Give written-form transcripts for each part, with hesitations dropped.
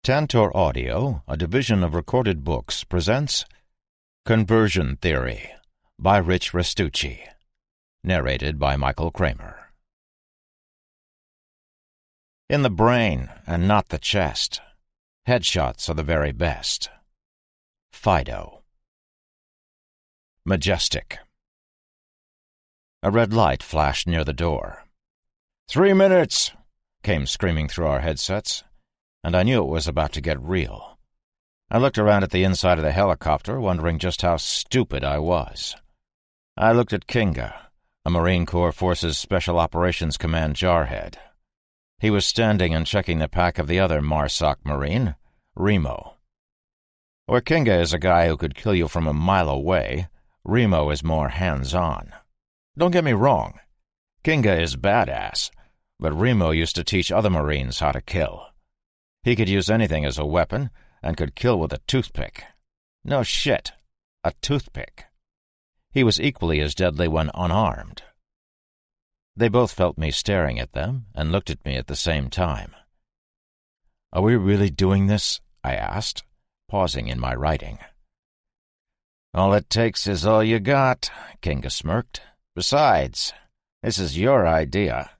Tantor Audio, a division of Recorded Books, presents Conversion Theory by Restucci, narrated by Michael Kramer. In the brain and not the chest. Headshots are the very best. Fido. Majestic. A red light flashed near the door. 3 minutes! Came screaming through our headsets, and I knew it was about to get real. I looked around at the inside of the helicopter, wondering just how stupid I was. I looked at Kinga, a Marine Corps Forces Special Operations Command jarhead. He was standing and checking the pack of the other MARSOC Marine, Remo. Where Kinga is a guy who could kill you from a mile away, Remo is more hands-on. Don't get me wrong, Kinga is badass, but Remo used to teach other Marines how to kill. He could use anything as a weapon and could kill with a toothpick. No shit, a toothpick. He was equally as deadly when unarmed. They both felt me staring at them and looked at me at the same time. "Are we really doing this?" I asked, pausing in my writing. "All it takes is all you got," Kinga smirked. "Besides, this is your idea."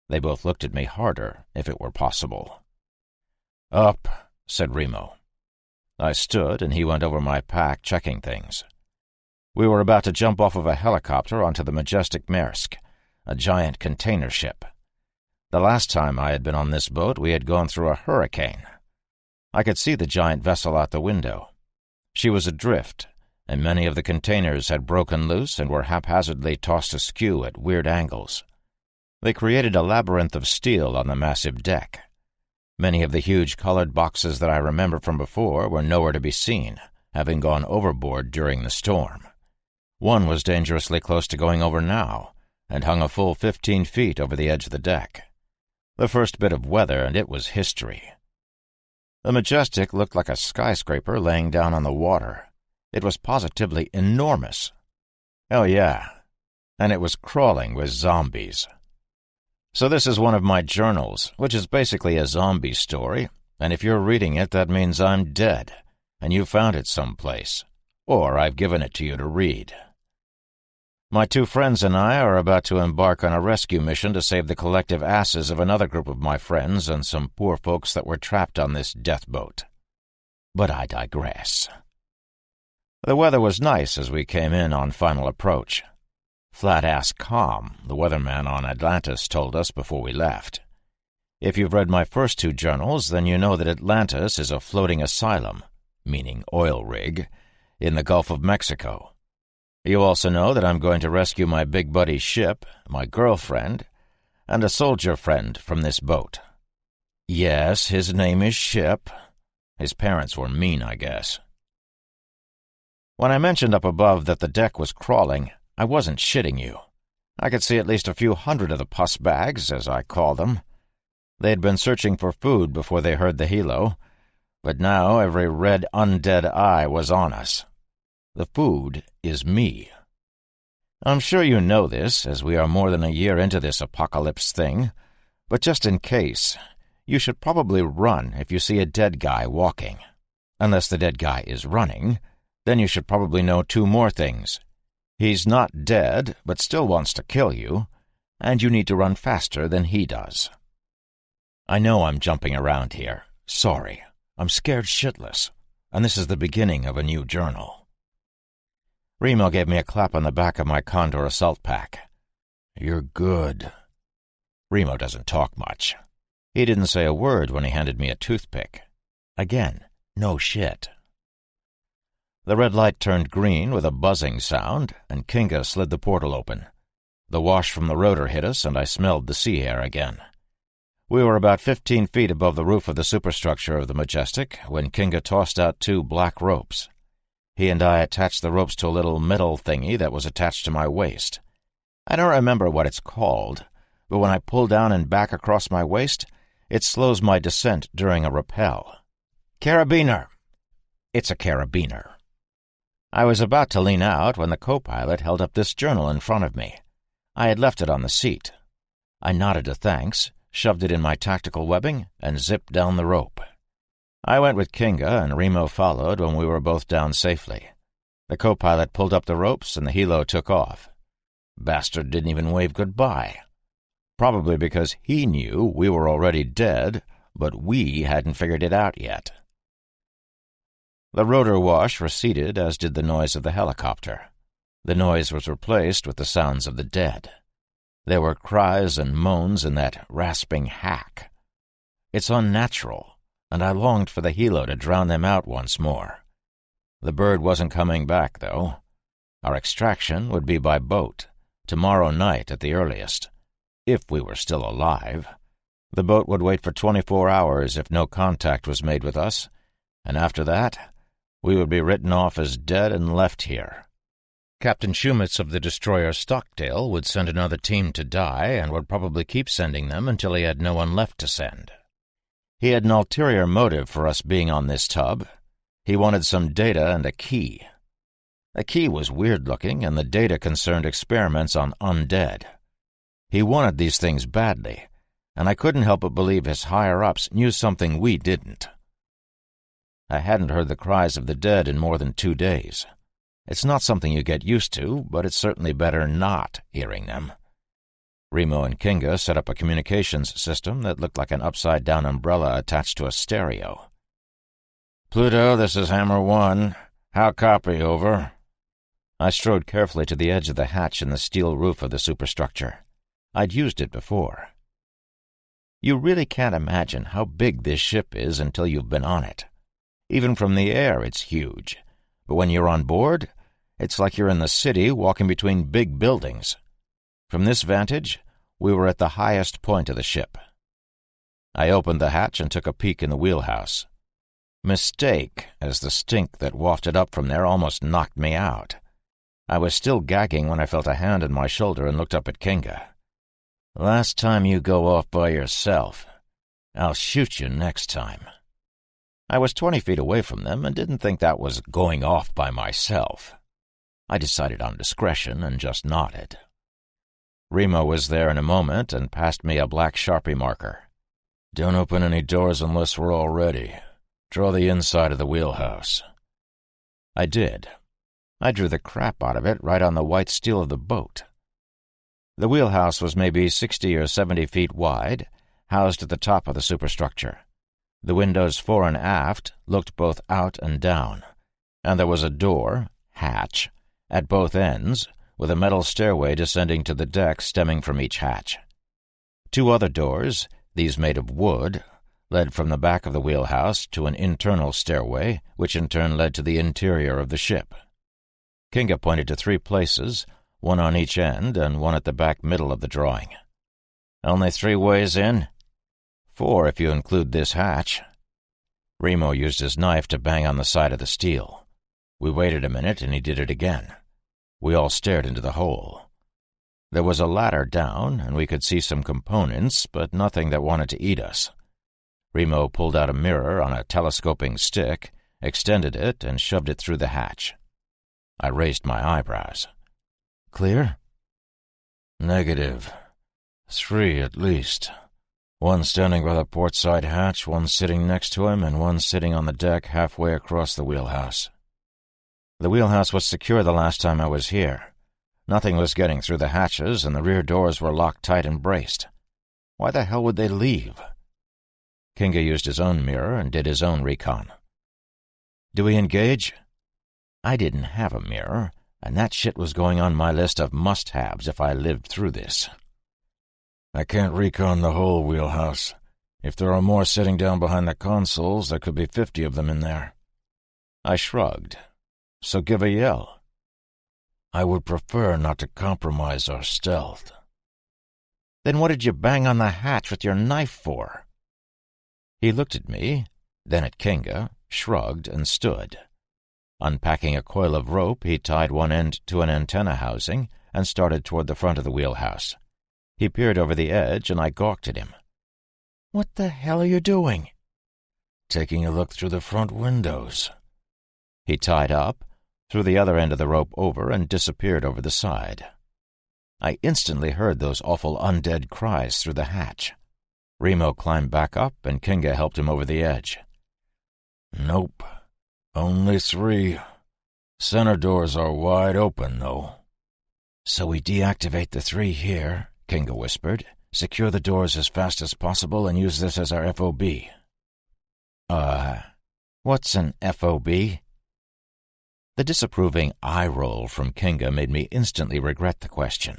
They both looked at me harder, if it were possible. "Up," said Remo. I stood, and he went over my pack, checking things. We were about to jump off of a helicopter onto the majestic Maersk, a giant container ship. The last time I had been on this boat, we had gone through a hurricane. I could see the giant vessel out the window. She was adrift, and many of the containers had broken loose and were haphazardly tossed askew at weird angles. They created a labyrinth of steel on the massive deck. Many of the huge colored boxes that I remember from before were nowhere to be seen, having gone overboard during the storm. One was dangerously close to going over now, and hung a full 15 feet over the edge of the deck. The first bit of weather, and it was history. The Majestic looked like a skyscraper laying down on the water. It was positively enormous. Oh yeah, and it was crawling with zombies. So this is one of my journals, which is basically a zombie story, and if you're reading it, that means I'm dead, and you found it someplace, or I've given it to you to read. My 2 friends and I are about to embark on a rescue mission to save the collective asses of another group of my friends and some poor folks that were trapped on this death boat. But I digress. The weather was nice as we came in on final approach. Flat-ass calm, the weatherman on Atlantis told us before we left. If you've read my first 2 journals, then you know that Atlantis is a floating asylum, meaning oil rig, in the Gulf of Mexico. You also know that I'm going to rescue my big buddy Ship, my girlfriend, and a soldier friend from this boat. Yes, his name is Ship. His parents were mean, I guess. When I mentioned up above that the deck was crawling, I wasn't shitting you. I could see at least a few hundred of the pus bags, as I call them. They had been searching for food before they heard the helo, but now every red undead eye was on us. The food is me. I'm sure you know this, as we are more than a year into this apocalypse thing, but just in case, you should probably run if you see a dead guy walking. Unless the dead guy is running, then you should probably know 2 more things. He's not dead, but still wants to kill you, and you need to run faster than he does. I know I'm jumping around here. Sorry. I'm scared shitless, and this is the beginning of a new journal. Remo gave me a clap on the back of my Condor assault pack. "You're good." Remo doesn't talk much. He didn't say a word when he handed me a toothpick. Again, no shit. The red light turned green with a buzzing sound, and Kinga slid the portal open. The wash from the rotor hit us, and I smelled the sea air again. We were about 15 feet above the roof of the superstructure of the Majestic when Kinga tossed out 2 black ropes. He and I attached the ropes to a little metal thingy that was attached to my waist. I don't remember what it's called, but when I pull down and back across my waist, it slows my descent during a rappel. Carabiner! It's a carabiner. I was about to lean out when the co-pilot held up this journal in front of me. I had left it on the seat. I nodded a thanks, shoved it in my tactical webbing, and zipped down the rope. I went with Kinga, and Remo followed when we were both down safely. The co-pilot pulled up the ropes, and the helo took off. Bastard didn't even wave goodbye. Probably because he knew we were already dead, but we hadn't figured it out yet. The rotor wash receded, as did the noise of the helicopter. The noise was replaced with the sounds of the dead. There were cries and moans in that rasping hack. It's unnatural, and I longed for the helo to drown them out once more. The bird wasn't coming back, though. Our extraction would be by boat, tomorrow night at the earliest, if we were still alive. The boat would wait for 24 hours if no contact was made with us, and after that, we would be written off as dead and left here. Captain Shumitz of the destroyer Stockdale would send another team to die, and would probably keep sending them until he had no one left to send. He had an ulterior motive for us being on this tub. He wanted some data and a key. The key was weird-looking, and the data concerned experiments on undead. He wanted these things badly, and I couldn't help but believe his higher-ups knew something we didn't. I hadn't heard the cries of the dead in more than 2 days. It's not something you get used to, but it's certainly better not hearing them. Remo and Kinga set up a communications system that looked like an upside-down umbrella attached to a stereo. "Pluto, this is Hammer 1. How copy, over?" I strode carefully to the edge of the hatch in the steel roof of the superstructure. I'd used it before. You really can't imagine how big this ship is until you've been on it. Even from the air, it's huge. But when you're on board, it's like you're in the city walking between big buildings. From this vantage, we were at the highest point of the ship. I opened the hatch and took a peek in the wheelhouse. Mistake, as the stink that wafted up from there almost knocked me out. I was still gagging when I felt a hand on my shoulder and looked up at Kinga. "Last time you go off by yourself. I'll shoot you next time." I was 20 feet away from them and didn't think that was going off by myself. I decided on discretion and just nodded. Remo was there in a moment and passed me a black Sharpie marker. "Don't open any doors unless we're all ready. Draw the inside of the wheelhouse." I did. I drew the crap out of it right on the white steel of the boat. The wheelhouse was maybe 60 or 70 feet wide, housed at the top of the superstructure. The windows fore and aft looked both out and down, and there was a door, hatch, at both ends, with a metal stairway descending to the deck stemming from each hatch. 2 other doors, these made of wood, led from the back of the wheelhouse to an internal stairway, which in turn led to the interior of the ship. Kinga pointed to 3 places, one on each end and one at the back middle of the drawing. "Only 3 ways in?" "4 if you include this hatch." Remo used his knife to bang on the side of the steel. We waited a minute, and he did it again. We all stared into the hole. There was a ladder down, and we could see some components, but nothing that wanted to eat us. Remo pulled out a mirror on a telescoping stick, extended it, and shoved it through the hatch. I raised my eyebrows. "Clear?" "Negative. 3 at least. One standing by the port side hatch, one sitting next to him, and one sitting on the deck halfway across the wheelhouse." "The wheelhouse was secure the last time I was here. Nothing was getting through the hatches, and the rear doors were locked tight and braced. Why the hell would they leave?" Kinga used his own mirror and did his own recon. "Do we engage?" I didn't have a mirror, and that shit was going on my list of must-haves if I lived through this. "I can't recon the whole wheelhouse. If there are more sitting down behind the consoles, there could be 50 of them in there." I shrugged. "So give a yell." "I would prefer not to compromise our stealth." "Then what did you bang on the hatch with your knife for?" He looked at me, then at Kinga, shrugged, and stood. Unpacking a coil of rope, he tied one end to an antenna housing and started toward the front of the wheelhouse. He peered over the edge, and I gawked at him. "What the hell are you doing?" "Taking a look through the front windows." He tied up, threw the other end of the rope over, and disappeared over the side. I instantly heard those awful undead cries through the hatch. Remo climbed back up, and Kinga helped him over the edge. Nope. Only 3. Center doors are wide open, though. So we deactivate the 3 here, Kinga whispered, secure the doors as fast as possible and use this as our FOB. What's an FOB? The disapproving eye roll from Kinga made me instantly regret the question.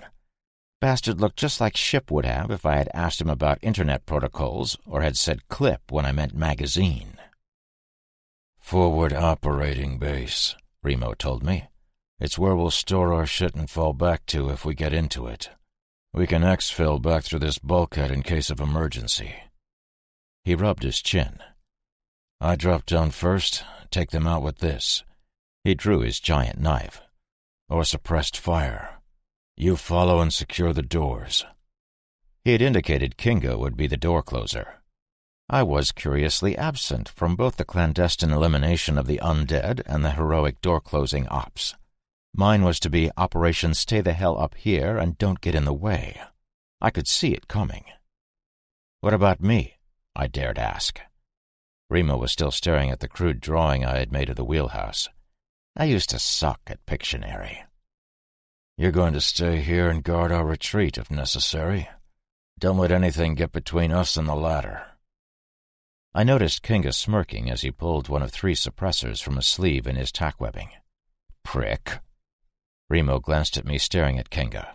Bastard looked just like Ship would have if I had asked him about internet protocols or had said clip when I meant magazine. Forward operating base, Remo told me. It's where we'll store our shit and fall back to if we get into it. We can exfil back through this bulkhead in case of emergency. He rubbed his chin. I drop down first, take them out with this. He drew his giant knife. Or suppressed fire. You follow and secure the doors. He had indicated Kinga would be the door closer. I was curiously absent from both the clandestine elimination of the undead and the heroic door-closing ops. Mine was to be Operation Stay the Hell Up Here and Don't Get in the Way. I could see it coming. What about me? I dared ask. Remo was still staring at the crude drawing I had made of the wheelhouse. I used to suck at Pictionary. You're going to stay here and guard our retreat if necessary. Don't let anything get between us and the ladder. I noticed Kinga smirking as he pulled one of 3 suppressors from a sleeve in his tack webbing. Prick. Remo glanced at me, staring at Kinga.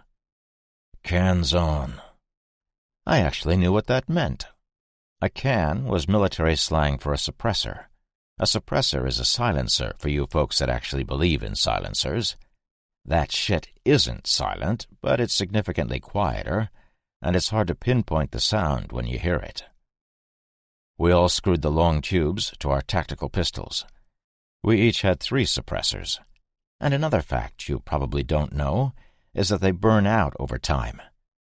Cans on. I actually knew what that meant. A can was military slang for a suppressor. A suppressor is a silencer for you folks that actually believe in silencers. That shit isn't silent, but it's significantly quieter, and it's hard to pinpoint the sound when you hear it. We all screwed the long tubes to our tactical pistols. We each had 3 suppressors. And another fact you probably don't know is that they burn out over time.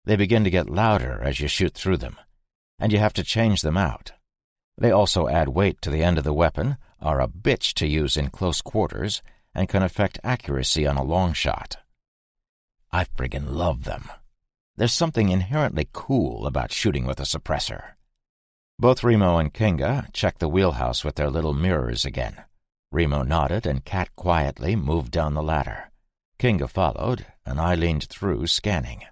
They begin to get louder as you shoot through them, and you have to change them out. They also add weight to the end of the weapon, are a bitch to use in close quarters, and can affect accuracy on a long shot. I friggin' love them. There's something inherently cool about shooting with a suppressor. Both Remo and Kinga checked the wheelhouse with their little mirrors again. Remo nodded, and Cat quietly moved down the ladder. Kinga followed, and I leaned through, scanning.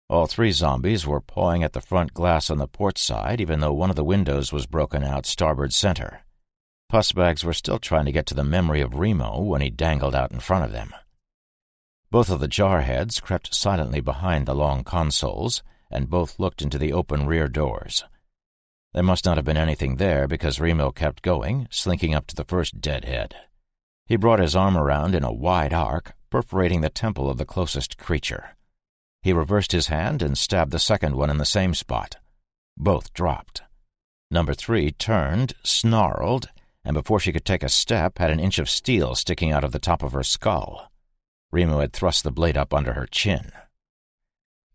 All 3 zombies were pawing at the front glass on the port side, even though one of the windows was broken out starboard center. Pussbags were still trying to get to the memory of Remo when he dangled out in front of them. Both of the jarheads crept silently behind the long consoles, and both looked into the open rear doors. There must not have been anything there because Remo kept going, slinking up to the first deadhead. He brought his arm around in a wide arc, perforating the temple of the closest creature. He reversed his hand and stabbed the second one in the same spot. Both dropped. Number 3 turned, snarled, and before she could take a step had an inch of steel sticking out of the top of her skull. Remo had thrust the blade up under her chin.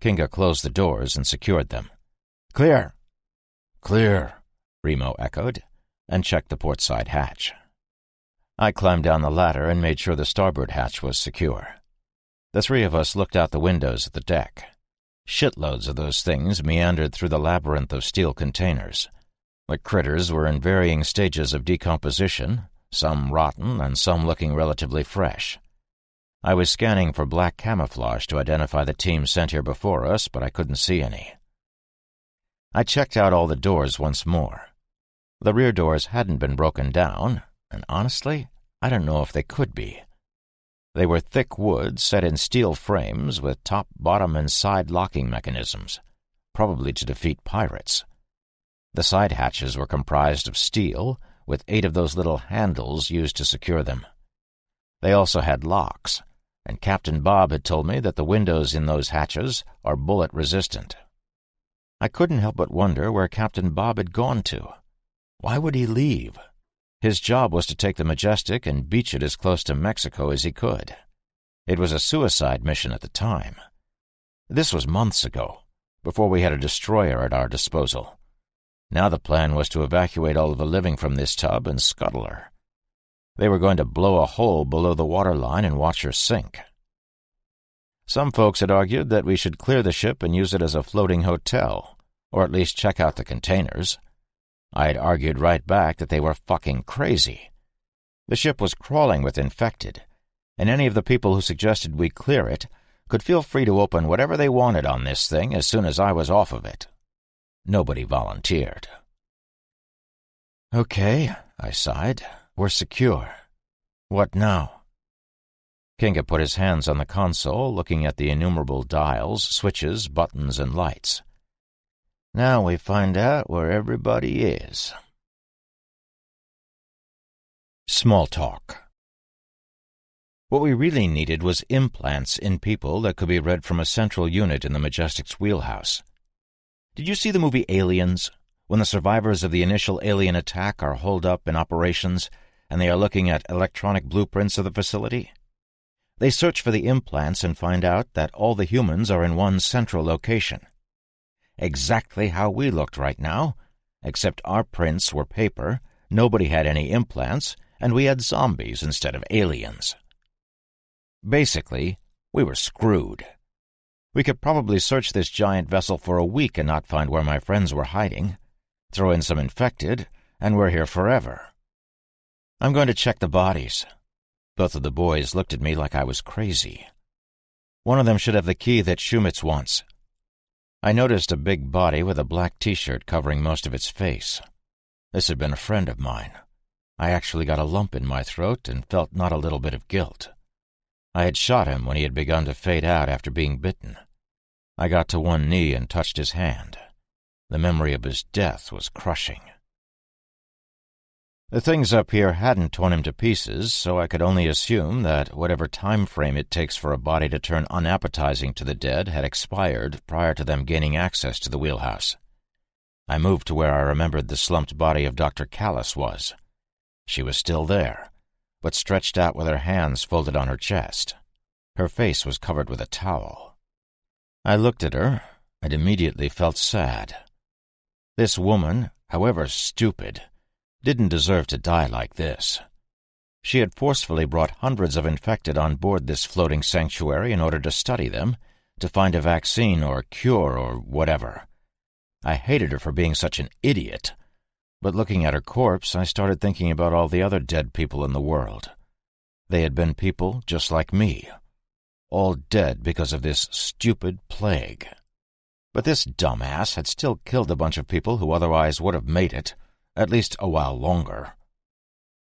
Kinga closed the doors and secured them. "Clear!" "Clear," Remo echoed, and checked the port side hatch. I climbed down the ladder and made sure the starboard hatch was secure. The 3 of us looked out the windows at the deck. Shitloads of those things meandered through the labyrinth of steel containers. The critters were in varying stages of decomposition, some rotten and some looking relatively fresh. I was scanning for black camouflage to identify the team sent here before us, but I couldn't see any. I checked out all the doors once more. The rear doors hadn't been broken down, and honestly, I don't know if they could be. They were thick wood set in steel frames with top, bottom, and side locking mechanisms, probably to defeat pirates. The side hatches were comprised of steel, with 8 of those little handles used to secure them. They also had locks, and Captain Bob had told me that the windows in those hatches are bullet-resistant. I couldn't help but wonder where Captain Bob had gone to. Why would he leave? His job was to take the Majestic and beach it as close to Mexico as he could. It was a suicide mission at the time. This was months ago, before we had a destroyer at our disposal. Now the plan was to evacuate all of the living from this tub and scuttle her. They were going to blow a hole below the waterline and watch her sink. Some folks had argued that we should clear the ship and use it as a floating hotel, or at least check out the containers. I had argued right back that they were fucking crazy. The ship was crawling with infected, and any of the people who suggested we clear it could feel free to open whatever they wanted on this thing as soon as I was off of it. Nobody volunteered. "Okay," I sighed. "We're secure. What now?" Kinga put his hands on the console, looking at the innumerable dials, switches, buttons, and lights. "Now we find out where everybody is." Small talk. What we really needed was implants in people that could be read from a central unit in the Majestic's wheelhouse. Did you see the movie Aliens, when the survivors of the initial alien attack are holed up in operations and they are looking at electronic blueprints of the facility? They search for the implants and find out that all the humans are in one central location. Exactly how we looked right now, except our prints were paper, nobody had any implants, and we had zombies instead of aliens. Basically, we were screwed. We could probably search this giant vessel for a week and not find where my friends were hiding. Throw in some infected, and we're here forever. "I'm going to check the bodies." Both of the boys looked at me like I was crazy. "One of them should have the key that Shumitz wants." I noticed a big body with a black T-shirt covering most of its face. This had been a friend of mine. I actually got a lump in my throat and felt not a little bit of guilt. I had shot him when he had begun to fade out after being bitten. I got to one knee and touched his hand. The memory of his death was crushing. The things up here hadn't torn him to pieces, so I could only assume that whatever time frame it takes for a body to turn unappetizing to the dead had expired prior to them gaining access to the wheelhouse. I moved to where I remembered the slumped body of Dr. Callis was. She was still there, but stretched out with her hands folded on her chest. Her face was covered with a towel. I looked at her and immediately felt sad. This woman, however stupid, didn't deserve to die like this. She had forcefully brought hundreds of infected on board this floating sanctuary in order to study them, to find a vaccine or cure or whatever. I hated her for being such an idiot, but looking at her corpse, I started thinking about all the other dead people in the world. They had been people just like me, all dead because of this stupid plague. But this dumbass had still killed a bunch of people who otherwise would have made it, at least a while longer.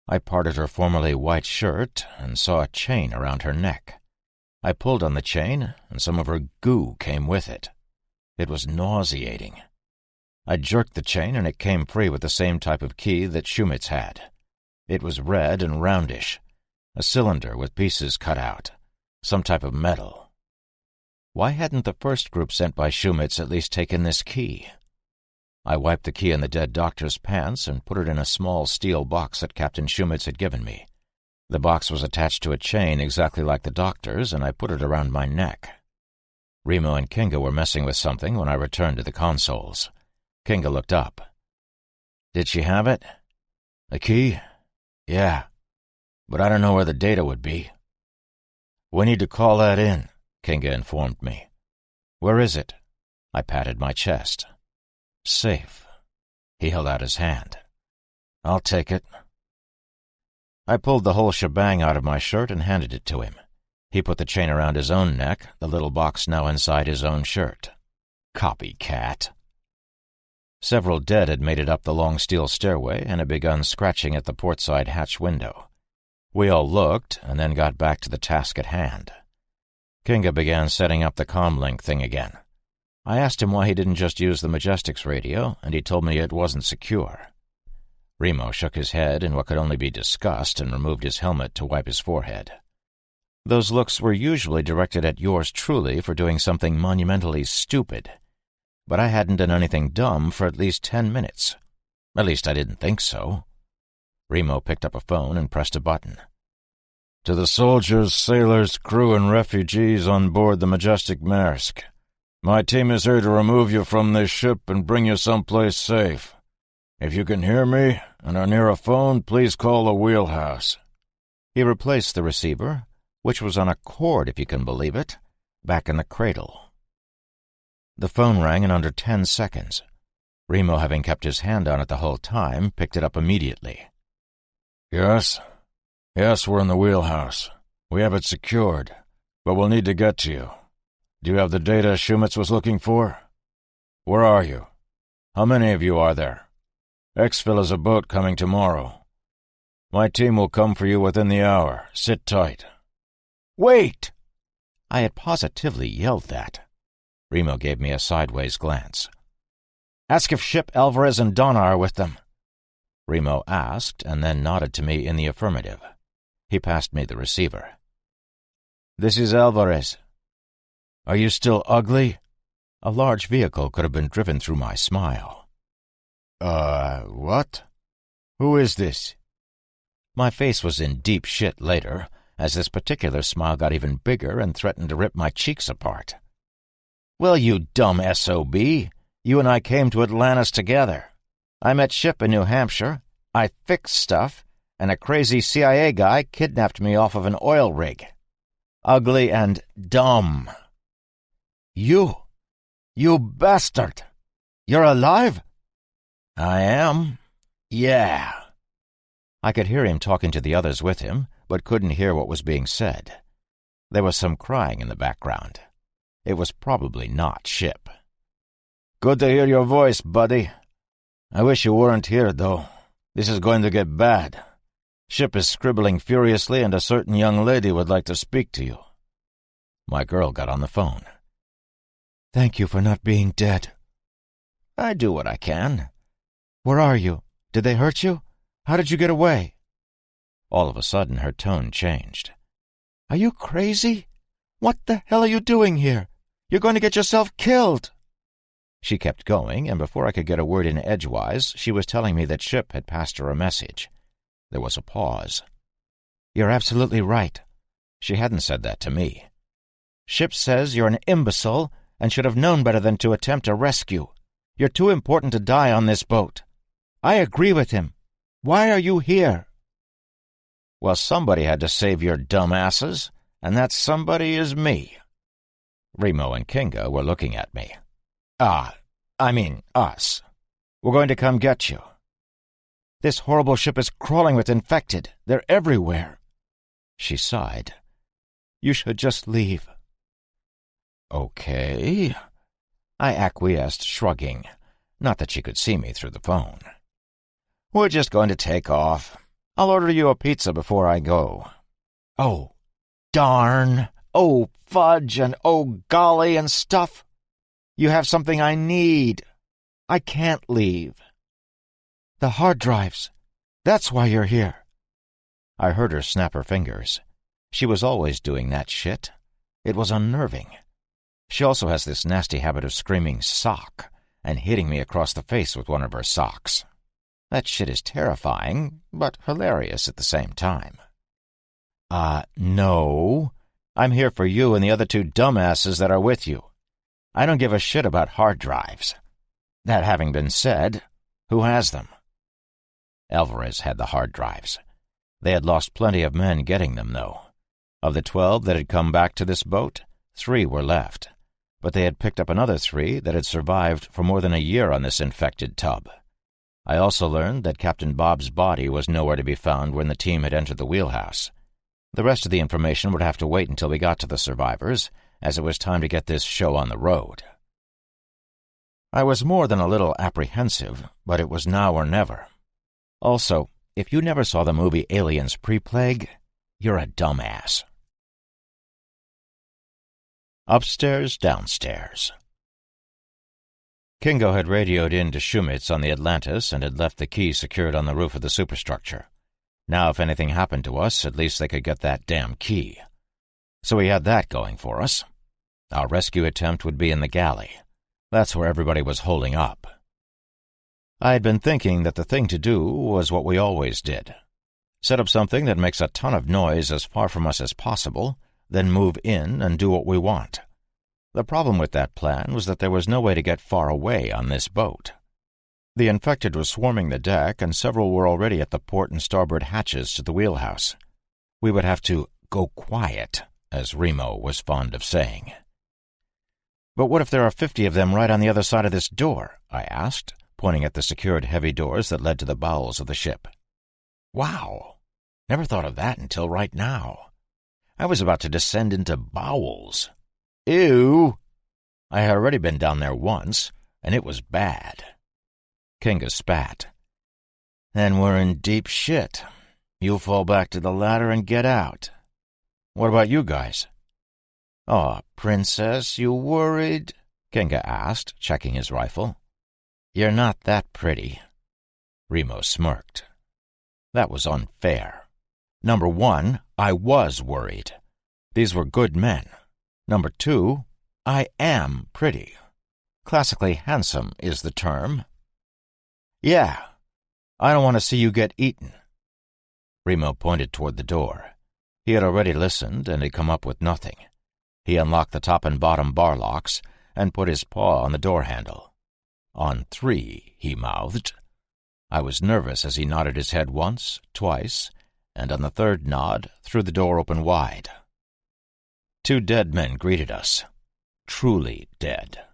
I parted her formerly white shirt and saw a chain around her neck. I pulled on the chain, and some of her goo came with it. It was nauseating. I jerked the chain, and it came free with the same type of key that Shumitz had. It was red and roundish, a cylinder with pieces cut out, some type of metal. Why hadn't the first group sent by Shumitz at least taken this key? I wiped the key in the dead doctor's pants and put it in a small steel box that Captain Shumitz had given me. The box was attached to a chain exactly like the doctor's, and I put it around my neck. Remo and Kinga were messing with something when I returned to the consoles. Kinga looked up. "Did she have it?" "The key? Yeah. But I don't know where the data would be." "We need to call that in," Kinga informed me. "Where is it?" I patted my chest. "Safe." He held out his hand. "I'll take it." I pulled the whole shebang out of my shirt and handed it to him. He put the chain around his own neck, the little box now inside his own shirt. Copycat. Several dead had made it up the long steel stairway and had begun scratching at the portside hatch window. We all looked and then got back to the task at hand. Kinga began setting up the comlink thing again. I asked him why he didn't just use the Majestic's radio, and he told me it wasn't secure. Remo shook his head in what could only be disgust and removed his helmet to wipe his forehead. Those looks were usually directed at yours truly for doing something monumentally stupid, but I hadn't done anything dumb for at least 10 minutes. At least I didn't think so. Remo picked up a phone and pressed a button. "To the soldiers, sailors, crew, and refugees on board the Majestic Maersk. My team is here to remove you from this ship and bring you someplace safe. If you can hear me and are near a phone, please call the wheelhouse." He replaced the receiver, which was on a cord, if you can believe it, back in the cradle. The phone rang in under 10 seconds. Remo, having kept his hand on it the whole time, picked it up immediately. Yes? Yes, we're in the wheelhouse. We have it secured, but we'll need to get to you. Do you have the data Shumitz was looking for? Where are you? How many of you are there? Exfil has a boat coming tomorrow. My team will come for you within the hour. Sit tight. Wait! I had positively yelled that. Remo gave me a sideways glance. Ask if Ship, Alvarez, and Donna are with them. Remo asked, and then nodded to me in the affirmative. He passed me the receiver. This is Alvarez. Are you still ugly? A large vehicle could have been driven through my smile. What? Who is this? My face was in deep shit later, as this particular smile got even bigger and threatened to rip my cheeks apart. Well, you dumb SOB, you and I came to Atlantis together. I met Ship in New Hampshire, I fixed stuff, and a crazy CIA guy kidnapped me off of an oil rig. Ugly and dumb. You bastard! You're alive? I am. Yeah. I could hear him talking to the others with him, but couldn't hear what was being said. There was some crying in the background. It was probably not Ship. Good to hear your voice, buddy. I wish you weren't here, though. This is going to get bad. Ship is scribbling furiously, and a certain young lady would like to speak to you. My girl got on the phone. Thank you for not being dead. I do what I can. Where are you? Did they hurt you? How did you get away? All of a sudden, her tone changed. Are you crazy? What the hell are you doing here? You're going to get yourself killed. She kept going, and before I could get a word in edgewise, she was telling me that Ship had passed her a message. There was a pause. You're absolutely right. She hadn't said that to me. Ship says you're an imbecile and should have known better than to attempt a rescue. You're too important to die on this boat. I agree with him. Why are you here? Well, somebody had to save your dumb asses, and that somebody is me. Remo and Kinga were looking at me. Us. We're going to come get you. This horrible ship is crawling with infected. They're everywhere. She sighed. You should just leave. Okay. I acquiesced, shrugging. Not that she could see me through the phone. We're just going to take off. I'll order you a pizza before I go. Oh, darn. Oh, fudge, and oh, golly, and stuff. You have something I need. I can't leave. The hard drives. That's why you're here. I heard her snap her fingers. She was always doing that shit. It was unnerving. She also has this nasty habit of screaming sock and hitting me across the face with one of her socks. That shit is terrifying, but hilarious at the same time. No. I'm here for you and the other two dumbasses that are with you. I don't give a shit about hard drives. That having been said, who has them? Alvarez had the hard drives. They had lost plenty of men getting them, though. Of the 12 that had come back to this boat, 3 were left, but they had picked up another 3 that had survived for more than a year on this infected tub. I also learned that Captain Bob's body was nowhere to be found when the team had entered the wheelhouse. The rest of the information would have to wait until we got to the survivors, as it was time to get this show on the road. I was more than a little apprehensive, but it was now or never. Also, if you never saw the movie Aliens Pre-Plague, you're a dumbass. Upstairs, downstairs. Kingo had radioed in to Shumitz on the Atlantis and had left the key secured on the roof of the superstructure. Now, if anything happened to us, at least they could get that damn key. So we had that going for us. Our rescue attempt would be in the galley. That's where everybody was holding up. I had been thinking that the thing to do was what we always did. Set up something that makes a ton of noise as far from us as possible, then move in and do what we want. The problem with that plan was that there was no way to get far away on this boat. The infected were swarming the deck, and several were already at the port and starboard hatches to the wheelhouse. We would have to go quiet, as Remo was fond of saying. But what if there are 50 of them right on the other side of this door? I asked, pointing at the secured heavy doors that led to the bowels of the ship. "Wow! Never thought of that until right now. I was about to descend into bowels. Ew! I had already been down there once, and it was bad." Kinga spat. "Then we're in deep shit. You fall back to the ladder and get out. What about you guys?" "Aw, Princess, you worried?" Kinga asked, checking his rifle. "You're not that pretty." Remo smirked. That was unfair. Number one, I was worried. These were good men. Number two, I am pretty. Classically handsome is the term. "Yeah, I don't want to see you get eaten." Remo pointed toward the door. He had already listened and had come up with nothing. He unlocked the top and bottom bar locks and put his paw on the door handle. "On 3, he mouthed. I was nervous as he nodded his head once, twice, and on the third nod threw the door open wide. 2 dead men greeted us. Truly dead.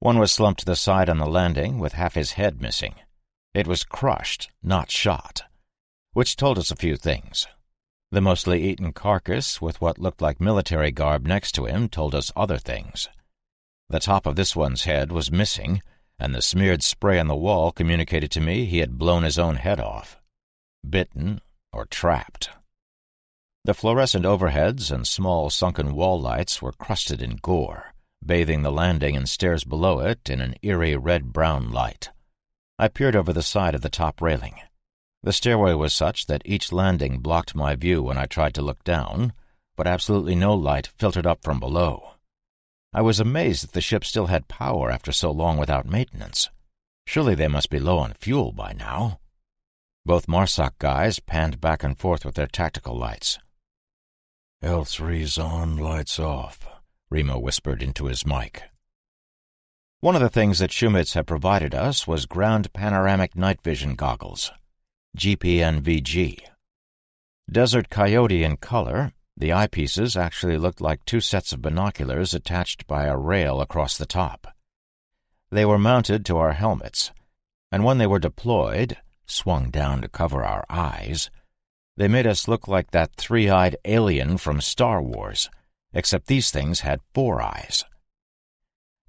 One was slumped to the side on the landing with half his head missing. It was crushed, not shot, which told us a few things. The mostly eaten carcass with what looked like military garb next to him told us other things. The top of this one's head was missing, and the smeared spray on the wall communicated to me he had blown his own head off. Bitten or trapped. The fluorescent overheads and small sunken wall lights were crusted in gore, bathing the landing and stairs below it in an eerie red-brown light. I peered over the side of the top railing. The stairway was such that each landing blocked my view when I tried to look down, but absolutely no light filtered up from below. I was amazed that the ship still had power after so long without maintenance. Surely they must be low on fuel by now. Both MARSOC guys panned back and forth with their tactical lights. "L3's on, lights off," Remo whispered into his mic. One of the things that Shumitz had provided us was ground panoramic night vision goggles, GPNVG. Desert coyote in color, the eyepieces actually looked like 2 sets of binoculars attached by a rail across the top. They were mounted to our helmets, and when they were deployed, swung down to cover our eyes, they made us look like that 3-eyed alien from Star Wars, except these things had 4 eyes.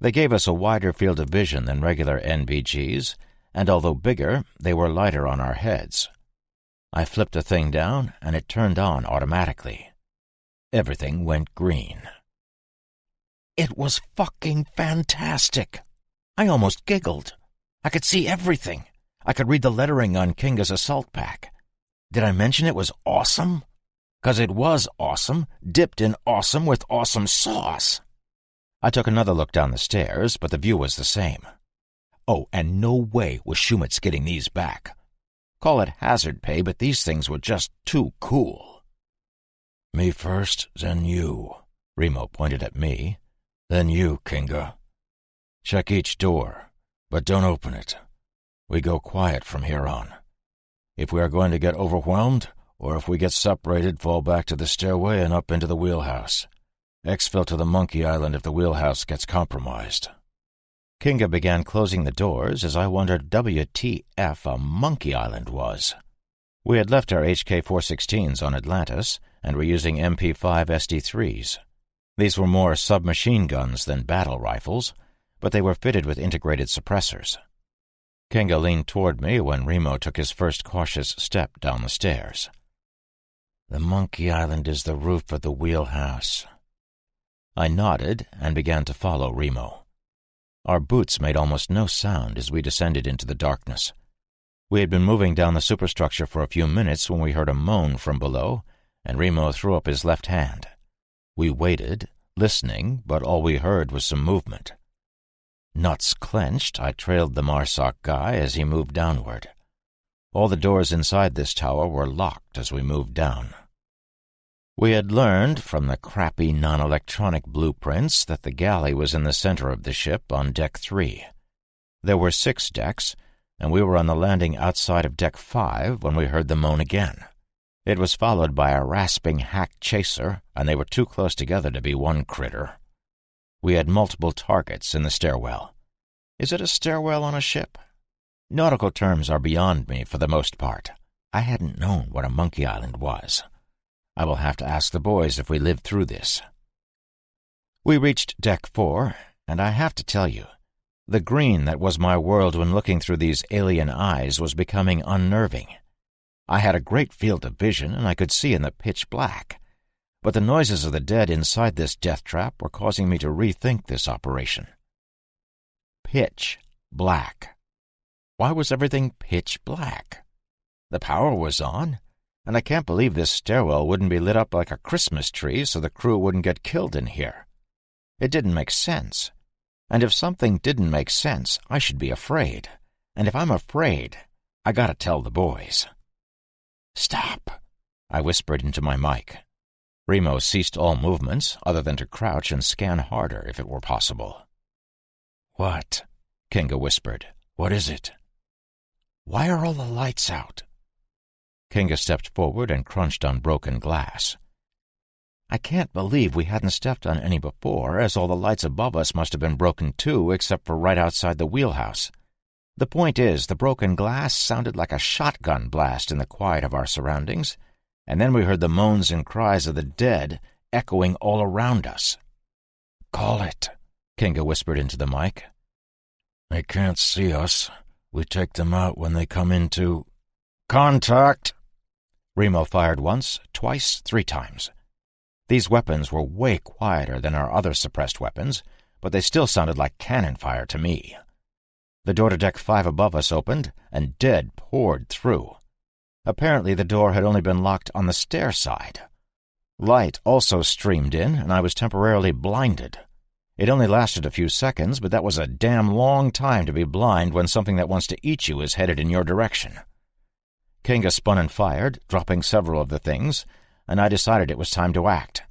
They gave us a wider field of vision than regular NVGs, and although bigger, they were lighter on our heads. I flipped the thing down, and it turned on automatically. Everything went green. It was fucking fantastic. I almost giggled. I could see everything. I could read the lettering on Kinga's assault pack. Did I mention it was awesome? 'Cause it was awesome, dipped in awesome with awesome sauce. I took another look down the stairs, but the view was the same. Oh, and no way was Shumitz getting these back. Call it hazard pay, but these things were just too cool. "Me first, then you." Remo pointed at me. "Then you, Kinga. Check each door, but don't open it. We go quiet from here on. If we are going to get overwhelmed, or if we get separated, fall back to the stairway and up into the wheelhouse. Exfil to the Monkey Island if the wheelhouse gets compromised." Kinga began closing the doors as I wondered WTF a Monkey Island was. We had left our HK-416s on Atlantis and were using MP5 SD3s. These were more submachine guns than battle rifles, but they were fitted with integrated suppressors. Kinga leaned toward me when Remo took his first cautious step down the stairs. "The Monkey Island is the roof of the wheelhouse." I nodded and began to follow Remo. Our boots made almost no sound as we descended into the darkness. We had been moving down the superstructure for a few minutes when we heard a moan from below, and Remo threw up his left hand. We waited, listening, but all we heard was some movement. Nuts clenched, I trailed the MARSOC guy as he moved downward. All the doors inside this tower were locked as we moved down. We had learned from the crappy non-electronic blueprints that the galley was in the center of the ship on Deck 3. There were 6 decks, and we were on the landing outside of Deck 5 when we heard the moan again. It was followed by a rasping hack chaser, and they were too close together to be one critter. We had multiple targets in the stairwell. Is it a stairwell on a ship? Nautical terms are beyond me for the most part. I hadn't known what a monkey island was. I will have to ask the boys if we lived through this. We reached Deck 4, and I have to tell you, the green that was my world when looking through these alien eyes was becoming unnerving. I had a great field of vision, and I could see in the pitch black, but the noises of the dead inside this death trap were causing me to rethink this operation. Pitch black. Why was everything pitch black? The power was on, and I can't believe this stairwell wouldn't be lit up like a Christmas tree so the crew wouldn't get killed in here. It didn't make sense. And if something didn't make sense, I should be afraid. And if I'm afraid, I gotta tell the boys. "Stop," I whispered into my mic. Remo ceased all movements other than to crouch and scan harder if it were possible. "What?" Kinga whispered. "What is it?" "Why are all the lights out?" Kinga stepped forward and crunched on broken glass. I can't believe we hadn't stepped on any before, as all the lights above us must have been broken too, except for right outside the wheelhouse. The point is, the broken glass sounded like a shotgun blast in the quiet of our surroundings, and then we heard the moans and cries of the dead echoing all around us. "Call it," Kinga whispered into the mic. "They can't see us. We take them out when they come into—" "Contact!" Remo fired once, twice, 3 times. These weapons were way quieter than our other suppressed weapons, but they still sounded like cannon fire to me. The door to Deck 5 above us opened, and dead poured through. Apparently the door had only been locked on the stair side. Light also streamed in, and I was temporarily blinded. It only lasted a few seconds, but that was a damn long time to be blind when something that wants to eat you is headed in your direction. Kinga spun and fired, dropping several of the things, and I decided it was time to act.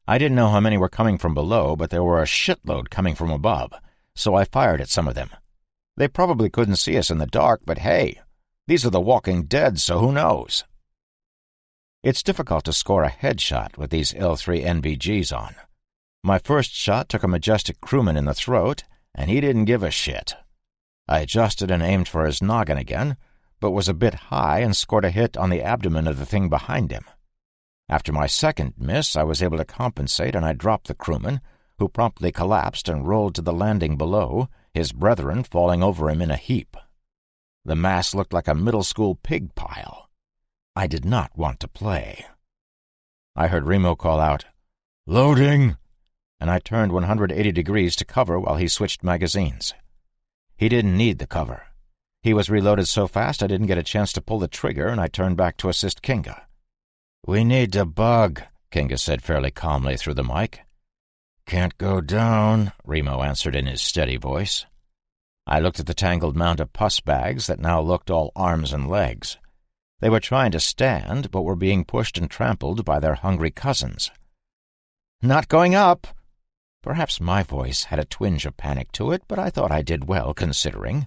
I didn't know how many were coming from below, but there were a shitload coming from above, so I fired at some of them. They probably couldn't see us in the dark, but hey, these are the walking dead, so who knows? It's difficult to score a headshot with these L3 NVGs on. My first shot took a majestic crewman in the throat, and he didn't give a shit. I adjusted and aimed for his noggin again, but was a bit high and scored a hit on the abdomen of the thing behind him. After my second miss, I was able to compensate, and I dropped the crewman, who promptly collapsed and rolled to the landing below, his brethren falling over him in a heap. The mass looked like a middle school pig pile. I did not want to play. I heard Remo call out, "Loading!" and I turned 180 degrees to cover while he switched magazines. He didn't need the cover. He was reloaded so fast I didn't get a chance to pull the trigger, and I turned back to assist Kinga. "We need to bug," Kinga said fairly calmly through the mic. "Can't go down," Remo answered in his steady voice. I looked at the tangled mound of pus bags that now looked all arms and legs. They were trying to stand, but were being pushed and trampled by their hungry cousins. "Not going up!" Perhaps my voice had a twinge of panic to it, but I thought I did well, considering.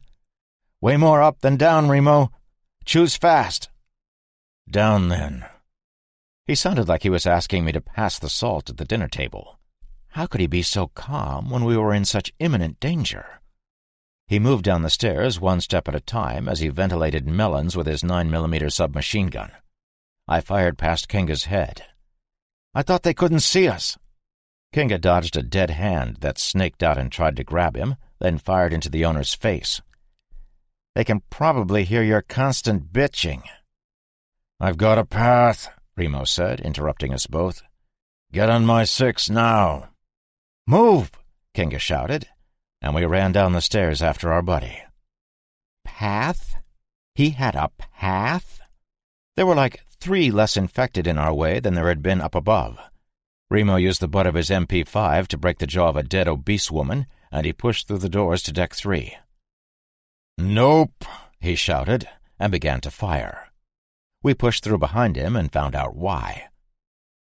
"Way more up than down, Remo. Choose fast." "Down, then." He sounded like he was asking me to pass the salt at the dinner table. How could he be so calm when we were in such imminent danger? He moved down the stairs 1 step at a time as he ventilated melons with his 9mm submachine gun. I fired past Kinga's head. "I thought they couldn't see us." Kinga dodged a dead hand that snaked out and tried to grab him, then fired into the owner's face. "They can probably hear your constant bitching." "I've got a path," Remo said, interrupting us both. "Get on my 6 now." "Move!" Kinga shouted, and we ran down the stairs after our buddy. Path? He had a path? There were like 3 less infected in our way than there had been up above. Remo used the butt of his MP5 to break the jaw of a dead obese woman, and he pushed through the doors to Deck 3. "Nope," he shouted, and began to fire. We pushed through behind him and found out why.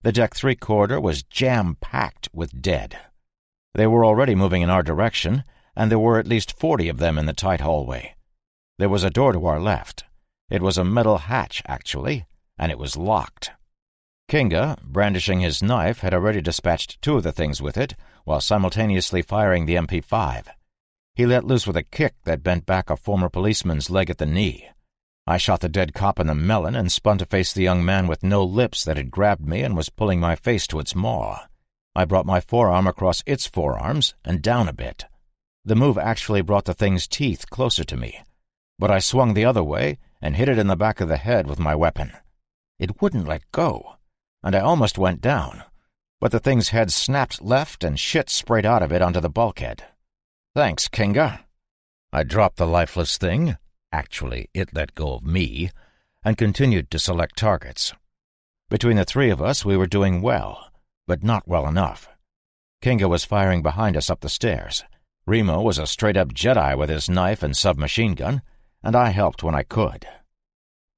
The Deck 3 corridor was jam-packed with dead. They were already moving in our direction, and there were at least 40 of them in the tight hallway. There was a door to our left. It was a metal hatch, actually, and it was locked. Kinga, brandishing his knife, had already dispatched 2 of the things with it, while simultaneously firing the MP5. He let loose with a kick that bent back a former policeman's leg at the knee. I shot the dead cop in the melon and spun to face the young man with no lips that had grabbed me and was pulling my face to its maw. I brought my forearm across its forearms and down a bit. The move actually brought the thing's teeth closer to me, but I swung the other way and hit it in the back of the head with my weapon. It wouldn't let go, and I almost went down, but the thing's head snapped left and shit sprayed out of it onto the bulkhead. "Thanks, Kinga." I dropped the lifeless thing. Actually, it let go of me, and continued to select targets. Between the three of us, we were doing well, but not well enough. Kinga was firing behind us up the stairs. Remo was a straight-up Jedi with his knife and submachine gun, and I helped when I could.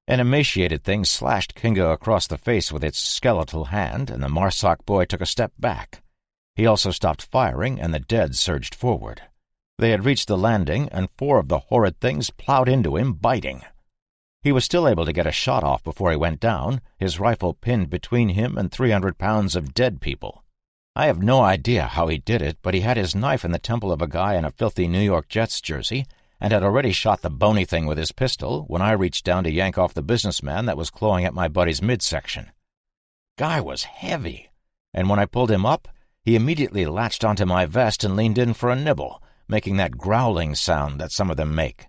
An emaciated thing slashed Kinga across the face with its skeletal hand, and the Marsoc boy took a step back. He also stopped firing, and the dead surged forward. They had reached the landing, and 4 of the horrid things plowed into him, biting. He was still able to get a shot off before he went down, his rifle pinned between him and 300 pounds of dead people. I have no idea how he did it, but he had his knife in the temple of a guy in a filthy New York Jets jersey, and had already shot the bony thing with his pistol when I reached down to yank off the businessman that was clawing at my buddy's midsection. Guy was heavy, and when I pulled him up, he immediately latched onto my vest and leaned in for a nibble, making that growling sound that some of them make.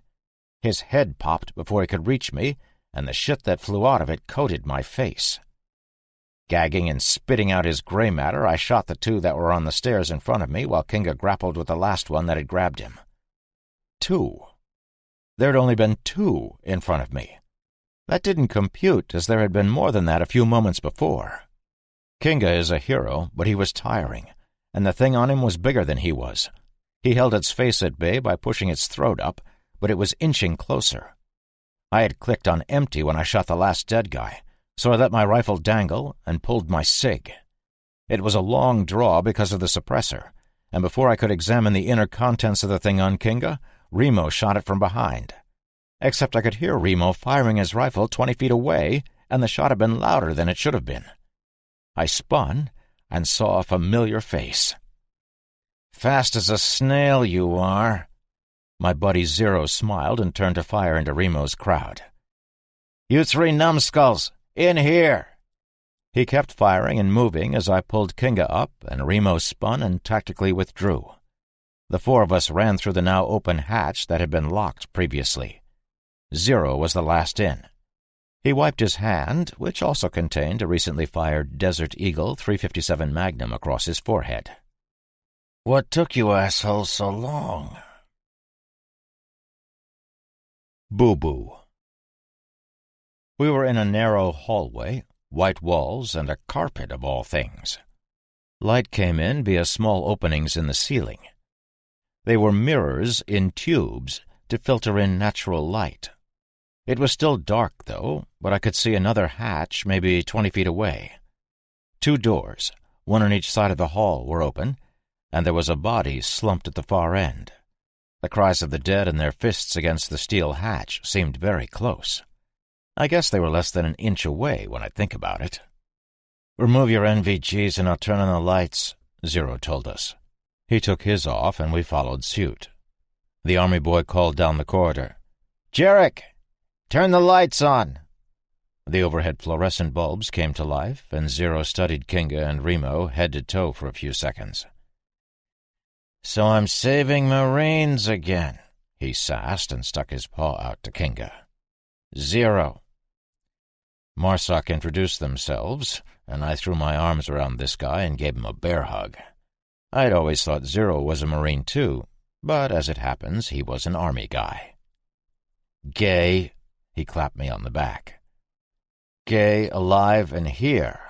His head popped before he could reach me, and the shit that flew out of it coated my face. Gagging and spitting out his gray matter, I shot the 2 that were on the stairs in front of me while Kinga grappled with the last one that had grabbed him. 2. There had only been 2 in front of me. That didn't compute, as there had been more than that a few moments before. Kinga is a hero, but he was tiring, and the thing on him was bigger than he was. He held its face at bay by pushing its throat up, but it was inching closer. I had clicked on empty when I shot the last dead guy, so I let my rifle dangle and pulled my SIG. It was a long draw because of the suppressor, and before I could examine the inner contents of the thing on Kinga, Remo shot it from behind. Except I could hear Remo firing his rifle 20 feet away, and the shot had been louder than it should have been. I spun and saw a familiar face. "Fast as a snail, you are." My buddy Zero smiled and turned to fire into Remo's crowd. "You 3 numbskulls, in here!" He kept firing and moving as I pulled Kinga up, and Remo spun and tactically withdrew. The 4 of us ran through the now open hatch that had been locked previously. Zero was the last in. He wiped his hand, which also contained a recently fired Desert Eagle 357 Magnum, across his forehead. "What took you assholes so long?" Boo-boo. We were in a narrow hallway, white walls, and a carpet of all things. Light came in via small openings in the ceiling. They were mirrors in tubes to filter in natural light. It was still dark, though, but I could see another hatch maybe 20 feet away. 2 doors, one on each side of the hall, were open, and there was a body slumped at the far end. The cries of the dead and their fists against the steel hatch seemed very close. I guess they were less than an inch away when I think about it. "Remove your NVGs and I'll turn on the lights," Zero told us. He took his off and we followed suit. The army boy called down the corridor, "Jarek, turn the lights on!" The overhead fluorescent bulbs came to life, and Zero studied Kinga and Remo head to toe for a few seconds. "So I'm saving Marines again," he sassed and stuck his paw out to Kinga. "Zero." Marsoc introduced themselves, and I threw my arms around this guy and gave him a bear hug. I'd always thought Zero was a Marine too, but as it happens, he was an Army guy. "Gay," he clapped me on the back. "Gay, alive, and here.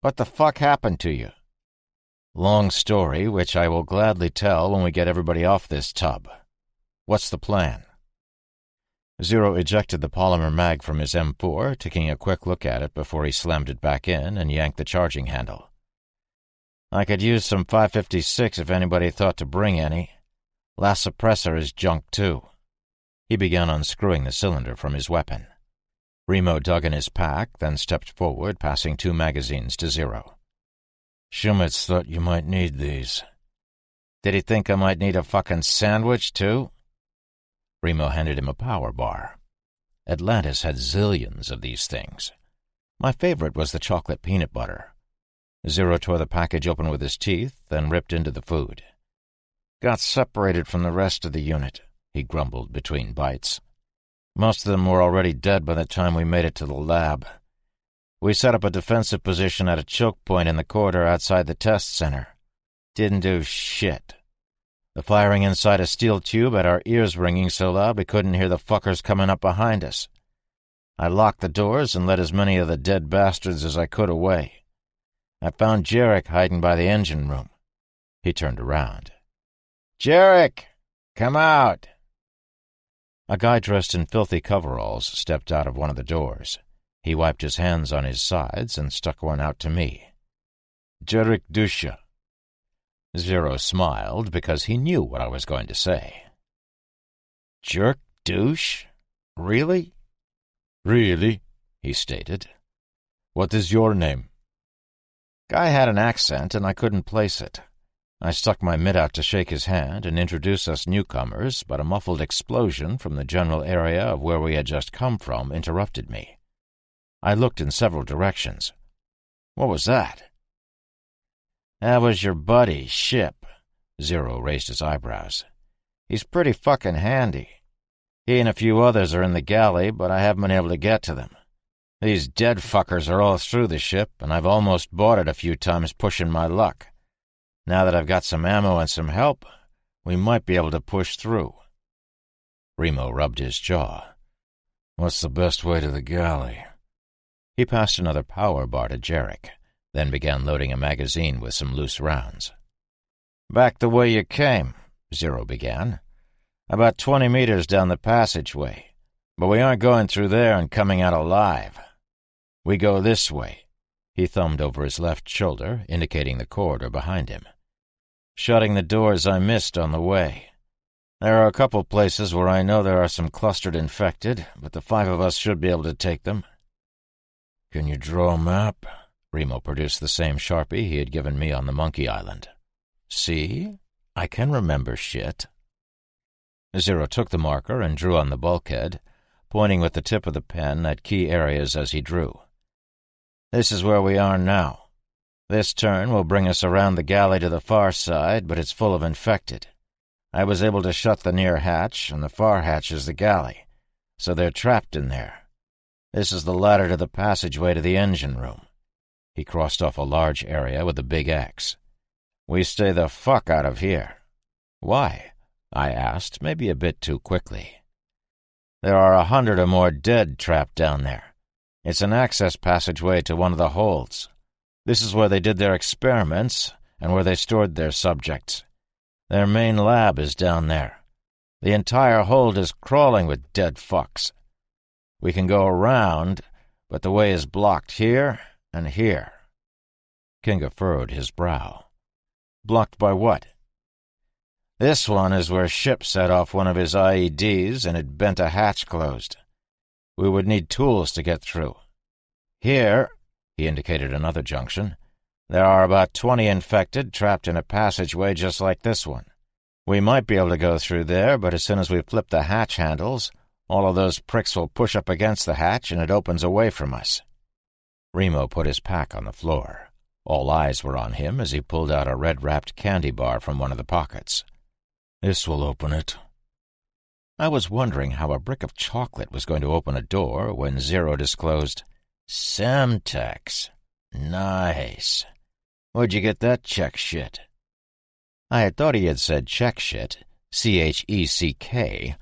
What the fuck happened to you?" "Long story, which I will gladly tell when we get everybody off this tub. What's the plan?" Zero ejected the polymer mag from his M4, taking a quick look at it before he slammed it back in and yanked the charging handle. "I could use some 5.56 if anybody thought to bring any. Last suppressor is junk, too." He began unscrewing the cylinder from his weapon. Remo dug in his pack, then stepped forward, passing 2 magazines to Zero. "Shumitz thought you might need these." Did he think I might need a fucking sandwich, too? Remo handed him a power bar. Atlantis had zillions of these things. My favorite was the chocolate peanut butter. Zero tore the package open with his teeth and ripped into the food. Got separated from the rest of the unit, he grumbled between bites. Most of them were already dead by the time we made it to the lab. We set up a defensive position at a choke point in the corridor outside the test center. Didn't do shit. The firing inside a steel tube had our ears ringing so loud we couldn't hear the fuckers coming up behind us. I locked the doors and let as many of the dead bastards as I could away. I found Jarek hiding by the engine room. He turned around. "Jarek, come out!" A guy dressed in filthy coveralls stepped out of one of the doors. He wiped his hands on his sides and stuck one out to me. "Jarek Dusha." Zero smiled because he knew what I was going to say. "Jerk douche? Really?" "Really," he stated. "What is your name?" Guy had an accent, and I couldn't place it. I stuck my mitt out to shake his hand and introduce us newcomers, but a muffled explosion from the general area of where we had just come from interrupted me. I looked in several directions. What was that? "That was your buddy, Ship." Zero raised his eyebrows. "He's pretty fucking handy. He and a few others are in the galley, but I haven't been able to get to them. These dead fuckers are all through the ship, and I've almost bought it a few times pushing my luck. Now that I've got some ammo and some help, we might be able to push through." Remo rubbed his jaw. "What's the best way to the galley?" He passed another power bar to Jarek, then began loading a magazine with some loose rounds. "Back the way you came," Zero began. "About 20 meters down the passageway. But we aren't going through there and coming out alive. We go this way." He thumbed over his left shoulder, indicating the corridor behind him. "Shutting the doors I missed on the way. There are a couple places where I know there are some clustered infected, but the 5 of us should be able to take them." "Can you draw a map?" Remo produced the same Sharpie he had given me on the Monkey Island. "See? I can remember shit." Zero took the marker and drew on the bulkhead, pointing with the tip of the pen at key areas as he drew. "This is where we are now. This turn will bring us around the galley to the far side, but it's full of infected. I was able to shut the near hatch, and the far hatch is the galley, so they're trapped in there. This is the ladder to the passageway to the engine room." He crossed off a large area with a big X. "We stay the fuck out of here." "Why?" I asked, maybe a bit too quickly. "There are 100 or more dead trapped down there. It's an access passageway to one of the holds. This is where they did their experiments and where they stored their subjects. Their main lab is down there. The entire hold is crawling with dead fucks. We can go around, but the way is blocked here and here." Kinga furrowed his brow. "Blocked by what?" "This one is where Ship set off one of his IEDs and it bent a hatch closed. We would need tools to get through. Here," he indicated another junction, "there are about 20 infected trapped in a passageway just like this one. We might be able to go through there, but as soon as we flip the hatch handles, all of those pricks will push up against the hatch and it opens away from us." Remo put his pack on the floor. All eyes were on him as he pulled out a red-wrapped candy bar from one of the pockets. "This will open it." I was wondering how a brick of chocolate was going to open a door when Zero disclosed, "Semtex. Nice. Where'd you get that Czech shit?" I had thought he had said Czech shit, CHECK,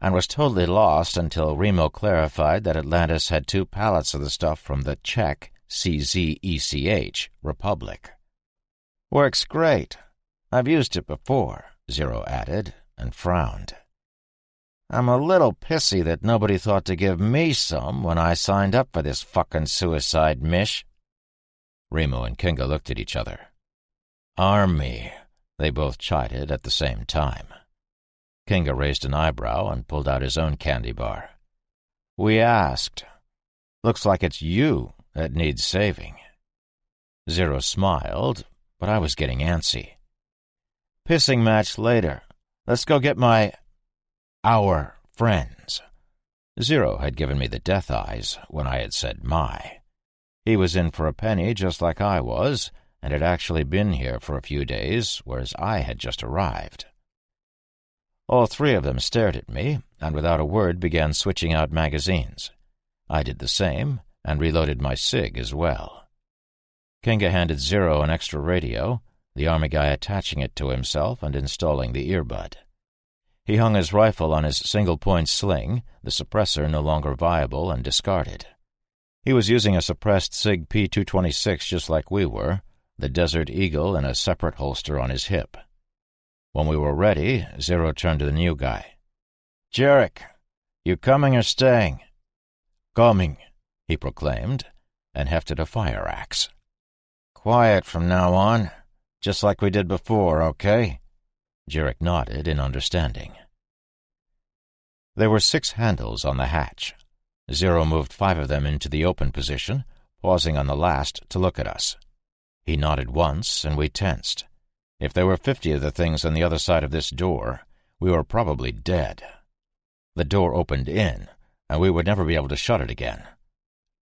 and was totally lost until Remo clarified that Atlantis had 2 pallets of the stuff from the Czech, CZECH, Republic. "Works great. I've used it before," Zero added, and frowned. "I'm a little pissy that nobody thought to give me some when I signed up for this fucking suicide mish." Remo and Kinga looked at each other. "Army," they both chided at the same time. Kinga raised an eyebrow and pulled out his own candy bar. "We asked. Looks like it's you that needs saving." Zero smiled, but I was getting antsy. Pissing match later. Let's go get our friends. Zero had given me the death eyes when I had said my. He was in for a penny just like I was, and had actually been here for a few days, whereas I had just arrived. All three of them stared at me, and without a word began switching out magazines. I did the same, and reloaded my cig as well. Kinga handed Zero an extra radio, the army guy attaching it to himself and installing the earbud. He hung his rifle on his single-point sling, the suppressor no longer viable and discarded. He was using a suppressed SIG P226 just like we were, the Desert Eagle in a separate holster on his hip. When we were ready, Zero turned to the new guy. "Jarek, you coming or staying?" "Coming," he proclaimed, and hefted a fire axe. "Quiet from now on, just like we did before, okay?" Jarek nodded in understanding. There were 6 handles on the hatch. Zero moved 5 of them into the open position, pausing on the last to look at us. He nodded once, and we tensed. If there were 50 of the things on the other side of this door, we were probably dead. The door opened in, and we would never be able to shut it again.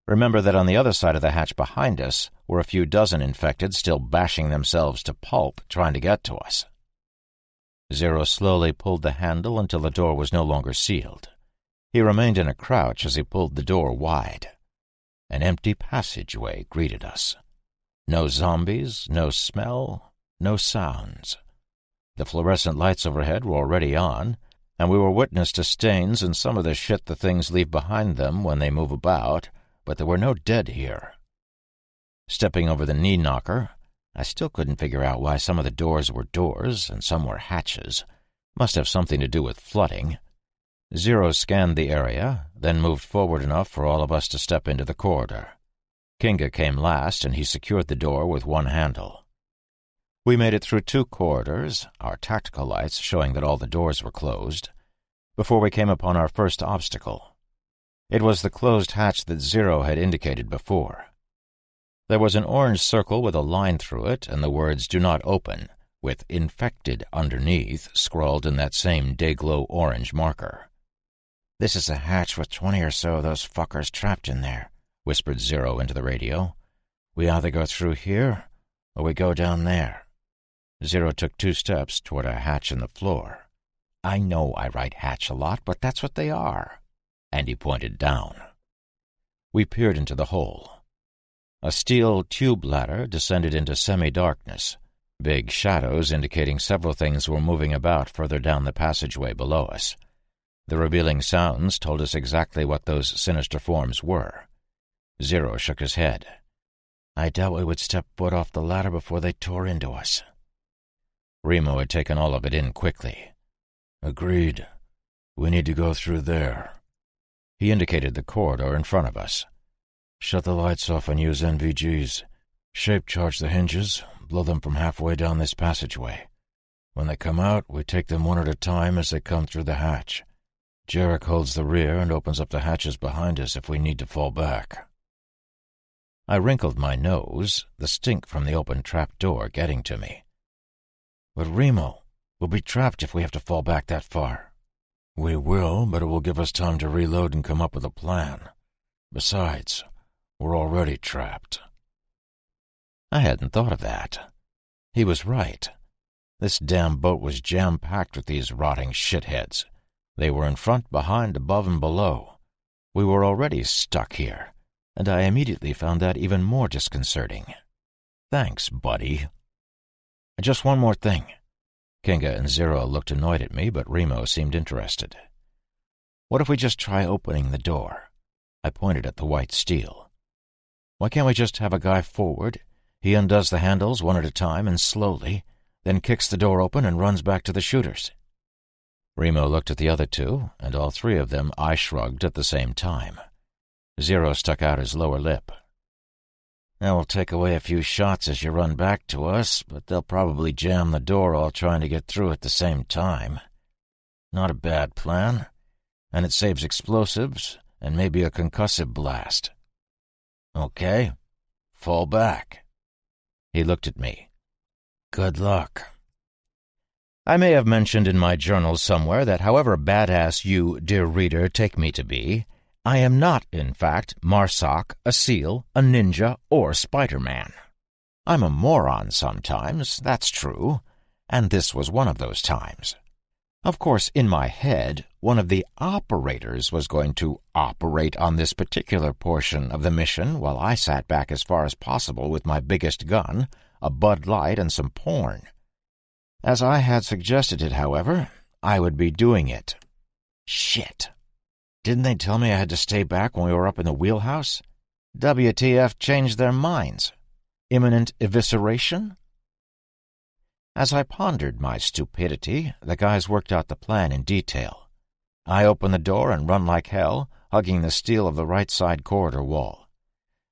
Remember that on the other side of the hatch behind us were a few dozen infected still bashing themselves to pulp trying to get to us. Zero slowly pulled the handle until the door was no longer sealed. He remained in a crouch as he pulled the door wide. An empty passageway greeted us. No zombies, no smell, no sounds. The fluorescent lights overhead were already on, and we were witness to stains and some of the shit the things leave behind them when they move about, but there were no dead here. Stepping over the knee knocker, I still couldn't figure out why some of the doors were doors and some were hatches. Must have something to do with flooding. Zero scanned the area, then moved forward enough for all of us to step into the corridor. Kinga came last, and he secured the door with one handle. We made it through 2 corridors, our tactical lights showing that all the doors were closed, before we came upon our first obstacle. It was the closed hatch that Zero had indicated before. There was an orange circle with a line through it and the words "Do not open," with "infected" underneath, scrawled in that same day-glow orange marker. "This is a hatch with 20 or so of those fuckers trapped in there," whispered Zero into the radio. "We either go through here, or we go down there." Zero took 2 steps toward a hatch in the floor. "I know I write hatch a lot, but that's what they are." And he pointed down. We peered into the hole. A steel tube ladder descended into semi-darkness, big shadows indicating several things were moving about further down the passageway below us. The revealing sounds told us exactly what those sinister forms were. Zero shook his head. "I doubt we would step foot off the ladder before they tore into us." Remo had taken all of it in quickly. "Agreed. We need to go through there." He indicated the corridor in front of us. "Shut the lights off and use NVGs. Shape charge the hinges, blow them from halfway down this passageway. When they come out, we take them one at a time as they come through the hatch. Jarek holds the rear and opens up the hatches behind us if we need to fall back." I wrinkled my nose, the stink from the open trap door getting to me. "But Remo, we'll be trapped if we have to fall back that far." "We will, but it will give us time to reload and come up with a plan. Besides, we're already trapped." I hadn't thought of that. He was right. This damn boat was jam-packed with these rotting shitheads. They were in front, behind, above, and below. We were already stuck here, and I immediately found that even more disconcerting. "Thanks, buddy." "Just one more thing." Kinga and Zero looked annoyed at me, but Remo seemed interested. "What if we just try opening the door?" I pointed at the white steel. "Why can't we just have a guy forward? He undoes the handles one at a time and slowly, then kicks the door open and runs back to the shooters." Remo looked at the other 2, and all 3 of them eye-shrugged at the same time. Zero stuck out his lower lip. "That will take away a few shots as you run back to us, but they'll probably jam the door all trying to get through at the same time. Not a bad plan, and it saves explosives and maybe a concussive blast. Okay, fall back." He looked at me. "Good luck." I may have mentioned in my journal somewhere that however badass you, dear reader, take me to be, I am not, in fact, Marsoc, a seal, a ninja, or Spider-Man. I'm a moron sometimes, that's true, and this was one of those times. Of course, in my head, one of the operators was going to operate on this particular portion of the mission while I sat back as far as possible with my biggest gun, a Bud Light, and some porn. As I had suggested it, however, I would be doing it. Shit. Didn't they tell me I had to stay back when we were up in the wheelhouse? WTF changed their minds. Imminent evisceration? As I pondered my stupidity, the guys worked out the plan in detail. I opened the door and run like hell, hugging the steel of the right side corridor wall.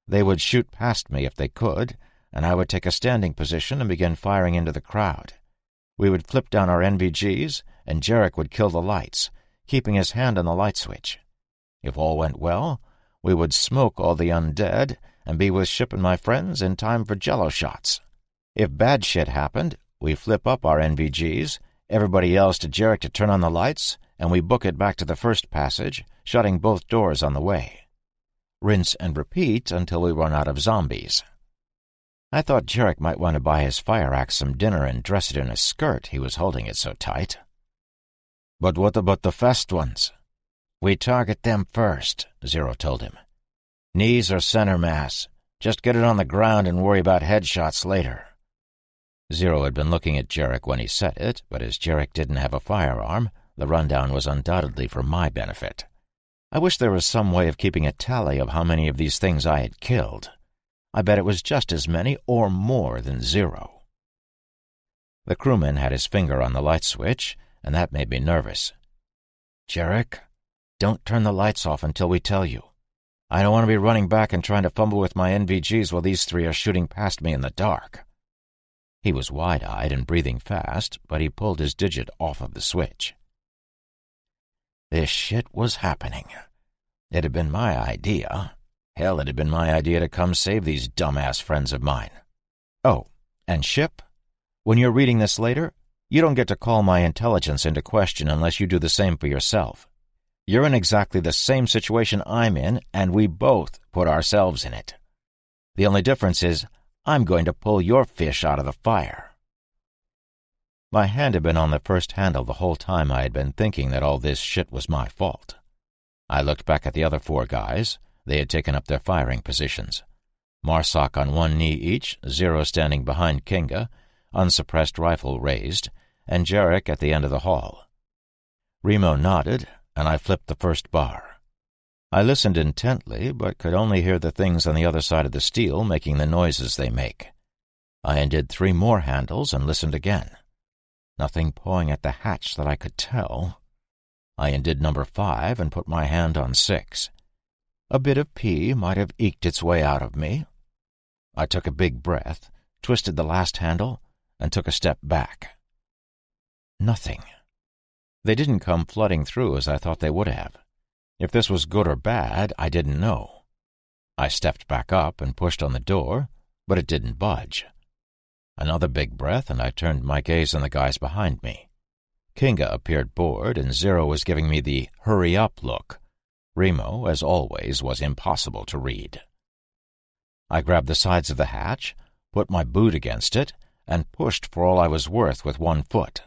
They would shoot past me if they could, and I would take a standing position and begin firing into the crowd. We would flip down our NVGs, and Jarek would kill the lights, keeping his hand on the light switch. If all went well, we would smoke all the undead and be with Ship and my friends in time for jello shots. If bad shit happened, we flip up our NVGs, everybody yells to Jarek to turn on the lights, and we book it back to the first passage, shutting both doors on the way. Rinse and repeat until we run out of zombies. I thought Jarek might want to buy his fire axe some dinner and dress it in a skirt, he was holding it so tight. But what about the fast ones? We target them first, Zero told him. Knees or center mass. Just get it on the ground and worry about headshots later. Zero had been looking at Jarek when he said it, but as Jarek didn't have a firearm, the rundown was undoubtedly for my benefit. I wish there was some way of keeping a tally of how many of these things I had killed. I bet it was just as many or more than Zero. The crewman had his finger on the light switch, and that made me nervous. Jarek, don't turn the lights off until we tell you. I don't want to be running back and trying to fumble with my NVGs while these three are shooting past me in the dark. He was wide-eyed and breathing fast, but he pulled his digit off of the switch. This shit was happening. It had been my idea. Hell, it had been my idea to come save these dumbass friends of mine. Oh, and Ship, when you're reading this later, you don't get to call my intelligence into question unless you do the same for yourself. You're in exactly the same situation I'm in, and we both put ourselves in it. The only difference is I'm going to pull your fish out of the fire. My hand had been on the first handle the whole time I had been thinking that all this shit was my fault. I looked back at the other four guys. They had taken up their firing positions. Marsoc on one knee each, Zero standing behind Kinga, unsuppressed rifle raised, and Jarek at the end of the hall. Remo nodded, and I flipped the first bar. I listened intently, but could only hear the things on the other side of the steel making the noises they make. I undid 3 more handles and listened again. Nothing pawing at the hatch that I could tell. I undid number 5 and put my hand on 6. A bit of pee might have eked its way out of me. I took a big breath, twisted the last handle, and took a step back. Nothing. They didn't come flooding through as I thought they would have. If this was good or bad, I didn't know. I stepped back up and pushed on the door, but it didn't budge. Another big breath, and I turned my gaze on the guys behind me. Kinga appeared bored, and Zero was giving me the hurry-up look. Remo, as always, was impossible to read. I grabbed the sides of the hatch, put my boot against it, and pushed for all I was worth with one foot.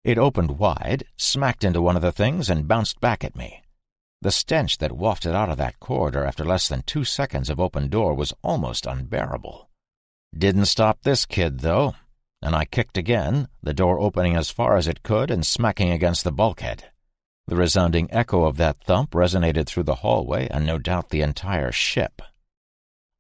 It opened wide, smacked into one of the things, and bounced back at me. The stench that wafted out of that corridor after less than 2 seconds of open door was almost unbearable. Didn't stop this kid, though, and I kicked again, the door opening as far as it could and smacking against the bulkhead. The resounding echo of that thump resonated through the hallway and no doubt the entire ship.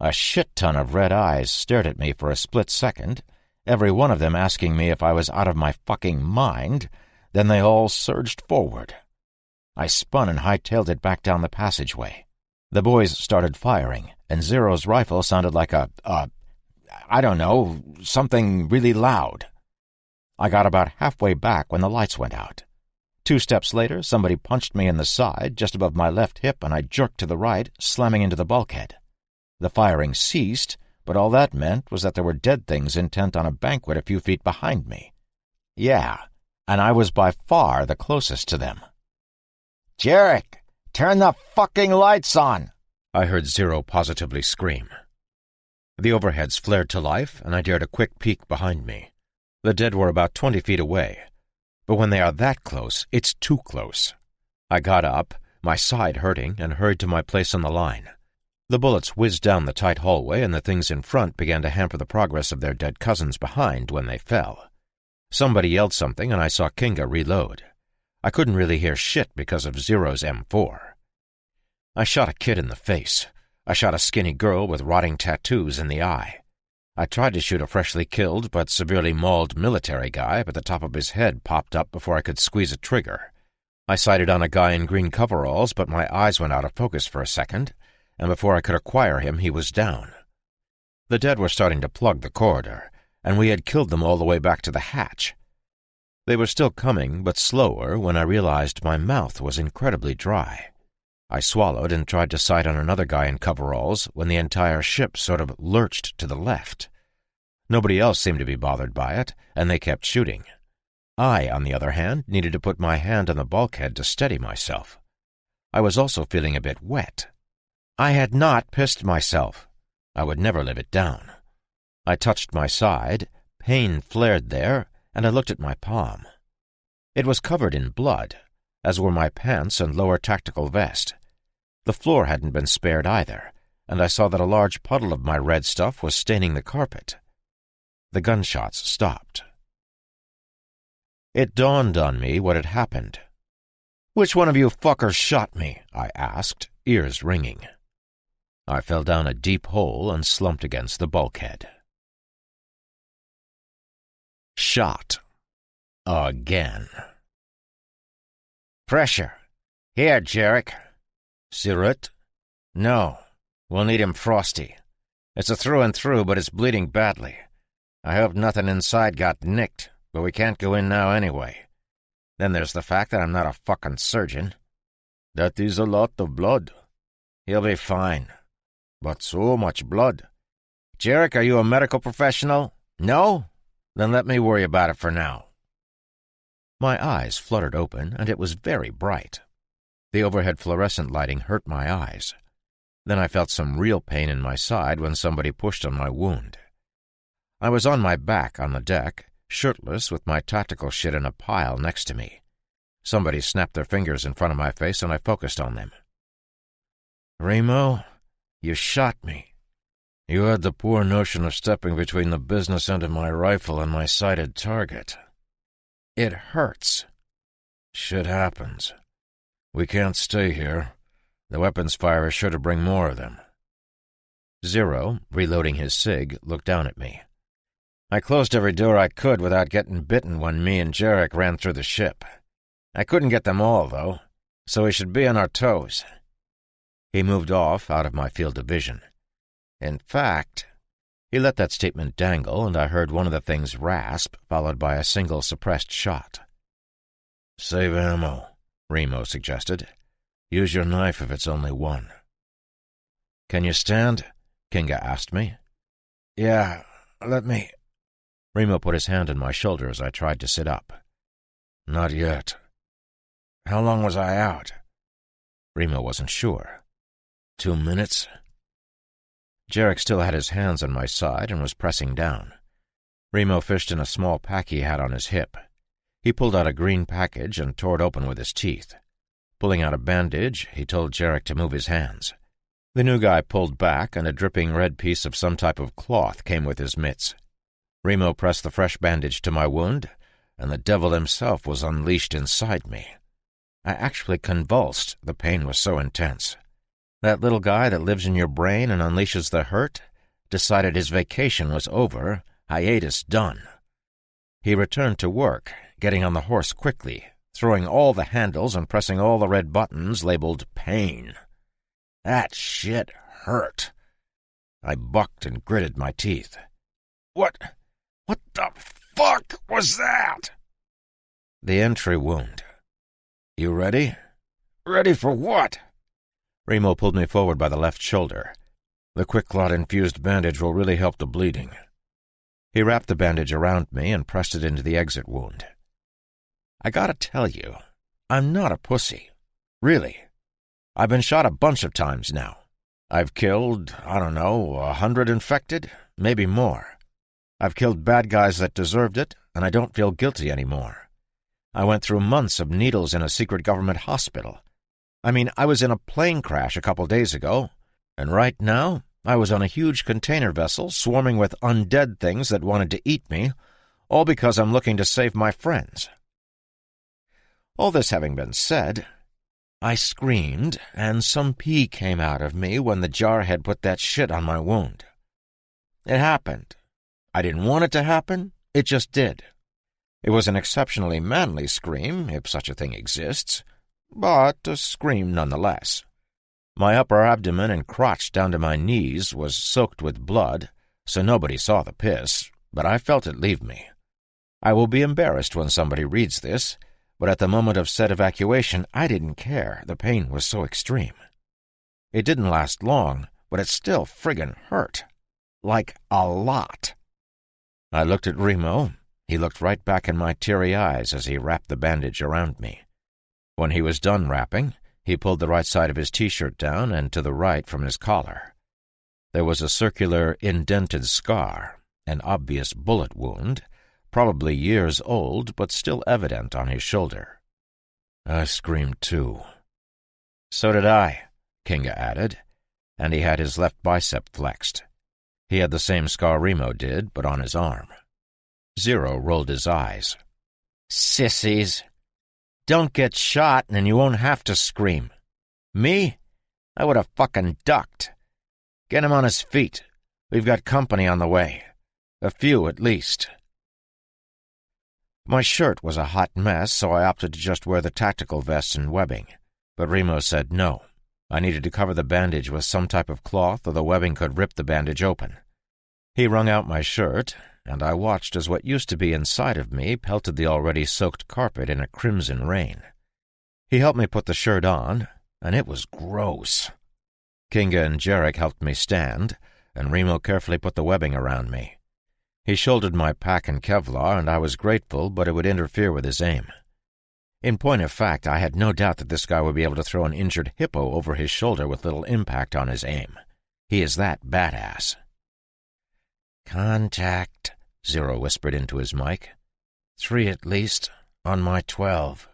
A shit-ton of red eyes stared at me for a split second, every one of them asking me if I was out of my fucking mind. Then they all surged forward. I spun and hightailed it back down the passageway. The boys started firing, and Zero's rifle sounded like I don't know, something really loud. I got about halfway back when the lights went out. 2 steps later, somebody punched me in the side, just above my left hip, and I jerked to the right, slamming into the bulkhead. The firing ceased, but all that meant was that there were dead things intent on a banquet a few feet behind me. Yeah, and I was by far the closest to them. "Jarek, turn the fucking lights on!" I heard Zero positively scream. The overheads flared to life, and I dared a quick peek behind me. The dead were about 20 feet away, but when they are that close, it's too close. I got up, my side hurting, and hurried to my place on the line. The bullets whizzed down the tight hallway, and the things in front began to hamper the progress of their dead cousins behind when they fell. Somebody yelled something, and I saw Kinga reload. I couldn't really hear shit because of Zero's M4. I shot a kid in the face. I shot a skinny girl with rotting tattoos in the eye. I tried to shoot a freshly killed but severely mauled military guy, but the top of his head popped up before I could squeeze a trigger. I sighted on a guy in green coveralls, but my eyes went out of focus for a second, and before I could acquire him, he was down. The dead were starting to plug the corridor, and we had killed them all the way back to the hatch. They were still coming, but slower, when I realized my mouth was incredibly dry. I swallowed and tried to sight on another guy in coveralls when the entire ship sort of lurched to the left. Nobody else seemed to be bothered by it, and they kept shooting. I, on the other hand, needed to put my hand on the bulkhead to steady myself. I was also feeling a bit wet. I had not pissed myself. I would never live it down. I touched my side, pain flared there, and I looked at my palm. It was covered in blood, as were my pants and lower tactical vest. The floor hadn't been spared either, and I saw that a large puddle of my red stuff was staining the carpet. The gunshots stopped. It dawned on me what had happened. "Which one of you fuckers shot me?" I asked, ears ringing. I fell down a deep hole and slumped against the bulkhead. Shot. Again. "Pressure. Here, Jarek." "Sirut?" "No. We'll need him frosty. It's a through and through, but it's bleeding badly. I hope nothing inside got nicked, but we can't go in now anyway. Then there's the fact that I'm not a fucking surgeon." "That is a lot of blood." "He'll be fine." "But so much blood." "Jarek, are you a medical professional?" "No? Then let me worry about it for now." My eyes fluttered open, and it was very bright. The overhead fluorescent lighting hurt my eyes. Then I felt some real pain in my side when somebody pushed on my wound. I was on my back on the deck, shirtless, with my tactical shit in a pile next to me. Somebody snapped their fingers in front of my face, and I focused on them. "Remo, you shot me." "You had the poor notion of stepping between the business end of my rifle and my sighted target." "It hurts." "Shit happens. We can't stay here. The weapons fire is sure to bring more of them." Zero, reloading his cig, looked down at me. "I closed every door I could without getting bitten when me and Jarek ran through the ship. I couldn't get them all, though, so we should be on our toes." He moved off out of my field of vision. In fact, he let that statement dangle, and I heard one of the things rasp, followed by a single suppressed shot. "Save ammo," Remo suggested. "Use your knife if it's only one." "Can you stand?" Kinga asked me. "Yeah, let me—" Remo put his hand on my shoulder as I tried to sit up. "Not yet." "How long was I out?" Remo wasn't sure. 2 minutes. Jarek still had his hands on my side and was pressing down. Remo fished in a small pack he had on his hip. He pulled out a green package and tore it open with his teeth. Pulling out a bandage, he told Jarek to move his hands. The new guy pulled back, and a dripping red piece of some type of cloth came with his mitts. Remo pressed the fresh bandage to my wound, and the devil himself was unleashed inside me. I actually convulsed, the pain was so intense. That little guy that lives in your brain and unleashes the hurt decided his vacation was over, hiatus done. He returned to work, getting on the horse quickly, throwing all the handles and pressing all the red buttons labeled pain. That shit hurt. I bucked and gritted my teeth. What the fuck was that?" "The entry wound." "You ready?" "Ready for what?" Remo pulled me forward by the left shoulder. "The quick-clot-infused bandage will really help the bleeding." He wrapped the bandage around me and pressed it into the exit wound. I gotta tell you, I'm not a pussy. Really. I've been shot a bunch of times now. I've killed, 100 infected, maybe more. I've killed bad guys that deserved it, and I don't feel guilty anymore. I went through months of needles in a secret government hospital. I was in a plane crash a couple days ago, and right now I was on a huge container vessel swarming with undead things that wanted to eat me, all because I'm looking to save my friends. All this having been said, I screamed, and some pee came out of me when the jarhead put that shit on my wound. It happened. I didn't want it to happen, it just did. It was an exceptionally manly scream, if such a thing exists, but a scream nonetheless. My upper abdomen and crotch down to my knees was soaked with blood, so nobody saw the piss, but I felt it leave me. I will be embarrassed when somebody reads this, but at the moment of said evacuation, I didn't care. The pain was so extreme. It didn't last long, but it still friggin' hurt. Like a lot. I looked at Remo. He looked right back in my teary eyes as he wrapped the bandage around me. When he was done wrapping, he pulled the right side of his T-shirt down and to the right from his collar. There was a circular, indented scar, an obvious bullet wound, probably years old, but still evident on his shoulder. I screamed too. So did I, Kinga added, and he had his left bicep flexed. He had the same scar Remo did, but on his arm. Zero rolled his eyes. Sissies. Don't get shot and you won't have to scream. Me? I would have fucking ducked. Get him on his feet. We've got company on the way. A few at least. My shirt was a hot mess, so I opted to just wear the tactical vest and webbing. But Remo said no. I needed to cover the bandage with some type of cloth or the webbing could rip the bandage open. He wrung out my shirt, and I watched as what used to be inside of me pelted the already soaked carpet in a crimson rain. He helped me put the shirt on, and it was gross. Kinga and Jarek helped me stand, and Remo carefully put the webbing around me. He shouldered my pack and Kevlar, and I was grateful, but it would interfere with his aim. In point of fact, I had no doubt that this guy would be able to throw an injured hippo over his shoulder with little impact on his aim. He is that badass. Contact, Zero whispered into his mic. 3 at least, on my 12.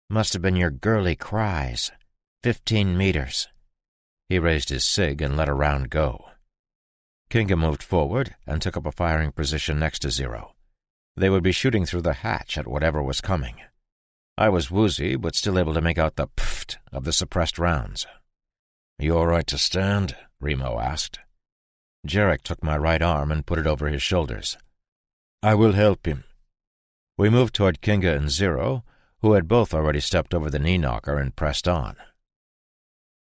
Must have been your girly cries. 15 meters. He raised his sig and let a round go. Kinga moved forward and took up a firing position next to Zero. They would be shooting through the hatch at whatever was coming. I was woozy, but still able to make out the pfft of the suppressed rounds. You all right to stand? Remo asked. Jarek took my right arm and put it over his shoulders. I will help him. We moved toward Kinga and Zero, who had both already stepped over the knee knocker and pressed on.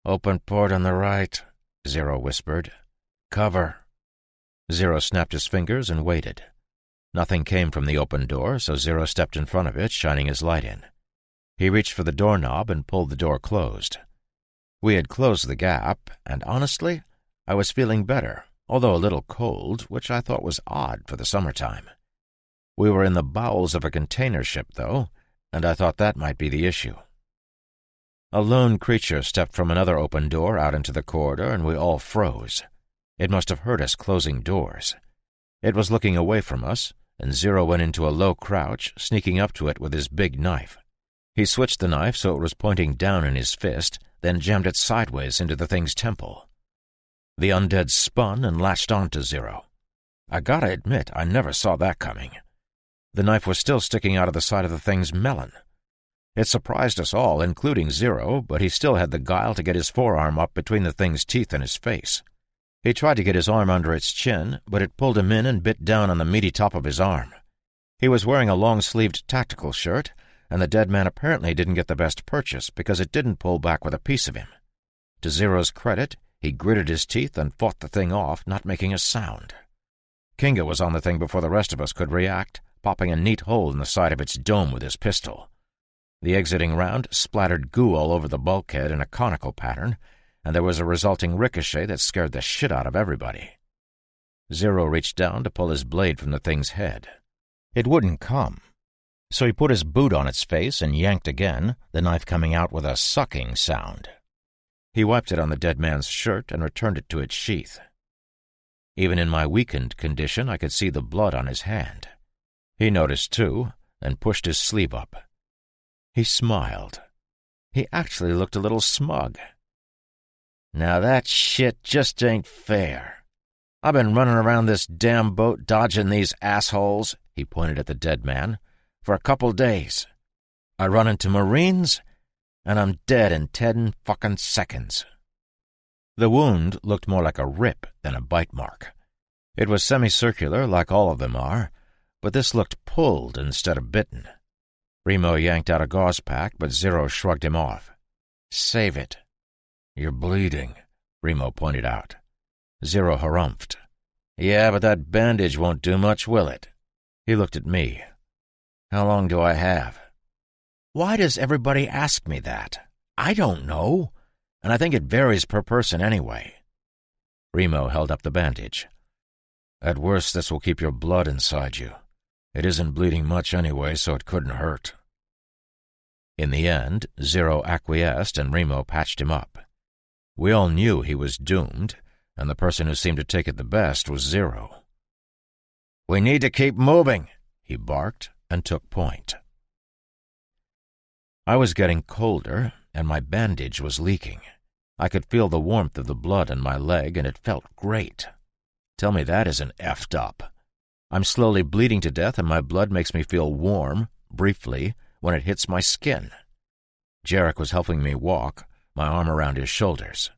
Open port on the right, Zero whispered. Cover. Zero snapped his fingers and waited. Nothing came from the open door, so Zero stepped in front of it, shining his light in. He reached for the doorknob and pulled the door closed. We had closed the gap, and honestly, I was feeling better, although a little cold, which I thought was odd for the summertime. We were in the bowels of a container ship, though, and I thought that might be the issue. A lone creature stepped from another open door out into the corridor, and we all froze. It must have heard us closing doors. It was looking away from us, and Zero went into a low crouch, sneaking up to it with his big knife. He switched the knife so it was pointing down in his fist, then jammed it sideways into the thing's temple. The undead spun and latched onto Zero. I gotta admit, I never saw that coming. The knife was still sticking out of the side of the thing's melon. It surprised us all, including Zero, but he still had the guile to get his forearm up between the thing's teeth and his face. He tried to get his arm under its chin, but it pulled him in and bit down on the meaty top of his arm. He was wearing a long-sleeved tactical shirt, and the dead man apparently didn't get the best purchase because it didn't pull back with a piece of him. To Zero's credit, he gritted his teeth and fought the thing off, not making a sound. Kinga was on the thing before the rest of us could react, popping a neat hole in the side of its dome with his pistol. The exiting round splattered goo all over the bulkhead in a conical pattern, and there was a resulting ricochet that scared the shit out of everybody. Zero reached down to pull his blade from the thing's head. It wouldn't come. So he put his boot on its face and yanked again, the knife coming out with a sucking sound. He wiped it on the dead man's shirt and returned it to its sheath. Even in my weakened condition, I could see the blood on his hand. He noticed, too, and pushed his sleeve up. He smiled. He actually looked a little smug. "Now that shit just ain't fair. I've been running around this damn boat dodging these assholes," he pointed at the dead man, "for a couple days. I run into Marines, and I'm dead in 10 fucking seconds." The wound looked more like a rip than a bite mark. It was semicircular, like all of them are, but this looked pulled instead of bitten. Remo yanked out a gauze pack, but Zero shrugged him off. "Save it." "You're bleeding," Remo pointed out. Zero harumphed. "Yeah, but that bandage won't do much, will it?" He looked at me. "How long do I have?" "Why does everybody ask me that? I don't know, and I think it varies per person anyway." Remo held up the bandage. "At worst, this will keep your blood inside you. It isn't bleeding much anyway, so it couldn't hurt." In the end, Zero acquiesced and Remo patched him up. We all knew he was doomed, and the person who seemed to take it the best was Zero. "We need to keep moving," he barked and took point. I was getting colder, and my bandage was leaking. I could feel the warmth of the blood in my leg, and it felt great. Tell me that isn't effed up. I'm slowly bleeding to death, and my blood makes me feel warm, briefly, when it hits my skin. Jarek was helping me walk, my arm around his shoulders.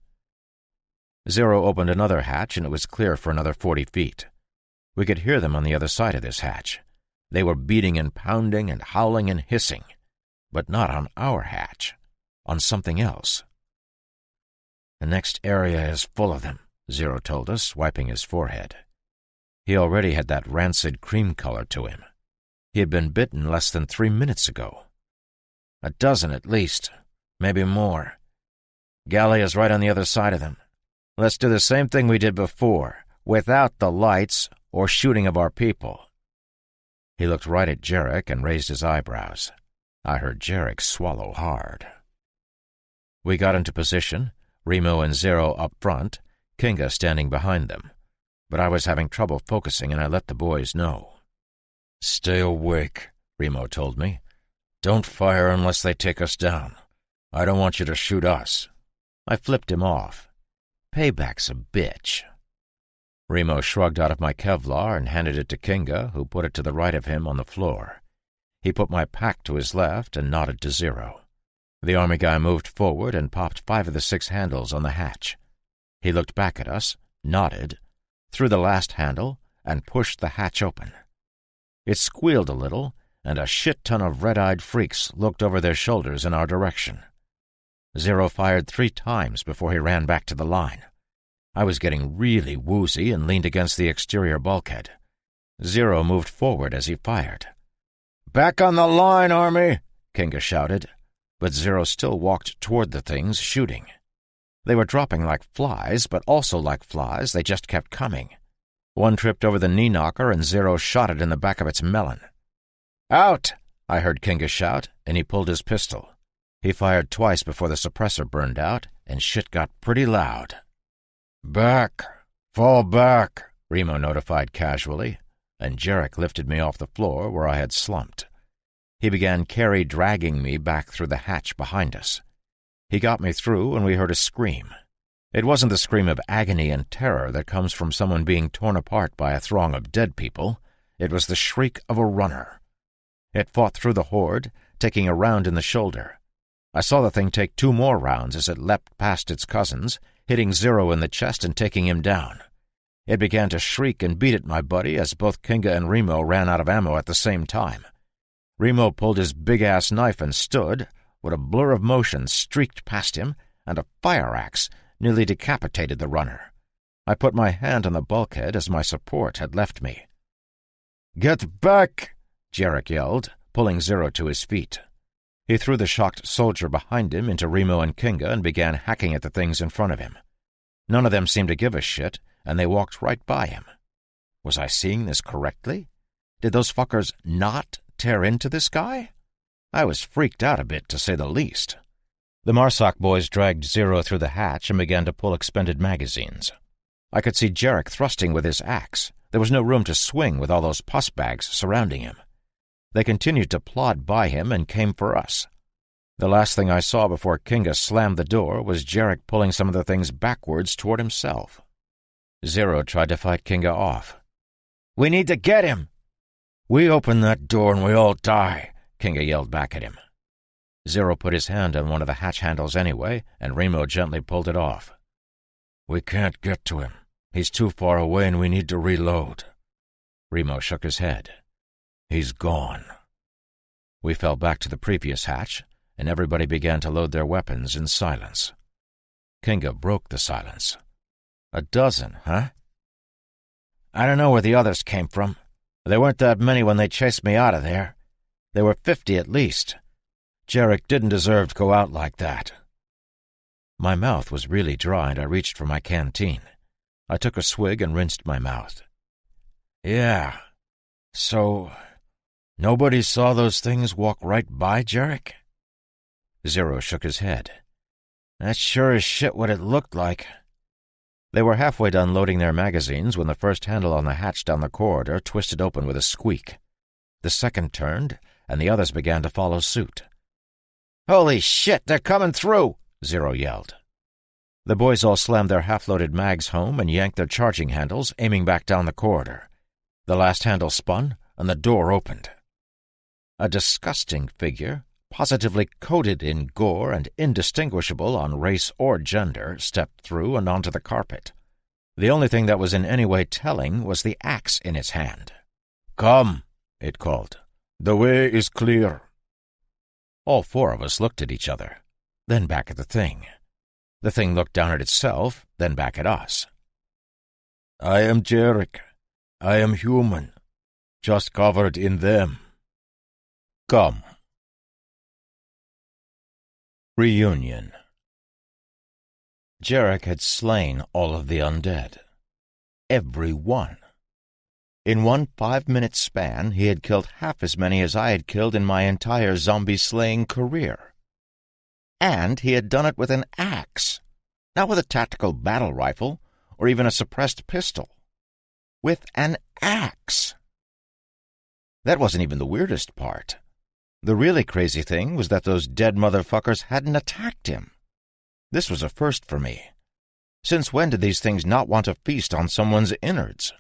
Zero opened another hatch, and it was clear for another 40 feet. We could hear them on the other side of this hatch. They were beating and pounding and howling and hissing, but not on our hatch, on something else. "The next area is full of them," Zero told us, wiping his forehead. He already had that rancid cream color to him. He had been bitten less than 3 minutes ago. "A dozen at least, maybe more. Galley is right on the other side of them. Let's do the same thing we did before, without the lights or shooting of our people." He looked right at Jarek and raised his eyebrows. I heard Jarek swallow hard. We got into position, Remo and Zero up front, Kinga standing behind them. But I was having trouble focusing, and I let the boys know. "Stay awake," Remo told me. "Don't fire unless they take us down. I don't want you to shoot us." I flipped him off. Payback's a bitch. Remo shrugged out of my Kevlar and handed it to Kinga, who put it to the right of him on the floor. He put my pack to his left and nodded to Zero. The army guy moved forward and popped 5 of the 6 handles on the hatch. He looked back at us, nodded, threw the last handle, and pushed the hatch open. It squealed a little, and a shit-ton of red-eyed freaks looked over their shoulders in our direction. Zero fired 3 times before he ran back to the line. I was getting really woozy and leaned against the exterior bulkhead. Zero moved forward as he fired. "Back on the line, Army!" Kinga shouted, but Zero still walked toward the things, shooting. They were dropping like flies, but also like flies, they just kept coming. One tripped over the knee knocker, and Zero shot it in the back of its melon. "Out!" I heard Kinga shout, and he pulled his pistol. He fired twice before the suppressor burned out, and shit got pretty loud. "Back! Fall back!" Remo notified casually, and Jarek lifted me off the floor where I had slumped. He began dragging me back through the hatch behind us. He got me through, and we heard a scream. It wasn't the scream of agony and terror that comes from someone being torn apart by a throng of dead people. It was the shriek of a runner. It fought through the horde, taking a round in the shoulder. I saw the thing take 2 more rounds as it leapt past its cousins, hitting Zero in the chest and taking him down. It began to shriek and beat at my buddy as both Kinga and Remo ran out of ammo at the same time. Remo pulled his big-ass knife and stood, with a blur of motion streaked past him, and a fire axe nearly decapitated the runner. I put my hand on the bulkhead as my support had left me. "Get back!" Jarek yelled, pulling Zero to his feet. He threw the shocked soldier behind him into Remo and Kinga and began hacking at the things in front of him. None of them seemed to give a shit, and they walked right by him. Was I seeing this correctly? Did those fuckers not tear into this guy? I was freaked out a bit, to say the least. The Marsoc boys dragged Zero through the hatch and began to pull expended magazines. I could see Jarek thrusting with his axe. There was no room to swing with all those pus bags surrounding him. They continued to plod by him and came for us. The last thing I saw before Kinga slammed the door was Jarek pulling some of the things backwards toward himself. Zero tried to fight Kinga off. "We need to get him!" "We open that door and we all die," Kinga yelled back at him. Zero put his hand on one of the hatch handles anyway, and Remo gently pulled it off. "We can't get to him. He's too far away and we need to reload." Remo shook his head. "He's gone." We fell back to the previous hatch, and everybody began to load their weapons in silence. Kinga broke the silence. "A dozen, huh?" "I don't know where the others came from. There weren't that many when they chased me out of there. There were 50 at least. Jarek didn't deserve to go out like that." My mouth was really dry, and I reached for my canteen. I took a swig and rinsed my mouth. "Yeah. So, nobody saw those things walk right by Jarek?" Zero shook his head. "That's sure as shit what it looked like." They were halfway done loading their magazines when the first handle on the hatch down the corridor twisted open with a squeak. The second turned, and the others began to follow suit. "Holy shit, they're coming through!" Zero yelled. The boys all slammed their half-loaded mags home and yanked their charging handles, aiming back down the corridor. The last handle spun, and the door opened. A disgusting figure, positively coated in gore and indistinguishable on race or gender, stepped through and onto the carpet. The only thing that was in any way telling was the axe in its hand. "Come," it called. "The way is clear." All four of us looked at each other, then back at the thing. The thing looked down at itself, then back at us. "I am Jarek. I am human, just covered in them. Come." Reunion. Jarek had slain all of the undead. Every one. In one 5-minute span, he had killed half as many as I had killed in my entire zombie-slaying career. And he had done it with an axe, not with a tactical battle rifle or even a suppressed pistol. With an axe. That wasn't even the weirdest part. The really crazy thing was that those dead motherfuckers hadn't attacked him. This was a first for me. Since when did these things not want to feast on someone's innards?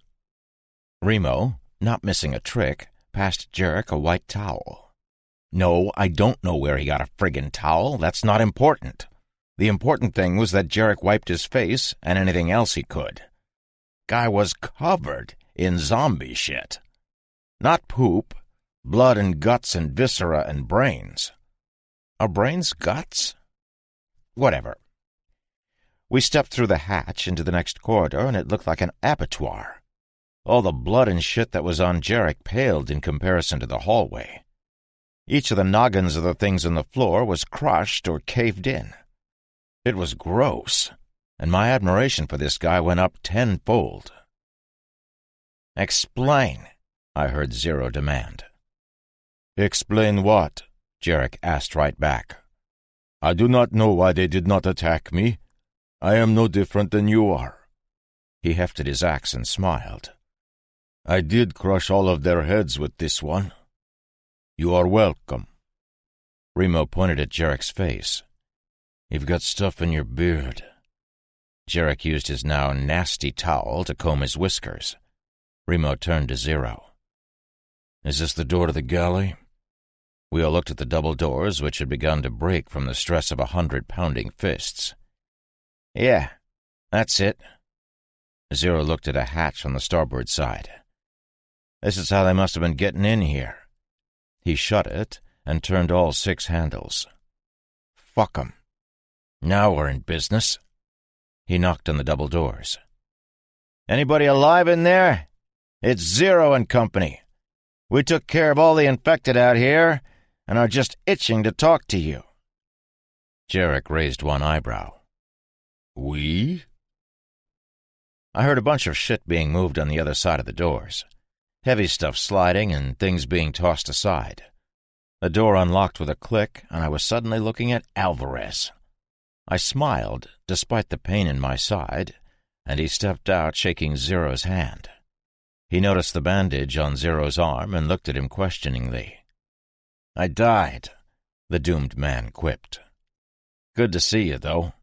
Remo, not missing a trick, passed Jarek a white towel. No, I don't know where he got a friggin' towel. That's not important. The important thing was that Jarek wiped his face and anything else he could. Guy was covered in zombie shit. Not poop, blood and guts and viscera and brains. Are brains guts? Whatever. We stepped through the hatch into the next corridor, and it looked like an abattoir. All the blood and shit that was on Jarek paled in comparison to the hallway. Each of the noggins of the things on the floor was crushed or caved in. It was gross, and my admiration for this guy went up 10-fold. "Explain," I heard Zero demand. "Explain what?" Jarek asked right back. "I do not know why they did not attack me. I am no different than you are." He hefted his axe and smiled. "I did crush all of their heads with this one. You are welcome." Remo pointed at Jarek's face. "You've got stuff in your beard." Jarek used his now nasty towel to comb his whiskers. Remo turned to Zero. "Is this the door to the galley?" We all looked at the double doors, which had begun to break from the stress of 100 pounding fists. "Yeah, that's it." Zero looked at a hatch on the starboard side. "This is how they must have been getting in here." He shut it and turned all 6 handles. "Fuck 'em. Now we're in business." He knocked on the double doors. "Anybody alive in there? It's Zero and company. We took care of all the infected out here and are just itching to talk to you." Jarek raised one eyebrow. "We?" I heard a bunch of shit being moved on the other side of the doors. heavy stuff sliding and things being tossed aside. The door unlocked with a click, and I was suddenly looking at Alvarez. I smiled, despite the pain in my side, and he stepped out, shaking Zero's hand. He noticed the bandage on Zero's arm and looked at him questioningly. "I died," the doomed man quipped. "Good to see you, though."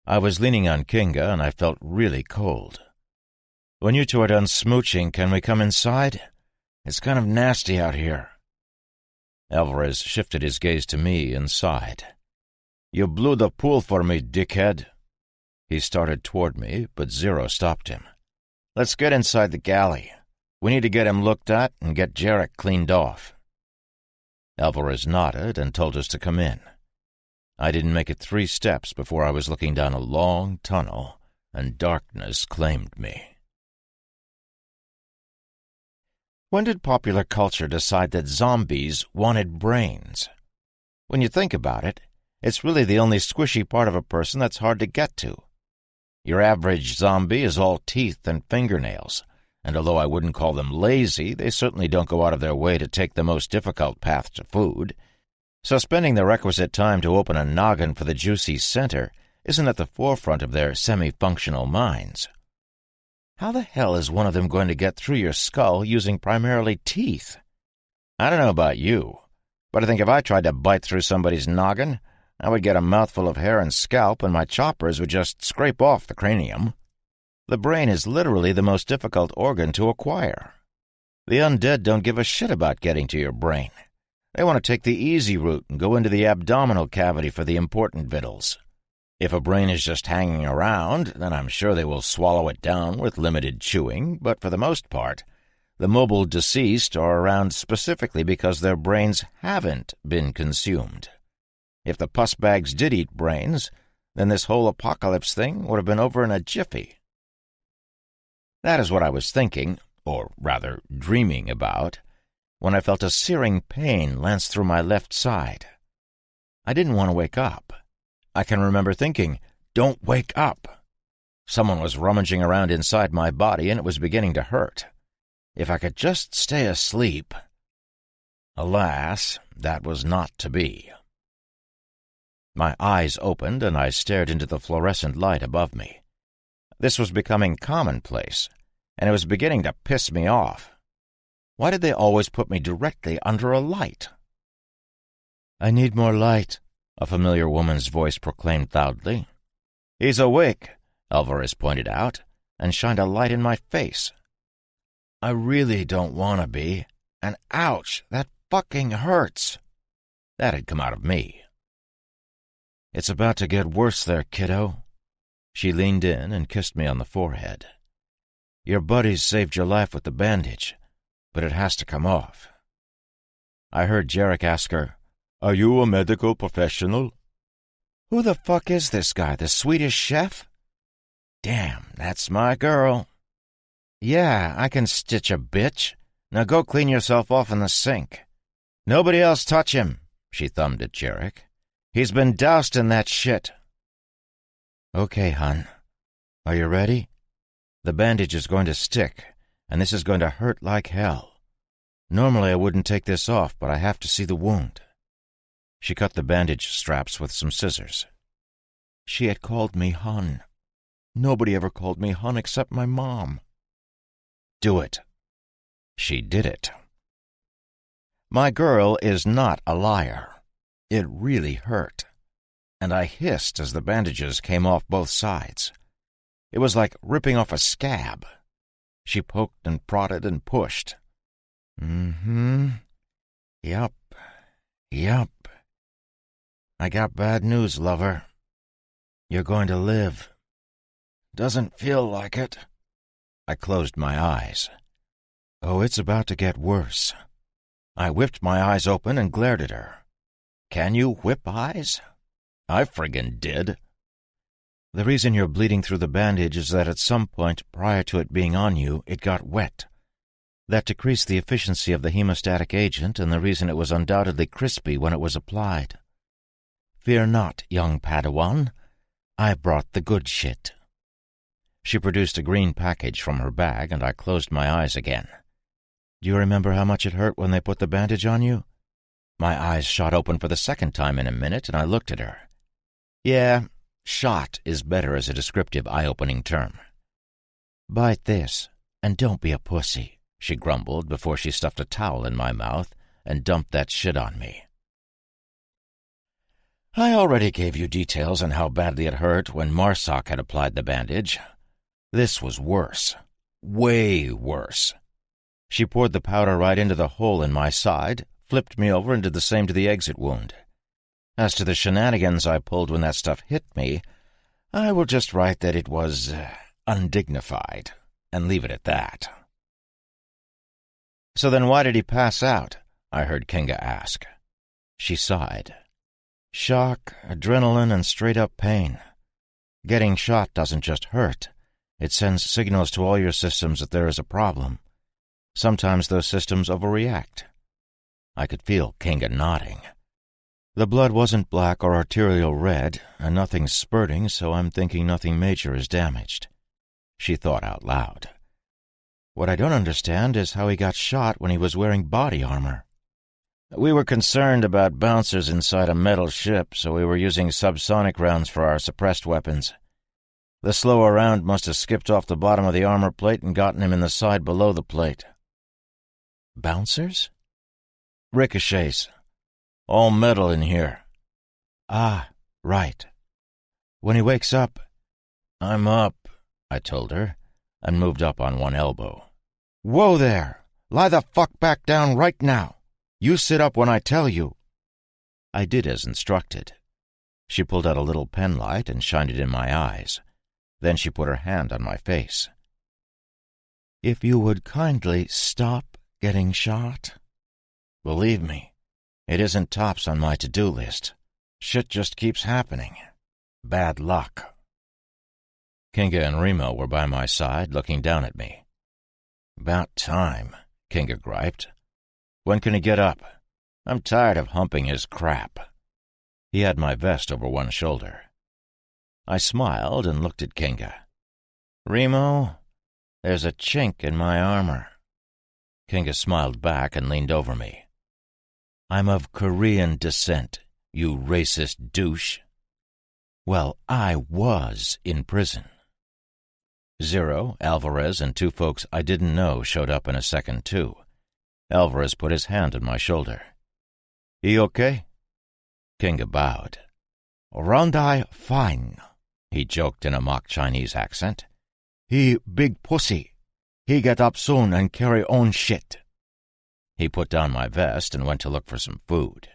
I was leaning on Kinga, and I felt really cold. "When you two are done smooching, can we come inside? It's kind of nasty out here." Alvarez shifted his gaze to me and sighed. "You blew the pool for me, dickhead." He started toward me, but Zero stopped him. "Let's get inside the galley. We need to get him looked at and get Jarek cleaned off." Alvarez nodded and told us to come in. I didn't make it 3 steps before I was looking down a long tunnel, and darkness claimed me. When did popular culture decide that zombies wanted brains? When you think about it, it's really the only squishy part of a person that's hard to get to. Your average zombie is all teeth and fingernails, and although I wouldn't call them lazy, they certainly don't go out of their way to take the most difficult path to food. So spending the requisite time to open a noggin for the juicy center isn't at the forefront of their semi-functional minds. How the hell is one of them going to get through your skull using primarily teeth? I don't know about you, but I think if I tried to bite through somebody's noggin, I would get a mouthful of hair and scalp, and my choppers would just scrape off the cranium. The brain is literally the most difficult organ to acquire. The undead don't give a shit about getting to your brain. They want to take the easy route and go into the abdominal cavity for the important victuals. If a brain is just hanging around, then I'm sure they will swallow it down with limited chewing, but for the most part, the mobile deceased are around specifically because their brains haven't been consumed. If the pussbags did eat brains, then this whole apocalypse thing would have been over in a jiffy. That is what I was thinking, or rather dreaming about, when I felt a searing pain lance through my left side. I didn't want to wake up. I can remember thinking, "Don't wake up." Someone was rummaging around inside my body, and it was beginning to hurt. If I could just stay asleep. Alas, that was not to be. My eyes opened, and I stared into the fluorescent light above me. This was becoming commonplace, and it was beginning to piss me off. Why did they always put me directly under a light? "I need more light," a familiar woman's voice proclaimed loudly. "He's awake," Alvarez pointed out, and shined a light in my face. I really don't want to be, and ouch, that fucking hurts. That had come out of me. "It's about to get worse there, kiddo." She leaned in and kissed me on the forehead. "Your buddies saved your life with the bandage, but it has to come off." I heard Jarek ask her, "Are you a medical professional?" Who the fuck is this guy, the Swedish chef? Damn, that's my girl. "Yeah, I can stitch a bitch. Now go clean yourself off in the sink." "Nobody else touch him," she thumbed at Jarek. "He's been doused in that shit." "Okay, hon. Are you ready? The bandage is going to stick, and this is going to hurt like hell. Normally I wouldn't take this off, but I have to see the wound." She cut the bandage straps with some scissors. She had called me hon. Nobody ever called me hon except my mom. "Do it." She did it. My girl is not a liar. It really hurt, and I hissed as the bandages came off both sides. It was like ripping off a scab. She poked and prodded and pushed. Yup. I got bad news, lover. You're going to live. Doesn't feel like it. I closed my eyes. Oh, it's about to get worse. I whipped my eyes open and glared at her. Can you whip eyes? I friggin' did. The reason you're bleeding through the bandage is that at some point prior to it being on you, it got wet. That decreased the efficiency of the hemostatic agent, and the reason it was undoubtedly crispy when it was applied. Fear not, young Padawan. I brought the good shit. She produced a green package from her bag, and I closed my eyes again. "Do you remember how much it hurt when they put the bandage on you?" My eyes shot open for the second time in a minute, and I looked at her. Yeah, shot is better as a descriptive eye-opening term. "Bite this, and don't be a pussy," she grumbled before she stuffed a towel in my mouth and dumped that shit on me. I already gave you details on how badly it hurt when Marsoc had applied the bandage. This was worse. Way worse. She poured the powder right into the hole in my side, flipped me over, and did the same to the exit wound. As to the shenanigans I pulled when that stuff hit me, I will just write that it was undignified, and leave it at that. "So then why did he pass out?" I heard Kinga ask. She sighed. "Shock, adrenaline, and straight-up pain. Getting shot doesn't just hurt. It sends signals to all your systems that there is a problem. Sometimes those systems overreact." I could feel Kinga nodding. "The blood wasn't black or arterial red, and nothing's spurting, so I'm thinking nothing major is damaged." She thought out loud. "What I don't understand is how he got shot when he was wearing body armor." "We were concerned about bouncers inside a metal ship, so we were using subsonic rounds for our suppressed weapons. The slower round must have skipped off the bottom of the armor plate and gotten him in the side below the plate." "Bouncers?" "Ricochets. All metal in here." "Ah, right. When he wakes up—" "I'm up," I told her, and moved up on one elbow. "Whoa there! Lie the fuck back down right now! You sit up when I tell you." I did as instructed. She pulled out a little penlight and shined it in my eyes. Then she put her hand on my face. "If you would kindly stop getting shot." "Believe me, it isn't tops on my to-do list. Shit just keeps happening. Bad luck." Kinga and Remo were by my side, looking down at me. "About time," Kinga griped. "When can he get up? I'm tired of humping his crap." He had my vest over one shoulder. I smiled and looked at Kinga. "Remo, there's a chink in my armor." Kinga smiled back and leaned over me. "I'm of Korean descent, you racist douche." "Well, I was in prison." Zero, Alvarez, and two folks I didn't know showed up in a second, too. Alvarez put his hand on my shoulder. "He okay?" Kinga bowed. "Rondai fine," he joked in a mock Chinese accent. "He big pussy. He get up soon and carry own shit." He put down my vest and went to look for some food.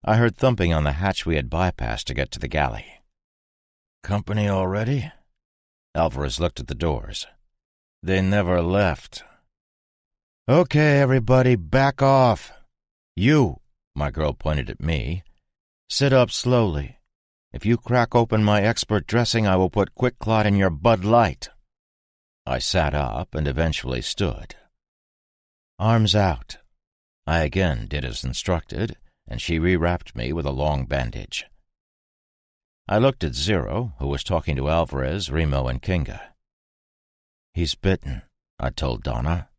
I heard thumping on the hatch we had bypassed to get to the galley. "Company already?" Alvarez looked at the doors. "They never left." "Okay, everybody, back off. You," my girl pointed at me, "sit up slowly. If you crack open my expert dressing, I will put Quick Clot in your Bud Light." I sat up and eventually stood. "Arms out." I again did as instructed, and she rewrapped me with a long bandage. I looked at Zero, who was talking to Alvarez, Remo, and Kinga. "He's bitten," I told Donna.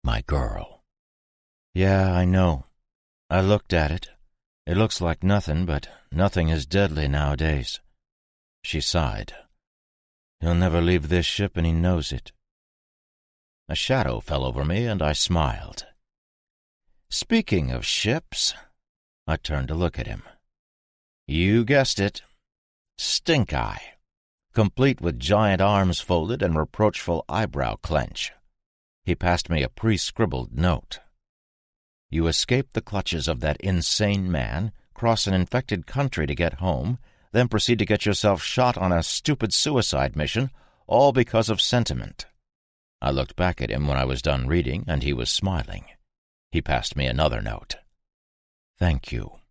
My girl. "Yeah, I know. I looked at it. It looks like nothing, but nothing is deadly nowadays." She sighed. "He'll never leave this ship, and he knows it." A shadow fell over me, and I smiled. "Speaking of ships," I turned to look at him. "You guessed it. Stink Eye, complete with giant arms folded and reproachful eyebrow clench." He passed me a pre-scribbled note. "You escape the clutches of that insane man, cross an infected country to get home, then proceed to get yourself shot on a stupid suicide mission, all because of sentiment." I looked back at him when I was done reading, and he was smiling. He passed me another note. "Thank you."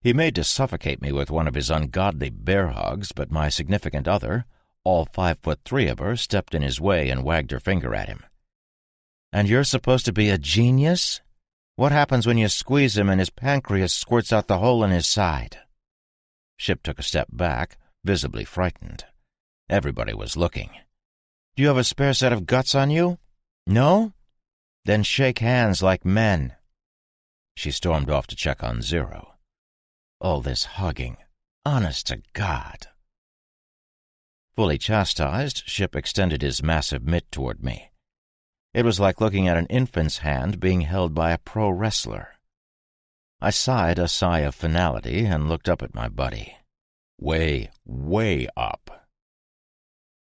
He made to suffocate me with one of his ungodly bear hugs, but my significant other, all 5'3" of her, stepped in his way and wagged her finger at him. "And you're supposed to be a genius? What happens when you squeeze him and his pancreas squirts out the hole in his side?" Ship took a step back, visibly frightened. Everybody was looking. "Do you have a spare set of guts on you? No? Then shake hands like men." She stormed off to check on Zero. All this hugging. Honest to God. Fully chastised, Ship extended his massive mitt toward me. It was like looking at an infant's hand being held by a pro wrestler. I sighed a sigh of finality and looked up at my buddy. Way, way up.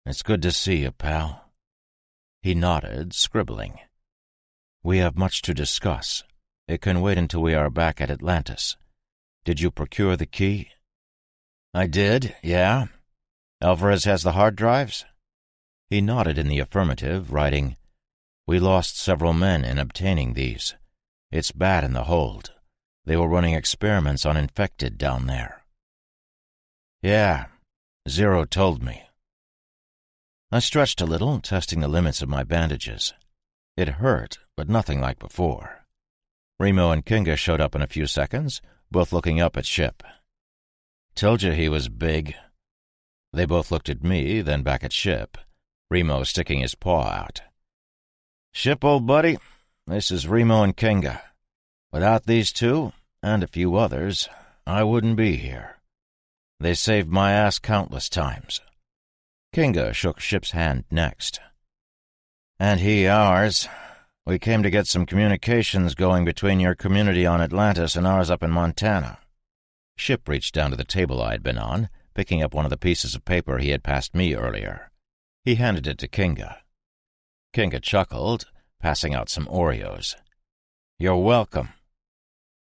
"It's good to see you, pal." He nodded, scribbling. "We have much to discuss. It can wait until we are back at Atlantis. Did you procure the key?" "I did, yeah. Alvarez has the hard drives?" He nodded in the affirmative, writing, "We lost several men in obtaining these. It's bad in the hold. They were running experiments on infected down there." "Yeah, Zero told me." I stretched a little, testing the limits of my bandages. It hurt, but nothing like before. Remo and Kinga showed up in a few seconds, both looking up at Ship. "Told you he was big." They both looked at me, then back at Ship, Remo sticking his paw out. "Ship, old buddy, this is Remo and Kinga. Without these two, and a few others, I wouldn't be here. They saved my ass countless times." Kinga shook Ship's hand next. "And he ours. We came to get some communications going between your community on Atlantis and ours up in Montana." Ship reached down to the table I had been on, picking up one of the pieces of paper he had passed me earlier. He handed it to Kinga. Kinga chuckled, passing out some Oreos. "You're welcome.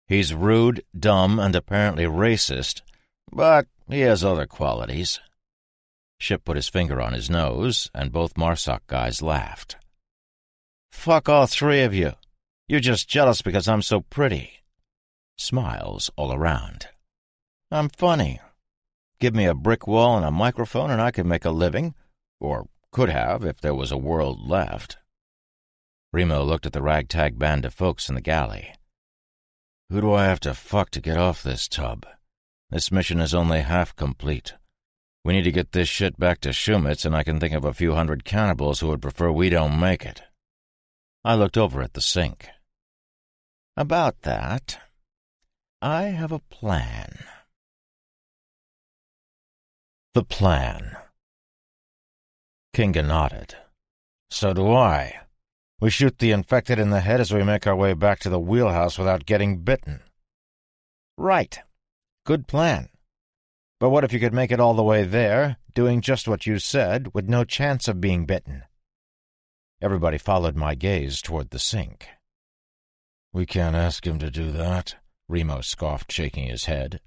He's rude, dumb, and apparently racist, but he has other qualities." Ship put his finger on his nose, and both Marsoc guys laughed. "Fuck all three of you. You're just jealous because I'm so pretty." Smiles all around. "I'm funny. Give me a brick wall and a microphone and I could make a living, or could have if there was a world left." Remo looked at the ragtag band of folks in the galley. "Who do I have to fuck to get off this tub? This mission is only half complete. We need to get this shit back to Shumitz, and I can think of a few hundred cannibals who would prefer we don't make it." I looked over at the sink. "About that, I have a plan." The plan. Kinga nodded. "So do I. We shoot the infected in the head as we make our way back to the wheelhouse without getting bitten." "Right. Good plan. But what if you could make it all the way there, doing just what you said, with no chance of being bitten?" Everybody followed my gaze toward the sink. "We can't ask him to do that," Remo scoffed, shaking his head.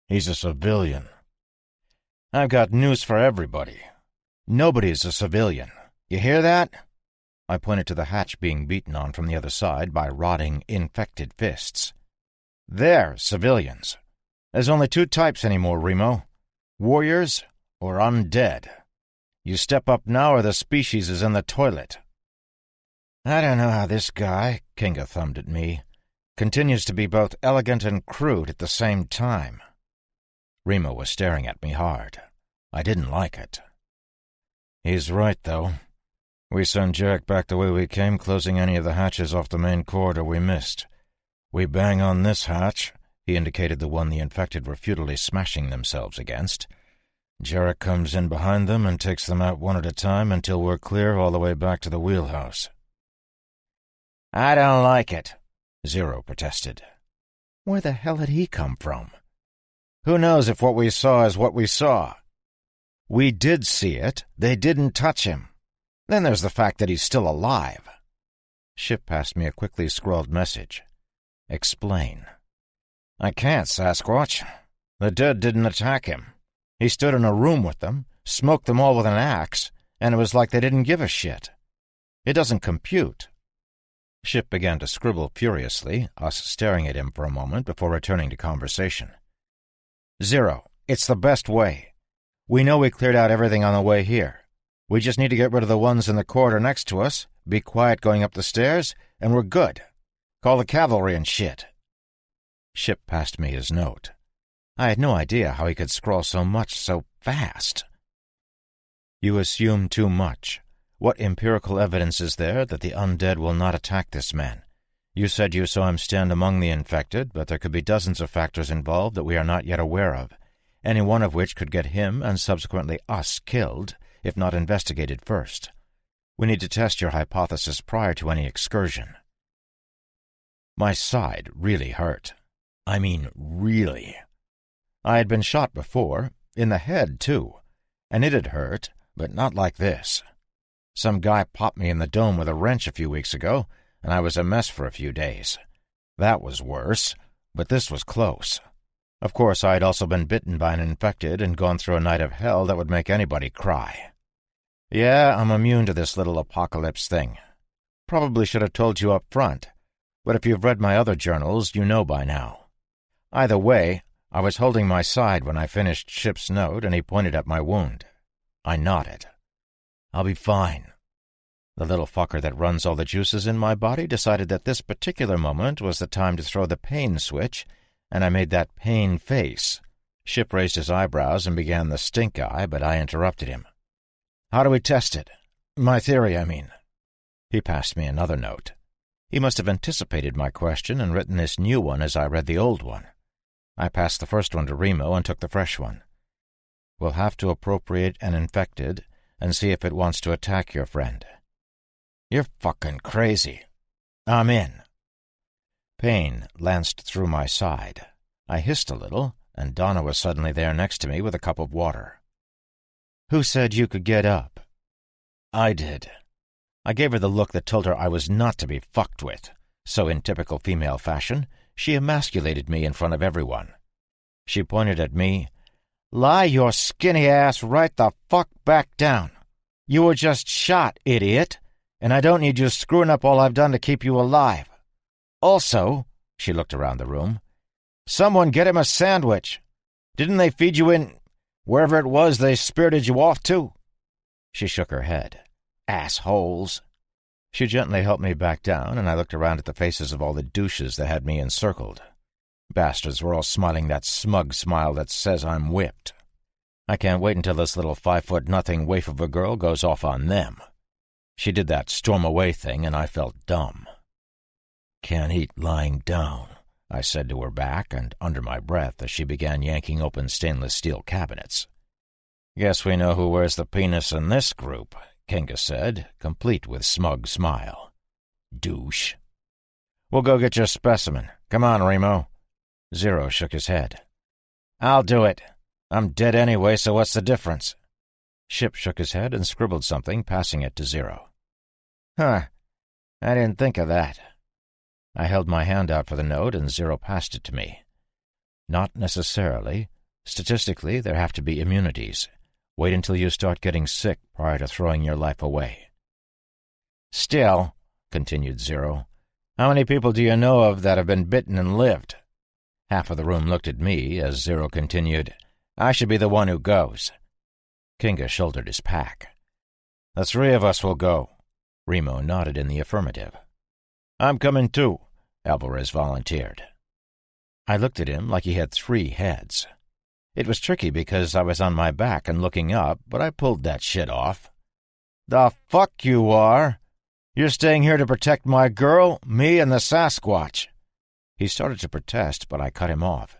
"He's a civilian." "I've got news for everybody. Nobody's a civilian. You hear that?" I pointed to the hatch being beaten on from the other side by rotting, infected fists. "They're civilians. There's only two types anymore, Remo. Warriors or undead. You step up now or the species is in the toilet." "I don't know how this guy," Kinga thumbed at me, "continues to be both elegant and crude at the same time." Remo was staring at me hard. I didn't like it. "He's right, though. We send Jarek back the way we came, closing any of the hatches off the main corridor we missed. We bang on this hatch," he indicated the one the infected were futilely smashing themselves against. "Jarek comes in behind them and takes them out one at a time until we're clear all the way back to the wheelhouse." "I don't like it," Zero protested. Where the hell had he come from? "Who knows if what we saw is what we saw? We did see it. They didn't touch him. Then there's the fact that he's still alive." Ship passed me a quickly scrawled message. "Explain." "I can't, Sasquatch. The dead didn't attack him. He stood in a room with them, smoked them all with an axe, and it was like they didn't give a shit. It doesn't compute." Ship began to scribble furiously, us staring at him for a moment before returning to conversation. "Zero, it's the best way. We know we cleared out everything on the way here. We just need to get rid of the ones in the corridor next to us, be quiet going up the stairs, and we're good. Call the cavalry and shit." Ship passed me his note. I had no idea how he could scrawl so much so fast. You assume too much. What empirical evidence is there that the undead will not attack this man? You said you saw him stand among the infected, but there could be dozens of factors involved that we are not yet aware of, any one of which could get him and subsequently us killed, if not investigated first. We need to test your hypothesis prior to any excursion. My side really hurt. I mean, really. I had been shot before, in the head, too, and it had hurt, but not like this. Some guy popped me in the dome with a wrench a few weeks ago, and I was a mess for a few days. That was worse, but this was close. Of course, I had also been bitten by an infected and gone through a night of hell that would make anybody cry. Yeah, I'm immune to this little apocalypse thing. Probably should have told you up front, but if you've read my other journals, you know by now. Either way, I was holding my side when I finished Ship's note, and he pointed at my wound. I nodded. I'll be fine. The little fucker that runs all the juices in my body decided that this particular moment was the time to throw the pain switch, and I made that pain face. Ship raised his eyebrows and began the stink eye, but I interrupted him. How do we test it? My theory, I mean. He passed me another note. He must have anticipated my question and written this new one as I read the old one. I passed the first one to Remo and took the fresh one. We'll have to appropriate an infected and see if it wants to attack your friend. You're fucking crazy. I'm in. Pain lanced through my side. I hissed a little, and Donna was suddenly there next to me with a cup of water. Who said you could get up? I did. I gave her the look that told her I was not to be fucked with, so in typical female fashion, she emasculated me in front of everyone. She pointed at me. Lie your skinny ass right the fuck back down. You were just shot, idiot, and I don't need you screwing up all I've done to keep you alive. Also, she looked around the room, someone get him a sandwich. Didn't they feed you in wherever it was they spirited you off to? She shook her head. Assholes. She gently helped me back down, and I looked around at the faces of all the douches that had me encircled. Bastards were all smiling that smug smile that says I'm whipped. I can't wait until this little 5'0" waif of a girl goes off on them. She did that storm away thing, and I felt dumb. Can't eat lying down, I said to her back and under my breath as she began yanking open stainless steel cabinets. Guess we know who wears the penis in this group, Kinga said, complete with smug smile. Douche. We'll go get your specimen. Come on, Remo. Zero shook his head. I'll do it. I'm dead anyway, so what's the difference? Ship shook his head and scribbled something, passing it to Zero. Huh. I didn't think of that. I held my hand out for the note, and Zero passed it to me. Not necessarily. Statistically, there have to be immunities. Wait until you start getting sick prior to throwing your life away. Still, continued Zero, how many people do you know of that have been bitten and lived? Half of the room looked at me as Zero continued, I should be the one who goes. Kinga shouldered his pack. The three of us will go. Remo nodded in the affirmative. I'm coming too, Alvarez volunteered. I looked at him like he had 3 heads. It was tricky because I was on my back and looking up, but I pulled that shit off. The fuck you are! You're staying here to protect my girl, me, and the Sasquatch. He started to protest, but I cut him off.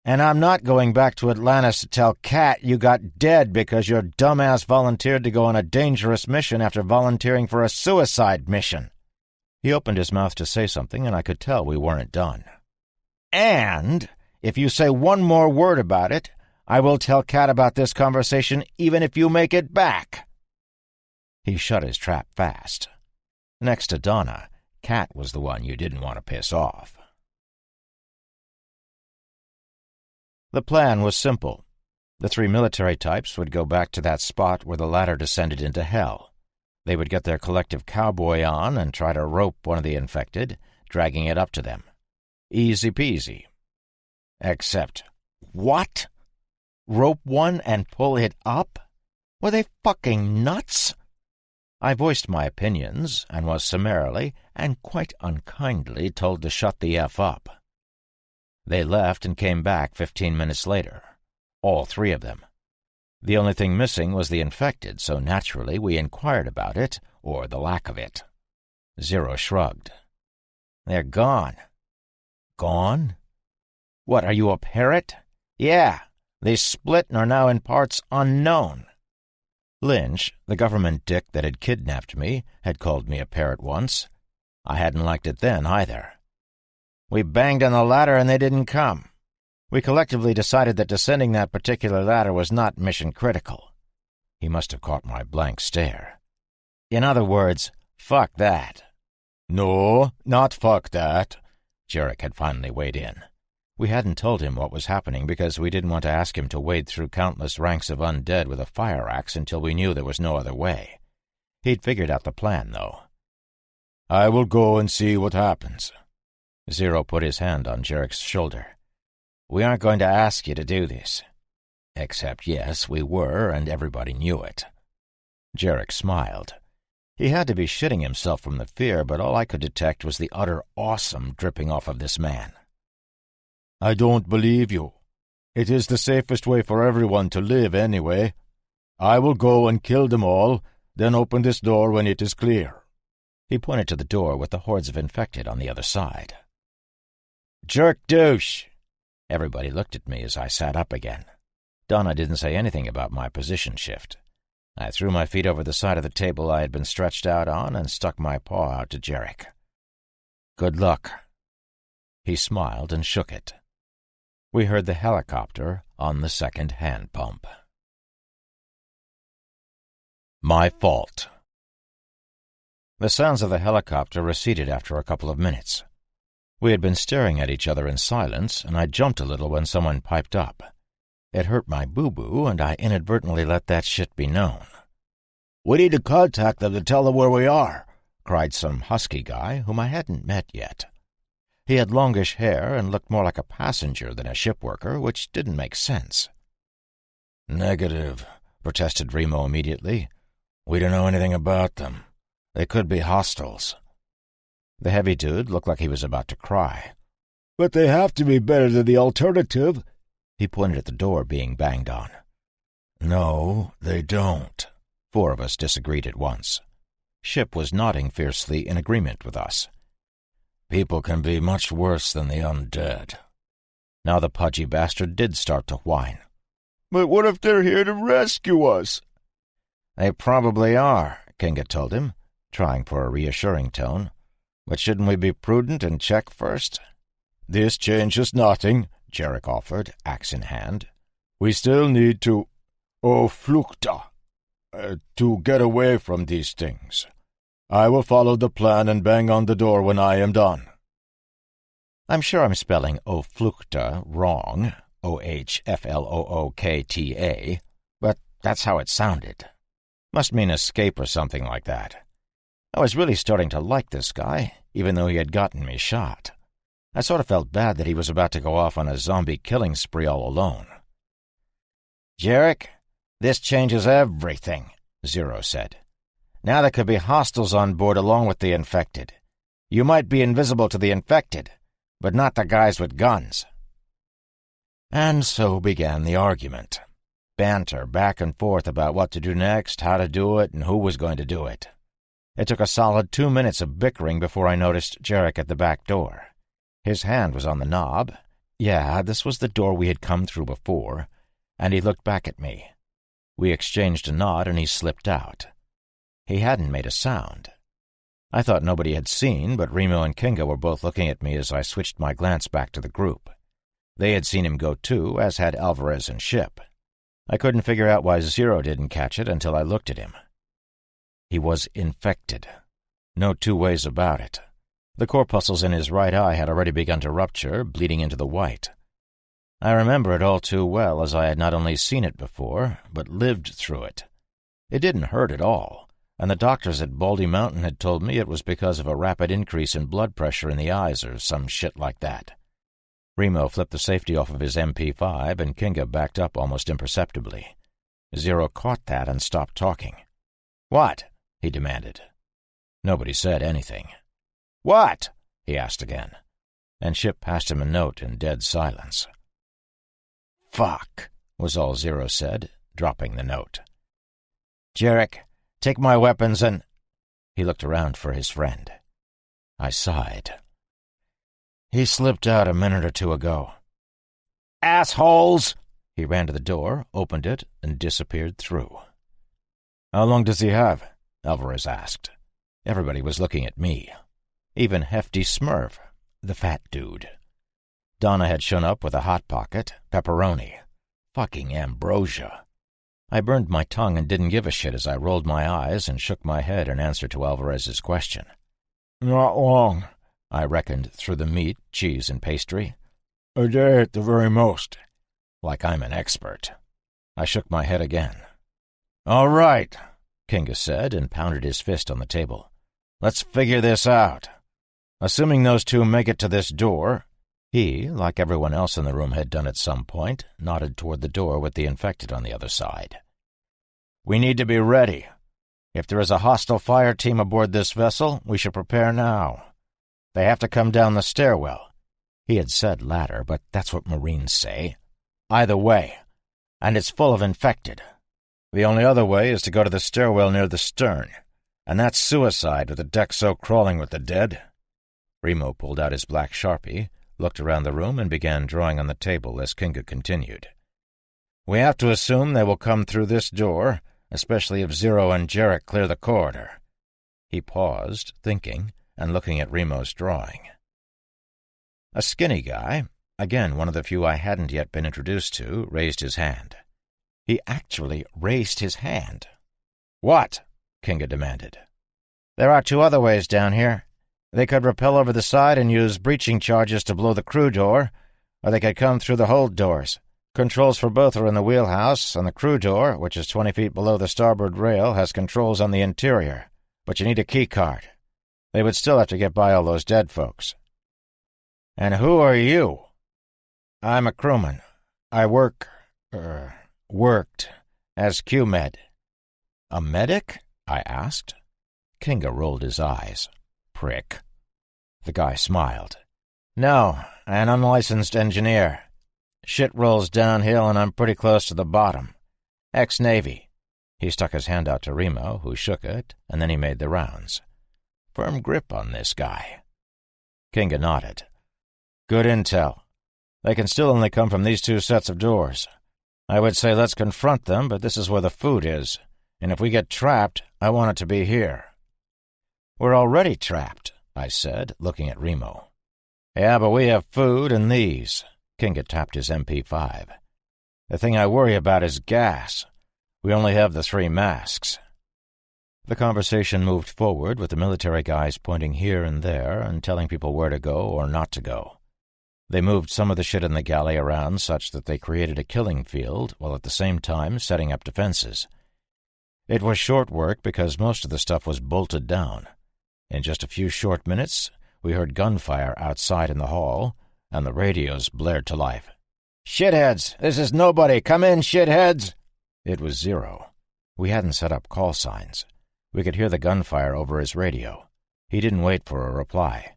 And I'm not going back to Atlantis to tell Kat you got dead because your dumbass volunteered to go on a dangerous mission after volunteering for a suicide mission. He opened his mouth to say something, and I could tell we weren't done. And if you say one more word about it, I will tell Kat about this conversation even if you make it back. He shut his trap fast. Next to Donna, Kat was the one you didn't want to piss off. The plan was simple. The 3 military types would go back to that spot where the ladder descended into hell. They would get their collective cowboy on and try to rope one of the infected, dragging it up to them. Easy peasy. Except, what? Rope one and pull it up? Were they fucking nuts? I voiced my opinions and was summarily and quite unkindly told to shut the F up. They left and came back 15 minutes later. All 3 of them. The only thing missing was the infected, so naturally we inquired about it, or the lack of it. Zero shrugged. "They're gone." "Gone? What, are you a parrot?" "Yeah, they split and are now in parts unknown." Lynch, the government dick that had kidnapped me, had called me a parrot once. I hadn't liked it then, either. "We banged on the ladder and they didn't come. We collectively decided that descending that particular ladder was not mission-critical." He must have caught my blank stare. "In other words, fuck that." "No, not fuck that." Jarek had finally weighed in. We hadn't told him what was happening because we didn't want to ask him to wade through countless ranks of undead with a fire axe until we knew there was no other way. He'd figured out the plan, though. "I will go and see what happens." Zero put his hand on Jarek's shoulder. "We aren't going to ask you to do this." Except, yes, we were, and everybody knew it. Jarek smiled. He had to be shitting himself from the fear, but all I could detect was the utter awesome dripping off of this man. "I don't believe you. It is the safest way for everyone to live, anyway. I will go and kill them all, then open this door when it is clear." He pointed to the door with the hordes of infected on the other side. "Jerk douche!" Everybody looked at me as I sat up again. Donna didn't say anything about my position shift. I threw my feet over the side of the table I had been stretched out on and stuck my paw out to Jarek. "Good luck." He smiled and shook it. We heard the helicopter on the second hand pump. My fault. The sounds of the helicopter receded after a couple of minutes. We had been staring at each other in silence, and I jumped a little when someone piped up. It hurt my boo-boo, and I inadvertently let that shit be known. "We need to contact them to tell them where we are," cried some husky guy whom I hadn't met yet. He had longish hair and looked more like a passenger than a ship worker, which didn't make sense. "Negative," protested Remo immediately. "We don't know anything about them. They could be hostiles." The heavy dude looked like he was about to cry. "But they have to be better than the alternative." He pointed at the door being banged on. "No, they don't." 4 of us disagreed at once. Ship was nodding fiercely in agreement with us. "People can be much worse than the undead." Now the pudgy bastard did start to whine. "But what if they're here to rescue us?" "They probably are," Kinga told him, trying for a reassuring tone. "But shouldn't we be prudent and check first?" "This changes nothing," Jarek offered, axe in hand. "We still need to... flukta. To get away from these things. I will follow the plan and bang on the door when I am done." I'm sure I'm spelling Oflukta wrong, Ohflookta, but that's how it sounded. Must mean escape or something like that. I was really starting to like this guy, even though he had gotten me shot. I sort of felt bad that he was about to go off on a zombie killing spree all alone. "Jarek, this changes everything," Zero said. "Now there could be hostiles on board along with the infected. You might be invisible to the infected, but not the guys with guns." And so began the argument. Banter back and forth about what to do next, how to do it, and who was going to do it. It took a solid 2 minutes of bickering before I noticed Jarek at the back door. His hand was on the knob. Yeah, this was the door we had come through before, and he looked back at me. We exchanged a nod, and he slipped out. He hadn't made a sound. I thought nobody had seen, but Remo and Kinga were both looking at me as I switched my glance back to the group. They had seen him go too, as had Alvarez and Ship. I couldn't figure out why Zero didn't catch it until I looked at him. He was infected. No 2 ways about it. The corpuscles in his right eye had already begun to rupture, bleeding into the white. I remember it all too well, as I had not only seen it before, but lived through it. It didn't hurt at all, and the doctors at Baldy Mountain had told me it was because of a rapid increase in blood pressure in the eyes or some shit like that. Remo flipped the safety off of his MP5, and Kinga backed up almost imperceptibly. Zero caught that and stopped talking. "What?" he demanded. Nobody said anything. "What?" he asked again, and Ship passed him a note in dead silence. "Fuck," was all Zero said, dropping the note. "Jarek, take my weapons and—" He looked around for his friend. I sighed. "He slipped out a minute or two ago." "Assholes!" He ran to the door, opened it, and disappeared through. "How long does he have?" Alvarez asked. Everybody was looking at me. Even Hefty Smurf, the fat dude. Donna had shown up with a Hot Pocket, pepperoni. Fucking ambrosia. I burned my tongue and didn't give a shit as I rolled my eyes and shook my head in answer to Alvarez's question. "Not long," I reckoned through the meat, cheese, and pastry. "A day at the very most." Like I'm an expert. I shook my head again. "All right," Kinga said and pounded his fist on the table. "Let's figure this out. Assuming those two make it to this door—" He, like everyone else in the room had done at some point, nodded toward the door with the infected on the other side. "We need to be ready. If there is a hostile fire team aboard this vessel, we should prepare now. They have to come down the stairwell." He had said ladder, but that's what Marines say. "Either way. And it's full of infected. The only other way is to go to the stairwell near the stern. And that's suicide with the deck so crawling with the dead." Remo pulled out his black Sharpie, looked around the room, and began drawing on the table as Kinga continued. "We have to assume they will come through this door, especially if Zero and Jarek clear the corridor." He paused, thinking, and looking at Remo's drawing. A skinny guy, again one of the few I hadn't yet been introduced to, raised his hand. He actually raised his hand. "What?" Kinga demanded. "There are two other ways down here. They could rappel over the side and use breaching charges to blow the crew door, or they could come through the hold doors. Controls for both are in the wheelhouse, and the crew door, which is 20 feet below the starboard rail, has controls on the interior, but you need a key card. They would still have to get by all those dead folks." "And who are you?" "I'm a crewman. I worked as Q-Med." "A medic?" I asked. Kinga rolled his eyes. "Prick." The guy smiled. "No, an unlicensed engineer. Shit rolls downhill and I'm pretty close to the bottom. Ex-Navy." He stuck his hand out to Remo, who shook it, and then he made the rounds. Firm grip on this guy. Kinga nodded. "Good intel. They can still only come from these two sets of doors. I would say let's confront them, but this is where the food is, and if we get trapped, I want it to be here." "We're already trapped," I said, looking at Remo. "Yeah, but we have food and these." Kinga tapped his MP5. "The thing I worry about is gas. We only have the 3 masks." The conversation moved forward with the military guys pointing here and there and telling people where to go or not to go. They moved some of the shit in the galley around such that they created a killing field while at the same time setting up defenses. It was short work because most of the stuff was bolted down. In just a few short minutes, we heard gunfire outside in the hall, and the radios blared to life. "Shitheads! This is nobody! Come in, shitheads!" It was Zero. We hadn't set up call signs. We could hear the gunfire over his radio. He didn't wait for a reply.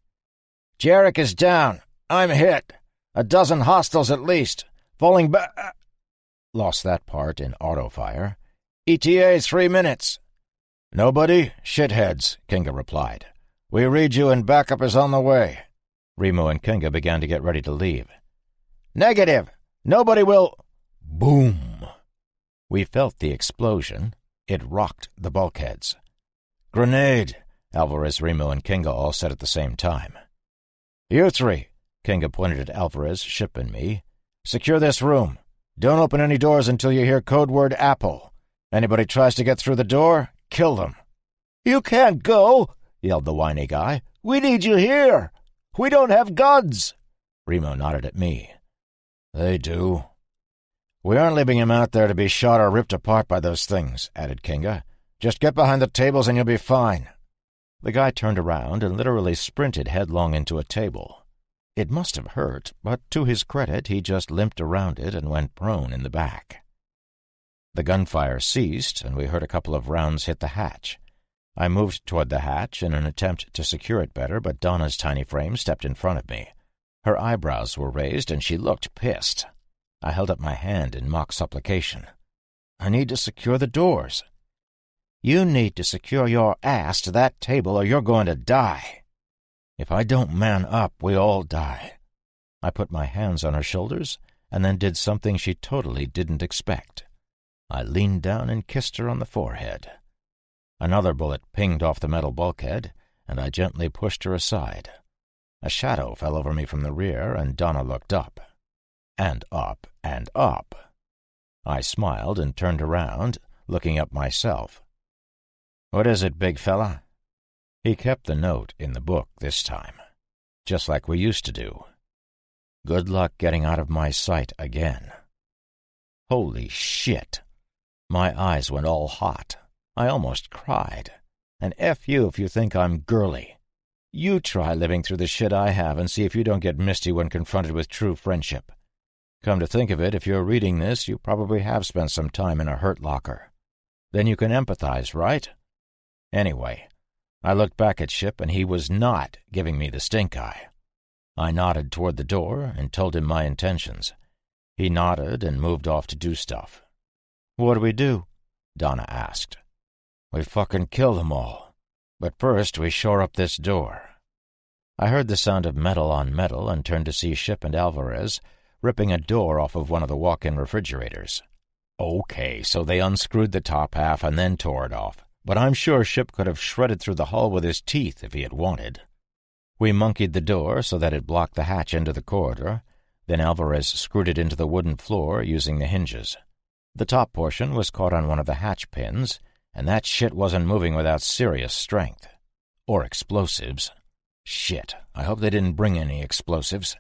"Jarek is down. I'm hit. 12 hostiles at least. Falling back." Lost that part in auto-fire. "ETA 3 minutes. "Nobody? Shitheads," Kinga replied. "We read you and backup is on the way." Remo and Kinga began to get ready to leave. "Negative. Nobody will—" Boom! We felt the explosion. It rocked the bulkheads. "Grenade," Alvarez, Remo, and Kinga all said at the same time. "You 3, Kinga pointed at Alvarez, Ship, and me. "Secure this room. Don't open any doors until you hear code word Apple. Anybody tries to get through the door, kill them." "You can't go," yelled the whiny guy. "We need you here. We don't have guns." Remo nodded at me. "They do." "We aren't leaving him out there to be shot or ripped apart by those things," added Kinga. "Just get behind the tables and you'll be fine." The guy turned around and literally sprinted headlong into a table. It must have hurt, but to his credit, he just limped around it and went prone in the back. The gunfire ceased, and we heard a couple of rounds hit the hatch. I moved toward the hatch in an attempt to secure it better, but Donna's tiny frame stepped in front of me. Her eyebrows were raised, and she looked pissed. I held up my hand in mock supplication. I need to secure the doors." "You need to secure your ass to that table or you're going to die." "If I don't man up, we all die." I put my hands on her shoulders and then did something she totally didn't expect. I leaned down and kissed her on the forehead. Another bullet pinged off the metal bulkhead, and I gently pushed her aside. A shadow fell over me from the rear, and Donna looked up. And up, and up. I smiled and turned around, looking up myself. "What is it, big fella?" He kept the note in the book this time, just like we used to do. Good luck getting out of my sight again. Holy shit! My eyes went all hot. I almost cried. And F you if you think I'm girly. You try living through the shit I have and see if you don't get misty when confronted with true friendship. Come to think of it, if you're reading this, you probably have spent some time in a hurt locker. Then you can empathize, right? Anyway, I looked back at Ship and he was not giving me the stink eye. I nodded toward the door and told him my intentions. He nodded and moved off to do stuff. "What do we do?" Donna asked. "We fucking kill them all. But first we shore up this door." I heard the sound of metal on metal and turned to see Ship and Alvarez ripping a door off of one of the walk-in refrigerators. Okay, so they unscrewed the top half and then tore it off, but I'm sure Ship could have shredded through the hull with his teeth if he had wanted. We monkeyed the door so that it blocked the hatch into the corridor, then Alvarez screwed it into the wooden floor using the hinges. The top portion was caught on one of the hatch pins, and that shit wasn't moving without serious strength. Or explosives. Shit, I hope they didn't bring any explosives.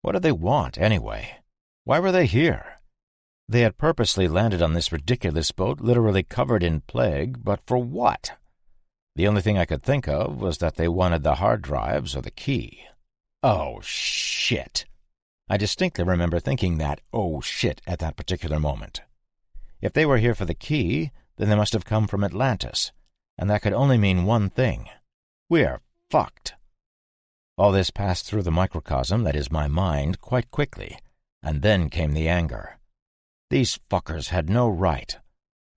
What did they want, anyway? Why were they here? They had purposely landed on this ridiculous boat, literally covered in plague, but for what? The only thing I could think of was that they wanted the hard drives or the key. Oh, shit. I distinctly remember thinking that, oh, shit, at that particular moment. If they were here for the key, then they must have come from Atlantis, and that could only mean one thing. We're fucked. All this passed through the microcosm that is my mind quite quickly, and then came the anger. These fuckers had no right.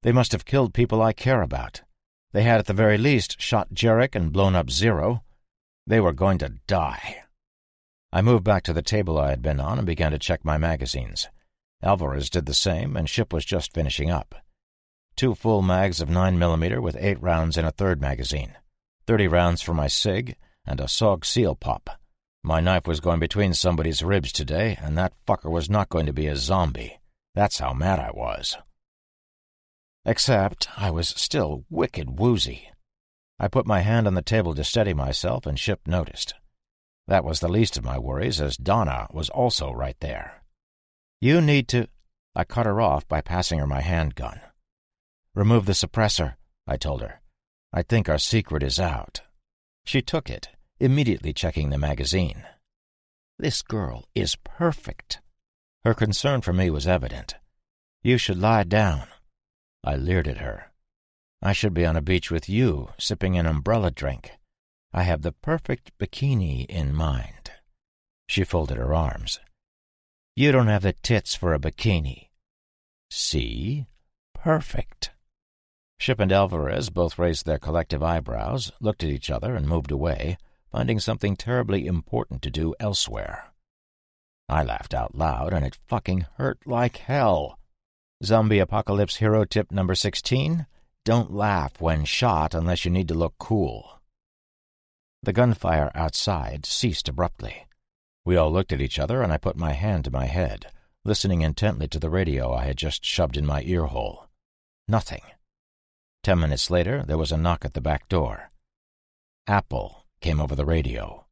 They must have killed people I care about. They had at the very least shot Jarek and blown up Zero. They were going to die. I moved back to the table I had been on and began to check my magazines. Alvarez did the same, and Ship was just finishing up. 2 full mags of 9mm with 8 rounds in a third magazine, 30 rounds for my SIG, and a SOG seal pop. My knife was going between somebody's ribs today, and that fucker was not going to be a zombie. That's how mad I was. Except I was still wicked woozy. I put my hand on the table to steady myself, and Ship noticed. That was the least of my worries, as Donna was also right there. "You need to—" I cut her off by passing her my handgun. "Remove the suppressor," I told her. "I think our secret is out." She took it, immediately checking the magazine. This girl is perfect. Her concern for me was evident. "You should lie down." I leered at her. "I should be on a beach with you, sipping an umbrella drink. I have the perfect bikini in mind." She folded her arms. "You don't have the tits for a bikini." "See? Perfect." Ship and Alvarez both raised their collective eyebrows, looked at each other, and moved away, finding something terribly important to do elsewhere. I laughed out loud, and it fucking hurt like hell. Zombie apocalypse hero tip number 16: don't laugh when shot unless you need to look cool. The gunfire outside ceased abruptly. We all looked at each other, and I put my hand to my head, listening intently to the radio I had just shoved in my earhole. Nothing. 10 minutes later, there was a knock at the back door. Apple came over the radio.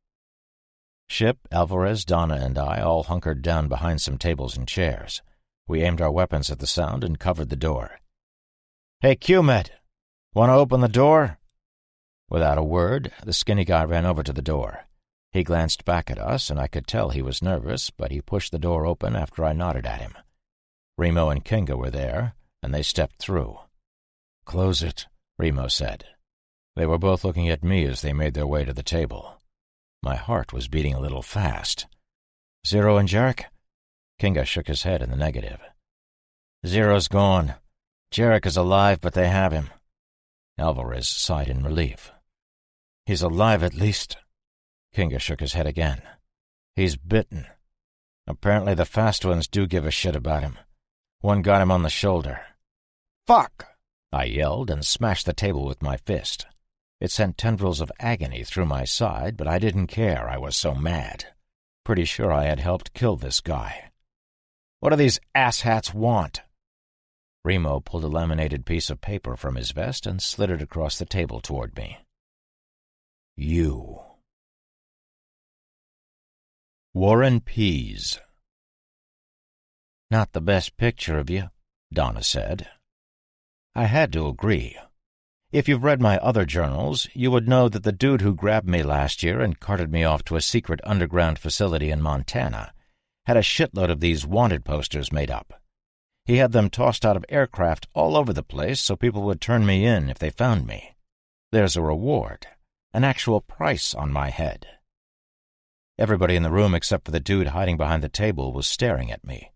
Ship, Alvarez, Donna, and I all hunkered down behind some tables and chairs. We aimed our weapons at the sound and covered the door. "Hey, Q-Med, want to open the door?" Without a word, the skinny guy ran over to the door. He glanced back at us, and I could tell he was nervous, but he pushed the door open after I nodded at him. Remo and Kinga were there, and they stepped through. "Close it," Remo said. They were both looking at me as they made their way to the table. My heart was beating a little fast. "Zero and Jarek?" Kinga shook his head in the negative. "Zero's gone. Jarek is alive, but they have him. Alvarez sighed in relief. He's alive at least. Kinga shook his head again. He's bitten. Apparently the fast ones do give a shit about him. One got him on the shoulder. Fuck! I yelled and smashed the table with my fist. It sent tendrils of agony through my side, but I didn't care. I was so mad. Pretty sure I had helped kill this guy. What do these asshats want? Remo pulled a laminated piece of paper from his vest and slid it across the table toward me. You. War and Peas. Not the best picture of you, Donna said. I had to agree. If you've read my other journals, you would know that the dude who grabbed me last year and carted me off to a secret underground facility in Montana had a shitload of these wanted posters made up. He had them tossed out of aircraft all over the place so people would turn me in if they found me. There's a reward, an actual price on my head. Everybody in the room except for the dude hiding behind the table was staring at me.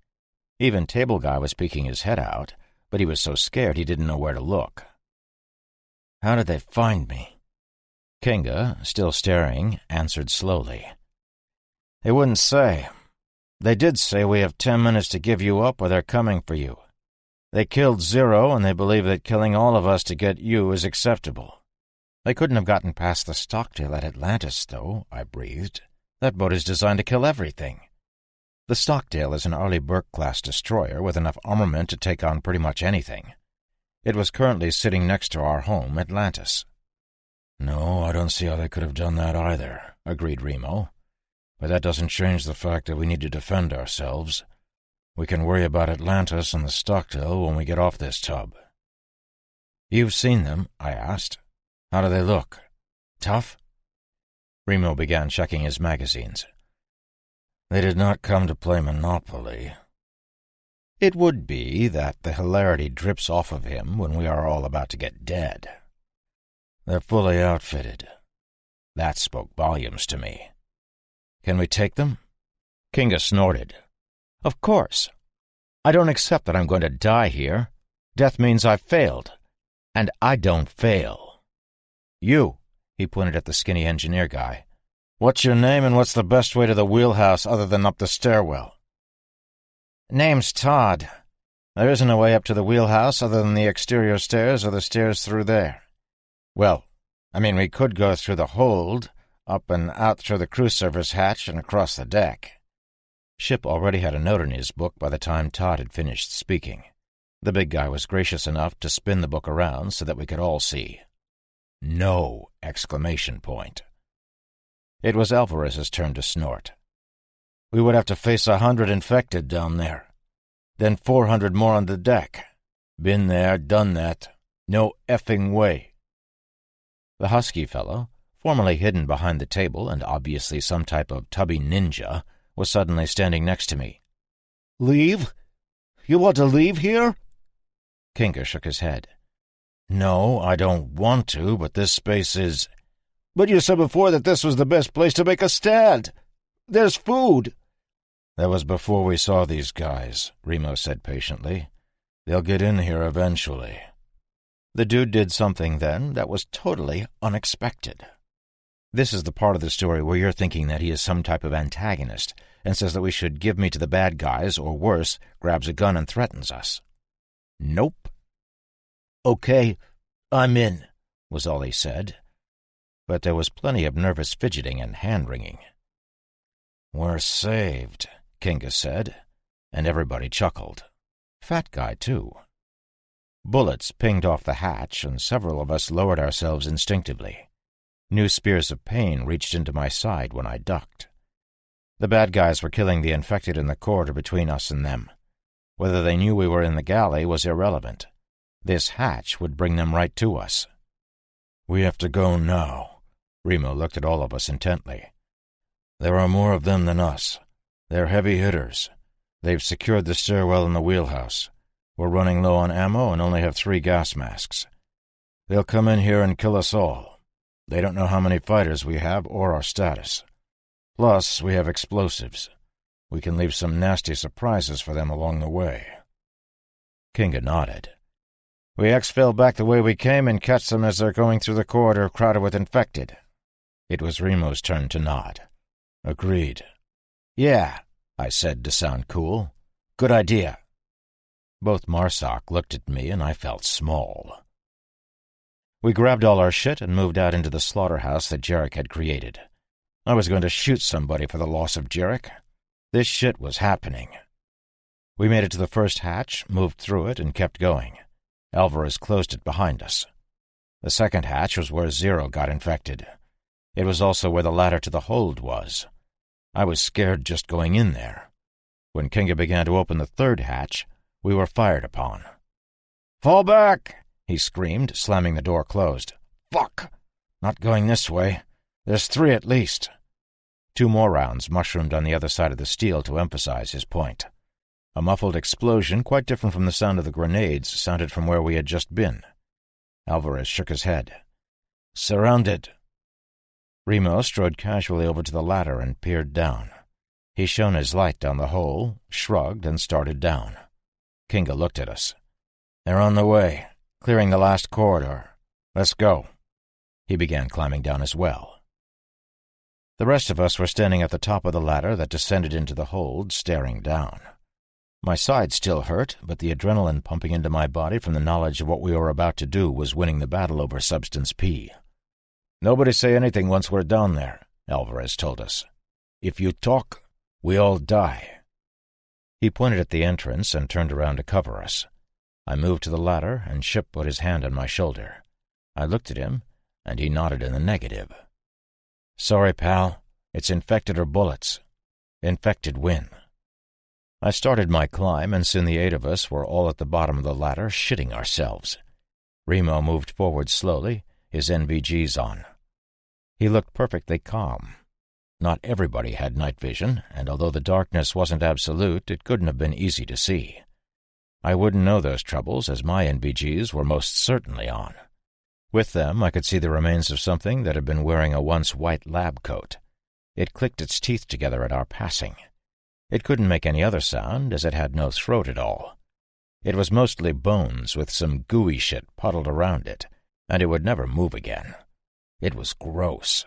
Even Table Guy was peeking his head out, but he was so scared he didn't know where to look. How did they find me? Kinga, still staring, answered slowly. They wouldn't say. They did say we have 10 minutes to give you up or they're coming for you. They killed Zero, and they believe that killing all of us to get you is acceptable. They couldn't have gotten past the Stockdale at Atlantis, though, I breathed. That boat is designed to kill everything. The Stockdale is an Arleigh Burke-class destroyer with enough armament to take on pretty much anything. It was currently sitting next to our home, Atlantis. No, I don't see how they could have done that either, agreed Remo. But that doesn't change the fact that we need to defend ourselves. We can worry about Atlantis and the Stockdale when we get off this tub. You've seen them, I asked. How do they look? Tough? Remo began checking his magazines. They did not come to play Monopoly. It would be that the hilarity drips off of him when we are all about to get dead. They're fully outfitted. That spoke volumes to me. Can we take them? Kinga snorted. Of course. I don't accept that I'm going to die here. Death means I've failed. And I don't fail. You, he pointed at the skinny engineer guy. What's your name and what's the best way to the wheelhouse other than up the stairwell? Name's Todd. There isn't a way up to the wheelhouse other than the exterior stairs or the stairs through there. Well, we could go through the hold, up and out through the crew service hatch and across the deck. Ship already had a note in his book by the time Todd had finished speaking. The big guy was gracious enough to spin the book around so that we could all see. No! Exclamation point. It was Alvarez's turn to snort. We would have to face 100 infected down there. Then 400 more on the deck. Been there, done that. No effing way. The husky fellow, formerly hidden behind the table and obviously some type of tubby ninja, was suddenly standing next to me. Leave? You want to leave here? Kinga shook his head. No, I don't want to, but this space is... But you said before that this was the best place to make a stand. There's food. That was before we saw these guys, Remo said patiently. They'll get in here eventually. The dude did something then that was totally unexpected. This is the part of the story where you're thinking that he is some type of antagonist and says that we should give me to the bad guys, or worse, grabs a gun and threatens us. Nope. Okay, I'm in, was all he said. But there was plenty of nervous fidgeting and hand-wringing. We're saved, Kinga said, and everybody chuckled. Fat guy, too. Bullets pinged off the hatch, and several of us lowered ourselves instinctively. New spears of pain reached into my side when I ducked. The bad guys were killing the infected in the corridor between us and them. Whether they knew we were in the galley was irrelevant. This hatch would bring them right to us. We have to go now. Remo looked at all of us intently. There are more of them than us. They're heavy hitters. They've secured the stairwell in the wheelhouse. We're running low on ammo and only have 3 gas masks. They'll come in here and kill us all. They don't know how many fighters we have or our status. Plus, we have explosives. We can leave some nasty surprises for them along the way. Kinga nodded. We exfil back the way we came and catch them as they're going through the corridor crowded with infected." It was Remo's turn to nod. "Agreed." "Yeah," I said to sound cool. "Good idea." Both Marsoc looked at me, and I felt small. We grabbed all our shit and moved out into the slaughterhouse that Jarek had created. I was going to shoot somebody for the loss of Jarek. This shit was happening. We made it to the first hatch, moved through it, and kept going. Alvarez closed it behind us. The second hatch was where Zero got infected. It was also where the ladder to the hold was. I was scared just going in there. When Kinga began to open the third hatch, we were fired upon. "Fall back!" he screamed, slamming the door closed. "Fuck! Not going this way. There's 3 at least." 2 more rounds mushroomed on the other side of the steel to emphasize his point. A muffled explosion, quite different from the sound of the grenades, sounded from where we had just been. Alvarez shook his head. "Surrounded." Remo strode casually over to the ladder and peered down. He shone his light down the hole, shrugged, and started down. Kinga looked at us. "They're on the way, clearing the last corridor. Let's go." He began climbing down as well. The rest of us were standing at the top of the ladder that descended into the hold, staring down. My side still hurt, but the adrenaline pumping into my body from the knowledge of what we were about to do was winning the battle over Substance P. "Nobody say anything once we're down there," Alvarez told us. "If you talk, we all die." He pointed at the entrance and turned around to cover us. I moved to the ladder, and Ship put his hand on my shoulder. I looked at him, and he nodded in the negative. "Sorry, pal. It's infected or bullets. Infected win." I started my climb, and soon the 8 of us were all at the bottom of the ladder, shitting ourselves. Remo moved forward slowly, his NVGs on. He looked perfectly calm. Not everybody had night vision, and although the darkness wasn't absolute, it couldn't have been easy to see. I wouldn't know those troubles, as my NVGs were most certainly on. With them, I could see the remains of something that had been wearing a once white lab coat. It clicked its teeth together at our passing. It couldn't make any other sound, as it had no throat at all. It was mostly bones with some gooey shit puddled around it, and it would never move again. It was gross.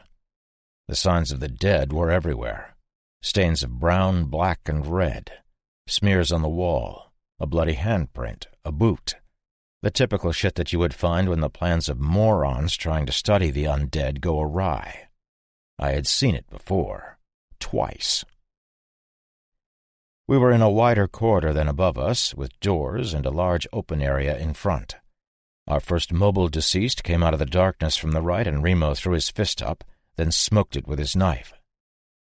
The signs of the dead were everywhere. Stains of brown, black, and red. Smears on the wall. A bloody handprint. A boot. The typical shit that you would find when the plans of morons trying to study the undead go awry. I had seen it before. Twice. We were in a wider corridor than above us, with doors and a large open area in front. Our first mobile deceased came out of the darkness from the right, and Remo threw his fist up, then smoked it with his knife.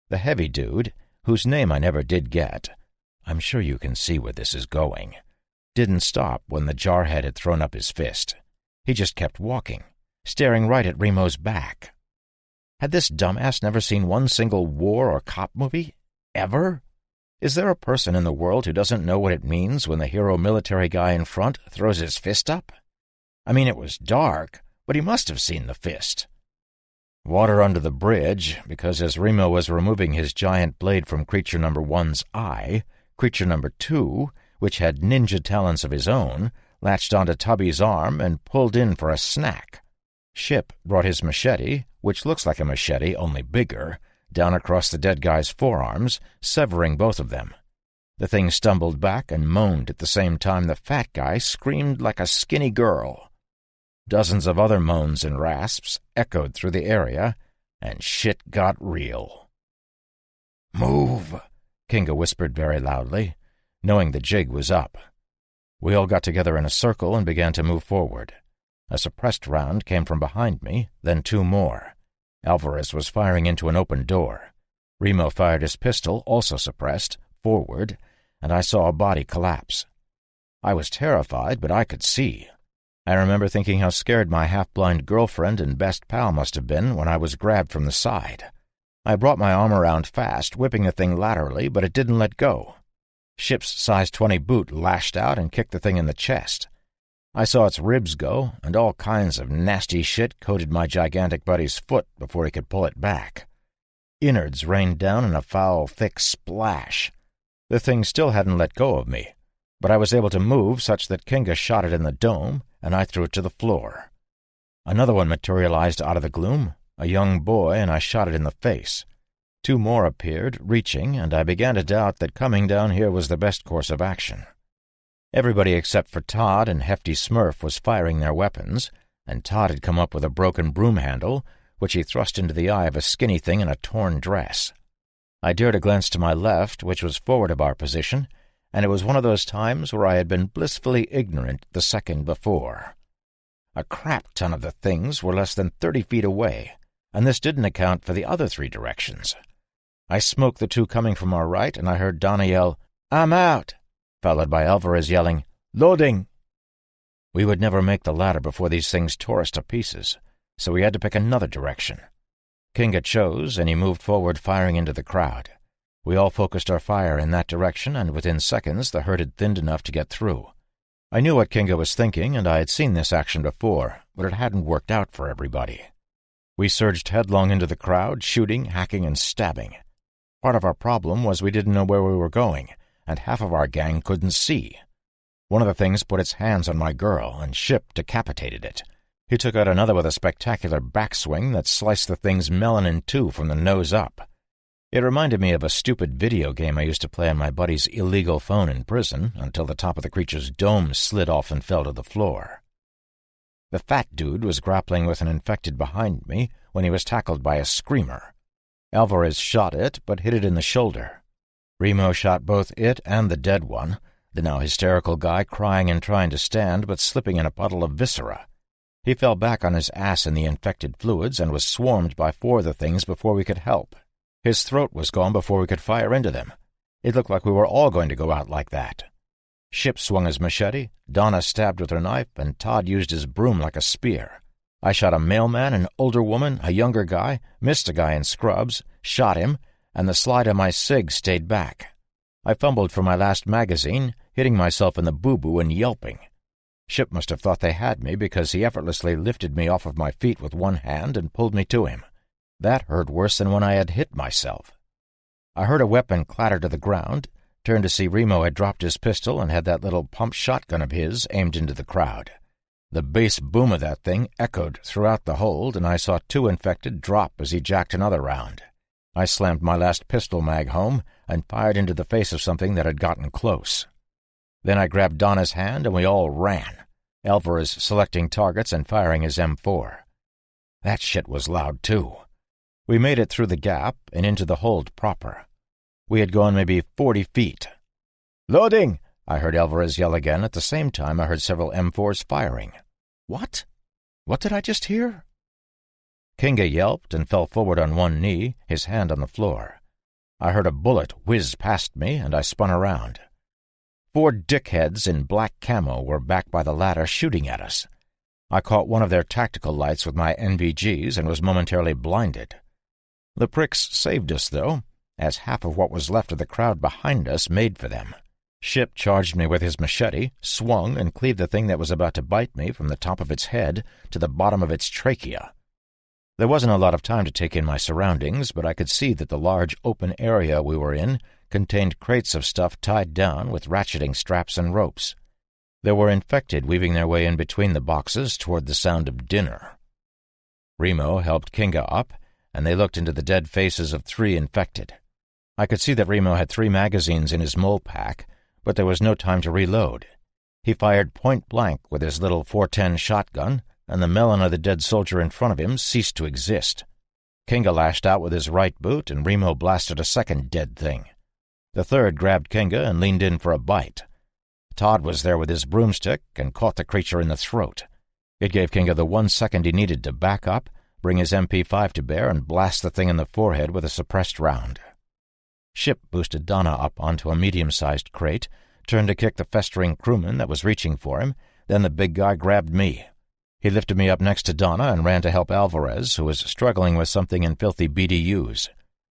The heavy dude, whose name I never did get, I'm sure you can see where this is going, didn't stop when the jarhead had thrown up his fist. He just kept walking, staring right at Remo's back. Had this dumbass never seen one single war or cop movie? Ever? Is there a person in the world who doesn't know what it means when the hero military guy in front throws his fist up? I mean, it was dark, but he must have seen the fist. Water under the bridge, because as Remo was removing his giant blade from creature number 1's eye, creature number 2, which had ninja talents of his own, latched onto Tubby's arm and pulled in for a snack. Ship brought his machete, which looks like a machete, only bigger, down across the dead guy's forearms, severing both of them. The thing stumbled back and moaned at the same time the fat guy screamed like a skinny girl. Dozens of other moans and rasps echoed through the area, and shit got real. "Move," Kinga whispered very loudly, knowing the jig was up. We all got together in a circle and began to move forward. A suppressed round came from behind me, then 2 more. Alvarez was firing into an open door. Remo fired his pistol, also suppressed, forward, and I saw a body collapse. I was terrified, but I could see. I remember thinking how scared my half-blind girlfriend and best pal must have been when I was grabbed from the side. I brought my arm around fast, whipping the thing laterally, but it didn't let go. Ship's size 20 boot lashed out and kicked the thing in the chest. I saw its ribs go, and all kinds of nasty shit coated my gigantic buddy's foot before he could pull it back. Innards rained down in a foul, thick splash. The thing still hadn't let go of me, but I was able to move such that Kinga shot it in the dome, and I threw it to the floor. Another one materialized out of the gloom, a young boy, and I shot it in the face. 2 more appeared, reaching, and I began to doubt that coming down here was the best course of action. Everybody except for Todd and Hefty Smurf was firing their weapons, and Todd had come up with a broken broom handle, which he thrust into the eye of a skinny thing in a torn dress. I dared a glance to my left, which was forward of our position, and it was one of those times where I had been blissfully ignorant the second before. A crap ton of the things were less than 30 feet away, and this didn't account for the other 3 directions. I smoked the 2 coming from our right, and I heard Donna yell, "I'm out!" followed by Alvarez yelling, "Loading!" We would never make the ladder before these things tore us to pieces, so we had to pick another direction. Kinga chose, and he moved forward, firing into the crowd. We all focused our fire in that direction, and within seconds the herd had thinned enough to get through. I knew what Kinga was thinking, and I had seen this action before, but it hadn't worked out for everybody. We surged headlong into the crowd, shooting, hacking, and stabbing. Part of our problem was we didn't know where we were going, and half of our gang couldn't see. One of the things put its hands on my girl, and Ship decapitated it. He took out another with a spectacular backswing that sliced the thing's melon in 2 from the nose up. It reminded me of a stupid video game I used to play on my buddy's illegal phone in prison until the top of the creature's dome slid off and fell to the floor. The fat dude was grappling with an infected behind me when he was tackled by a screamer. Alvarez shot it, but hit it in the shoulder. Remo shot both it and the dead one, the now hysterical guy crying and trying to stand but slipping in a puddle of viscera. He fell back on his ass in the infected fluids and was swarmed by 4 of the things before we could help. His throat was gone before we could fire into them. It looked like we were all going to go out like that. Ship swung his machete, Donna stabbed with her knife, and Todd used his broom like a spear. I shot a mailman, an older woman, a younger guy, missed a guy in scrubs, shot him, and the slide of my cig stayed back. I fumbled for my last magazine, hitting myself in the boo-boo and yelping. Ship must have thought they had me because he effortlessly lifted me off of my feet with one hand and pulled me to him. That hurt worse than when I had hit myself. I heard a weapon clatter to the ground, turned to see Remo had dropped his pistol and had that little pump shotgun of his aimed into the crowd. The bass boom of that thing echoed throughout the hold, and I saw 2 infected drop as he jacked another round. I slammed my last pistol mag home and fired into the face of something that had gotten close. Then I grabbed Donna's hand and we all ran, Alvarez selecting targets and firing his M4. That shit was loud, too. We made it through the gap and into the hold proper. We had gone maybe 40 feet. "Loading!" I heard Alvarez yell again. At the same time, I heard several M4s firing. What? What did I just hear? Kinga yelped and fell forward on one knee, his hand on the floor. I heard a bullet whiz past me, and I spun around. 4 dickheads in black camo were back by the ladder shooting at us. I caught one of their tactical lights with my NVGs and was momentarily blinded. The pricks saved us, though, as half of what was left of the crowd behind us made for them. Ship charged me with his machete, swung, and cleaved the thing that was about to bite me from the top of its head to the bottom of its trachea. There wasn't a lot of time to take in my surroundings, but I could see that the large open area we were in contained crates of stuff tied down with ratcheting straps and ropes. There were infected weaving their way in between the boxes toward the sound of dinner. Remo helped Kinga up, and they looked into the dead faces of 3 infected. I could see that Remo had 3 magazines in his mole pack, but there was no time to reload. He fired point-blank with his little .410 shotgun, and the melon of the dead soldier in front of him ceased to exist. Kinga lashed out with his right boot, and Remo blasted a second dead thing. The third grabbed Kinga and leaned in for a bite. Todd was there with his broomstick and caught the creature in the throat. It gave Kinga the 1 second he needed to back up, bring his MP5 to bear, and blast the thing in the forehead with a suppressed round. Ship boosted Donna up onto a medium-sized crate, turned to kick the festering crewman that was reaching for him, then the big guy grabbed me. He lifted me up next to Donna and ran to help Alvarez, who was struggling with something in filthy BDUs.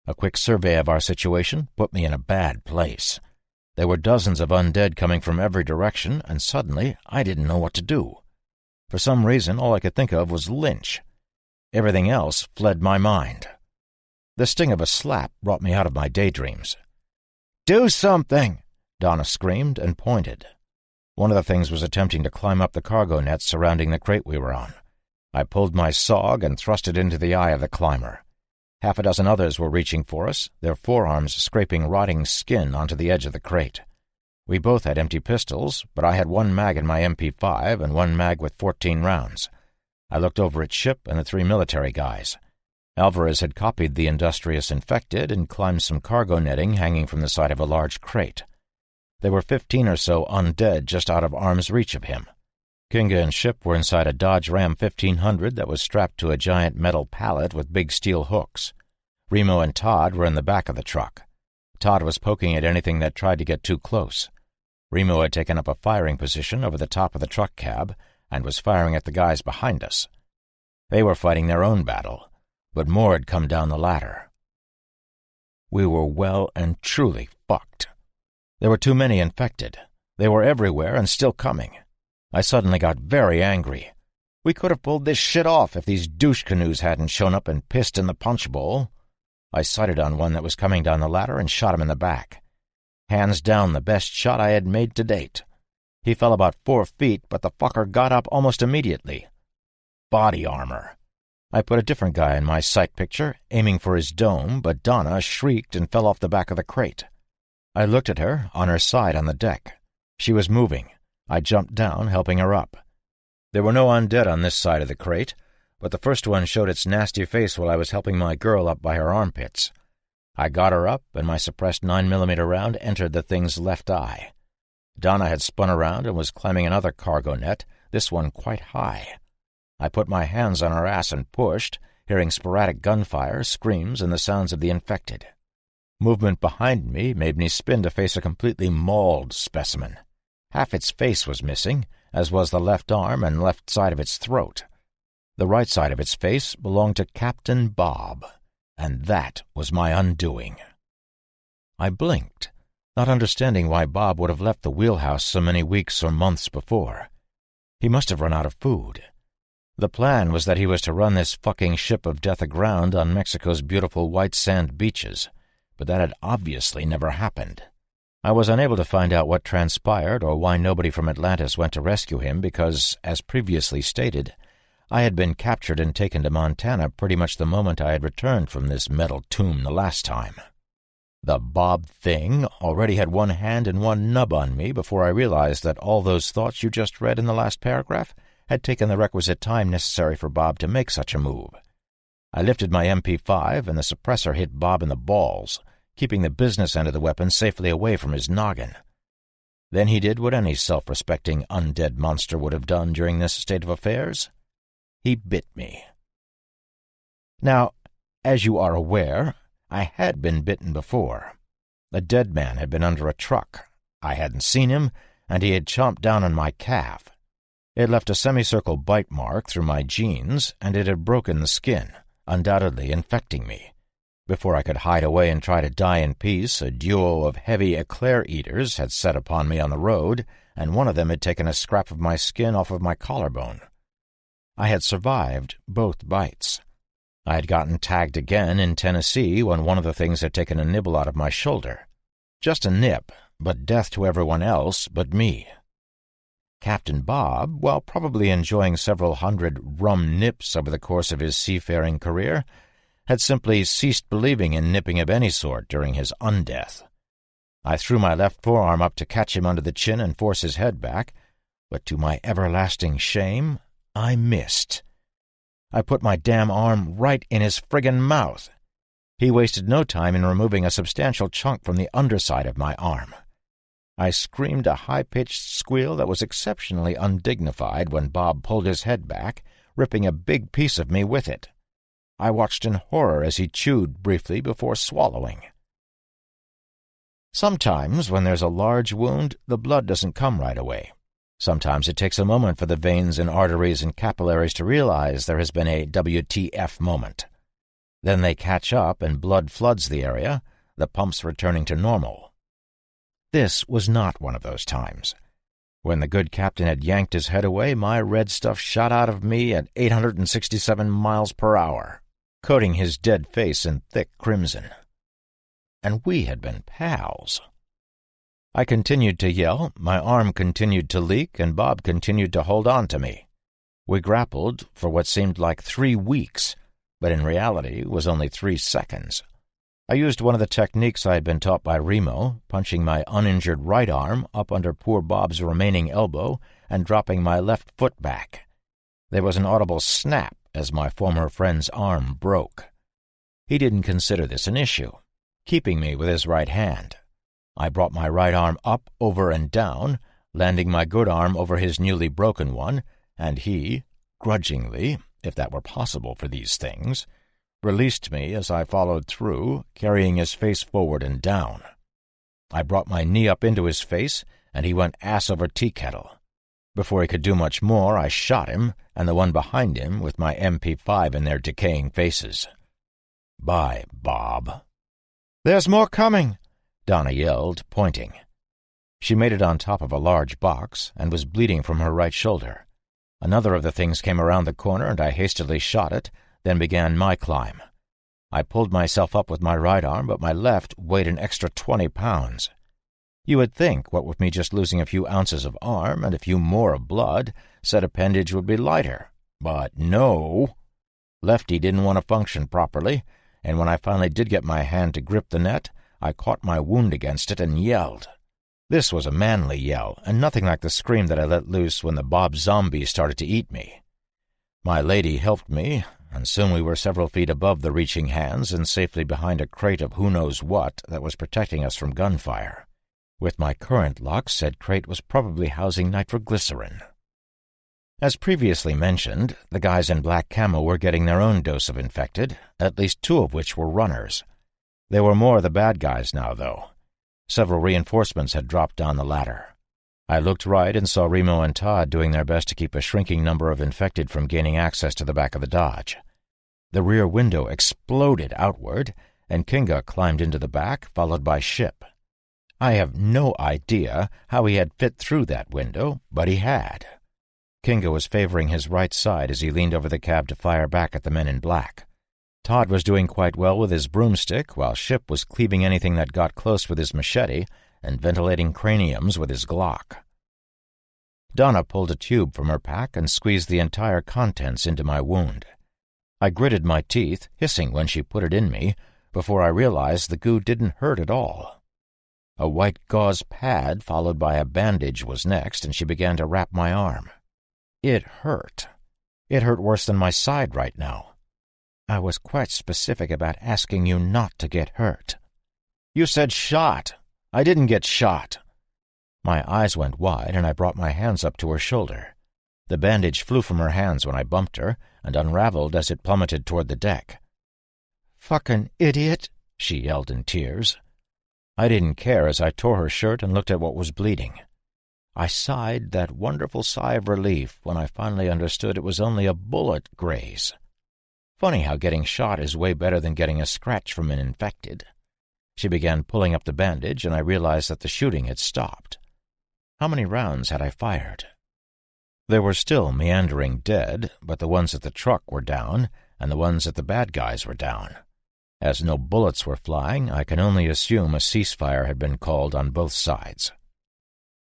A quick survey of our situation put me in a bad place. There were dozens of undead coming from every direction, and suddenly I didn't know what to do. For some reason, all I could think of was Lynch. Everything else fled my mind. The sting of a slap brought me out of my daydreams. "Do something!" Donna screamed and pointed. One of the things was attempting to climb up the cargo net surrounding the crate we were on. I pulled my SOG and thrust it into the eye of the climber. Half a dozen others were reaching for us, their forearms scraping rotting skin onto the edge of the crate. We both had empty pistols, but I had one mag in my MP5 and one mag with 14 rounds. I looked over at Ship and the 3 military guys. Alvarez had copied the industrious infected and climbed some cargo netting hanging from the side of a large crate. There were 15 or so undead just out of arm's reach of him. Kinga and Ship were inside a Dodge Ram 1500 that was strapped to a giant metal pallet with big steel hooks. Remo and Todd were in the back of the truck. Todd was poking at anything that tried to get too close. Remo had taken up a firing position over the top of the truck cab and was firing at the guys behind us. They were fighting their own battle, but more had come down the ladder. We were well and truly fucked. There were too many infected. They were everywhere and still coming. I suddenly got very angry. We could have pulled this shit off if these douche canoes hadn't shown up and pissed in the punch bowl. I sighted on one that was coming down the ladder and shot him in the back. Hands down the best shot I had made to date. He fell about 4 feet, but the fucker got up almost immediately. Body armor. I put a different guy in my sight picture, aiming for his dome, but Donna shrieked and fell off the back of the crate. I looked at her, on her side on the deck. She was moving. I jumped down, helping her up. There were no undead on this side of the crate, but the first one showed its nasty face while I was helping my girl up by her armpits. I got her up, and my suppressed 9mm round entered the thing's left eye. Donna had spun around and was climbing another cargo net, this one quite high. I put my hands on her ass and pushed, hearing sporadic gunfire, screams, and the sounds of the infected. Movement behind me made me spin to face a completely mauled specimen. Half its face was missing, as was the left arm and left side of its throat. The right side of its face belonged to Captain Bob, and that was my undoing. I blinked, not understanding why Bob would have left the wheelhouse so many weeks or months before. He must have run out of food. The plan was that he was to run this fucking ship of death aground on Mexico's beautiful white sand beaches, but that had obviously never happened. I was unable to find out what transpired or why nobody from Atlantis went to rescue him because, as previously stated, I had been captured and taken to Montana pretty much the moment I had returned from this metal tomb the last time. The Bob thing already had one hand and one nub on me before I realized that all those thoughts you just read in the last paragraph had taken the requisite time necessary for Bob to make such a move. I lifted my MP5 and the suppressor hit Bob in the balls, keeping the business end of the weapon safely away from his noggin. Then he did what any self-respecting undead monster would have done during this state of affairs. He bit me. Now, as you are aware, I had been bitten before. A dead man had been under a truck. I hadn't seen him, and he had chomped down on my calf. It left a semicircle bite mark through my jeans, and it had broken the skin, undoubtedly infecting me. Before I could hide away and try to die in peace, a duo of heavy eclair-eaters had set upon me on the road, and one of them had taken a scrap of my skin off of my collarbone. I had survived both bites. I had gotten tagged again in Tennessee when one of the things had taken a nibble out of my shoulder. Just a nip, but death to everyone else but me. Captain Bob, while probably enjoying several hundred rum nips over the course of his seafaring career, had simply ceased believing in nipping of any sort during his undeath. I threw my left forearm up to catch him under the chin and force his head back, but to my everlasting shame, I missed. I put my damn arm right in his friggin' mouth. He wasted no time in removing a substantial chunk from the underside of my arm. I screamed a high-pitched squeal that was exceptionally undignified when Bob pulled his head back, ripping a big piece of me with it. I watched in horror as he chewed briefly before swallowing. Sometimes, when there's a large wound, the blood doesn't come right away. Sometimes it takes a moment for the veins and arteries and capillaries to realize there has been a WTF moment. Then they catch up and blood floods the area, the pumps returning to normal. This was not one of those times. When the good captain had yanked his head away, my red stuff shot out of me at 867 miles per hour, coating his dead face in thick crimson. And we had been pals. I continued to yell, my arm continued to leak, and Bob continued to hold on to me. We grappled for what seemed like 3 weeks, but in reality was only 3 seconds. I used one of the techniques I had been taught by Remo, punching my uninjured right arm up under poor Bob's remaining elbow and dropping my left foot back. There was an audible snap as my former friend's arm broke. He didn't consider this an issue, keeping me with his right hand. I brought my right arm up, over, and down, landing my good arm over his newly broken one, and he, grudgingly, if that were possible for these things, released me as I followed through, carrying his face forward and down. I brought my knee up into his face, and he went ass over tea kettle. Before he could do much more, I shot him, and the one behind him, with my MP5 in their decaying faces. Bye, Bob. "There's more coming," Donna yelled, pointing. She made it on top of a large box, and was bleeding from her right shoulder. Another of the things came around the corner, and I hastily shot it, then began my climb. I pulled myself up with my right arm, but my left weighed an extra 20 pounds. You would think, what with me just losing a few ounces of arm and a few more of blood, said appendage would be lighter. But no. Lefty didn't want to function properly, and when I finally did get my hand to grip the net, I caught my wound against it and yelled. This was a manly yell, and nothing like the scream that I let loose when the TheoryZombie started to eat me. My lady helped me, and soon we were several feet above the reaching hands and safely behind a crate of who knows what that was protecting us from gunfire. With my current luck, said crate was probably housing nitroglycerin. As previously mentioned, the guys in black camo were getting their own dose of infected, at least 2 of which were runners. There were more of the bad guys now, though. Several reinforcements had dropped down the ladder. I looked right and saw Remo and Todd doing their best to keep a shrinking number of infected from gaining access to the back of the Dodge. The rear window exploded outward, and Kinga climbed into the back, followed by Ship. I have no idea how he had fit through that window, but he had. Kinga was favoring his right side as he leaned over the cab to fire back at the men in black. Todd was doing quite well with his broomstick, while Ship was cleaving anything that got close with his machete and ventilating craniums with his Glock. Donna pulled a tube from her pack and squeezed the entire contents into my wound. I gritted my teeth, hissing when she put it in me, before I realized the goo didn't hurt at all. A white gauze pad followed by a bandage was next, and she began to wrap my arm. It hurt. It hurt worse than my side right now. I was quite specific about asking you not to get hurt. You said shot. I didn't get shot. My eyes went wide, and I brought my hands up to her shoulder. The bandage flew from her hands when I bumped her, and unraveled as it plummeted toward the deck. "Fucking idiot," she yelled in tears. I didn't care as I tore her shirt and looked at what was bleeding. I sighed that wonderful sigh of relief when I finally understood it was only a bullet graze. Funny how getting shot is way better than getting a scratch from an infected. She began pulling up the bandage, and I realized that the shooting had stopped. How many rounds had I fired? There were still meandering dead, but the ones at the truck were down, and the ones at the bad guys were down. As no bullets were flying, I can only assume a ceasefire had been called on both sides.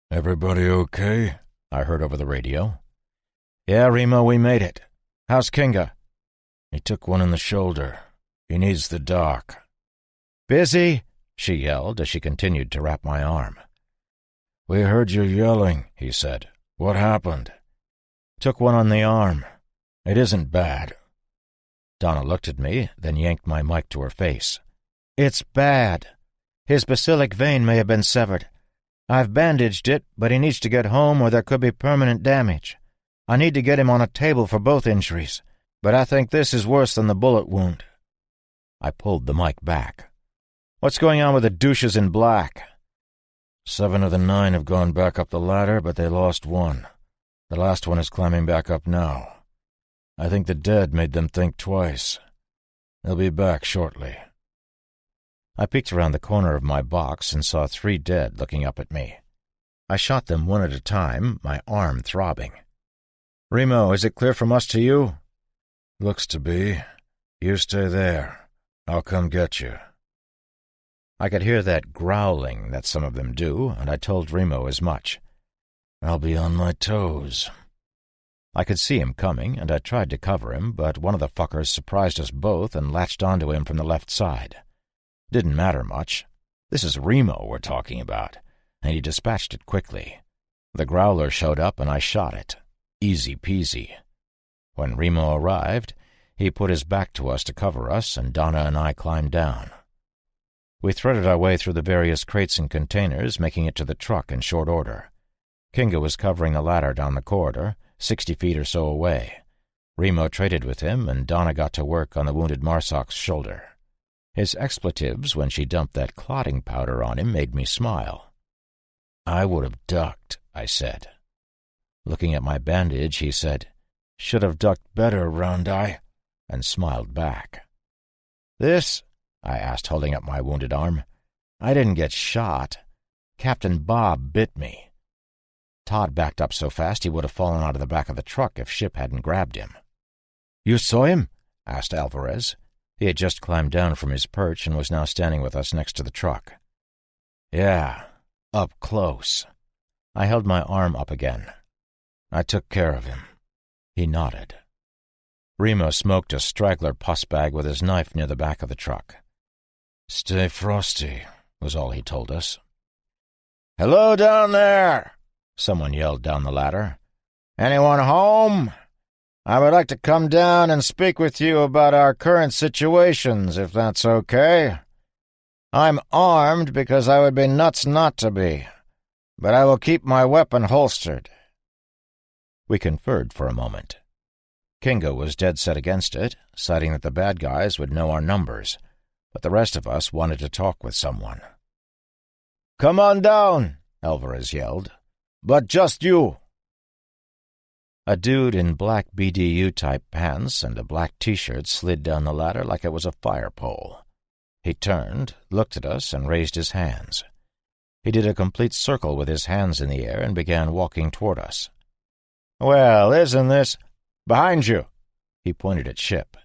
"Everybody okay?" I heard over the radio. "Yeah, Remo, we made it. How's Kinga?" "He took one in the shoulder. He needs the doc." "Busy?" she yelled as she continued to wrap my arm. "We heard you yelling," he said. "What happened?" "Took one on the arm. It isn't bad." Donna looked at me, then yanked my mic to her face. "It's bad. His bacillic vein may have been severed. I've bandaged it, but he needs to get home or there could be permanent damage. I need to get him on a table for both injuries, but I think this is worse than the bullet wound." I pulled the mic back. "What's going on with the douches in black?" 7 of the 9 have gone back up the ladder, but they lost one. The last one is climbing back up now. I think the dead made them think twice. They'll be back shortly." I peeked around the corner of my box and saw 3 dead looking up at me. I shot them one at a time, my arm throbbing. "Remo, is it clear from us to you?" "Looks to be. You stay there. I'll come get you." I could hear that growling that some of them do, and I told Remo as much. "I'll be on my toes." I could see him coming, and I tried to cover him, but one of the fuckers surprised us both and latched onto him from the left side. Didn't matter much. This is Remo we're talking about, and he dispatched it quickly. The growler showed up, and I shot it. Easy peasy. When Remo arrived, he put his back to us to cover us, and Donna and I climbed down. We threaded our way through the various crates and containers, making it to the truck in short order. Kinga was covering the ladder down the corridor, 60 feet or so away. Remo traded with him, and Donna got to work on the wounded Marsok's shoulder. His expletives, when she dumped that clotting powder on him, made me smile. "I would have ducked," I said. Looking at my bandage, he said, "Should have ducked better, Round Eye," and smiled back. "This?" I asked, holding up my wounded arm. "I didn't get shot. Captain Bob bit me." Todd backed up so fast he would have fallen out of the back of the truck if Ship hadn't grabbed him. "You saw him?" asked Alvarez. He had just climbed down from his perch and was now standing with us next to the truck. "Yeah, up close." I held my arm up again. "I took care of him." He nodded. Remo smoked a straggler pus bag with his knife near the back of the truck. "Stay frosty," was all he told us. "Hello down there!" someone yelled down the ladder. "Anyone home? I would like to come down and speak with you about our current situations, if that's okay. I'm armed because I would be nuts not to be, but I will keep my weapon holstered." We conferred for a moment. Kinga was dead set against it, citing that the bad guys would know our numbers, but the rest of us wanted to talk with someone. "Come on down," Alvarez yelled. "But just you." A dude in black BDU-type pants and a black T-shirt slid down the ladder like it was a fire pole. He turned, looked at us, and raised his hands. He did a complete circle with his hands in the air and began walking toward us. "Well, isn't this—" "Behind you!" He pointed at Ship.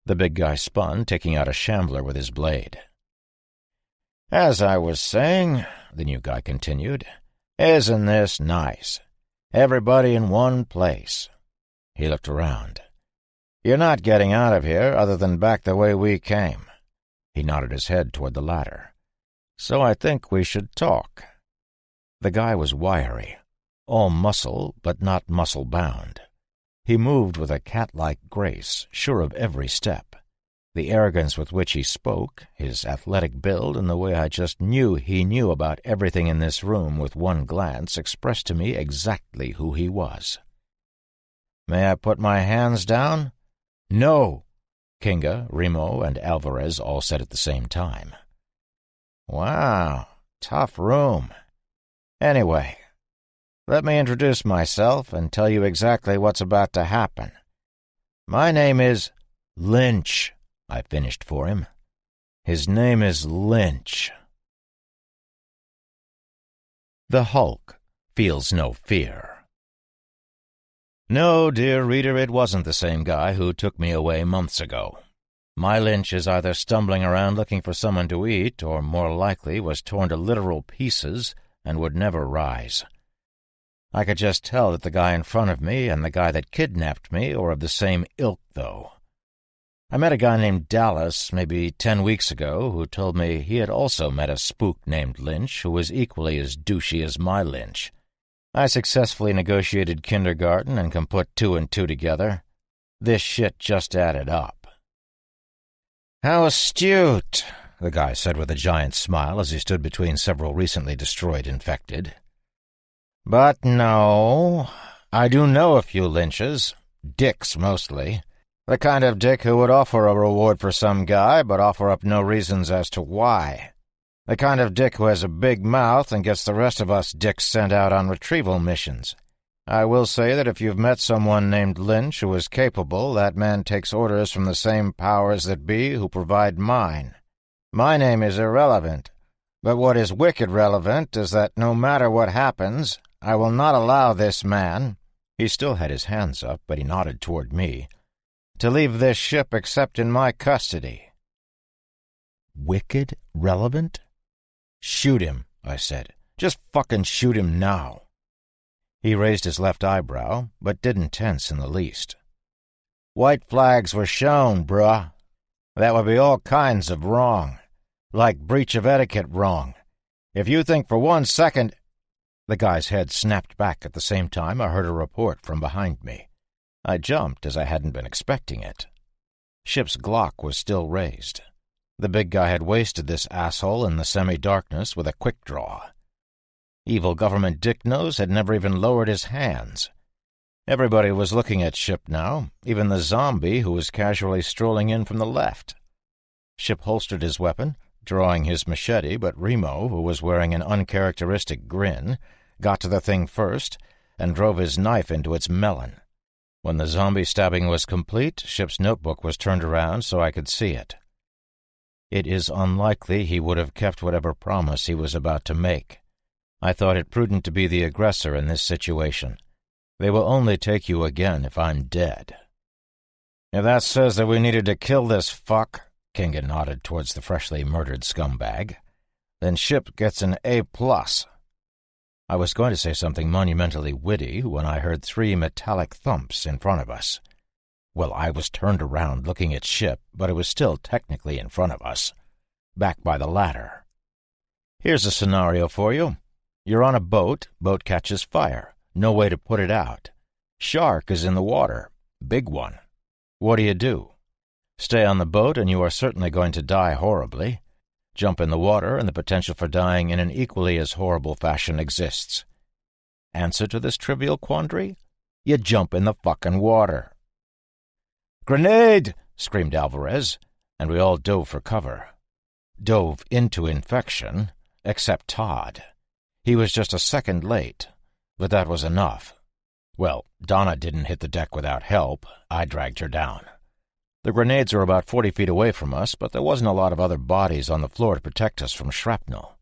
The big guy spun, taking out a shambler with his blade. "As I was saying," the new guy continued, "isn't this nice? Everybody in one place." He looked around. "You're not getting out of here other than back the way we came." He nodded his head toward the ladder. "So I think we should talk." The guy was wiry, all muscle but not muscle-bound. He moved with a cat-like grace, sure of every step. The arrogance with which he spoke, his athletic build, and the way I just knew he knew about everything in this room with one glance expressed to me exactly who he was. "May I put my hands down?" "No!" Kinga, Remo, and Alvarez all said at the same time. "Wow, tough room. Anyway, let me introduce myself and tell you exactly what's about to happen. My name is Lynch," I finished for him. "His name is Lynch." The Hulk feels no fear. No, dear reader, it wasn't the same guy who took me away months ago. My Lynch is either stumbling around looking for someone to eat, or more likely was torn to literal pieces and would never rise. I could just tell that the guy in front of me and the guy that kidnapped me were of the same ilk, though. I met a guy named Dallas maybe 10 weeks ago who told me he had also met a spook named Lynch who was equally as douchey as my Lynch. I successfully negotiated kindergarten and can put 2 and 2 together. This shit just added up. "How astute," the guy said with a giant smile as he stood between several recently destroyed infected. "But no, I do know a few Lynches, dicks mostly. The kind of dick who would offer a reward for some guy but offer up no reasons as to why. The kind of dick who has a big mouth and gets the rest of us dicks sent out on retrieval missions. I will say that if you've met someone named Lynch who is capable, that man takes orders from the same powers that be who provide mine. My name is irrelevant, but what is wicked relevant is that no matter what happens, I will not allow this man," he still had his hands up, but he nodded toward me, "to leave this ship except in my custody." Wicked relevant? "Shoot him," I said. "Just fucking shoot him now." He raised his left eyebrow, but didn't tense in the least. "White flags were shown, bruh. That would be all kinds of wrong. Like breach of etiquette wrong. If you think for 1 second—" The guy's head snapped back at the same time I heard a report from behind me. I jumped as I hadn't been expecting it. Ship's Glock was still raised. The big guy had wasted this asshole in the semi-darkness with a quick draw. Evil government dick-nose had never even lowered his hands. Everybody was looking at Ship now, even the zombie who was casually strolling in from the left. Ship holstered his weapon, drawing his machete, but Remo, who was wearing an uncharacteristic grin, got to the thing first and drove his knife into its melon. When the zombie stabbing was complete, Ship's notebook was turned around so I could see it. It is unlikely he would have kept whatever promise he was about to make. I thought it prudent to be the aggressor in this situation. They will only take you again if I'm dead. "If that says that we needed to kill this fuck," Kinga nodded towards the freshly murdered scumbag, "then Ship gets an A+. I was going to say something monumentally witty when I heard 3 metallic thumps in front of us. Well, I was turned around looking at Ship, but it was still technically in front of us, back by the ladder. Here's a scenario for you. You're on a boat catches fire, no way to put it out. Shark is in the water, big one. What do? Stay on the boat and you are certainly going to die horribly. Jump in the water and the potential for dying in an equally as horrible fashion exists. Answer to this trivial quandary? You jump in the fucking water. "Grenade!" screamed Alvarez, and we all dove for cover. Dove into infection, except Todd. He was just a second late, but that was enough. Well, Donna didn't hit the deck without help. I dragged her down. The grenades were about 40 feet away from us, but there wasn't a lot of other bodies on the floor to protect us from shrapnel.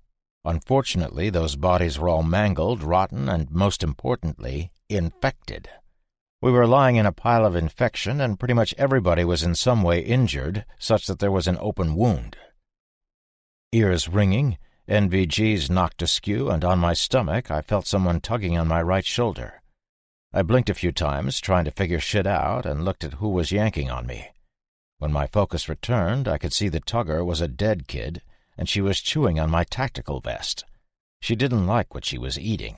Unfortunately, those bodies were all mangled, rotten, and, most importantly, infected. We were lying in a pile of infection, and pretty much everybody was in some way injured, such that there was an open wound. Ears ringing, NVGs knocked askew, and on my stomach I felt someone tugging on my right shoulder. I blinked a few times, trying to figure shit out, and looked at who was yanking on me. When my focus returned, I could see the tugger was a dead kid, and she was chewing on my tactical vest. She didn't like what she was eating.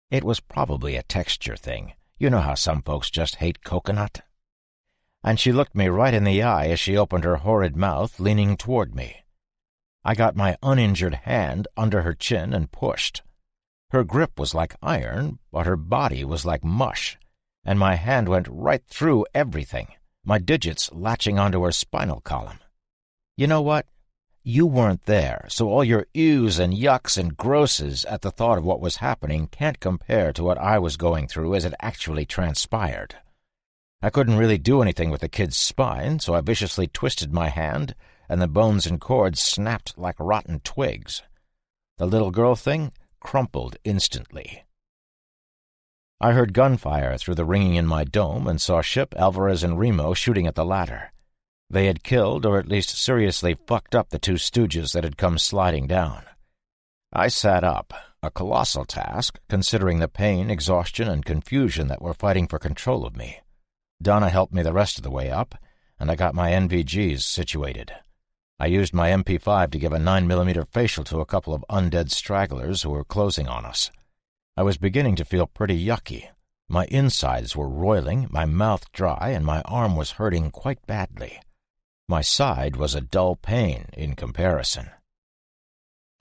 It was probably a texture thing. You know how some folks just hate coconut? And she looked me right in the eye as she opened her horrid mouth, leaning toward me. I got my uninjured hand under her chin and pushed. Her grip was like iron, but her body was like mush, and my hand went right through everything, my digits latching onto her spinal column. You know what? You weren't there, so all your ews and yucks and grosses at the thought of what was happening can't compare to what I was going through as it actually transpired. I couldn't really do anything with the kid's spine, so I viciously twisted my hand, and the bones and cords snapped like rotten twigs. The little girl thing crumpled instantly. I heard gunfire through the ringing in my dome and saw Ship, Alvarez, and Remo shooting at the ladder. They had killed, or at least seriously fucked up, the 2 stooges that had come sliding down. I sat up, a colossal task, considering the pain, exhaustion, and confusion that were fighting for control of me. Donna helped me the rest of the way up, and I got my NVGs situated. I used my MP5 to give a 9mm facial to a couple of undead stragglers who were closing on us. I was beginning to feel pretty yucky. My insides were roiling, my mouth dry, and my arm was hurting quite badly. My side was a dull pain in comparison.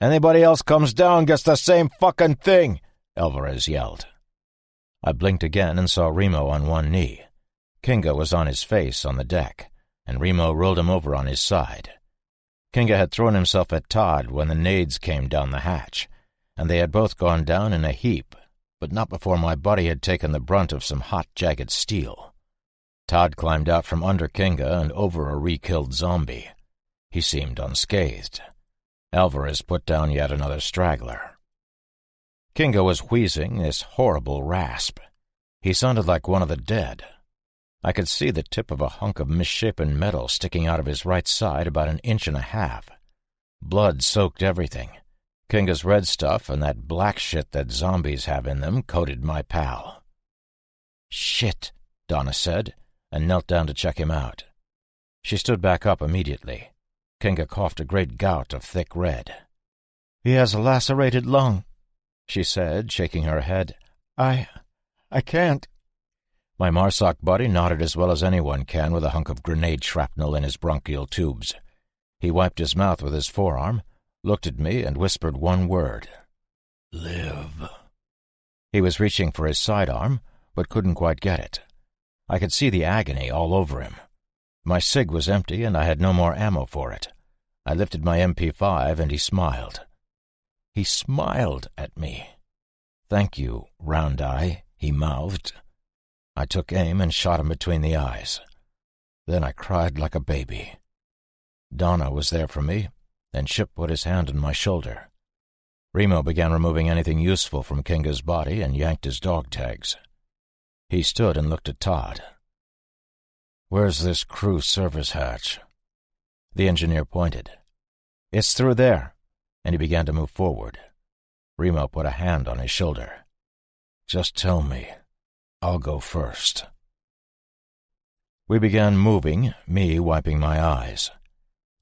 "Anybody else comes down gets the same fucking thing," Alvarez yelled. I blinked again and saw Remo on one knee. Kinga was on his face on the deck, and Remo rolled him over on his side. Kinga had thrown himself at Todd when the nades came down the hatch, and they had both gone down in a heap, but not before my buddy had taken the brunt of some hot, jagged steel. Todd climbed out from under Kinga and over a re-killed zombie. He seemed unscathed. Alvarez put down yet another straggler. Kinga was wheezing this horrible rasp. He sounded like one of the dead. I could see the tip of a hunk of misshapen metal sticking out of his right side about 1.5 inches. Blood soaked everything. Kinga's red stuff and that black shit that zombies have in them coated my pal. "Shit," Donna said, and knelt down to check him out. She stood back up immediately. Kinga coughed a great gout of thick red. "He has a lacerated lung," she said, shaking her head. I can't." My Marsoc buddy nodded as well as anyone can with a hunk of grenade shrapnel in his bronchial tubes. He wiped his mouth with his forearm, looked at me, and whispered one word. "Live." He was reaching for his sidearm, but couldn't quite get it. I could see the agony all over him. My cig was empty, and I had no more ammo for it. I lifted my MP5, and he smiled. He smiled at me. "Thank you, Round Eye," he mouthed. I took aim and shot him between the eyes. Then I cried like a baby. Donna was there for me, and Ship put his hand on my shoulder. Remo began removing anything useful from Kinga's body and yanked his dog tags. He stood and looked at Todd. "Where's this crew service hatch?" The engineer pointed. "It's through there," and he began to move forward. Remo put a hand on his shoulder. "Just tell me. I'll go first." We began moving, me wiping my eyes.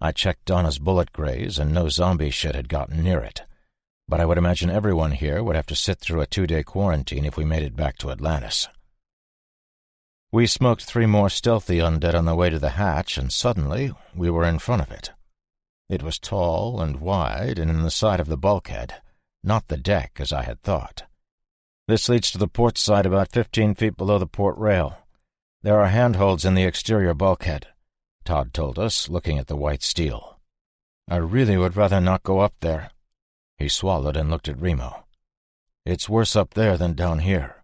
I checked Donna's bullet graze, and no zombie shit had gotten near it, but I would imagine everyone here would have to sit through a 2-day quarantine if we made it back to Atlantis. We smoked 3 more stealthy undead on the way to the hatch, and suddenly we were in front of it. It was tall and wide and in the side of the bulkhead, not the deck as I had thought. "This leads to the port side about 15 feet below the port rail. There are handholds in the exterior bulkhead," Todd told us, looking at the white steel. "I really would rather not go up there." He swallowed and looked at Remo. "It's worse up there than down here."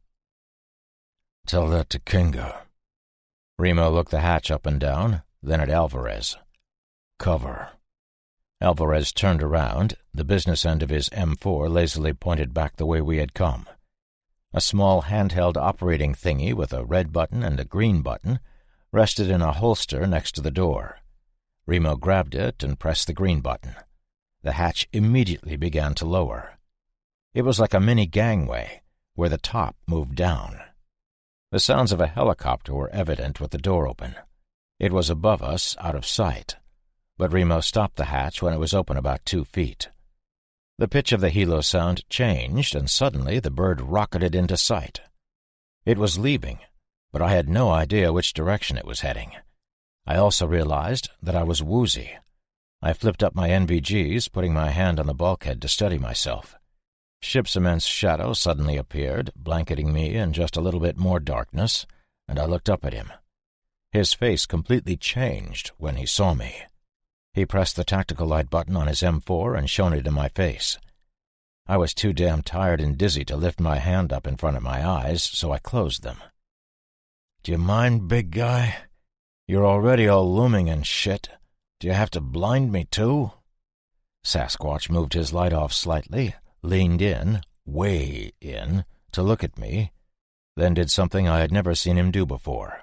"Tell that to Kinga." Remo looked the hatch up and down, then at Alvarez. "Cover." Alvarez turned around, the business end of his M4 lazily pointed back the way we had come. A small handheld operating thingy with a red button and a green button rested in a holster next to the door. Remo grabbed it and pressed the green button. The hatch immediately began to lower. It was like a mini gangway, where the top moved down. The sounds of a helicopter were evident with the door open. It was above us, out of sight, but Remo stopped the hatch when it was open about 2 feet. The pitch of the helo sound changed, and suddenly the bird rocketed into sight. It was leaving, but I had no idea which direction it was heading. I also realized that I was woozy. I flipped up my NVGs, putting my hand on the bulkhead to steady myself. Ship's immense shadow suddenly appeared, blanketing me in just a little bit more darkness, and I looked up at him. His face completely changed when he saw me. He pressed the tactical light button on his M4 and shone it in my face. I was too damn tired and dizzy to lift my hand up in front of my eyes, so I closed them. "Do you mind, big guy? You're already all looming and shit. Do you have to blind me, too?" Sasquatch moved his light off slightly, leaned in, way in, to look at me, then did something I had never seen him do before.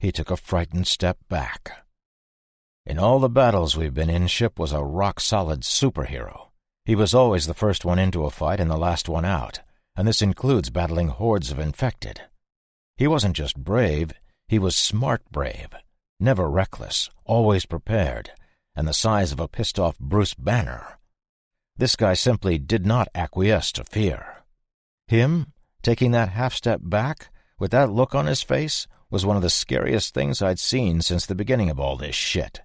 He took a frightened step back. In all the battles we've been in, Ship was a rock-solid superhero. He was always the first one into a fight and the last one out, and this includes battling hordes of infected. He wasn't just brave, he was smart brave, never reckless, always prepared, and the size of a pissed-off Bruce Banner. This guy simply did not acquiesce to fear. Him, taking that half-step back, with that look on his face, was one of the scariest things I'd seen since the beginning of all this shit.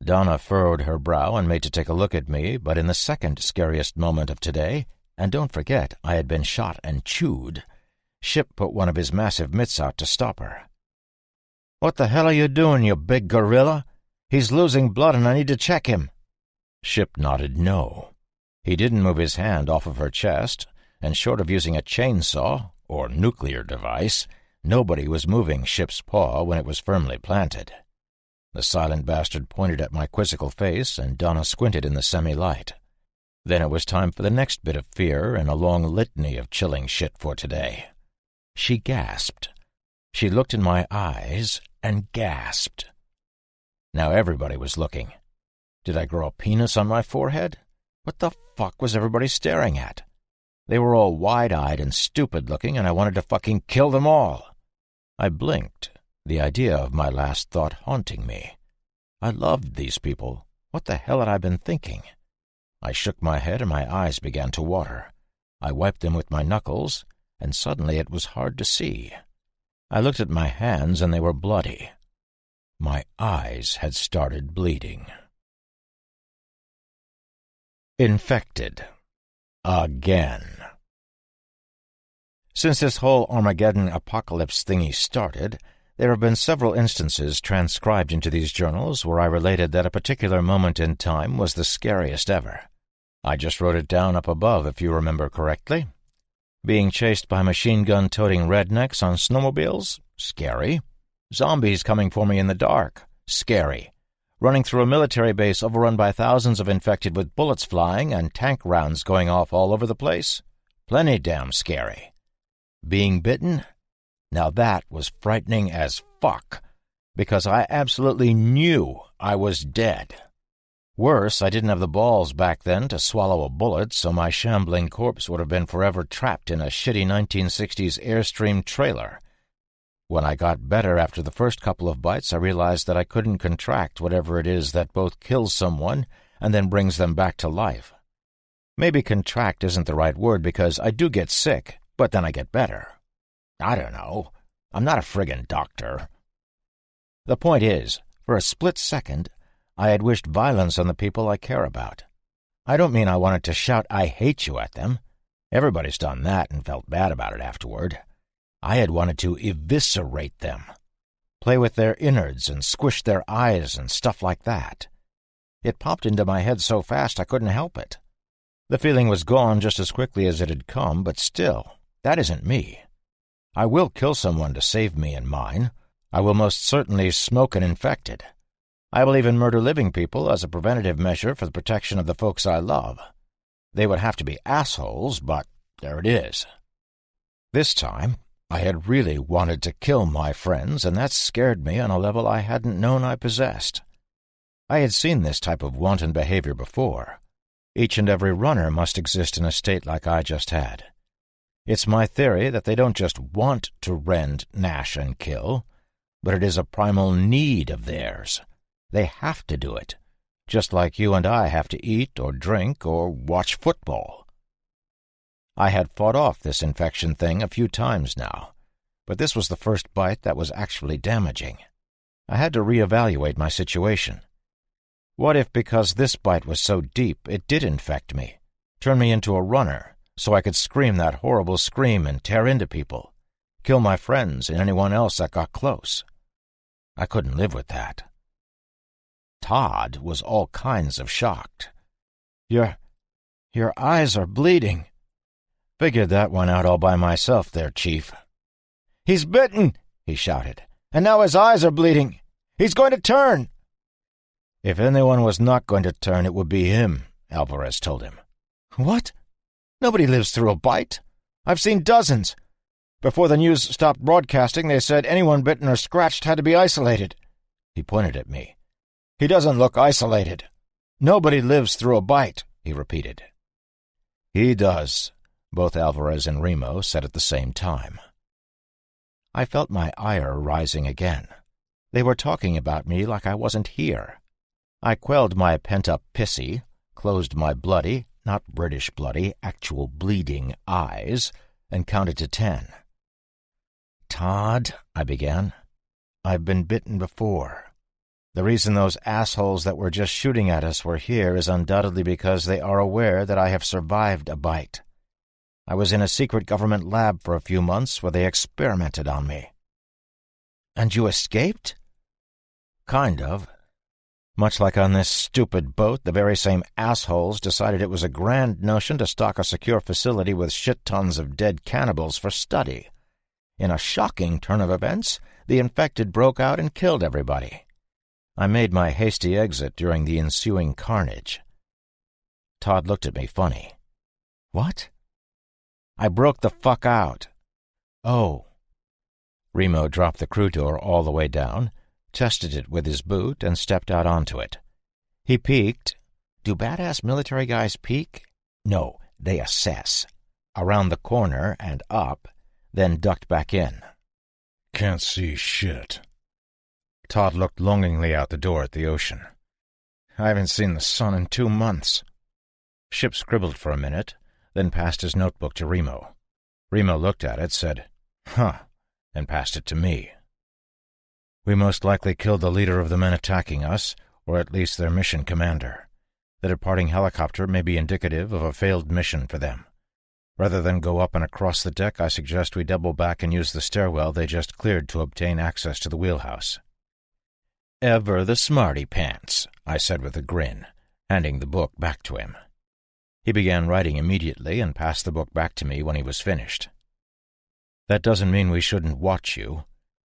Donna furrowed her brow and made to take a look at me, but in the second scariest moment of today, and don't forget I had been shot and chewed, Ship put one of his massive mitts out to stop her. "What the hell are you doing, you big gorilla? He's losing blood and I need to check him." Ship nodded no. He didn't move his hand off of her chest, and short of using a chainsaw, or nuclear device, nobody was moving Ship's paw when it was firmly planted. The silent bastard pointed at my quizzical face, and Donna squinted in the semi-light. Then it was time for the next bit of fear and a long litany of chilling shit for today. She gasped. She looked in my eyes and gasped. Now everybody was looking. Did I grow a penis on my forehead? What the fuck was everybody staring at? They were all wide-eyed and stupid-looking, and I wanted to fucking kill them all. I blinked, the idea of my last thought haunting me. I loved these people. What the hell had I been thinking? I shook my head and my eyes began to water. I wiped them with my knuckles, and suddenly it was hard to see. I looked at my hands and they were bloody. My eyes had started bleeding. Infected. Again. Since this whole Armageddon apocalypse thingy started, there have been several instances transcribed into these journals where I related that a particular moment in time was the scariest ever. I just wrote it down up above, if you remember correctly. Being chased by machine-gun-toting rednecks on snowmobiles? Scary. Zombies coming for me in the dark? Scary. Running through a military base overrun by thousands of infected with bullets flying and tank rounds going off all over the place? Plenty damn scary. Being bitten? Now that was frightening as fuck, because I absolutely knew I was dead. Worse, I didn't have the balls back then to swallow a bullet, so my shambling corpse would have been forever trapped in a shitty 1960s Airstream trailer. When I got better after the first couple of bites, I realized that I couldn't contract whatever it is that both kills someone and then brings them back to life. Maybe contract isn't the right word because I do get sick, but then I get better. I don't know. I'm not a friggin' doctor. The point is, for a split second, I had wished violence on the people I care about. I don't mean I wanted to shout "I hate you" at them. Everybody's done that and felt bad about it afterward. I had wanted to eviscerate them, play with their innards and squish their eyes and stuff like that. It popped into my head so fast I couldn't help it. The feeling was gone just as quickly as it had come, but still, that isn't me. I will kill someone to save me and mine. I will most certainly smoke an infected. I will even murder living people as a preventative measure for the protection of the folks I love. They would have to be assholes, but there it is. This time, I had really wanted to kill my friends, and that scared me on a level I hadn't known I possessed. I had seen this type of wanton behavior before. Each and every runner must exist in a state like I just had. It's my theory that they don't just want to rend, gnash, and kill, but it is a primal need of theirs. They have to do it, just like you and I have to eat or drink or watch football. I had fought off this infection thing a few times now, but this was the first bite that was actually damaging. I had to reevaluate my situation. What if, because this bite was so deep, it did infect me, turn me into a runner, so I could scream that horrible scream and tear into people, kill my friends and anyone else that got close? I couldn't live with that. Todd was all kinds of shocked. Your eyes are bleeding. Figured that one out all by myself there, Chief. He's bitten, he shouted, and now his eyes are bleeding. He's going to turn. If anyone was not going to turn, it would be him, Alvarez told him. What? Nobody lives through a bite. I've seen dozens. Before the news stopped broadcasting, they said anyone bitten or scratched had to be isolated. He pointed at me. He doesn't look isolated. Nobody lives through a bite, he repeated. He does, both Alvarez and Remo said at the same time. I felt my ire rising again. They were talking about me like I wasn't here. I quelled my pent-up pissy, closed my bloody, not British bloody, actual bleeding eyes, and counted to 10. Todd, I began, I've been bitten before. The reason those assholes that were just shooting at us were here is undoubtedly because they are aware that I have survived a bite. I was in a secret government lab for a few months where they experimented on me. And you escaped? Kind of. Much like on this stupid boat, the very same assholes decided it was a grand notion to stock a secure facility with shit tons of dead cannibals for study. In a shocking turn of events, the infected broke out and killed everybody. I made my hasty exit during the ensuing carnage. Todd looked at me funny. What? I broke the fuck out. Oh. Remo dropped the crew door all the way down, tested it with his boot, and stepped out onto it. He peeked, Do badass military guys peek? No, they assess. Around the corner and up, then ducked back in. Can't see shit. Todd looked longingly out the door at the ocean. I haven't seen the sun in 2 months. Ship scribbled for a minute, then passed his notebook to Remo. Remo looked at it, said, "Huh," and passed it to me. We most likely killed the leader of the men attacking us, or at least their mission commander. The departing helicopter may be indicative of a failed mission for them. Rather than go up and across the deck, I suggest we double back and use the stairwell they just cleared to obtain access to the wheelhouse. "Ever the smarty pants," I said with a grin, handing the book back to him. He began writing immediately and passed the book back to me when he was finished. "That doesn't mean we shouldn't watch you.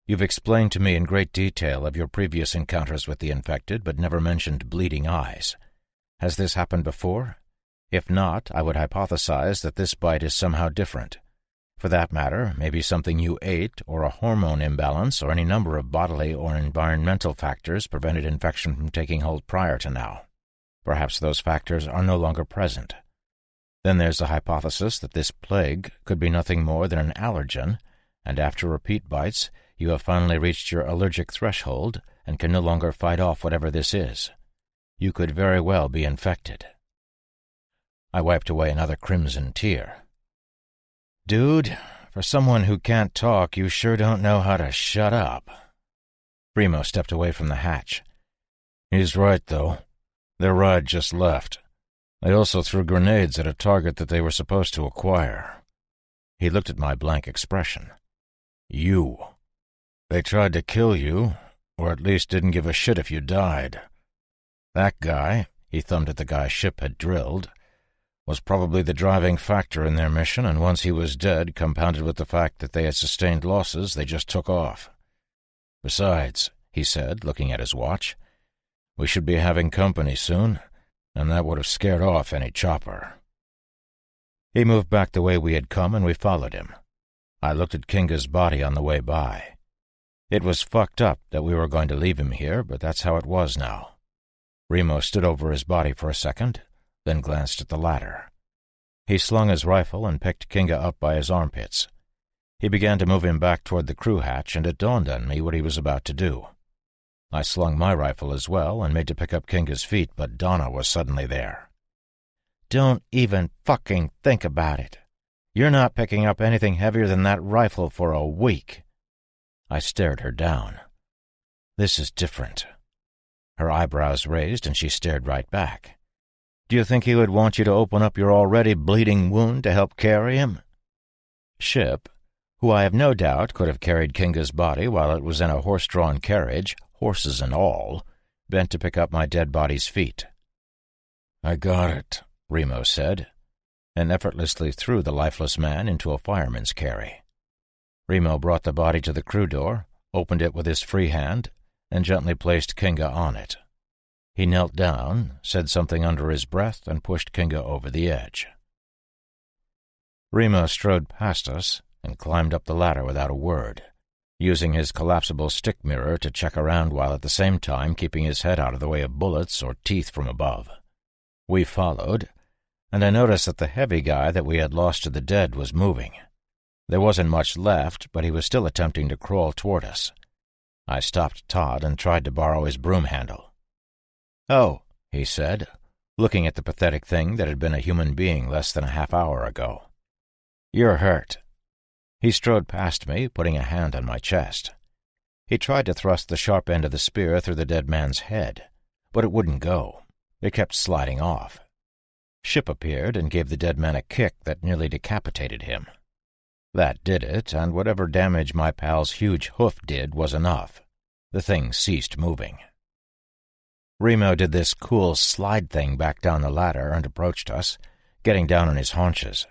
You've explained to me in great detail of your previous encounters with the infected, but never mentioned bleeding eyes. Has this happened before? If not, I would hypothesize that this bite is somehow different. For that matter, maybe something you ate, or a hormone imbalance, or any number of bodily or environmental factors prevented infection from taking hold prior to now. Perhaps those factors are no longer present. Then there's the hypothesis that this plague could be nothing more than an allergen, and after repeat bites, you have finally reached your allergic threshold and can no longer fight off whatever this is. You could very well be infected." I wiped away another crimson tear. "Dude, for someone who can't talk, you sure don't know how to shut up." Remo stepped away from the hatch. "He's right, though. Their ride just left. They also threw grenades at a target that they were supposed to acquire." He looked at my blank expression. "You. They tried to kill you, or at least didn't give a shit if you died. That guy," he thumbed at the guy Ship had drilled, "was probably the driving factor in their mission, and once he was dead, compounded with the fact that they had sustained losses, they just took off. Besides," he said, looking at his watch, "we should be having company soon, and that would have scared off any chopper." He moved back the way we had come, and we followed him. I looked at Kinga's body on the way by. It was fucked up that we were going to leave him here, but that's how it was now. Remo stood over his body for a second, then glanced at the ladder. He slung his rifle and picked Kinga up by his armpits. He began to move him back toward the crew hatch, and it dawned on me what he was about to do. I slung my rifle as well and made to pick up Kinga's feet, but Donna was suddenly there. "Don't even fucking think about it. You're not picking up anything heavier than that rifle for a week." I stared her down. "This is different." Her eyebrows raised, and she stared right back. "Do you think he would want you to open up your already bleeding wound to help carry him?" Ship, who I have no doubt could have carried Kinga's body while it was in a horse-drawn carriage, horses and all, bent to pick up my dead body's feet. "I got it," Remo said, and effortlessly threw the lifeless man into a fireman's carry. Remo brought the body to the crew door, opened it with his free hand, and gently placed Kinga on it. He knelt down, said something under his breath, and pushed Kinga over the edge. Remo strode past us and climbed up the ladder without a word, using his collapsible stick mirror to check around while at the same time keeping his head out of the way of bullets or teeth from above. We followed, and I noticed that the heavy guy that we had lost to the dead was moving. There wasn't much left, but he was still attempting to crawl toward us. I stopped Todd and tried to borrow his broom handle. "Oh," he said, looking at the pathetic thing that had been a human being less than a half-hour ago. "You're hurt." He strode past me, putting a hand on my chest. He tried to thrust the sharp end of the spear through the dead man's head, but it wouldn't go. It kept sliding off. Ship appeared and gave the dead man a kick that nearly decapitated him. That did it, and whatever damage my pal's huge hoof did was enough. The thing ceased moving. Remo did this cool slide thing back down the ladder and approached us, getting down on his haunches.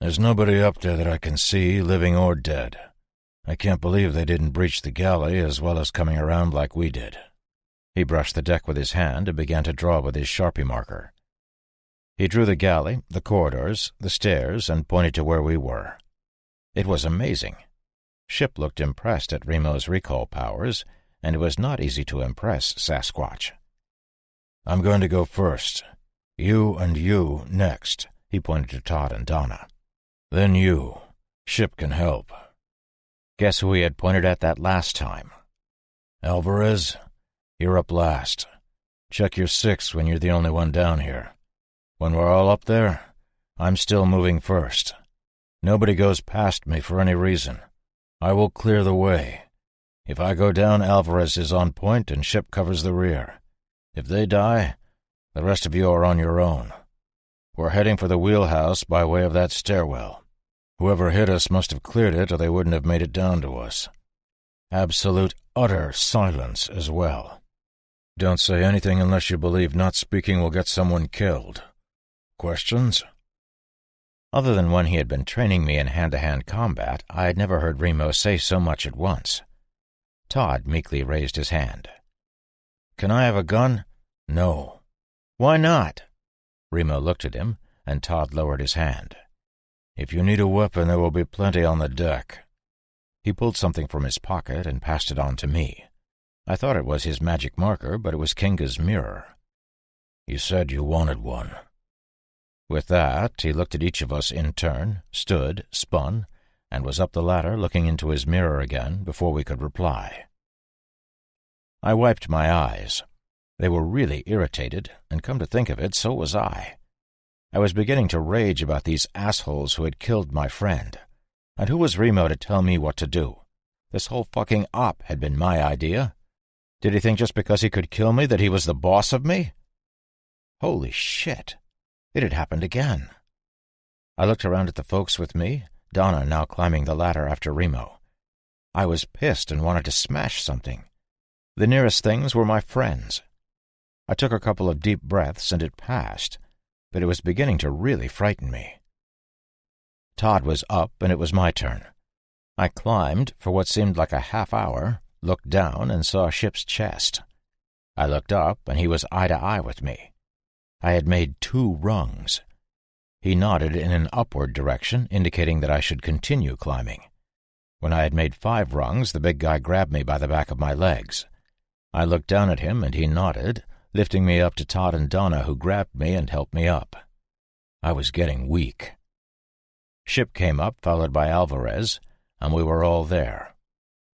"There's nobody up there that I can see, living or dead. I can't believe they didn't breach the galley as well as coming around like we did." He brushed the deck with his hand and began to draw with his Sharpie marker. He drew the galley, the corridors, the stairs, and pointed to where we were. It was amazing. Ship looked impressed at Remo's recall powers, and it was not easy to impress Sasquatch. I'm going to go first. You and you next, he pointed to Todd and Donna. Then you. Ship can help. Guess who he had pointed at that last time? Alvarez, you're up last. Check your 6 when you're the only one down here. When we're all up there, I'm still moving first. Nobody goes past me for any reason. I will clear the way. If I go down, Alvarez is on point and Ship covers the rear. If they die, the rest of you are on your own. We're heading for the wheelhouse by way of that stairwell. Whoever hit us must have cleared it or they wouldn't have made it down to us. Absolute, utter silence as well. Don't say anything unless you believe not speaking will get someone killed. Questions? Other than when he had been training me in hand-to-hand combat, I had never heard Remo say so much at once. Todd meekly raised his hand. Can I have a gun? No. Why not? Remo looked at him, and Todd lowered his hand. If you need a weapon, there will be plenty on the deck. He pulled something from his pocket and passed it on to me. I thought it was his magic marker, but it was Kinga's mirror. You said you wanted one. With that, he looked at each of us in turn, stood, spun, and was up the ladder looking into his mirror again before we could reply. I wiped my eyes. They were really irritated, and come to think of it, so was I. I was beginning to rage about these assholes who had killed my friend. And who was Remo to tell me what to do? This whole fucking op had been my idea. Did he think just because he could kill me that he was the boss of me? Holy shit. It had happened again. I looked around at the folks with me, Donna now climbing the ladder after Remo. I was pissed and wanted to smash something. The nearest things were my friends. I took a couple of deep breaths and it passed, but it was beginning to really frighten me. Todd was up and it was my turn. I climbed for what seemed like a half hour, looked down and saw Ship's chest. I looked up and he was eye to eye with me. I had made 2 rungs. He nodded in an upward direction, indicating that I should continue climbing. When I had made 5 rungs, the big guy grabbed me by the back of my legs. I looked down at him and he nodded, lifting me up to Todd and Donna, who grabbed me and helped me up. I was getting weak. Ship came up, followed by Alvarez, and we were all there.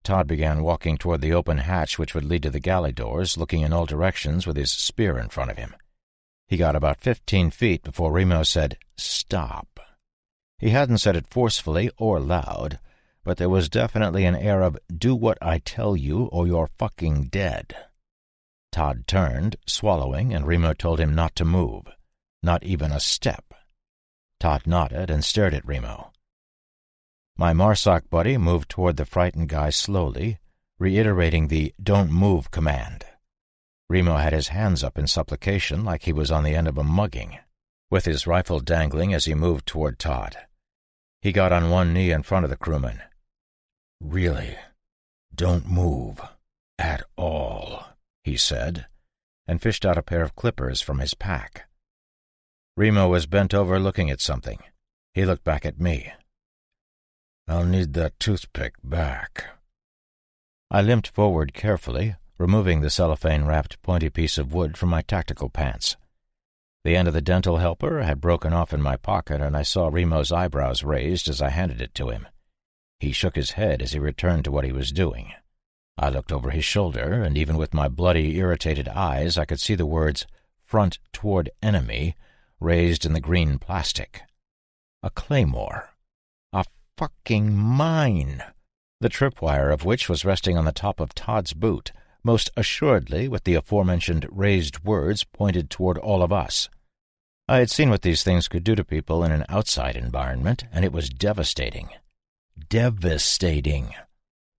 Todd began walking toward the open hatch which would lead to the galley doors, looking in all directions with his spear in front of him. He got about 15 feet before Remo said, "Stop." He hadn't said it forcefully or loud, but there was definitely an air of, "Do what I tell you or you're fucking dead." Todd turned, swallowing, and Remo told him not to move, not even a step. Todd nodded and stared at Remo. My Marsoc buddy moved toward the frightened guy slowly, reiterating the "don't move" command. Remo had his hands up in supplication like he was on the end of a mugging, with his rifle dangling as he moved toward Todd. He got on one knee in front of the crewman. "Really, don't move. At all," he said, and fished out a pair of clippers from his pack. Remo was bent over looking at something. He looked back at me. "I'll need that toothpick back." I limped forward carefully, removing the cellophane-wrapped pointy piece of wood from my tactical pants. The end of the dental helper had broken off in my pocket, and I saw Remo's eyebrows raised as I handed it to him. He shook his head as he returned to what he was doing. I looked over his shoulder, and even with my bloody, irritated eyes, I could see the words, "Front toward enemy," raised in the green plastic. A claymore. A fucking mine! The tripwire of which was resting on the top of Todd's boot, most assuredly with the aforementioned raised words pointed toward all of us. I had seen what these things could do to people in an outside environment, and it was devastating. Devastating.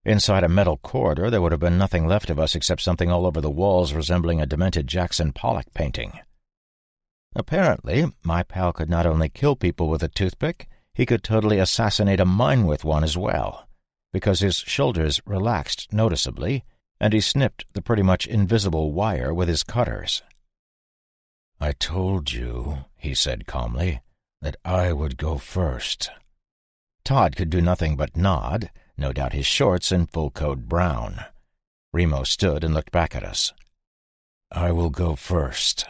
Inside a metal corridor, there would have been nothing left of us except something all over the walls resembling a demented Jackson Pollock painting. Apparently, my pal could not only kill people with a toothpick, he could totally assassinate a mine with one as well, because his shoulders relaxed noticeably, and he snipped the pretty much invisible wire with his cutters. "I told you," he said calmly, "that I would go first." Todd could do nothing but nod, no doubt his shorts in full code brown. Remo stood and looked back at us. I will go first."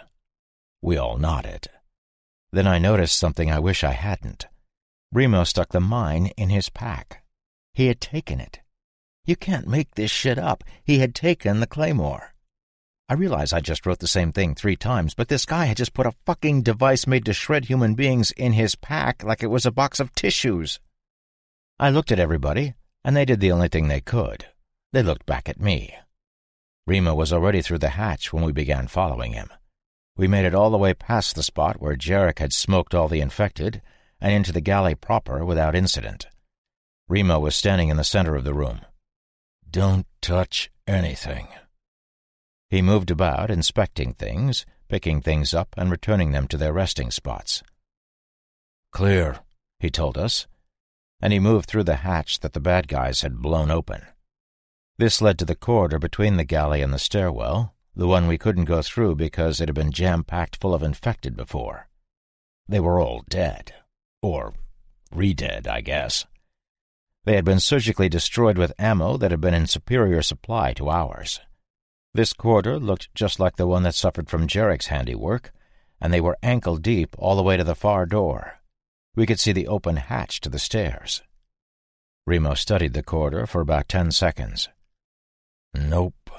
We all nodded. Then I noticed something I wish I hadn't. Remo stuck the mine in his pack. He had taken it. You can't make this shit up. He had taken the claymore. I realize I just wrote the same thing 3 times, but this guy had just put a fucking device made to shred human beings in his pack like it was a box of tissues. I looked at everybody, and they did the only thing they could. They looked back at me. Remo was already through the hatch when we began following him. We made it all the way past the spot where Jarek had smoked all the infected and into the galley proper without incident. Remo was standing in the center of the room. "Don't touch anything." He moved about, inspecting things, picking things up and returning them to their resting spots. "Clear," he told us, and he moved through the hatch that the bad guys had blown open. This led to the corridor between the galley and the stairwell, the one we couldn't go through because it had been jam-packed full of infected before. They were all dead. Or re-dead, I guess. They had been surgically destroyed with ammo that had been in superior supply to ours. This corridor looked just like the one that suffered from Jarek's handiwork, and they were ankle-deep all the way to the far door. We could see the open hatch to the stairs. Remo studied the corridor for about 10 seconds. "Nope."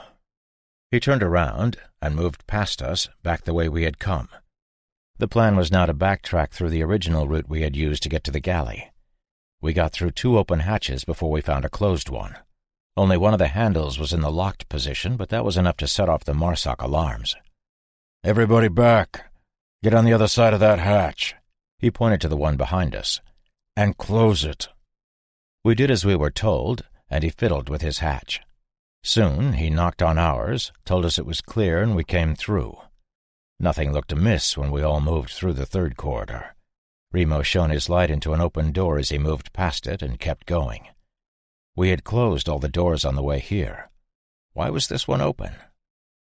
He turned around and moved past us, back the way we had come. The plan was now to backtrack through the original route we had used to get to the galley. We got through 2 open hatches before we found a closed one. Only one of the handles was in the locked position, but that was enough to set off the MARSOC alarms. "Everybody back. Get on the other side of that hatch." He pointed to the one behind us. "And close it." We did as we were told, and he fiddled with his hatch. Soon he knocked on ours, told us it was clear, and we came through. Nothing looked amiss when we all moved through the 3rd corridor. Remo shone his light into an open door as he moved past it and kept going. We had closed all the doors on the way here. Why was this one open?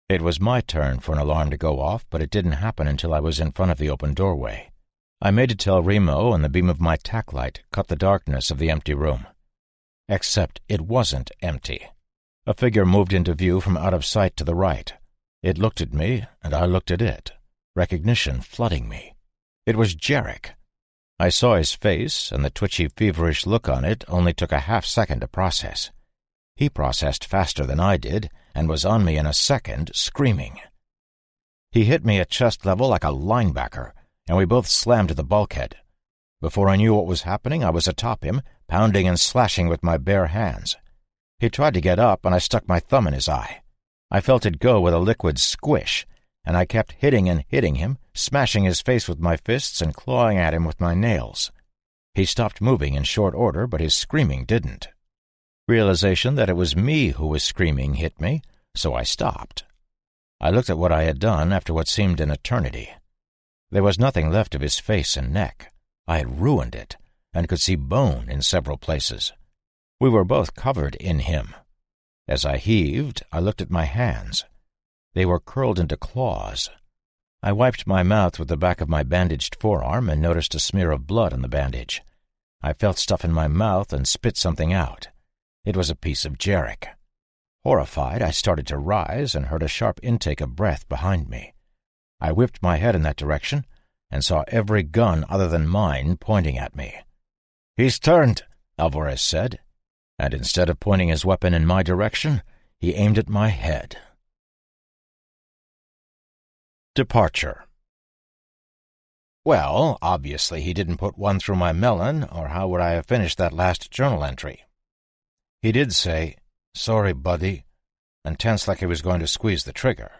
It was my turn for an alarm to go off, but it didn't happen until I was in front of the open doorway. I made to tell Remo, and the beam of my tack light cut the darkness of the empty room. Except it wasn't empty. A figure moved into view from out of sight to the right. It looked at me, and I looked at it, recognition flooding me. It was Jarek. I saw his face, and the twitchy, feverish look on it only took a half-second to process. He processed faster than I did, and was on me in a second, screaming. He hit me at chest level like a linebacker, and we both slammed to the bulkhead. Before I knew what was happening, I was atop him, pounding and slashing with my bare hands. He tried to get up, and I stuck my thumb in his eye. I felt it go with a liquid squish, and I kept hitting and hitting him, smashing his face with my fists and clawing at him with my nails. He stopped moving in short order, but his screaming didn't. Realization that it was me who was screaming hit me, so I stopped. I looked at what I had done after what seemed an eternity. There was nothing left of his face and neck. I had ruined it, and could see bone in several places. We were both covered in him. As I heaved, I looked at my hands. They were curled into claws. I wiped my mouth with the back of my bandaged forearm and noticed a smear of blood on the bandage. I felt stuff in my mouth and spit something out. It was a piece of Jarek. Horrified, I started to rise and heard a sharp intake of breath behind me. I whipped my head in that direction and saw every gun other than mine pointing at me. "He's turned," Alvarez said, and instead of pointing his weapon in my direction, he aimed at my head. Departure. Well, obviously he didn't put one through my melon, or how would I have finished that last journal entry? He did say, "Sorry, buddy," and tensed like he was going to squeeze the trigger.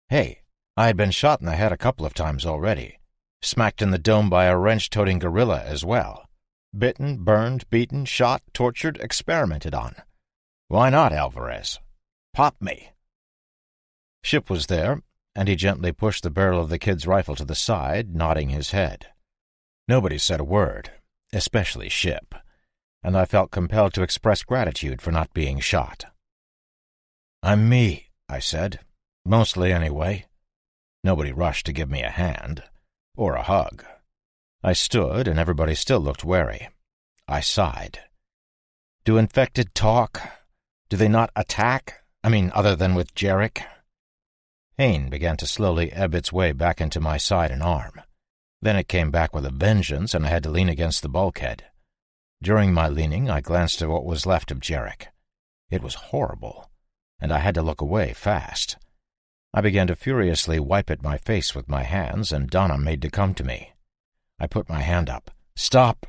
Hey, I had been shot in the head a couple of times already, smacked in the dome by a wrench-toting gorilla as well. Bitten, burned, beaten, shot, tortured, experimented on. Why not, Alvarez? Pop me. Ship was there, and he gently pushed the barrel of the kid's rifle to the side, nodding his head. Nobody said a word, especially Ship, and I felt compelled to express gratitude for not being shot. "I'm me," I said. "Mostly, anyway." Nobody rushed to give me a hand, or a hug. I stood, and everybody still looked wary. I sighed. Do infected talk? Do they not attack? I mean, other than with Jarek? Pain began to slowly ebb its way back into my side and arm. Then it came back with a vengeance, and I had to lean against the bulkhead. During my leaning, I glanced at what was left of Jarek. It was horrible, and I had to look away fast. I began to furiously wipe at my face with my hands, and Donna made to come to me. I put my hand up. "Stop!"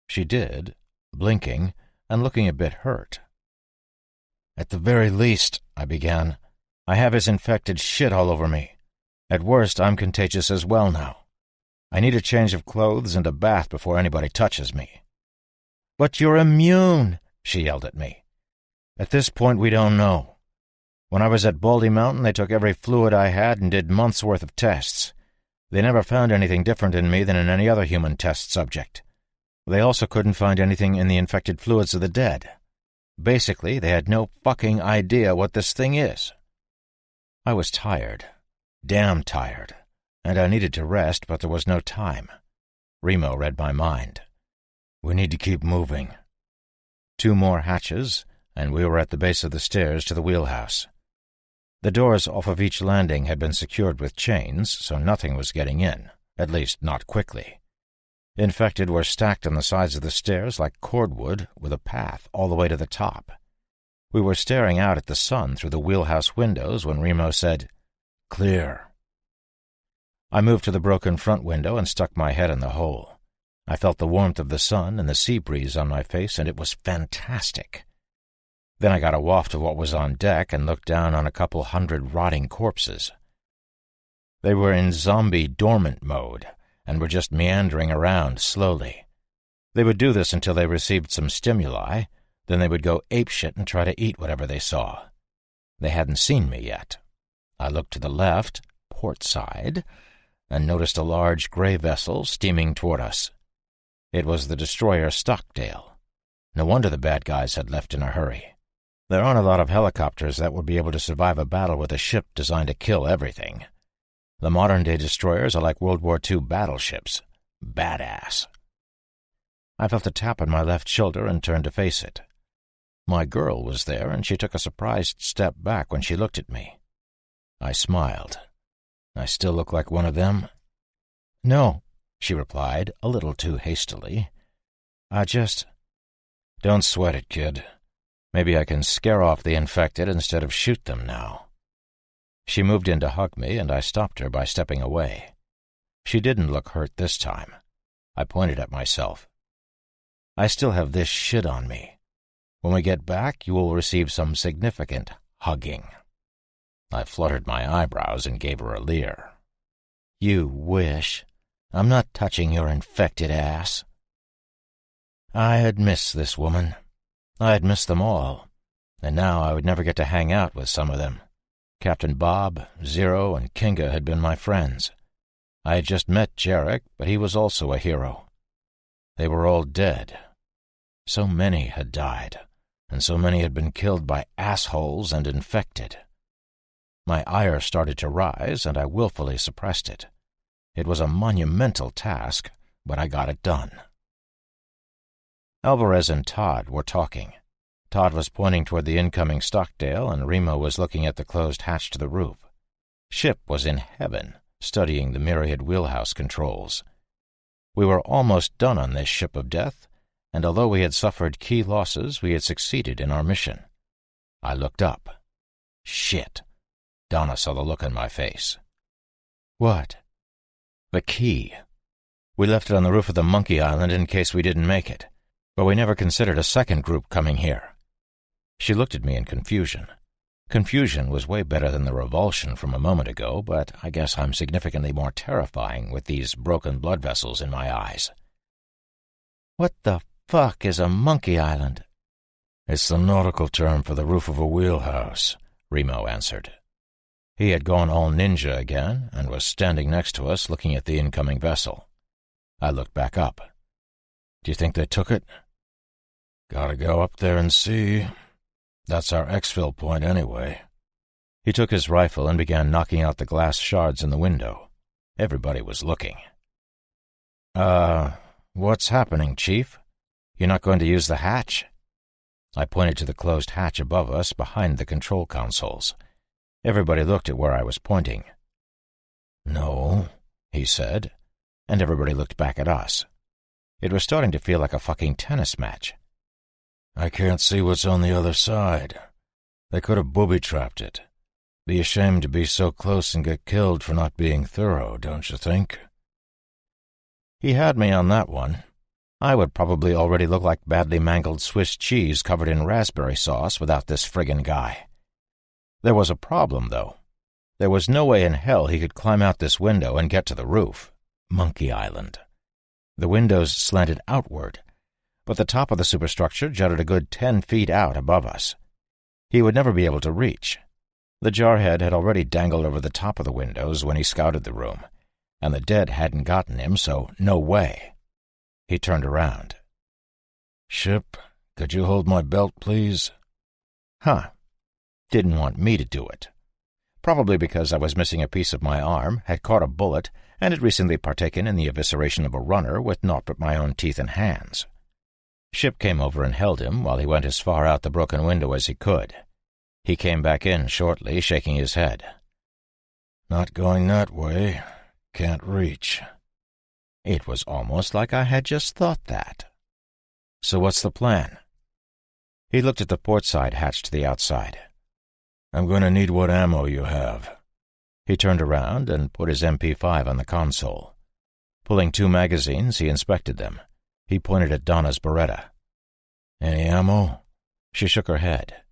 She did, blinking and looking a bit hurt. "At the very least," I began, "I have his infected shit all over me. At worst, I'm contagious as well now. I need a change of clothes and a bath before anybody touches me." "But you're immune," she yelled at me. "At this point, we don't know. When I was at Baldy Mountain, they took every fluid I had and did months' worth of tests. They never found anything different in me than in any other human test subject. They also couldn't find anything in the infected fluids of the dead. Basically, they had no fucking idea what this thing is." I was tired. Damn tired. And I needed to rest, but there was no time. Remo read my mind. "We need to keep moving." 2 more hatches, and we were at the base of the stairs to the wheelhouse. The doors off of each landing had been secured with chains, so nothing was getting in, at least not quickly. Infected were stacked on the sides of the stairs like cordwood, with a path all the way to the top. We were staring out at the sun through the wheelhouse windows when Remo said, "Clear." I moved to the broken front window and stuck my head in the hole. I felt the warmth of the sun and the sea breeze on my face, and it was fantastic. Then I got a waft of what was on deck and looked down on a couple hundred rotting corpses. They were in zombie dormant mode and were just meandering around slowly. They would do this until they received some stimuli, then they would go apeshit and try to eat whatever they saw. They hadn't seen me yet. I looked to the left, port side, and noticed a large gray vessel steaming toward us. It was the destroyer Stockdale. No wonder the bad guys had left in a hurry. There aren't a lot of helicopters that would be able to survive a battle with a ship designed to kill everything. The modern-day destroyers are like World War II battleships. Badass. I felt a tap on my left shoulder and turned to face it. My girl was there, and she took a surprised step back when she looked at me. I smiled. "I still look like one of them?" "No," she replied, a little too hastily. "Don't sweat it, kid. Maybe I can scare off the infected instead of shoot them now." She moved in to hug me, and I stopped her by stepping away. She didn't look hurt this time. I pointed at myself. "I still have this shit on me. When we get back, you will receive some significant hugging." I fluttered my eyebrows and gave her a leer. "You wish. I'm not touching your infected ass." I had missed this woman. I had missed them all, and now I would never get to hang out with some of them. Captain Bob, Zero, and Kinga had been my friends. I had just met Jarek, but he was also a hero. They were all dead. So many had died, and so many had been killed by assholes and infected. My ire started to rise, and I willfully suppressed it. It was a monumental task, but I got it done. Alvarez and Todd were talking. Todd was pointing toward the incoming Stockdale, and Remo was looking at the closed hatch to the roof. Ship was in heaven, studying the myriad wheelhouse controls. We were almost done on this ship of death, and although we had suffered key losses, we had succeeded in our mission. I looked up. Shit. Donna saw the look on my face. "What?" "The key. We left it on the roof of the Monkey Island in case we didn't make it. But we never considered a second group coming here." She looked at me in confusion. Confusion was way better than the revulsion from a moment ago, but I guess I'm significantly more terrifying with these broken blood vessels in my eyes. "What the fuck is a Monkey Island?" "It's the nautical term for the roof of a wheelhouse," Remo answered. He had gone all ninja again and was standing next to us looking at the incoming vessel. I looked back up. "Do you think they took it?" "Gotta go up there and see. That's our exfil point anyway." He took his rifle and began knocking out the glass shards in the window. Everybody was looking. What's happening, Chief? You're not going to use the hatch?" I pointed to the closed hatch above us behind the control consoles. Everybody looked at where I was pointing. "No," he said, and everybody looked back at us. It was starting to feel like a fucking tennis match. "I can't see what's on the other side. They could have booby-trapped it. Be ashamed to be so close and get killed for not being thorough, don't you think?" He had me on that one. I would probably already look like badly mangled Swiss cheese covered in raspberry sauce without this friggin' guy. There was a problem, though. There was no way in hell he could climb out this window and get to the roof. Monkey Island. The windows slanted outward, but the top of the superstructure jutted a good 10 feet out above us. He would never be able to reach. The jarhead had already dangled over the top of the windows when he scouted the room, and the dead hadn't gotten him, so no way. He turned around. "Ship, could you hold my belt, please?" Huh. Didn't want me to do it. Probably because I was missing a piece of my arm, had caught a bullet, and had recently partaken in the evisceration of a runner with naught but my own teeth and hands. Ship came over and held him while he went as far out the broken window as he could. He came back in shortly, shaking his head. "Not going that way. Can't reach." It was almost like I had just thought that. "So what's the plan?" He looked at the port side hatch to the outside. "I'm going to need what ammo you have." He turned around and put his MP5 on the console. Pulling 2 magazines, he inspected them. He pointed at Donna's Beretta. "Any ammo?" She shook her head.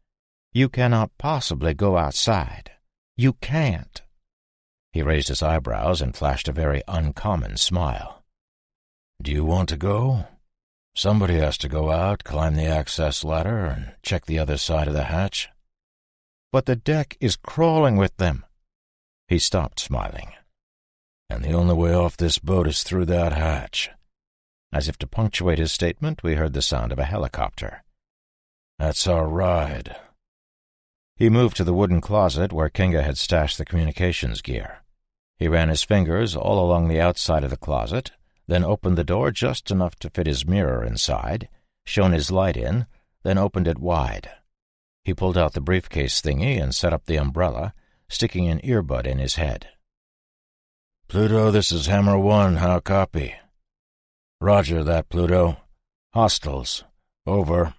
"You cannot possibly go outside. You can't." He raised his eyebrows and flashed a very uncommon smile. "Do you want to go? Somebody has to go out, climb the access ladder, and check the other side of the hatch." "But the deck is crawling with them." He stopped smiling. "And the only way off this boat is through that hatch." As if to punctuate his statement, we heard the sound of a helicopter. "That's our ride." He moved to the wooden closet where Kinga had stashed the communications gear. He ran his fingers all along the outside of the closet, then opened the door just enough to fit his mirror inside, shone his light in, then opened it wide. He pulled out the briefcase thingy and set up the umbrella, sticking an earbud in his head. "Pluto, this is Hammer 1. How copy?" "Roger that, Pluto. Hostiles. Over."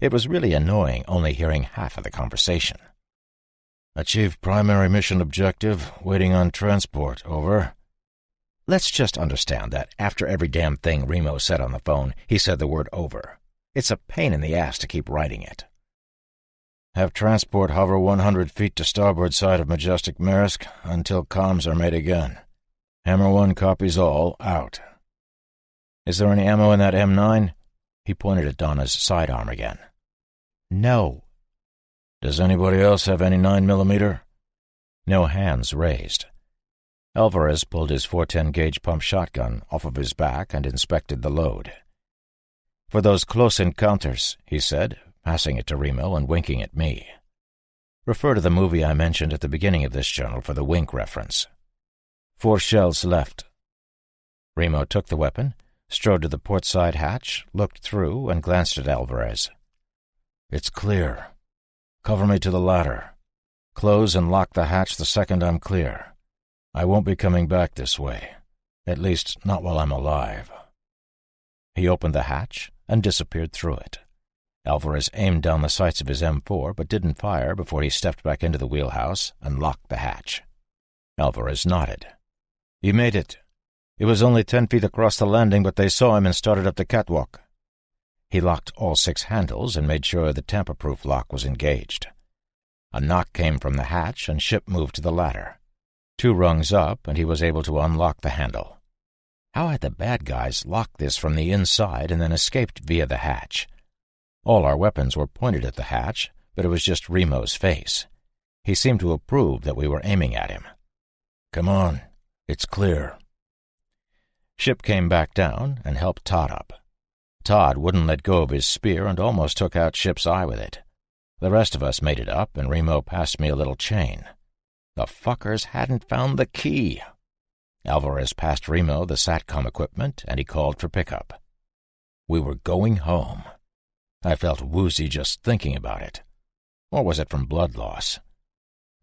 It was really annoying only hearing half of the conversation. "Achieve primary mission objective. Waiting on transport. Over." Let's just understand that after every damn thing Remo said on the phone, he said the word over. It's a pain in the ass to keep writing it. "Have transport hover 100 feet to starboard side of Majestic Marisk until comms are made again. Hammer 1 copies all. Out." "Is there any ammo in that M9? He pointed at Donna's sidearm again. "No." "Does anybody else have any 9mm? No hands raised. Alvarez pulled his .410 gauge pump shotgun off of his back and inspected the load. "For those close encounters," he said, passing it to Remo and winking at me. "Refer to the movie I mentioned at the beginning of this journal for the wink reference. 4 shells left." Remo took the weapon, strode to the port side hatch, looked through, and glanced at Alvarez. "It's clear. Cover me to the ladder. Close and lock the hatch the second I'm clear. I won't be coming back this way. At least, not while I'm alive." He opened the hatch and disappeared through it. Alvarez aimed down the sights of his M4 but didn't fire before he stepped back into the wheelhouse and locked the hatch. Alvarez nodded. "You made it. It was only 10 feet across the landing, but they saw him and started up the catwalk." He locked all 6 handles and made sure the tamper-proof lock was engaged. A knock came from the hatch, and Ship moved to the ladder. 2 rungs up, and he was able to unlock the handle. How had the bad guys locked this from the inside and then escaped via the hatch? All our weapons were pointed at the hatch, but it was just Remo's face. He seemed to approve that we were aiming at him. "Come on. It's clear." Ship came back down and helped Todd up. Todd wouldn't let go of his spear and almost took out Ship's eye with it. The rest of us made it up, and Remo passed me a little chain. The fuckers hadn't found the key. Alvarez passed Remo the SATCOM equipment, and he called for pickup. We were going home. I felt woozy just thinking about it. Or was it from blood loss?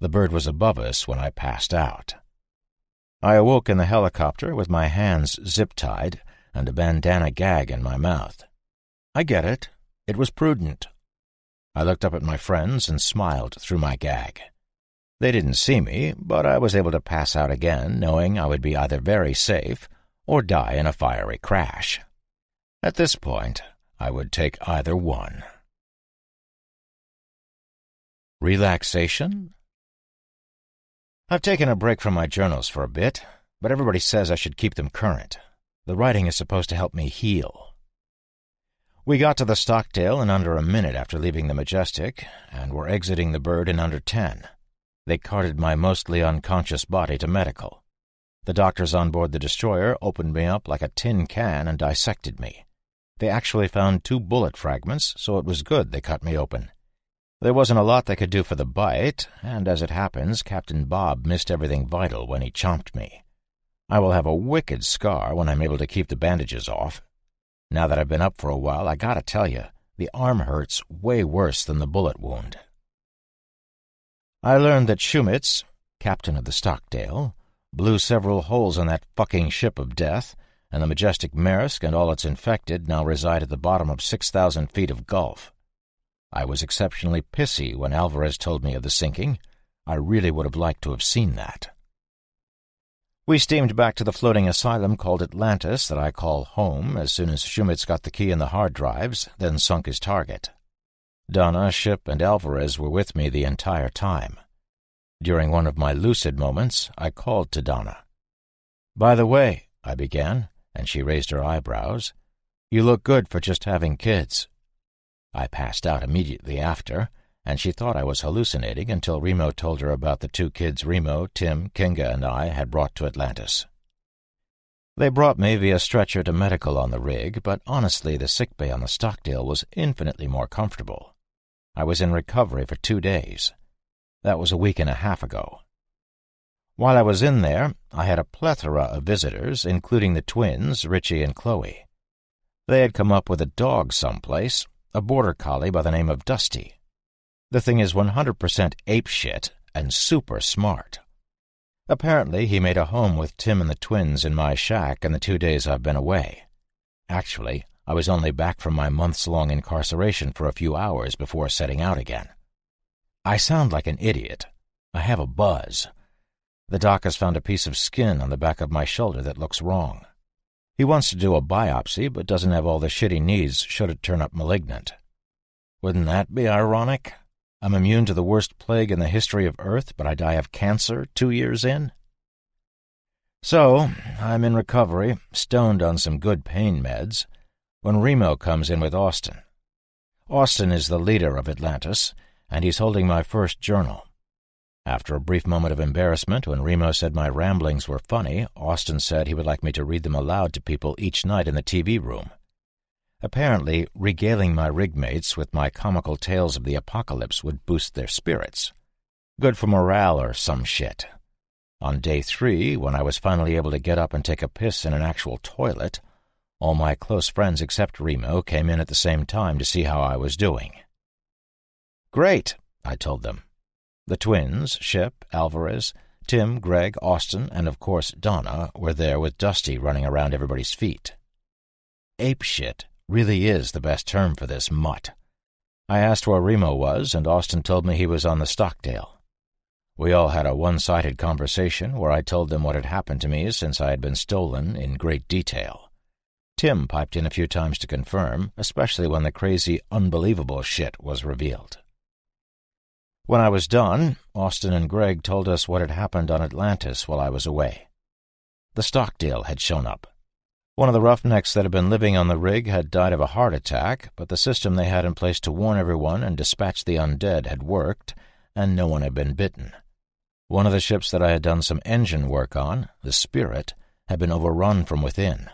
The bird was above us when I passed out. I awoke in the helicopter with my hands zip-tied and a bandana gag in my mouth. I get it. It was prudent. I looked up at my friends and smiled through my gag. They didn't see me, but I was able to pass out again, knowing I would be either very safe or die in a fiery crash. At this point, I would take either one. Relaxation? I've taken a break from my journals for a bit, but everybody says I should keep them current. The writing is supposed to help me heal. We got to the Stockdale in under a minute after leaving the Majestic, and were exiting the bird in under 10. They carted my mostly unconscious body to medical. The doctors on board the destroyer opened me up like a tin can and dissected me. They actually found 2 bullet fragments, so it was good they cut me open. There wasn't a lot they could do for the bite, and as it happens, Captain Bob missed everything vital when he chomped me. I will have a wicked scar when I'm able to keep the bandages off. Now that I've been up for a while, I gotta tell you, the arm hurts way worse than the bullet wound. I learned that Shumitz, captain of the Stockdale, blew several holes in that fucking ship of death, and the Majestic Maersk and all its infected now reside at the bottom of 6,000 feet of gulf. I was exceptionally pissy when Alvarez told me of the sinking. I really would have liked to have seen that. We steamed back to the floating asylum called Atlantis that I call home as soon as Shumitz got the key in the hard drives, then sunk his target. Donna, Ship, and Alvarez were with me the entire time. During one of my lucid moments, I called to Donna. "By the way," I began, and she raised her eyebrows, "you look good for just having kids." I passed out immediately after, and she thought I was hallucinating until Remo told her about the 2 kids Remo, Tim, Kinga, and I had brought to Atlantis. They brought me via stretcher to medical on the rig, but honestly the sickbay on the Stockdale was infinitely more comfortable. I was in recovery for 2 days. That was a week and a half ago. While I was in there, I had a plethora of visitors, including the twins, Richie and Chloe. They had come up with a dog someplace, a border collie by the name of Dusty. The thing is 100% apeshit and super smart. Apparently, he made a home with Tim and the twins in my shack in the 2 days I've been away. Actually, I was only back from my months-long incarceration for a few hours before setting out again. I sound like an idiot. I have a buzz. The doc has found a piece of skin on the back of my shoulder that looks wrong. He wants to do a biopsy, but doesn't have all the shit he needs should it turn up malignant. Wouldn't that be ironic? I'm immune to the worst plague in the history of Earth, but I die of cancer 2 years in? So, I'm in recovery, stoned on some good pain meds, when Remo comes in with Austin. Austin is the leader of Atlantis, and he's holding my first journal. After a brief moment of embarrassment when Remo said my ramblings were funny, Austin said he would like me to read them aloud to people each night in the TV room. Apparently, regaling my rigmates with my comical tales of the apocalypse would boost their spirits. Good for morale or some shit. On day 3, when I was finally able to get up and take a piss in an actual toilet, all my close friends except Remo came in at the same time to see how I was doing. "Great," I told them. The twins, Ship, Alvarez, Tim, Greg, Austin, and of course Donna were there with Dusty running around everybody's feet. Apeshit really is the best term for this mutt. I asked where Remo was, and Austin told me he was on the Stockdale. We all had a one-sided conversation where I told them what had happened to me since I had been stolen in great detail. Tim piped in a few times to confirm, especially when the crazy, unbelievable shit was revealed. When I was done, Austin and Greg told us what had happened on Atlantis while I was away. The Stockdale had shown up. One of the roughnecks that had been living on the rig had died of a heart attack, but the system they had in place to warn everyone and dispatch the undead had worked, and no one had been bitten. One of the ships that I had done some engine work on, the Spirit, had been overrun from within.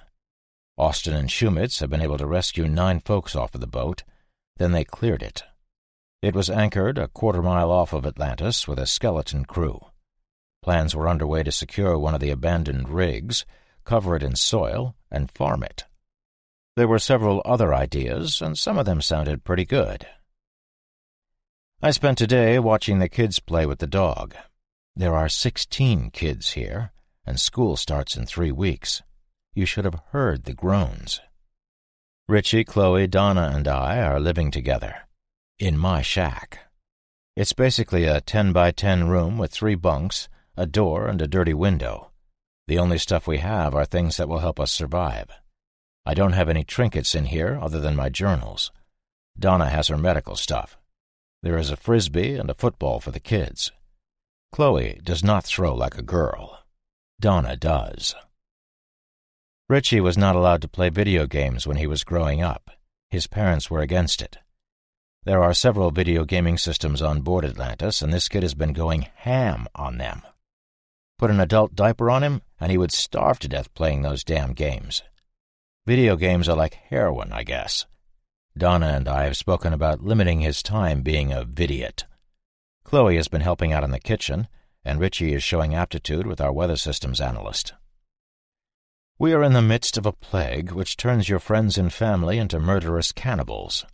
Austin and Shumitz had been able to rescue 9 folks off of the boat. Then they cleared it. It was anchored a quarter-mile off of Atlantis with a skeleton crew. Plans were underway to secure one of the abandoned rigs, cover it in soil, and farm it. There were several other ideas, and some of them sounded pretty good. I spent today watching the kids play with the dog. There are 16 kids here, and school starts in 3 weeks. You should have heard the groans. Richie, Chloe, Donna, and I are living together. In my shack. It's basically a 10-by-10 room with 3 bunks, a door, and a dirty window. The only stuff we have are things that will help us survive. I don't have any trinkets in here other than my journals. Donna has her medical stuff. There is a frisbee and a football for the kids. Chloe does not throw like a girl. Donna does. Richie was not allowed to play video games when he was growing up. His parents were against it. There are several video gaming systems on board Atlantis, and this kid has been going ham on them. Put an adult diaper on him, and he would starve to death playing those damn games. Video games are like heroin, I guess. Donna and I have spoken about limiting his time being a vidiot. Chloe has been helping out in the kitchen, and Richie is showing aptitude with our weather systems analyst. We are in the midst of a plague which turns your friends and family into murderous cannibals.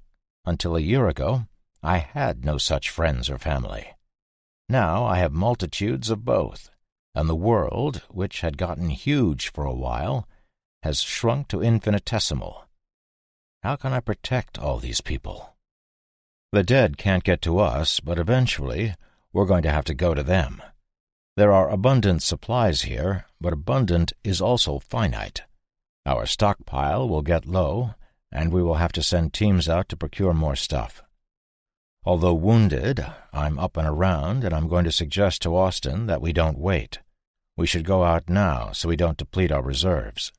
Until a year ago, I had no such friends or family. Now I have multitudes of both, and the world, which had gotten huge for a while, has shrunk to infinitesimal. How can I protect all these people? The dead can't get to us, but eventually we're going to have to go to them. There are abundant supplies here, but abundant is also finite. Our stockpile will get low, and we will have to send teams out to procure more stuff. Although wounded, I'm up and around, and I'm going to suggest to Austin that we don't wait. We should go out now so we don't deplete our reserves.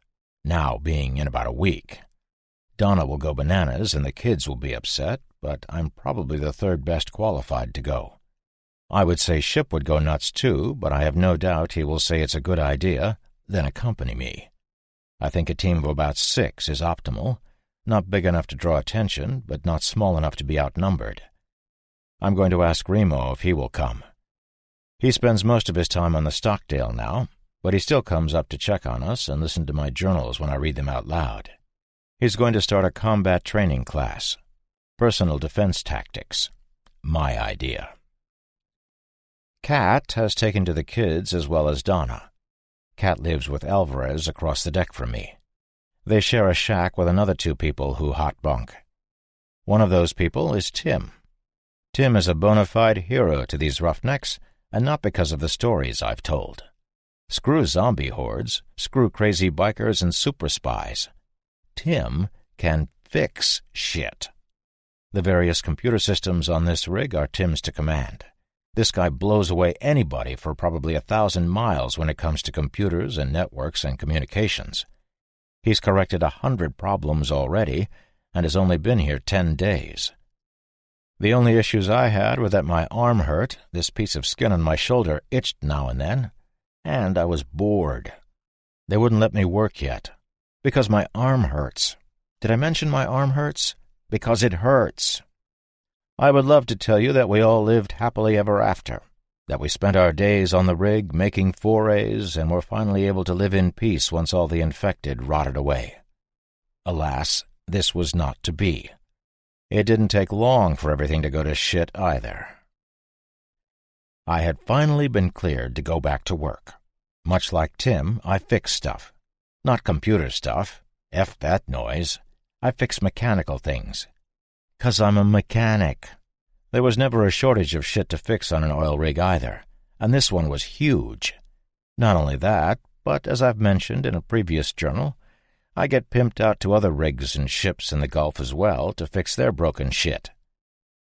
Now being in about a week. Donna will go bananas and the kids will be upset, but I'm probably the third best qualified to go. I would say Ship would go nuts too, but I have no doubt he will say it's a good idea, then accompany me. I think a team of about 6 is optimal, not big enough to draw attention, but not small enough to be outnumbered. I'm going to ask Remo if he will come. He spends most of his time on the Stockdale now, but he still comes up to check on us and listen to my journals when I read them out loud. He's going to start a combat training class. Personal defense tactics. My idea. Kat has taken to the kids as well as Donna. Kat lives with Alvarez across the deck from me. They share a shack with another 2 people who hot bunk. One of those people is Tim. Tim is a bona fide hero to these roughnecks, and not because of the stories I've told. Screw zombie hordes, screw crazy bikers and super spies. Tim can fix shit. The various computer systems on this rig are Tim's to command. This guy blows away anybody for probably 1,000 miles when it comes to computers and networks and communications. He's corrected 100 problems already and has only been here 10 days. The only issues I had were that my arm hurt, this piece of skin on my shoulder itched now and then, and I was bored. They wouldn't let me work yet. Because my arm hurts. Did I mention my arm hurts? Because it hurts. I would love to tell you that we all lived happily ever after, that we spent our days on the rig making forays and were finally able to live in peace once all the infected rotted away. Alas, this was not to be. It didn't take long for everything to go to shit either. I had finally been cleared to go back to work. Much like Tim, I fix stuff. Not computer stuff. F that noise. I fix mechanical things. 'Cause I'm a mechanic. There was never a shortage of shit to fix on an oil rig either, and this one was huge. Not only that, but as I've mentioned in a previous journal, I get pimped out to other rigs and ships in the Gulf as well to fix their broken shit.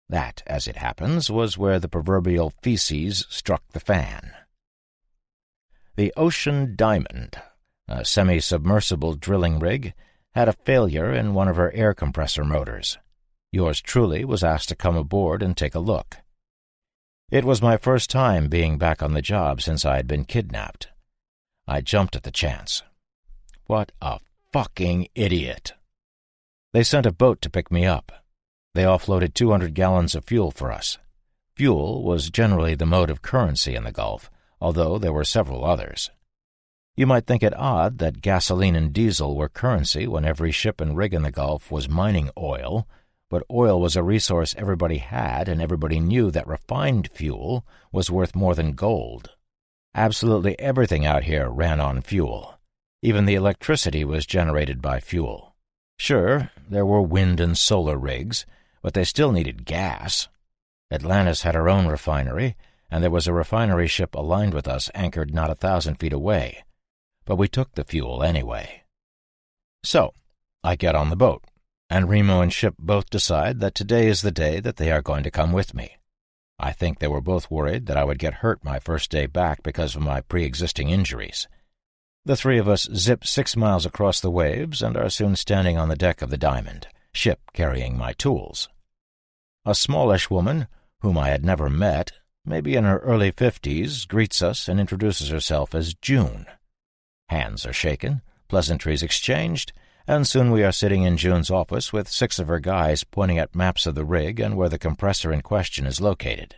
That, as it happens, was where the proverbial feces struck the fan. The Ocean Diamond, a semi-submersible drilling rig, had a failure in one of her air compressor motors. Yours truly was asked to come aboard and take a look. It was my first time being back on the job since I had been kidnapped. I jumped at the chance. What a fucking idiot. They sent a boat to pick me up. They offloaded 200 gallons of fuel for us. Fuel was generally the mode of currency in the Gulf, although there were several others. You might think it odd that gasoline and diesel were currency when every ship and rig in the Gulf was mining oil, but oil was a resource everybody had, and everybody knew that refined fuel was worth more than gold. Absolutely everything out here ran on fuel. Even the electricity was generated by fuel. Sure, there were wind and solar rigs, but they still needed gas. Atlantis had her own refinery, and there was a refinery ship aligned with us anchored not 1,000 feet away. But we took the fuel anyway. So, I get on the boat, and Remo and Ship both decide that today is the day that they are going to come with me. I think they were both worried that I would get hurt my first day back because of my pre-existing injuries. The three of us zip 6 miles across the waves and are soon standing on the deck of the Diamond, Ship carrying my tools. A smallish woman, whom I had never met, maybe in her early 50s, greets us and introduces herself as June. Hands are shaken, pleasantries exchanged, and soon we are sitting in June's office with 6 of her guys pointing at maps of the rig and where the compressor in question is located.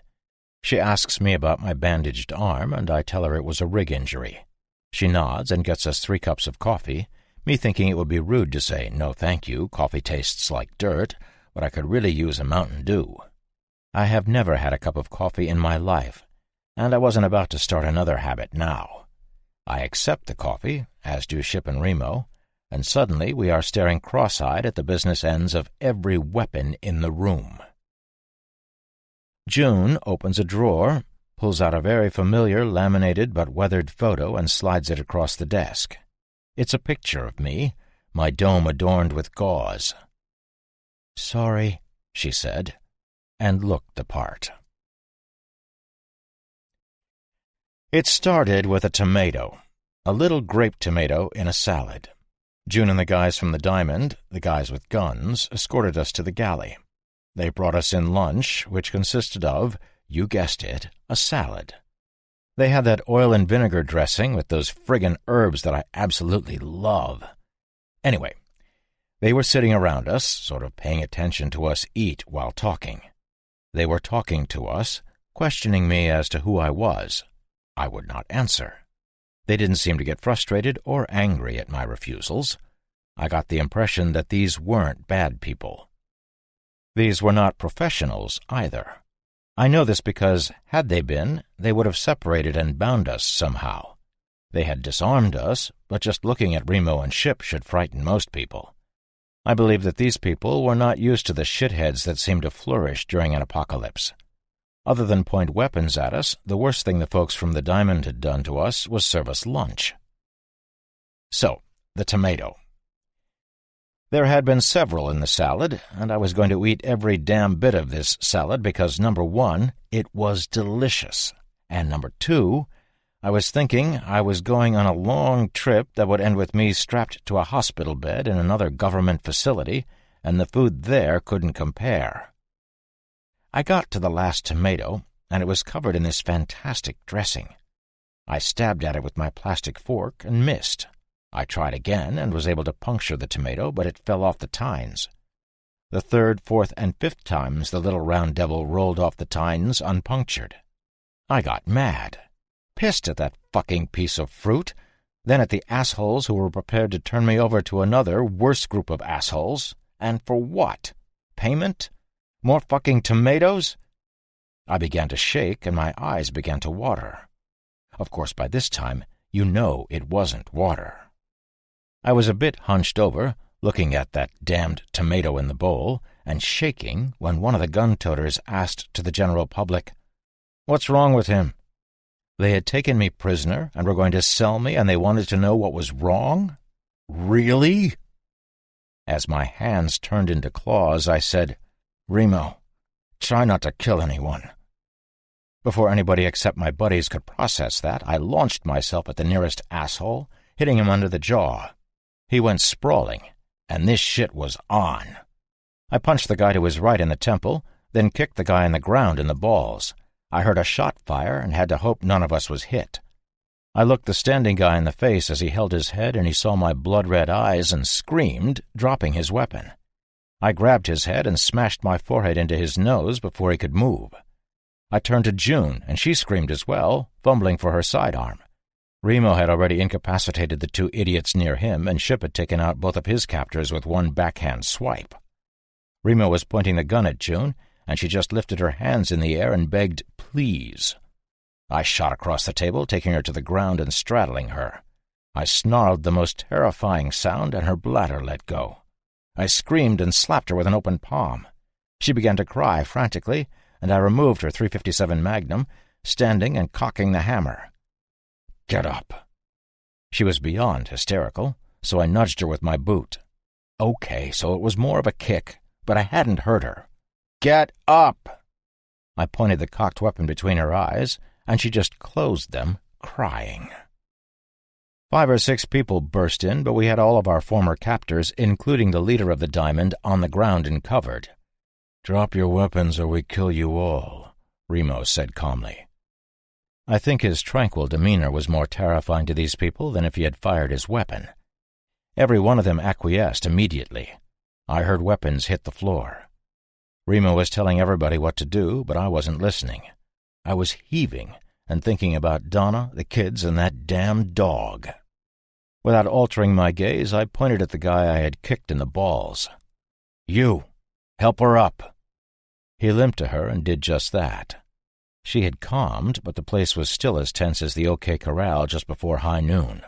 She asks me about my bandaged arm, and I tell her it was a rig injury. She nods and gets us 3 cups of coffee, me thinking it would be rude to say, "No, thank you, coffee tastes like dirt," but I could really use a Mountain Dew. I have never had a cup of coffee in my life, and I wasn't about to start another habit now. I accept the coffee, as do Ship and Remo, and suddenly we are staring cross-eyed at the business ends of every weapon in the room. June opens a drawer, pulls out a very familiar laminated but weathered photo and slides it across the desk. It's a picture of me, my dome adorned with gauze. "Sorry," she said, and looked the part. It started with a tomato, a little grape tomato in a salad. June and the guys from the Diamond, the guys with guns, escorted us to the galley. They brought us in lunch, which consisted of, you guessed it, a salad. They had that oil and vinegar dressing with those friggin' herbs that I absolutely love. Anyway, they were sitting around us, sort of paying attention to us eat while talking. They were talking to us, questioning me as to who I was. I would not answer. They didn't seem to get frustrated or angry at my refusals. I got the impression that these weren't bad people. These were not professionals either. I know this because, had they been, they would have separated and bound us somehow. They had disarmed us, but just looking at Remo and Ship should frighten most people. I believe that these people were not used to the shitheads that seem to flourish during an apocalypse. Other than point weapons at us, the worst thing the folks from the Diamond had done to us was serve us lunch. So, the tomato. There had been several in the salad, and I was going to eat every damn bit of this salad because, number 1, it was delicious, and number 2, I was thinking I was going on a long trip that would end with me strapped to a hospital bed in another government facility, and the food there couldn't compare. I got to the last tomato, and it was covered in this fantastic dressing. I stabbed at it with my plastic fork and missed. I tried again and was able to puncture the tomato, but it fell off the tines. The 3rd, 4th, and 5th times the little round devil rolled off the tines unpunctured. I got mad, pissed at that fucking piece of fruit, then at the assholes who were prepared to turn me over to another, worse group of assholes. And for what? Payment? More fucking tomatoes? I began to shake, and my eyes began to water. Of course, by this time, you know it wasn't water. I was a bit hunched over, looking at that damned tomato in the bowl, and shaking when one of the gun-toters asked to the general public, "What's wrong with him?" They had taken me prisoner and were going to sell me, and they wanted to know what was wrong? Really? As my hands turned into claws, I said, "Remo, try not to kill anyone." Before anybody except my buddies could process that, I launched myself at the nearest asshole, hitting him under the jaw. He went sprawling, and this shit was on. I punched the guy to his right in the temple, then kicked the guy in the ground in the balls. I heard a shot fire and had to hope none of us was hit. I looked the standing guy in the face as he held his head, and he saw my blood-red eyes and screamed, dropping his weapon. I grabbed his head and smashed my forehead into his nose before he could move. I turned to June, and she screamed as well, fumbling for her sidearm. Remo had already incapacitated the 2 idiots near him, and Ship had taken out both of his captors with one backhand swipe. Remo was pointing the gun at June, and she just lifted her hands in the air and begged, "Please." I shot across the table, taking her to the ground and straddling her. I snarled the most terrifying sound, and her bladder let go. I screamed and slapped her with an open palm. She began to cry frantically, and I removed her .357 Magnum, standing and cocking the hammer. "Get up." She was beyond hysterical, so I nudged her with my boot. Okay, so it was more of a kick, but I hadn't hurt her. "Get up!" I pointed the cocked weapon between her eyes, and she just closed them, crying. 5 or 6 people burst in, but we had all of our former captors, including the leader of the Diamond, on the ground and covered. "Drop your weapons or we kill you all," Remo said calmly. I think his tranquil demeanor was more terrifying to these people than if he had fired his weapon. Every one of them acquiesced immediately. I heard weapons hit the floor. Remo was telling everybody what to do, but I wasn't listening. I was heaving and thinking about Donna, the kids, and that damn dog. Without altering my gaze, I pointed at the guy I had kicked in the balls. "You! Help her up!" He limped to her and did just that. She had calmed, but the place was still as tense as the OK Corral just before high noon.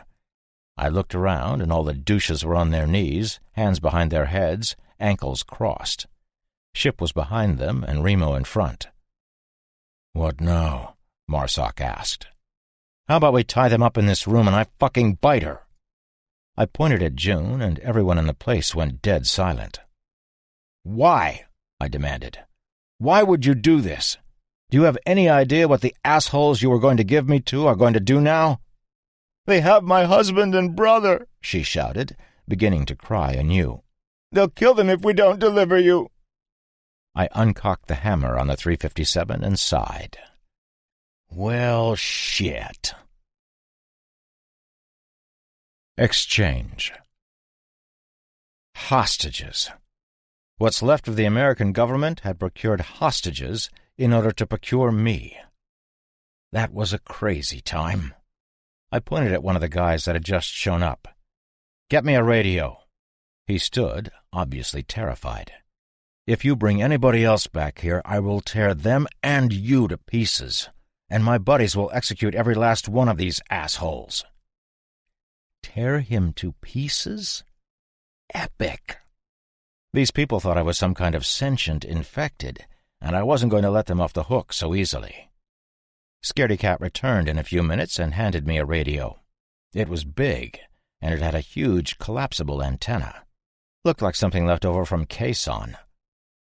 I looked around, and all the douches were on their knees, hands behind their heads, ankles crossed. Ship was behind them, and Remo in front. "What now?" Marsoc asked. "How about we tie them up in this room and I fucking bite her?" I pointed at June, and everyone in the place went dead silent. "Why?" I demanded. "Why would you do this? Do you have any idea what the assholes you were going to give me to are going to do now?" "They have my husband and brother," she shouted, beginning to cry anew. "They'll kill them if we don't deliver you." I uncocked the hammer on the .357 and sighed. Well, shit. Exchange. Hostages. What's left of the American government had procured hostages in order to procure me. That was a crazy time. I pointed at one of the guys that had just shown up. "Get me a radio." He stood, obviously terrified. "If you bring anybody else back here, I will tear them and you to pieces, and my buddies will execute every last one of these assholes." Tear him to pieces? Epic. These people thought I was some kind of sentient infected, and I wasn't going to let them off the hook so easily. Scaredy-Cat returned in a few minutes and handed me a radio. It was big, and it had a huge collapsible antenna. Looked like something left over from Quezon.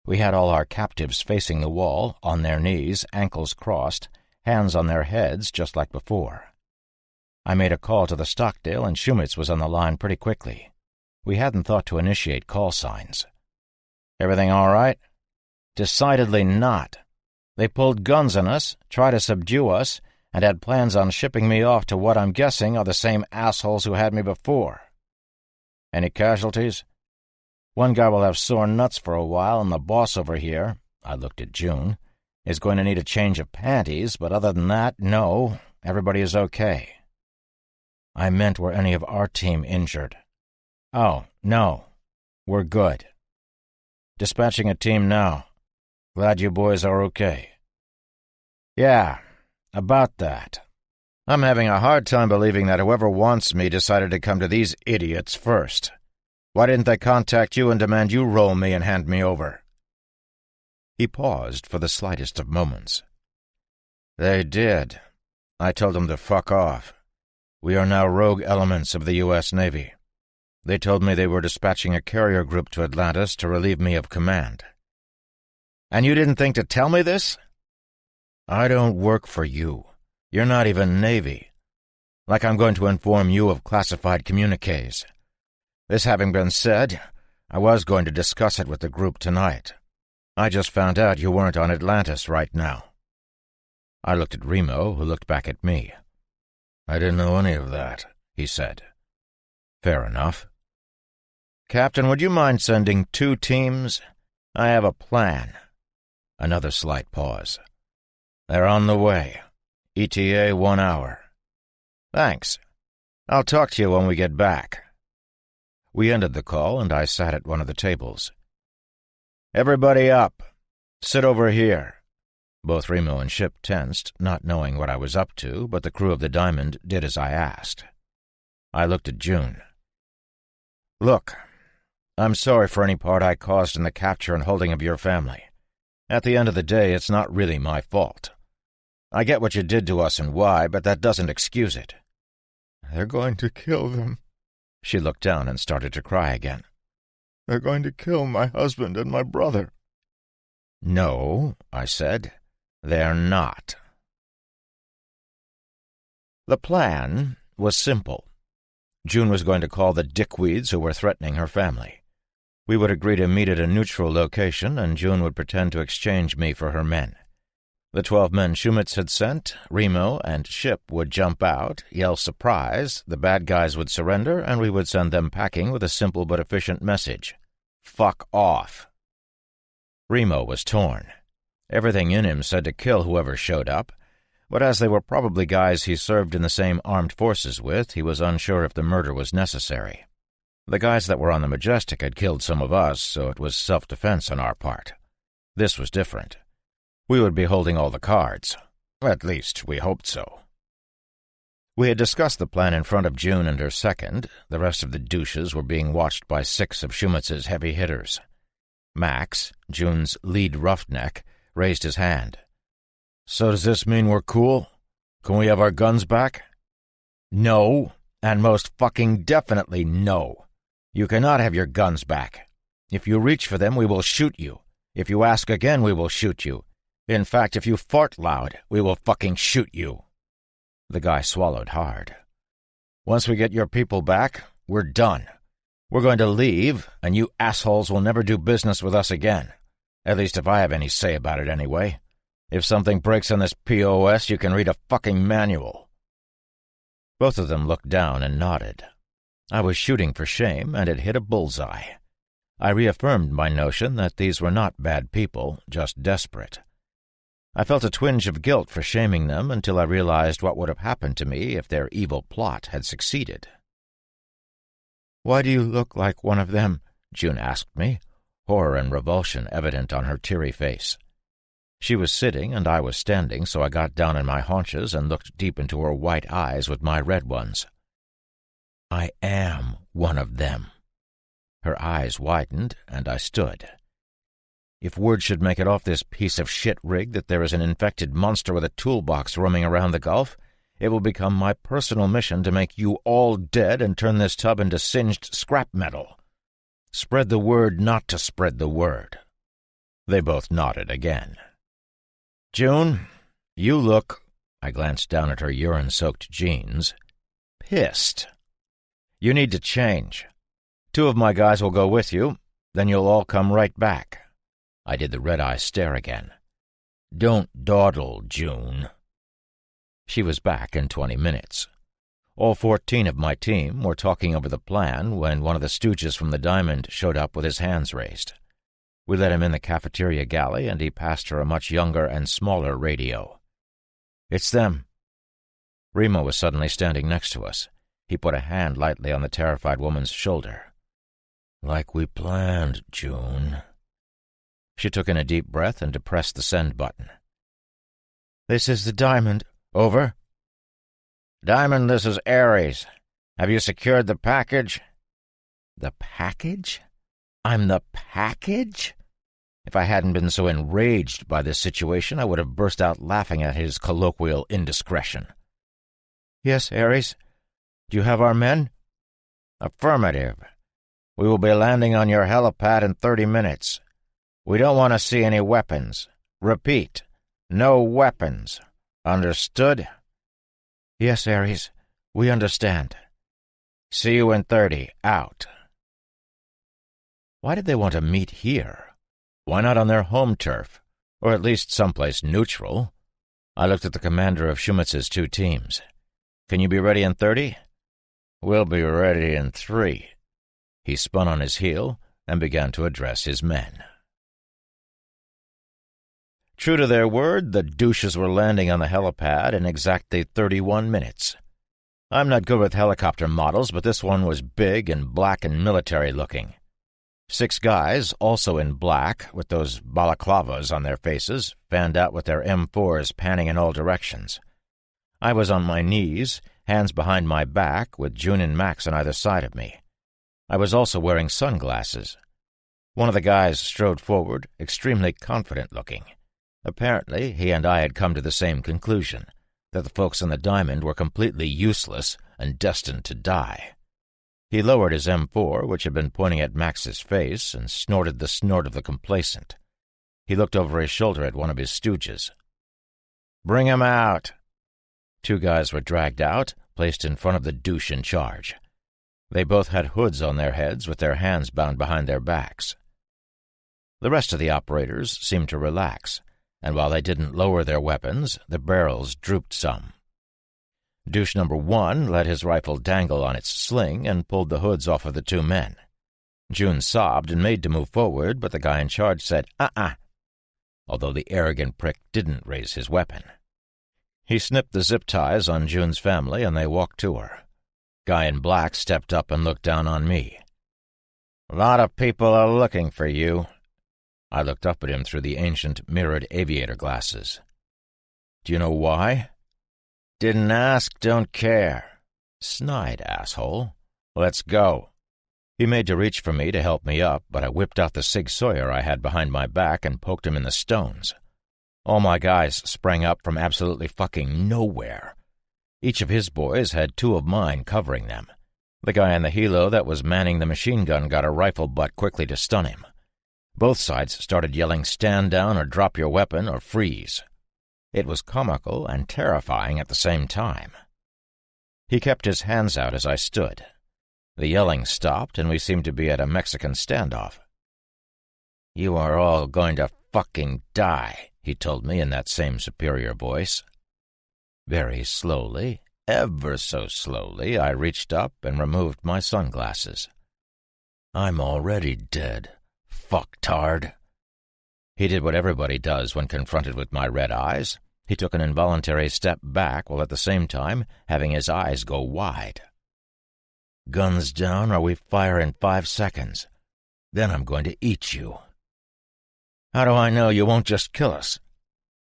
We had all our captives facing the wall, on their knees, ankles crossed, hands on their heads, just like before. I made a call to the Stockdale, and Shumitz was on the line pretty quickly. We hadn't thought to initiate call signs. "Everything all right?" "Decidedly not. They pulled guns on us, tried to subdue us, and had plans on shipping me off to what I'm guessing are the same assholes who had me before." "Any casualties?" "One guy will have sore nuts for a while, and the boss over here," I looked at June, "is going to need a change of panties, but other than that, no, everybody is okay." "I meant were any of our team injured?" "Oh, no. We're good." "Dispatching a team now. Glad you boys are okay." "Yeah, about that. I'm having a hard time believing that whoever wants me decided to come to these idiots first. Why didn't they contact you and demand you roll me and hand me over?" He paused for the slightest of moments. "They did. I told them to fuck off. We are now rogue elements of the U.S. Navy. They told me they were dispatching a carrier group to Atlantis to relieve me of command." "And you didn't think to tell me this?" "I don't work for you. You're not even Navy. Like I'm going to inform you of classified communiques. This having been said, I was going to discuss it with the group tonight. I just found out you weren't on Atlantis right now." I looked at Remo, who looked back at me. "I didn't know any of that," he said. "Fair enough." "Captain, would you mind sending 2 teams? I have a plan." Another slight pause. "They're on the way. ETA 1 hour." "Thanks. I'll talk to you when we get back." We ended the call, and I sat at one of the tables. Everybody up. Sit over here." Both Remo and Ship tensed, not knowing what I was up to, but the crew of the Diamond did as I asked. I looked at June. "Look, I'm sorry for any part I caused in the capture and holding of your family. At the end of the day, it's not really my fault. I get what you did to us and why, but that doesn't excuse it." "They're going to kill them." She looked down and started to cry again. "They're going to kill my husband and my brother." "No," I said, "they're not." The plan was simple. June was going to call the dickweeds who were threatening her family. We would agree to meet at a neutral location, and June would pretend to exchange me for her men. The 12 men Shumitz had sent, Remo and Ship would jump out, yell surprise, the bad guys would surrender, and we would send them packing with a simple but efficient message: fuck off. Remo was torn. Everything in him said to kill whoever showed up, but as they were probably guys he served in the same armed forces with, he was unsure if the murder was necessary. The guys that were on the Majestic had killed some of us, so it was self-defense on our part. This was different. We would be holding all the cards. At least, we hoped so. We had discussed the plan in front of June and her second. The rest of the douches were being watched by 6 of Shumitz's heavy hitters. Max, June's lead roughneck, raised his hand. "So does this mean we're cool? Can we have our guns back?" "No, and most fucking definitely no. You cannot have your guns back. If you reach for them, we will shoot you. If you ask again, we will shoot you. In fact, if you fart loud, we will fucking shoot you." The guy swallowed hard. "Once we get your people back, we're done. We're going to leave, and you assholes will never do business with us again. At least if I have any say about it anyway. If something breaks on this POS, you can read a fucking manual." Both of them looked down and nodded. I was shooting for shame, and it hit a bullseye. I reaffirmed my notion that these were not bad people, just desperate. I felt a twinge of guilt for shaming them until I realized what would have happened to me if their evil plot had succeeded. "Why do you look like one of them?" June asked me, horror and revulsion evident on her teary face. She was sitting and I was standing, so I got down on my haunches and looked deep into her white eyes with my red ones. "I am one of them." Her eyes widened, and I stood. If word should make it off this piece of shit rig that there is an infected monster with a toolbox roaming around the Gulf, it will become my personal mission to make you all dead and turn this tub into singed scrap metal. Spread the word not to spread the word. They both nodded again. "June, you look," I glanced down at her urine-soaked jeans, "pissed. You need to change. 2 of my guys will go with you, then you'll all come right back." I did the red-eye stare again. "Don't dawdle, June." She was back in 20 minutes. All 14 of my team were talking over the plan when one of the stooges from the Diamond showed up with his hands raised. We let him in the cafeteria galley, and he passed her a much younger and smaller radio. "It's them." Remo was suddenly standing next to us. He put a hand lightly on the terrified woman's shoulder. "Like we planned, June." She took in a deep breath and depressed the send button. "This is the Diamond. Over." "Diamond, this is Ares. Have you secured the package?" "The package? I'm the package?" If I hadn't been so enraged by this situation, I would have burst out laughing at his colloquial indiscretion. "Yes, Ares. Do you have our men?" "Affirmative. We will be landing on your helipad in 30 minutes. We don't want to see any weapons. Repeat, no weapons. Understood?" "Yes, Ares. We understand." "See you in 30. Out." Why did they want to meet here? Why not on their home turf, or at least someplace neutral? I looked at the commander of Shumitz's 2 teams. "Can you be ready in 30? "We'll be ready in 3. He spun on his heel and began to address his men. True to their word, the douches were landing on the helipad in exactly 31 minutes. I'm not good with helicopter models, but this one was big and black and military-looking. 6 guys, also in black, with those balaclavas on their faces, fanned out with their M4s panning in all directions. I was on my knees, hands behind my back, with June and Max on either side of me. I was also wearing sunglasses. One of the guys strode forward, extremely confident-looking. Apparently, he and I had come to the same conclusion, that the folks on the diamond were completely useless and destined to die. He lowered his M4, which had been pointing at Max's face, and snorted the snort of the complacent. He looked over his shoulder at one of his stooges. "Bring him out." 2 guys were dragged out, placed in front of the douche in charge. They both had hoods on their heads with their hands bound behind their backs. The rest of the operators seemed to relax, and while they didn't lower their weapons, the barrels drooped some. Douche number 1 let his rifle dangle on its sling and pulled the hoods off of the 2 men. June sobbed and made to move forward, but the guy in charge said, although the arrogant prick didn't raise his weapon. He snipped the zip ties on June's family, and they walked to her. Guy in black stepped up and looked down on me. "A lot of people are looking for you." I looked up at him through the ancient mirrored aviator glasses. "Do you know why?" "Didn't ask, don't care." "Snide, asshole. Let's go." He made to reach for me to help me up, but I whipped out the Sig Sauer I had behind my back and poked him in the stones. All my guys sprang up from absolutely fucking nowhere. Each of his boys had 2 of mine covering them. The guy in the helo that was manning the machine gun got a rifle butt quickly to stun him. Both sides started yelling, "Stand down or drop your weapon or freeze." It was comical and terrifying at the same time. He kept his hands out as I stood. The yelling stopped, and we seemed to be at a Mexican standoff. "You are all going to fucking die," he told me in that same superior voice. Very slowly, ever so slowly, I reached up and removed my sunglasses. "I'm already dead, fucktard." He did what everybody does when confronted with my red eyes. He took an involuntary step back while at the same time having his eyes go wide. "Guns down or we fire in 5 seconds. Then I'm going to eat you." "How do I know you won't just kill us?"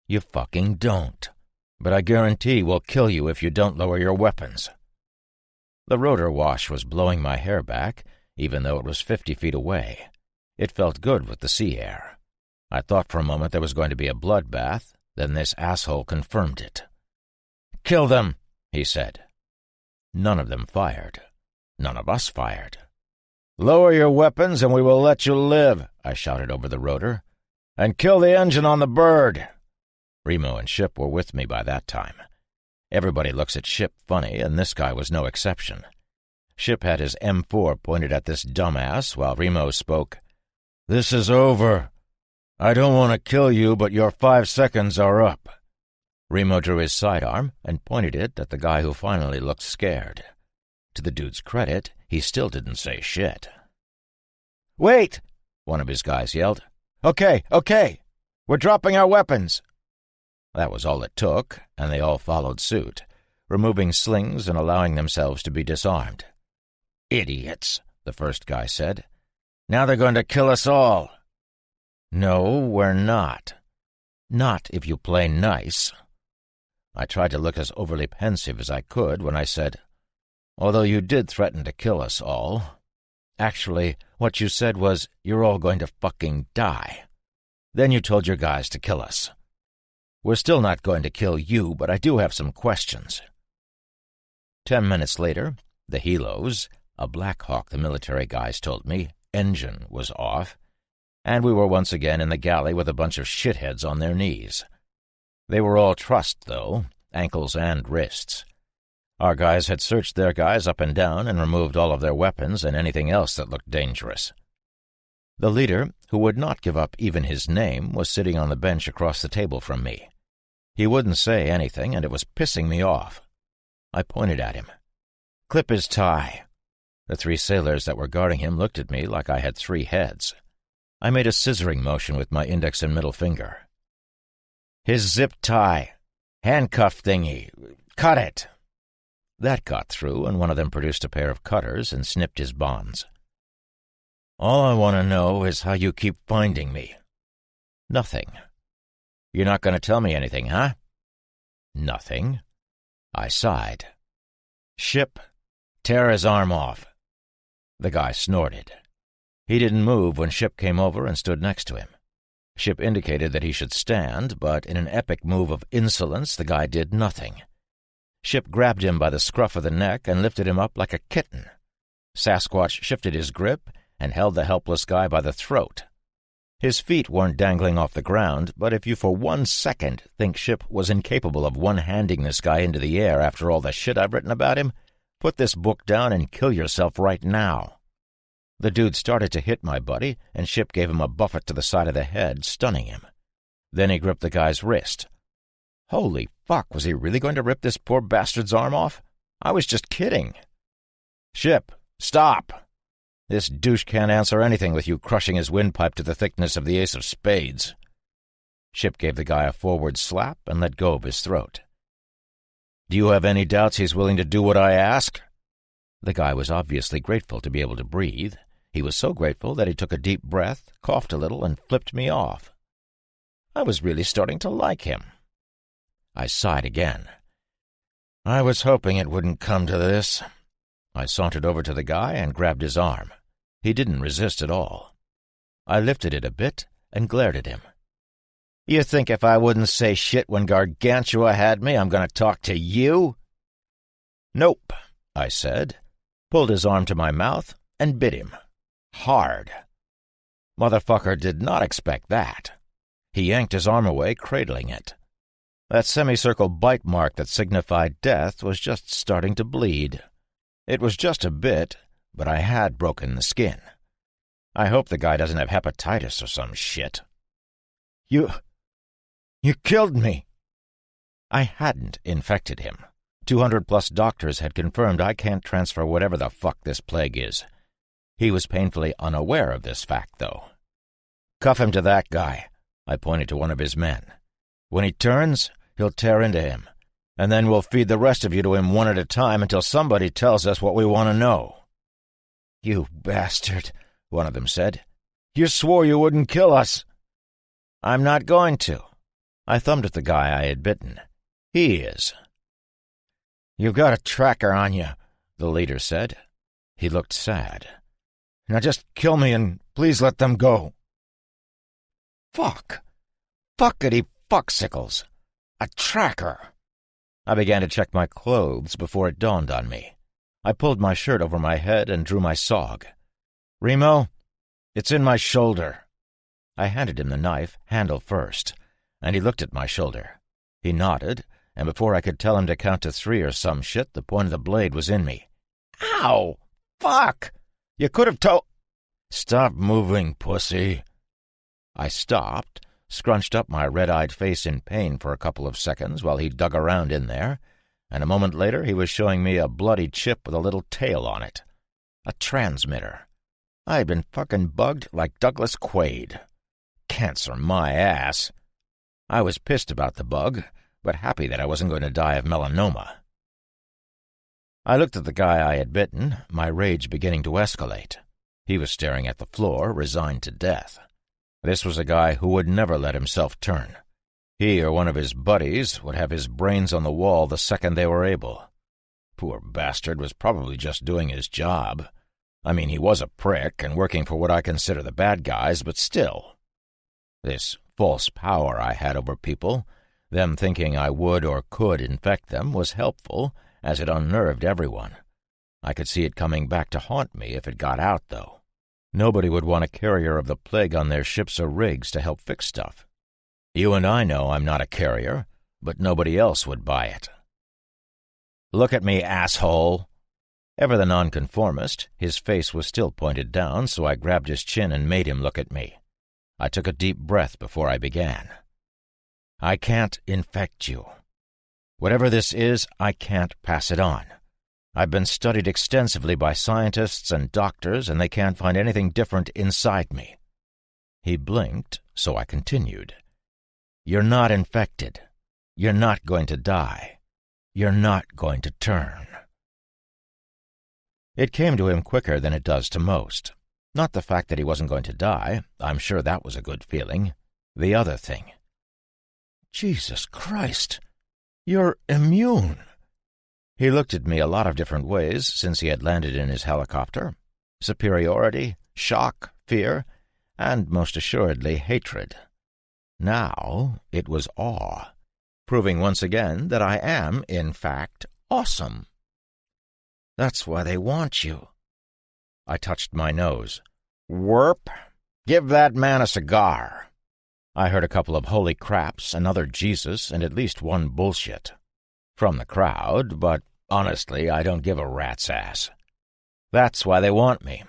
"You fucking don't. But I guarantee we'll kill you if you don't lower your weapons." The rotor wash was blowing my hair back, even though it was 50 feet away. It felt good with the sea air. I thought for a moment there was going to be a bloodbath, then this asshole confirmed it. "Kill them," he said. None of them fired. None of us fired. "Lower your weapons and we will let you live," I shouted over the rotor. "And kill the engine on the bird." Remo and Ship were with me by that time. Everybody looks at Ship funny, and this guy was no exception. Ship had his M4 pointed at this dumbass, while Remo spoke. "This is over. I don't want to kill you, but your 5 seconds are up." Remo drew his sidearm and pointed it at the guy who finally looked scared. To the dude's credit, he still didn't say shit. "Wait!" one of his guys yelled. Okay. We're dropping our weapons." That was all it took, and they all followed suit, removing slings and allowing themselves to be disarmed. "Idiots," the first guy said. "Now they're going to kill us all." "No, we're not. Not if you play nice." I tried to look as overly pensive as I could when I said, "Although you did threaten to kill us all. Actually, what you said was, you're all going to fucking die. Then you told your guys to kill us. We're still not going to kill you, but I do have some questions." 10 minutes later, the helos, a Black Hawk the military guys told me, engine was off, and we were once again in the galley with a bunch of shitheads on their knees. They were all trussed, though, ankles and wrists. Our guys had searched their guys up and down and removed all of their weapons and anything else that looked dangerous. The leader, who would not give up even his name, was sitting on the bench across the table from me. He wouldn't say anything, and it was pissing me off. I pointed at him. "Clip his tie." The 3 sailors that were guarding him looked at me like I had 3 heads. I made a scissoring motion with my index and middle finger. "His zip tie. Handcuff thingy. Cut it." That got through, and one of them produced a pair of cutters and snipped his bonds. All I want to know is how you keep finding me. Nothing. You're not going to tell me anything, huh? Nothing. I sighed. Ship, tear his arm off. The guy snorted. He didn't move when Ship came over and stood next to him. Ship indicated that he should stand, but in an epic move of insolence, the guy did nothing. Ship grabbed him by the scruff of the neck and lifted him up like a kitten. Sasquatch shifted his grip and held the helpless guy by the throat. His feet weren't dangling off the ground, but if you for 1 second think Ship was incapable of one-handing this guy into the air after all the shit I've written about him, put this book down and kill yourself right now. The dude started to hit my buddy, and Ship gave him a buffet to the side of the head, stunning him. Then he gripped the guy's wrist. Holy fuck, was he really going to rip this poor bastard's arm off? I was just kidding. Ship, stop! This douche can't answer anything with you crushing his windpipe to the thickness of the ace of spades. Ship gave the guy a forward slap and let go of his throat. Do you have any doubts he's willing to do what I ask? The guy was obviously grateful to be able to breathe. He was so grateful that he took a deep breath, coughed a little, and flipped me off. I was really starting to like him. I sighed again. I was hoping it wouldn't come to this. I sauntered over to the guy and grabbed his arm. He didn't resist at all. I lifted it a bit and glared at him. You think if I wouldn't say shit when Gargantua had me, I'm going to talk to you? Nope, I said, pulled his arm to my mouth, and bit him. Hard. Motherfucker did not expect that. He yanked his arm away, cradling it. That semicircle bite mark that signified death was just starting to bleed. It was just a bit, but I had broken the skin. I hope the guy doesn't have hepatitis or some shit. You killed me. I hadn't infected him. 200+ doctors had confirmed I can't transfer whatever the fuck this plague is. He was painfully unaware of this fact, though. Cuff him to that guy. I pointed to one of his men. When he turns, he'll tear into him, and then we'll feed the rest of you to him one at a time until somebody tells us what we want to know. You bastard, one of them said. You swore you wouldn't kill us. I'm not going to. I thumbed at the guy I had bitten. He is. You've got a tracker on you, the leader said. He looked sad. Now just kill me and please let them go. Fuck. Fuckity fucksickles. A tracker. I began to check my clothes before it dawned on me. I pulled my shirt over my head and drew my SOG. Remo, it's in my shoulder. I handed him the knife, handle first, and he looked at my shoulder. He nodded, and before I could tell him to count to 3 or some shit, the point of the blade was in me. Ow! Fuck! You could have told— Stop moving, pussy. I stopped, scrunched up my red-eyed face in pain for a couple of seconds while he dug around in there, and a moment later he was showing me a bloody chip with a little tail on it. A transmitter. I had been fucking bugged like Douglas Quaid. Cancer my ass. I was pissed about the bug, but happy that I wasn't going to die of melanoma. I looked at the guy I had bitten, my rage beginning to escalate. He was staring at the floor, resigned to death. This was a guy who would never let himself turn. He or one of his buddies would have his brains on the wall the second they were able. Poor bastard was probably just doing his job. I mean, he was a prick and working for what I consider the bad guys, but still. This false power I had over people, them thinking I would or could infect them, was helpful, as it unnerved everyone. I could see it coming back to haunt me if it got out, though. Nobody would want a carrier of the plague on their ships or rigs to help fix stuff. You and I know I'm not a carrier, but nobody else would buy it. Look at me, asshole. Ever the nonconformist, his face was still pointed down, so I grabbed his chin and made him look at me. I took a deep breath before I began. I can't infect you. Whatever this is, I can't pass it on. I've been studied extensively by scientists and doctors, and they can't find anything different inside me. He blinked, so I continued. You're not infected. You're not going to die. You're not going to turn. It came to him quicker than it does to most. Not the fact that he wasn't going to die. I'm sure that was a good feeling. The other thing. Jesus Christ! You're immune! He looked at me a lot of different ways since he had landed in his helicopter. Superiority, shock, fear, and most assuredly hatred. Now it was awe, proving once again that I am, in fact, awesome. That's why they want you. I touched my nose. Warp, give that man a cigar. I heard a couple of holy craps, another Jesus, and at least one bullshit. From the crowd, but honestly, I don't give a rat's ass. That's why they want me.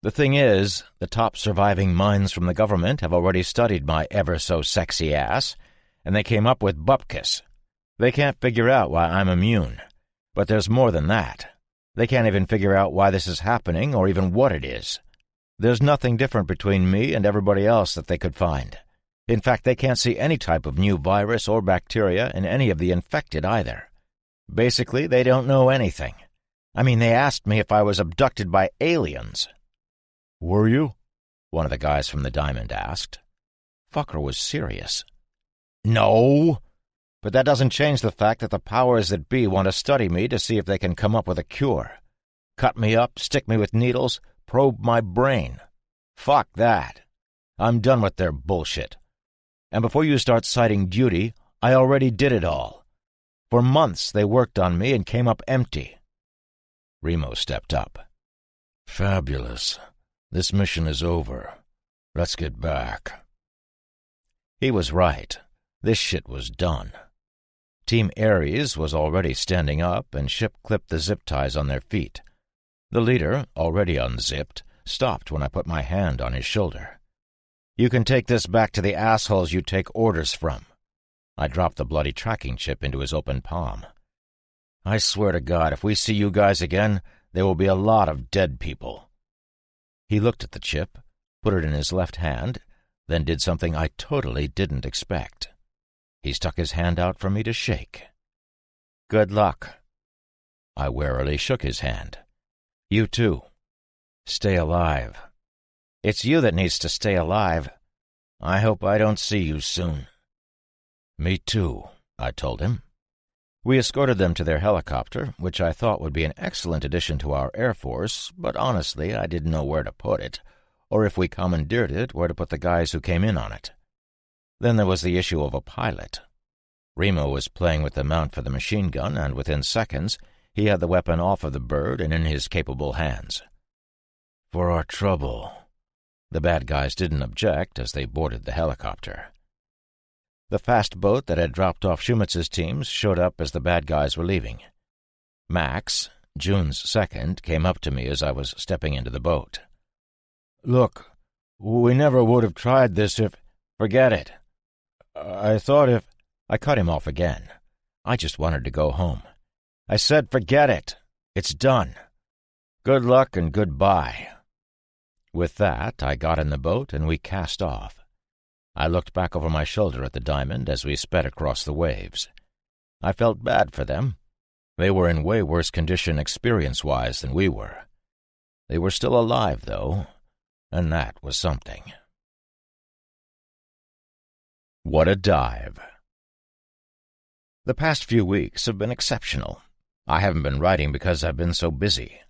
The thing is, the top surviving minds from the government have already studied my ever-so-sexy ass, and they came up with bupkis. They can't figure out why I'm immune. But there's more than that. They can't even figure out why this is happening or even what it is. There's nothing different between me and everybody else that they could find. In fact, they can't see any type of new virus or bacteria in any of the infected either. Basically, they don't know anything. I mean, they asked me if I was abducted by aliens. Were you? One of the guys from the Diamond asked. Fucker was serious. No, but that doesn't change the fact that the powers that be want to study me to see if they can come up with a cure. Cut me up, stick me with needles, probe my brain. Fuck that. I'm done with their bullshit. And before you start citing duty, I already did it all. For months they worked on me and came up empty. Remo stepped up. Fabulous. This mission is over. Let's get back. He was right. This shit was done. Team Ares was already standing up, and Ship clipped the zip ties on their feet. The leader, already unzipped, stopped when I put my hand on his shoulder. You can take this back to the assholes you take orders from. I dropped the bloody tracking chip into his open palm. I swear to God, if we see you guys again, there will be a lot of dead people. He looked at the chip, put it in his left hand, then did something I totally didn't expect. He stuck his hand out for me to shake. Good luck. I warily shook his hand. You too. Stay alive. It's you that needs to stay alive. I hope I don't see you soon. Me too, I told him. We escorted them to their helicopter, which I thought would be an excellent addition to our Air Force, but honestly I didn't know where to put it, or if we commandeered it, where to put the guys who came in on it. Then there was the issue of a pilot. Remo was playing with the mount for the machine gun, and within seconds he had the weapon off of the bird and in his capable hands. For our trouble. The bad guys didn't object as they boarded the helicopter. The fast boat that had dropped off Shumatz's teams showed up as the bad guys were leaving. Max, June's second, came up to me as I was stepping into the boat. Look, we never would have tried this if— Forget it. I thought if— I cut him off again. I just wanted to go home. I said forget it. It's done. Good luck and goodbye. With that, I got in the boat and we cast off. I looked back over my shoulder at the Diamond as we sped across the waves. I felt bad for them. They were in way worse condition experience-wise than we were. They were still alive, though, and that was something. What a dive. The past few weeks have been exceptional. I haven't been writing because I've been so busy.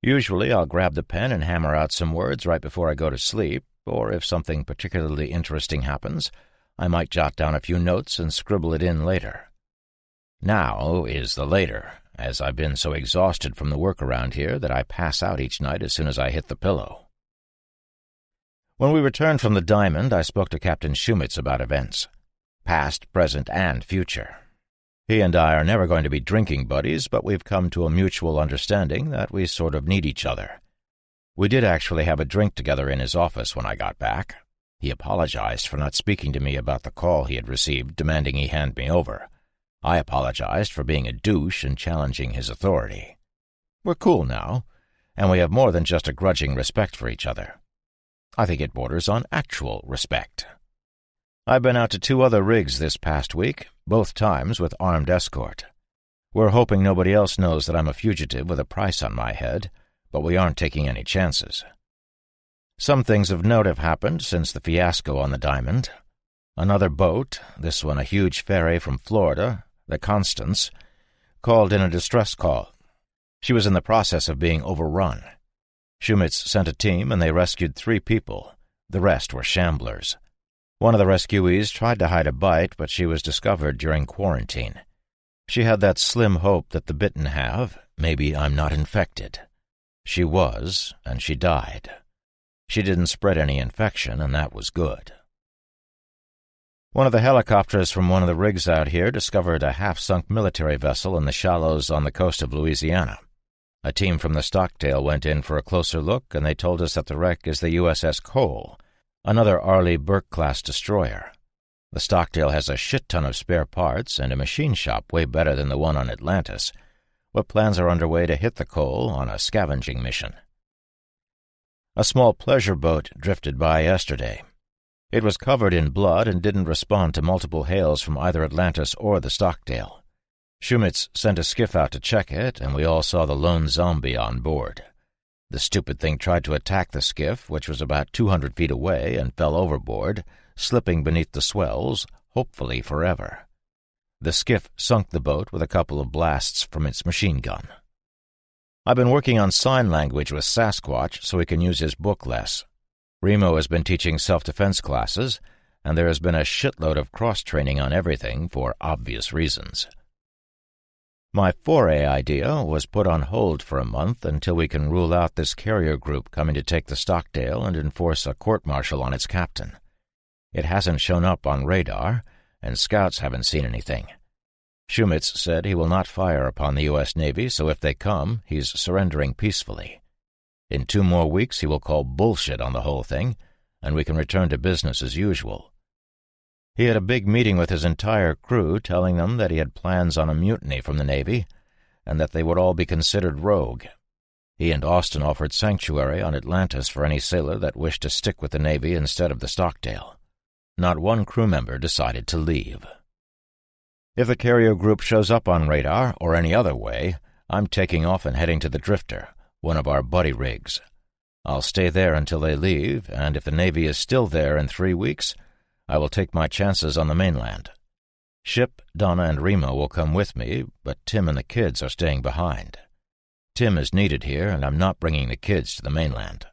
Usually I'll grab the pen and hammer out some words right before I go to sleep, or if something particularly interesting happens, I might jot down a few notes and scribble it in later. Now is the later, as I've been so exhausted from the work around here that I pass out each night as soon as I hit the pillow. When we returned from the Diamond, I spoke to Captain Shumatz about events, past, present, and future. He and I are never going to be drinking buddies, but we've come to a mutual understanding that we sort of need each other. We did actually have a drink together in his office when I got back. He apologized for not speaking to me about the call he had received demanding he hand me over. I apologized for being a douche and challenging his authority. We're cool now, and we have more than just a grudging respect for each other. I think it borders on actual respect. I've been out to 2 other rigs this past week, both times with armed escort. We're hoping nobody else knows that I'm a fugitive with a price on my head, but we aren't taking any chances. Some things of note have happened since the fiasco on the Diamond. Another boat, this one a huge ferry from Florida, the Constance, called in a distress call. She was in the process of being overrun. Shumitz sent a team and they rescued 3 people. The rest were shamblers. One of the rescuees tried to hide a bite, but she was discovered during quarantine. She had that slim hope that the bitten have, maybe I'm not infected. She was, and she died. She didn't spread any infection, and that was good. One of the helicopters from one of the rigs out here discovered a half-sunk military vessel in the shallows on the coast of Louisiana. A team from the Stockdale went in for a closer look, and they told us that the wreck is the USS Cole, another Arleigh Burke-class destroyer. The Stockdale has a shit-ton of spare parts and a machine shop way better than the one on Atlantis, but plans are underway to hit the Cole on a scavenging mission. A small pleasure boat drifted by yesterday. It was covered in blood and didn't respond to multiple hails from either Atlantis or the Stockdale. Shumitz sent a skiff out to check it, and we all saw the lone zombie on board. The stupid thing tried to attack the skiff, which was about 200 feet away, and fell overboard, slipping beneath the swells, hopefully forever. The skiff sunk the boat with a couple of blasts from its machine gun. I've been working on sign language with Sasquatch so he can use his book less. Remo has been teaching self-defense classes, and there has been a shitload of cross-training on everything for obvious reasons. My foray idea was put on hold for a month until we can rule out this carrier group coming to take the Stockdale and enforce a court-martial on its captain. It hasn't shown up on radar, and scouts haven't seen anything. Shumitz said he will not fire upon the U.S. Navy, so if they come, he's surrendering peacefully. In 2 more weeks he will call bullshit on the whole thing, and we can return to business as usual. He had a big meeting with his entire crew, telling them that he had plans on a mutiny from the Navy, and that they would all be considered rogue. He and Austin offered sanctuary on Atlantis for any sailor that wished to stick with the Navy instead of the Stockdale. Not one crew member decided to leave. If the carrier group shows up on radar or any other way, I'm taking off and heading to the Drifter, one of our buddy rigs. I'll stay there until they leave, and if the Navy is still there in 3 weeks, I will take my chances on the mainland. Ship, Donna, and Remo will come with me, but Tim and the kids are staying behind. Tim is needed here, and I'm not bringing the kids to the mainland.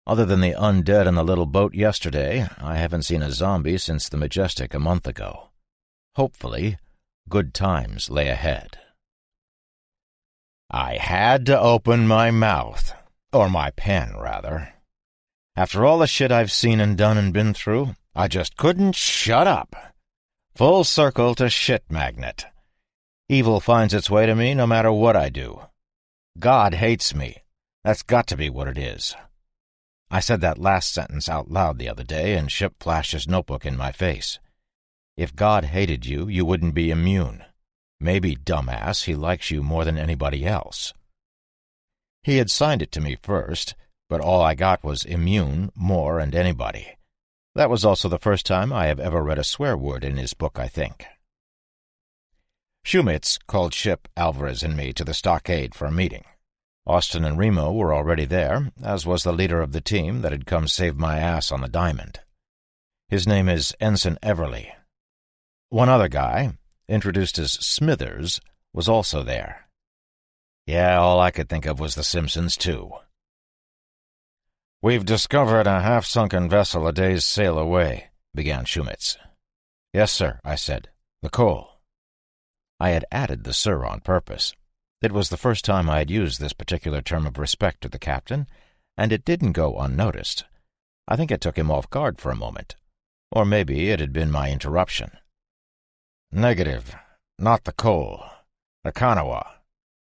Other than the undead in the little boat yesterday, I haven't seen a zombie since the Majestic a month ago. Hopefully, good times lay ahead. I had to open my mouth, or my pen, rather. After all the shit I've seen and done and been through, I just couldn't shut up. Full circle to shit magnet. Evil finds its way to me no matter what I do. God hates me. That's got to be what it is. I said that last sentence out loud the other day, and Ship flashed his notebook in my face. If God hated you, you wouldn't be immune. Maybe, dumbass, he likes you more than anybody else. He had signed it to me first, but all I got was immune, more, and anybody. That was also the first time I have ever read a swear word in his book, I think. Shumitz called Ship, Alvarez, and me to the stockade for a meeting. Austin and Remo were already there, as was the leader of the team that had come save my ass on the Diamond. His name is Ensign Everly. One other guy, introduced as Smithers, was also there. Yeah, all I could think of was The Simpsons, too. "We've discovered a half-sunken vessel a day's sail away," began Shumitz. "Yes, sir," I said. "The Cole." I had added the sir on purpose. It was the first time I had used this particular term of respect to the captain, and it didn't go unnoticed. I think it took him off guard for a moment. Or maybe it had been my interruption. "Negative. Not the Cole. The Kanawha.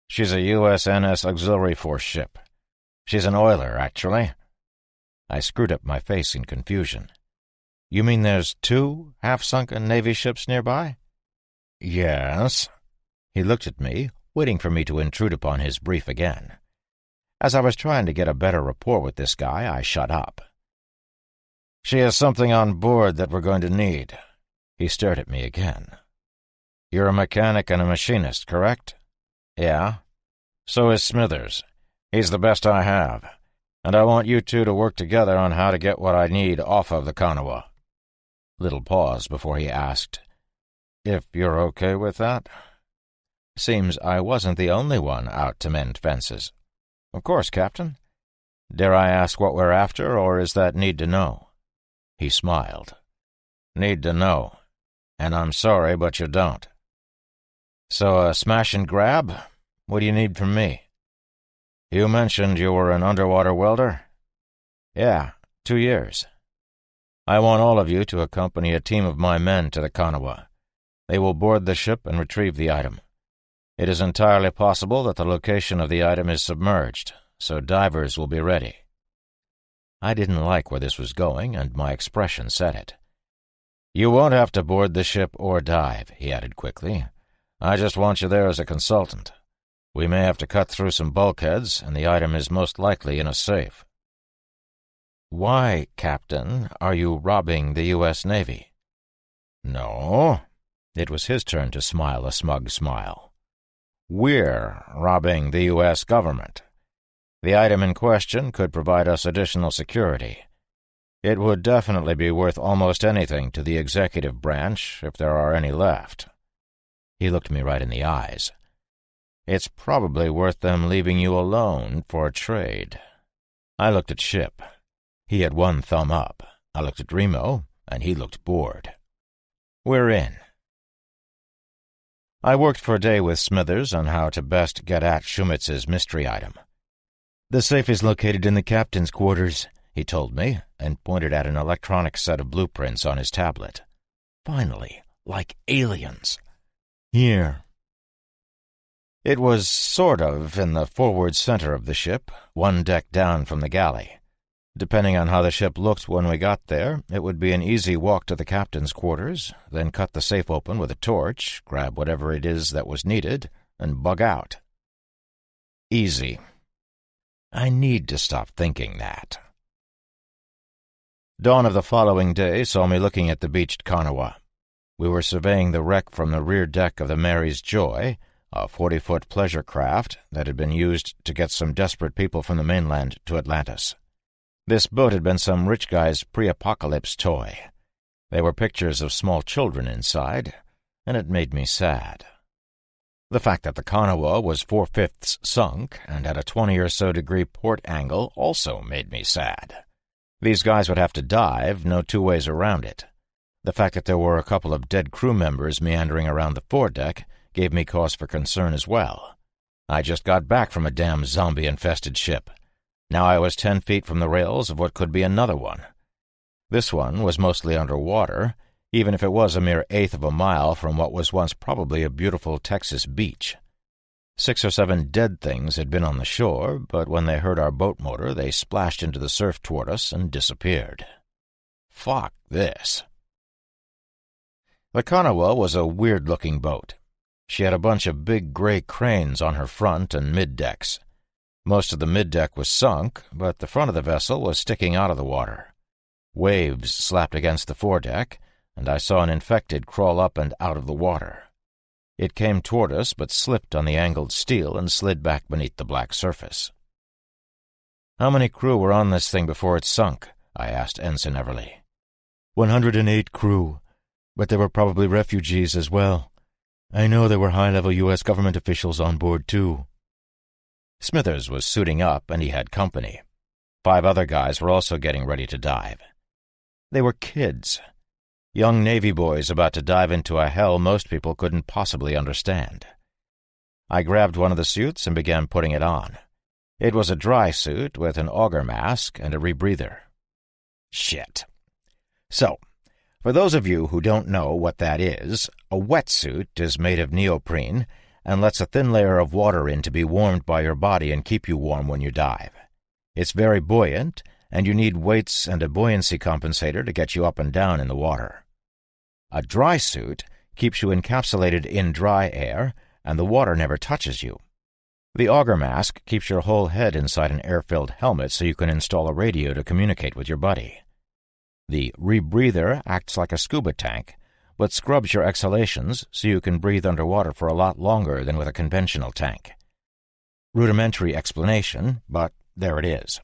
She's a USNS Auxiliary Force ship. She's an oiler, actually." I screwed up my face in confusion. "You mean there's 2 half-sunken Navy ships nearby?" "Yes." He looked at me, waiting for me to intrude upon his brief again. As I was trying to get a better rapport with this guy, I shut up. "She has something on board that we're going to need." He stared at me again. "You're a mechanic and a machinist, correct?" "Yeah." "So is Smithers. He's the best I have. And I want you two to work together on how to get what I need off of the Kanawha." Little pause before he asked, "If you're okay with that?" Seems I wasn't the only one out to mend fences. "Of course, Captain. Dare I ask what we're after, or is that need to know?" He smiled. "Need to know. And I'm sorry, but you don't." "So a smash and grab? What do you need from me?" "You mentioned you were an underwater welder?" "Yeah, 2 years. I want all of you to accompany a team of my men to the Kanawha. They will board the ship and retrieve the item. It is entirely possible that the location of the item is submerged, so divers will be ready." I didn't like where this was going, and my expression said it. "You won't have to board the ship or dive," he added quickly. "I just want you there as a consultant. We may have to cut through some bulkheads, and the item is most likely in a safe." "Why, Captain, are you robbing the U.S. Navy?" "No." It was his turn to smile a smug smile. "We're robbing the U.S. government. The item in question could provide us additional security. It would definitely be worth almost anything to the executive branch, if there are any left." He looked me right in the eyes. "It's probably worth them leaving you alone for a trade." I looked at Ship. He had one thumb up. I looked at Remo, and he looked bored. "We're in." I worked for a day with Smithers on how to best get at Shumitz's mystery item. "The safe is located in the captain's quarters," he told me, and pointed at an electronic set of blueprints on his tablet. Finally, like aliens. "Here." It was sort of in the forward center of the ship, one deck down from the galley. Depending on how the ship looked when we got there, it would be an easy walk to the captain's quarters, then cut the safe open with a torch, grab whatever it is that was needed, and bug out. Easy. I need to stop thinking that. Dawn of the following day saw me looking at the beached Kanawha. We were surveying the wreck from the rear deck of the Mary's Joy, a 40-foot pleasure craft that had been used to get some desperate people from the mainland to Atlantis. This boat had been some rich guy's pre-apocalypse toy. There were pictures of small children inside, and it made me sad. The fact that the Kanawha was 4/5 sunk and had a 20 or so degree port angle also made me sad. These guys would have to dive, no two ways around it. The fact that there were a couple of dead crew members meandering around the foredeck gave me cause for concern as well. I just got back from a damn zombie-infested ship. Now I was 10 feet from the rails of what could be another one. This one was mostly underwater, even if it was a mere eighth of a mile from what was once probably a beautiful Texas beach. 6 or 7 dead things had been on the shore, but when they heard our boat motor, they splashed into the surf toward us and disappeared. Fuck this. The Kanawha was a weird-looking boat. She had a bunch of big gray cranes on her front and mid-decks. Most of the mid-deck was sunk, but the front of the vessel was sticking out of the water. Waves slapped against the foredeck, and I saw an infected crawl up and out of the water. It came toward us, but slipped on the angled steel and slid back beneath the black surface. "How many crew were on this thing before it sunk?" I asked Ensign Everly. 108 crew, but there were probably refugees as well. I know there were high-level U.S. government officials on board, too. Smithers was suiting up, and he had company. 5 other guys were also getting ready to dive. They were kids. Young Navy boys about to dive into a hell most people couldn't possibly understand. I grabbed one of the suits and began putting it on. It was a dry suit with an auger mask and a rebreather. Shit. So, for those of you who don't know what that is, a wetsuit is made of neoprene and lets a thin layer of water in to be warmed by your body and keep you warm when you dive. It's very buoyant, and you need weights and a buoyancy compensator to get you up and down in the water. A dry suit keeps you encapsulated in dry air, and the water never touches you. The auger mask keeps your whole head inside an air-filled helmet so you can install a radio to communicate with your buddy. The rebreather acts like a scuba tank, but scrubs your exhalations so you can breathe underwater for a lot longer than with a conventional tank. Rudimentary explanation, but there it is.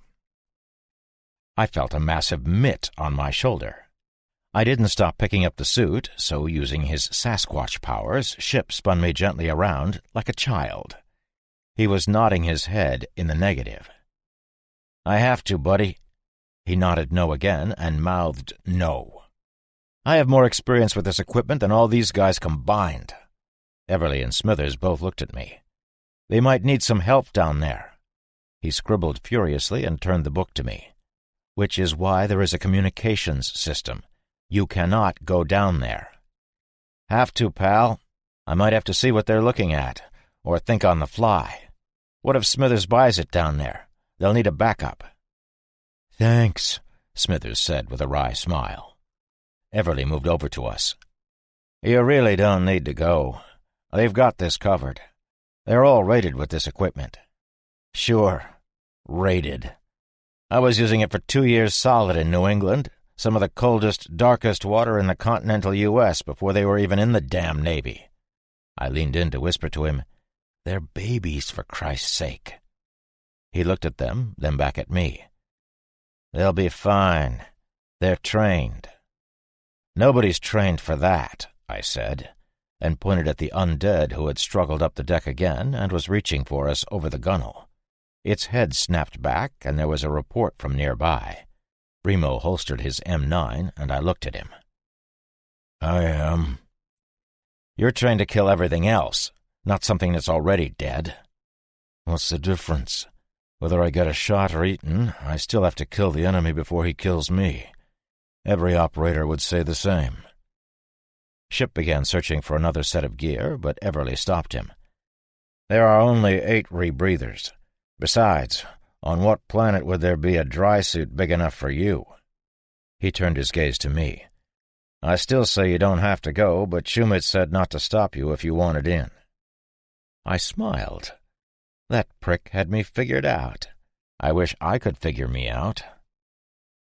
I felt a massive mitt on my shoulder. I didn't stop picking up the suit, so using his Sasquatch powers, Ship spun me gently around like a child. He was nodding his head in the negative. "I have to, buddy." He nodded no again and mouthed no. "I have more experience with this equipment than all these guys combined." Everly and Smithers both looked at me. "They might need some help down there." He scribbled furiously and turned the book to me. "Which is why there is a communications system. You cannot go down there." "Have to, pal. I might have to see what they're looking at, or think on the fly. What if Smithers buys it down there? They'll need a backup." "Thanks," Smithers said with a wry smile. Everly moved over to us. "You really don't need to go. They've got this covered. They're all rated with this equipment." "Sure. Rated. I was using it for 2 years solid in New England, some of the coldest, darkest water in the continental U.S. before they were even in the damn Navy." I leaned in to whisper to him, "They're babies, for Christ's sake." He looked at them, then back at me. "They'll be fine. They're trained." "Nobody's trained for that," I said, and pointed at the undead who had struggled up the deck again and was reaching for us over the gunwale. Its head snapped back, and there was a report from nearby. Remo holstered his M9, and I looked at him. "I am." "You're trained to kill everything else, not something that's already dead." "What's the difference? Whether I get a shot or eaten, I still have to kill the enemy before he kills me. Every operator would say the same." Ship began searching for another set of gear, but Everly stopped him. "There are only 8 rebreathers. Besides, on what planet would there be a dry suit big enough for you?" He turned his gaze to me. "I still say you don't have to go, but Shumitz said not to stop you if you wanted in." I smiled. That prick had me figured out. I wish I could figure me out.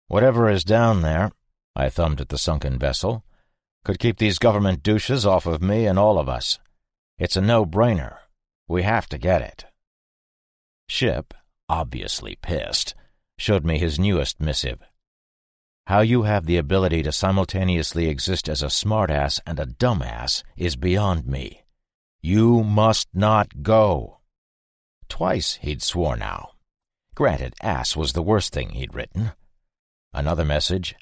"Whatever is down there," I thumbed at the sunken vessel, "could keep these government douches off of me and all of us. It's a no-brainer. We have to get it." Ship, obviously pissed, showed me his newest missive. "How you have the ability to simultaneously exist as a smartass and a dumbass is beyond me. You must not go." Twice he'd swore now. Granted, ass was the worst thing he'd written. Another message,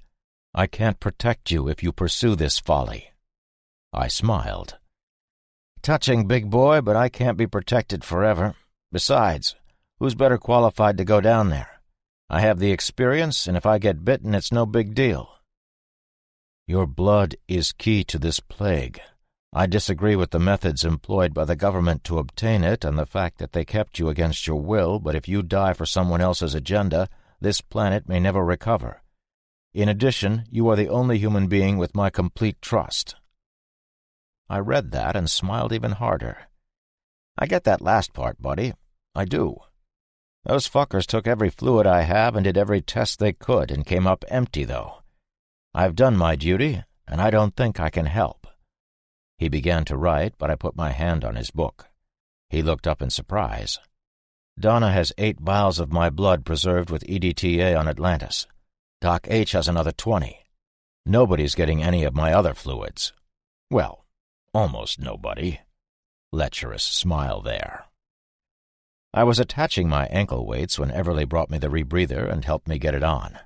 "I can't protect you if you pursue this folly." I smiled. "Touching, big boy, but I can't be protected forever. Besides, who's better qualified to go down there? I have the experience, and if I get bitten, it's no big deal." "Your blood is key to this plague. I disagree with the methods employed by the government to obtain it and the fact that they kept you against your will, but if you die for someone else's agenda, this planet may never recover. In addition, you are the only human being with my complete trust." I read that and smiled even harder. "I get that last part, buddy. I do. Those fuckers took every fluid I have and did every test they could and came up empty, though. I've done my duty, and I don't think I can help." He began to write, but I put my hand on his book. He looked up in surprise. "Donna has 8 vials of my blood preserved with EDTA on Atlantis. Doc H has another 20. Nobody's getting any of my other fluids. Well, almost nobody." Lecherous smile there. I was attaching my ankle weights when Everly brought me the rebreather and helped me get it on.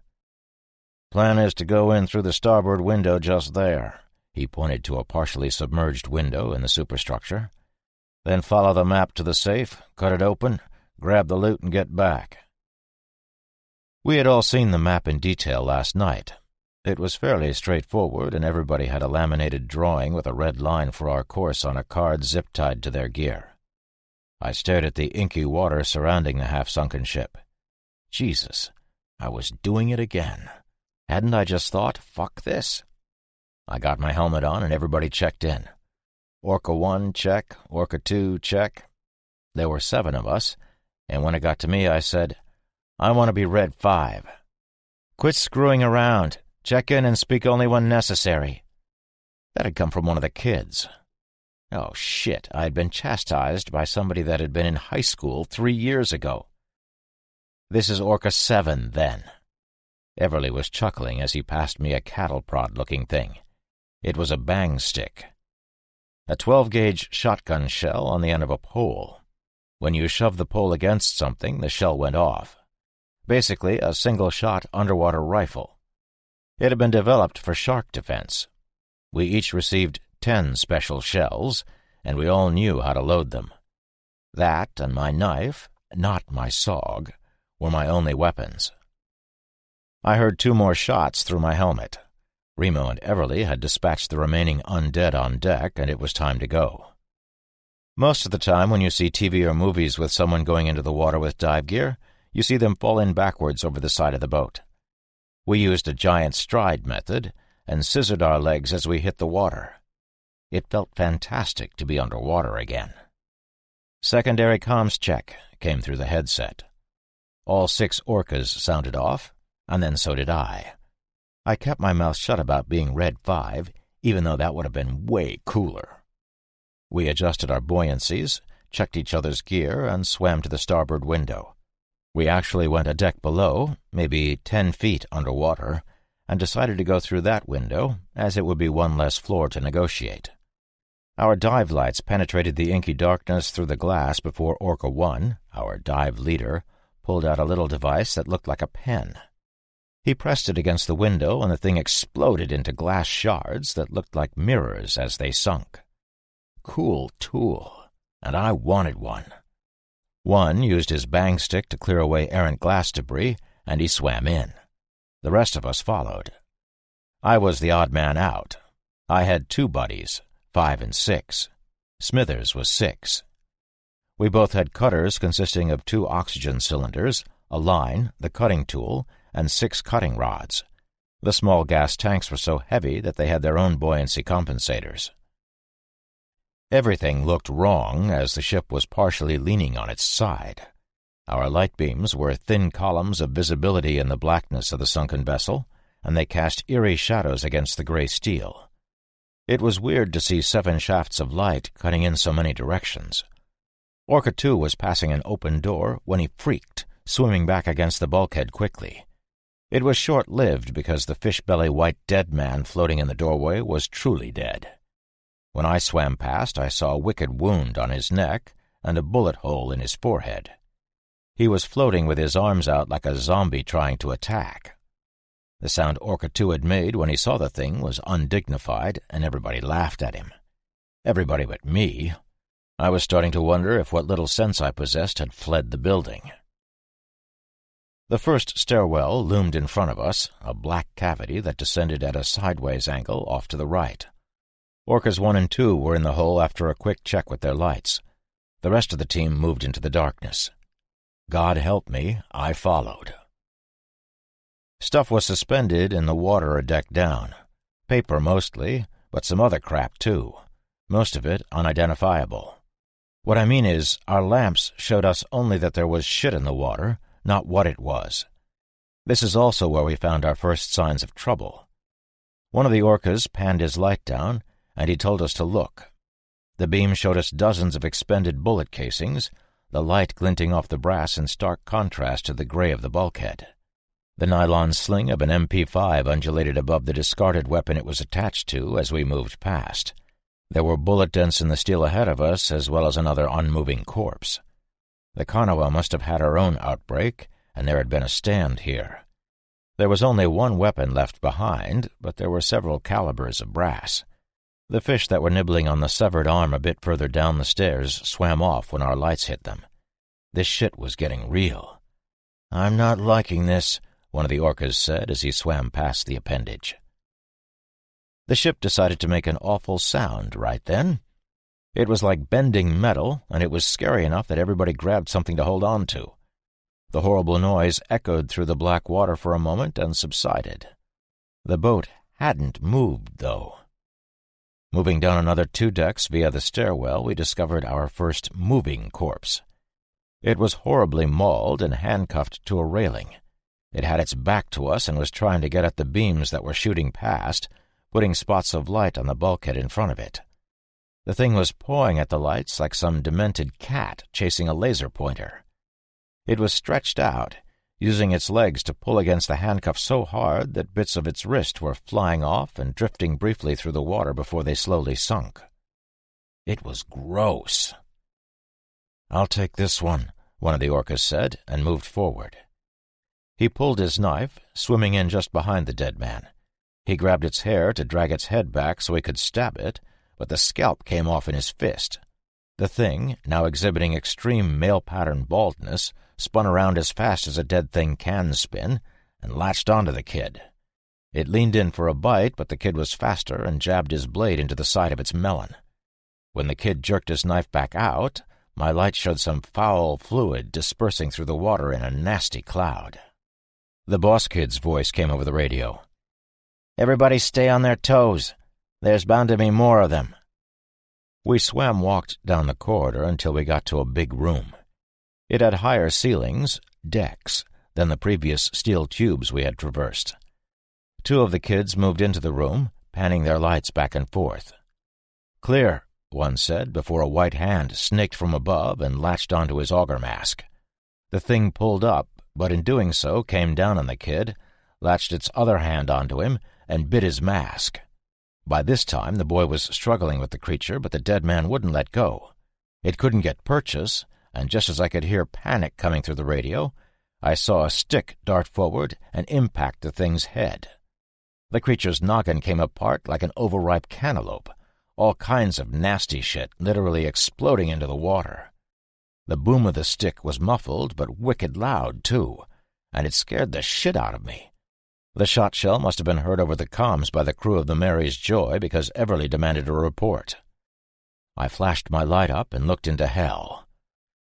"Plan is to go in through the starboard window just there." He pointed to a partially submerged window in the superstructure. "Then follow the map to the safe, cut it open, grab the loot, and get back." We had all seen the map in detail last night. It was fairly straightforward, and everybody had a laminated drawing with a red line for our course on a card zip-tied to their gear. I stared at the inky water surrounding the half-sunken ship. Jesus, I was doing it again. Hadn't I just thought, fuck this? I got my helmet on, and everybody checked in. Orca 1, check. Orca 2, check. There were 7 of us, and when it got to me, I said, "I want to be Red 5. Quit screwing around. Check in and speak only when necessary." That had come from one of the kids. Oh, shit, I had been chastised by somebody that had been in high school 3 years ago. "This is Orca 7, then." Everly was chuckling as he passed me a cattle-prod-looking thing. It was a bang stick. A 12-gauge shotgun shell on the end of a pole. When you shoved the pole against something, the shell went off. Basically, a single-shot underwater rifle. It had been developed for shark defense. We each received 10 special shells, and we all knew how to load them. That and my knife, not my SOG, were my only weapons. I heard 2 more shots through my helmet. Remo and Everly had dispatched the remaining undead on deck, and it was time to go. Most of the time when you see TV or movies with someone going into the water with dive gear, you see them fall in backwards over the side of the boat. We used a giant stride method and scissored our legs as we hit the water. It felt fantastic to be underwater again. Secondary comms check came through the headset. All 6 orcas sounded off, and then so did I. I kept my mouth shut about being Red 5, even though that would have been way cooler. We adjusted our buoyancies, checked each other's gear, and swam to the starboard window. We actually went a deck below, maybe 10 feet underwater, and decided to go through that window, as it would be one less floor to negotiate. Our dive lights penetrated the inky darkness through the glass before Orca 1, our dive leader, pulled out a little device that looked like a pen. He pressed it against the window, and the thing exploded into glass shards that looked like mirrors as they sunk. Cool tool, and I wanted one. One used his bang stick to clear away errant glass debris, and he swam in. The rest of us followed. I was the odd man out. I had 2 buddies, 5 and 6. Smithers was 6. We both had cutters consisting of 2 oxygen cylinders, a line, the cutting tool, and 6 cutting rods. The small gas tanks were so heavy that they had their own buoyancy compensators. Everything looked wrong as the ship was partially leaning on its side. Our light beams were thin columns of visibility in the blackness of the sunken vessel, and they cast eerie shadows against the gray steel. It was weird to see 7 shafts of light cutting in so many directions. Orca 2 was passing an open door when he freaked, swimming back against the bulkhead quickly. It was short-lived because the fish-belly white dead man floating in the doorway was truly dead. When I swam past, I saw a wicked wound on his neck and a bullet hole in his forehead. He was floating with his arms out like a zombie trying to attack. The sound Orca 2 had made when he saw the thing was undignified, and everybody laughed at him. Everybody but me. I was starting to wonder if what little sense I possessed had fled the building. The first stairwell loomed in front of us, a black cavity that descended at a sideways angle off to the right. Orcas 1 and 2 were in the hole after a quick check with their lights. The rest of the team moved into the darkness. God help me, I followed. Stuff was suspended in the water a deck down. Paper mostly, but some other crap too. Most of it unidentifiable. What I mean is, our lamps showed us only that there was shit in the water, not what it was. This is also where we found our first signs of trouble. One of the orcas panned his light down, and he told us to look. The beam showed us dozens of expended bullet casings, the light glinting off the brass in stark contrast to the gray of the bulkhead. The nylon sling of an MP5 undulated above the discarded weapon it was attached to as we moved past. There were bullet dents in the steel ahead of us, as well as another unmoving corpse. The Kanawa must have had her own outbreak, and there had been a stand here. There was only 1 weapon left behind, but there were several calibers of brass. The fish that were nibbling on the severed arm a bit further down the stairs swam off when our lights hit them. This shit was getting real. "I'm not liking this," one of the orcas said as he swam past the appendage. The ship decided to make an awful sound right then. It was like bending metal, and it was scary enough that everybody grabbed something to hold on to. The horrible noise echoed through the black water for a moment and subsided. The boat hadn't moved, though. Moving down another 2 decks via the stairwell, we discovered our first moving corpse. It was horribly mauled and handcuffed to a railing. It had its back to us and was trying to get at the beams that were shooting past, putting spots of light on the bulkhead in front of it. The thing was pawing at the lights like some demented cat chasing a laser pointer. It was stretched out, using its legs to pull against the handcuff so hard that bits of its wrist were flying off and drifting briefly through the water before they slowly sunk. It was gross. "I'll take this one," one of the orcas said, and moved forward. He pulled his knife, swimming in just behind the dead man. He grabbed its hair to drag its head back so he could stab it, but the scalp came off in his fist. The thing, now exhibiting extreme male-pattern baldness, spun around as fast as a dead thing can spin, and latched onto the kid. It leaned in for a bite, but the kid was faster and jabbed his blade into the side of its melon. When the kid jerked his knife back out, my light showed some foul fluid dispersing through the water in a nasty cloud. The boss kid's voice came over the radio. "Everybody stay on their toes. There's bound to be more of them." We walked down the corridor until we got to a big room. It had higher ceilings, decks, than the previous steel tubes we had traversed. Two of the kids moved into the room, panning their lights back and forth. "Clear," one said, before a white hand snaked from above and latched onto his auger mask. The thing pulled up, but in doing so came down on the kid, latched its other hand onto him, and bit his mask. By this time the boy was struggling with the creature, but the dead man wouldn't let go. It couldn't get purchase, and just as I could hear panic coming through the radio, I saw a stick dart forward and impact the thing's head. The creature's noggin came apart like an overripe cantaloupe, all kinds of nasty shit literally exploding into the water. The boom of the stick was muffled, but wicked loud, too, and it scared the shit out of me. The shot shell must have been heard over the comms by the crew of the Mary's Joy because Everly demanded a report. I flashed my light up and looked into hell.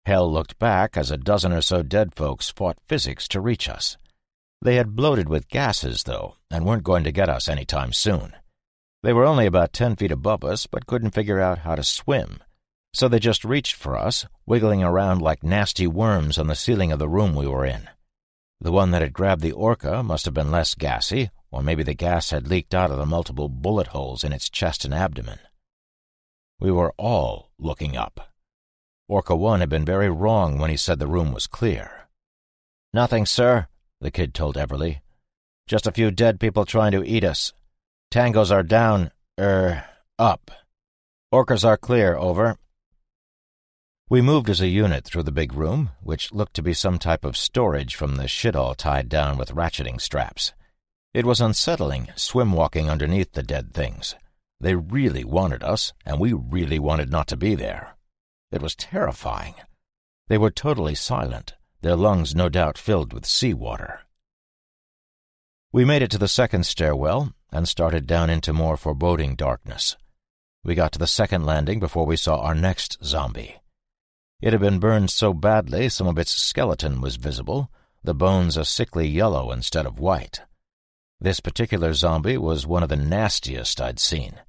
Hell looked back as a dozen or so dead folks fought physics to reach us. They had bloated with gases, though, and weren't going to get us any time soon. They were only about 10 feet above us, but couldn't figure out how to swim, so they just reached for us, wiggling around like nasty worms on the ceiling of the room we were in. The one that had grabbed the orca must have been less gassy, or maybe the gas had leaked out of the multiple bullet holes in its chest and abdomen. We were all looking up. Orca 1 had been very wrong when he said the room was clear. "Nothing, sir," the kid told Everly. "Just a few dead people trying to eat us. Tangos are down, up. Orcas are clear, over." We moved as a unit through the big room, which looked to be some type of storage from the shit all tied down with ratcheting straps. It was unsettling, swim-walking underneath the dead things. They really wanted us, and we really wanted not to be there. It was terrifying. They were totally silent, their lungs no doubt filled with seawater. We made it to the second stairwell and started down into more foreboding darkness. We got to the second landing before we saw our next zombie. It had been burned so badly some of its skeleton was visible, the bones a sickly yellow instead of white. This particular zombie was one of the nastiest I'd seen.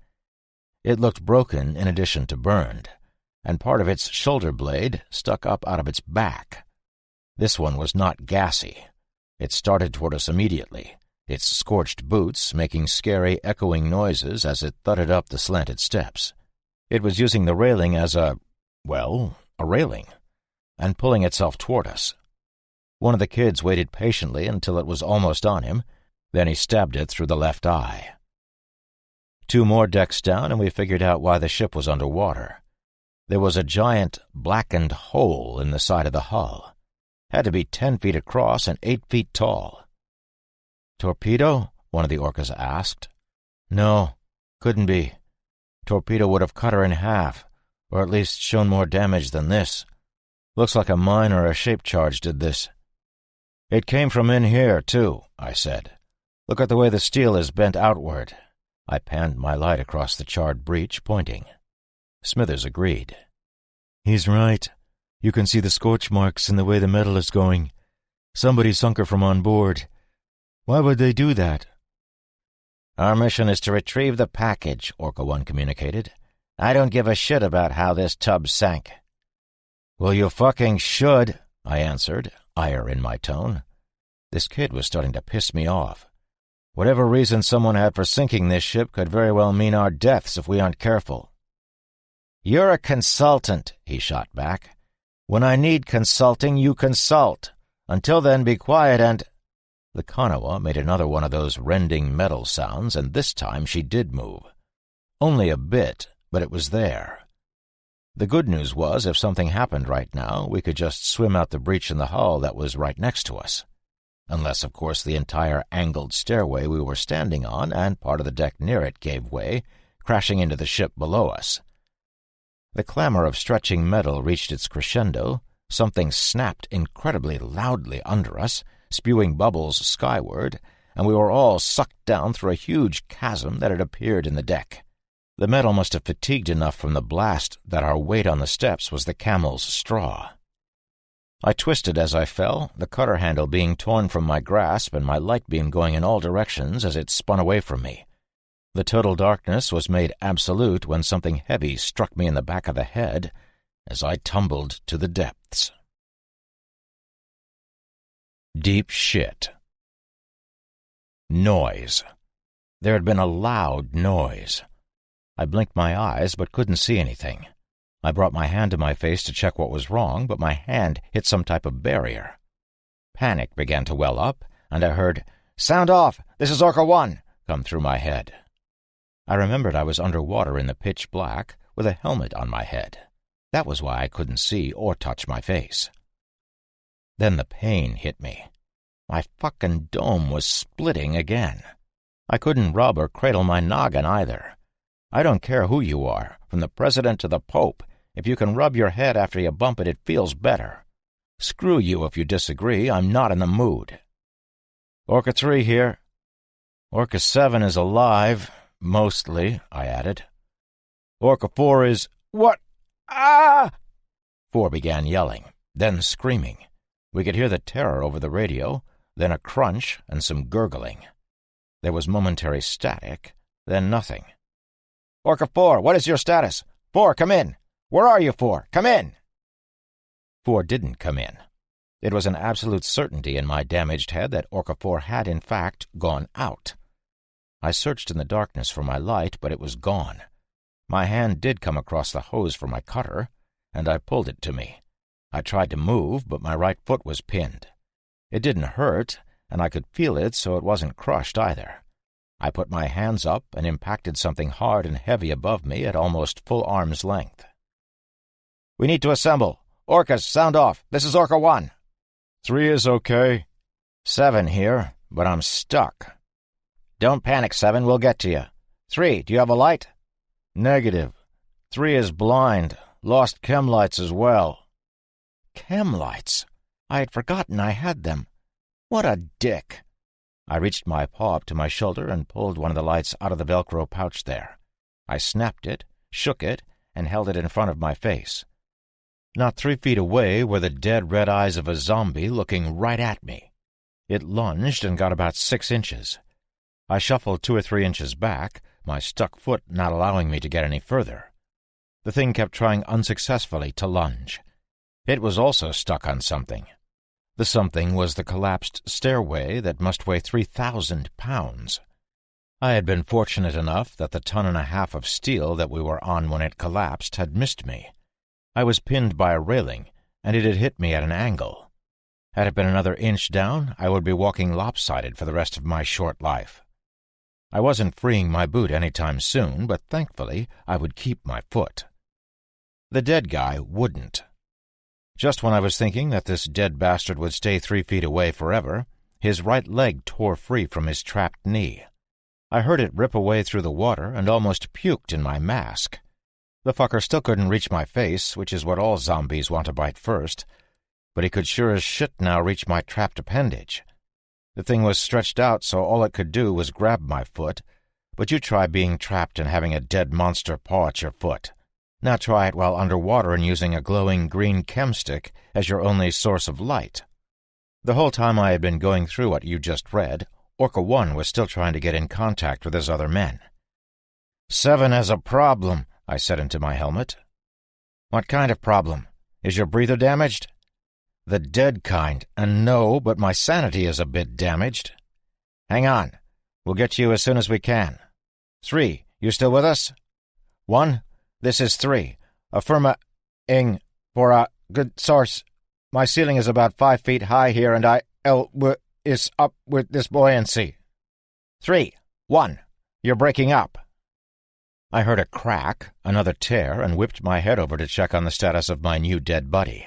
It looked broken in addition to burned, and part of its shoulder blade stuck up out of its back. This one was not gassy. It started toward us immediately, its scorched boots making scary, echoing noises as it thudded up the slanted steps. It was using the railing as a railing, and pulling itself toward us. One of the kids waited patiently until it was almost on him, then he stabbed it through the left eye. 2 more decks down, and we figured out why the ship was underwater. There was a giant, blackened hole in the side of the hull. Had to be 10 feet across and 8 feet tall. "Torpedo?" one of the orcas asked. "No, couldn't be. Torpedo would have cut her in half, or at least shown more damage than this. Looks like a mine or a shape charge did this." "It came from in here, too," I said. "Look at the way the steel is bent outward." I panned my light across the charred breach, pointing. Smithers agreed. "He's right. You can see the scorch marks in the way the metal is going. Somebody sunk her from on board. Why would they do that?" "Our mission is to retrieve the package," Orca 1 communicated. "I don't give a shit about how this tub sank." "Well, you fucking should," I answered, ire in my tone. This kid was starting to piss me off. Whatever reason someone had for sinking this ship could very well mean our deaths if we aren't careful. "You're a consultant," he shot back. "When I need consulting, you consult. Until then, be quiet and—" The Kanawa made another one of those rending metal sounds, and this time she did move. Only a bit, but it was there. The good news was, if something happened right now, we could just swim out the breach in the hull that was right next to us. Unless, of course, the entire angled stairway we were standing on and part of the deck near it gave way, crashing into the ship below us. The clamor of stretching metal reached its crescendo, something snapped incredibly loudly under us, spewing bubbles skyward, and we were all sucked down through a huge chasm that had appeared in the deck. The metal must have fatigued enough from the blast that our weight on the steps was the camel's straw. I twisted as I fell, the cutter handle being torn from my grasp and my light beam going in all directions as it spun away from me. The total darkness was made absolute when something heavy struck me in the back of the head as I tumbled to the depths. Deep shit. Noise. There had been a loud noise. I blinked my eyes but couldn't see anything. I brought my hand to my face to check what was wrong, but my hand hit some type of barrier. Panic began to well up, and I heard, "Sound off! This is Orca 1!" come through my head. I remembered I was underwater in the pitch black, with a helmet on my head. That was why I couldn't see or touch my face. Then the pain hit me. My fucking dome was splitting again. I couldn't rub or cradle my noggin either. I don't care who you are, from the president to the pope. If you can rub your head after you bump it, it feels better. Screw you if you disagree. I'm not in the mood. Orca 3 here. Orca 7 is alive, mostly, I added. Orca 4 is— What? Ah! 4 began yelling, then screaming. We could hear the terror over the radio, then a crunch and some gurgling. There was momentary static, then nothing. Orca 4, what is your status? 4, come in. Where are you, 4? Come in. 4 didn't come in. It was an absolute certainty in my damaged head that Orca 4 had, in fact, gone out. I searched in the darkness for my light, but it was gone. My hand did come across the hose for my cutter, and I pulled it to me. I tried to move, but my right foot was pinned. It didn't hurt, and I could feel it, so it wasn't crushed either. I put my hands up and impacted something hard and heavy above me at almost full arm's length. We need to assemble. Orcas, sound off. This is Orca 1. 3 is okay. 7 here, but I'm stuck. Don't panic, 7. We'll get to you. 3, do you have a light? Negative. 3 is blind. Lost chem lights as well. Chem lights? I had forgotten I had them. What a dick. I reached my paw up to my shoulder and pulled one of the lights out of the Velcro pouch there. I snapped it, shook it, and held it in front of my face. Not 3 feet away were the dead red eyes of a zombie looking right at me. It lunged and got about 6 inches. I shuffled 2 or 3 inches back, my stuck foot not allowing me to get any further. The thing kept trying unsuccessfully to lunge. It was also stuck on something. The something was the collapsed stairway that must weigh 3,000 pounds. I had been fortunate enough that the 1.5 tons of steel that we were on when it collapsed had missed me. I was pinned by a railing, and it had hit me at an angle. Had it been another inch down, I would be walking lopsided for the rest of my short life. I wasn't freeing my boot any time soon, but thankfully I would keep my foot. The dead guy wouldn't. Just when I was thinking that this dead bastard would stay 3 feet away forever, his right leg tore free from his trapped knee. I heard it rip away through the water and almost puked in my mask. The fucker still couldn't reach my face, which is what all zombies want to bite first, but he could sure as shit now reach my trapped appendage. The thing was stretched out, so all it could do was grab my foot, but you try being trapped and having a dead monster paw at your foot. Now try it while underwater and using a glowing green chem stick as your only source of light. The whole time I had been going through what you just read, Orca 1 was still trying to get in contact with his other men. 7 has a problem, I said into my helmet. What kind of problem? Is your breather damaged? The dead kind, and no, but my sanity is a bit damaged. Hang on. We'll get you as soon as we can. 3, you still with us? 1, this is 3. Affirma-ing for a good source. My ceiling is about 5 feet high here, and is up with this buoyancy. 3, 1, you're breaking up. I heard a crack, another tear, and whipped my head over to check on the status of my new dead buddy.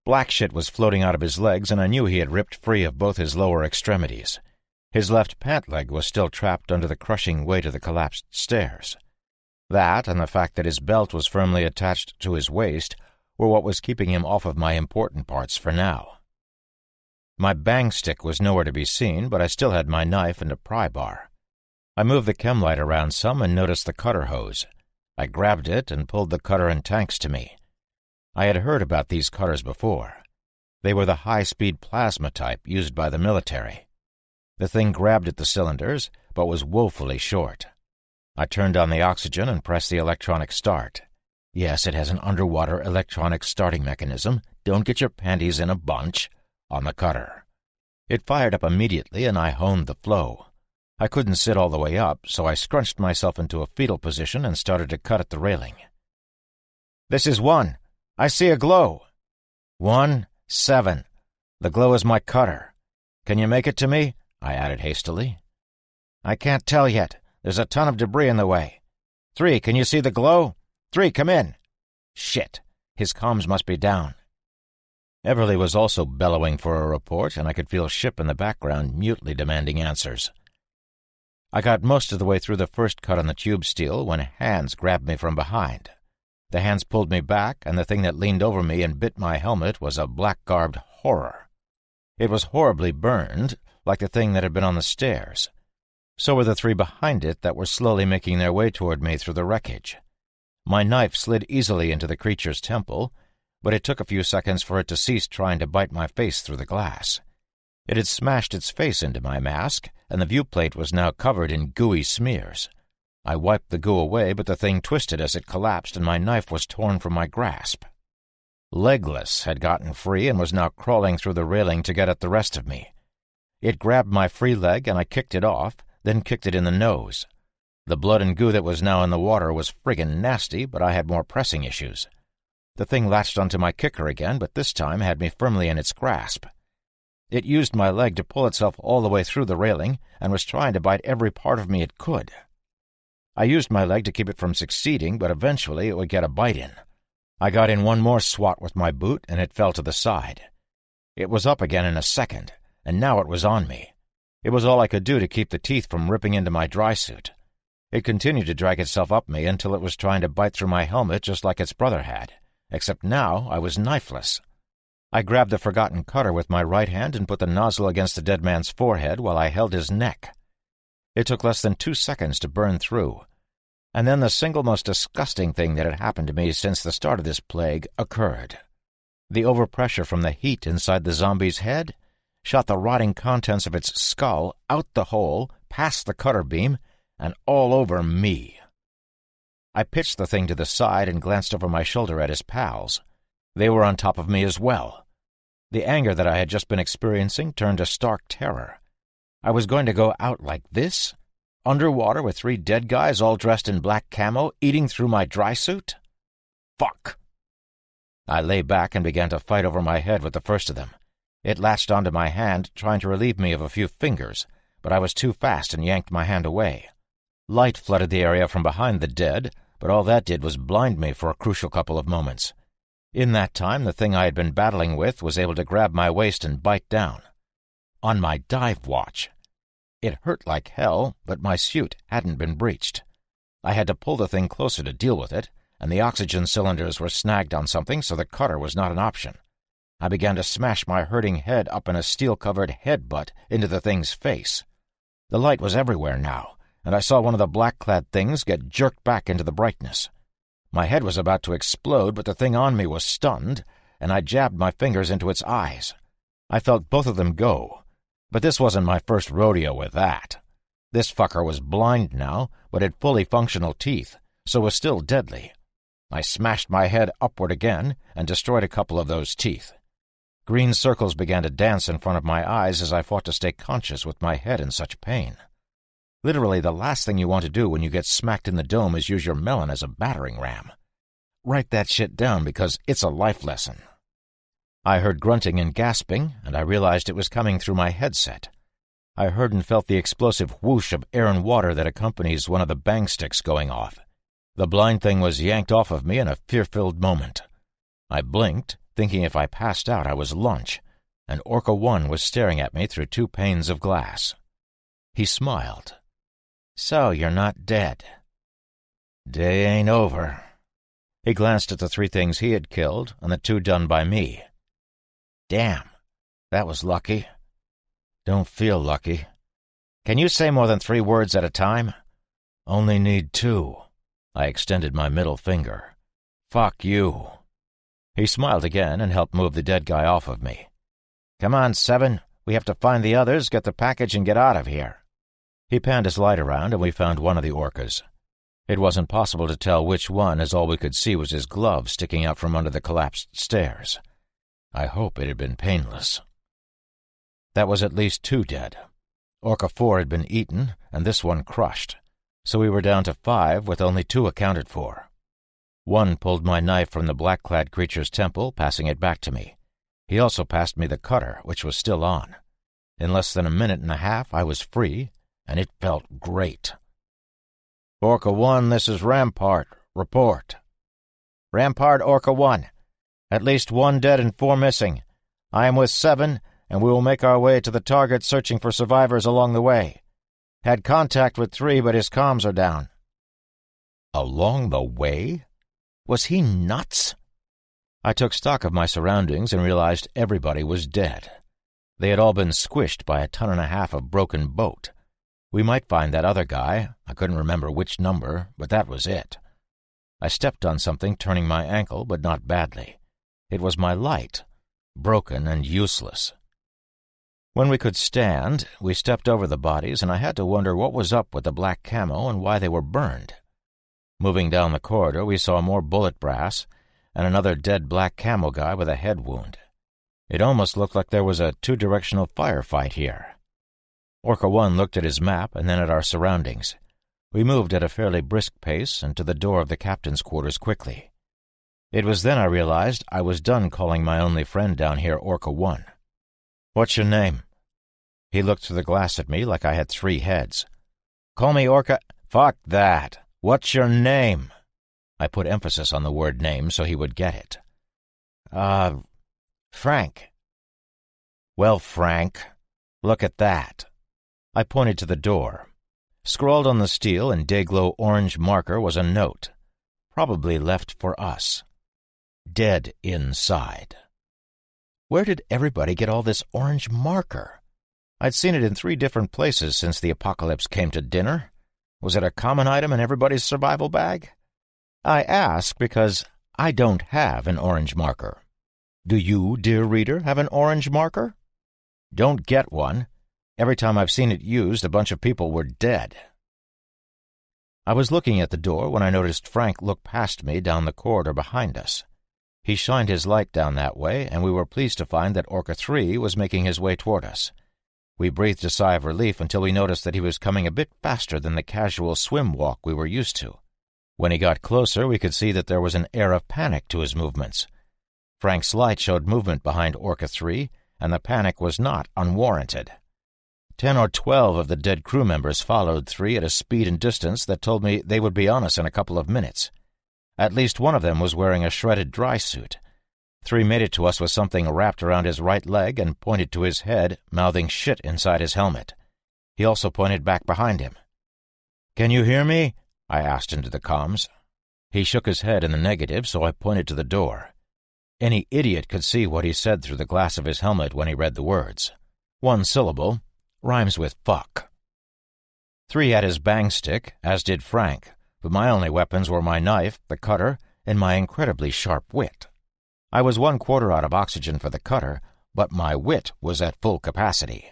Black shit was floating out of his legs, and I knew he had ripped free of both his lower extremities. His left pant leg was still trapped under the crushing weight of the collapsed stairs. That, and the fact that his belt was firmly attached to his waist, were what was keeping him off of my important parts for now. My bang stick was nowhere to be seen, but I still had my knife and a pry bar. I moved the chem light around some and noticed the cutter hose. I grabbed it and pulled the cutter and tanks to me. I had heard about these cutters before. They were the high-speed plasma type used by the military. The thing grabbed at the cylinders, but was woefully short. I turned on the oxygen and pressed the electronic start. Yes, it has an underwater electronic starting mechanism. Don't get your panties in a bunch. On the cutter. It fired up immediately, and I honed the flow. I couldn't sit all the way up, so I scrunched myself into a fetal position and started to cut at the railing. This is 1. I see a glow. 1, 7. The glow is my cutter. Can you make it to me? I added hastily. I can't tell yet. There's a ton of debris in the way. 3, can you see the glow? 3, come in. Shit. His comms must be down. Everly was also bellowing for a report, and I could feel Ship in the background mutely demanding answers. I got most of the way through the first cut on the tube steel when hands grabbed me from behind. The hands pulled me back, and the thing that leaned over me and bit my helmet was a black-garbed horror. It was horribly burned, like the thing that had been on the stairs. So were the 3 behind it that were slowly making their way toward me through the wreckage. My knife slid easily into the creature's temple, but it took a few seconds for it to cease trying to bite my face through the glass. It had smashed its face into my mask, and the viewplate was now covered in gooey smears. I wiped the goo away, but the thing twisted as it collapsed, and my knife was torn from my grasp. Legless had gotten free and was now crawling through the railing to get at the rest of me. It grabbed my free leg, and I kicked it off, then kicked it in the nose. The blood and goo that was now in the water was friggin' nasty, but I had more pressing issues. The thing latched onto my kicker again, but this time had me firmly in its grasp. It used my leg to pull itself all the way through the railing and was trying to bite every part of me it could. I used my leg to keep it from succeeding, but eventually it would get a bite in. I got in one more swat with my boot, and it fell to the side. It was up again in a second, and now it was on me. It was all I could do to keep the teeth from ripping into my dry suit. It continued to drag itself up me until it was trying to bite through my helmet just like its brother had. Except now I was knifeless. I grabbed the forgotten cutter with my right hand and put the nozzle against the dead man's forehead while I held his neck. It took less than 2 seconds to burn through. And then the single most disgusting thing that had happened to me since the start of this plague occurred. The overpressure from the heat inside the zombie's head shot the rotting contents of its skull out the hole, past the cutter beam, and all over me. I pitched the thing to the side and glanced over my shoulder at his pals. They were on top of me as well. The anger that I had just been experiencing turned to stark terror. I was going to go out like this? Underwater with 3 dead guys all dressed in black camo, eating through my dry suit? Fuck! I lay back and began to fight over my head with the first of them. It latched onto my hand, trying to relieve me of a few fingers, but I was too fast and yanked my hand away. Light flooded the area from behind the dead, but all that did was blind me for a crucial couple of moments. In that time, the thing I had been battling with was able to grab my waist and bite down. On my dive watch. It hurt like hell, but my suit hadn't been breached. I had to pull the thing closer to deal with it, and the oxygen cylinders were snagged on something, so the cutter was not an option. I began to smash my hurting head up in a steel-covered headbutt into the thing's face. The light was everywhere now, and I saw one of the black-clad things get jerked back into the brightness. My head was about to explode, but the thing on me was stunned, and I jabbed my fingers into its eyes. I felt both of them go, but this wasn't my first rodeo with that. This fucker was blind now, but had fully functional teeth, so was still deadly. I smashed my head upward again and destroyed a couple of those teeth. Green circles began to dance in front of my eyes as I fought to stay conscious with my head in such pain. Literally, the last thing you want to do when you get smacked in the dome is use your melon as a battering ram. Write that shit down because it's a life lesson. I heard grunting and gasping, and I realized it was coming through my headset. I heard and felt the explosive whoosh of air and water that accompanies one of the bang sticks going off. The blind thing was yanked off of me in a fear-filled moment. I blinked, thinking if I passed out I was lunch, and Orca 1 was staring at me through 2 panes of glass. He smiled. "So you're not dead." "Day ain't over." He glanced at the 3 things he had killed and the 2 done by me. "Damn, that was lucky." "Don't feel lucky." "Can you say more than 3 words at a time?" "Only need 2. I extended my middle finger. "Fuck you." He smiled again and helped move the dead guy off of me. "Come on, 7. We have to find the others, get the package, and get out of here." He panned his light around, and we found one of the orcas. It wasn't possible to tell which one, as all we could see was his glove sticking out from under the collapsed stairs. I hope it had been painless. That was at least 2 dead. Orca 4 had been eaten, and this one crushed, so we were down to 5 with only 2 accounted for. 1 pulled my knife from the black-clad creature's temple, passing it back to me. He also passed me the cutter, which was still on. In less than a minute and a half, I was free, and it felt great. "Orca 1, this is Rampart. Report." "Rampart, Orca 1. At least 1 dead and 4 missing. I am with 7, and we will make our way to the target, searching for survivors along the way. Had contact with 3, but his comms are down." Along the way? Was he nuts? I took stock of my surroundings and realized everybody was dead. They had all been squished by a 1.5 tons of broken boat. We might find that other guy. I couldn't remember which number, but that was it. I stepped on something, turning my ankle, but not badly. It was my light, broken and useless. When we could stand, we stepped over the bodies, and I had to wonder what was up with the black camo and why they were burned. Moving down the corridor, we saw more bullet brass and another dead black camo guy with a head wound. It almost looked like there was a 2-directional firefight here. Orca 1 looked at his map and then at our surroundings. We moved at a fairly brisk pace and to the door of the captain's quarters quickly. It was then I realized I was done calling my only friend down here Orca 1. "What's your name?" He looked through the glass at me like I had 3 heads. "Call me Orca—" "Fuck that! What's your name?" I put emphasis on the word name so he would get it. Frank." "Well, Frank, look at that." I pointed to the door. Scrawled on the steel in day-glow orange marker was a note, probably left for us. "Dead inside." Where did everybody get all this orange marker? I'd seen it in 3 different places since the apocalypse came to dinner. Was it a common item in everybody's survival bag? I ask because I don't have an orange marker. Do you, dear reader, have an orange marker? Don't get one. Every time I've seen it used, a bunch of people were dead. I was looking at the door when I noticed Frank look past me down the corridor behind us. He shined his light down that way, and we were pleased to find that Orca 3 was making his way toward us. We breathed a sigh of relief until we noticed that he was coming a bit faster than the casual swim walk we were used to. When he got closer, we could see that there was an air of panic to his movements. Frank's light showed movement behind Orca 3, and the panic was not unwarranted. 10 or 12 of the dead crew members followed 3 at a speed and distance that told me they would be on us in a couple of minutes. At least one of them was wearing a shredded dry suit. 3 made it to us with something wrapped around his right leg and pointed to his head, mouthing shit inside his helmet. He also pointed back behind him. "Can you hear me?" I asked into the comms. He shook his head in the negative, so I pointed to the door. Any idiot could see what he said through the glass of his helmet when he read the words. 1 syllable, rhymes with fuck. 3 had his bang stick, as did Frank, but my only weapons were my knife, the cutter, and my incredibly sharp wit. I was 1/4 out of oxygen for the cutter, but my wit was at full capacity.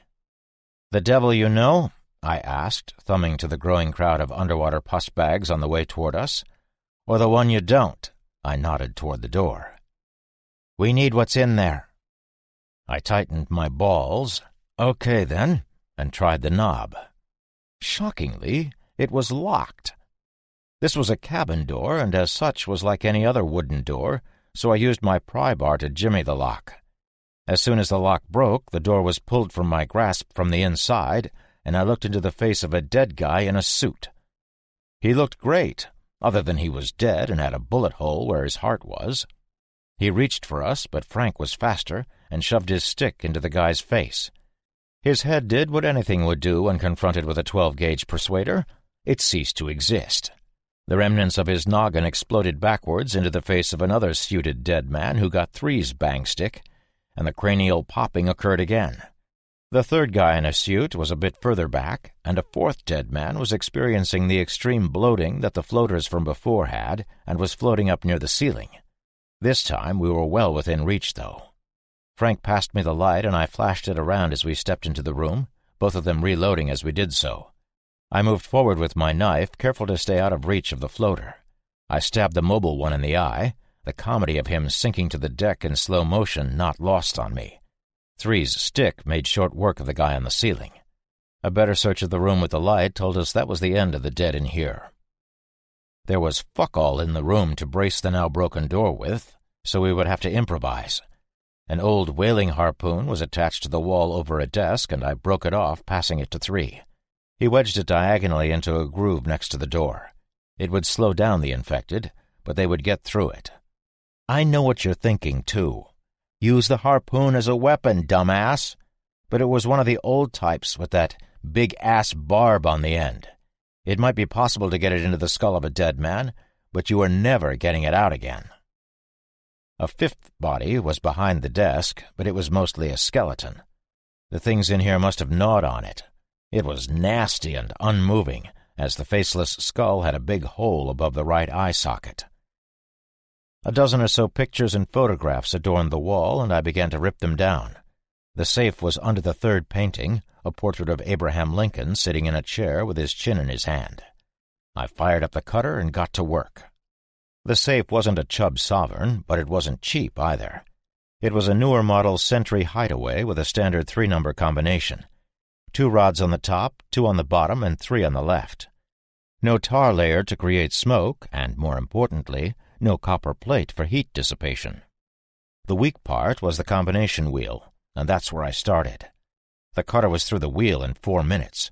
"The devil you know?" I asked, thumbing to the growing crowd of underwater pus bags on the way toward us. "Or the one you don't?" I nodded toward the door. "We need what's in there." I tightened my balls. "Okay, then," and tried the knob. Shockingly, it was locked. This was a cabin door, and as such was like any other wooden door, so I used my pry bar to jimmy the lock. As soon as the lock broke, the door was pulled from my grasp from the inside, and I looked into the face of a dead guy in a suit. He looked great, other than he was dead and had a bullet hole where his heart was. He reached for us, but Frank was faster and shoved his stick into the guy's face. His head did what anything would do when confronted with a 12-gauge persuader. It ceased to exist. The remnants of his noggin exploded backwards into the face of another suited dead man who got three's bang stick, and the cranial popping occurred again. The third guy in a suit was a bit further back, and a fourth dead man was experiencing the extreme bloating that the floaters from before had and was floating up near the ceiling. This time we were well within reach, though. Frank passed me the light, and I flashed it around as we stepped into the room, both of them reloading as we did so. I moved forward with my knife, careful to stay out of reach of the floater. I stabbed the mobile one in the eye, the comedy of him sinking to the deck in slow motion not lost on me. Three's stick made short work of the guy on the ceiling. A better search of the room with the light told us that was the end of the dead in here. There was fuck all in the room to brace the now broken door with, so we would have to improvise. An old whaling harpoon was attached to the wall over a desk, and I broke it off, passing it to Three. He wedged it diagonally into a groove next to the door. It would slow down the infected, but they would get through it. I know what you're thinking, too. Use the harpoon as a weapon, dumbass. But it was one of the old types with that big-ass barb on the end. It might be possible to get it into the skull of a dead man, but you were never getting it out again. A fifth body was behind the desk, but it was mostly a skeleton. The things in here must have gnawed on it. It was nasty and unmoving, as the faceless skull had a big hole above the right eye socket. A dozen or so pictures and photographs adorned the wall, and I began to rip them down. The safe was under the third painting, a portrait of Abraham Lincoln sitting in a chair with his chin in his hand. I fired up the cutter and got to work. The safe wasn't a Chubb sovereign, but it wasn't cheap either. It was a newer model Sentry hideaway with a standard 3-number combination. 2 rods on the top, 2 on the bottom, and 3 on the left. No tar layer to create smoke, and, more importantly, no copper plate for heat dissipation. The weak part was the combination wheel, and that's where I started. The cutter was through the wheel in 4 minutes.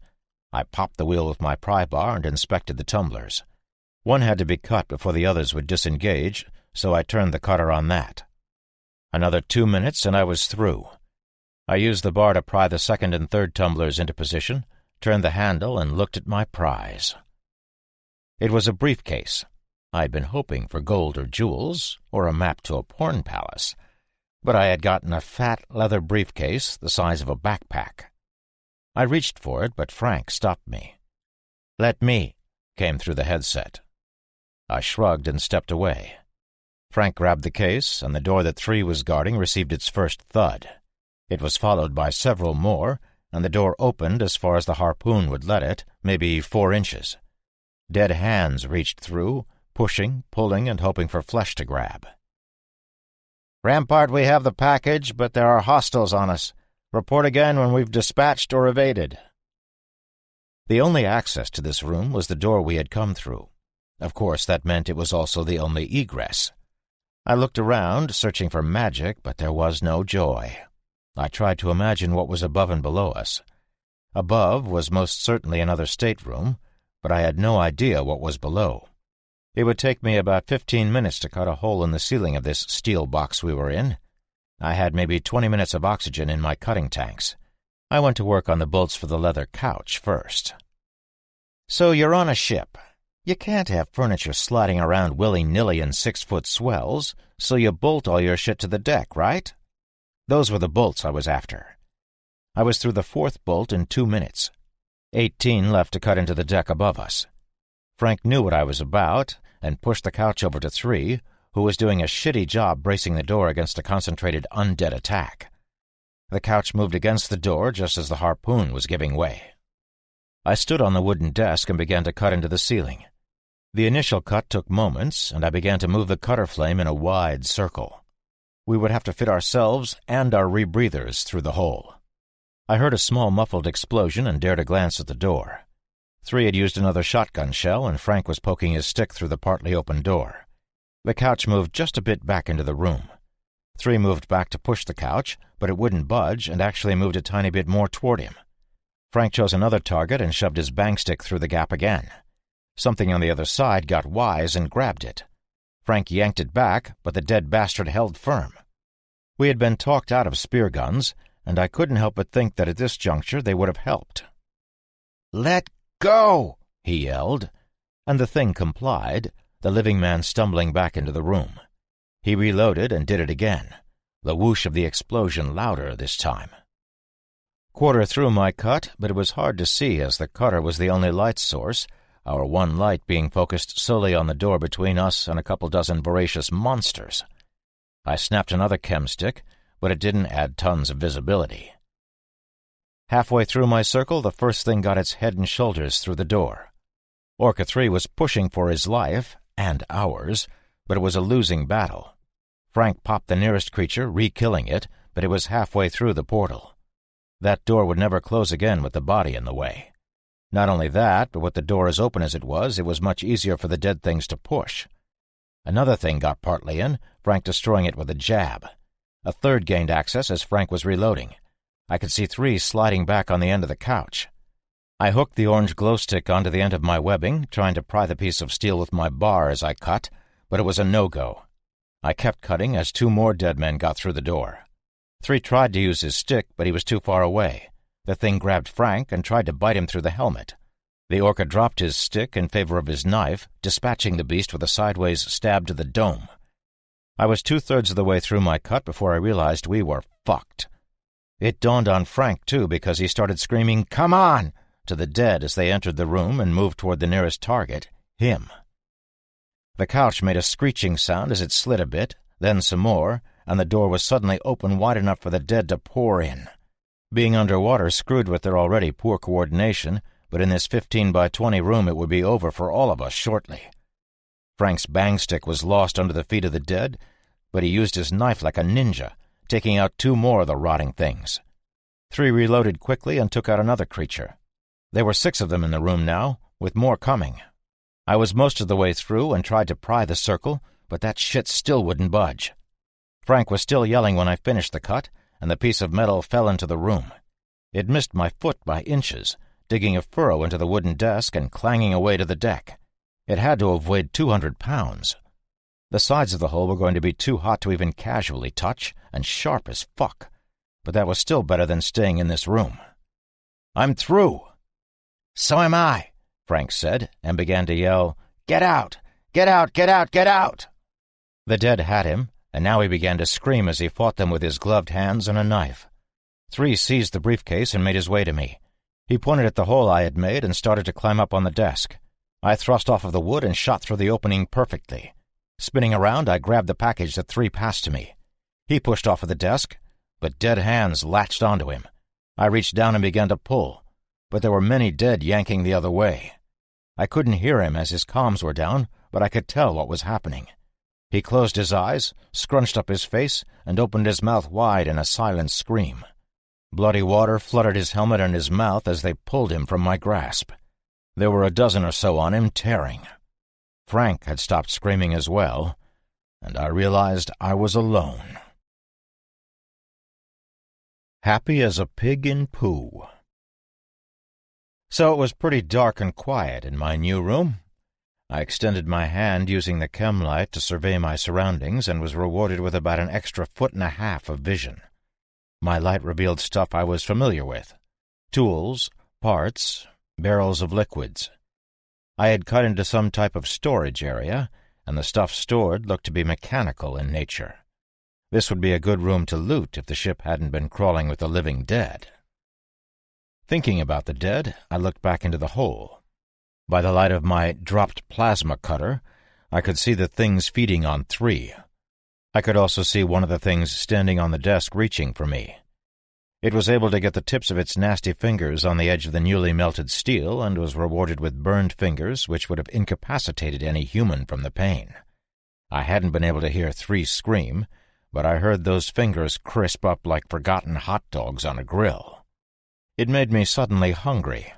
I popped the wheel with my pry bar and inspected the tumblers. One had to be cut before the others would disengage, so I turned the cutter on that. Another 2 minutes and I was through. I used the bar to pry the second and third tumblers into position, turned the handle, and looked at my prize. It was a briefcase. I'd been hoping for gold or jewels, or a map to a porn palace, but I had gotten a fat leather briefcase the size of a backpack. I reached for it, but Frank stopped me. "Let me," came through the headset. I shrugged and stepped away. Frank grabbed the case, and the door that Three was guarding received its first thud. It was followed by several more, and the door opened as far as the harpoon would let it, maybe 4 inches. Dead hands reached through, pushing, pulling, and hoping for flesh to grab. "Rampart, we have the package, but there are hostiles on us. Report again when we've dispatched or evaded." The only access to this room was the door we had come through. Of course, that meant it was also the only egress. I looked around, searching for magic, but there was no joy. I tried to imagine what was above and below us. Above was most certainly another stateroom, but I had no idea what was below. It would take me about 15 minutes to cut a hole in the ceiling of this steel box we were in. I had maybe 20 minutes of oxygen in my cutting tanks. I went to work on the bolts for the leather couch first. "So you're on a ship. You can't have furniture sliding around willy-nilly in 6-foot swells, so you bolt all your shit to the deck, right?" Those were the bolts I was after. I was through the 4th bolt in 2 minutes. 18 left to cut into the deck above us. Frank knew what I was about and pushed the couch over to Three, who was doing a shitty job bracing the door against a concentrated undead attack. The couch moved against the door just as the harpoon was giving way. I stood on the wooden desk and began to cut into the ceiling. The initial cut took moments, and I began to move the cutter flame in a wide circle. We would have to fit ourselves and our rebreathers through the hole. I heard a small muffled explosion and dared a glance at the door. Three had used another shotgun shell, and Frank was poking his stick through the partly open door. The couch moved just a bit back into the room. 3 moved back to push the couch, but it wouldn't budge and actually moved a tiny bit more toward him. Frank chose another target and shoved his bang stick through the gap again. Something on the other side got wise and grabbed it. Frank yanked it back, but the dead bastard held firm. We had been talked out of spear guns, and I couldn't help but think that at this juncture they would have helped. "Let go!" he yelled, and the thing complied, the living man stumbling back into the room. He reloaded and did it again, the whoosh of the explosion louder this time. Quarter through my cut, but it was hard to see as the cutter was the only light source, our one light being focused solely on the door between us and a couple dozen voracious monsters. I snapped another chem stick, but it didn't add tons of visibility. Halfway through my circle, the first thing got its head and shoulders through the door. Orca 3 was pushing for his life, and ours, but it was a losing battle. Frank popped the nearest creature, re-killing it, but it was halfway through the portal. That door would never close again with the body in the way. Not only that, but with the door as open as it was much easier for the dead things to push. Another thing got partly in, Frank destroying it with a jab. A third gained access as Frank was reloading. I could see 3 sliding back on the end of the couch. I hooked the orange glow stick onto the end of my webbing, trying to pry the piece of steel with my bar as I cut, but it was a no-go. I kept cutting as 2 more dead men got through the door. 3 tried to use his stick, but he was too far away. The thing grabbed Frank and tried to bite him through the helmet. The orca dropped his stick in favor of his knife, dispatching the beast with a sideways stab to the dome. I was 2/3 of the way through my cut before I realized we were fucked. It dawned on Frank, too, because he started screaming, "Come on!" to the dead as they entered the room and moved toward the nearest target, him. The couch made a screeching sound as it slid a bit, then some more, and the door was suddenly open wide enough for the dead to pour in. Being underwater screwed with their already poor coordination, but in this 15 by 20 room it would be over for all of us shortly. Frank's bang stick was lost under the feet of the dead, but he used his knife like a ninja, taking out 2 more of the rotting things. 3 reloaded quickly and took out another creature. There were 6 of them in the room now, with more coming. I was most of the way through and tried to pry the circle, but that shit still wouldn't budge. Frank was still yelling when I finished the cut, and the piece of metal fell into the room. It missed my foot by inches, digging a furrow into the wooden desk and clanging away to the deck. It had to have weighed 200 pounds. The sides of the hole were going to be too hot to even casually touch, and sharp as fuck, but that was still better than staying in this room. "I'm through." "So am I," Frank said, and began to yell, "Get out! Get out! Get out! Get out!" The dead had him, and now he began to scream as he fought them with his gloved hands and a knife. 3 seized the briefcase and made his way to me. He pointed at the hole I had made and started to climb up on the desk. I thrust off of the wood and shot through the opening perfectly. Spinning around, I grabbed the package that 3 passed to me. He pushed off of the desk, but dead hands latched onto him. I reached down and began to pull, but there were many dead yanking the other way. I couldn't hear him as his comms were down, but I could tell what was happening. He closed his eyes, scrunched up his face, and opened his mouth wide in a silent scream. Bloody water flooded his helmet and his mouth as they pulled him from my grasp. There were a dozen or so on him, tearing. Frank had stopped screaming as well, and I realized I was alone. Happy as a pig in poo. So it was pretty dark and quiet in my new room. I extended my hand using the chem light to survey my surroundings and was rewarded with about an extra 1.5 feet of vision. My light revealed stuff I was familiar with: tools, parts, barrels of liquids. I had cut into some type of storage area, and the stuff stored looked to be mechanical in nature. This would be a good room to loot if the ship hadn't been crawling with the living dead. Thinking about the dead, I looked back into the hole. By the light of my dropped plasma cutter, I could see the things feeding on 3. I could also see one of the things standing on the desk reaching for me. It was able to get the tips of its nasty fingers on the edge of the newly melted steel and was rewarded with burned fingers which would have incapacitated any human from the pain. I hadn't been able to hear 3 scream, but I heard those fingers crisp up like forgotten hot dogs on a grill. It made me suddenly hungry.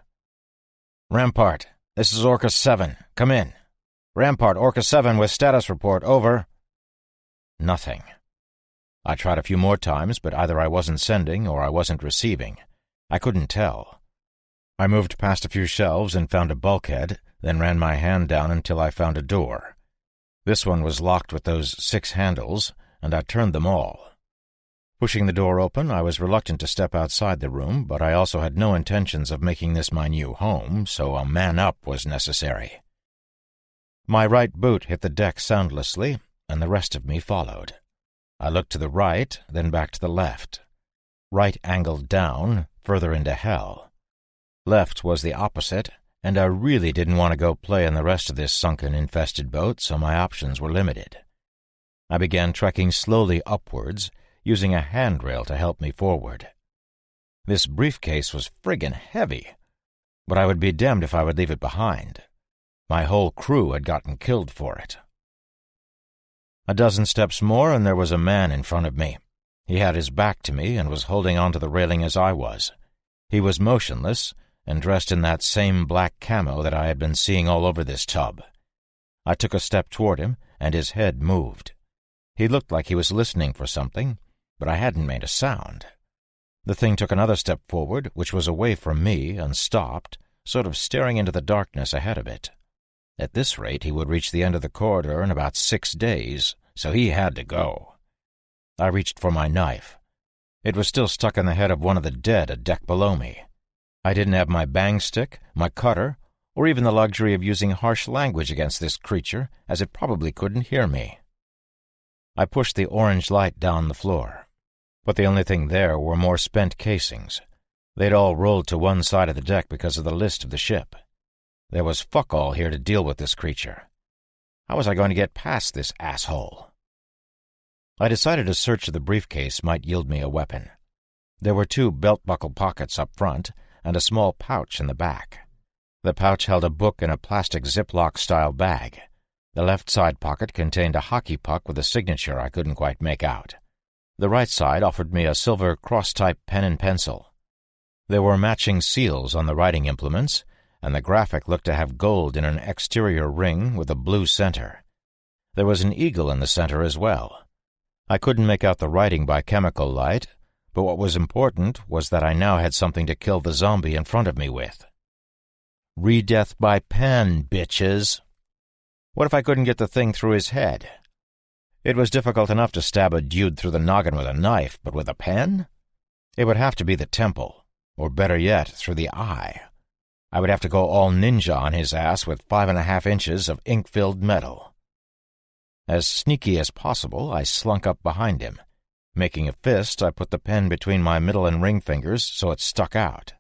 "Rampart, this is Orca 7. Come in." "Rampart, Orca 7 with status report. Over." Nothing. I tried a few more times, but either I wasn't sending or I wasn't receiving. I couldn't tell. I moved past a few shelves and found a bulkhead, then ran my hand down until I found a door. This one was locked with those 6 handles, and I turned them all. Pushing the door open, I was reluctant to step outside the room, but I also had no intentions of making this my new home, so a man-up was necessary. My right boot hit the deck soundlessly, and the rest of me followed. I looked to the right, then back to the left. Right angled down, further into hell. Left was the opposite, and I really didn't want to go play in the rest of this sunken, infested boat, so my options were limited. I began trekking slowly upwards, using a handrail to help me forward. This briefcase was friggin' heavy, but I would be damned if I would leave it behind. My whole crew had gotten killed for it. A dozen steps more, and there was a man in front of me. He had his back to me and was holding onto the railing as I was. He was motionless and dressed in that same black camo that I had been seeing all over this tub. I took a step toward him, and his head moved. He looked like he was listening for something, but I hadn't made a sound. The thing took another step forward, which was away from me, and stopped, sort of staring into the darkness ahead of it. At this rate, he would reach the end of the corridor in about 6 days, so he had to go. I reached for my knife. It was still stuck in the head of one of the dead a deck below me. I didn't have my bang stick, my cutter, or even the luxury of using harsh language against this creature, as it probably couldn't hear me. I pushed the orange light down the floor, but the only thing there were more spent casings. They'd all rolled to one side of the deck because of the list of the ship. There was fuck all here to deal with this creature. How was I going to get past this asshole? I decided a search of the briefcase might yield me a weapon. There were 2 belt-buckle pockets up front and a small pouch in the back. The pouch held a book in a plastic Ziploc-style bag. The left side pocket contained a hockey puck with a signature I couldn't quite make out. The right side offered me a silver cross-type pen and pencil. There were matching seals on the writing implements, and the graphic looked to have gold in an exterior ring with a blue center. There was an eagle in the center as well. I couldn't make out the writing by chemical light, but what was important was that I now had something to kill the zombie in front of me with. Re-death by pen, bitches. What if I couldn't get the thing through his head? It was difficult enough to stab a dude through the noggin with a knife, but with a pen? It would have to be the temple, or better yet, through the eye. I would have to go all ninja on his ass with 5.5 inches of ink-filled metal. As sneaky as possible, I slunk up behind him. Making a fist, I put the pen between my middle and ring fingers so it stuck out.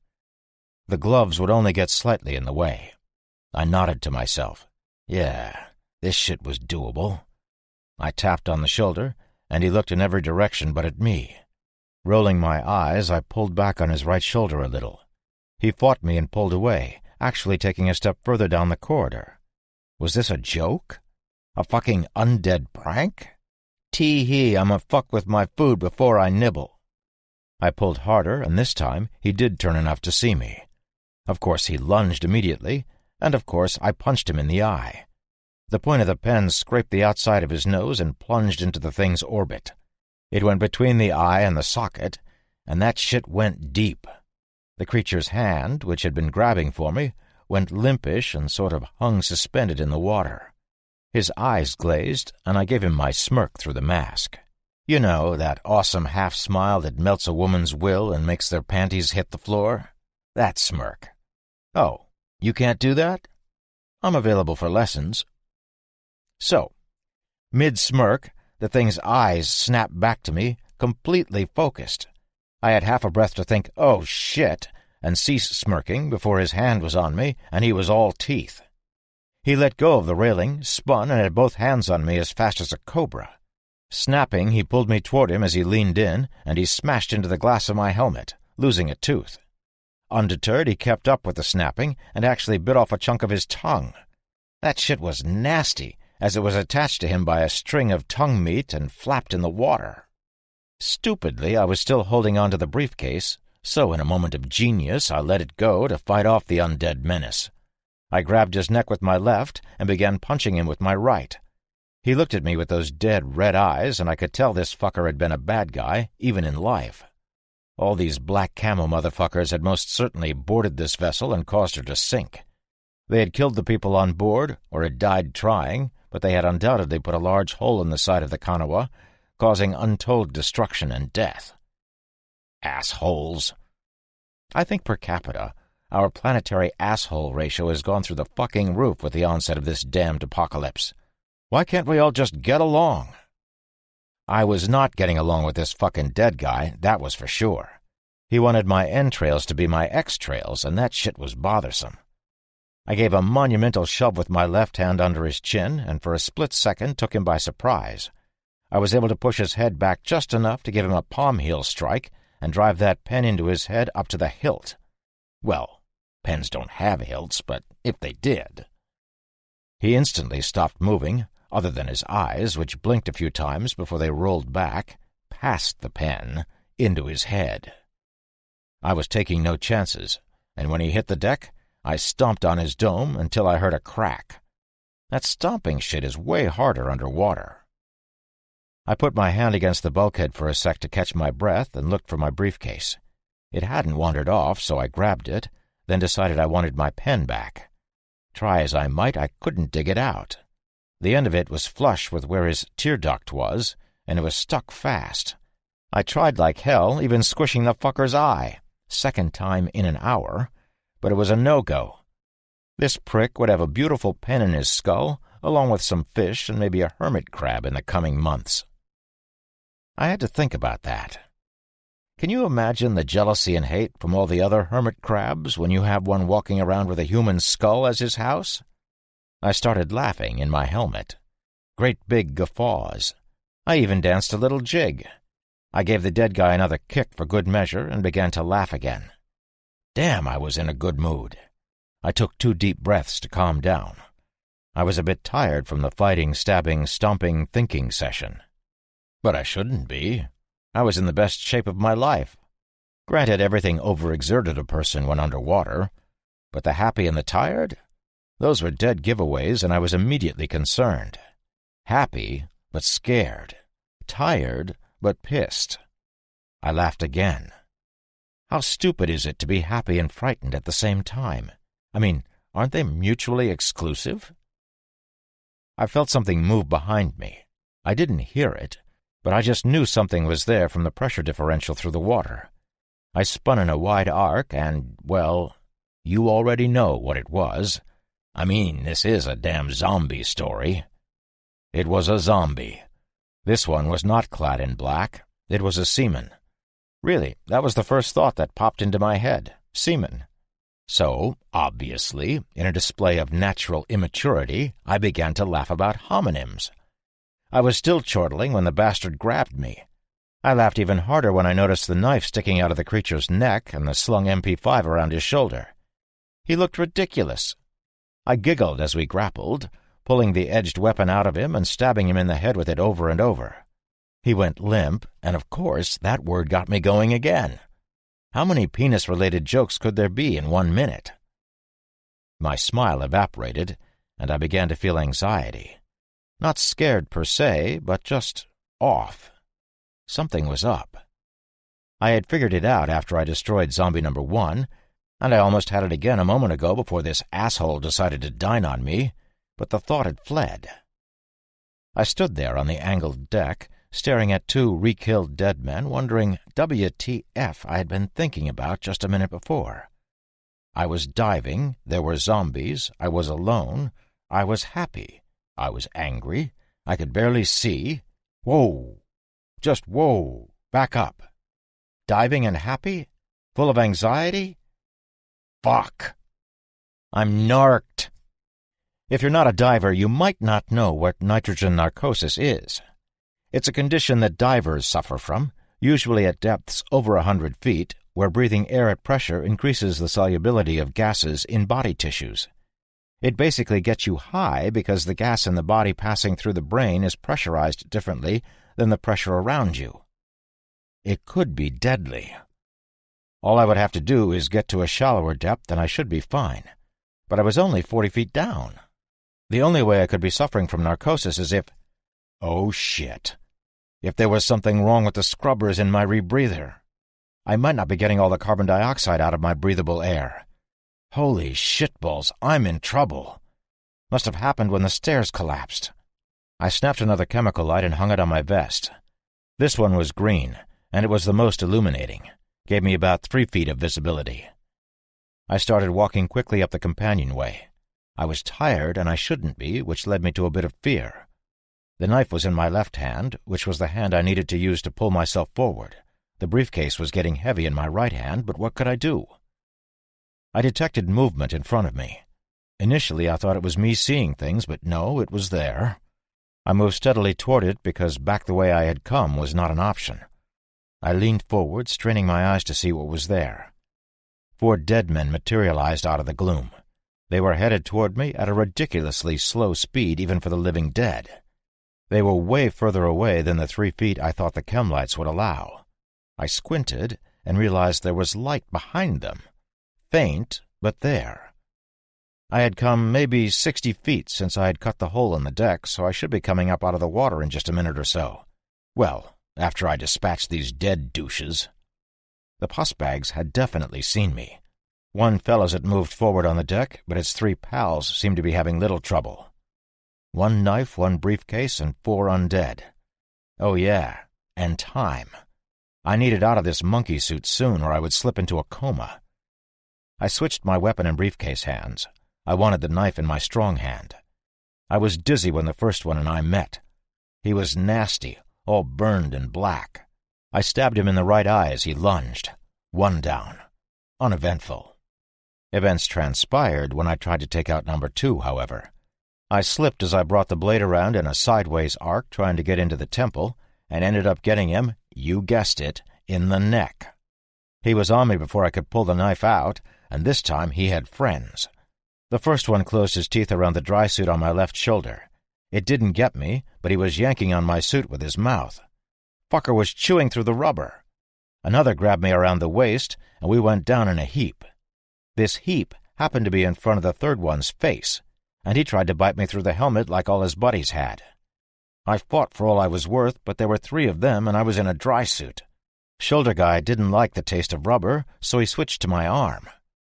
The gloves would only get slightly in the way. I nodded to myself. Yeah, this shit was doable. I tapped on the shoulder, and he looked in every direction but at me. Rolling my eyes, I pulled back on his right shoulder a little. He fought me and pulled away, actually taking a step further down the corridor. Was this a joke? A fucking undead prank? Tee-hee, I'm a fuck with my food before I nibble. I pulled harder, and this time he did turn enough to see me. Of course, he lunged immediately, and of course I punched him in the eye. The point of the pen scraped the outside of his nose and plunged into the thing's orbit. It went between the eye and the socket, and that shit went deep. The creature's hand, which had been grabbing for me, went limpish and sort of hung suspended in the water. His eyes glazed, and I gave him my smirk through the mask. You know, that awesome half-smile that melts a woman's will and makes their panties hit the floor? That smirk. Oh, you can't do that? I'm available for lessons. So, mid-smirk, the thing's eyes snapped back to me, completely focused. I had half a breath to think, oh shit, and cease smirking before his hand was on me, and he was all teeth. He let go of the railing, spun, and had both hands on me as fast as a cobra. Snapping, he pulled me toward him as he leaned in, and he smashed into the glass of my helmet, losing a tooth. Undeterred, he kept up with the snapping, and actually bit off a chunk of his tongue. That shit was nasty, as it was attached to him by a string of tongue meat and flapped in the water. Stupidly, I was still holding on to the briefcase, so in a moment of genius I let it go to fight off the undead menace. I grabbed his neck with my left and began punching him with my right. He looked at me with those dead red eyes, and I could tell this fucker had been a bad guy, even in life. All these black camo motherfuckers had most certainly boarded this vessel and caused her to sink. They had killed the people on board, or had died trying, but they had undoubtedly put a large hole in the side of the Kanawha, causing untold destruction and death. Assholes. I think per capita, our planetary asshole ratio has gone through the fucking roof with the onset of this damned apocalypse. Why can't we all just get along? I was not getting along with this fucking dead guy, that was for sure. He wanted my entrails to be my extrails, and that shit was bothersome. I gave a monumental shove with my left hand under his chin, and for a split second took him by surprise. I was able to push his head back just enough to give him a palm heel strike and drive that pen into his head up to the hilt. Well, pens don't have hilts, but if they did. He instantly stopped moving, other than his eyes, which blinked a few times before they rolled back, past the pen, into his head. I was taking no chances, and when he hit the deck, I stomped on his dome until I heard a crack. That stomping shit is way harder underwater. I put my hand against the bulkhead for a sec to catch my breath and looked for my briefcase. It hadn't wandered off, so I grabbed it, then decided I wanted my pen back. Try as I might, I couldn't dig it out. The end of it was flush with where his tear duct was, and it was stuck fast. I tried like hell, even squishing the fucker's eye, second time in an hour, but it was a no-go. This prick would have a beautiful pen in his skull, along with some fish and maybe a hermit crab in the coming months. I had to think about that. Can you imagine the jealousy and hate from all the other hermit crabs when you have one walking around with a human skull as his house? I started laughing in my helmet. Great big guffaws. I even danced a little jig. I gave the dead guy another kick for good measure and began to laugh again. Damn, I was in a good mood. I took 2 deep breaths to calm down. I was a bit tired from the fighting, stabbing, stomping, thinking session. But I shouldn't be. I was in the best shape of my life. Granted, everything overexerted a person when underwater, but the happy and the tired? Those were dead giveaways, and I was immediately concerned. Happy, but scared. Tired, but pissed. I laughed again. How stupid is it to be happy and frightened at the same time? I mean, aren't they mutually exclusive? I felt something move behind me. I didn't hear it, but I just knew something was there from the pressure differential through the water. I spun in a wide arc and, well, you already know what it was. I mean, this is a damn zombie story. It was a zombie. This one was not clad in black. It was a seaman. Really, that was the first thought that popped into my head. Seaman. So, obviously, in a display of natural immaturity, I began to laugh about homonyms. I was still chortling when the bastard grabbed me. I laughed even harder when I noticed the knife sticking out of the creature's neck and the slung MP5 around his shoulder. He looked ridiculous. I giggled as we grappled, pulling the edged weapon out of him and stabbing him in the head with it over and over. He went limp, and of course that word got me going again. How many penis-related jokes could there be in 1 minute? My smile evaporated, and I began to feel anxiety. Not scared per se, but just off. Something was up. I had figured it out after I destroyed zombie number 1, and I almost had it again a moment ago before this asshole decided to dine on me, but the thought had fled. I stood there on the angled deck, staring at 2 re-killed dead men, wondering WTF I had been thinking about just a minute before. I was diving, there were zombies, I was alone, I was happy, I was angry, I could barely see. Whoa! Just whoa! Back up. Diving and happy? Full of anxiety? Fuck! I'm narked. If you're not a diver, you might not know what nitrogen narcosis is. It's a condition that divers suffer from, usually at depths over 100 feet, where breathing air at pressure increases the solubility of gases in body tissues. It basically gets you high because the gas in the body passing through the brain is pressurized differently than the pressure around you. It could be deadly. All I would have to do is get to a shallower depth and I should be fine. But I was only 40 feet down. The only way I could be suffering from narcosis is if Oh, shit. If there was something wrong with the scrubbers in my rebreather, I might not be getting all the carbon dioxide out of my breathable air. Holy shitballs, I'm in trouble. Must have happened when the stairs collapsed. I snapped another chemical light and hung it on my vest. This one was green, and it was the most illuminating. Gave me about 3 feet of visibility. I started walking quickly up the companionway. I was tired, and I shouldn't be, which led me to a bit of fear. The knife was in my left hand, which was the hand I needed to use to pull myself forward. The briefcase was getting heavy in my right hand, but what could I do? I detected movement in front of me. Initially, I thought it was me seeing things, but no, it was there. I moved steadily toward it because back the way I had come was not an option. I leaned forward, straining my eyes to see what was there. 4 dead men materialized out of the gloom. They were headed toward me at a ridiculously slow speed even for the living dead. They were way further away than the 3 feet I thought the chem lights would allow. I squinted and realized there was light behind them. Faint, but there. I had come maybe 60 feet since I had cut the hole in the deck, so I should be coming up out of the water in just a minute or so. Well, after I dispatched these dead douches. The pussbags had definitely seen me. One fellow's had moved forward on the deck, but its 3 pals seemed to be having little trouble. 1 knife, 1 briefcase, and 4 undead. Oh yeah, and time. I needed out of this monkey suit soon or I would slip into a coma. I switched my weapon and briefcase hands. I wanted the knife in my strong hand. I was dizzy when the first one and I met. He was nasty, all burned and black. I stabbed him in the right eye as he lunged. 1 down. Uneventful. Events transpired when I tried to take out number 2, however. I slipped as I brought the blade around in a sideways arc trying to get into the temple, and ended up getting him, you guessed it, in the neck. He was on me before I could pull the knife out, and this time he had friends. The first one closed his teeth around the dry suit on my left shoulder. It didn't get me, but he was yanking on my suit with his mouth. Fucker was chewing through the rubber. Another grabbed me around the waist, and we went down in a heap. This heap happened to be in front of the third one's face, and he tried to bite me through the helmet like all his buddies had. I fought for all I was worth, but there were 3 of them, and I was in a dry suit. Shoulder guy didn't like the taste of rubber, so he switched to my arm.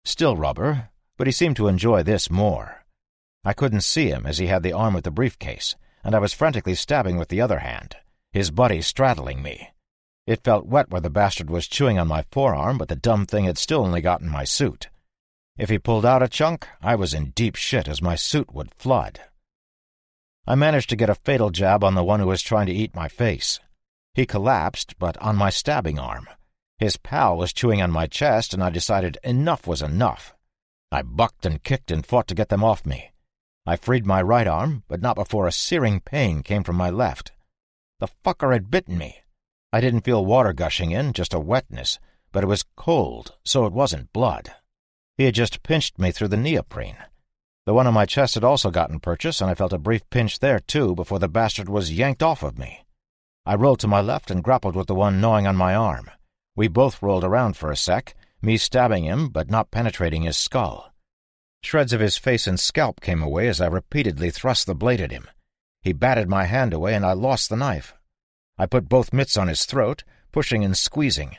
Still rubber, but he seemed to enjoy this more. I couldn't see him as he had the arm with the briefcase, and I was frantically stabbing with the other hand, his buddy straddling me. It felt wet where the bastard was chewing on my forearm, but the dumb thing had still only gotten my suit. If he pulled out a chunk, I was in deep shit as my suit would flood. I managed to get a fatal jab on the one who was trying to eat my face. He collapsed, but on my stabbing arm. His pal was chewing on my chest, and I decided enough was enough. I bucked and kicked and fought to get them off me. I freed my right arm, but not before a searing pain came from my left. The fucker had bitten me. I didn't feel water gushing in, just a wetness, but it was cold, so it wasn't blood. He had just pinched me through the neoprene. The one on my chest had also gotten purchase, and I felt a brief pinch there, too, before the bastard was yanked off of me. I rolled to my left and grappled with the one gnawing on my arm. We both rolled around for a sec, me stabbing him but not penetrating his skull. Shreds of his face and scalp came away as I repeatedly thrust the blade at him. He batted my hand away, and I lost the knife. I put both mitts on his throat, pushing and squeezing.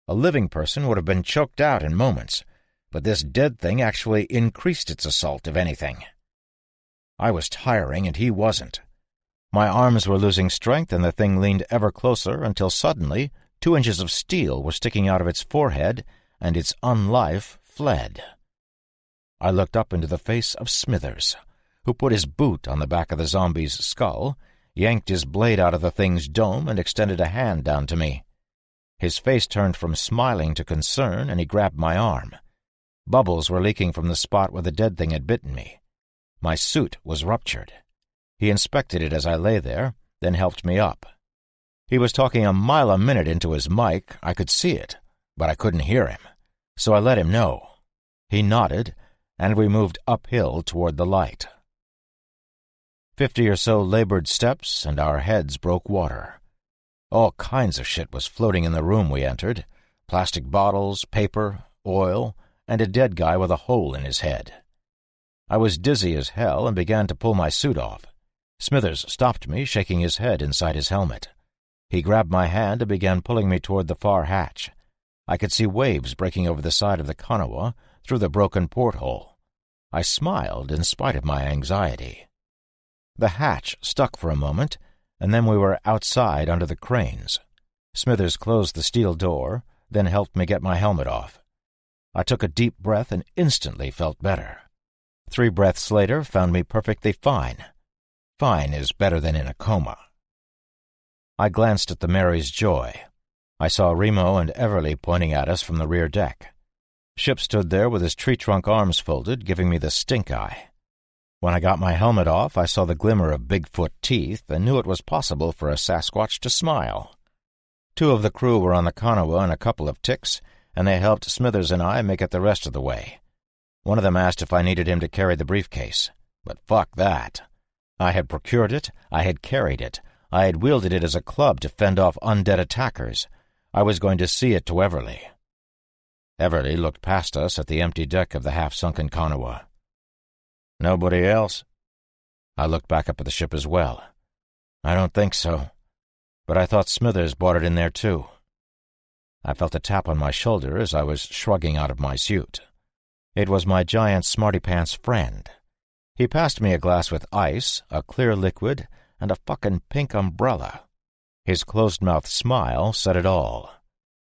A living person would have been choked out in moments, but this dead thing actually increased its assault, if anything. I was tiring, and he wasn't. My arms were losing strength, and the thing leaned ever closer until suddenly 2 inches of steel were sticking out of its forehead, and its unlife fled. I looked up into the face of Smithers, who put his boot on the back of the zombie's skull, yanked his blade out of the thing's dome, and extended a hand down to me. His face turned from smiling to concern, and he grabbed my arm. Bubbles were leaking from the spot where the dead thing had bitten me. My suit was ruptured. He inspected it as I lay there, then helped me up. He was talking a mile a minute into his mic. I could see it, but I couldn't hear him, so I let him know. He nodded, and we moved uphill toward the light. 50 or so labored steps, and our heads broke water. All kinds of shit was floating in the room we entered. Plastic bottles, paper, oil, and a dead guy with a hole in his head. I was dizzy as hell and began to pull my suit off. Smithers stopped me, shaking his head inside his helmet. He grabbed my hand and began pulling me toward the far hatch. I could see waves breaking over the side of the Kanawha through the broken porthole. I smiled in spite of my anxiety. The hatch stuck for a moment, and then we were outside under the cranes. Smithers closed the steel door, then helped me get my helmet off. I took a deep breath and instantly felt better. 3 breaths later found me perfectly fine. Fine is better than in a coma. I glanced at the Mary's Joy. I saw Remo and Everly pointing at us from the rear deck. Ship stood there with his tree-trunk arms folded, giving me the stink eye. When I got my helmet off, I saw the glimmer of Bigfoot teeth and knew it was possible for a Sasquatch to smile. 2 of the crew were on the Kanawha and a couple of ticks, and they helped Smithers and I make it the rest of the way. One of them asked if I needed him to carry the briefcase. But fuck that. I had procured it, I had carried it, I had wielded it as a club to fend off undead attackers. I was going to see it to Everly. Everly looked past us at the empty deck of the half-sunken Kanawha. Nobody else? I looked back up at the ship as well. I don't think so. But I thought Smithers brought it in there too. I felt a tap on my shoulder as I was shrugging out of my suit. It was my giant smarty-pants friend. He passed me a glass with ice, a clear liquid, and a fucking pink umbrella. His closed-mouthed smile said it all.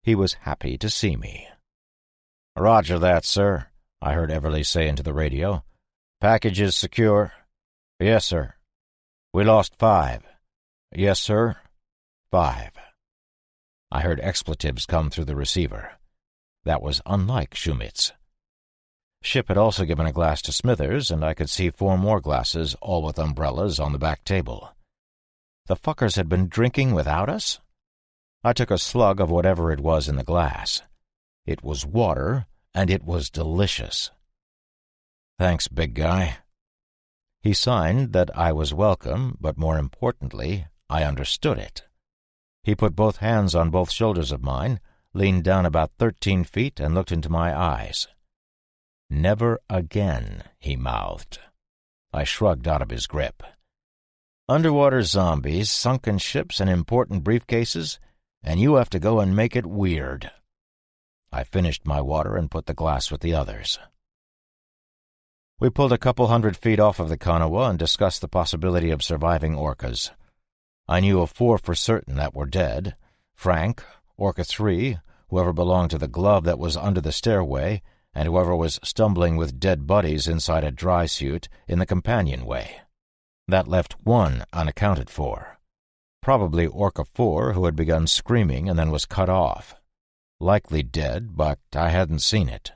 He was happy to see me. "Roger that, sir," I heard Everly say into the radio. "Package is secure." "Yes, sir." "We lost 5. "Yes, sir." 5. I heard expletives come through the receiver. That was unlike Shumitz. Ship had also given a glass to Smithers, and I could see 4 more glasses, all with umbrellas, on the back table. The fuckers had been drinking without us? I took a slug of whatever it was in the glass. It was water, and it was delicious. "Thanks, big guy." He signed that I was welcome, but more importantly, I understood it. He put both hands on both shoulders of mine, leaned down about 13 feet, and looked into my eyes. "Never again," he mouthed. I shrugged out of his grip. "Underwater zombies, sunken ships, and important briefcases, and you have to go and make it weird." I finished my water and put the glass with the others. We pulled a couple 100 feet off of the Kanawha and discussed the possibility of surviving orcas. I knew of 4 for certain that were dead: Frank, Orca 3, whoever belonged to the glove that was under the stairway, and whoever was stumbling with dead buddies inside a dry suit in the companionway. That left 1 unaccounted for. Probably Orca 4, who had begun screaming and then was cut off. Likely dead, but I hadn't seen it.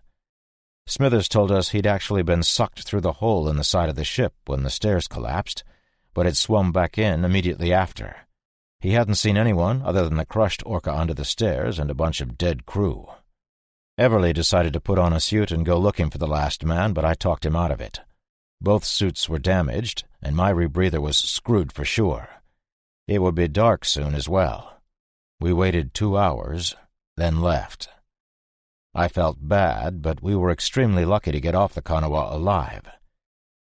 Smithers told us he'd actually been sucked through the hole in the side of the ship when the stairs collapsed, but had swum back in immediately after. He hadn't seen anyone other than the crushed orca under the stairs and a bunch of dead crew. Everly decided to put on a suit and go looking for the last man, but I talked him out of it. Both suits were damaged, and my rebreather was screwed for sure. It would be dark soon as well. We waited 2 hours, then left. I felt bad, but we were extremely lucky to get off the Kanawha alive.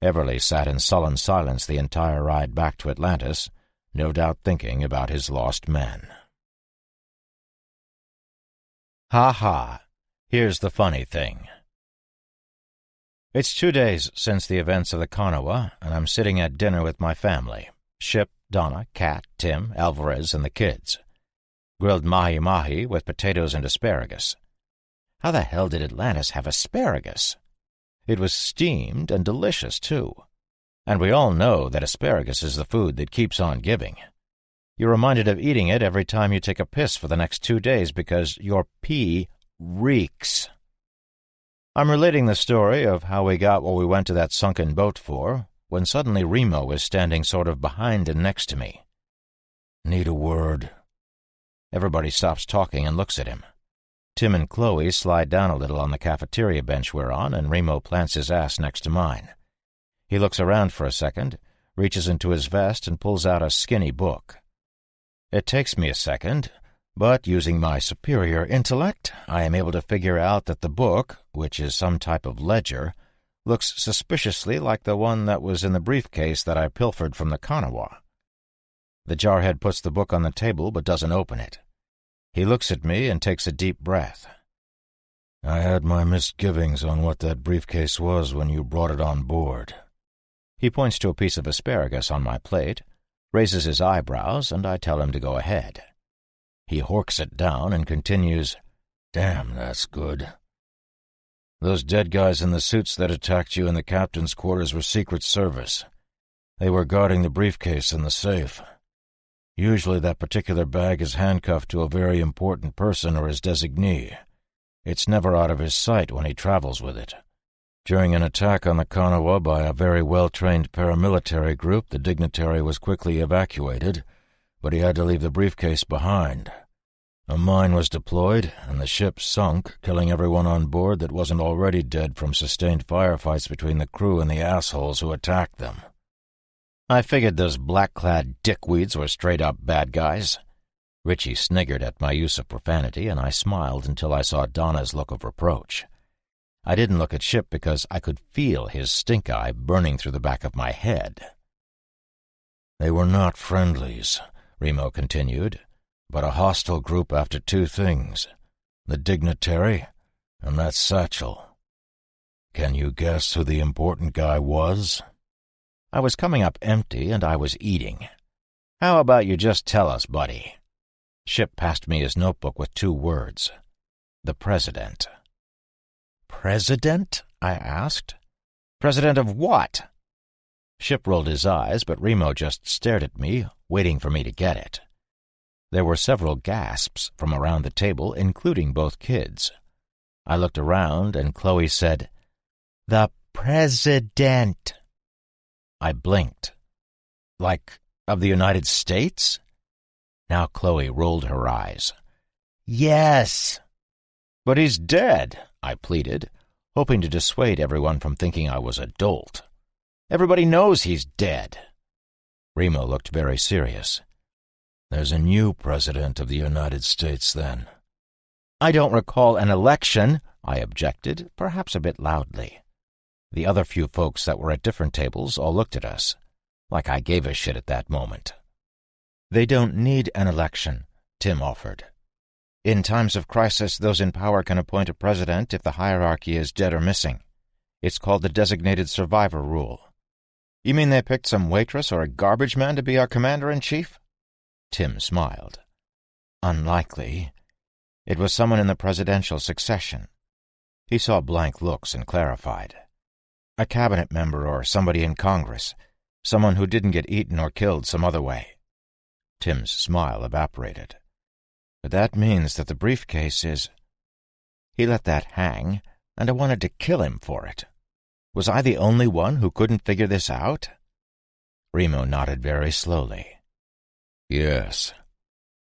Everly sat in sullen silence the entire ride back to Atlantis, no doubt thinking about his lost men. Ha ha! Here's the funny thing. It's 2 days since the events of the Kanawha, and I'm sitting at dinner with my family: Ship, Donna, Kat, Tim, Alvarez, and the kids. Grilled mahi-mahi with potatoes and asparagus. How the hell did Atlantis have asparagus? It was steamed and delicious, too. And we all know that asparagus is the food that keeps on giving. You're reminded of eating it every time you take a piss for the next 2 days because your pee reeks. I'm relating the story of how we got what we went to that sunken boat for, when suddenly Remo was standing sort of behind and next to me. "Need a word." Everybody stops talking and looks at him. Tim and Chloe slide down a little on the cafeteria bench we're on, and Remo plants his ass next to mine. He looks around for a second, reaches into his vest, and pulls out a skinny book. It takes me a second, but using my superior intellect, I am able to figure out that the book, which is some type of ledger, looks suspiciously like the one that was in the briefcase that I pilfered from the Kanawha. The jarhead puts the book on the table but doesn't open it. He looks at me and takes a deep breath. I had my misgivings on what that briefcase was when you brought it on board. He points to a piece of asparagus on my plate, raises his eyebrows, and I tell him to go ahead. He horks it down and continues, Damn, that's good. Those dead guys in the suits that attacked you in the captain's quarters were Secret Service. They were guarding the briefcase and the safe. Usually that particular bag is handcuffed to a very important person or his designee. It's never out of his sight when he travels with it. During an attack on the Kanawha by a very well-trained paramilitary group, the dignitary was quickly evacuated, but he had to leave the briefcase behind. A mine was deployed, and the ship sunk, killing everyone on board that wasn't already dead from sustained firefights between the crew and the assholes who attacked them. I figured those black-clad dickweeds were straight-up bad guys. Richie sniggered at my use of profanity, and I smiled until I saw Donna's look of reproach. I didn't look at Ship because I could feel his stink eye burning through the back of my head. They were not friendlies, Remo continued, but a hostile group after two things, the dignitary and that satchel. Can you guess who the important guy was? I was coming up empty, and I was eating. How about you just tell us, buddy? Ship passed me his notebook with 2 words. The President. President? I asked. President of what? Ship rolled his eyes, but Remo just stared at me, waiting for me to get it. There were several gasps from around the table, including both kids. I looked around, and Chloe said, "The President." I blinked. Like, of the United States? Now Chloe rolled her eyes. Yes. But he's dead, I pleaded, hoping to dissuade everyone from thinking I was a dolt. Everybody knows he's dead. Remo looked very serious. There's a new president of the United States, then. I don't recall an election, I objected, perhaps a bit loudly. The other few folks that were at different tables all looked at us, like I gave a shit at that moment. They don't need an election, Tim offered. In times of crisis, those in power can appoint a president if the hierarchy is dead or missing. It's called the designated survivor rule. You mean they picked some waitress or a garbage man to be our commander-in-chief? Tim smiled. Unlikely. It was someone in the presidential succession. He saw blank looks and clarified. A cabinet member or somebody in Congress, someone who didn't get eaten or killed some other way. Tim's smile evaporated. But that means that the briefcase is... He let that hang, and I wanted to kill him for it. Was I the only one who couldn't figure this out? Remo nodded very slowly. Yes,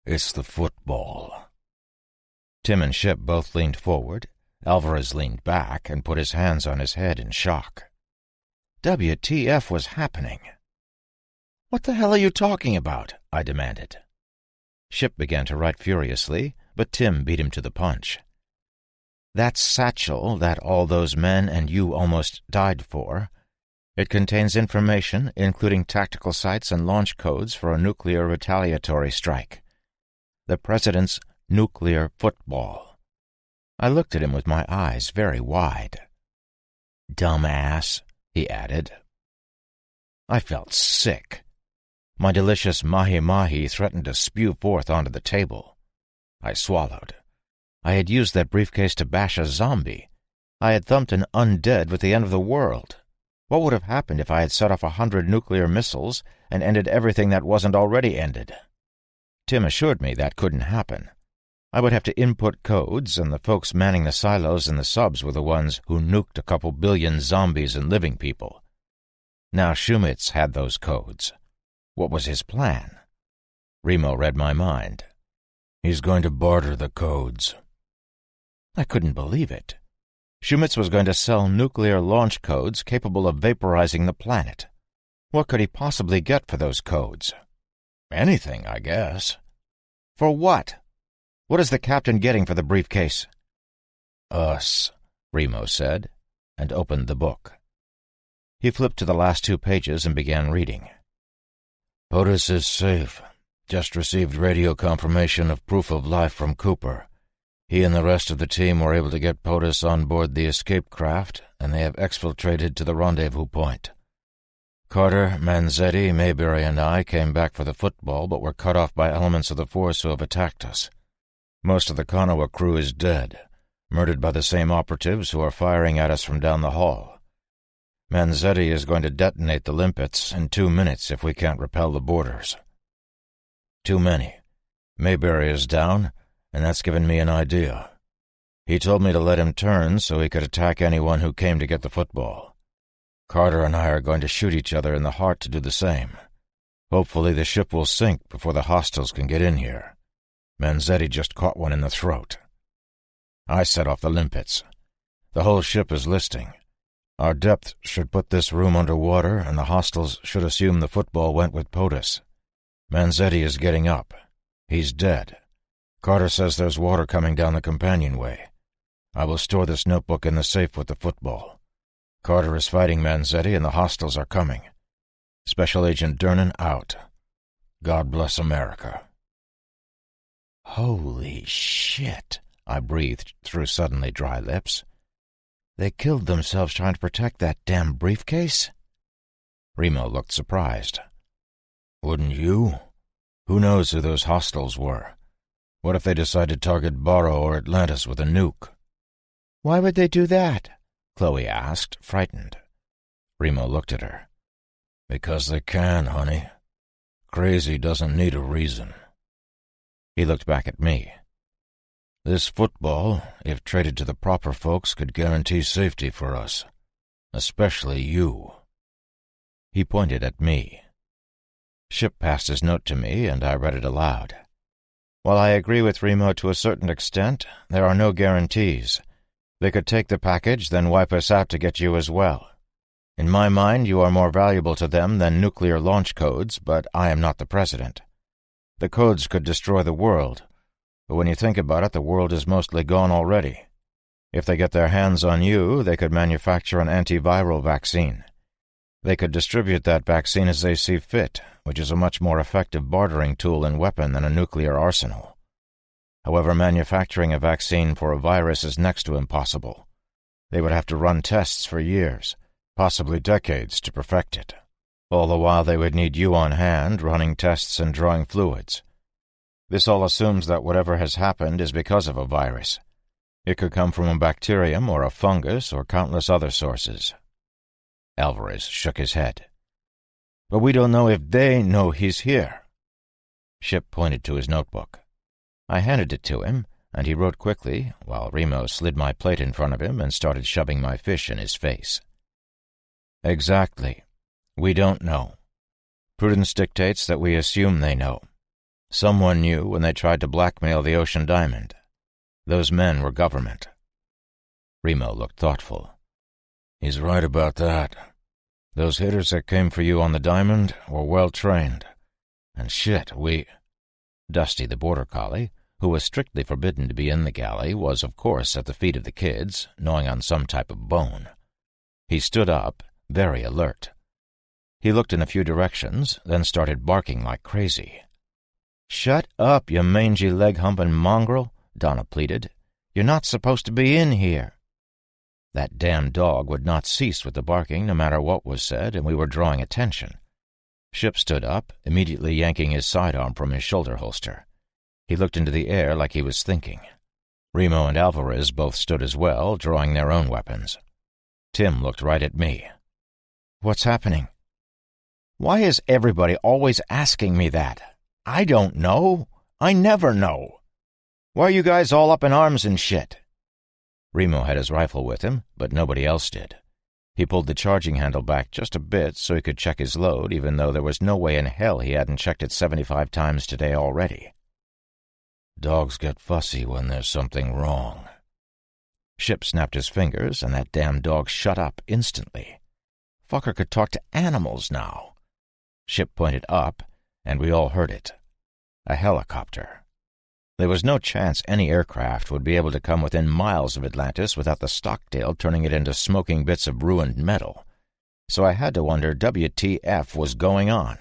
it's the football. Tim and Ship both leaned forward. Alvarez leaned back and put his hands on his head in shock. WTF was happening? What the hell are you talking about? I demanded. Ship began to write furiously, but Tim beat him to the punch. That satchel that all those men and you almost died for, it contains information, including tactical sites and launch codes for a nuclear retaliatory strike. The President's nuclear football. I looked at him with my eyes very wide. Dumbass, he added. I felt sick. My delicious mahi-mahi threatened to spew forth onto the table. I swallowed. I had used that briefcase to bash a zombie. I had thumped an undead with the end of the world. What would have happened if I had set off 100 nuclear missiles and ended everything that wasn't already ended? Tim assured me that couldn't happen. I would have to input codes, and the folks manning the silos and the subs were the ones who nuked a couple billion zombies and living people. Now Shumitz had those codes. What was his plan? Remo read my mind. He's going to barter the codes. I couldn't believe it. Shumitz was going to sell nuclear launch codes capable of vaporizing the planet. What could he possibly get for those codes? Anything, I guess. For what? What is the captain getting for the briefcase? Us, Remo said, and opened the book. He flipped to the last 2 pages and began reading. POTUS is safe. Just received radio confirmation of proof of life from Cooper. He and the rest of the team were able to get POTUS on board the escape craft, and they have exfiltrated to the rendezvous point. Carter, Manzetti, Mayberry, and I came back for the football, but were cut off by elements of the force who have attacked us. Most of the Kanawa crew is dead, murdered by the same operatives who are firing at us from down the hall. Manzetti is going to detonate the limpets in 2 minutes if we can't repel the boarders. Too many. Mayberry is down, and that's given me an idea. He told me to let him turn so he could attack anyone who came to get the football. Carter and I are going to shoot each other in the heart to do the same. Hopefully the ship will sink before the hostiles can get in here. Manzetti just caught one in the throat. I set off the limpets. The whole ship is listing. Our depth should put this room under water, and the hostiles should assume the football went with POTUS. Manzetti is getting up. He's dead. Carter says there's water coming down the companionway. I will store this notebook in the safe with the football. Carter is fighting Manzetti, and the hostiles are coming. Special Agent Dernan out. God bless America. Holy shit, I breathed through suddenly dry lips. They killed themselves trying to protect that damn briefcase? Remo looked surprised. Wouldn't you? Who knows who those hostiles were? What if they decide to target Barrow or Atlantis with a nuke? Why would they do that? Chloe asked, frightened. Remo looked at her. Because they can, honey. Crazy doesn't need a reason. He looked back at me. This football, if traded to the proper folks, could guarantee safety for us. Especially you. He pointed at me. Ship passed his note to me, and I read it aloud. While I agree with Remo to a certain extent, there are no guarantees. They could take the package, then wipe us out to get you as well. In my mind, you are more valuable to them than nuclear launch codes, but I am not the president. The codes could destroy the world, but when you think about it, the world is mostly gone already. If they get their hands on you, they could manufacture an antiviral vaccine. They could distribute that vaccine as they see fit, which is a much more effective bartering tool and weapon than a nuclear arsenal. However, manufacturing a vaccine for a virus is next to impossible. They would have to run tests for years, possibly decades, to perfect it. All the while they would need you on hand, running tests and drawing fluids. This all assumes that whatever has happened is because of a virus. It could come from a bacterium or a fungus or countless other sources. Alvarez shook his head. But we don't know if they know he's here. Ship pointed to his notebook. I handed it to him, and he wrote quickly, while Remo slid my plate in front of him and started shoving my fish in his face. Exactly. We don't know. Prudence dictates that we assume they know. Someone knew when they tried to blackmail the Ocean Diamond. Those men were government. Remo looked thoughtful. He's right about that. Those hitters that came for you on the Diamond were well-trained. And shit, Dusty, the border collie, who was strictly forbidden to be in the galley, was, of course, at the feet of the kids, gnawing on some type of bone. He stood up, very alert. He looked in a few directions, then started barking like crazy. "Shut up, you mangy leg-humping mongrel," Donna pleaded. "You're not supposed to be in here." That damn dog would not cease with the barking no matter what was said, and we were drawing attention. Ship stood up, immediately yanking his sidearm from his shoulder holster. He looked into the air like he was thinking. Remo and Alvarez both stood as well, drawing their own weapons. Tim looked right at me. "What's happening?" "Why is everybody always asking me that? I don't know. I never know. Why are you guys all up in arms and shit?" Remo had his rifle with him, but nobody else did. He pulled the charging handle back just a bit so he could check his load, even though there was no way in hell he hadn't checked it 75 times today already. Dogs get fussy when there's something wrong. Ship snapped his fingers, and that damn dog shut up instantly. Fucker could talk to animals now. Ship pointed up, and we all heard it. A helicopter. There was no chance any aircraft would be able to come within miles of Atlantis without the Stockdale turning it into smoking bits of ruined metal. so I had to wonder WTF was going on.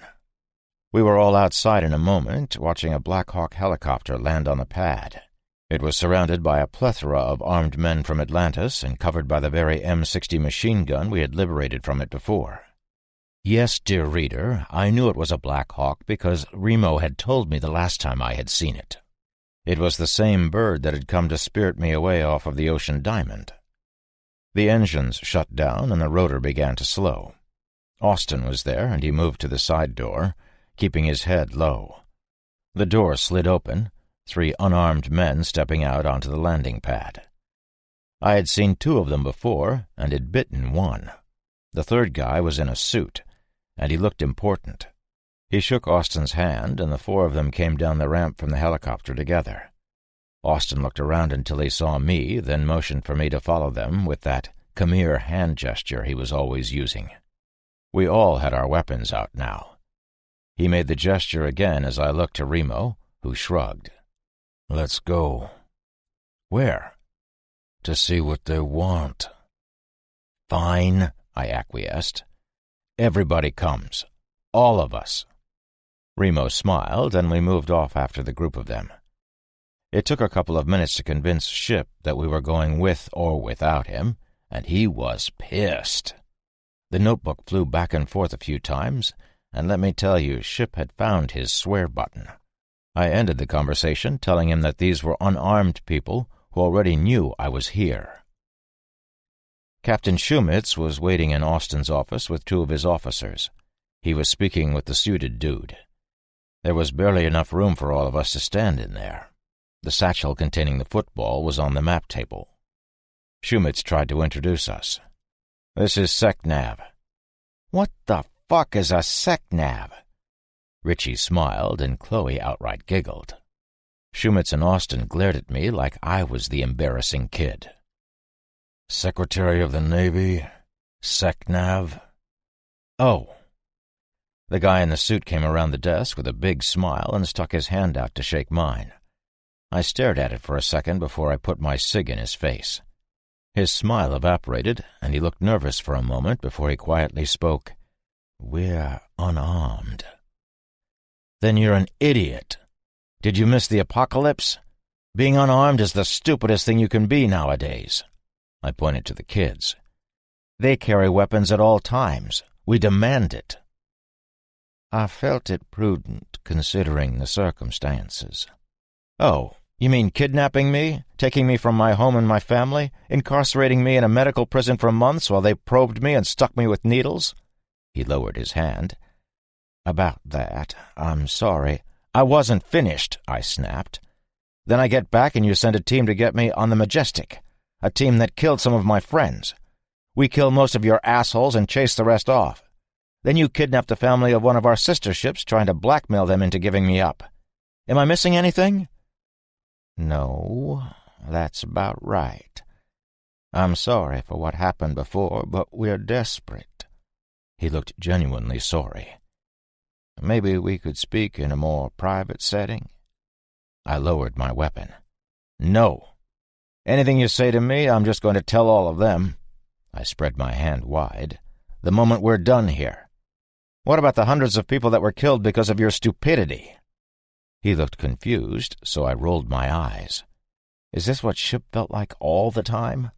We were all outside in a moment, watching a Black Hawk helicopter land on the pad. It was surrounded by a plethora of armed men from Atlantis and covered by the very M60 machine gun we had liberated from it before. Yes, dear reader, I knew it was a Black Hawk because Remo had told me the last time I had seen it. It was the same bird that had come to spirit me away off of the Ocean Diamond. The engines shut down and the rotor began to slow. Austin was there, and he moved to the side door, keeping his head low. The door slid open, 3 unarmed men stepping out onto the landing pad. I had seen 2 of them before, and had bitten one. The third guy was in a suit, and he looked important. He shook Austin's hand, and the 4 of them came down the ramp from the helicopter together. Austin looked around until he saw me, then motioned for me to follow them with that come here hand gesture he was always using. We all had our weapons out now. He made the gesture again as I looked to Remo, who shrugged. Let's go. Where? To see what they want. Fine, I acquiesced. Everybody comes. All of us. Remo smiled, and we moved off after the group of them. It took a couple of minutes to convince Ship that we were going with or without him, and he was pissed. The notebook flew back and forth a few times, and let me tell you, Ship had found his swear button. I ended the conversation telling him that these were unarmed people who already knew I was here. Captain Shumitz was waiting in Austin's office with 2 of his officers. He was speaking with the suited dude. There was barely enough room for all of us to stand in there. The satchel containing the football was on the map table. Shumitz tried to introduce us. "This is SecNav." "What the fuck is a SecNav?" Richie smiled, and Chloe outright giggled. Shumitz and Austin glared at me like I was the embarrassing kid. Secretary of the Navy, SecNav. Oh. The guy in the suit came around the desk with a big smile and stuck his hand out to shake mine. I stared at it for a second before I put my cig in his face. His smile evaporated, and he looked nervous for a moment before he quietly spoke. "We're unarmed." "Then you're an idiot. Did you miss the apocalypse? Being unarmed is the stupidest thing you can be nowadays." I pointed to the kids. "They carry weapons at all times. We demand it." I felt it prudent, considering the circumstances. "Oh, you mean kidnapping me, taking me from my home and my family, incarcerating me in a medical prison for months while they probed me and stuck me with needles?" He lowered his hand. "About that, I'm sorry. I wasn't finished," I snapped. "Then I get back and you send a team to get me on the Majestic, a team that killed some of my friends. We kill most of your assholes and chase the rest off. Then you kidnap the family of one of our sister ships, trying to blackmail them into giving me up. Am I missing anything?" "No, that's about right. I'm sorry for what happened before, but we're desperate." He looked genuinely sorry. "Maybe we could speak in a more private setting?" I lowered my weapon. "No. Anything you say to me, I'm just going to tell all of them." I spread my hand wide. "The moment we're done here. What about the hundreds of people that were killed because of your stupidity?" He looked confused, so I rolled my eyes. Is this what Ship felt like all the time?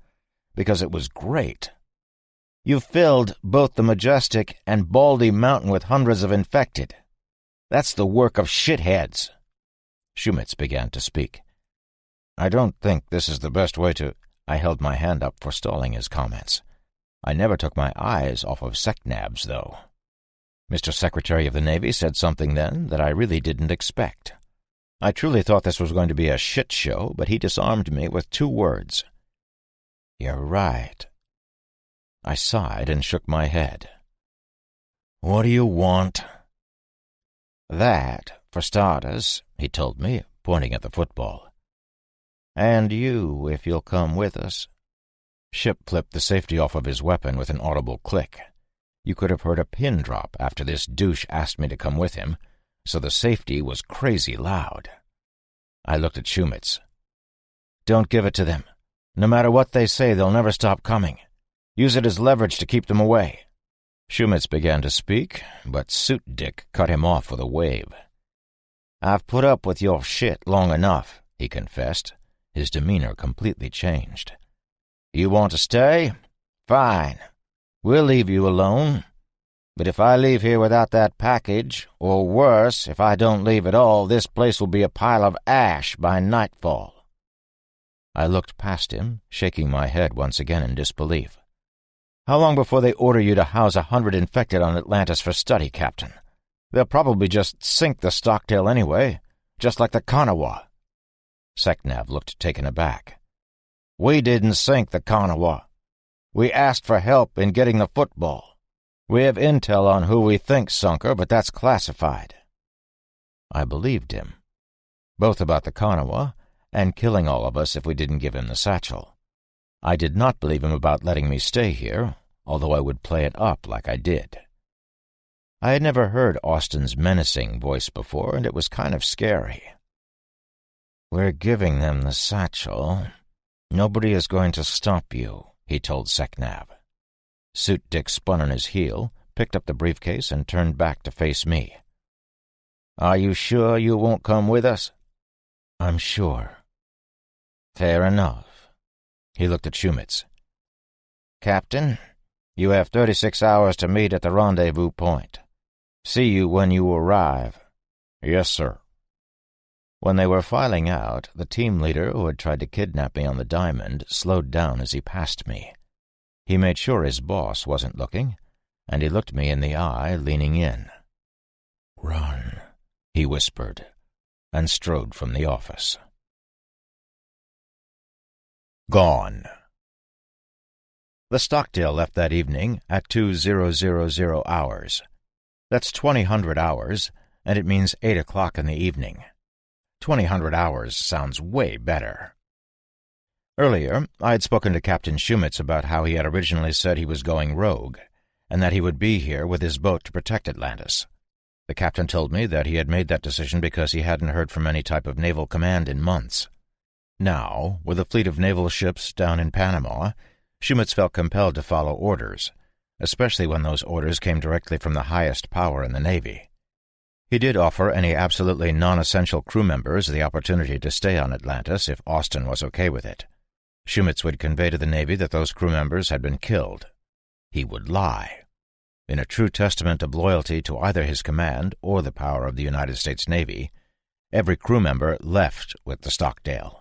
Because it was great. "You filled both the Majestic and Baldy Mountain with hundreds of infected. That's the work of shitheads." Shumitz began to speak. "I don't think this is the best way to—" I held my hand up, forestalling his comments. I never took my eyes off of SecNavs, though. Mr. Secretary of the Navy said something then that I really didn't expect. I truly thought this was going to be a shit show, but he disarmed me with 2 words. "You're right." I sighed and shook my head. "What do you want?" "That, for starters," he told me, pointing at the football. "And you, if you'll come with us." Ship flipped the safety off of his weapon with an audible click. You could have heard a pin drop after this douche asked me to come with him, so the safety was crazy loud. I looked at Shumitz. "Don't give it to them. No matter what they say, they'll never stop coming. Use it as leverage to keep them away." Shumitz began to speak, but Suit Dick cut him off with a wave. "I've put up with your shit long enough," he confessed. His demeanor completely changed. "You want to stay? Fine. We'll leave you alone. But if I leave here without that package, or worse, if I don't leave at all, this place will be a pile of ash by nightfall." I looked past him, shaking my head once again in disbelief. "How long before they order you to house 100 infected on Atlantis for study, Captain? They'll probably just sink the Stockdale anyway, just like the Kanawha." Seknav looked taken aback. "We didn't sink the Kanawha. We asked for help in getting the football. We have intel on who we think sunk her, but that's classified." I believed him, both about the Kanawha and killing all of us if we didn't give him the satchel. I did not believe him about letting me stay here, although I would play it up like I did. I had never heard Austin's menacing voice before, and it was kind of scary. "We're giving them the satchel. Nobody is going to stop you," he told Seknav. Suit Dick spun on his heel, picked up the briefcase, and turned back to face me. "Are you sure you won't come with us?" "I'm sure." "Fair enough." He looked at Shumitz. "Captain, you have 36 hours to meet at the rendezvous point. See you when you arrive." "Yes, sir." When they were filing out, the team leader who had tried to kidnap me on the diamond slowed down as he passed me. He made sure his boss wasn't looking, and he looked me in the eye, leaning in. "Run," he whispered, and strode from the office. Gone. The Stockdale left that evening at 2000 hours. That's 2000 hours, and it means 8 o'clock in the evening. 2000 hours sounds way better. Earlier, I had spoken to Captain Shumitz about how he had originally said he was going rogue, and that he would be here with his boat to protect Atlantis. The captain told me that he had made that decision because he hadn't heard from any type of naval command in months. Now, with a fleet of naval ships down in Panama, Shumitz felt compelled to follow orders, especially when those orders came directly from the highest power in the Navy. He did offer any absolutely non-essential crew members the opportunity to stay on Atlantis if Austin was okay with it. Shumitz would convey to the Navy that those crew members had been killed. He would lie. In a true testament of loyalty to either his command or the power of the United States Navy, every crew member left with the Stockdale.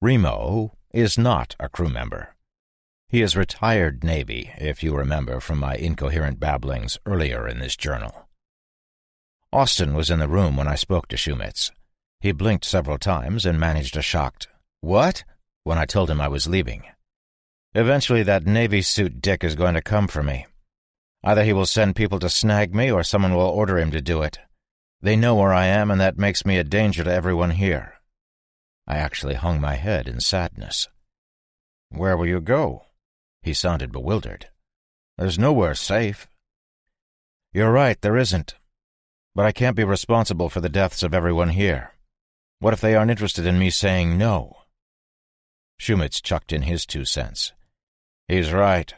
Remo is not a crew member. He is retired Navy, if you remember from my incoherent babblings earlier in this journal. Austin was in the room when I spoke to Shumitz. He blinked several times and managed a shocked, "What?" when I told him I was leaving. "Eventually that Navy suit Dick is going to come for me. Either he will send people to snag me or someone will order him to do it. They know where I am, and that makes me a danger to everyone here." I actually hung my head in sadness. "Where will you go?" He sounded bewildered. "There's nowhere safe." "You're right, there isn't. But I can't be responsible for the deaths of everyone here. What if they aren't interested in me saying no?" Shumitz chucked in his 2 cents. "He's right.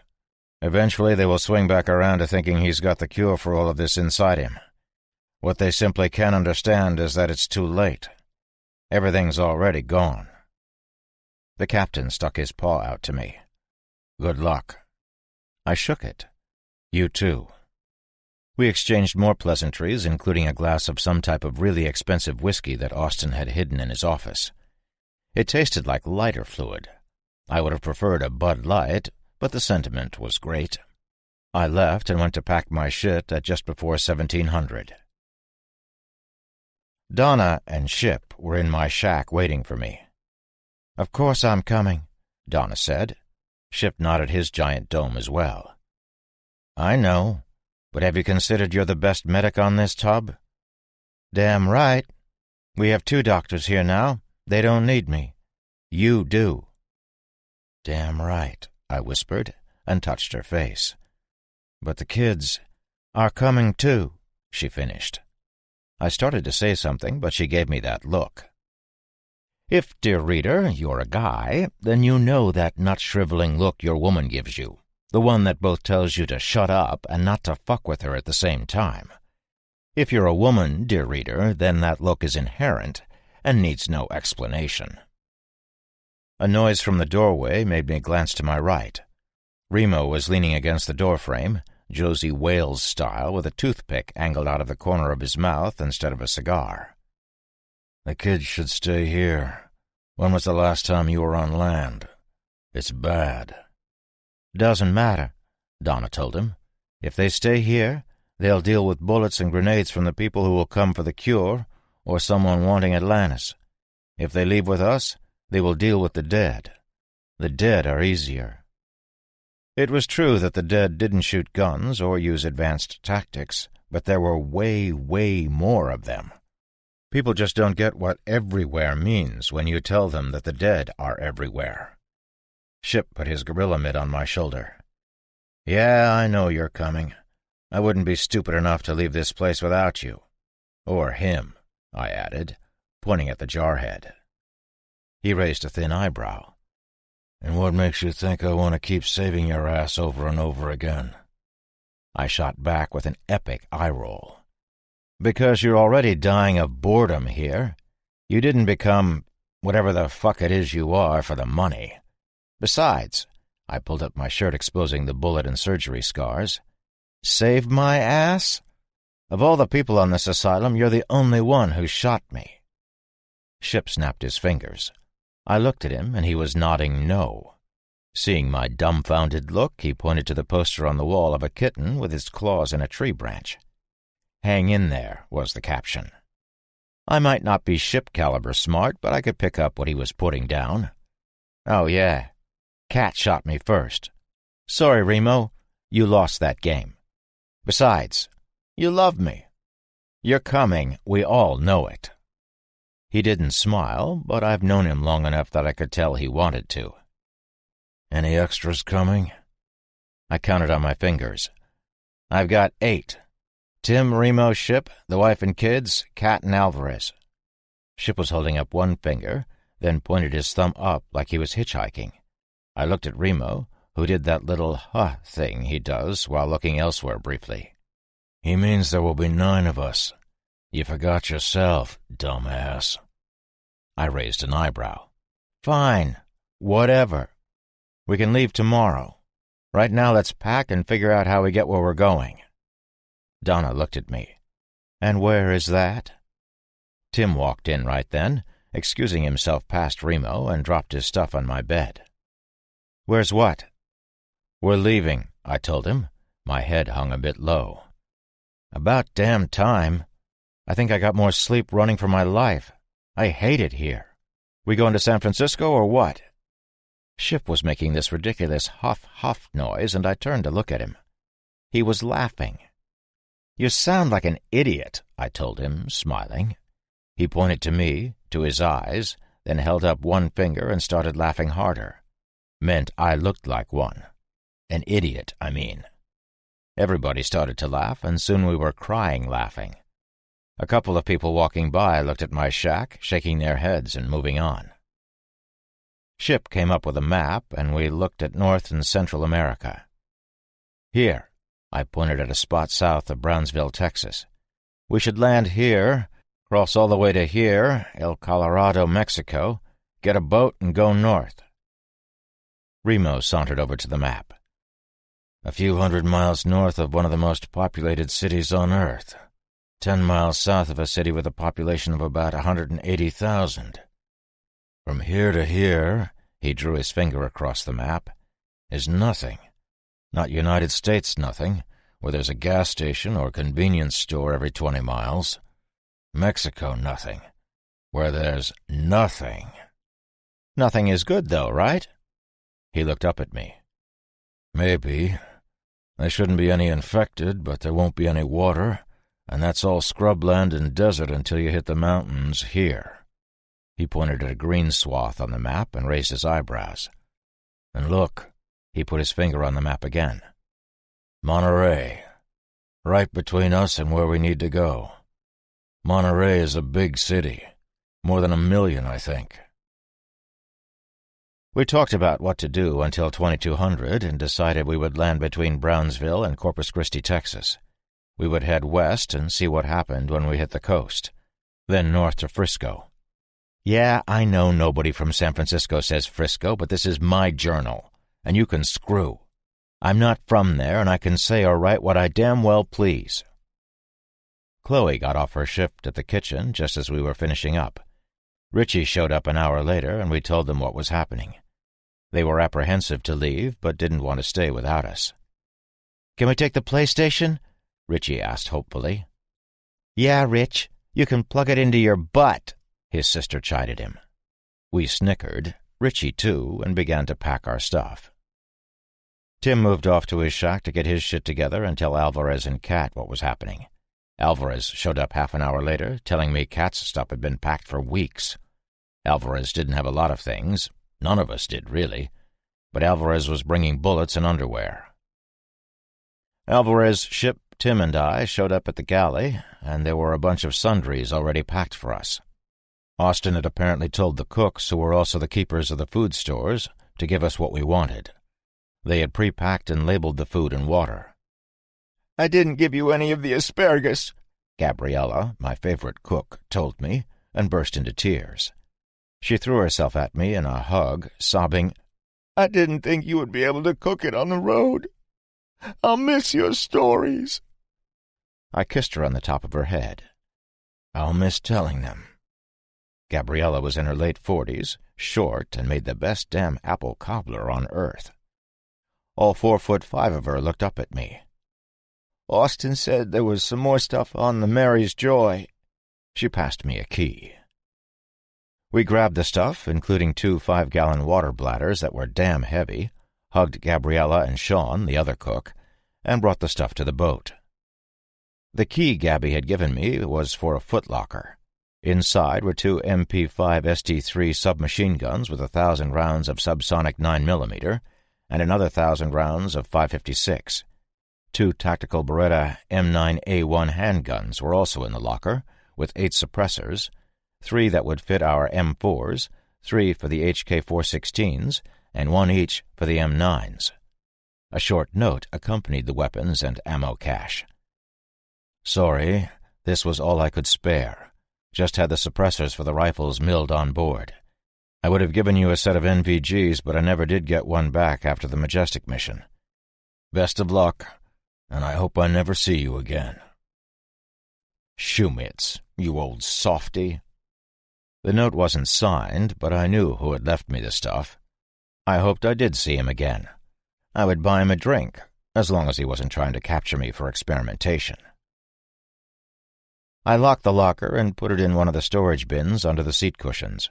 Eventually they will swing back around to thinking he's got the cure for all of this inside him. What they simply can't understand is that it's too late. Everything's already gone." The captain stuck his paw out to me. "Good luck." I shook it. "You too." We exchanged more pleasantries, including a glass of some type of really expensive whiskey that Austin had hidden in his office. It tasted like lighter fluid. I would have preferred a Bud Light, but the sentiment was great. I left and went to pack my shit at just before 1700. Donna and Ship were in my shack waiting for me. "Of course I'm coming," Donna said. Ship nodded his giant dome as well. "I know, but have you considered you're the best medic on this tub?" "Damn right. We have 2 doctors here now. They don't need me. You do." "Damn right," I whispered, and touched her face. "But the kids are coming too," she finished. I started to say something, but she gave me that look. If, dear reader, you're a guy, then you know that nut-shriveling look your woman gives you. The one that both tells you to shut up and not to fuck with her at the same time. If you're a woman, dear reader, then that look is inherent and needs no explanation. A noise from the doorway made me glance to my right. Remo was leaning against the doorframe, Josie Wales style, with a toothpick angled out of the corner of his mouth instead of a cigar. "The kids should stay here. When was the last time you were on land? It's bad." "Doesn't matter," Donna told him. "If they stay here, they'll deal with bullets and grenades from the people who will come for the cure or someone wanting Atlantis. If they leave with us, they will deal with the dead. The dead are easier." It was true that the dead didn't shoot guns or use advanced tactics, but there were way, way more of them. People just don't get what everywhere means when you tell them that the dead are everywhere. Ship put his gorilla mitt on my shoulder. "Yeah, I know you're coming. I wouldn't be stupid enough to leave this place without you. Or him," I added, pointing at the jarhead. He raised a thin eyebrow. "And what makes you think I want to keep saving your ass over and over again?" I shot back with an epic eye roll. "Because you're already dying of boredom here. You didn't become whatever the fuck it is you are for the money. Besides," I pulled up my shirt exposing the bullet and surgery scars, "save my ass? Of all the people on this asylum, you're the only one who shot me." Ship snapped his fingers. I looked at him, and he was nodding no. Seeing my dumbfounded look, he pointed to the poster on the wall of a kitten with its claws in a tree branch. "Hang in there," was the caption. I might not be ship-caliber smart, but I could pick up what he was putting down. "Oh, yeah. Cat shot me first. Sorry, Remo. You lost that game. Besides, you love me. You're coming. We all know it." He didn't smile, but I've known him long enough that I could tell he wanted to. "Any extras coming?" I counted on my fingers. "I've got 8. Tim, Remo, Ship, the wife and kids, Cat, and Alvarez." Ship was holding up one finger, then pointed his thumb up like he was hitchhiking. I looked at Remo, who did that little huh thing he does while looking elsewhere briefly. "He means there will be 9 of us. You forgot yourself, dumbass." I raised an eyebrow. "Fine. Whatever. We can leave tomorrow. Right now let's pack and figure out how we get where we're going." Donna looked at me. "And where is that?" Tim walked in right then, excusing himself past Remo, and dropped his stuff on my bed. "Where's what?" "We're leaving," I told him. My head hung a bit low. "About damn time. I think I got more sleep running for my life. I hate it here. We going to San Francisco or what?" Ship was making this ridiculous huff-huff noise, and I turned to look at him. He was laughing. "You sound like an idiot," I told him, smiling. He pointed to me, to his eyes, then held up one finger and started laughing harder. Meant I looked like one. An idiot, I mean. Everybody started to laugh, and soon we were crying laughing. A couple of people walking by looked at my shack, shaking their heads and moving on. Ship came up with a map, and we looked at North and Central America. "Here," I pointed at a spot south of Brownsville, Texas. "We should land here, cross all the way to here, El Colorado, Mexico, get a boat and go north." Remo sauntered over to the map. "A few hundred miles north of one of the most populated cities on Earth. 10 miles south of a city with a population of about 180,000. From here to here," he drew his finger across the map, "is nothing. Not United States nothing, where there's a gas station or convenience store every 20 miles. Mexico nothing, where there's nothing." "Nothing is good, though, right?" He looked up at me. "Maybe. There shouldn't be any infected, but there won't be any water, and that's all scrubland and desert until you hit the mountains here." He pointed at a green swath on the map and raised his eyebrows. "And look," he put his finger on the map again. "Monterey. Right between us and where we need to go. Monterey is a big city. More than 1 million, I think." We talked about what to do until 2200 and decided we would land between Brownsville and Corpus Christi, Texas. We would head west and see what happened when we hit the coast, then north to Frisco. Yeah, I know nobody from San Francisco says Frisco, but this is my journal, and you can screw. I'm not from there, and I can say or write what I damn well please. Chloe got off her shift at the kitchen just as we were finishing up. Richie showed up an hour later, and we told them what was happening. They were apprehensive to leave, but didn't want to stay without us. "Can we take the PlayStation?" Richie asked hopefully. "Yeah, Rich, you can plug it into your butt," his sister chided him. We snickered, Richie too, and began to pack our stuff. Tim moved off to his shack to get his shit together and tell Alvarez and Kat what was happening. Alvarez showed up half an hour later, telling me Kat's stuff had been packed for weeks. Alvarez didn't have a lot of things. None of us did, really. But Alvarez was bringing bullets and underwear. Alvarez, Ship, Tim, and I showed up at the galley, and there were a bunch of sundries already packed for us. Austin had apparently told the cooks, who were also the keepers of the food stores, to give us what we wanted. They had pre-packed and labeled the food and water. "I didn't give you any of the asparagus," Gabriella, my favorite cook, told me, and burst into tears. She threw herself at me in a hug, sobbing, "I didn't think you would be able to cook it on the road. I'll miss your stories." I kissed her on the top of her head. "I'll miss telling them." Gabriella was in her late 40s, short, and made the best damn apple cobbler on earth. All 4'5" of her looked up at me. "Austin said there was some more stuff on the Mary's Joy." She passed me a key. We grabbed the stuff, including 2 5-gallon water bladders that were damn heavy, hugged Gabriella and Sean, the other cook, and brought the stuff to the boat. The key Gabby had given me was for a footlocker. Inside were 2 MP5 ST3 submachine guns with 1,000 rounds of subsonic 9mm and another 1,000 rounds of 5.56. 2 tactical Beretta M9A1 handguns were also in the locker, with 8 suppressors, 3 that would fit our M4s, 3 for the HK-416s, and 1 each for the M9s. A short note accompanied the weapons and ammo cache. "Sorry, this was all I could spare. Just had the suppressors for the rifles milled on board. I would have given you a set of NVGs, but I never did get one back after the Majestic mission. Best of luck, and I hope I never see you again." Shumitz, you old softy. The note wasn't signed, but I knew who had left me the stuff. I hoped I did see him again. I would buy him a drink, as long as he wasn't trying to capture me for experimentation. I locked the locker and put it in one of the storage bins under the seat cushions.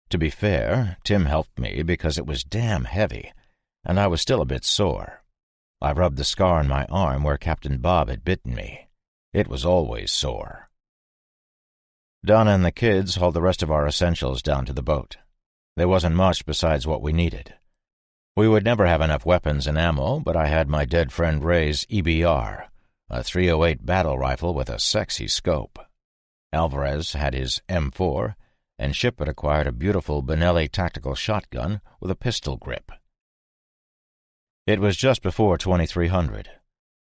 To be fair, Tim helped me because it was damn heavy, and I was still a bit sore. I rubbed the scar on my arm where Captain Bob had bitten me. It was always sore. Donna and the kids hauled the rest of our essentials down to the boat. There wasn't much besides what we needed. We would never have enough weapons and ammo, but I had my dead friend Ray's EBR, a .308 battle rifle with a sexy scope. Alvarez had his M4, and Ship had acquired a beautiful Benelli tactical shotgun with a pistol grip. It was just before 2300.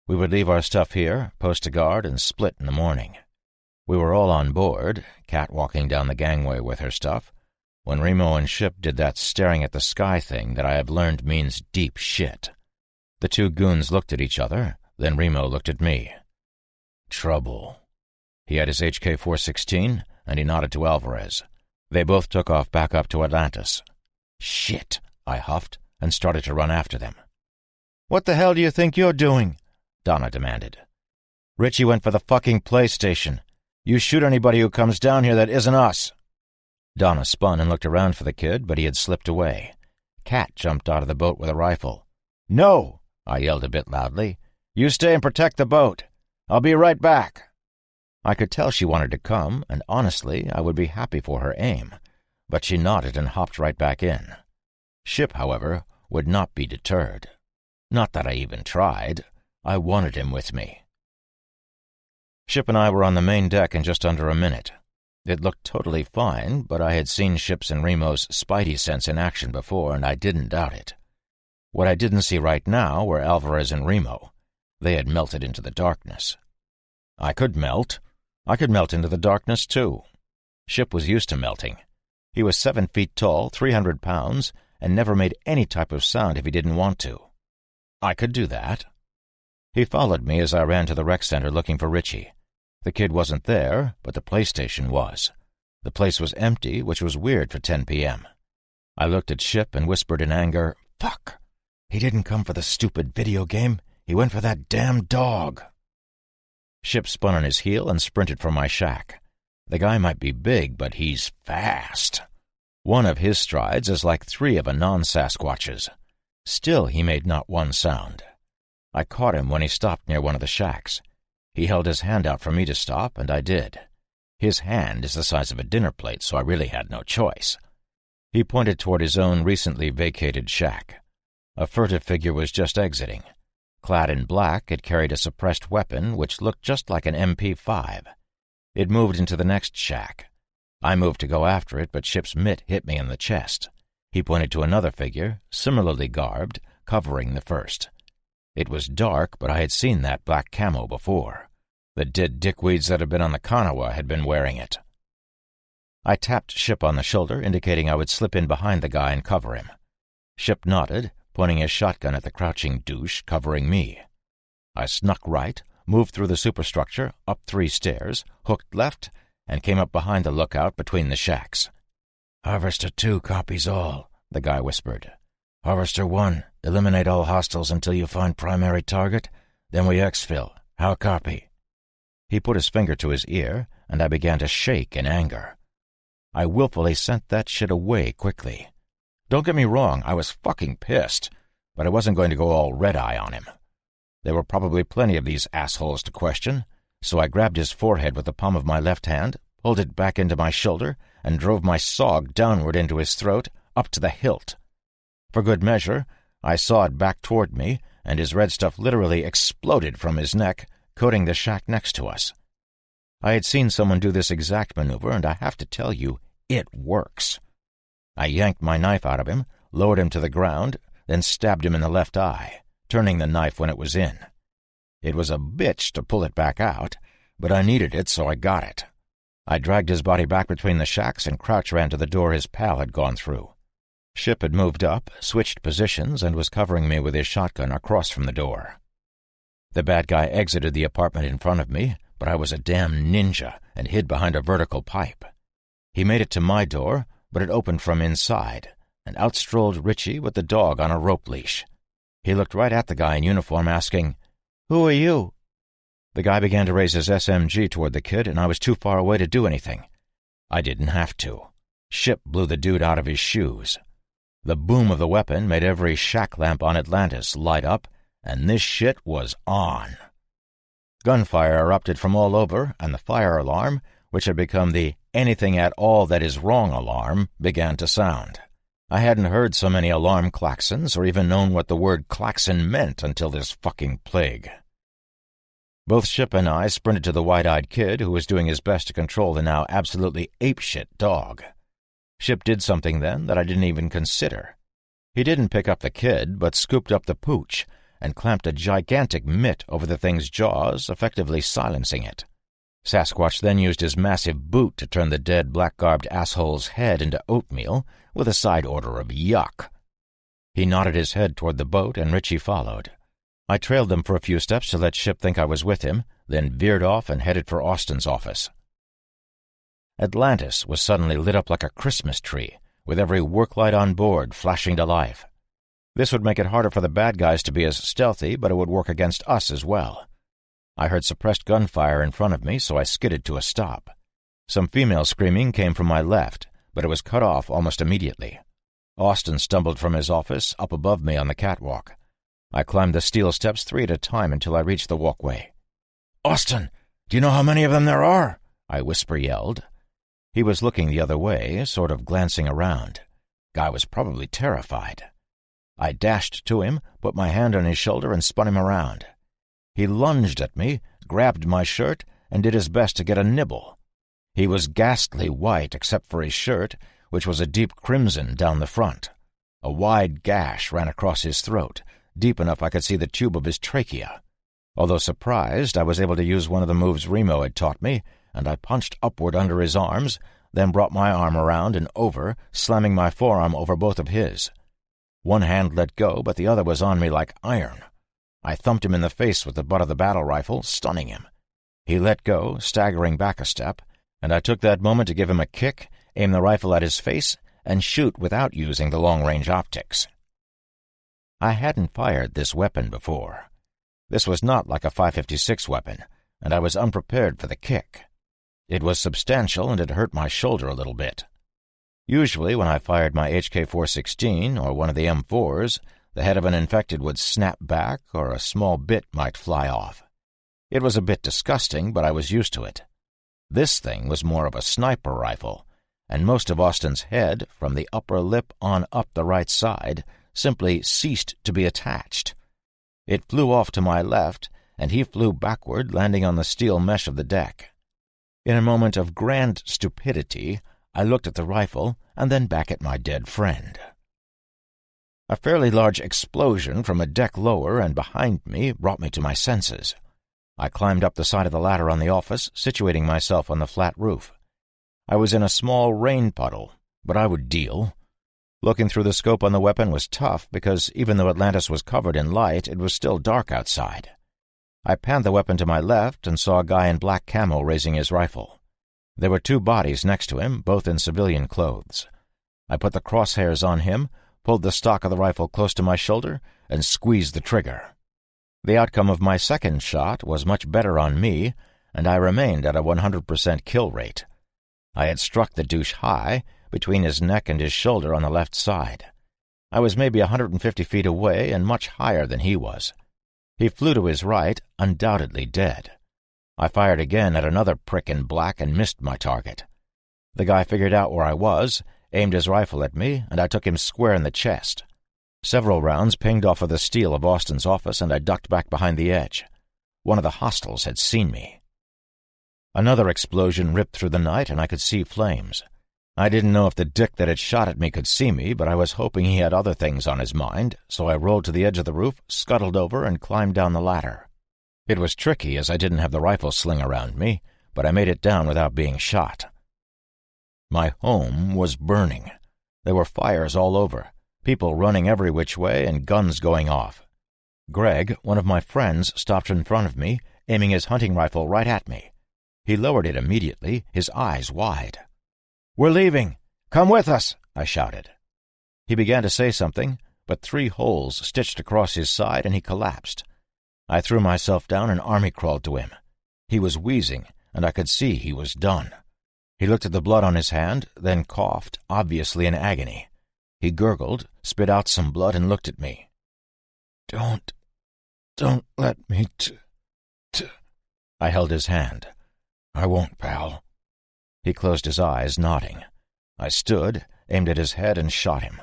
We would leave our stuff here, post a guard, and split in the morning. We were all on board, Kat walking down the gangway with her stuff, when Remo and Ship did that staring at the sky thing that I have learned means deep shit. The 2 goons looked at each other, then Remo looked at me. Trouble. He had his HK-416, and he nodded to Alvarez. They both took off back up to Atlantis. Shit, I huffed, and started to run after them. "What the hell do you think you're doing?" Donna demanded. "Richie went for the fucking PlayStation. You shoot anybody who comes down here that isn't us." Donna spun and looked around for the kid, but he had slipped away. Kat jumped out of the boat with a rifle. "No!" I yelled a bit loudly. "You stay and protect the boat. I'll be right back." I could tell she wanted to come, and honestly, I would be happy for her aim, but she nodded and hopped right back in. Ship, however, would not be deterred. Not that I even tried. I wanted him with me. Ship and I were on the main deck in just under a minute. It looked totally fine, but I had seen Ship's and Remo's spidey sense in action before, and I didn't doubt it. What I didn't see right now were Alvarez and Remo. They had melted into the darkness. I could melt. I could melt into the darkness, too. Ship was used to melting. He was 7 feet tall, 300 pounds, and never made any type of sound if he didn't want to. I could do that. He followed me as I ran to the rec center looking for Richie. The kid wasn't there, but the PlayStation was. The place was empty, which was weird for 10 p.m. I looked at Ship and whispered in anger, "Fuck! He didn't come for the stupid video game. He went for that damn dog." Ship spun on his heel and sprinted for my shack. The guy might be big, but he's fast. One of his strides is like 3 of a non-Sasquatch's. Still, he made not one sound. I caught him when he stopped near one of the shacks. He held his hand out for me to stop, and I did. His hand is the size of a dinner plate, so I really had no choice. He pointed toward his own recently vacated shack. A furtive figure was just exiting. Clad in black, it carried a suppressed weapon which looked just like an MP5. It moved into the next shack. I moved to go after it, but Ship's mitt hit me in the chest. He pointed to another figure, similarly garbed, covering the first. It was dark, but I had seen that black camo before. The dead dickweeds that had been on the Kanawha had been wearing it. I tapped Ship on the shoulder, indicating I would slip in behind the guy and cover him. Ship nodded, pointing his shotgun at the crouching douche covering me. I snuck right, moved through the superstructure, up 3 stairs, hooked left, and came up behind the lookout between the shacks. "Harvester 2 copies all," the guy whispered. "Harvester 1, eliminate all hostiles until you find primary target, then we exfil. How copy?" He put his finger to his ear, and I began to shake in anger. I willfully sent that shit away quickly. Don't get me wrong, I was fucking pissed, but I wasn't going to go all red-eye on him. There were probably plenty of these assholes to question, so I grabbed his forehead with the palm of my left hand, pulled it back into my shoulder, and drove my sawg downward into his throat, up to the hilt. For good measure, I sawed back toward me, and his red stuff literally exploded from his neck, coating the shack next to us. I had seen someone do this exact maneuver, and I have to tell you, it works. I yanked my knife out of him, lowered him to the ground, then stabbed him in the left eye, turning the knife when it was in. It was a bitch to pull it back out, but I needed it, so I got it. I dragged his body back between the shacks, and Crouch ran to the door his pal had gone through. Ship had moved up, switched positions, and was covering me with his shotgun across from the door. The bad guy exited the apartment in front of me, but I was a damn ninja and hid behind a vertical pipe. He made it to my door, but it opened from inside, and out strolled Richie with the dog on a rope leash. He looked right at the guy in uniform, asking, "Who are you?" The guy began to raise his SMG toward the kid, and I was too far away to do anything. I didn't have to. Ship blew the dude out of his shoes. The boom of the weapon made every shack lamp on Atlantis light up, and this shit was on. Gunfire erupted from all over, and the fire alarm, which had become the anything at all that is wrong alarm, began to sound. I hadn't heard so many alarm klaxons or even known what the word klaxon meant until this fucking plague. Both Ship and I sprinted to the wide-eyed kid who was doing his best to control the now absolutely apeshit dog. Ship did something then that I didn't even consider. He didn't pick up the kid, but scooped up the pooch and clamped a gigantic mitt over the thing's jaws, effectively silencing it. Sasquatch then used his massive boot to turn the dead black-garbed asshole's head into oatmeal with a side order of yuck. He nodded his head toward the boat, and Richie followed. I trailed them for a few steps to let Ship think I was with him, then veered off and headed for Austin's office. Atlantis was suddenly lit up like a Christmas tree, with every work light on board flashing to life. This would make it harder for the bad guys to be as stealthy, but it would work against us as well. I heard suppressed gunfire in front of me, so I skidded to a stop. Some female screaming came from my left, but it was cut off almost immediately. Austin stumbled from his office up above me on the catwalk. I climbed the steel steps 3 at a time until I reached the walkway. "Austin, do you know how many of them there are?" I whisper-yelled. He was looking the other way, sort of glancing around. Guy was probably terrified. I dashed to him, put my hand on his shoulder, and spun him around. He lunged at me, grabbed my shirt, and did his best to get a nibble. He was ghastly white except for his shirt, which was a deep crimson down the front. A wide gash ran across his throat, deep enough I could see the tube of his trachea. Although surprised, I was able to use one of the moves Remo had taught me, and I punched upward under his arms, then brought my arm around and over, slamming my forearm over both of his. One hand let go, but the other was on me like iron. I thumped him in the face with the butt of the battle rifle, stunning him. He let go, staggering back a step, and I took that moment to give him a kick, aim the rifle at his face, and shoot without using the long-range optics. I hadn't fired this weapon before. This was not like a .556 weapon, and I was unprepared for the kick. It was substantial, and it hurt my shoulder a little bit. Usually, when I fired my HK-416 or one of the M4s, the head of an infected would snap back or a small bit might fly off. It was a bit disgusting, but I was used to it. This thing was more of a sniper rifle, and most of Austin's head, from the upper lip on up the right side, simply ceased to be attached. It flew off to my left, and he flew backward, landing on the steel mesh of the deck. In a moment of grand stupidity, I looked at the rifle and then back at my dead friend. A fairly large explosion from a deck lower and behind me brought me to my senses. I climbed up the side of the ladder on the office, situating myself on the flat roof. I was in a small rain puddle, but I would deal. Looking through the scope on the weapon was tough because even though Atlantis was covered in light, it was still dark outside. I panned the weapon to my left and saw a guy in black camo raising his rifle. There were two bodies next to him, both in civilian clothes. I put the crosshairs on him, pulled the stock of the rifle close to my shoulder, and squeezed the trigger. The outcome of my second shot was much better on me, and I remained at a 100% kill rate. I had struck the douche high, between his neck and his shoulder on the left side. I was maybe 150 feet away and much higher than he was. He flew to his right, undoubtedly dead. I fired again at another prick in black and missed my target. The guy figured out where I was, aimed his rifle at me, and I took him square in the chest. Several rounds pinged off of the steel of Austin's office, and I ducked back behind the edge. One of the hostiles had seen me. Another explosion ripped through the night, and I could see flames. I didn't know if the dick that had shot at me could see me, but I was hoping he had other things on his mind, so I rolled to the edge of the roof, scuttled over, and climbed down the ladder. It was tricky as I didn't have the rifle sling around me, but I made it down without being shot. My home was burning. There were fires all over, people running every which way, and guns going off. Greg, one of my friends, stopped in front of me, aiming his hunting rifle right at me. He lowered it immediately, his eyes wide. "We're leaving! Come with us!" I shouted. He began to say something, but 3 holes stitched across his side and he collapsed. I threw myself down and army crawled to him. He was wheezing, and I could see he was done. He looked at the blood on his hand, then coughed, obviously in agony. He gurgled, spit out some blood, and looked at me. Don't let me I held his hand. "I won't, pal." He closed his eyes, nodding. I stood, aimed at his head, and shot him.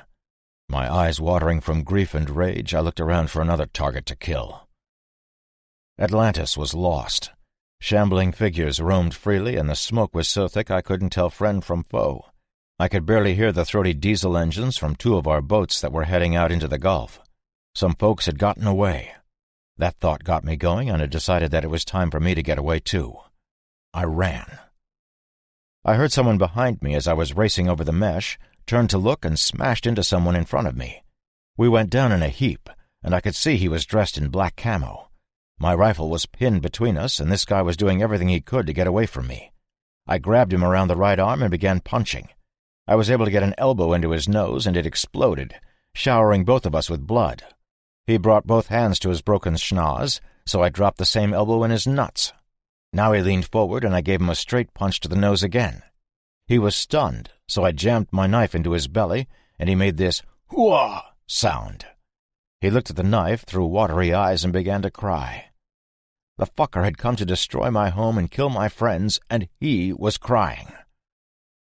My eyes watering from grief and rage, I looked around for another target to kill. Atlantis was lost. Shambling figures roamed freely, and the smoke was so thick I couldn't tell friend from foe. I could barely hear the throaty diesel engines from 2 of our boats that were heading out into the Gulf. Some folks had gotten away. That thought got me going, and I decided that it was time for me to get away too. I ran. I heard someone behind me as I was racing over the mesh, turned to look, and smashed into someone in front of me. We went down in a heap, and I could see he was dressed in black camo. My rifle was pinned between us, and this guy was doing everything he could to get away from me. I grabbed him around the right arm and began punching. I was able to get an elbow into his nose, and it exploded, showering both of us with blood. He brought both hands to his broken schnoz, so I dropped the same elbow in his nuts. Now he leaned forward, and I gave him a straight punch to the nose again. He was stunned, so I jammed my knife into his belly, and he made this "hooah" sound. He looked at the knife through watery eyes and began to cry. The fucker had come to destroy my home and kill my friends, and he was crying.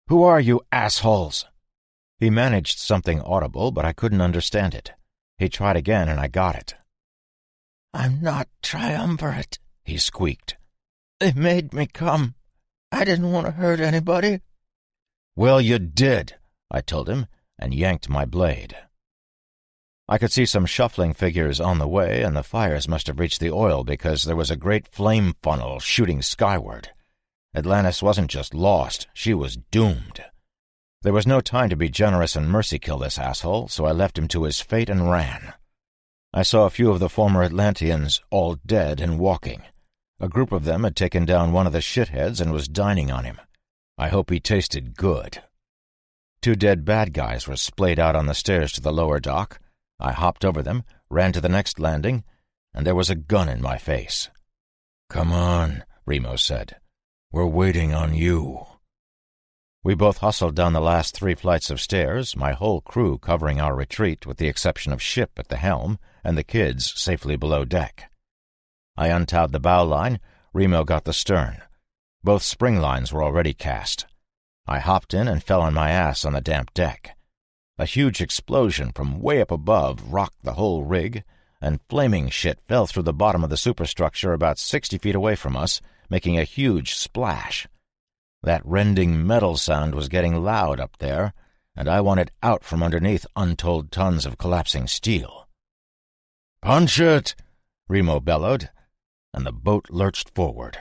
"Who are you, assholes?" He managed something audible, but I couldn't understand it. He tried again, and I got it. "I'm not triumvirate," he squeaked. "They made me come. I didn't want to hurt anybody." "Well, you did," I told him, and yanked my blade. I could see some shuffling figures on the way, and the fires must have reached the oil because there was a great flame funnel shooting skyward. Atlantis wasn't just lost, she was doomed. There was no time to be generous and mercy-kill this asshole, so I left him to his fate and ran. I saw a few of the former Atlanteans, all dead and walking. A group of them had taken down one of the shitheads and was dining on him. I hope he tasted good. 2 dead bad guys were splayed out on the stairs to the lower dock. I hopped over them, ran to the next landing, and there was a gun in my face. "Come on," Remo said. "We're waiting on you." We both hustled down the last 3 flights of stairs, my whole crew covering our retreat with the exception of Ship at the helm and the kids safely below deck. I untowed the bow line, Remo got the stern. Both spring lines were already cast. I hopped in and fell on my ass on the damp deck. A huge explosion from way up above rocked the whole rig, and flaming shit fell through the bottom of the superstructure about 60 feet away from us, making a huge splash. That rending metal sound was getting loud up there, and I wanted out from underneath untold tons of collapsing steel. "Punch it!" Remo bellowed, and the boat lurched forward.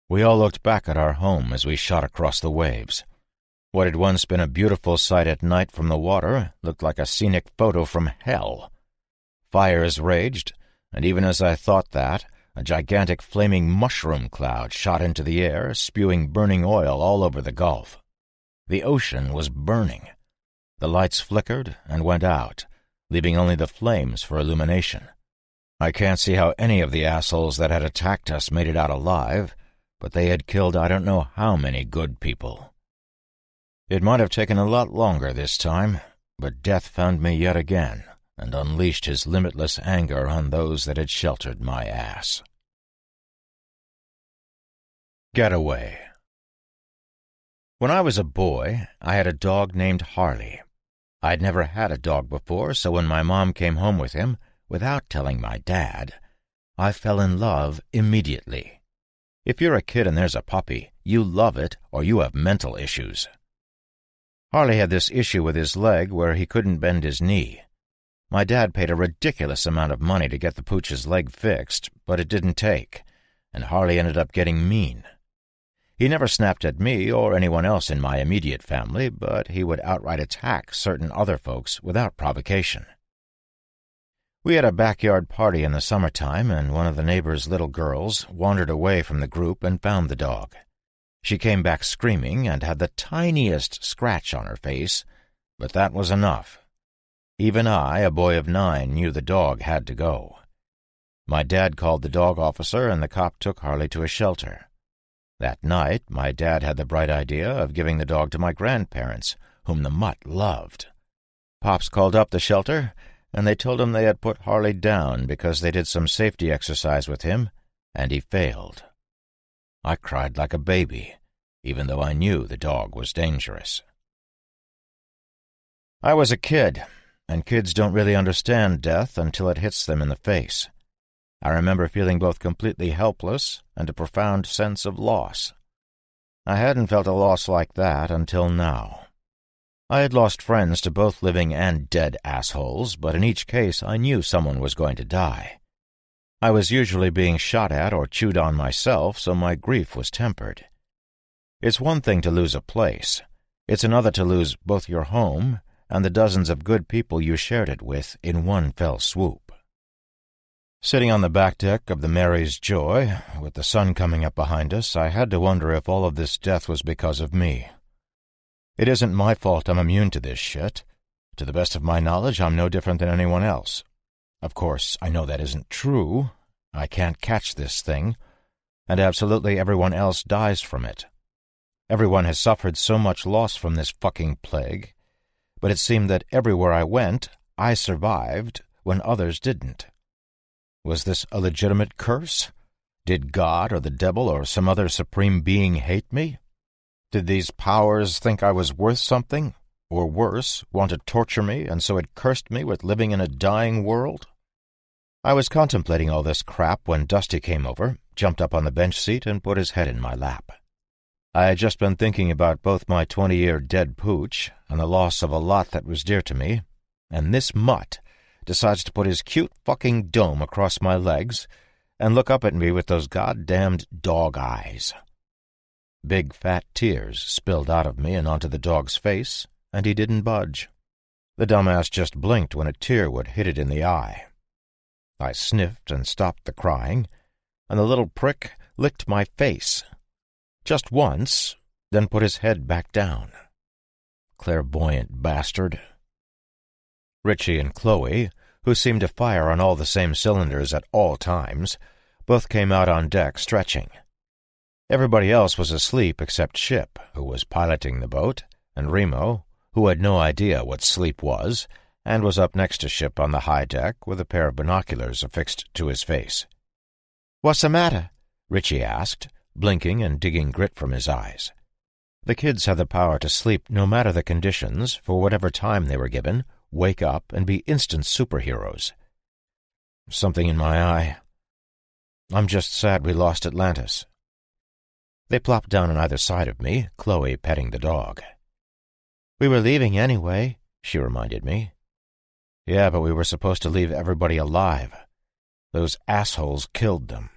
We all looked back at our home as we shot across the waves. What had once been a beautiful sight at night from the water looked like a scenic photo from hell. Fires raged, and even as I thought that, a gigantic flaming mushroom cloud shot into the air, spewing burning oil all over the Gulf. The ocean was burning. The lights flickered and went out, leaving only the flames for illumination. I can't see how any of the assholes that had attacked us made it out alive, but they had killed I don't know how many good people. It might have taken a lot longer this time, but death found me yet again and unleashed his limitless anger on those that had sheltered my ass. Getaway. When I was a boy, I had a dog named Harley. I'd never had a dog before, so when my mom came home with him, without telling my dad, I fell in love immediately. If you're a kid and there's a puppy, you love it or you have mental issues. Harley had this issue with his leg where he couldn't bend his knee. My dad paid a ridiculous amount of money to get the pooch's leg fixed, but it didn't take, and Harley ended up getting mean. He never snapped at me or anyone else in my immediate family, but he would outright attack certain other folks without provocation. We had a backyard party in the summertime, and one of the neighbors' little girls wandered away from the group and found the dog. She came back screaming and had the tiniest scratch on her face, but that was enough. Even I, a boy of 9, knew the dog had to go. My dad called the dog officer, and the cop took Harley to a shelter. That night, my dad had the bright idea of giving the dog to my grandparents, whom the mutt loved. Pops called up the shelter, and they told him they had put Harley down because they did some safety exercise with him, and he failed. I cried like a baby, even though I knew the dog was dangerous. I was a kid, and kids don't really understand death until it hits them in the face. I remember feeling both completely helpless and a profound sense of loss. I hadn't felt a loss like that until now. I had lost friends to both living and dead assholes, but in each case I knew someone was going to die. I was usually being shot at or chewed on myself, so my grief was tempered. It's one thing to lose a place. It's another to lose both your home and the dozens of good people you shared it with in one fell swoop. Sitting on the back deck of the Mary's Joy, with the sun coming up behind us, I had to wonder if all of this death was because of me. It isn't my fault I'm immune to this shit. To the best of my knowledge, I'm no different than anyone else. Of course, I know that isn't true. I can't catch this thing, and absolutely everyone else dies from it. Everyone has suffered so much loss from this fucking plague, but it seemed that everywhere I went, I survived when others didn't. Was this a legitimate curse? Did God or the devil or some other supreme being hate me? Did these powers think I was worth something? Or worse, want to torture me, and so it cursed me with living in a dying world? I was contemplating all this crap when Dusty came over, jumped up on the bench seat, and put his head in my lap. I had just been thinking about both my 20-year dead pooch and the loss of a lot that was dear to me, and this mutt decides to put his cute fucking dome across my legs and look up at me with those goddamned dog eyes. Big fat tears spilled out of me and onto the dog's face, and he didn't budge. The dumbass just blinked when a tear would hit it in the eye. I sniffed and stopped the crying, and the little prick licked my face. Just once, then put his head back down. Clairvoyant bastard. Richie and Chloe, who seemed to fire on all the same cylinders at all times, both came out on deck stretching. Everybody else was asleep except Ship, who was piloting the boat, and Remo, who had no idea what sleep was, and was up next to Ship on the high deck with a pair of binoculars affixed to his face. "What's the matter?" Richie asked, blinking and digging grit from his eyes. The kids had the power to sleep no matter the conditions, for whatever time they were given, wake up and be instant superheroes. "Something in my eye. I'm just sad we lost Atlantis." They plopped down on either side of me, Chloe petting the dog. "We were leaving anyway," she reminded me. "Yeah, but we were supposed to leave everybody alive. Those assholes killed them."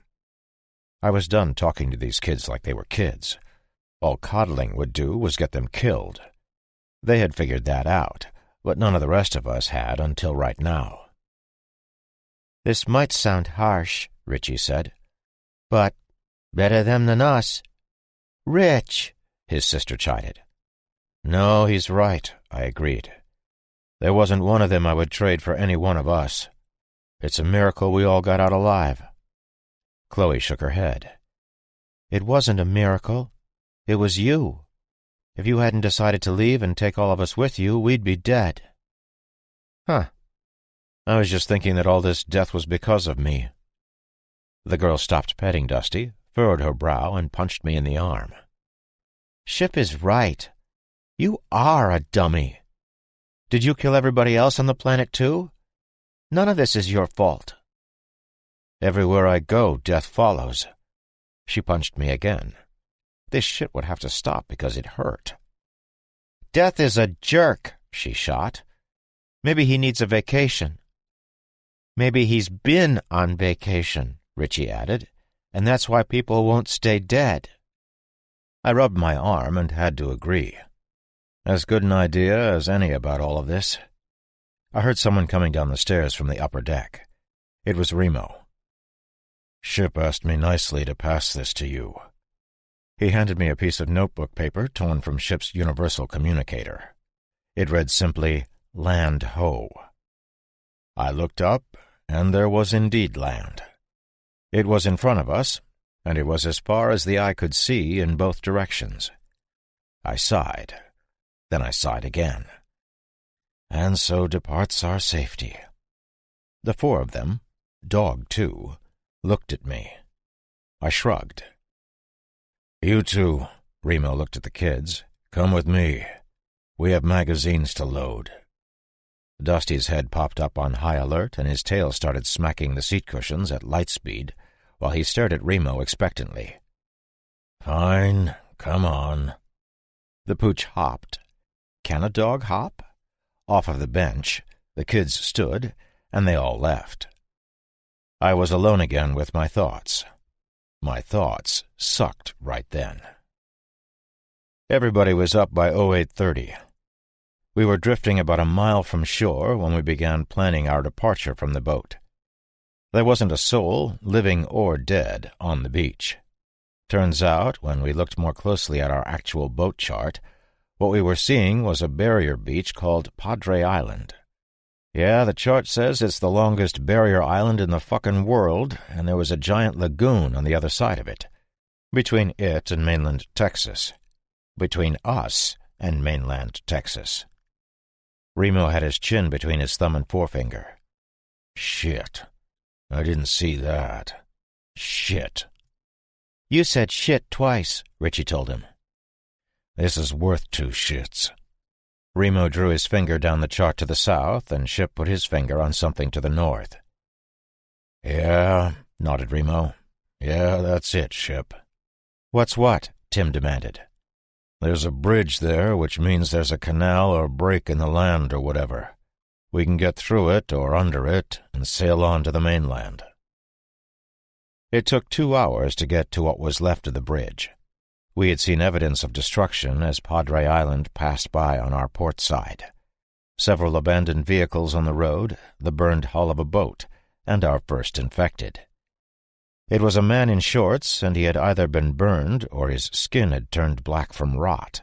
I was done talking to these kids like they were kids. All coddling would do was get them killed. They had figured that out, but none of the rest of us had until right now. "This might sound harsh," Richie said, "but better them than us." "Rich!" his sister chided. "No, he's right," I agreed. "There wasn't one of them I would trade for any one of us. It's a miracle we all got out alive." Chloe shook her head. "It wasn't a miracle. It was you. If you hadn't decided to leave and take all of us with you, we'd be dead." "Huh. I was just thinking that all this death was because of me." The girl stopped petting Dusty, furrowed her brow, and punched me in the arm. "Ship is right. You are a dummy. Did you kill everybody else on the planet, too? None of this is your fault." "Everywhere I go, death follows." She punched me again. This shit would have to stop because it hurt. "Death is a jerk," she shot. "Maybe he needs a vacation." "Maybe he's been on vacation," Richie added, "and that's why people won't stay dead." I rubbed my arm and had to agree. As good an idea as any about all of this. I heard someone coming down the stairs from the upper deck. It was Remo. "Ship asked me nicely to pass this to you." He handed me a piece of notebook paper torn from Ship's universal communicator. It read simply, "Land ho." I looked up, and there was indeed land. It was in front of us, and it was as far as the eye could see in both directions. I sighed. Then I sighed again. And so departs our safety. The four of them, dog too, looked at me. I shrugged. "You two," Remo looked at the kids, "come with me. We have magazines to load." Dusty's head popped up on high alert, and his tail started smacking the seat cushions at light speed, while he stared at Remo expectantly. "Fine, come on." The pooch hopped. Can a dog hop? Off of the bench, the kids stood, and they all left. I was alone again with my thoughts. My thoughts sucked right then. Everybody was up by 0830. We were drifting about a mile from shore when we began planning our departure from the boat. There wasn't a soul, living or dead, on the beach. Turns out, when we looked more closely at our actual boat chart, what we were seeing was a barrier beach called Padre Island. Yeah, the chart says it's the longest barrier island in the fucking world, and there was a giant lagoon on the other side of it. Between it and mainland Texas. Between us and mainland Texas. Remo had his chin between his thumb and forefinger. "Shit. I didn't see that. Shit." "You said shit twice," Richie told him. "This is worth 2 shits." Remo drew his finger down the chart to the south, and Ship put his finger on something to the north. "Yeah," nodded Remo. "Yeah, that's it, Ship." "What's what? Tim demanded. "There's a bridge there, which means there's a canal or break in the land or whatever. We can get through it or under it and sail on to the mainland." It took 2 hours to get to what was left of the bridge. We had seen evidence of destruction as Padre Island passed by on our port side. Several abandoned vehicles on the road, the burned hull of a boat, and our first infected. It was a man in shorts, and he had either been burned or his skin had turned black from rot.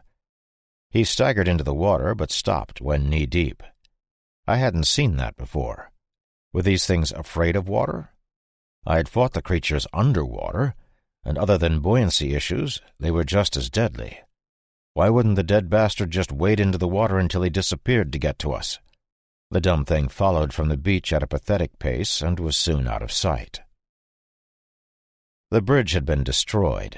He staggered into the water but stopped when knee-deep. I hadn't seen that before. Were these things afraid of water? I had fought the creatures underwater, and other than buoyancy issues, they were just as deadly. Why wouldn't the dead bastard just wade into the water until he disappeared to get to us? The dumb thing followed from the beach at a pathetic pace and was soon out of sight. The bridge had been destroyed.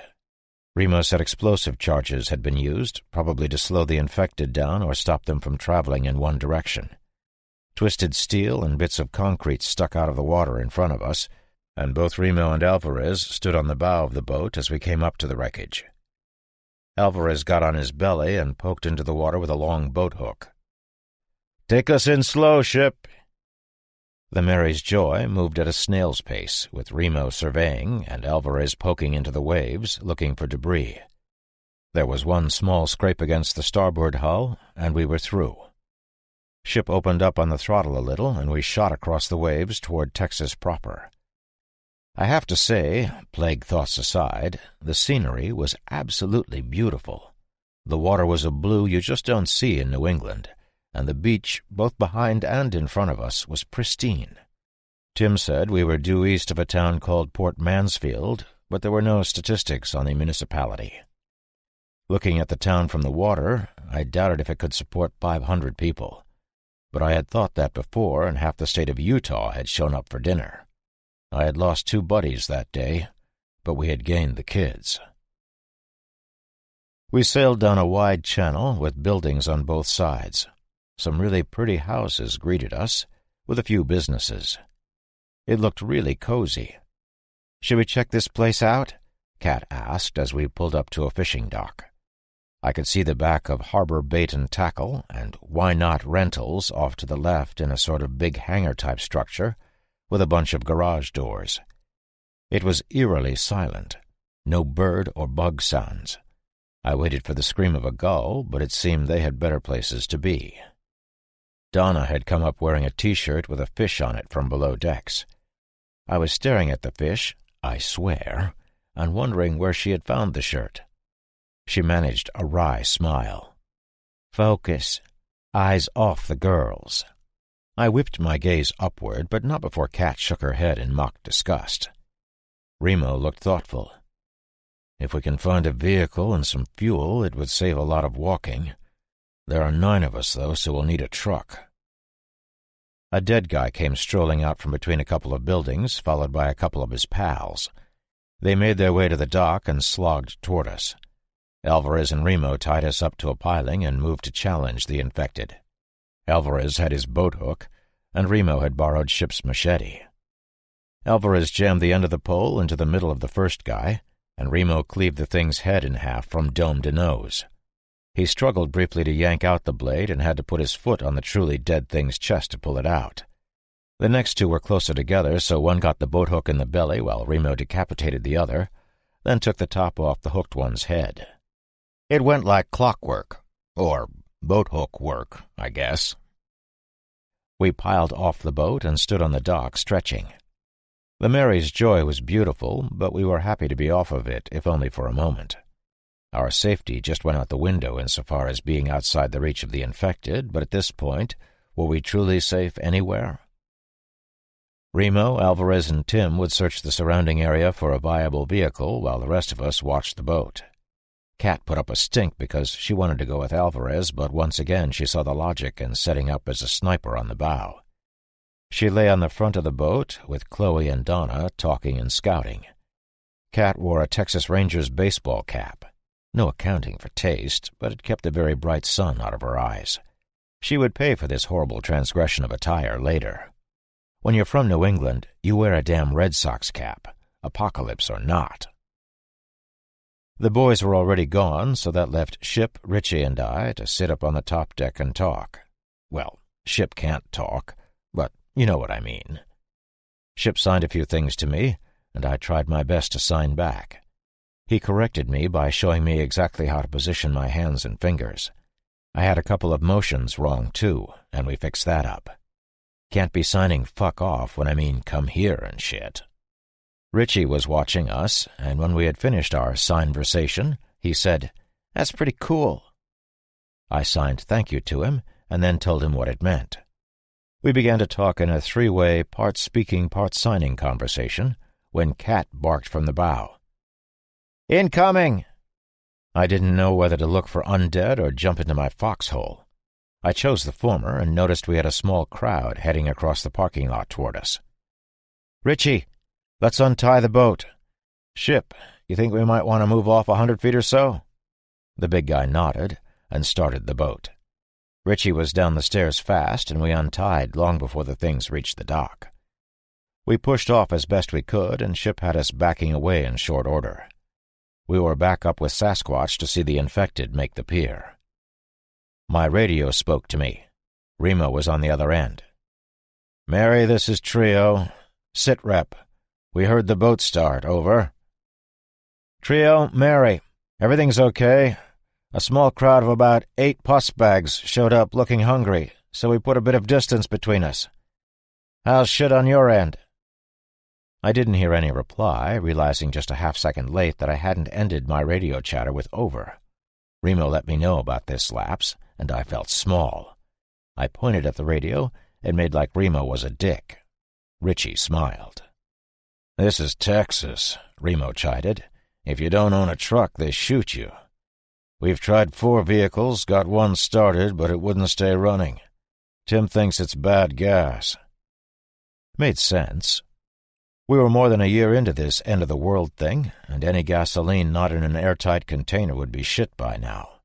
Remo said explosive charges had been used, probably to slow the infected down or stop them from traveling in one direction. Twisted steel and bits of concrete stuck out of the water in front of us, and both Remo and Alvarez stood on the bow of the boat as we came up to the wreckage. Alvarez got on his belly and poked into the water with a long boat hook. "Take us in slow, ship." The Mary's Joy moved at a snail's pace, with Remo surveying and Alvarez poking into the waves, looking for debris. There was one small scrape against the starboard hull, and we were through. Ship opened up on the throttle a little, and we shot across the waves toward Texas proper. I have to say, plague thoughts aside, the scenery was absolutely beautiful. The water was a blue you just don't see in New England, and the beach, both behind and in front of us, was pristine. Tim said we were due east of a town called Port Mansfield, but there were no statistics on the municipality. Looking at the town from the water, I doubted if it could support 500 people. But I had thought that before, and half the state of Utah had shown up for dinner. I had lost 2 buddies that day, but we had gained the kids. We sailed down a wide channel with buildings on both sides. Some really pretty houses greeted us, with a few businesses. It looked really cozy. "Should we check this place out?" Kat asked as we pulled up to a fishing dock. I could see the back of Harbor Bait and Tackle and Why Not Rentals off to the left in a sort of big hangar-type structure, with a bunch of garage doors. It was eerily silent, no bird or bug sounds. I waited for the scream of a gull, but it seemed they had better places to be. Donna had come up wearing a T-shirt with a fish on it from below decks. I was staring at the fish, I swear, and wondering where she had found the shirt. She managed a wry smile. "Focus. Eyes off the girls." I whipped my gaze upward, but not before Kat shook her head in mock disgust. Remo looked thoughtful. "If we can find a vehicle and some fuel, it would save a lot of walking. There are 9 of us, though, so we'll need a truck." A dead guy came strolling out from between a couple of buildings, followed by a couple of his pals. They made their way to the dock and slogged toward us. Alvarez and Remo tied us up to a piling and moved to challenge the infected. Alvarez had his boat hook, and Remo had borrowed Ship's machete. Alvarez jammed the end of the pole into the middle of the first guy, and Remo cleaved the thing's head in half from dome to nose. He struggled briefly to yank out the blade and had to put his foot on the truly dead thing's chest to pull it out. The next 2 were closer together, so one got the boat hook in the belly while Remo decapitated the other, then took the top off the hooked one's head. It went like clockwork, or boat hook work, I guess. We piled off the boat and stood on the dock stretching. The Mary's Joy was beautiful, but we were happy to be off of it, if only for a moment. Our safety just went out the window insofar as being outside the reach of the infected, but at this point, were we truly safe anywhere? Remo, Alvarez, and Tim would search the surrounding area for a viable vehicle while the rest of us watched the boat. Kat put up a stink because she wanted to go with Alvarez, but once again she saw the logic in setting up as a sniper on the bow. She lay on the front of the boat, with Chloe and Donna talking and scouting. Kat wore a Texas Rangers baseball cap. No accounting for taste, but it kept the very bright sun out of her eyes. She would pay for this horrible transgression of attire later. When you're from New England, you wear a damn Red Sox cap, apocalypse or not. The boys were already gone, so that left Ship, Richie, and I to sit up on the top deck and talk. Well, Ship can't talk, but you know what I mean. Ship signed a few things to me, and I tried my best to sign back. He corrected me by showing me exactly how to position my hands and fingers. I had a couple of motions wrong, too, and we fixed that up. Can't be signing fuck off when I mean come here and shit. Richie was watching us, and when we had finished our signversation, he said, "That's pretty cool." I signed thank you to him, and then told him what it meant. We began to talk in a three-way, part-speaking, part-signing conversation, when Cat barked from the bow. "Incoming!" I didn't know whether to look for undead or jump into my foxhole. I chose the former and noticed we had a small crowd heading across the parking lot toward us. "Richie, let's untie the boat. Ship, you think we might want to move off 100 feet or so?" The big guy nodded and started the boat. Richie was down the stairs fast, and we untied long before the things reached the dock. We pushed off as best we could, and Ship had us backing away in short order. We were back up with Sasquatch to see the infected make the pier. My radio spoke to me. Remo was on the other end. "Mary, this is Trio. Sit rep. We heard the boat start. Over." "Trio, Mary. Everything's okay. A small crowd of about 8 pus bags showed up looking hungry, so we put a bit of distance between us. How's shit on your end?" I didn't hear any reply, realizing just a half-second late that I hadn't ended my radio chatter with "over." Remo let me know about this lapse, and I felt small. I pointed at the radio and made like Remo was a dick. Richie smiled. "This is Texas," Remo chided. "If you don't own a truck, they shoot you. We've tried 4 vehicles, got one started, but it wouldn't stay running. Tim thinks it's bad gas." Made sense. We were more than a year into this end-of-the-world thing, and any gasoline not in an airtight container would be shit by now.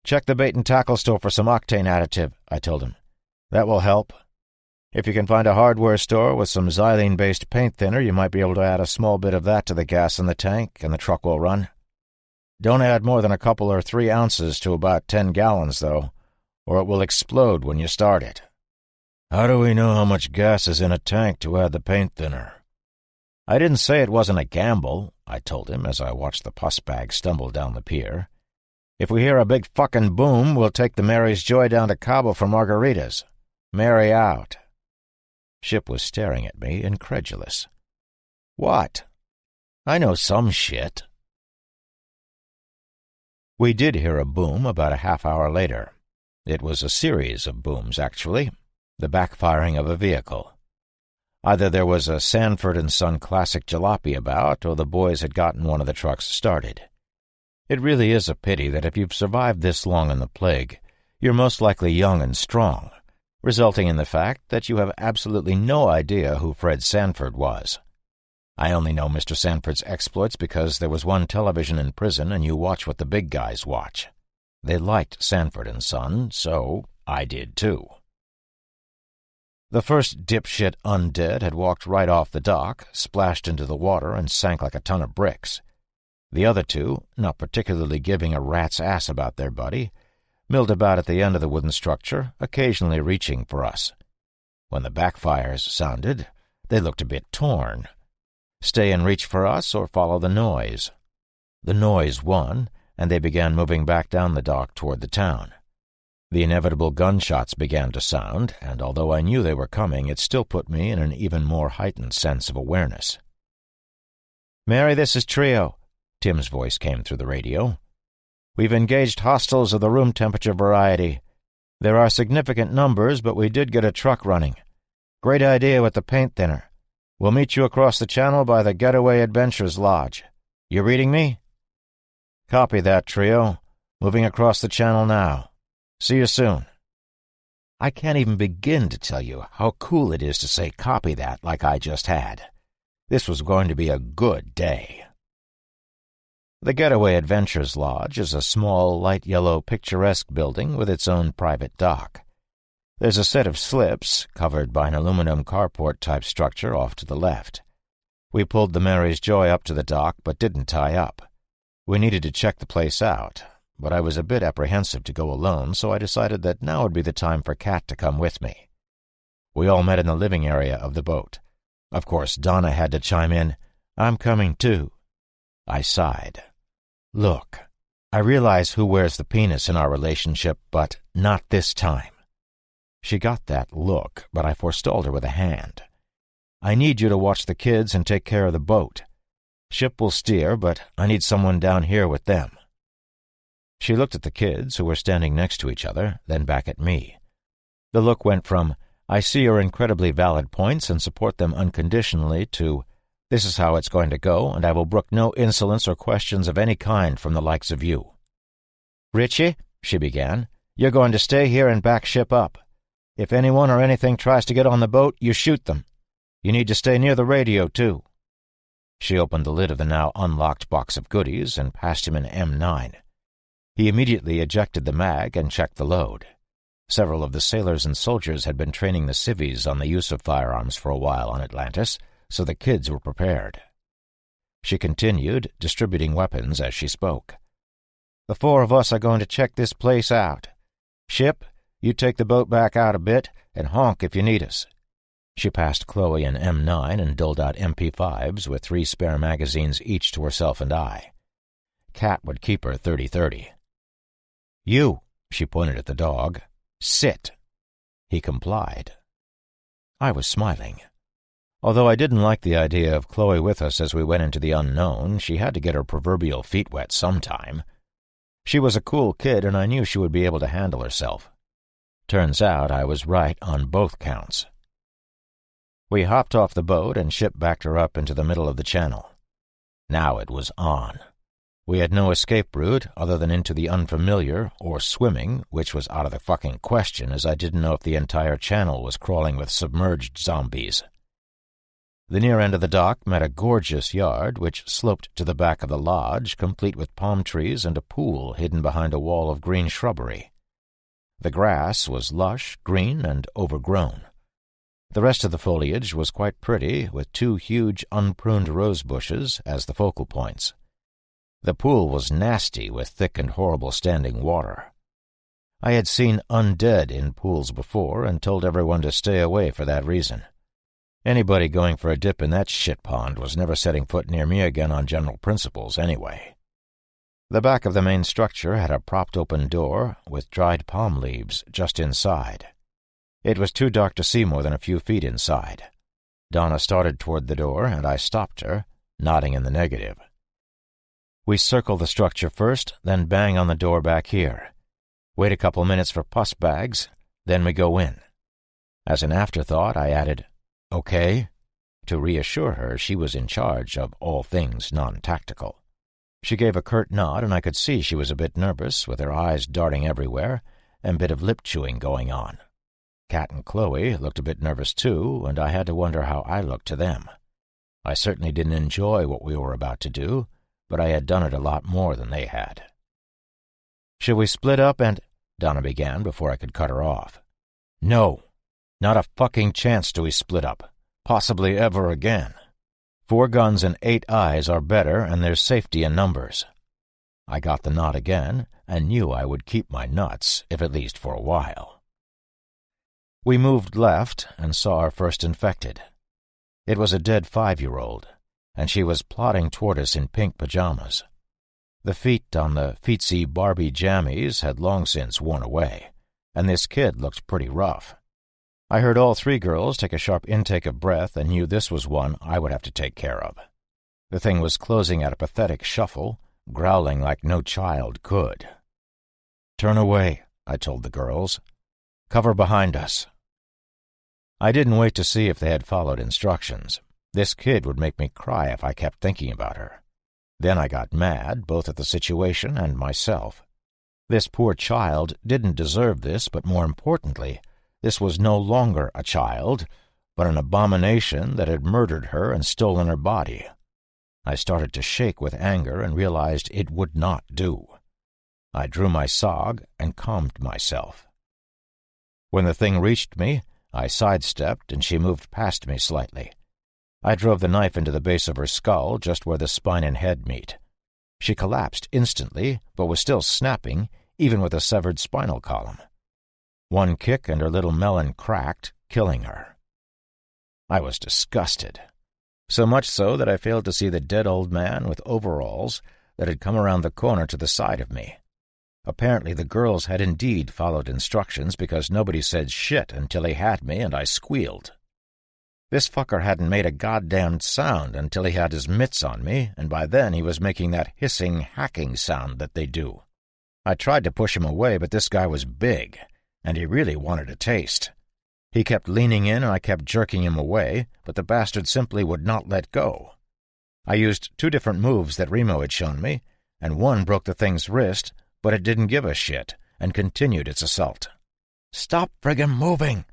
"Check the bait and tackle store for some octane additive," I told him. "That will help. If you can find a hardware store with some xylene-based paint thinner, you might be able to add a small bit of that to the gas in the tank, and the truck will run. Don't add more than a couple or 3 ounces to about 10 gallons, though, or it will explode when you start it." "How do we know how much gas is in a tank to add the paint thinner?" "I didn't say it wasn't a gamble," I told him as I watched the pus bag stumble down the pier. "If we hear a big fucking boom, we'll take the Mary's Joy down to Cabo for margaritas. Mary out." Ship was staring at me, incredulous. "What? I know some shit." We did hear a boom about a half-hour later. It was a series of booms, actually, the backfiring of a vehicle. Either there was a Sanford & Son classic jalopy about, or the boys had gotten one of the trucks started. It really is a pity that if you've survived this long in the plague, you're most likely young and strong, resulting in the fact that you have absolutely no idea who Fred Sanford was. I only know Mr. Sanford's exploits because there was one television in prison and you watch what the big guys watch. They liked Sanford & Son, so I did too. The first dipshit undead had walked right off the dock, splashed into the water, and sank like a ton of bricks. The other 2, not particularly giving a rat's ass about their buddy, milled about at the end of the wooden structure, occasionally reaching for us. When the backfires sounded, they looked a bit torn. Stay and reach for us or follow the noise. The noise won, and they began moving back down the dock toward the town. The inevitable gunshots began to sound, and although I knew they were coming, it still put me in an even more heightened sense of awareness. "Mary, this is Trio," Tim's voice came through the radio. "We've engaged hostiles of the room temperature variety. There are significant numbers, but we did get a truck running. Great idea with the paint thinner. We'll meet you across the channel by the Getaway Adventures Lodge. You reading me?" "Copy that, Trio. Moving across the channel now. See you soon." I can't even begin to tell you how cool it is to say copy that like I just had. This was going to be a good day. The Getaway Adventures Lodge is a small, light yellow, picturesque building with its own private dock. There's a set of slips, covered by an aluminum carport-type structure off to the left. We pulled the Mary's Joy up to the dock, but didn't tie up. We needed to check the place out, but I was a bit apprehensive to go alone, so I decided that now would be the time for Kat to come with me. We all met in the living area of the boat. Of course, Donna had to chime in, "I'm coming too." I sighed. "Look, I realize who wears the penis in our relationship, but not this time." She got that look, but I forestalled her with a hand. "I need you to watch the kids and take care of the boat. Ship will steer, but I need someone down here with them." She looked at the kids, who were standing next to each other, then back at me. The look went from, "I see your incredibly valid points and support them unconditionally," to, "This is how it's going to go, and I will brook no insolence or questions of any kind from the likes of you." "Richie," she began, "you're going to stay here and back Ship up. If anyone or anything tries to get on the boat, you shoot them. You need to stay near the radio, too." She opened the lid of the now unlocked box of goodies and passed him an M9. He immediately ejected the mag and checked the load. Several of the sailors and soldiers had been training the civvies on the use of firearms for a while on Atlantis, so the kids were prepared. She continued, distributing weapons as she spoke. "The four of us are going to check this place out. Ship, you take the boat back out a bit and honk if you need us." She passed Chloe an M9 and doled out MP5s with 3 spare magazines each to herself and I. Kat would keep her 30-30. "You," she pointed at the dog, "sit." He complied. I was smiling. Although I didn't like the idea of Chloe with us as we went into the unknown, she had to get her proverbial feet wet sometime. She was a cool kid, and I knew she would be able to handle herself. Turns out I was right on both counts. We hopped off the boat and Ship backed her up into the middle of the channel. Now it was on. We had no escape route other than into the unfamiliar, or swimming, which was out of the fucking question as I didn't know if the entire channel was crawling with submerged zombies. The near end of the dock met a gorgeous yard which sloped to the back of the lodge, complete with palm trees and a pool hidden behind a wall of green shrubbery. The grass was lush, green, and overgrown. The rest of the foliage was quite pretty, with 2 huge unpruned rose bushes as the focal points. The pool was nasty with thick and horrible standing water. I had seen undead in pools before and told everyone to stay away for that reason. Anybody going for a dip in that shit pond was never setting foot near me again on general principles anyway. The back of the main structure had a propped-open door with dried palm leaves just inside. It was too dark to see more than a few feet inside. Donna started toward the door, and I stopped her, nodding in the negative. "We circle the structure first, then bang on the door back here. Wait a couple minutes for pus bags, then we go in." As an afterthought, I added, "Okay," to reassure her she was in charge of all things non-tactical. She gave a curt nod, and I could see she was a bit nervous, with her eyes darting everywhere, and a bit of lip-chewing going on. Kat and Chloe looked a bit nervous too, and I had to wonder how I looked to them. I certainly didn't enjoy what we were about to do, but I had done it a lot more than they had. "Should we split up and—" Donna began before I could cut her off. "No, not a fucking chance do we split up, possibly ever again. 4 guns and 8 eyes are better, and there's safety in numbers." I got the nod again, and knew I would keep my nuts, if at least for a while. We moved left and saw our first infected. It was a dead 5-year-old, and she was plodding toward us in pink pajamas. The feet on the feetsy Barbie jammies had long since worn away, and this kid looked pretty rough. I heard all 3 girls take a sharp intake of breath and knew this was one I would have to take care of. The thing was closing at a pathetic shuffle, growling like no child could. "Turn away," I told the girls. "Cover behind us." I didn't wait to see if they had followed instructions. This kid would make me cry if I kept thinking about her. Then I got mad, both at the situation and myself. This poor child didn't deserve this, but more importantly, this was no longer a child, but an abomination that had murdered her and stolen her body. I started to shake with anger and realized it would not do. I drew my SOG and calmed myself. When the thing reached me, I sidestepped and she moved past me slightly. I drove the knife into the base of her skull, just where the spine and head meet. She collapsed instantly, but was still snapping, even with a severed spinal column. One kick and her little melon cracked, killing her. I was disgusted. So much so that I failed to see the dead old man with overalls that had come around the corner to the side of me. Apparently the girls had indeed followed instructions, because nobody said shit until he had me and I squealed. This fucker hadn't made a goddamned sound until he had his mitts on me, and by then he was making that hissing, hacking sound that they do. I tried to push him away, but this guy was big, and he really wanted a taste. He kept leaning in, and I kept jerking him away, but the bastard simply would not let go. I used 2 different moves that Remo had shown me, and one broke the thing's wrist, but it didn't give a shit, and continued its assault. "Stop friggin' moving!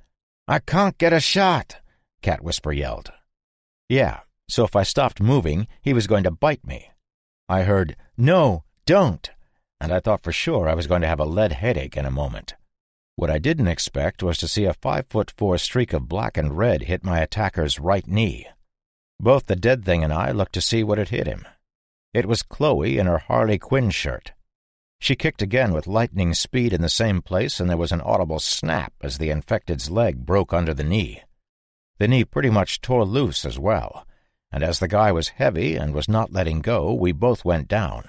I can't get a shot!" Cat Whisper yelled. Yeah, so if I stopped moving, he was going to bite me. I heard, "No, don't!" and I thought for sure I was going to have a lead headache in a moment. What I didn't expect was to see a 5'4" streak of black and red hit my attacker's right knee. Both the dead thing and I looked to see what had hit him. It was Chloe in her Harley Quinn shirt. She kicked again with lightning speed in the same place, and there was an audible snap as the infected's leg broke under the knee. The knee pretty much tore loose as well, and as the guy was heavy and was not letting go, we both went down.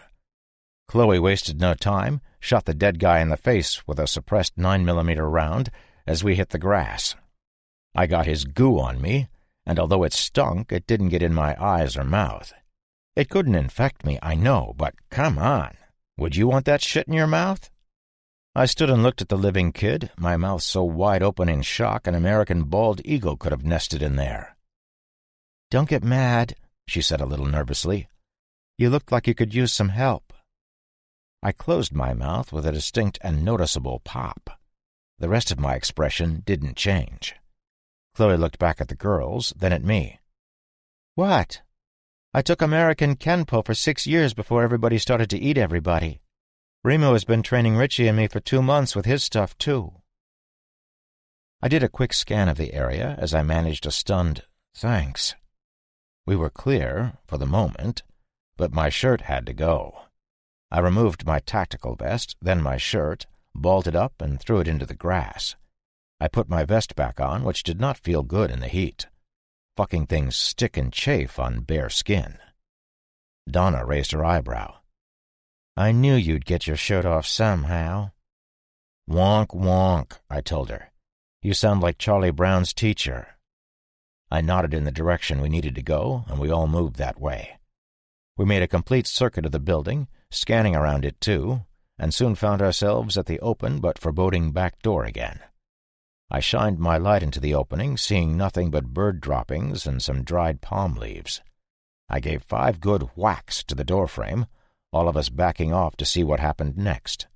Chloe wasted no time, shot the dead guy in the face with a suppressed 9mm round as we hit the grass. I got his goo on me, and although it stunk, it didn't get in my eyes or mouth. It couldn't infect me, I know, but come on. Would you want that shit in your mouth? I stood and looked at the living kid, my mouth so wide open in shock an American bald eagle could have nested in there. "Don't get mad," she said a little nervously. "You looked like you could use some help." I closed my mouth with a distinct and noticeable pop. The rest of my expression didn't change. Chloe looked back at the girls, then at me. "What?" "I took American Kenpo for 6 years before everybody started to eat everybody. Remo has been training Richie and me for 2 months with his stuff, too." I did a quick scan of the area as I managed a stunned, "Thanks." We were clear, for the moment, but my shirt had to go. I removed my tactical vest, then my shirt, balled it up, and threw it into the grass. I put my vest back on, which did not feel good in the heat. Fucking things stick and chafe on bare skin. Donna raised her eyebrow. "I knew you'd get your shirt off somehow." "Wonk, wonk," I told her. "You sound like Charlie Brown's teacher." I nodded in the direction we needed to go, and we all moved that way. We made a complete circuit of the building, scanning around it too, and soon found ourselves at the open but foreboding back door again. I shined my light into the opening, seeing nothing but bird droppings and some dried palm leaves. I gave 5 good whacks to the doorframe, all of us backing off to see what happened next.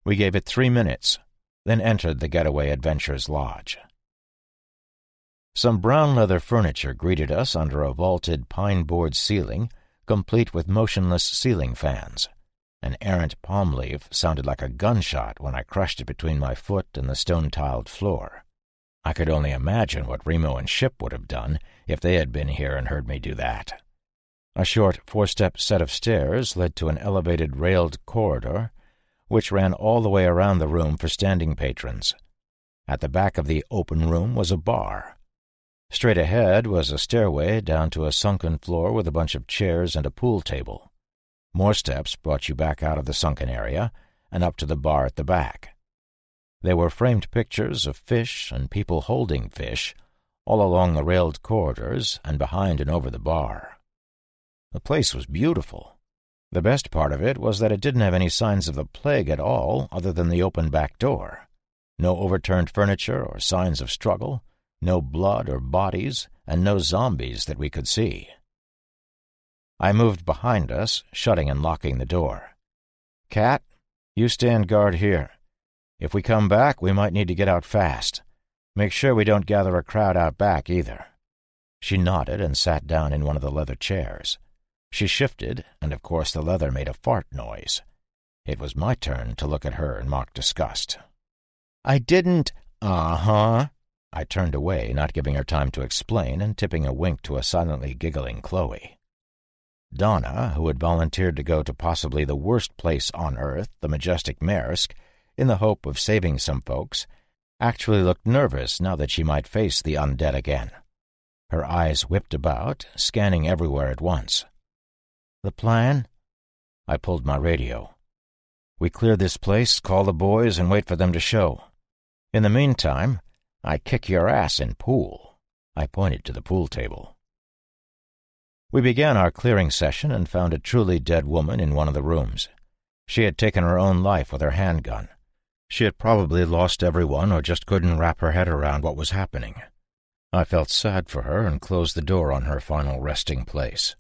We gave it 3 minutes, then entered the Getaway Adventures Lodge. Some brown leather furniture greeted us under a vaulted pine-board ceiling, complete with motionless ceiling fans. An errant palm leaf sounded like a gunshot when I crushed it between my foot and the stone-tiled floor. I could only imagine what Remo and Ship would have done if they had been here and heard me do that. A short 4-step set of stairs led to an elevated railed corridor, which ran all the way around the room for standing patrons. At the back of the open room was a bar. Straight ahead was a stairway down to a sunken floor with a bunch of chairs and a pool table. More steps brought you back out of the sunken area and up to the bar at the back. There were framed pictures of fish and people holding fish all along the railed corridors and behind and over the bar. The place was beautiful. The best part of it was that it didn't have any signs of the plague at all other than the open back door. No overturned furniture or signs of struggle, no blood or bodies, and no zombies that we could see. I moved behind us, shutting and locking the door. "Cat, you stand guard here. If we come back, we might need to get out fast. Make sure we don't gather a crowd out back, either." She nodded and sat down in one of the leather chairs. She shifted, and of course the leather made a fart noise. It was my turn to look at her in mock disgust. "I didn't—" "Uh-huh." I turned away, not giving her time to explain, and tipping a wink to a silently giggling Chloe. Donna, who had volunteered to go to possibly the worst place on Earth, the majestic Maersk, in the hope of saving some folks, actually looked nervous now that she might face the undead again. Her eyes whipped about, scanning everywhere at once. "The plan?" I pulled my radio. "We clear this place, call the boys, and wait for them to show. In the meantime, I kick your ass in pool." I pointed to the pool table. We began our clearing session and found a truly dead woman in one of the rooms. She had taken her own life with her handgun. She had probably lost everyone or just couldn't wrap her head around what was happening. I felt sad for her and closed the door on her final resting place.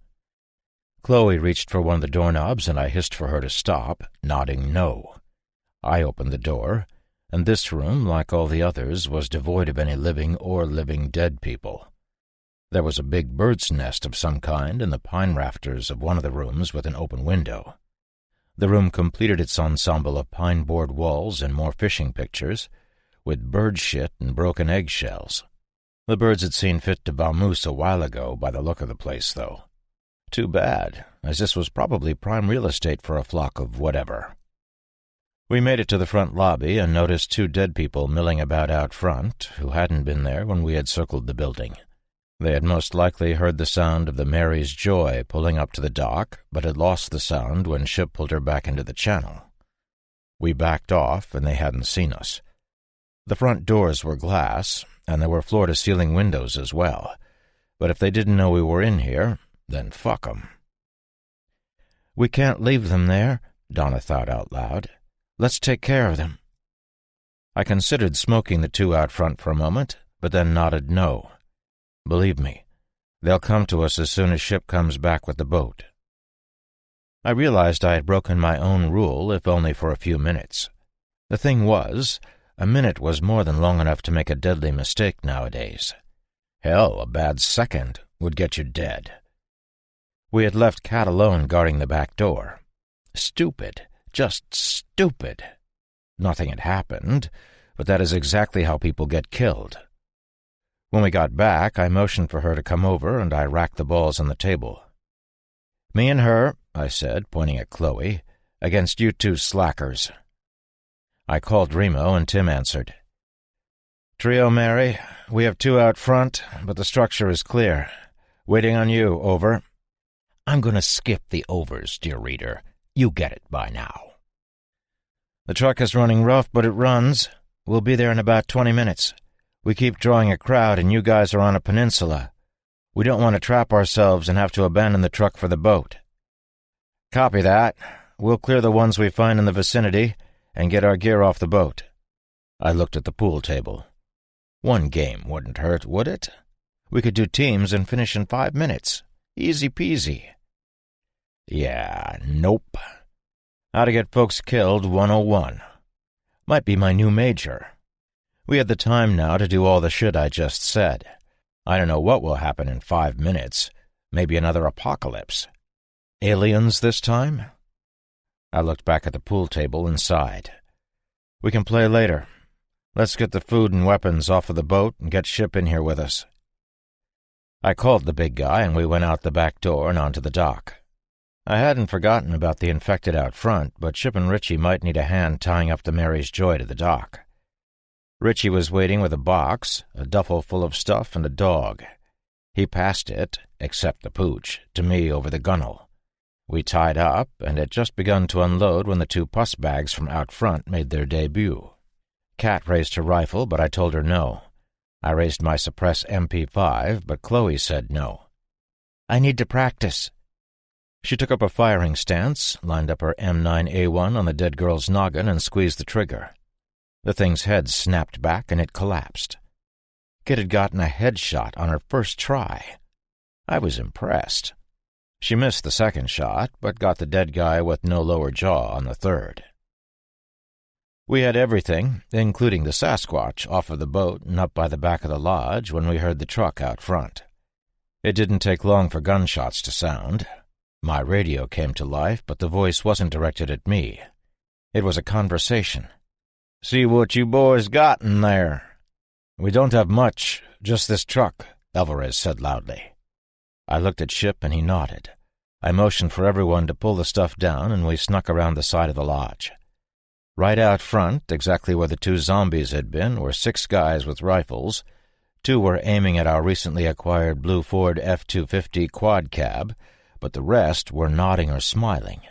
Chloe reached for one of the doorknobs, and I hissed for her to stop, nodding no. I opened the door, and this room, like all the others, was devoid of any living or living dead people. There was a big bird's nest of some kind in the pine rafters of one of the rooms with an open window. The room completed its ensemble of pine-board walls and more fishing pictures, with bird shit and broken eggshells. The birds had seen fit to vamoose a while ago by the look of the place, though. Too bad, as this was probably prime real estate for a flock of whatever. We made it to the front lobby and noticed 2 dead people milling about out front who hadn't been there when we had circled the building. They had most likely heard the sound of the Mary's Joy pulling up to the dock, but had lost the sound when ship pulled her back into the channel. We backed off, and they hadn't seen us. The front doors were glass, and there were floor-to-ceiling windows as well, but if they didn't know we were in here, then fuck 'em. "We can't leave them there," Donna thought out loud. "Let's take care of them." I considered smoking the 2 out front for a moment, but then nodded no. Believe me, they'll come to us as soon as ship comes back with the boat. I realized I had broken my own rule, if only for a few minutes. The thing was, a minute was more than long enough to make a deadly mistake nowadays. Hell, a bad second would get you dead. We had left Cat alone guarding the back door. Stupid. Just stupid. Nothing had happened, but that is exactly how people get killed. When we got back, I motioned for her to come over, and I racked the balls on the table. "Me and her," I said, pointing at Chloe, "against you 2 slackers." I called Remo, and Tim answered. "Trio, Mary, we have 2 out front, but the structure is clear. Waiting on you, over." I'm going to skip the overs, dear reader. You get it by now. "The truck is running rough, but it runs. We'll be there in about 20 minutes. We keep drawing a crowd, and you guys are on a peninsula. We don't want to trap ourselves and have to abandon the truck for the boat." "Copy that. We'll clear the ones we find in the vicinity and get our gear off the boat." I looked at the pool table. 1 game wouldn't hurt, would it? We could do teams and finish in 5 minutes. Easy peasy. Yeah, nope. How to get folks killed 101. Might be my new major. We had the time now to do all the shit I just said. I don't know what will happen in 5 minutes. Maybe another apocalypse. Aliens this time? I looked back at the pool table and sighed. We can play later. Let's get the food and weapons off of the boat and get Ship in here with us. I called the big guy, and we went out the back door and onto the dock. I hadn't forgotten about the infected out front, but Ship and Richie might need a hand tying up the Mary's Joy to the dock. Richie was waiting with a box, a duffel full of stuff, and a dog. He passed it, except the pooch, to me over the gunwale. We tied up, and had just begun to unload when the 2 puss bags from out front made their debut. Kat raised her rifle, but I told her no. I raised my suppress MP5, but Chloe said no. "I need to practice." She took up a firing stance, lined up her M9A1 on the dead girl's noggin, and squeezed the trigger. The thing's head snapped back, and it collapsed. Kit had gotten a headshot on her first try. I was impressed. She missed the second shot, but got the dead guy with no lower jaw on the third. We had everything, including the Sasquatch, off of the boat and up by the back of the lodge when we heard the truck out front. It didn't take long for gunshots to sound. My radio came to life, but the voice wasn't directed at me. It was a conversation. "See what you boys got in there." "We don't have much, just this truck," Alvarez said loudly. I looked at Ship, and he nodded. I motioned for everyone to pull the stuff down, and we snuck around the side of the lodge. Right out front, exactly where the 2 zombies had been, were 6 guys with rifles. 2 were aiming at our recently acquired blue Ford F-250 quad cab, but the rest were nodding or smiling.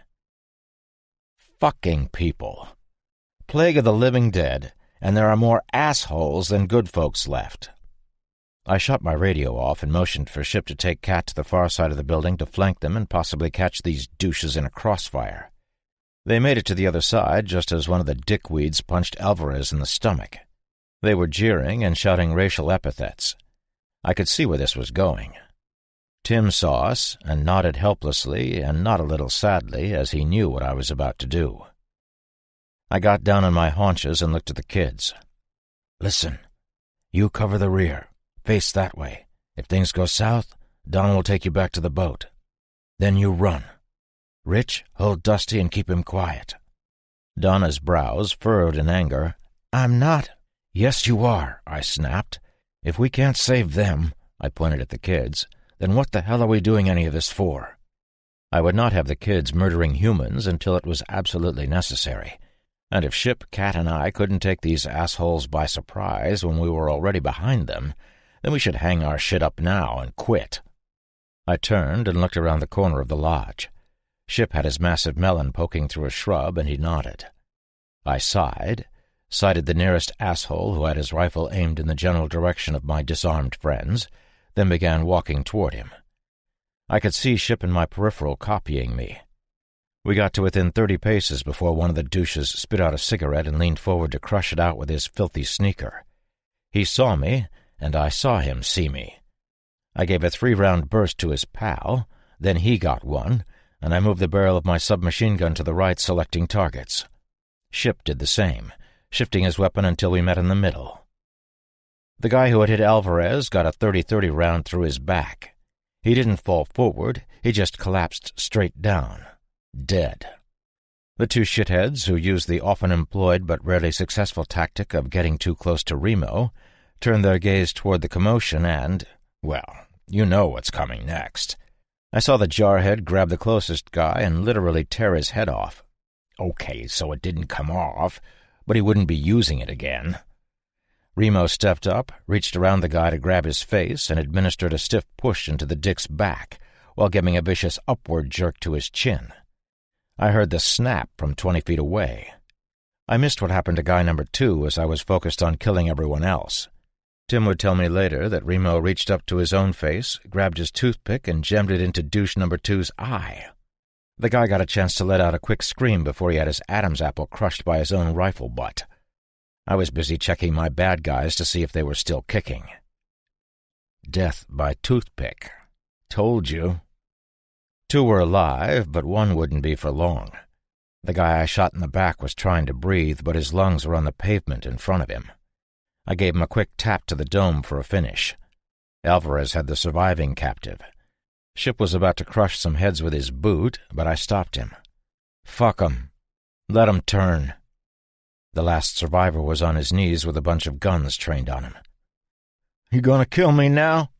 Fucking people. Plague of the living dead, and there are more assholes than good folks left. I shut my radio off and motioned for Ship to take Cat to the far side of the building to flank them and possibly catch these douches in a crossfire. They made it to the other side just as one of the dickweeds punched Alvarez in the stomach. They were jeering and shouting racial epithets. I could see where this was going. Tim saw us and nodded helplessly and not a little sadly as he knew what I was about to do. I got down on my haunches and looked at the kids. "Listen, you cover the rear. Face that way. If things go south, Don will take you back to the boat. Then you run. Rich, hold Dusty and keep him quiet." Donna's brows furrowed in anger. "I'm not." "Yes, you are," I snapped. "If we can't save them," I pointed at the kids, "then what the hell are we doing any of this for?" I would not have the kids murdering humans until it was absolutely necessary. And if Ship, Cat, and I couldn't take these assholes by surprise when we were already behind them, then we should hang our shit up now and quit. I turned and looked around the corner of the lodge. Ship had his massive melon poking through a shrub, and he nodded. I sighed, sighted the nearest asshole who had his rifle aimed in the general direction of my disarmed friends, then began walking toward him. I could see Ship in my peripheral copying me. We got to within 30 paces before one of the douches spit out a cigarette and leaned forward to crush it out with his filthy sneaker. He saw me, and I saw him see me. I gave a 3-round burst to his pal, then he got one, and I moved the barrel of my submachine gun to the right, selecting targets. Ship did the same, shifting his weapon until we met in the middle. The guy who had hit Alvarez got a 30-30 round through his back. He didn't fall forward, he just collapsed straight down. Dead. The 2 shitheads, who used the often employed but rarely successful tactic of getting too close to Remo, turned their gaze toward the commotion and, well, you know what's coming next. I saw the jarhead grab the closest guy and literally tear his head off. Okay, so it didn't come off, but he wouldn't be using it again. Remo stepped up, reached around the guy to grab his face, and administered a stiff push into the dick's back, while giving a vicious upward jerk to his chin. I heard the snap from 20 feet away. I missed what happened to guy number 2 as I was focused on killing everyone else. Tim would tell me later that Remo reached up to his own face, grabbed his toothpick, and jammed it into douche number 2's eye. The guy got a chance to let out a quick scream before he had his Adam's apple crushed by his own rifle butt. I was busy checking my bad guys to see if they were still kicking. Death by toothpick. Told you. 2 were alive, but 1 wouldn't be for long. The guy I shot in the back was trying to breathe, but his lungs were on the pavement in front of him. I gave him a quick tap to the dome for a finish. Alvarez had the surviving captive. Ship was about to crush some heads with his boot, but I stopped him. "Fuck 'em. Let 'em turn." The last survivor was on his knees with a bunch of guns trained on him. "You gonna kill me now?"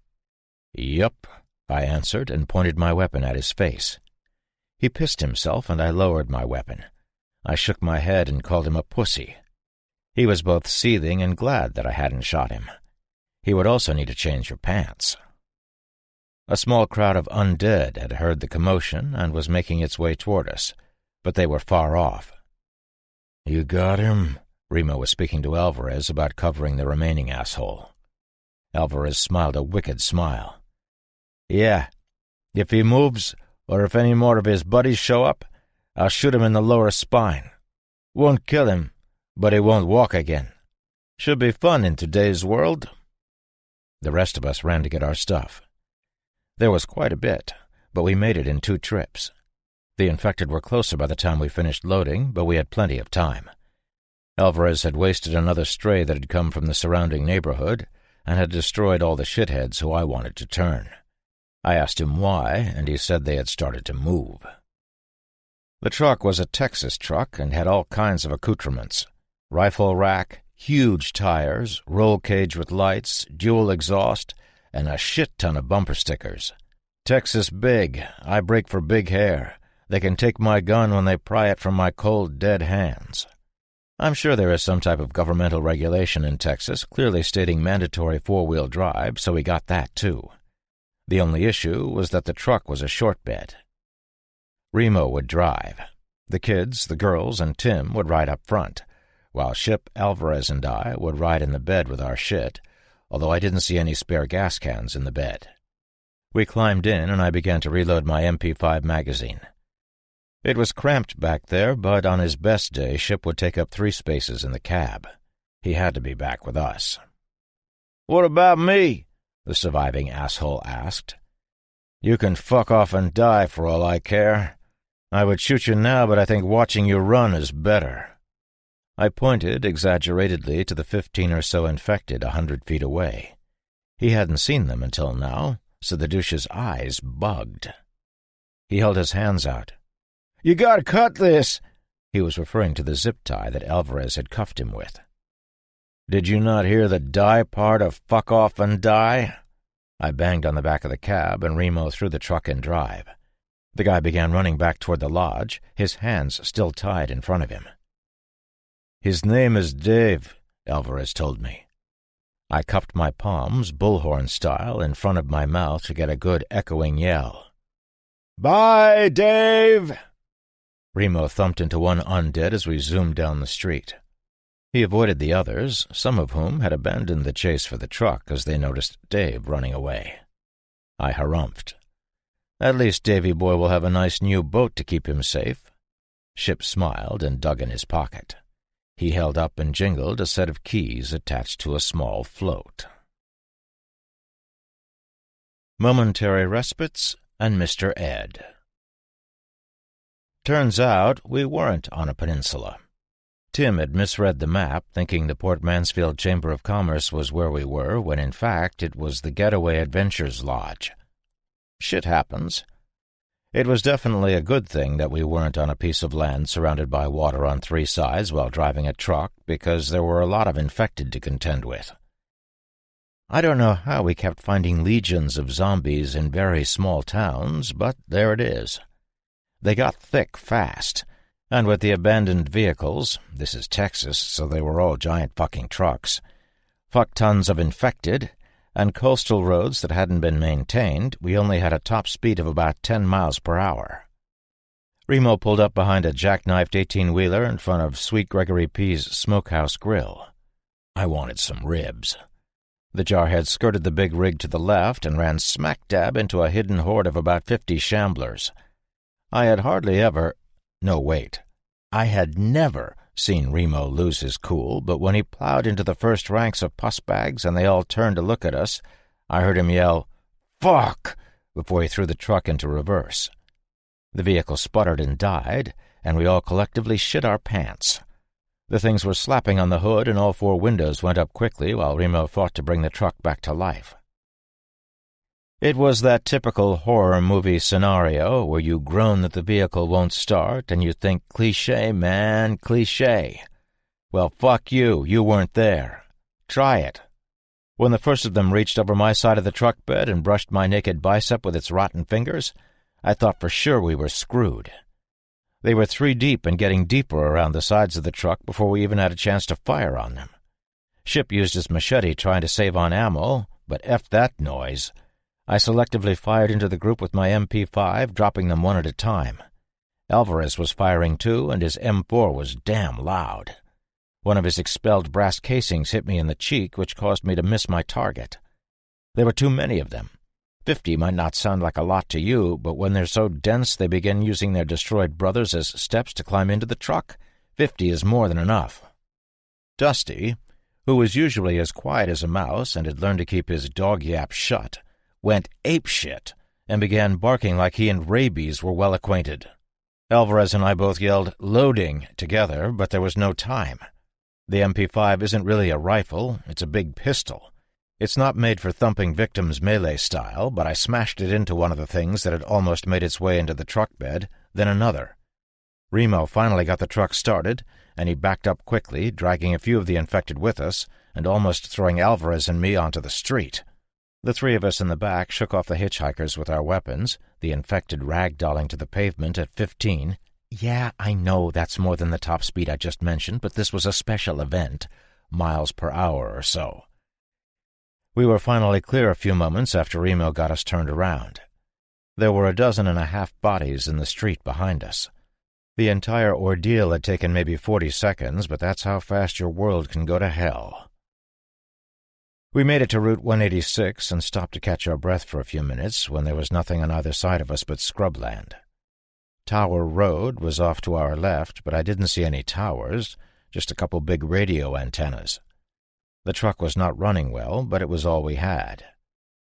"Yup," I answered and pointed my weapon at his face. He pissed himself, and I lowered my weapon. I shook my head and called him a pussy. He was both seething and glad that I hadn't shot him. He would also need to change your pants. A small crowd of undead had heard the commotion and was making its way toward us, but they were far off. "You got him?" Remo was speaking to Alvarez about covering the remaining asshole. Alvarez smiled a wicked smile. "Yeah, if he moves, or if any more of his buddies show up, I'll shoot him in the lower spine. Won't kill him, but he won't walk again. Should be fun in today's world." The rest of us ran to get our stuff. There was quite a bit, but we made it in 2 trips. The infected were closer by the time we finished loading, but we had plenty of time. Alvarez had wasted another stray that had come from the surrounding neighborhood and had destroyed all the shitheads who I wanted to turn. I asked him why, and he said they had started to move. The truck was a Texas truck and had all kinds of accoutrements. Rifle rack, huge tires, roll cage with lights, dual exhaust, and a shit ton of bumper stickers. Texas big. I break for big hair. They can take my gun when they pry it from my cold, dead hands. I'm sure there is some type of governmental regulation in Texas clearly stating mandatory four-wheel drive, so we got that too. The only issue was that the truck was a short bed. Remo would drive. The kids, the girls, and Tim would ride up front, while Ship, Alvarez, and I would ride in the bed with our shit, although I didn't see any spare gas cans in the bed. We climbed in, and I began to reload my MP5 magazine. It was cramped back there, but on his best day, Ship would take up 3 spaces in the cab. He had to be back with us. "What about me?" the surviving asshole asked. "You can fuck off and die for all I care. I would shoot you now, but I think watching you run is better." I pointed exaggeratedly to the 15 or so infected 100 feet away. He hadn't seen them until now, so the douche's eyes bugged. He held his hands out. "You gotta cut this!" He was referring to the zip tie that Alvarez had cuffed him with. "Did you not hear the die part of fuck off and die?" I banged on the back of the cab, and Remo threw the truck in drive. The guy began running back toward the lodge, his hands still tied in front of him. "His name is Dave," Alvarez told me. I cupped my palms, bullhorn style, in front of my mouth to get a good echoing yell. "Bye, Dave!" Remo thumped into one undead as we zoomed down the street. He avoided the others, some of whom had abandoned the chase for the truck as they noticed Dave running away. I harumphed. "At least Davy boy will have a nice new boat to keep him safe." Ship smiled and dug in his pocket. He held up and jingled a set of keys attached to a small float. Momentary respites and Mr. Ed. Turns out we weren't on a peninsula. Tim had misread the map, thinking the Port Mansfield Chamber of Commerce was where we were, when in fact it was the Getaway Adventures Lodge. Shit happens. It was definitely a good thing that we weren't on a piece of land surrounded by water on 3 sides while driving a truck, because there were a lot of infected to contend with. I don't know how we kept finding legions of zombies in very small towns, but there it is. They got thick fast, and with the abandoned vehicles, this is Texas, so they were all giant fucking trucks, fuck tons of infected, and coastal roads that hadn't been maintained, we only had a top speed of about 10 miles per hour. Remo pulled up behind a jackknifed 18-wheeler in front of Sweet Gregory P's Smokehouse Grill. I wanted some ribs. The jarhead skirted the big rig to the left and ran smack dab into a hidden horde of about 50 shamblers. I had never seen Remo lose his cool, but when he plowed into the first ranks of pus bags and they all turned to look at us, I heard him yell, "Fuck!" before he threw the truck into reverse. The vehicle sputtered and died, and we all collectively shit our pants. The things were slapping on the hood, and all 4 windows went up quickly while Remo fought to bring the truck back to life. It was that typical horror movie scenario where you groan that the vehicle won't start and you think, cliché, man, cliché. Well, fuck you, you weren't there. Try it. When the first of them reached over my side of the truck bed and brushed my naked bicep with its rotten fingers, I thought for sure we were screwed. They were 3 deep and getting deeper around the sides of the truck before we even had a chance to fire on them. Ship used his machete trying to save on ammo, but F that noise. I selectively fired into the group with my MP5, dropping them one at a time. Alvarez was firing too, and his M4 was damn loud. One of his expelled brass casings hit me in the cheek, which caused me to miss my target. There were too many of them. 50 might not sound like a lot to you, but when they're so dense they begin using their destroyed brothers as steps to climb into the truck, 50 is more than enough. Dusty, who was usually as quiet as a mouse and had learned to keep his dog yap shut, went apeshit and began barking like he and rabies were well acquainted. Alvarez and I both yelled, "Loading," together, but there was no time. The MP5 isn't really a rifle, it's a big pistol. It's not made for thumping victims melee style, but I smashed it into one of the things that had almost made its way into the truck bed, then another. Remo finally got the truck started, and he backed up quickly, dragging a few of the infected with us, and almost throwing Alvarez and me onto the street. The three of us in the back shook off the hitchhikers with our weapons, the infected ragdolling to the pavement at 15. Yeah, I know that's more than the top speed I just mentioned, but this was a special event, miles per hour or so. We were finally clear a few moments after Remo got us turned around. There were 12.5 bodies in the street behind us. The entire ordeal had taken maybe 40 seconds, but that's how fast your world can go to hell. We made it to Route 186 and stopped to catch our breath for a few minutes when there was nothing on either side of us but scrubland. Tower Road was off to our left, but I didn't see any towers, just a couple big radio antennas. The truck was not running well, but it was all we had.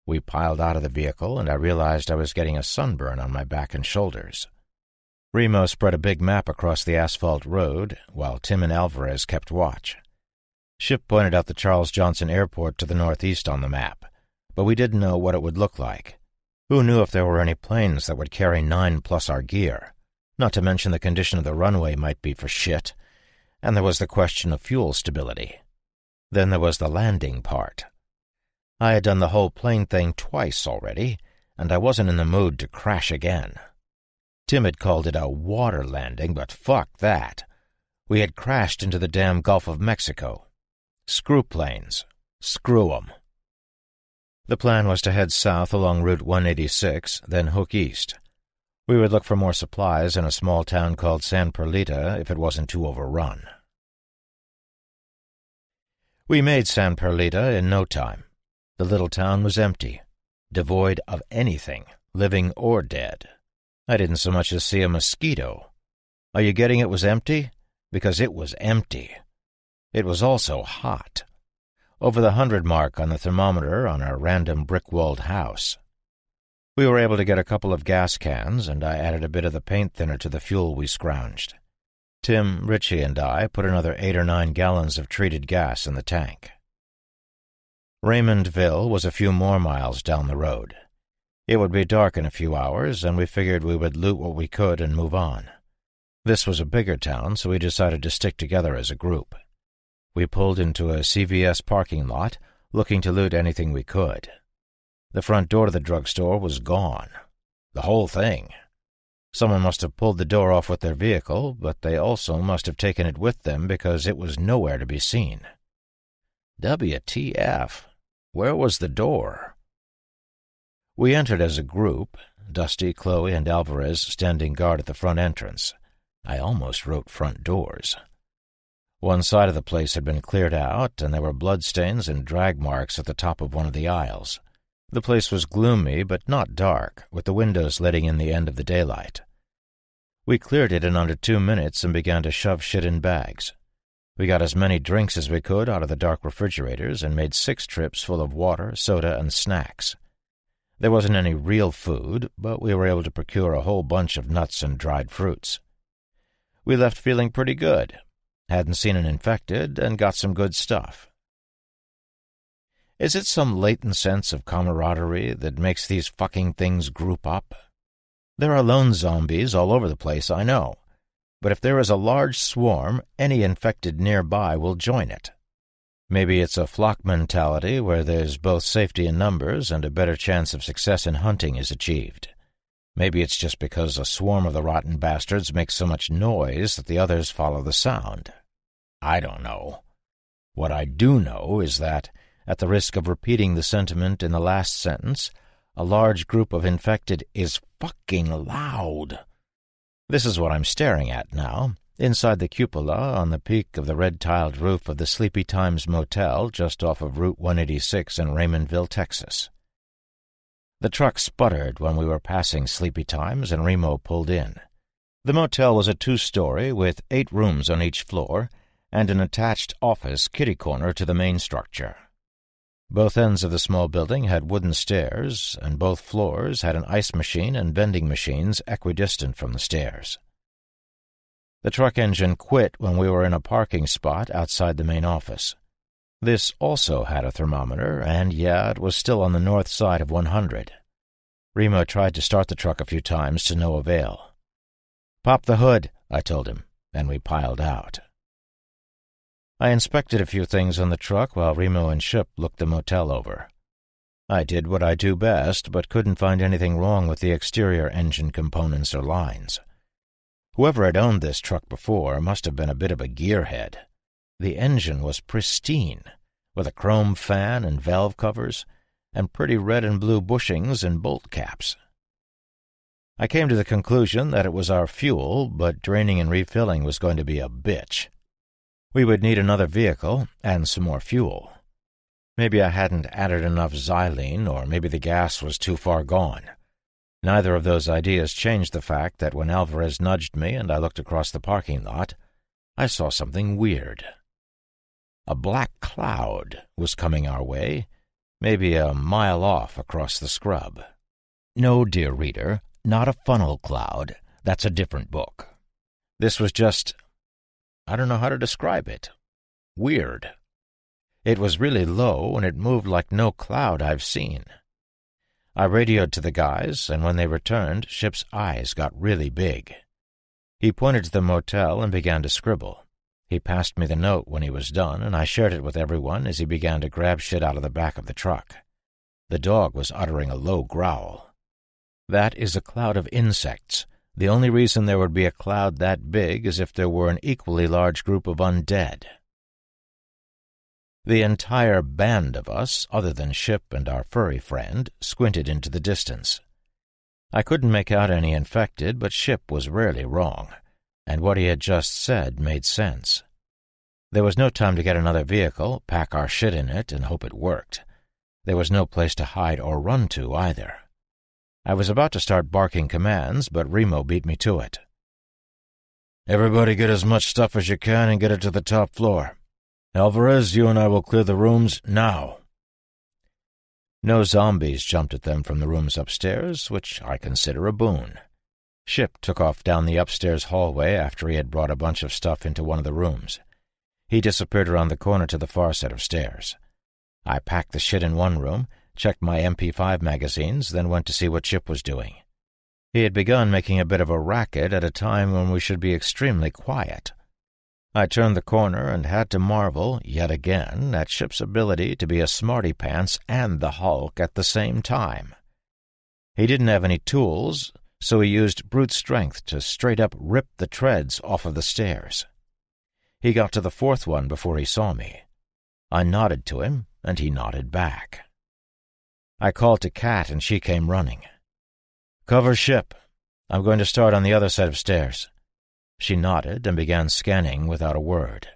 We piled out of the vehicle, and I realized I was getting a sunburn on my back and shoulders. Remo spread a big map across the asphalt road, while Tim and Alvarez kept watch. Ship pointed out the Charles Johnson Airport to the northeast on the map, but we didn't know what it would look like. Who knew if there were any planes that would carry 9 plus our gear? Not to mention the condition of the runway might be for shit, and there was the question of fuel stability. Then there was the landing part. I had done the whole plane thing twice already, and I wasn't in the mood to crash again. Tim had called it a water landing, but fuck that. We had crashed into the damn Gulf of Mexico. Screw planes. Screw 'em. The plan was to head south along Route 186, then hook east. We would look for more supplies in a small town called San Perlita if it wasn't too overrun. We made San Perlita in no time. The little town was empty, devoid of anything, living or dead. I didn't so much as see a mosquito. Are you getting it was empty? Because it was empty. It was also hot. Over the 100 mark on the thermometer on our random brick-walled house. We were able to get a couple of gas cans, and I added a bit of the paint thinner to the fuel we scrounged. Tim, Richie, and I put another 8 or 9 gallons of treated gas in the tank. Raymondville was a few more miles down the road. It would be dark in a few hours, and we figured we would loot what we could and move on. This was a bigger town, so we decided to stick together as a group. We pulled into a CVS parking lot, looking to loot anything we could. The front door to the drugstore was gone. The whole thing. Someone must have pulled the door off with their vehicle, but they also must have taken it with them because it was nowhere to be seen. WTF? Where was the door? We entered as a group, Dusty, Chloe, and Alvarez standing guard at the front entrance. I almost wrote front doors. One side of the place had been cleared out, and there were bloodstains and drag marks at the top of one of the aisles. The place was gloomy, but not dark, with the windows letting in the end of the daylight. We cleared it in under 2 minutes and began to shove shit in bags. We got as many drinks as we could out of the dark refrigerators and made 6 trips full of water, soda, and snacks. There wasn't any real food, but we were able to procure a whole bunch of nuts and dried fruits. We left feeling pretty good. Hadn't seen an infected, and got some good stuff. Is it some latent sense of camaraderie that makes these fucking things group up? There are lone zombies all over the place, I know, but if there is a large swarm, any infected nearby will join it. Maybe it's a flock mentality where there's both safety in numbers and a better chance of success in hunting is achieved. Maybe it's just because a swarm of the rotten bastards makes so much noise that the others follow the sound. I don't know. What I do know is that, at the risk of repeating the sentiment in the last sentence, a large group of infected is fucking loud. This is what I'm staring at now, inside the cupola on the peak of the red-tiled roof of the Sleepy Times Motel just off of Route 186 in Raymondville, Texas. The truck sputtered when we were passing Sleepy Times, and Remo pulled in. The motel was a 2-story with 8 rooms on each floor, and an attached office kitty-corner to the main structure. Both ends of the small building had wooden stairs, and both floors had an ice machine and vending machines equidistant from the stairs. The truck engine quit when we were in a parking spot outside the main office. This also had a thermometer, and it was still on the north side of 100. Remo tried to start the truck a few times to no avail. "Pop the hood," I told him, and we piled out. I inspected a few things on the truck while Remo and Ship looked the motel over. I did what I do best, but couldn't find anything wrong with the exterior engine components or lines. Whoever had owned this truck before must have been a bit of a gearhead. The engine was pristine, with a chrome fan and valve covers, and pretty red and blue bushings and bolt caps. I came to the conclusion that it was our fuel, but draining and refilling was going to be a bitch. We would need another vehicle and some more fuel. Maybe I hadn't added enough xylene, or maybe the gas was too far gone. Neither of those ideas changed the fact that when Alvarez nudged me and I looked across the parking lot, I saw something weird. A black cloud was coming our way, maybe a mile off across the scrub. No, dear reader, not a funnel cloud. That's a different book. This was just, I don't know how to describe it. Weird. It was really low, and it moved like no cloud I've seen. I radioed to the guys, and when they returned, Ship's eyes got really big. He pointed to the motel and began to scribble. He passed me the note when he was done, and I shared it with everyone as he began to grab shit out of the back of the truck. The dog was uttering a low growl. That is a cloud of insects. The only reason there would be a cloud that big is if there were an equally large group of undead. The entire band of us, other than Ship and our furry friend, squinted into the distance. I couldn't make out any infected, but Ship was rarely wrong, and what he had just said made sense. There was no time to get another vehicle, pack our shit in it, and hope it worked. There was no place to hide or run to, either. I was about to start barking commands, but Remo beat me to it. Everybody get as much stuff as you can and get it to the top floor. Alvarez, you and I will clear the rooms now. No zombies jumped at them from the rooms upstairs, which I consider a boon. Ship took off down the upstairs hallway after he had brought a bunch of stuff into one of the rooms. He disappeared around the corner to the far set of stairs. I packed the shit in one room, checked my MP5 magazines, then went to see what Ship was doing. He had begun making a bit of a racket at a time when we should be extremely quiet. I turned the corner and had to marvel, yet again, at Ship's ability to be a smarty-pants and the Hulk at the same time. He didn't have any tools, so he used brute strength to straight-up rip the treads off of the stairs. He got to the fourth one before he saw me. I nodded to him, and he nodded back. I called to Kat, and she came running. "Cover Ship. I'm going to start on the other set of stairs." She nodded and began scanning without a word.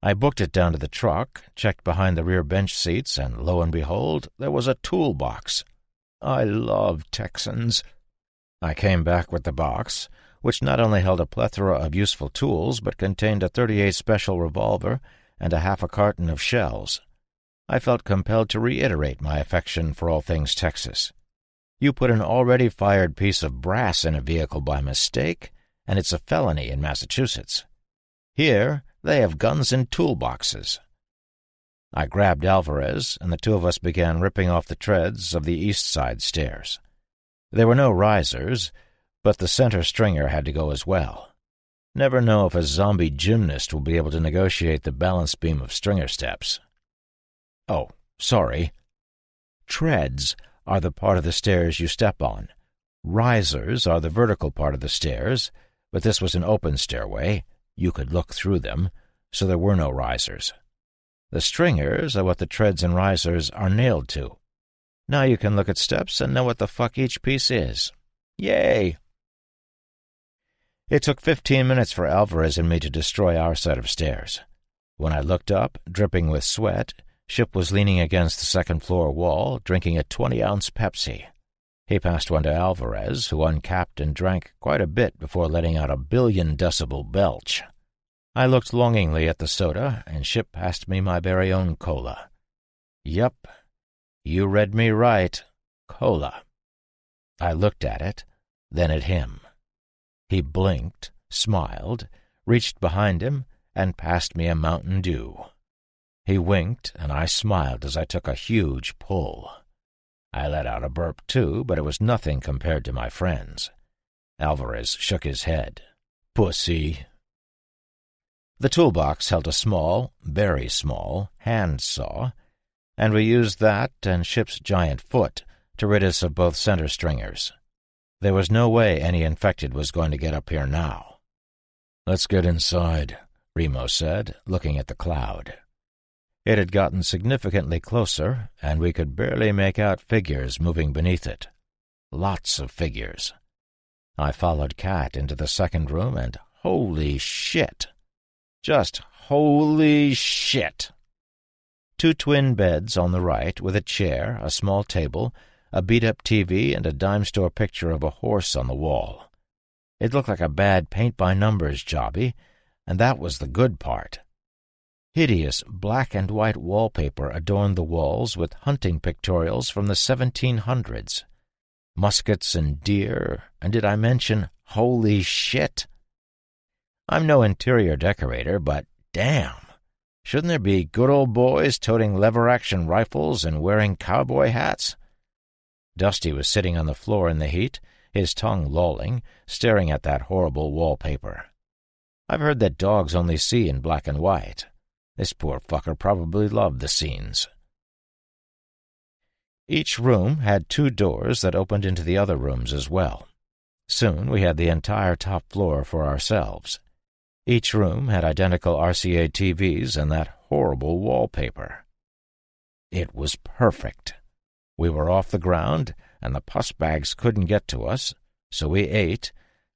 I booked it down to the truck, checked behind the rear bench seats, and lo and behold, there was a toolbox. I love Texans. I came back with the box, which not only held a plethora of useful tools, but contained a .38 special revolver and a half a carton of shells. I felt compelled to reiterate my affection for all things Texas. You put an already fired piece of brass in a vehicle by mistake, and it's a felony in Massachusetts. Here, they have guns in toolboxes. I grabbed Alvarez, and the two of us began ripping off the treads of the east side stairs. There were no risers, but the center stringer had to go as well. Never know if a zombie gymnast will be able to negotiate the balance beam of stringer steps. Oh, sorry. Treads are the part of the stairs you step on. Risers are the vertical part of the stairs, but this was an open stairway. You could look through them, so there were no risers. The stringers are what the treads and risers are nailed to. Now you can look at steps and know what the fuck each piece is. Yay! It took 15 minutes for Alvarez and me to destroy our set of stairs. When I looked up, dripping with sweat, Ship was leaning against the second-floor wall, drinking a 20-ounce Pepsi. He passed one to Alvarez, who uncapped and drank quite a bit before letting out a billion-decibel belch. I looked longingly at the soda, and Ship passed me my very own cola. Yep, you read me right. Cola. I looked at it, then at him. He blinked, smiled, reached behind him, and passed me a Mountain Dew. He winked, and I smiled as I took a huge pull. I let out a burp, too, but it was nothing compared to my friend's. Alvarez shook his head. Pussy. The toolbox held a small, very small, hand saw, and we used that and Ship's giant foot to rid us of both center stringers. There was no way any infected was going to get up here now. "Let's get inside," Remo said, looking at the cloud. It had gotten significantly closer, and we could barely make out figures moving beneath it. Lots of figures. I followed Kat into the second room, and holy shit! Just holy shit! 2 twin beds on the right, with a chair, a small table, a beat-up TV, and a dime store picture of a horse on the wall. It looked like a bad paint-by-numbers jobby, and that was the good part. Hideous black-and-white wallpaper adorned the walls with hunting pictorials from the 1700s. Muskets and deer, and did I mention holy shit? I'm no interior decorator, but damn! Shouldn't there be good old boys toting lever-action rifles and wearing cowboy hats? Dusty was sitting on the floor in the heat, his tongue lolling, staring at that horrible wallpaper. I've heard that dogs only see in black and white. This poor fucker probably loved the scenes. Each room had 2 doors that opened into the other rooms as well. Soon we had the entire top floor for ourselves. Each room had identical RCA TVs and that horrible wallpaper. It was perfect. We were off the ground, and the pus bags couldn't get to us, so we ate,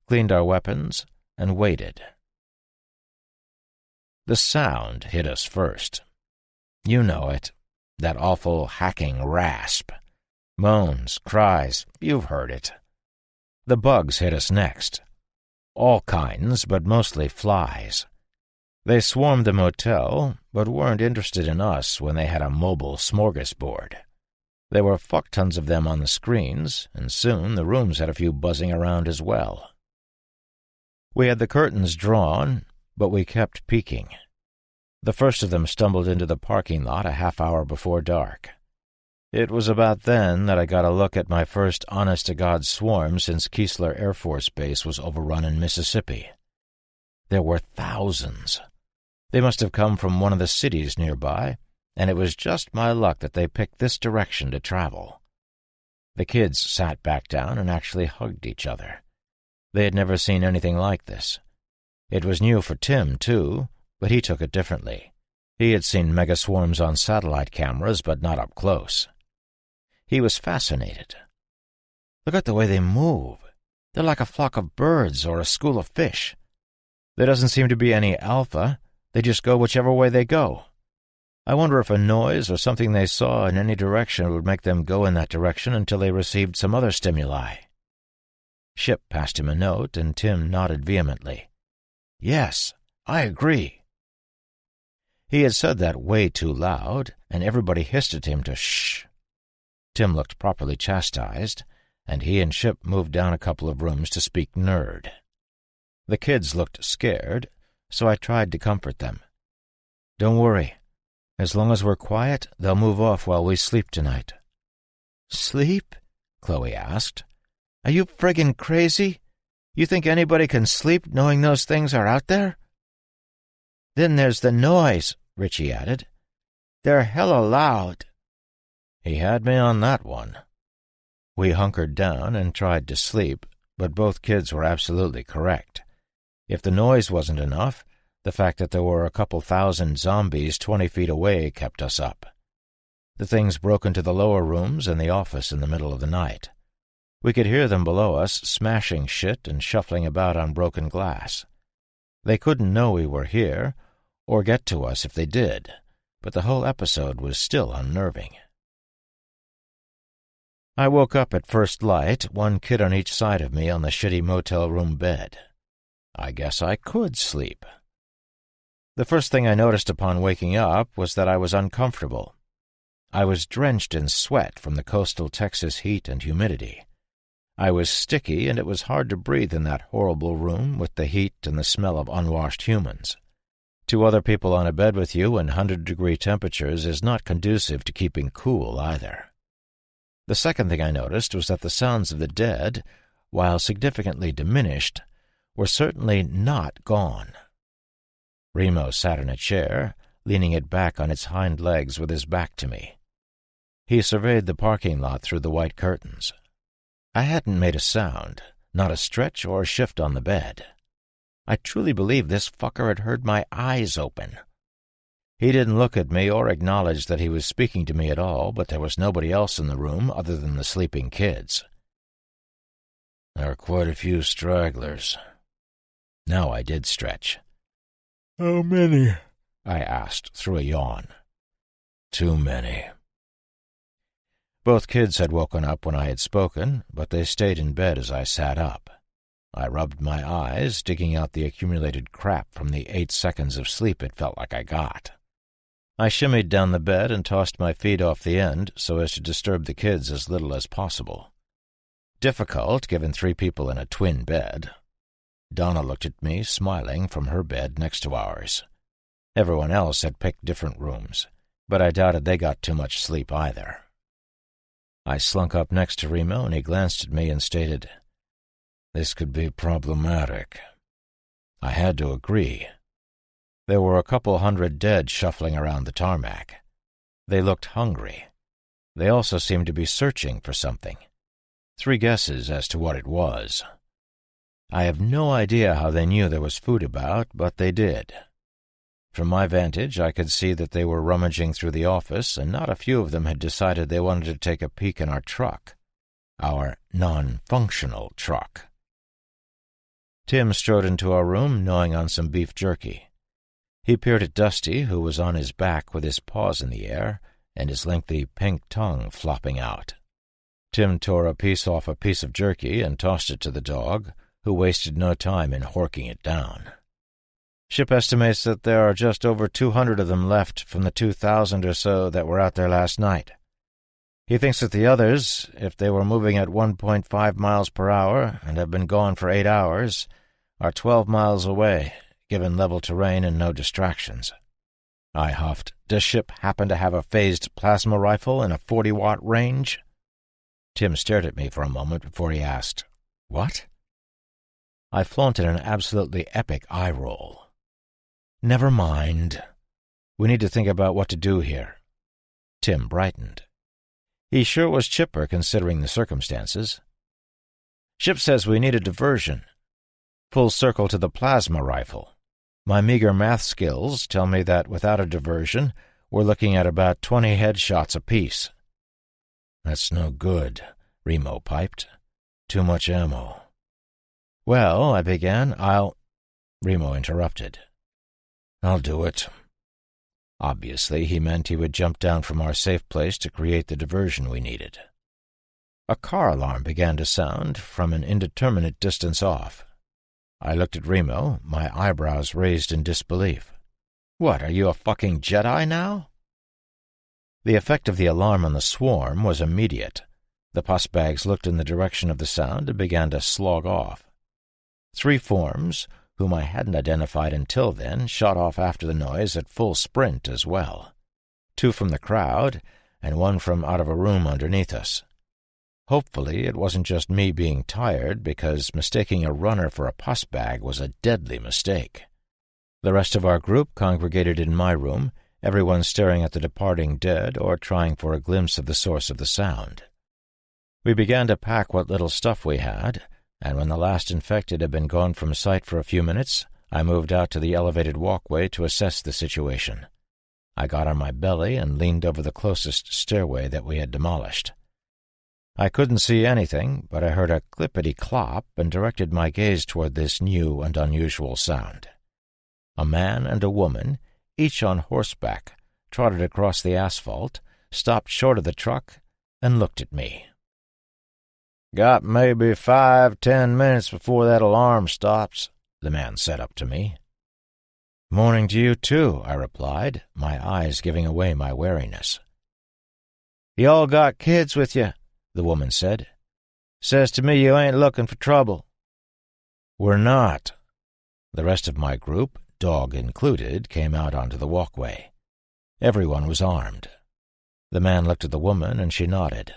cleaned our weapons, and waited. The sound hit us first. You know it, that awful hacking rasp. Moans, cries, you've heard it. The bugs hit us next. All kinds, but mostly flies. They swarmed the motel, but weren't interested in us when they had a mobile smorgasbord. There were fuck-tons of them on the screens, and soon the rooms had a few buzzing around as well. We had the curtains drawn, but we kept peeking. The first of them stumbled into the parking lot a half hour before dark. It was about then that I got a look at my first honest-to-God swarm since Keesler Air Force Base was overrun in Mississippi. There were thousands. They must have come from one of the cities nearby, and it was just my luck that they picked this direction to travel. The kids sat back down and actually hugged each other. They had never seen anything like this. It was new for Tim, too, but he took it differently. He had seen megaswarms on satellite cameras, but not up close. He was fascinated. Look at the way they move. They're like a flock of birds or a school of fish. There doesn't seem to be any alpha. They just go whichever way they go. I wonder if a noise or something they saw in any direction would make them go in that direction until they received some other stimuli. Ship passed him a note, and Tim nodded vehemently. Yes, I agree. He had said that way too loud, and everybody hissed at him to shh. Tim looked properly chastised, and he and Ship moved down a couple of rooms to speak nerd. The kids looked scared, so I tried to comfort them. Don't worry. As long as we're quiet, they'll move off while we sleep tonight. Sleep? Chloe asked. Are you friggin' crazy? You think anybody can sleep knowing those things are out there? Then there's the noise, Richie added. They're hella loud. He had me on that one. We hunkered down and tried to sleep, but both kids were absolutely correct. If the noise wasn't enough, the fact that there were a couple thousand zombies 20 feet away kept us up. The things broke into the lower rooms and the office in the middle of the night. We could hear them below us smashing shit and shuffling about on broken glass. They couldn't know we were here, or get to us if they did, but the whole episode was still unnerving. I woke up at first light, one kid on each side of me on the shitty motel room bed. I guess I could sleep. The first thing I noticed upon waking up was that I was uncomfortable. I was drenched in sweat from the coastal Texas heat and humidity. I was sticky, and it was hard to breathe in that horrible room with the heat and the smell of unwashed humans. 2 other people on a bed with you in 100-degree temperatures is not conducive to keeping cool either. The second thing I noticed was that the sounds of the dead, while significantly diminished, were certainly not gone. Remo sat in a chair, leaning it back on its hind legs with his back to me. He surveyed the parking lot through the white curtains. I hadn't made a sound, not a stretch or a shift on the bed. I truly believe this fucker had heard my eyes open. He didn't look at me or acknowledge that he was speaking to me at all, but there was nobody else in the room other than the sleeping kids. There are quite a few stragglers. Now I did stretch. How many? I asked through a yawn. Too many. Both kids had woken up when I had spoken, but they stayed in bed as I sat up. I rubbed my eyes, digging out the accumulated crap from the 8 seconds of sleep it felt like I got. I shimmied down the bed and tossed my feet off the end so as to disturb the kids as little as possible. Difficult, given 3 people in a twin bed. Donna looked at me, smiling from her bed next to ours. Everyone else had picked different rooms, but I doubted they got too much sleep either. I slunk up next to Remo, and he glanced at me and stated, "This could be problematic." I had to agree. There were a couple hundred dead shuffling around the tarmac. They looked hungry. They also seemed to be searching for something. 3 guesses as to what it was. I have no idea how they knew there was food about, but they did. From my vantage, I could see that they were rummaging through the office, and not a few of them had decided they wanted to take a peek in our truck. Our non-functional truck. Tim strode into our room, gnawing on some beef jerky. He peered at Dusty, who was on his back with his paws in the air and his lengthy pink tongue flopping out. Tim tore a piece off a piece of jerky and tossed it to the dog, who wasted no time in horking it down. Ship estimates that there are just over 200 of them left from the 2,000 or so that were out there last night. He thinks that the others, if they were moving at 1.5 miles per hour and have been gone for 8 hours, are 12 miles away, given level terrain and no distractions. I huffed. Does Ship happen to have a phased plasma rifle in a 40-watt range? Tim stared at me for a moment before he asked, "What?" I flaunted an absolutely epic eye roll. "Never mind. We need to think about what to do here." Tim brightened. He sure was chipper considering the circumstances. "Ship says we need a diversion. Full circle to the plasma rifle. My meager math skills tell me that without a diversion, we're looking at about 20 headshots apiece." "That's no good," Remo piped. "Too much ammo." "Well," I began, Remo interrupted. "I'll do it." Obviously, he meant he would jump down from our safe place to create the diversion we needed. A car alarm began to sound from an indeterminate distance off. I looked at Remo, my eyebrows raised in disbelief. "What, are you a fucking Jedi now?" The effect of the alarm on the swarm was immediate. The pussbags looked in the direction of the sound and began to slog off. 3 forms, whom I hadn't identified until then, shot off after the noise at full sprint as well. 2 from the crowd, and 1 from out of a room underneath us. Hopefully it wasn't just me being tired, because mistaking a runner for a pussbag was a deadly mistake. The rest of our group congregated in my room, everyone staring at the departing dead or trying for a glimpse of the source of the sound. We began to pack what little stuff we had, and when the last infected had been gone from sight for a few minutes, I moved out to the elevated walkway to assess the situation. I got on my belly and leaned over the closest stairway that we had demolished. I couldn't see anything, but I heard a clippity-clop and directed my gaze toward this new and unusual sound. A man and a woman, each on horseback, trotted across the asphalt, stopped short of the truck, and looked at me. "Got maybe 5-10 minutes before that alarm stops," the man said up to me. "Morning to you, too," I replied, my eyes giving away my wariness. "You all got kids with you," the woman said. "Says to me you ain't looking for trouble." "We're not." The rest of my group, dog included, came out onto the walkway. Everyone was armed. The man looked at the woman, and she nodded.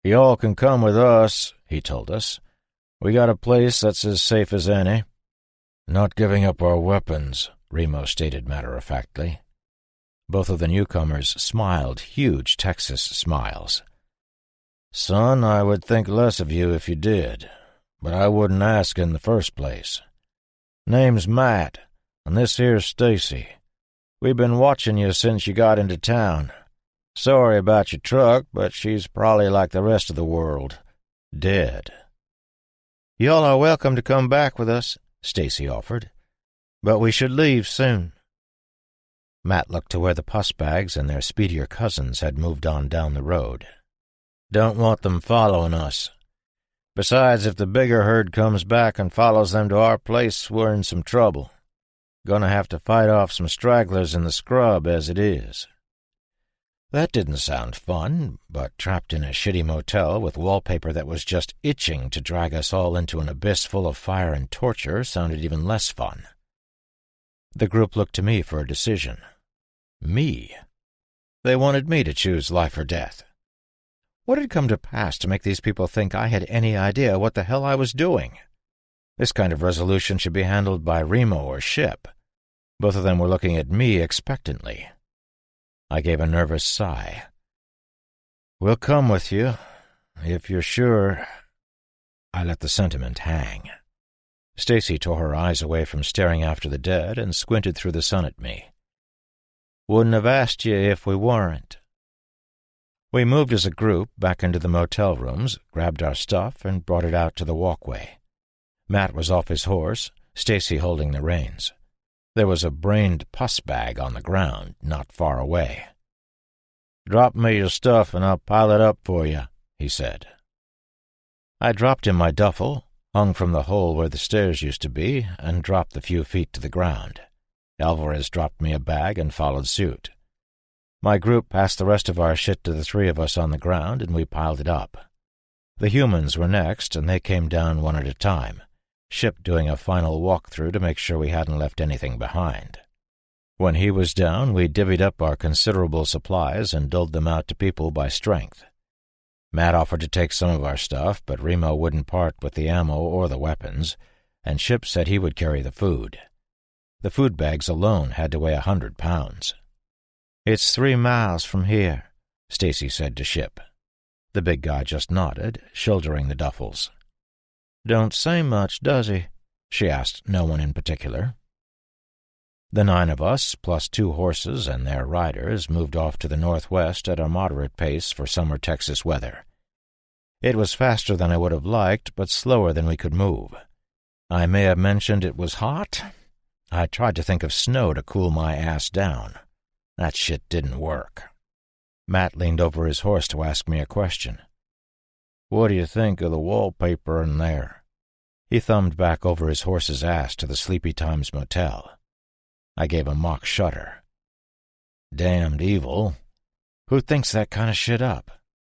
"You all can come with us," he told us. "We got a place that's as safe as any." "Not giving up our weapons," Remo stated matter-of-factly. Both of the newcomers smiled huge Texas smiles. "Son, I would think less of you if you did, but I wouldn't ask in the first place. Name's Matt, and this here's Stacy. We've been watching you since you got into town. Sorry about your truck, but she's probably like the rest of the world, dead." "Y'all are welcome to come back with us," Stacy offered, "but we should leave soon." Matt looked to where the pussbags and their speedier cousins had moved on down the road. "Don't want them following us. Besides, if the bigger herd comes back and follows them to our place, we're in some trouble. Gonna have to fight off some stragglers in the scrub as it is." That didn't sound fun, but trapped in a shitty motel with wallpaper that was just itching to drag us all into an abyss full of fire and torture sounded even less fun. The group looked to me for a decision. Me. They wanted me to choose life or death. What had come to pass to make these people think I had any idea what the hell I was doing? This kind of resolution should be handled by Remo or Ship. Both of them were looking at me expectantly. I gave a nervous sigh. "We'll come with you, if you're sure." I let the sentiment hang. Stacy tore her eyes away from staring after the dead and squinted through the sun at me. "Wouldn't have asked you if we weren't." We moved as a group back into the motel rooms, grabbed our stuff, and brought it out to the walkway. Matt was off his horse, Stacy holding the reins. There was a brained pus bag on the ground, not far away. "Drop me your stuff and I'll pile it up for you," he said. I dropped him my duffel, hung from the hole where the stairs used to be, and dropped the few feet to the ground. Alvarez dropped me a bag and followed suit. My group passed the rest of our shit to the three of us on the ground, and we piled it up. The humans were next, and they came down one at a time, Ship doing a final walk-through to make sure we hadn't left anything behind. When he was down, we divvied up our considerable supplies and doled them out to people by strength. Matt offered to take some of our stuff, but Remo wouldn't part with the ammo or the weapons, and Ship said he would carry the food. The food bags alone had to weigh 100 pounds. "It's 3 miles from here," Stacy said to Ship. The big guy just nodded, shouldering the duffels. "Don't say much, does he?" she asked no one in particular. The 9 of us, plus 2 horses and their riders, moved off to the northwest at a moderate pace for summer Texas weather. It was faster than I would have liked, but slower than we could move. I may have mentioned it was hot. I tried to think of snow to cool my ass down. That shit didn't work. Matt leaned over his horse to ask me a question. "What do you think of the wallpaper in there?" He thumbed back over his horse's ass to the Sleepy Times Motel. I gave a mock shudder. Damned evil. Who thinks that kind of shit up?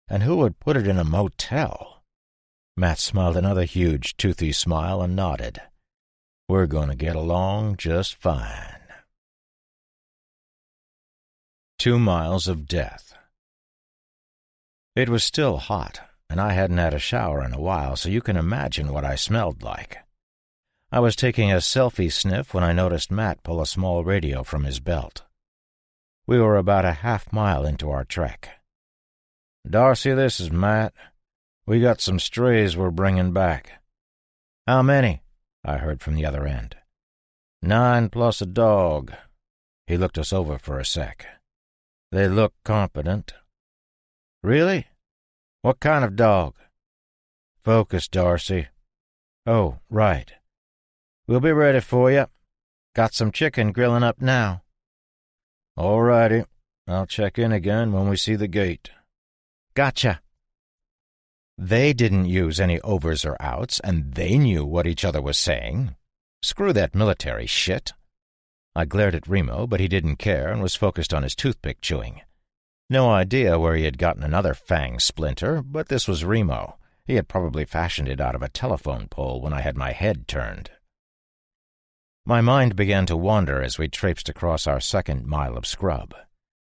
And who would put it in a motel? Matt smiled another huge, toothy smile and nodded. "We're going to get along just fine." 2 miles of death. It was still hot, and I hadn't had a shower in a while, so you can imagine what I smelled like. I was taking a selfie sniff when I noticed Matt pull a small radio from his belt. We were about a half-mile into our trek. "Darcy, this is Matt. We got some strays we're bringing back." "How many?" I heard from the other end. 9 plus a dog." He looked us over for a sec. "They look competent." "Really? What kind of dog?" "Focus, Darcy." "Oh, right. We'll be ready for you. Got some chicken grilling up now." "All righty. I'll check in again when we see the gate." "Gotcha." They didn't use any overs or outs, and they knew what each other was saying. Screw that military shit. I glared at Remo, but he didn't care and was focused on his toothpick chewing. No idea where he had gotten another fang splinter, but this was Remo. He had probably fashioned it out of a telephone pole when I had my head turned. My mind began to wander as we traipsed across our 2nd mile of scrub.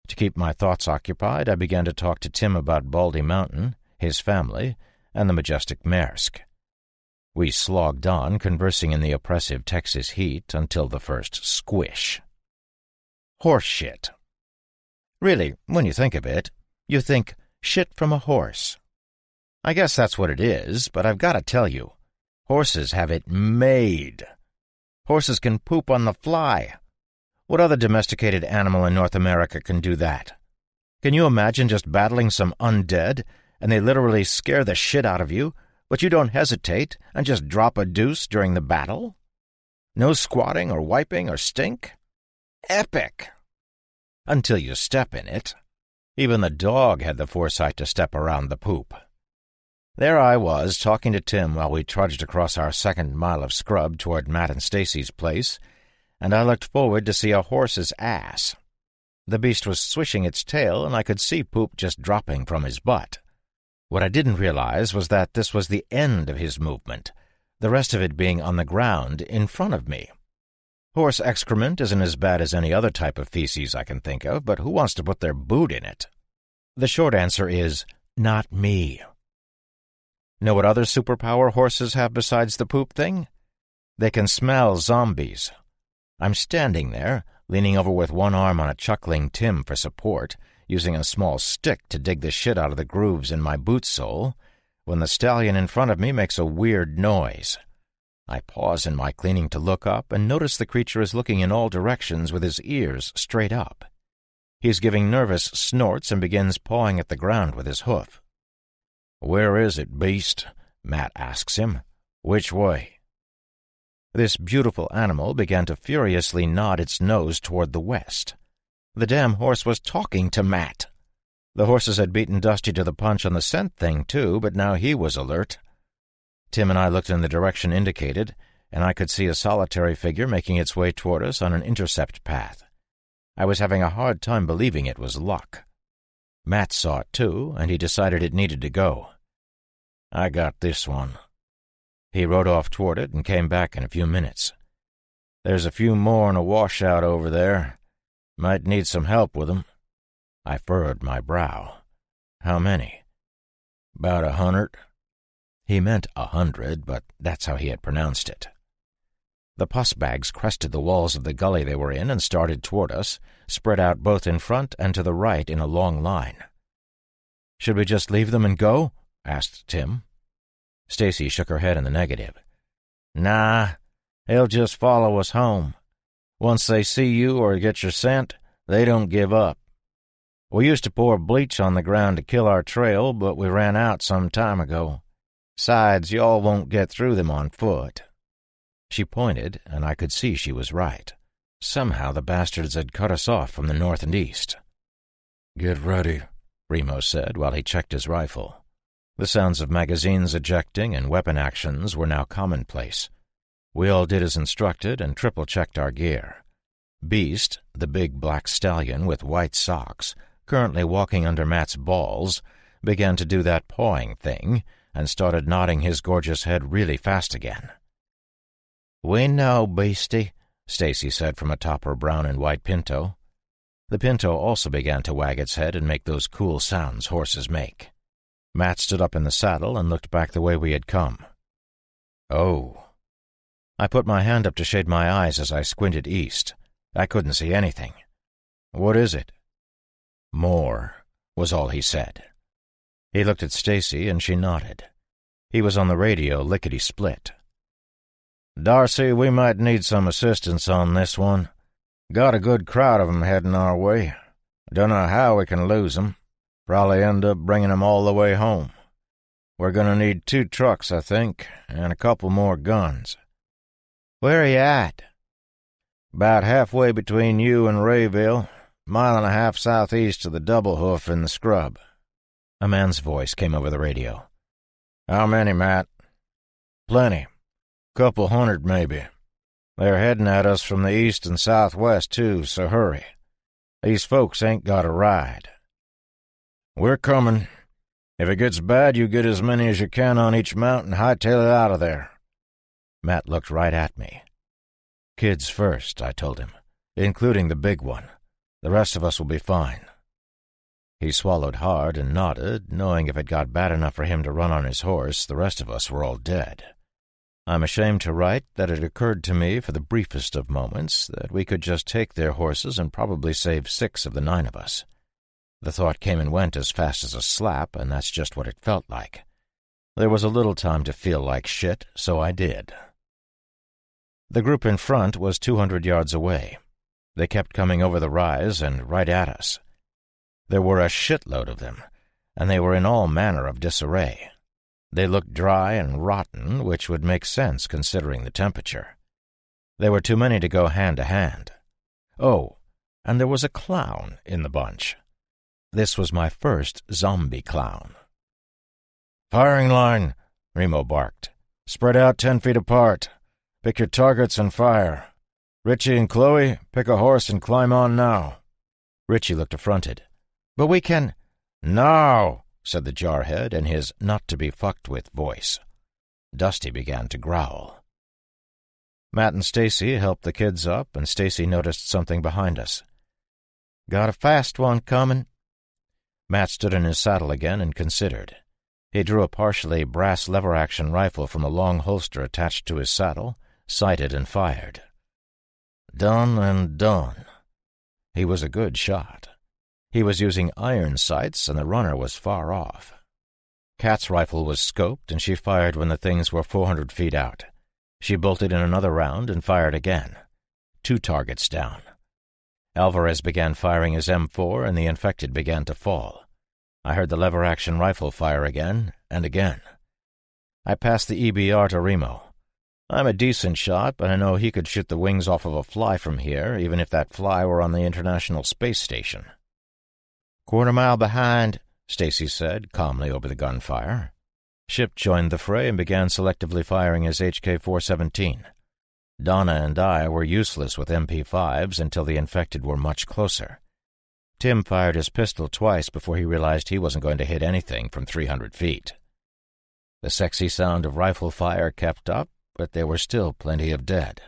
To keep my thoughts occupied, I began to talk to Tim about Baldy Mountain, his family, and the majestic Maersk. We slogged on, conversing in the oppressive Texas heat until the first squish. Horse shit. Really, when you think of it, you think shit from a horse. I guess that's what it is, but I've got to tell you, horses have it made. Horses can poop on the fly. What other domesticated animal in North America can do that? Can you imagine just battling some undead, and they literally scare the shit out of you, but you don't hesitate and just drop a deuce during the battle? No squatting or wiping or stink? Epic! Until you step in it. Even the dog had the foresight to step around the poop. There I was, talking to Tim while we trudged across our second mile of scrub toward Matt and Stacy's place, and I looked forward to see a horse's ass. The beast was swishing its tail, and I could see poop just dropping from his butt. What I didn't realize was that this was the end of his movement, the rest of it being on the ground in front of me. Horse excrement isn't as bad as any other type of feces I can think of, but who wants to put their boot in it? The short answer is, not me. Know what other superpower horses have besides the poop thing? They can smell zombies. I'm standing there, leaning over with one arm on a chuckling Tim for support, using a small stick to dig the shit out of the grooves in my boot sole, when the stallion in front of me makes a weird noise. I pause in my cleaning to look up and notice the creature is looking in all directions with his ears straight up. He's giving nervous snorts and begins pawing at the ground with his hoof. "Where is it, beast?" Matt asks him. "Which way?" This beautiful animal began to furiously nod its nose toward the west. The damn horse was talking to Matt. The horses had beaten Dusty to the punch on the scent thing, too, but now he was alert. Tim and I looked in the direction indicated, and I could see a solitary figure making its way toward us on an intercept path. I was having a hard time believing it was luck. Matt saw it, too, and he decided it needed to go. "I got this one." He rode off toward it and came back in a few minutes. "There's a few more in a washout over there. Might need some help with 'em." I furrowed my brow. "How many?" "About 100. He meant 100, but that's how he had pronounced it. The pus bags crested the walls of the gully they were in and started toward us, spread out both in front and to the right in a long line. "Should we just leave them and go?" asked Tim. Stacy shook her head in the negative. "Nah, they'll just follow us home. Once they see you or get your scent, they don't give up. We used to pour bleach on the ground to kill our trail, but we ran out some time ago. Besides, y'all won't get through them on foot." She pointed, and I could see she was right. Somehow the bastards had cut us off from the north and east. "Get ready," Remo said while he checked his rifle. The sounds of magazines ejecting and weapon actions were now commonplace. We all did as instructed and triple-checked our gear. Beast, the big black stallion with white socks, currently walking under Matt's balls, began to do that pawing thing and started nodding his gorgeous head really fast again. "We know, Beastie," Stacy said from atop her brown and white pinto. The pinto also began to wag its head and make those cool sounds horses make. Matt stood up in the saddle and looked back the way we had come. "Oh." I put my hand up to shade my eyes as I squinted east. I couldn't see anything. "What is it?" "More," was all he said. He looked at Stacy and she nodded. He was on the radio lickety-split. "Darcy, we might need some assistance on this one. Got a good crowd of 'em heading our way. Dunno how we can lose 'em. Probably end up bringing 'em all the way home. We're gonna need 2 trucks, I think, and a couple more guns." "Where are you at?" "About halfway between you and Rayville, 1.5 miles southeast of the Double Hoof in the scrub." A man's voice came over the radio. "How many, Matt?" "Plenty. Couple hundred, maybe. They're heading at us from the east and southwest, too, so hurry. These folks ain't got a ride." "We're coming. If it gets bad, you get as many as you can on each mount and hightail it out of there." Matt looked right at me. "Kids first," I told him, "including the big one. The rest of us will be fine." He swallowed hard and nodded, knowing if it got bad enough for him to run on his horse, the rest of us were all dead. I'm ashamed to write that it occurred to me for the briefest of moments that we could just take their horses and probably save 6 of the 9 of us. The thought came and went as fast as a slap, and that's just what it felt like. There was a little time to feel like shit, so I did. The group in front was 200 yards away. They kept coming over the rise and right at us. There were a shitload of them, and they were in all manner of disarray. They looked dry and rotten, which would make sense considering the temperature. There were too many to go hand to hand. Oh, and there was a clown in the bunch. This was my first zombie clown. "Firing line," Remo barked. "Spread out 10 feet apart. Pick your targets and fire. Richie and Chloe, pick a horse and climb on now." Richie looked affronted. "But we can—" "Now," said the jarhead in his not-to-be-fucked-with voice. Dusty began to growl. Matt and Stacy helped the kids up, and Stacy noticed something behind us. "Got a fast one coming." Matt stood in his saddle again and considered. He drew a partially brass lever-action rifle from a long holster attached to his saddle, sighted and fired. Done and done. He was a good shot. He was using iron sights, and the runner was far off. Kat's rifle was scoped, and she fired when the things were 400 feet out. She bolted in another round and fired again. 2 targets down. Alvarez began firing his M4, and the infected began to fall. I heard the lever-action rifle fire again and again. I passed the EBR to Remo. I'm a decent shot, but I know he could shoot the wings off of a fly from here, even if that fly were on the International Space Station. "Quarter mile behind," Stacy said, calmly over the gunfire. Ship joined the fray and began selectively firing his HK-417. Donna and I were useless with MP5s until the infected were much closer. Tim fired his pistol twice before he realized he wasn't going to hit anything from 300 feet. The sexy sound of rifle fire kept up, but there were still plenty of dead.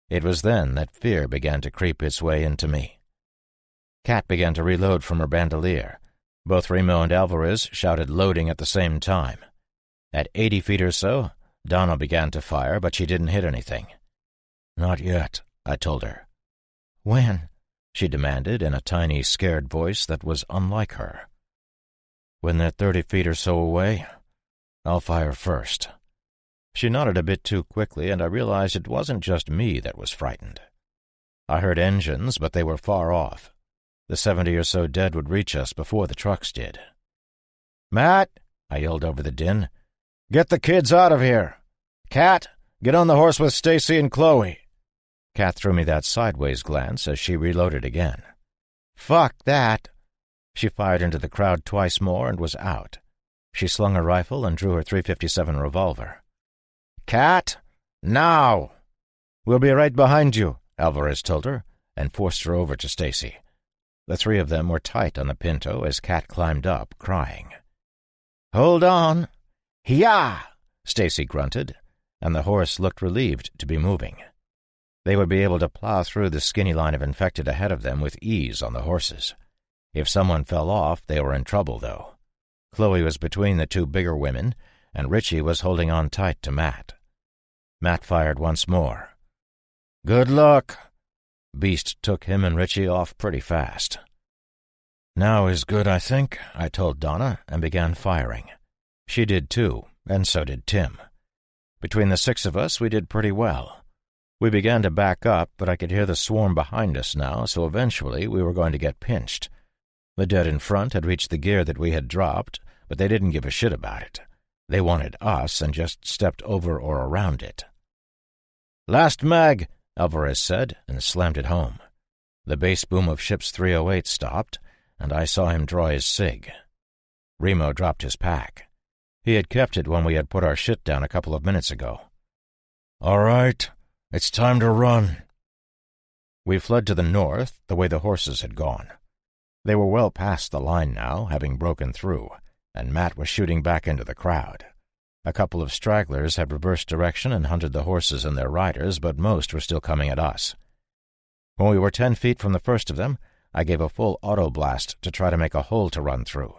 It was then that fear began to creep its way into me. Kat began to reload from her bandolier. Both Remo and Alvarez shouted loading at the same time. At 80 feet or so, Donna began to fire, but she didn't hit anything. "Not yet," I told her. "When?" she demanded in a tiny, scared voice that was unlike her. "When they're 30 feet or so away, I'll fire first." She nodded a bit too quickly, and I realized it wasn't just me that was frightened. I heard engines, but they were far off. The 70 or so dead would reach us before the trucks did. "Matt," I yelled over the din, "get the kids out of here. Kat, get on the horse with Stacy and Chloe." Kat threw me that sideways glance as she reloaded again. "Fuck that." She fired into the crowd twice more and was out. She slung her rifle and drew her .357 revolver. "Kat, now!" "We'll be right behind you," Alvarez told her, and forced her over to Stacy. The 3 of them were tight on the Pinto as Kat climbed up, crying. "Hold on." "Hi-yah!" Stacy grunted, and the horse looked relieved to be moving. They would be able to plow through the skinny line of infected ahead of them with ease on the horses. If someone fell off, they were in trouble, though. Chloe was between the 2 bigger women, and Richie was holding on tight to Matt. Matt fired once more. "Good luck." Beast took him and Richie off pretty fast. "Now is good, I think," I told Donna, and began firing. She did too, and so did Tim. Between the 6 of us, we did pretty well. We began to back up, but I could hear the swarm behind us now, so eventually we were going to get pinched. The dead in front had reached the gear that we had dropped, but they didn't give a shit about it. They wanted us and just stepped over or around it. "Last mag," Alvarez said, and slammed it home. The bass boom of ship's 308 stopped, and I saw him draw his cig. Remo dropped his pack. He had kept it when we had put our shit down a couple of minutes ago. "All right, it's time to run." We fled to the north, the way the horses had gone. They were well past the line now, having broken through, and Matt was shooting back into the crowd. A couple of stragglers had reversed direction and hunted the horses and their riders, but most were still coming at us. When we were 10 feet from the first of them, I gave a full auto blast to try to make a hole to run through.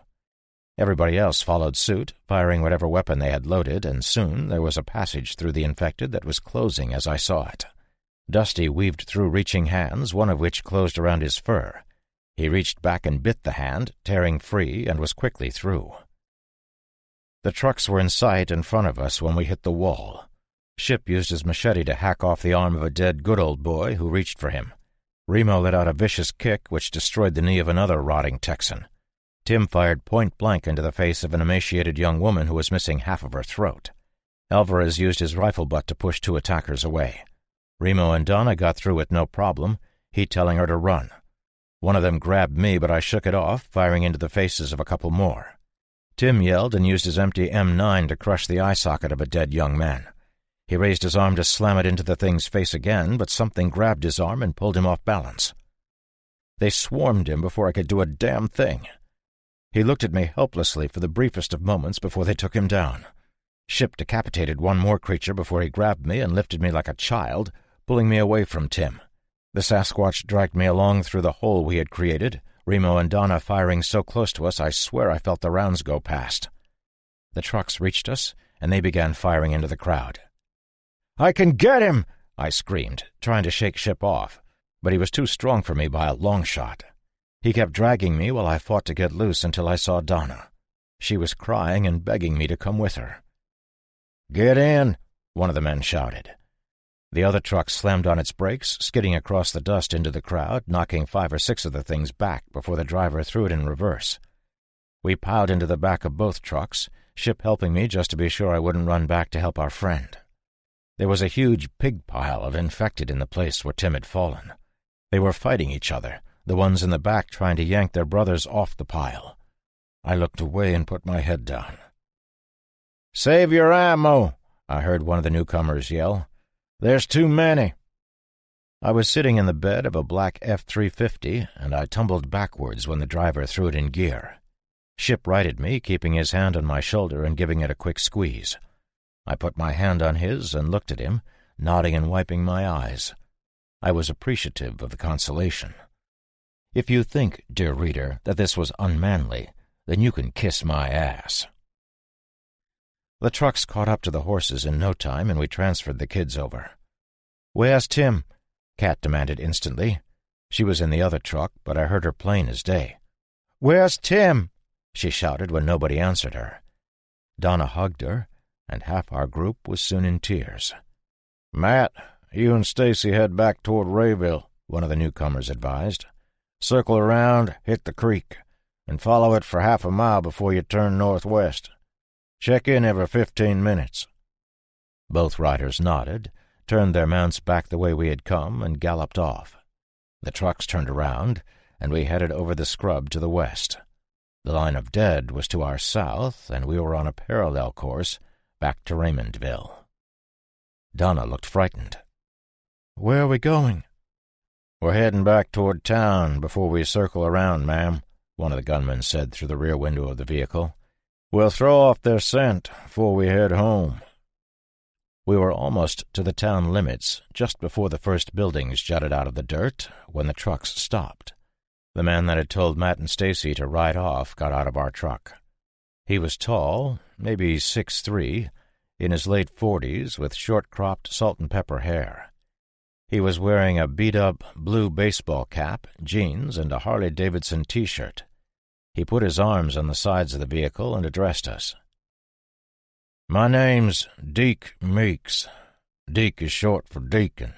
Everybody else followed suit, firing whatever weapon they had loaded, and soon there was a passage through the infected that was closing as I saw it. Dusty weaved through reaching hands, one of which closed around his fur. He reached back and bit the hand, tearing free, and was quickly through. The trucks were in sight in front of us when we hit the wall. Ship used his machete to hack off the arm of a dead good old boy who reached for him. Remo let out a vicious kick which destroyed the knee of another rotting Texan. Tim fired point-blank into the face of an emaciated young woman who was missing half of her throat. Alvarez used his rifle butt to push two attackers away. Remo and Donna got through with no problem, he telling her to run. One of them grabbed me, but I shook it off, firing into the faces of a couple more. Tim yelled and used his empty M9 to crush the eye socket of a dead young man. He raised his arm to slam it into the thing's face again, but something grabbed his arm and pulled him off balance. They swarmed him before I could do a damn thing. He looked at me helplessly for the briefest of moments before they took him down. Ship decapitated one more creature before he grabbed me and lifted me like a child, pulling me away from Tim. The Sasquatch dragged me along through the hole we had created, Remo and Donna firing so close to us I swear I felt the rounds go past. The trucks reached us, and they began firing into the crowd. "I can get him!" I screamed, trying to shake Ship off, but he was too strong for me by a long shot. He kept dragging me while I fought to get loose until I saw Donna. She was crying and begging me to come with her. "Get in!" one of the men shouted. The other truck slammed on its brakes, skidding across the dust into the crowd, knocking 5 or 6 of the things back before the driver threw it in reverse. We piled into the back of both trucks, Ship helping me just to be sure I wouldn't run back to help our friend. There was a huge pig pile of infected in the place where Tim had fallen. They were fighting each other, the ones in the back trying to yank their brothers off the pile. I looked away and put my head down. "Save your ammo!" I heard one of the newcomers yell. "There's too many." I was sitting in the bed of a black F-350, and I tumbled backwards when the driver threw it in gear. Ship righted me, keeping his hand on my shoulder and giving it a quick squeeze. I put my hand on his and looked at him, nodding and wiping my eyes. I was appreciative of the consolation. If you think, dear reader, that this was unmanly, then you can kiss my ass. The trucks caught up to the horses in no time, and we transferred the kids over. "Where's Tim?" Kat demanded instantly. She was in the other truck, but I heard her plain as day. "Where's Tim?" she shouted when nobody answered her. Donna hugged her, and half our group was soon in tears. "Matt, you and Stacy head back toward Rayville," one of the newcomers advised. "Circle around, hit the creek, and follow it for half a mile before you turn northwest. Check in every 15 minutes. Both riders nodded, turned their mounts back the way we had come, and galloped off. The trucks turned around, and we headed over the scrub to the west. The line of dead was to our south, and we were on a parallel course back to Raymondville. Donna looked frightened. "Where are we going?" "We're heading back toward town before we circle around, ma'am," one of the gunmen said through the rear window of the vehicle. "We'll throw off their scent before we head home." We were almost to the town limits, just before the first buildings jutted out of the dirt, when the trucks stopped. The man that had told Matt and Stacy to ride off got out of our truck. He was tall, maybe 6'3", in his late 40s, with short-cropped salt-and-pepper hair. He was wearing a beat-up blue baseball cap, jeans, and a Harley-Davidson T-shirt. He put his arms on the sides of the vehicle and addressed us. "My name's Deke Meeks. Deke is short for Deacon,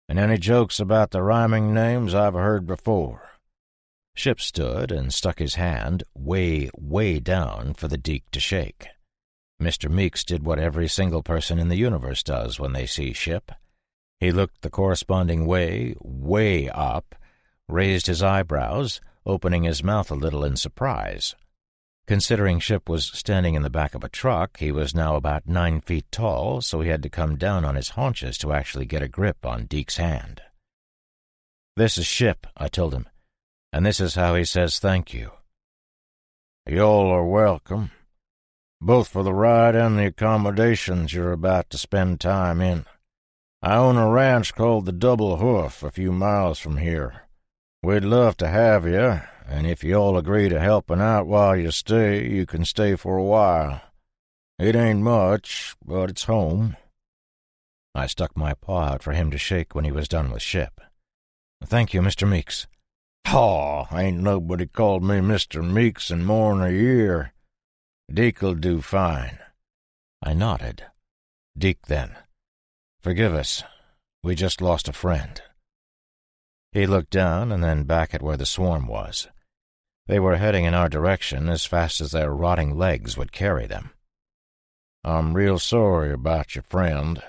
and any jokes about the rhyming names I've heard before." Ship stood and stuck his hand way, way down for the Deke to shake. Mr. Meeks did what every single person in the universe does when they see Ship. He looked the corresponding way, way up, raised his eyebrows, opening his mouth a little in surprise. Considering Ship was standing in the back of a truck, he was now about 9 feet tall, so he had to come down on his haunches to actually get a grip on Deke's hand. "This is Ship," I told him, "and this is how he says thank you." "Y'all are welcome, both for the ride and the accommodations you're about to spend time in. I own a ranch called the Double Hoof a few miles from here. We'd love to have you, and if you all agree to helping out while you stay, you can stay for a while. It ain't much, but it's home." I stuck my paw out for him to shake when he was done with Ship. "Thank you, Mr. Meeks." "Aw, ain't nobody called me Mr. Meeks in more'n a year. Deke'll do fine." I nodded. "Deke, then. Forgive us. We just lost a friend." He looked down and then back at where the swarm was. They were heading in our direction as fast as their rotting legs would carry them. "I'm real sorry about your friend.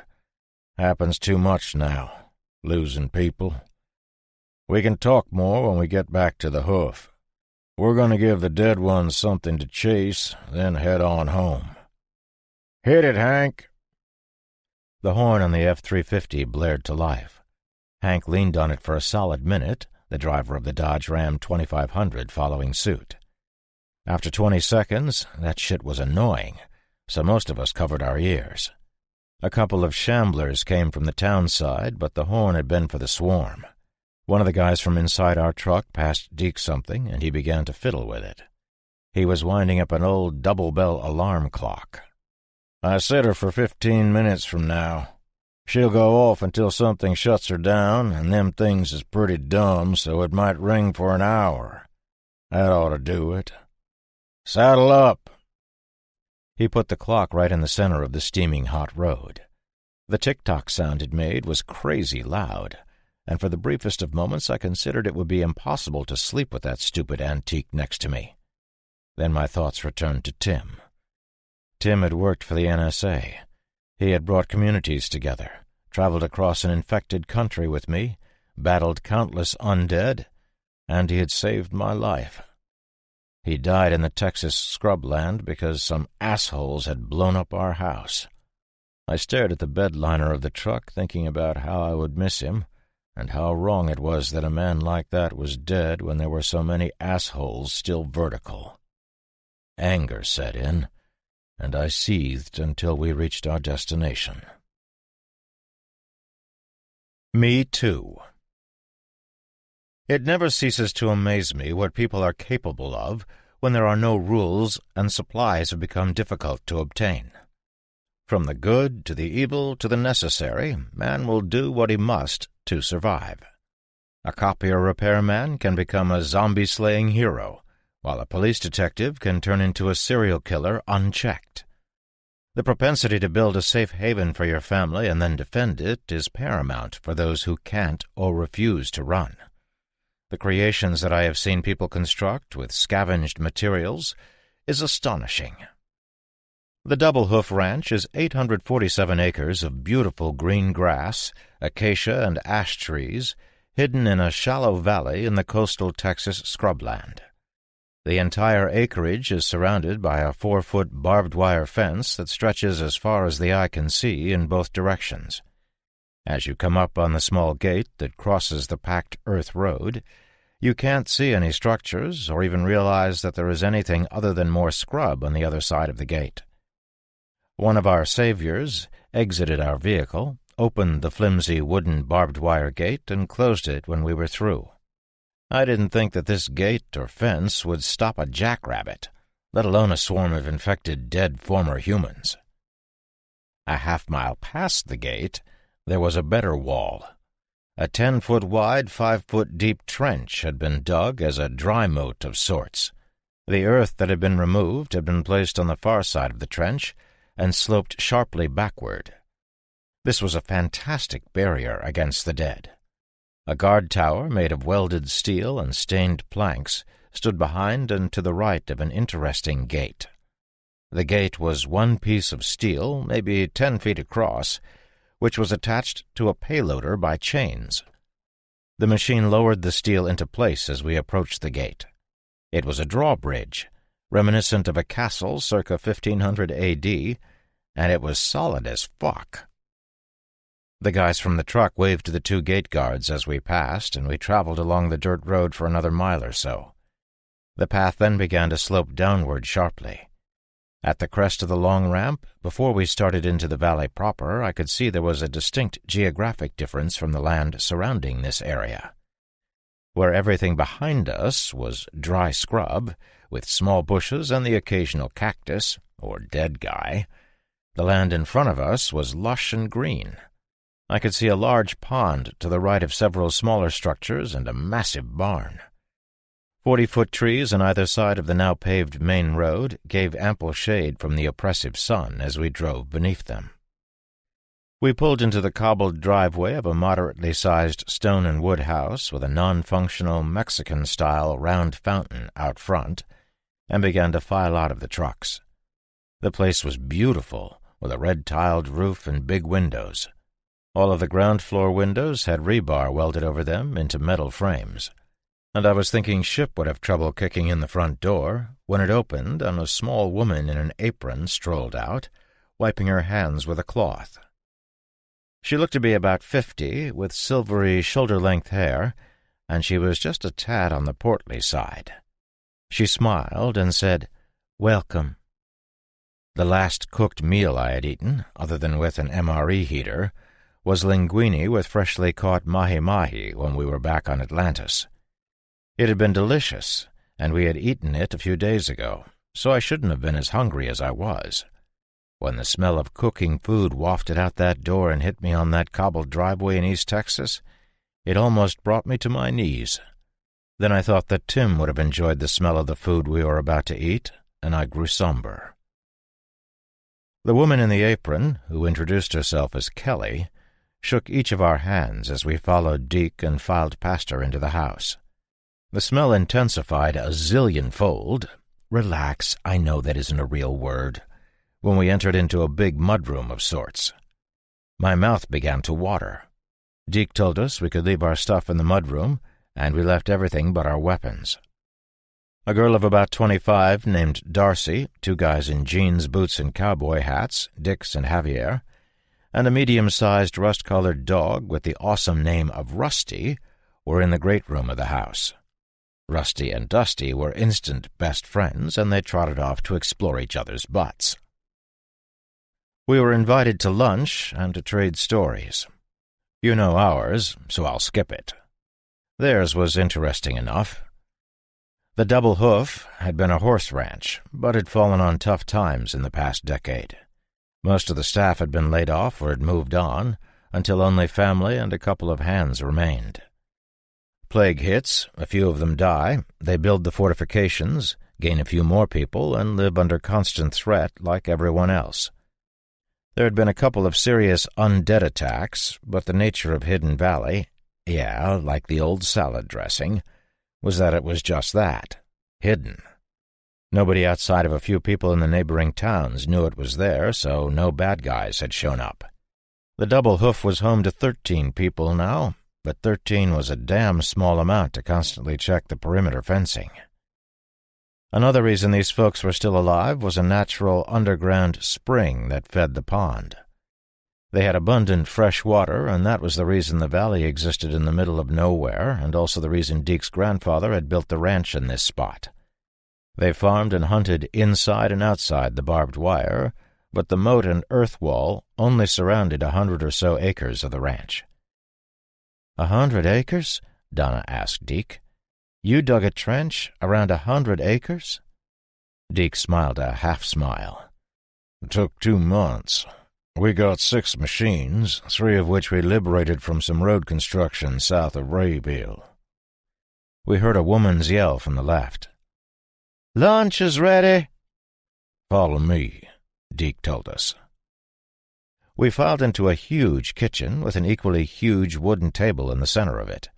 Happens too much now, losing people. We can talk more when we get back to the hoof. We're going to give the dead ones something to chase, then head on home. Hit it, Hank." The horn on the F-350 blared to life. Hank leaned on it for a solid minute, the driver of the Dodge Ram 2500 following suit. After 20 seconds, that shit was annoying, so most of us covered our ears. A couple of shamblers came from the town side, but the horn had been for the swarm. One of the guys from inside our truck passed Deke something, and he began to fiddle with it. He was winding up an old double-bell alarm clock. "I set her for 15 minutes from now. She'll go off until something shuts her down, and them things is pretty dumb, so it might ring for an hour. That ought to do it. Saddle up." He put the clock right in the center of the steaming hot road. The tick-tock sound it made was crazy loud, and for the briefest of moments I considered it would be impossible to sleep with that stupid antique next to me. Then my thoughts returned to Tim. Tim had worked for the NSA. He had brought communities together, traveled across an infected country with me, battled countless undead, and he had saved my life. He died in the Texas scrubland because some assholes had blown up our house. I stared at the bed liner of the truck, thinking about how I would miss him, and how wrong it was that a man like that was dead when there were so many assholes still vertical. Anger set in, and I seethed until we reached our destination. Me Too. It never ceases to amaze me what people are capable of when there are no rules and supplies have become difficult to obtain. From the good to the evil to the necessary, man will do what he must to survive. A copier repairman can become a zombie-slaying hero, while a police detective can turn into a serial killer unchecked. The propensity to build a safe haven for your family and then defend it is paramount for those who can't or refuse to run. The creations that I have seen people construct with scavenged materials is astonishing. The Double Hoof Ranch is 847 acres of beautiful green grass, acacia and ash trees, hidden in a shallow valley in the coastal Texas scrubland. The entire acreage is surrounded by a 4-foot barbed wire fence that stretches as far as the eye can see in both directions. As you come up on the small gate that crosses the packed earth road, you can't see any structures or even realize that there is anything other than more scrub on the other side of the gate. One of our saviors exited our vehicle, opened the flimsy wooden barbed wire gate, and closed it when we were through. I didn't think that this gate or fence would stop a jackrabbit, let alone a swarm of infected dead former humans. A half-mile past the gate, there was a better wall. A 10-foot wide, 5-foot deep trench had been dug as a dry moat of sorts. The earth that had been removed had been placed on the far side of the trench and sloped sharply backward. This was a fantastic barrier against the dead. A guard tower made of welded steel and stained planks stood behind and to the right of an interesting gate. The gate was one piece of steel, maybe 10 feet across, which was attached to a payloader by chains. The machine lowered the steel into place as we approached the gate. It was a drawbridge, reminiscent of a castle circa 1500 A.D., and it was solid as fuck. The guys from the truck waved to the 2 gate guards as we passed, and we traveled along the dirt road for another mile or so. The path then began to slope downward sharply. At the crest of the long ramp, before we started into the valley proper, I could see there was a distinct geographic difference from the land surrounding this area. Where everything behind us was dry scrub, with small bushes and the occasional cactus, or dead guy, the land in front of us was lush and green. I could see a large pond to the right of several smaller structures and a massive barn. 40-foot trees on either side of the now-paved main road gave ample shade from the oppressive sun as we drove beneath them. We pulled into the cobbled driveway of a moderately sized stone and wood house with a non-functional Mexican-style round fountain out front and began to file out of the trucks. The place was beautiful, with a red-tiled roof and big windows. All of the ground-floor windows had rebar welded over them into metal frames, and I was thinking Ship would have trouble kicking in the front door when it opened and a small woman in an apron strolled out, wiping her hands with a cloth. She looked to be about 50, with silvery shoulder-length hair, and she was just a tad on the portly side. She smiled and said, "Welcome." The last cooked meal I had eaten, other than with an MRE heater, was linguine with freshly caught mahi-mahi when we were back on Atlantis. It had been delicious, and we had eaten it a few days ago, so I shouldn't have been as hungry as I was. When the smell of cooking food wafted out that door and hit me on that cobbled driveway in East Texas, it almost brought me to my knees. Then I thought that Tim would have enjoyed the smell of the food we were about to eat, and I grew somber. The woman in the apron, who introduced herself as Kelly, shook each of our hands as we followed Deke and filed past her into the house. The smell intensified a zillion-fold. Relax, I know that isn't a real word. When we entered into a big mudroom of sorts. My mouth began to water. Deke told us we could leave our stuff in the mudroom, and we left everything but our weapons. A girl of about 25 named Darcy, 2 guys in jeans, boots, and cowboy hats, Dix and Javier, and a medium-sized rust-colored dog with the awesome name of Rusty were in the great room of the house. Rusty and Dusty were instant best friends, and they trotted off to explore each other's butts. We were invited to lunch and to trade stories. You know ours, so I'll skip it. Theirs was interesting enough. The Double Hoof had been a horse ranch, but had fallen on tough times in the past decade. Most of the staff had been laid off or had moved on, until only family and a couple of hands remained. Plague hits, a few of them die, they build the fortifications, gain a few more people, and live under constant threat like everyone else. There had been a couple of serious undead attacks, but the nature of Hidden Valley, like the old salad dressing, was that it was just that, hidden. Nobody outside of a few people in the neighboring towns knew it was there, so no bad guys had shown up. The Double Hoof was home to 13 people now, but 13 was a damn small amount to constantly check the perimeter fencing. Another reason these folks were still alive was a natural underground spring that fed the pond. They had abundant fresh water, and that was the reason the valley existed in the middle of nowhere, and also the reason Deke's grandfather had built the ranch in this spot. They farmed and hunted inside and outside the barbed wire, but the moat and earth wall only surrounded 100 or so acres of the ranch. 100 acres? Donna asked Deke. You dug a trench around 100 acres? Deke smiled a half-smile. It took 2 months. We got 6 machines, 3 of which we liberated from some road construction south of Rayville. We heard a woman's yell from the left. Lunch is ready. Follow me, Deke told us. We filed into a huge kitchen with an equally huge wooden table in the center of it.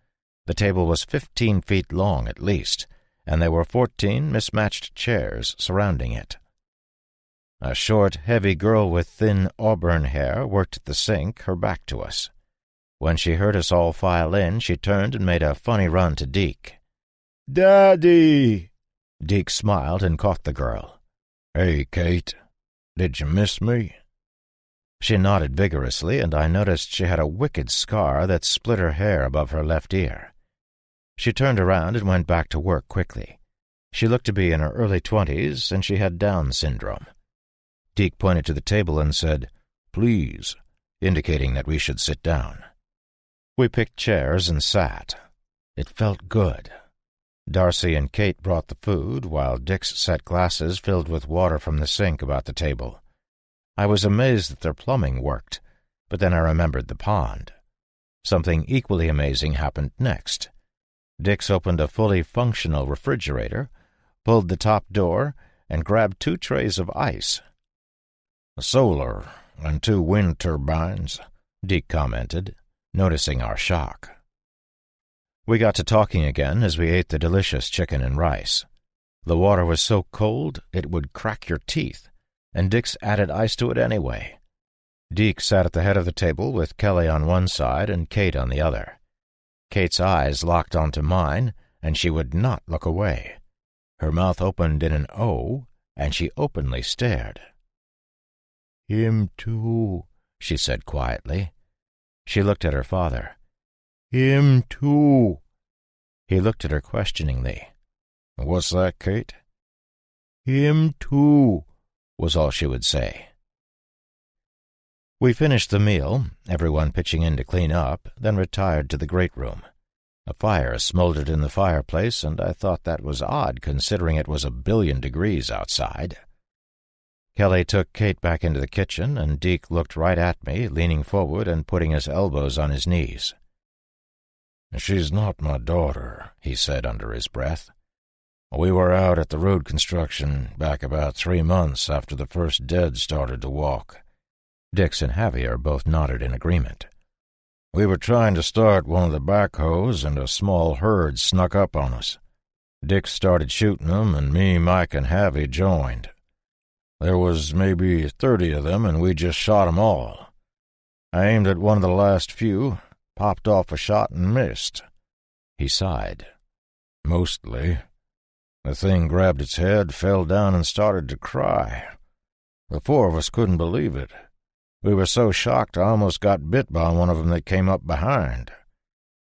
The table was 15 feet long at least, and there were 14 mismatched chairs surrounding it. A short, heavy girl with thin auburn hair worked at the sink, her back to us. When she heard us all file in, she turned and made a funny run to Deke. "Daddy!" Deke smiled and caught the girl. "Hey, Kate, did you miss me?" She nodded vigorously, and I noticed she had a wicked scar that split her hair above her left ear. She turned around and went back to work quickly. She looked to be in her early 20s, and she had Down syndrome. Deke pointed to the table and said, "Please," indicating that we should sit down. We picked chairs and sat. It felt good. Darcy and Kate brought the food, while Dix set glasses filled with water from the sink about the table. I was amazed that their plumbing worked, but then I remembered the pond. Something equally amazing happened next. Dix opened a fully functional refrigerator, pulled the top door, and grabbed 2 trays of ice. "Solar and 2 wind turbines," Deke commented, noticing our shock. We got to talking again as we ate the delicious chicken and rice. The water was so cold it would crack your teeth, and Dix added ice to it anyway. Deke sat at the head of the table with Kelly on one side and Kate on the other. Kate's eyes locked onto mine, and she would not look away. Her mouth opened in an O, and she openly stared. "Him too," she said quietly. She looked at her father. "Him too." He looked at her questioningly. "What's that, Kate?" "Him too," was all she would say. We finished the meal, everyone pitching in to clean up, then retired to the great room. A fire smoldered in the fireplace, and I thought that was odd considering it was 1,000,000,000 degrees outside. Kelly took Kate back into the kitchen, and Deke looked right at me, leaning forward and putting his elbows on his knees. "She's not my daughter," he said under his breath. "We were out at the road construction back about 3 months after the first dead started to walk." Dix and Javier both nodded in agreement. "We were trying to start one of the backhoes, and a small herd snuck up on us. Dix started shooting them, and me, Mike, and Javi joined. There was maybe 30 of them, and we just shot 'em all. I aimed at one of the last few, popped off a shot and missed." He sighed. "Mostly. The thing grabbed its head, fell down, and started to cry. The 4 of us couldn't believe it. We were so shocked I almost got bit by one of them that came up behind.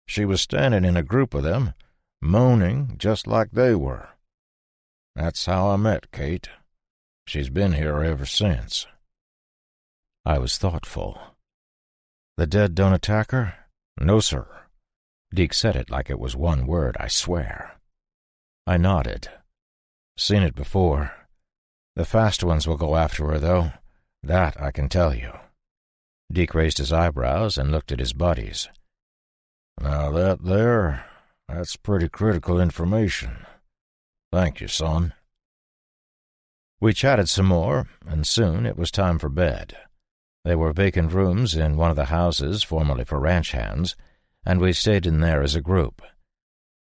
She was standing in a group of them, moaning just like they were. That's how I met Kate. She's been here ever since." I was thoughtful. "The dead don't attack her?" "No, sir." Deke said it like it was one word, I swear. I nodded. "Seen it before. The fast ones will go after her, though. That I can tell you." Deke raised his eyebrows and looked at his buddies. "Now that's pretty critical information. Thank you, son." We chatted some more, and soon it was time for bed. There were vacant rooms in one of the houses formerly for ranch hands, and we stayed in there as a group.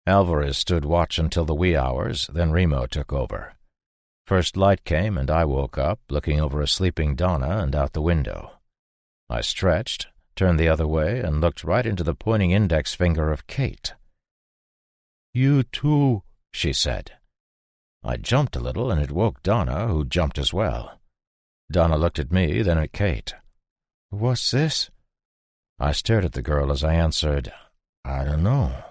Alvarez stood watch until the wee hours, then Remo took over. First light came, and I woke up, looking over a sleeping Donna and out the window. I stretched, turned the other way, and looked right into the pointing index finger of Kate. "You too," she said. I jumped a little, and it woke Donna, who jumped as well. Donna looked at me, then at Kate. "What's this?" I stared at the girl as I answered, "I don't know."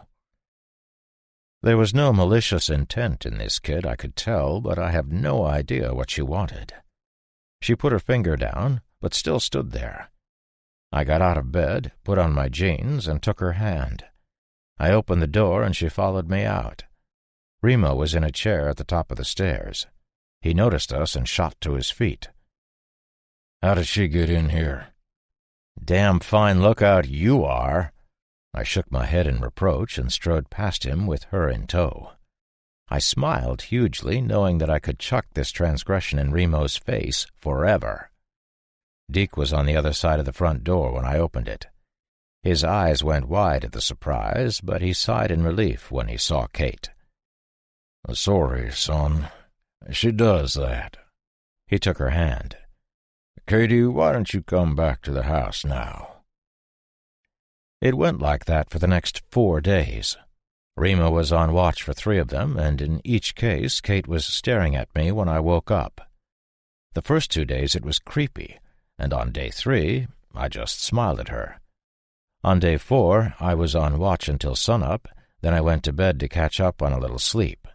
There was no malicious intent in this kid, I could tell, but I have no idea what she wanted. She put her finger down, but still stood there. I got out of bed, put on my jeans, and took her hand. I opened the door, and she followed me out. Remo was in a chair at the top of the stairs. He noticed us and shot to his feet. "How did she get in here?" "Damn fine lookout you are." I shook my head in reproach and strode past him with her in tow. I smiled hugely, knowing that I could chuck this transgression in Remo's face forever. Deke was on the other side of the front door when I opened it. His eyes went wide at the surprise, but he sighed in relief when he saw Kate. "Sorry, son. She does that." He took her hand. "Katie, why don't you come back to the house now?" It went like that for the next 4 days. Remo was on watch for 3 of them, and in each case Kate was staring at me when I woke up. The first 2 days it was creepy, and on day 3 I just smiled at her. On day 4 I was on watch until sunup, then I went to bed to catch up on a little sleep.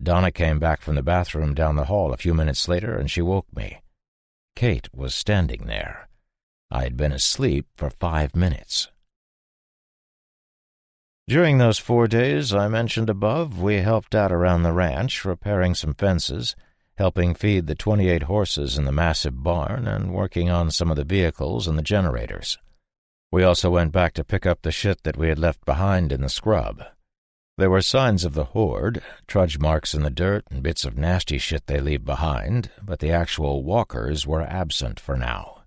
Donna came back from the bathroom down the hall a few minutes later, and she woke me. Kate was standing there. I had been asleep for 5 minutes. During those 4 days I mentioned above, we helped out around the ranch, repairing some fences, helping feed the 28 horses in the massive barn, and working on some of the vehicles and the generators. We also went back to pick up the shit that we had left behind in the scrub. There were signs of the horde, trudge marks in the dirt and bits of nasty shit they leave behind, but the actual walkers were absent for now.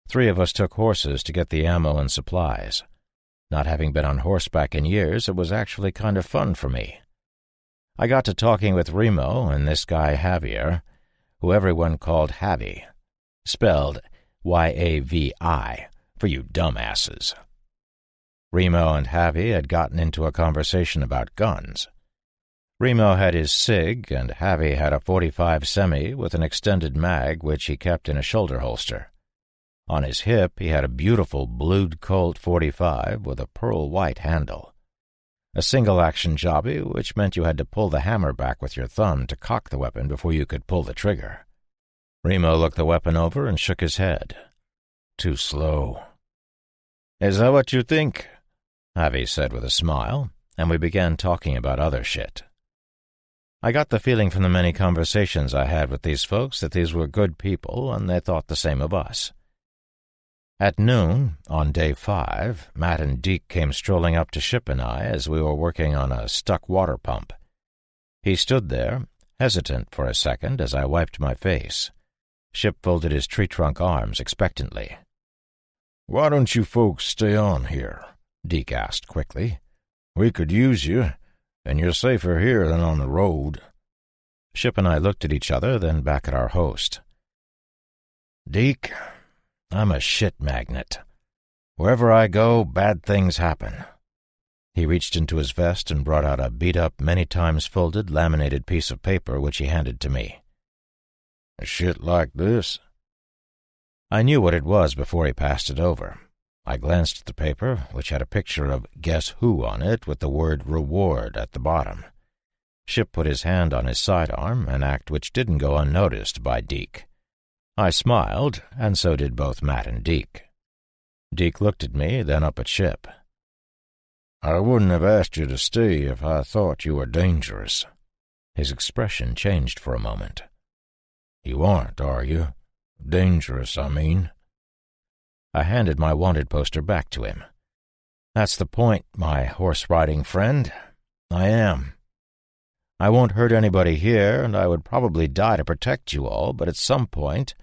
3 of us took horses to get the ammo and supplies. Not having been on horseback in years, it was actually kind of fun for me. I got to talking with Remo and this guy Javier, who everyone called Javi, spelled Y-A-V-I, for you dumbasses. Remo and Javi had gotten into a conversation about guns. Remo had his SIG, and Javi had a .45 semi with an extended mag which he kept in a shoulder holster. On his hip he had a beautiful blued Colt .45 with a pearl white handle. A single-action jobby, which meant you had to pull the hammer back with your thumb to cock the weapon before you could pull the trigger. Remo looked the weapon over and shook his head. Too slow. "Is that what you think?" Javi said with a smile, and we began talking about other shit. I got the feeling from the many conversations I had with these folks that these were good people, and they thought the same of us. At noon, on day 5, Matt and Deke came strolling up to Ship and I as we were working on a stuck water pump. He stood there, hesitant for a second as I wiped my face. Ship folded his tree-trunk arms expectantly. "Why don't you folks stay on here?" Deke asked quickly. "We could use you, and you're safer here than on the road." Ship and I looked at each other, then back at our host. "Deke, I'm a shit magnet. Wherever I go, bad things happen." He reached into his vest and brought out a beat-up, many times folded, laminated piece of paper which he handed to me. "Shit like this?" I knew what it was before he passed it over. I glanced at the paper, which had a picture of Guess Who on it with the word reward at the bottom. Ship put his hand on his sidearm, an act which didn't go unnoticed by Deke. I smiled, and so did both Matt and Deke. Deke looked at me, then up at Ship. "I wouldn't have asked you to stay if I thought you were dangerous." His expression changed for a moment. "You aren't, are you? Dangerous, I mean." I handed my wanted poster back to him. "That's the point, my horse-riding friend. I am. I won't hurt anybody here, and I would probably die to protect you all, but at some point,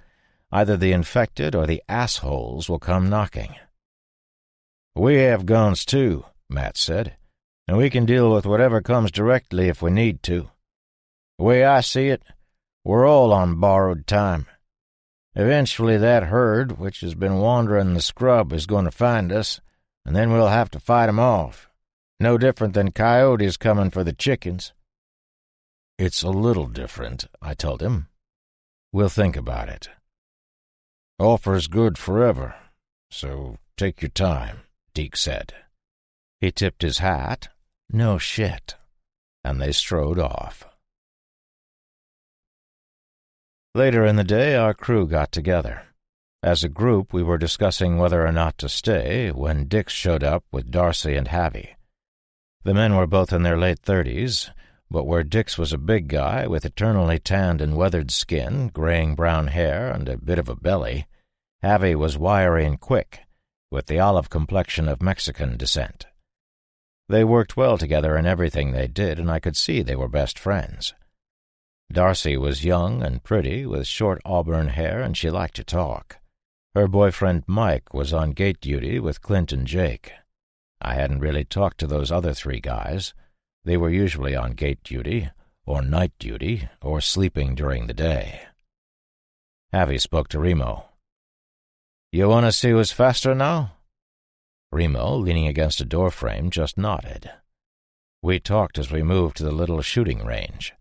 either the infected or the assholes will come knocking." "We have guns, too," Matt said, "and we can deal with whatever comes directly if we need to. The way I see it, we're all on borrowed time. Eventually that herd, which has been wandering the scrub, is going to find us, and then we'll have to fight 'em off. No different than coyotes coming for the chickens." "It's a little different," I told him. "We'll think about it." "Offer's good forever, so take your time," Deke said. He tipped his hat. "No shit." And they strode off. Later in the day, our crew got together. As a group, we were discussing whether or not to stay when Dix showed up with Darcy and Javi. The men were both in their late 30s, but where Dix was a big guy with eternally tanned and weathered skin, graying brown hair, and a bit of a belly, Javi was wiry and quick, with the olive complexion of Mexican descent. They worked well together in everything they did, and I could see they were best friends. Darcy was young and pretty, with short auburn hair, and she liked to talk. Her boyfriend Mike was on gate duty with Clint and Jake. I hadn't really talked to those other 3 guys. They were usually on gate duty, or night duty, or sleeping during the day. Javi spoke to Remo. "You want to see who's faster now?" Remo, leaning against a doorframe, just nodded. We talked as we moved to the little shooting range.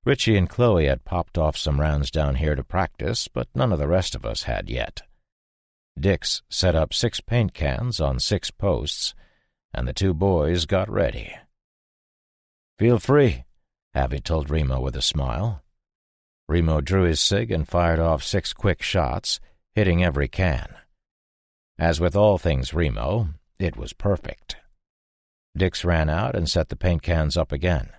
Richie and Chloe had popped off some rounds down here to practice, but none of the rest of us had yet. Dix set up 6 paint cans on 6 posts, and the 2 boys got ready. "Feel free," Javi told Remo with a smile. Remo drew his SIG and fired off 6 quick shots, hitting every can. As with all things Remo, it was perfect. Dix ran out and set the paint cans up again.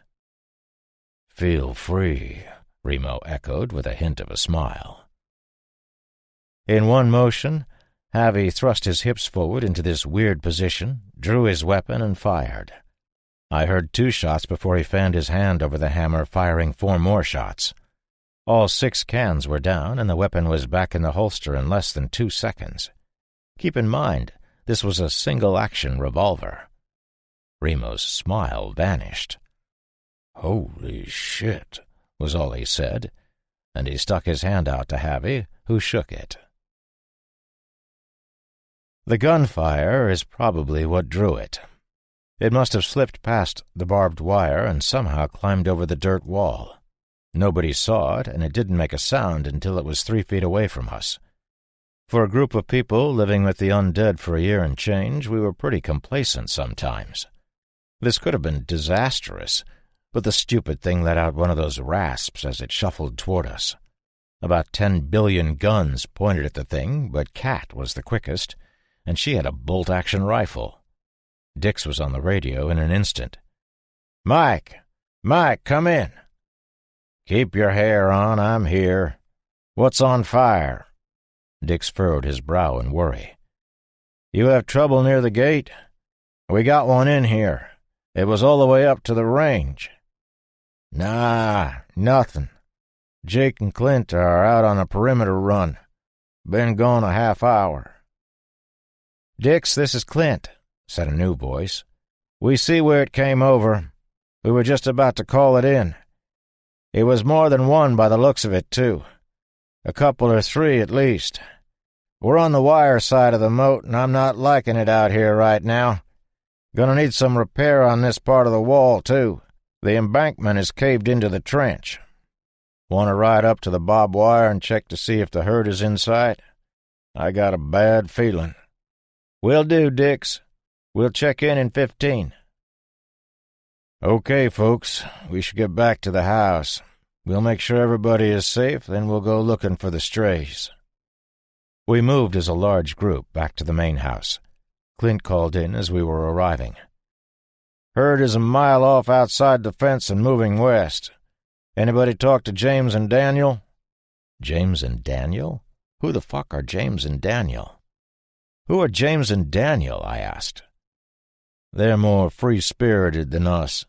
"Feel free," Remo echoed with a hint of a smile. In one motion, Javi thrust his hips forward into this weird position, drew his weapon, and fired. I heard 2 shots before he fanned his hand over the hammer, firing 4 more shots. All 6 cans were down, and the weapon was back in the holster in less than 2 seconds. Keep in mind, this was a single-action revolver. Remo's smile vanished. "Holy shit," was all he said, and he stuck his hand out to Javi, who shook it. The gunfire is probably what drew it. It must have slipped past the barbed wire and somehow climbed over the dirt wall. Nobody saw it, and it didn't make a sound until it was 3 feet away from us. For a group of people living with the undead for a year and change, we were pretty complacent sometimes. This could have been disastrous, but the stupid thing let out one of those rasps as it shuffled toward us. About 10 billion guns pointed at the thing, but Kat was the quickest, and she had a bolt-action rifle. Dix was on the radio in an instant. "Mike! Mike, come in!" "Keep your hair on, I'm here. What's on fire?" Dix furrowed his brow in worry. "You have trouble near the gate?" "We got one in here. It was all the way up to the range." "Nah, nothing. Jake and Clint are out on a perimeter run. Been gone a half hour." "Dix, this is Clint," said a new voice. "We see where it came over. We were just about to call it in. It was more than one by the looks of it, too. A couple or 3 at least. We're on the wire side of the moat, and I'm not liking it out here right now. Gonna need some repair on this part of the wall, too. The embankment is caved into the trench. Want to ride up to the barbed wire and check to see if the herd is in sight? I got a bad feeling." "Will do, Dix. We'll check in 15. "Okay, folks, we should get back to the house. We'll make sure everybody is safe, then we'll go looking for the strays." We moved as a large group back to the main house. Clint called in as we were arriving. "Herd is a mile off outside the fence and moving west. Anybody talk to James and Daniel?" "James and Daniel? Who the fuck are James and Daniel?" "Who are James and Daniel?" I asked. "They're more free-spirited than us.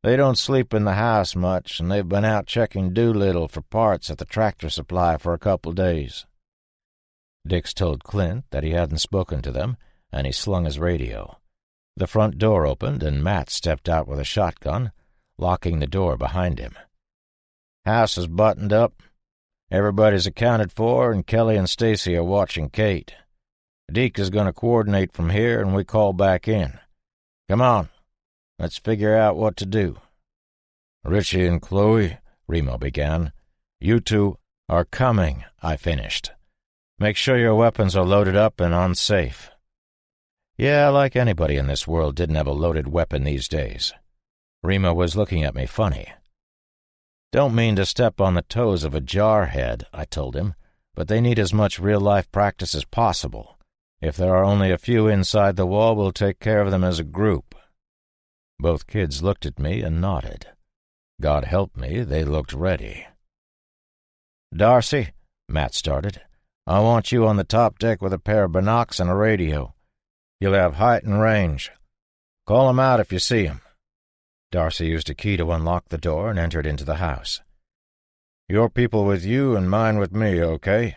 They don't sleep in the house much, and they've been out checking Doolittle for parts at the tractor supply for a couple days." Dix told Clint that he hadn't spoken to them, and he slung his radio. The front door opened, and Matt stepped out with a shotgun, locking the door behind him. "House is buttoned up. Everybody's accounted for, and Kelly and Stacy are watching Kate. Deke is going to coordinate from here, and we call back in. Come on, let's figure out what to do." "Richie and Chloe," Remo began. "You two are coming," I finished. "Make sure your weapons are loaded up and on safe." Yeah, like anybody in this world didn't have a loaded weapon these days. Remo was looking at me funny. "Don't mean to step on the toes of a jarhead," I told him, "but they need as much real-life practice as possible. If there are only a few inside the wall, we'll take care of them as a group." Both kids looked at me and nodded. God help me, they looked ready. "Darcy," Matt started, "I want you on the top deck with a pair of binocs and a radio. You'll have height and range. Call 'em out if you see 'em." Darcy used a key to unlock the door and entered into the house. "Your people with you and mine with me, okay?"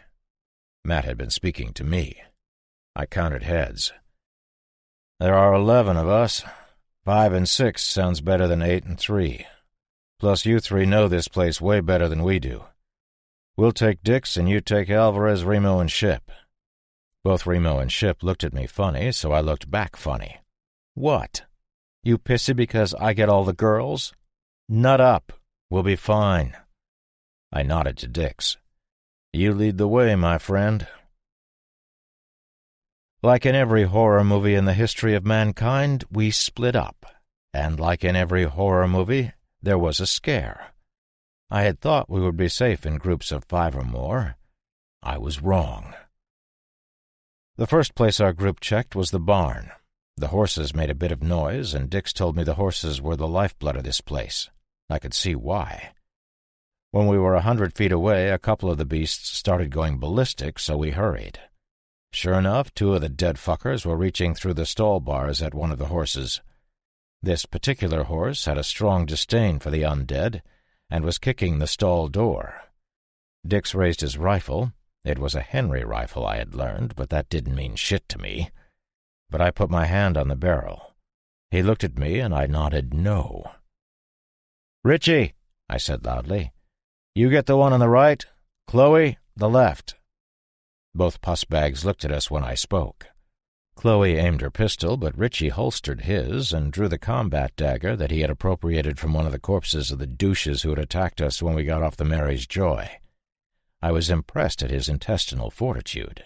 Matt had been speaking to me. I counted heads. "There are 11 of us. 5 and 6 sounds better than 8 and 3. Plus you 3 know this place way better than we do. We'll take Dix and you take Alvarez, Remo, and Ship." Both Remo and Ship looked at me funny, so I looked back funny. "What? You pissy because I get all the girls? Nut up. We'll be fine." I nodded to Dix. "You lead the way, my friend." Like in every horror movie in the history of mankind, we split up. And like in every horror movie, there was a scare. I had thought we would be safe in groups of 5 or more. I was wrong. The first place our group checked was the barn. The horses made a bit of noise, and Dix told me the horses were the lifeblood of this place. I could see why. When we were 100 feet away, a couple of the beasts started going ballistic, so we hurried. Sure enough, 2 of the dead fuckers were reaching through the stall bars at one of the horses. This particular horse had a strong disdain for the undead and was kicking the stall door. Dix raised his rifle. It was a Henry rifle, I had learned, but that didn't mean shit to me. But I put my hand on the barrel. He looked at me, and I nodded no. "Richie," I said loudly, "you get the one on the right. Chloe, the left." Both pussbags looked at us when I spoke. Chloe aimed her pistol, but Richie holstered his and drew the combat dagger that he had appropriated from one of the corpses of the douches who had attacked us when we got off the Mary's Joy. I was impressed at his intestinal fortitude.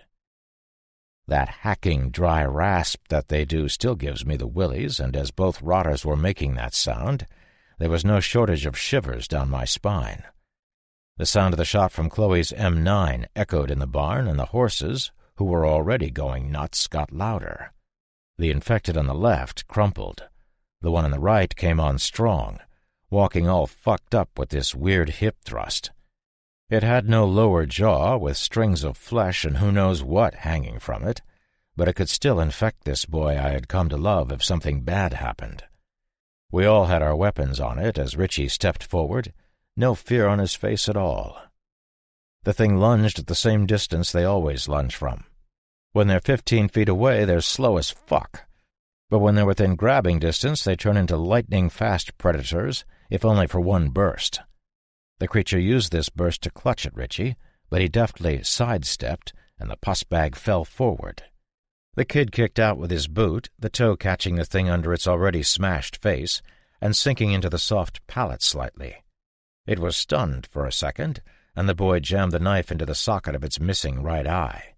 That hacking, dry rasp that they do still gives me the willies, and as both rotters were making that sound, there was no shortage of shivers down my spine. The sound of the shot from Chloe's M9 echoed in the barn, and the horses, who were already going nuts, got louder. The infected on the left crumpled. The one on the right came on strong, walking all fucked up with this weird hip thrust. It had no lower jaw, with strings of flesh and who knows what hanging from it, but it could still infect this boy I had come to love if something bad happened. We all had our weapons on it as Richie stepped forward, no fear on his face at all. The thing lunged at the same distance they always lunge from. When they're 15 feet away, they're slow as fuck. But when they're within grabbing distance, they turn into lightning-fast predators, if only for one burst. The creature used this burst to clutch at Richie, but he deftly sidestepped, and the pussbag fell forward. The kid kicked out with his boot, the toe catching the thing under its already smashed face, and sinking into the soft palate slightly. It was stunned for a second, and the boy jammed the knife into the socket of its missing right eye.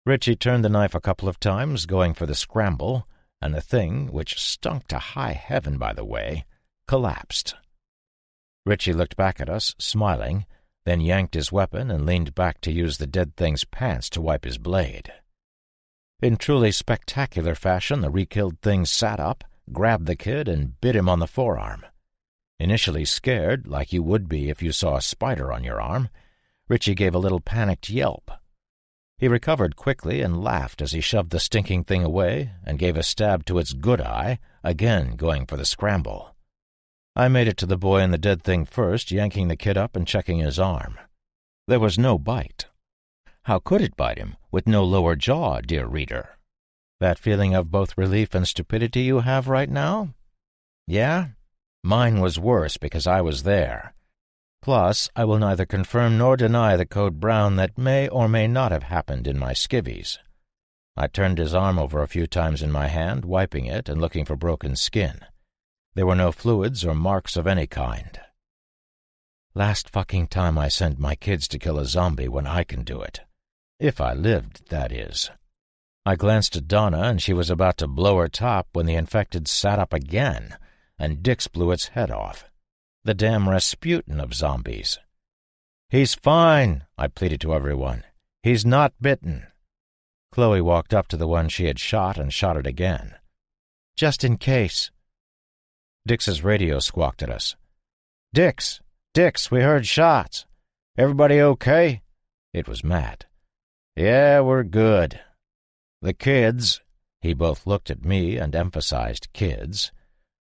Richie turned the knife a couple of times, going for the scramble, and the thing, which stunk to high heaven, by the way, collapsed. Richie looked back at us, smiling, then yanked his weapon and leaned back to use the dead thing's pants to wipe his blade. In truly spectacular fashion, the re-killed thing sat up, grabbed the kid, and bit him on the forearm. Initially scared, like you would be if you saw a spider on your arm, Richie gave a little panicked yelp. He recovered quickly and laughed as he shoved the stinking thing away and gave a stab to its good eye, again going for the scramble. I made it to the boy and the dead thing first, yanking the kid up and checking his arm. There was no bite. How could it bite him, with no lower jaw, dear reader? That feeling of both relief and stupidity you have right now? Yeah? Mine was worse because I was there. Plus, I will neither confirm nor deny the code brown that may or may not have happened in my skivvies. I turned his arm over a few times in my hand, wiping it and looking for broken skin. There were no fluids or marks of any kind. Last fucking time I sent my kids to kill a zombie when I can do it. If I lived, that is. I glanced at Donna, and she was about to blow her top when the infected sat up again, and Dix blew its head off. The damn Rasputin of zombies. "He's fine," I pleaded to everyone. "He's not bitten." Chloe walked up to the one she had shot and shot it again. "Just in case." Dix's radio squawked at us. "Dix! Dix, we heard shots. Everybody okay?" It was Matt. "Yeah, we're good. The kids," he both looked at me and emphasized kids,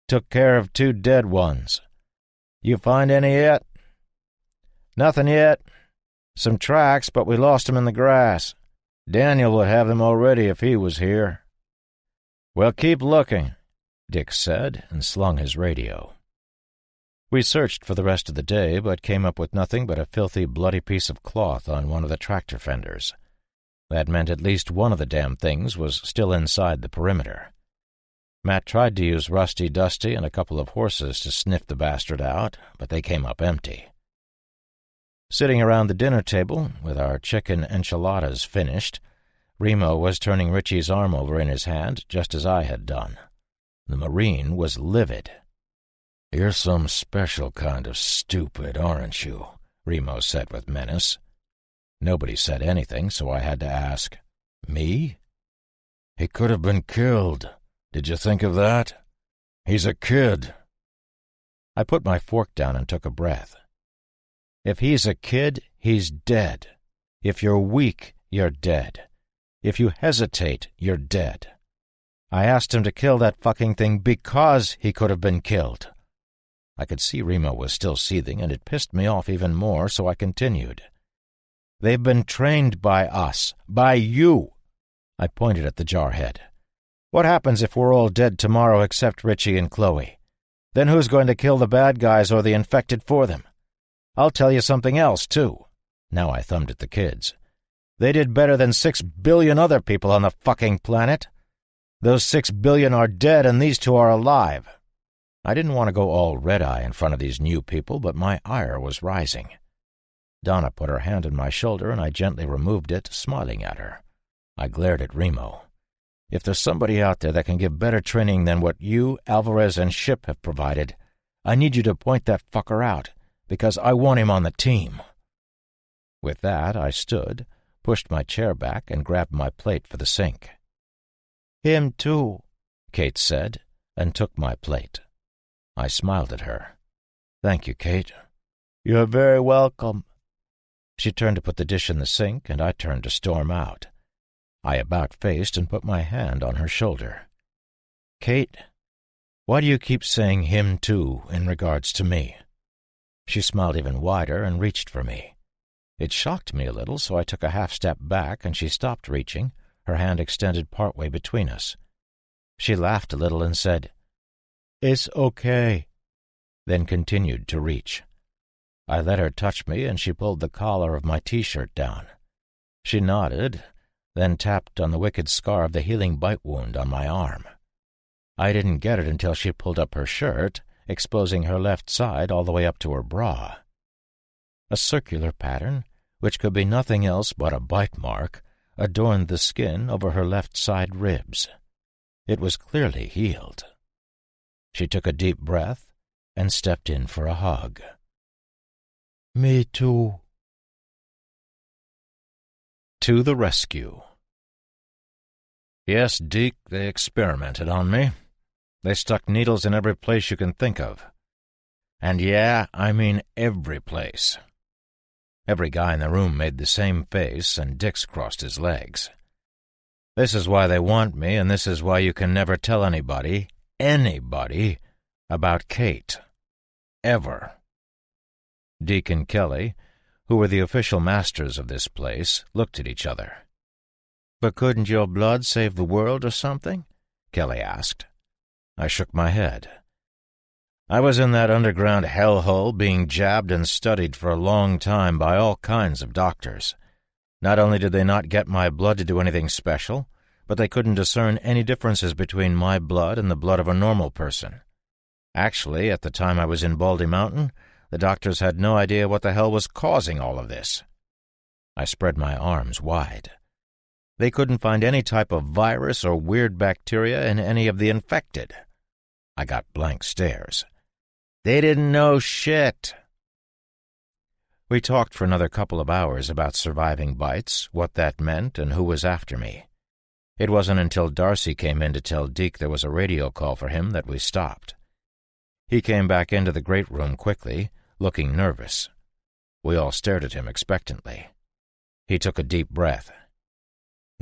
"took care of 2 dead ones. You find any yet?" "Nothing yet. Some tracks, but we lost 'em in the grass. Daniel would have them already if he was here." "Well, keep looking," Dix said, and slung his radio. We searched for the rest of the day, but came up with nothing but a filthy, bloody piece of cloth on one of the tractor fenders. That meant at least one of the damn things was still inside the perimeter. Matt tried to use Rusty, Dusty, and a couple of horses to sniff the bastard out, but they came up empty. Sitting around the dinner table, with our chicken enchiladas finished, Remo was turning Richie's arm over in his hand, just as I had done. The Marine was livid. "You're some special kind of stupid, aren't you?" Remo said with menace. Nobody said anything, so I had to ask, "Me?" "He could have been killed. Did you think of that? He's a kid." I put my fork down and took a breath. If he's a kid, he's dead. If you're weak, you're dead. If you hesitate, you're dead. I asked him to kill that fucking thing because he could have been killed. I could see Remo was still seething, and it pissed me off even more, so I continued. They've been trained by us, by you. I pointed at the jarhead. What happens if we're all dead tomorrow except Richie and Chloe? Then who's going to kill the bad guys or the infected for them? I'll tell you something else, too. Now I thumbed at the kids. They did better than 6 billion other people on the fucking planet. Those 6 billion are dead and these 2 are alive. I didn't want to go all red-eye in front of these new people, but my ire was rising. Donna put her hand on my shoulder and I gently removed it, smiling at her. I glared at Remo. If there's somebody out there that can give better training than what you, Alvarez, and Ship have provided, I need you to point that fucker out, because I want him on the team. With that, I stood, pushed my chair back, and grabbed my plate for the sink. Him too, Kate said, and took my plate. I smiled at her. Thank you, Kate. You're very welcome. She turned to put the dish in the sink, and I turned to storm out. I about-faced and put my hand on her shoulder. Kate, why do you keep saying him too in regards to me? She smiled even wider and reached for me. It shocked me a little, so I took a half-step back, and she stopped reaching, her hand extended partway between us. She laughed a little and said, It's okay, then continued to reach. I let her touch me, and she pulled the collar of my T-shirt down. She nodded, then tapped on the wicked scar of the healing bite wound on my arm. I didn't get it until she pulled up her shirt, exposing her left side all the way up to her bra. A circular pattern, which could be nothing else but a bite mark, adorned the skin over her left side ribs. It was clearly healed. She took a deep breath and stepped in for a hug. Me too. To the rescue. Yes, Deke, they experimented on me. They stuck needles in every place you can think of. And yeah, I mean every place. Every guy in the room made the same face, and Dix crossed his legs. This is why they want me, and this is why you can never tell anybody, about Kate. Ever. Deke and Kelly, who were the official masters of this place, looked at each other. But couldn't your blood save the world or something? Kelly asked. I shook my head. I was in that underground hellhole being jabbed and studied for a long time by all kinds of doctors. Not only did they not get my blood to do anything special, but they couldn't discern any differences between my blood and the blood of a normal person. Actually, at the time I was in Baldy Mountain, the doctors had no idea what the hell was causing all of this. I spread my arms wide. They couldn't find any type of virus or weird bacteria in any of the infected. I got blank stares. They didn't know shit. We talked for another couple of hours about surviving bites, what that meant, and who was after me. It wasn't until Darcy came in to tell Deke there was a radio call for him that we stopped. He came back into the great room quickly, looking nervous. We all stared at him expectantly. He took a deep breath.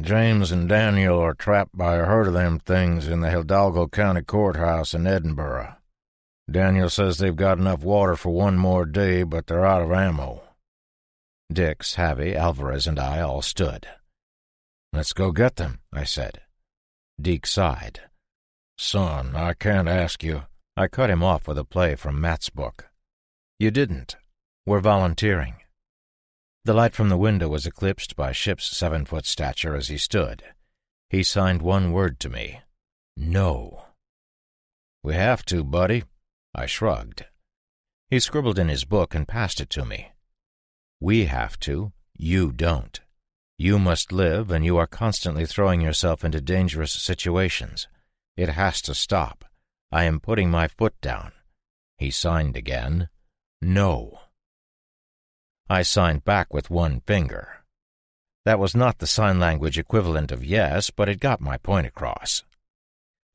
James and Daniel are trapped by a herd of them things in the Hidalgo County Courthouse in Edinburgh. Daniel says they've got enough water for one more day, but they're out of ammo. Dix, Javi, Alvarez, and I all stood. Let's go get them, I said. Deke sighed. Son, I can't ask you. I cut him off with a play from Matt's book. You didn't. We're volunteering. The light from the window was eclipsed by Ship's 7-foot stature as he stood. He signed one word to me. No. We have to, buddy. I shrugged. He scribbled in his book and passed it to me. We have to. You don't. You must live, and you are constantly throwing yourself into dangerous situations. It has to stop. I am putting my foot down. He signed again. No. I signed back with one finger. That was not the sign language equivalent of yes, but it got my point across.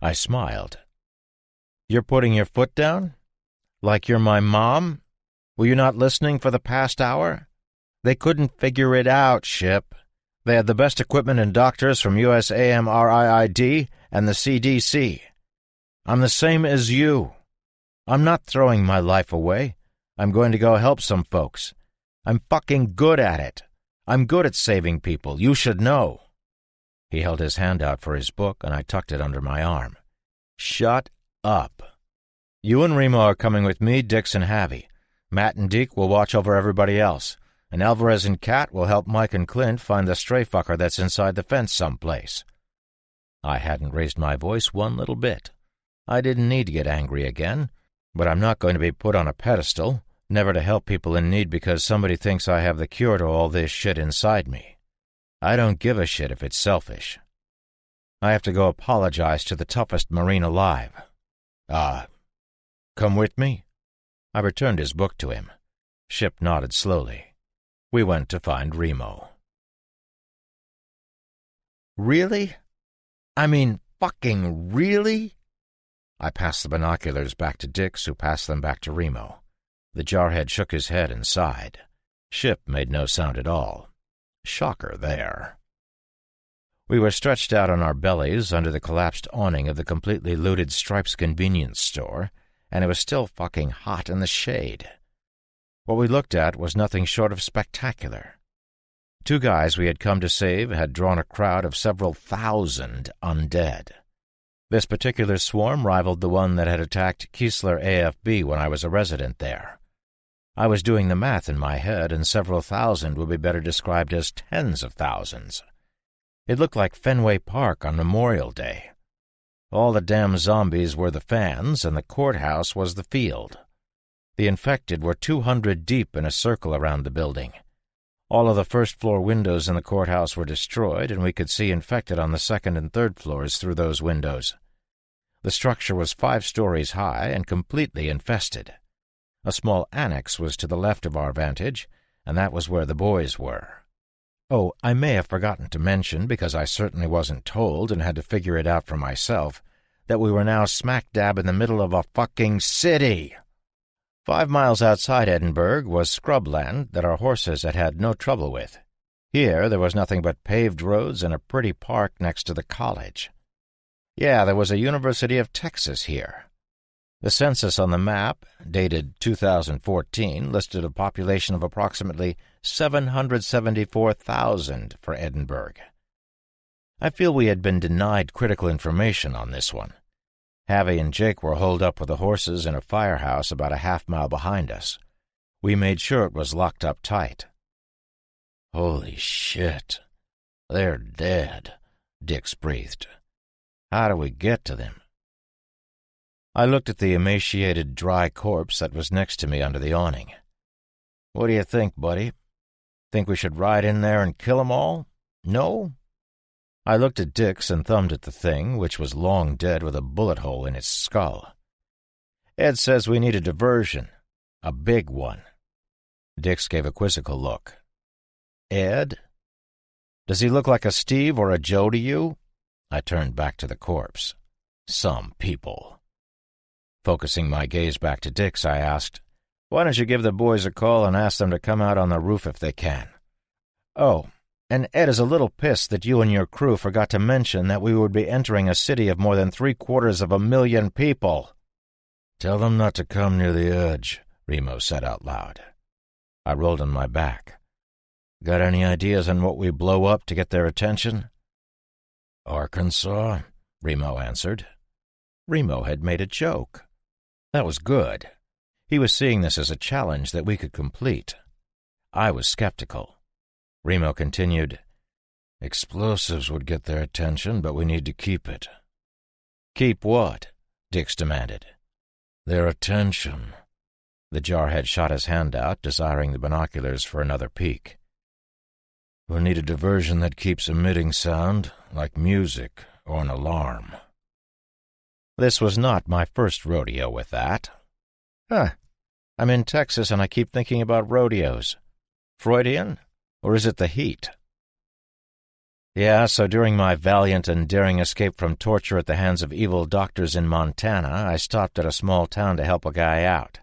I smiled. You're putting your foot down? Like you're my mom? Were you not listening for the past hour? They couldn't figure it out, Ship. They had the best equipment and doctors from USAMRIID and the CDC. I'm the same as you. I'm not throwing my life away. I'm going to go help some folks. I'm fucking good at it. I'm good at saving people. You should know. He held his hand out for his book, and I tucked it under my arm. Shut up. You and Remo are coming with me, Dix, and Javi. Matt and Deke will watch over everybody else, and Alvarez and Kat will help Mike and Clint find the stray fucker that's inside the fence someplace. I hadn't raised my voice one little bit. I didn't need to get angry again, but I'm not going to be put on a pedestal, never to help people in need because somebody thinks I have the cure to all this shit inside me. I don't give a shit if it's selfish. I have to go apologize to the toughest Marine alive. Come with me? I returned his book to him. Ship nodded slowly. We went to find Remo. Really? I mean, fucking really? I passed the binoculars back to Dix, who passed them back to Remo. The jarhead shook his head and sighed. Ship made no sound at all. Shocker there. We were stretched out on our bellies under the collapsed awning of the completely looted Stripes convenience store, and it was still fucking hot in the shade. What we looked at was nothing short of spectacular. 2 guys we had come to save had drawn a crowd of several thousand undead. This particular swarm rivaled the one that had attacked Keesler AFB when I was a resident there. I was doing the math in my head, and several thousand would be better described as tens of thousands. It looked like Fenway Park on Memorial Day. All the damn zombies were the fans, and the courthouse was the field. The infected were 200 deep in a circle around the building. All of the first-floor windows in the courthouse were destroyed, and we could see infected on the second and third floors through those windows. The structure was 5 stories high and completely infested. A small annex was to the left of our vantage, and that was where the boys were. Oh, I may have forgotten to mention, because I certainly wasn't told and had to figure it out for myself, that we were now smack dab in the middle of a fucking city. 5 miles outside Edinburgh was scrubland that our horses had had no trouble with. Here there was nothing but paved roads and a pretty park next to the college. Yeah, there was a University of Texas here. The census on the map, dated 2014, listed a population of approximately 774,000 for Edinburgh. I feel we had been denied critical information on this one. Javi and Jake were holed up with the horses in a firehouse about a half-mile behind us. We made sure it was locked up tight. "Holy shit. They're dead," Dix breathed. "How do we get to them?" I looked at the emaciated, dry corpse that was next to me under the awning. "What do you think, buddy? Think we should ride in there and kill 'em all? No?" I looked at Dix and thumbed at the thing, which was long dead with a bullet hole in its skull. "Ed says we need a diversion. A big one." Dix gave a quizzical look. "Ed? Does he look like a Steve or a Joe to you?" I turned back to the corpse. Some people. Focusing my gaze back to Dix, I asked, "Why don't you give the boys a call and ask them to come out on the roof if they can? Oh, and Ed is a little pissed that you and your crew forgot to mention that we would be entering a city of more than 750,000 people." "Tell them not to come near the edge," Remo said out loud. I rolled on my back. "Got any ideas on what we blow up to get their attention?" "Arkansas," Remo answered. Remo had made a joke. That was good. He was seeing this as a challenge that we could complete. I was skeptical. Remo continued, "Explosives would get their attention, but we need to keep it." "Keep what?" Dix demanded. "Their attention." The jarhead shot his hand out, desiring the binoculars for another peek. "We'll need a diversion that keeps emitting sound, like music or an alarm." This was not my first rodeo with that. I'm in Texas and I keep thinking about rodeos. Freudian? Or is it the heat? Yeah, so during my valiant and daring escape from torture at the hands of evil doctors in Montana, I stopped at a small town to help a guy out.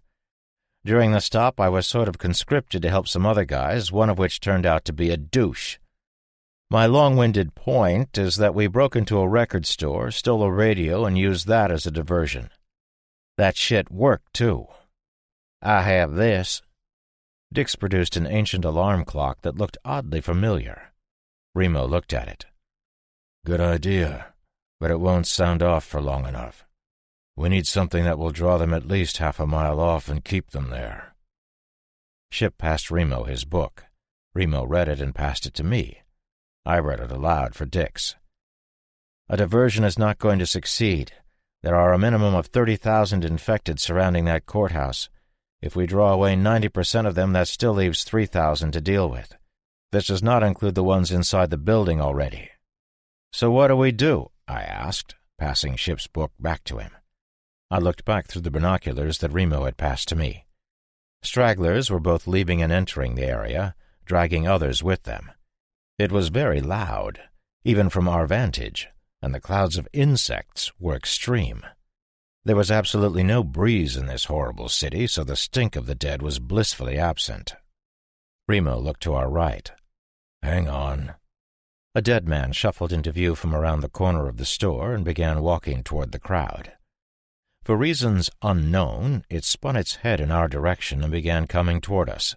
During the stop, I was sort of conscripted to help some other guys, one of which turned out to be a douche. My long-winded point is that we broke into a record store, stole a radio, and used that as a diversion. That shit worked, too. I have this. Dix produced an ancient alarm clock that looked oddly familiar. Remo looked at it. Good idea, but it won't sound off for long enough. We need something that will draw them at least half a mile off and keep them there. Ship passed Remo his book. Remo read it and passed it to me. I read it aloud for Dix. A diversion is not going to succeed. There are a minimum of 30,000 infected surrounding that courthouse. If we draw away 90% of them, that still leaves 3,000 to deal with. This does not include the ones inside the building already. So what do we do? I asked, passing Ship's book back to him. I looked back through the binoculars that Remo had passed to me. Stragglers were both leaving and entering the area, dragging others with them. It was very loud, even from our vantage, and the clouds of insects were extreme. There was absolutely no breeze in this horrible city, so the stink of the dead was blissfully absent. Remo looked to our right. Hang on. A dead man shuffled into view from around the corner of the store and began walking toward the crowd. For reasons unknown, it spun its head in our direction and began coming toward us.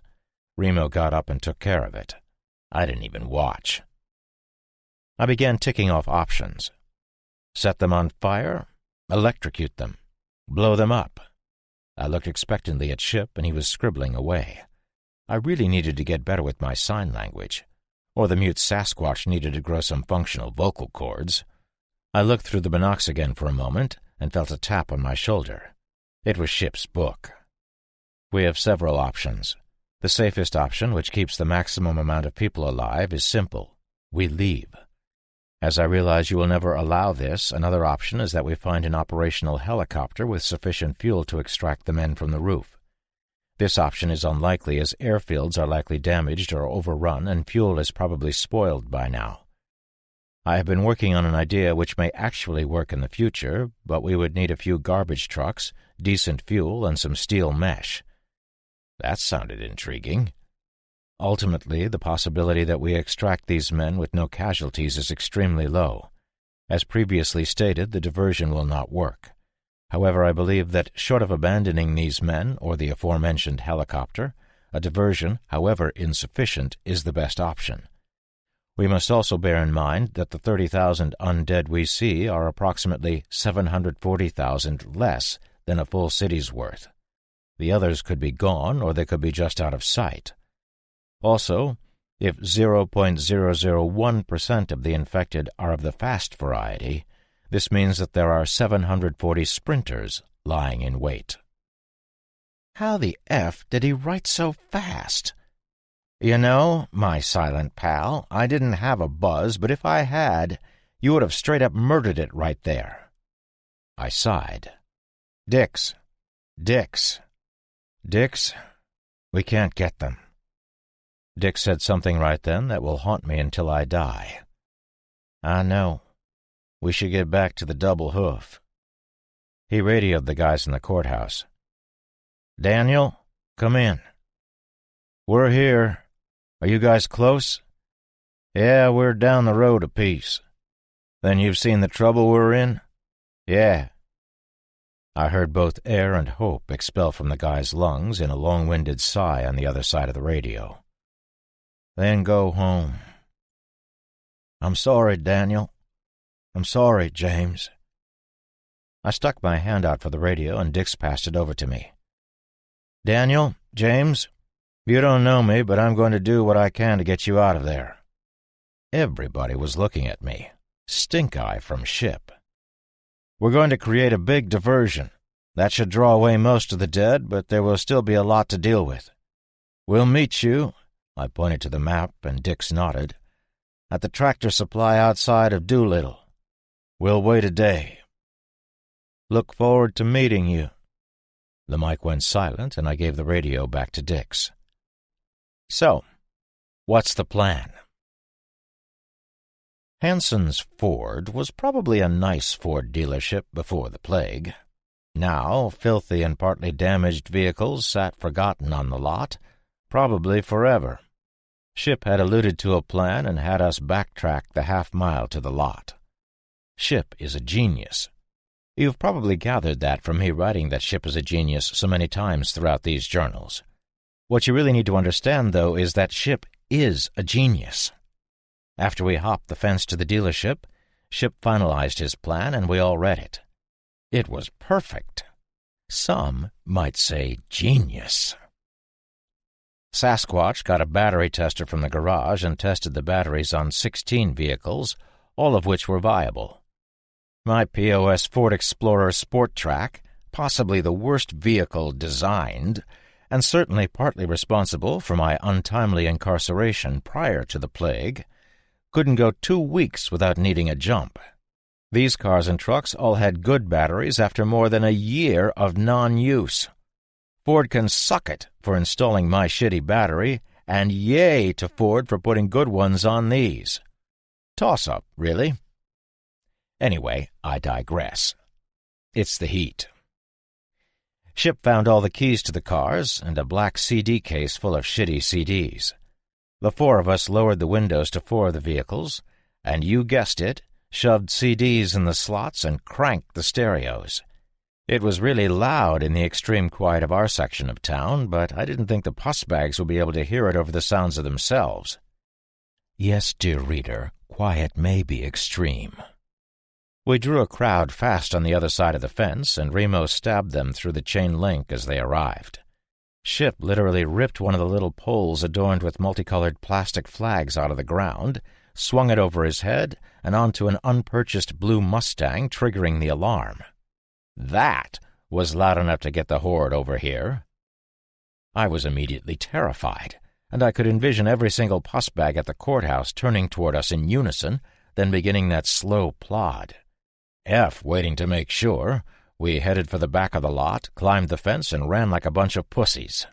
Remo got up and took care of it. I didn't even watch. I began ticking off options. Set them on fire, electrocute them, blow them up. I looked expectantly at Ship, and he was scribbling away. I really needed to get better with my sign language, or the mute Sasquatch needed to grow some functional vocal cords. I looked through the binocs again for a moment and felt a tap on my shoulder. It was Ship's book. We have several options. The safest option, which keeps the maximum amount of people alive, is simple. We leave. As I realize you will never allow this, another option is that we find an operational helicopter with sufficient fuel to extract the men from the roof. This option is unlikely, as airfields are likely damaged or overrun and fuel is probably spoiled by now. I have been working on an idea which may actually work in the future, but we would need a few garbage trucks, decent fuel, and some steel mesh. That sounded intriguing. Ultimately, the possibility that we extract these men with no casualties is extremely low. As previously stated, the diversion will not work. However, I believe that, short of abandoning these men or the aforementioned helicopter, a diversion, however insufficient, is the best option. We must also bear in mind that the 30,000 undead we see are approximately 740,000 less than a full city's worth. The others could be gone, or they could be just out of sight. Also, if 0.001% of the infected are of the fast variety, this means that there are 740 sprinters lying in wait. How the F did he write so fast? You know, my silent pal, I didn't have a buzz, but if I had, you would have straight up murdered it right there. I sighed. Dix, we can't get them. Dick said something right then that will haunt me until I die. I know. We should get back to the double hoof. He radioed the guys in the courthouse. Daniel, come in. We're here. Are you guys close? Yeah, we're down the road a piece. Then you've seen the trouble we're in? Yeah. I heard both air and hope expel from the guy's lungs in a long-winded sigh on the other side of the radio. Then go home. I'm sorry, Daniel. I'm sorry, James. I stuck my hand out for the radio, and Dix passed it over to me. Daniel, James, you don't know me, but I'm going to do what I can to get you out of there. Everybody was looking at me. Stink-eye from Ship. We're going to create a big diversion. That should draw away most of the dead, but there will still be a lot to deal with. We'll meet you, I pointed to the map, and Dix nodded, at the tractor supply outside of Doolittle. We'll wait a day. Look forward to meeting you. The mic went silent, and I gave the radio back to Dix. So, what's the plan? Hanson's Ford was probably a nice Ford dealership before the plague. Now, filthy and partly damaged vehicles sat forgotten on the lot, probably forever. Ship had alluded to a plan and had us backtrack the half-mile to the lot. Ship is a genius. You've probably gathered that from me writing that Ship is a genius so many times throughout these journals. What you really need to understand, though, is that Ship is a genius. After we hopped the fence to the dealership, Ship finalized his plan and we all read it. It was perfect. Some might say genius. Sasquatch got a battery tester from the garage and tested the batteries on 16 vehicles, all of which were viable. My POS Ford Explorer Sport Track, possibly the worst vehicle designed, and certainly partly responsible for my untimely incarceration prior to the plague, couldn't go 2 weeks without needing a jump. These cars and trucks all had good batteries after more than a year of non-use. Ford can suck it for installing my shitty battery, and yay to Ford for putting good ones on these. Toss-up, really. Anyway, I digress. It's the heat. Ship found all the keys to the cars and a black CD case full of shitty CDs. The 4 of us lowered the windows to 4 of the vehicles, and you guessed it, shoved CDs in the slots and cranked the stereos. It was really loud in the extreme quiet of our section of town, but I didn't think the pussbags would be able to hear it over the sounds of themselves. Yes, dear reader, quiet may be extreme. We drew a crowd fast on the other side of the fence, and Remo stabbed them through the chain link as they arrived. Ship literally ripped one of the little poles adorned with multicolored plastic flags out of the ground, swung it over his head, and onto an unpurchased blue Mustang, triggering the alarm. That was loud enough to get the horde over here. I was immediately terrified, and I could envision every single pussbag at the courthouse turning toward us in unison, then beginning that slow plod. F waiting to make sure, we headed for the back of the lot, climbed the fence, and ran like a bunch of pussies.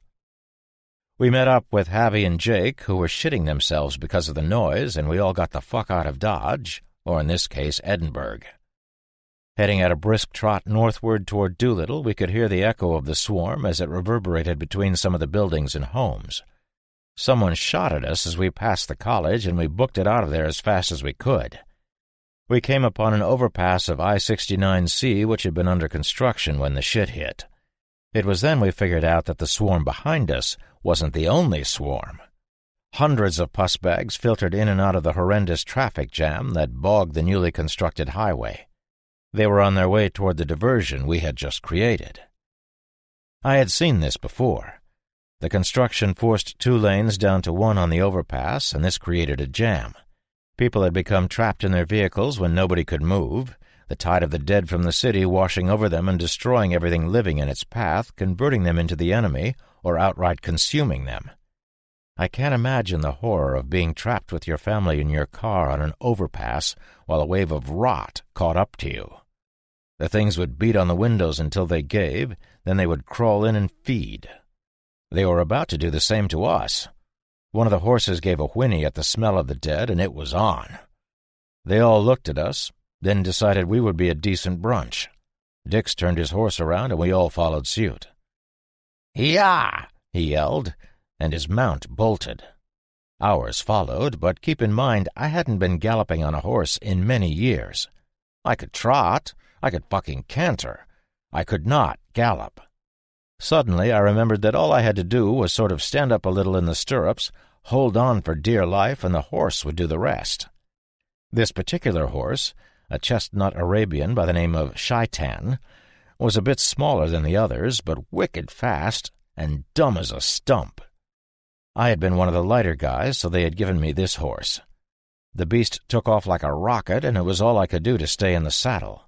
We met up with Javi and Jake, who were shitting themselves because of the noise, and we all got the fuck out of Dodge, or in this case, Edinburgh. Heading at a brisk trot northward toward Doolittle, we could hear the echo of the swarm as it reverberated between some of the buildings and homes. Someone shot at us as we passed the college, and we booked it out of there as fast as we could. We came upon an overpass of I-69C, which had been under construction when the shit hit. It was then we figured out that the swarm behind us wasn't the only swarm. Hundreds of pussbags filtered in and out of the horrendous traffic jam that bogged the newly constructed highway. They were on their way toward the diversion we had just created. I had seen this before. The construction forced 2 lanes down to 1 on the overpass, and this created a jam. People had become trapped in their vehicles when nobody could move, the tide of the dead from the city washing over them and destroying everything living in its path, converting them into the enemy, or outright consuming them. I can't imagine the horror of being trapped with your family in your car on an overpass while a wave of rot caught up to you. The things would beat on the windows until they gave, then they would crawl in and feed. They were about to do the same to us. One of the horses gave a whinny at the smell of the dead, and it was on. They all looked at us, then decided we would be a decent brunch. Dix turned his horse around, and we all followed suit. "Yah!" he yelled, and his mount bolted. Ours followed, but keep in mind I hadn't been galloping on a horse in many years. I could trot, I could fucking canter. I could not gallop. Suddenly I remembered that all I had to do was sort of stand up a little in the stirrups, hold on for dear life, and the horse would do the rest. This particular horse, a chestnut Arabian by the name of Shaitan, was a bit smaller than the others, but wicked fast and dumb as a stump. I had been one of the lighter guys, so they had given me this horse. The beast took off like a rocket, and it was all I could do to stay in the saddle.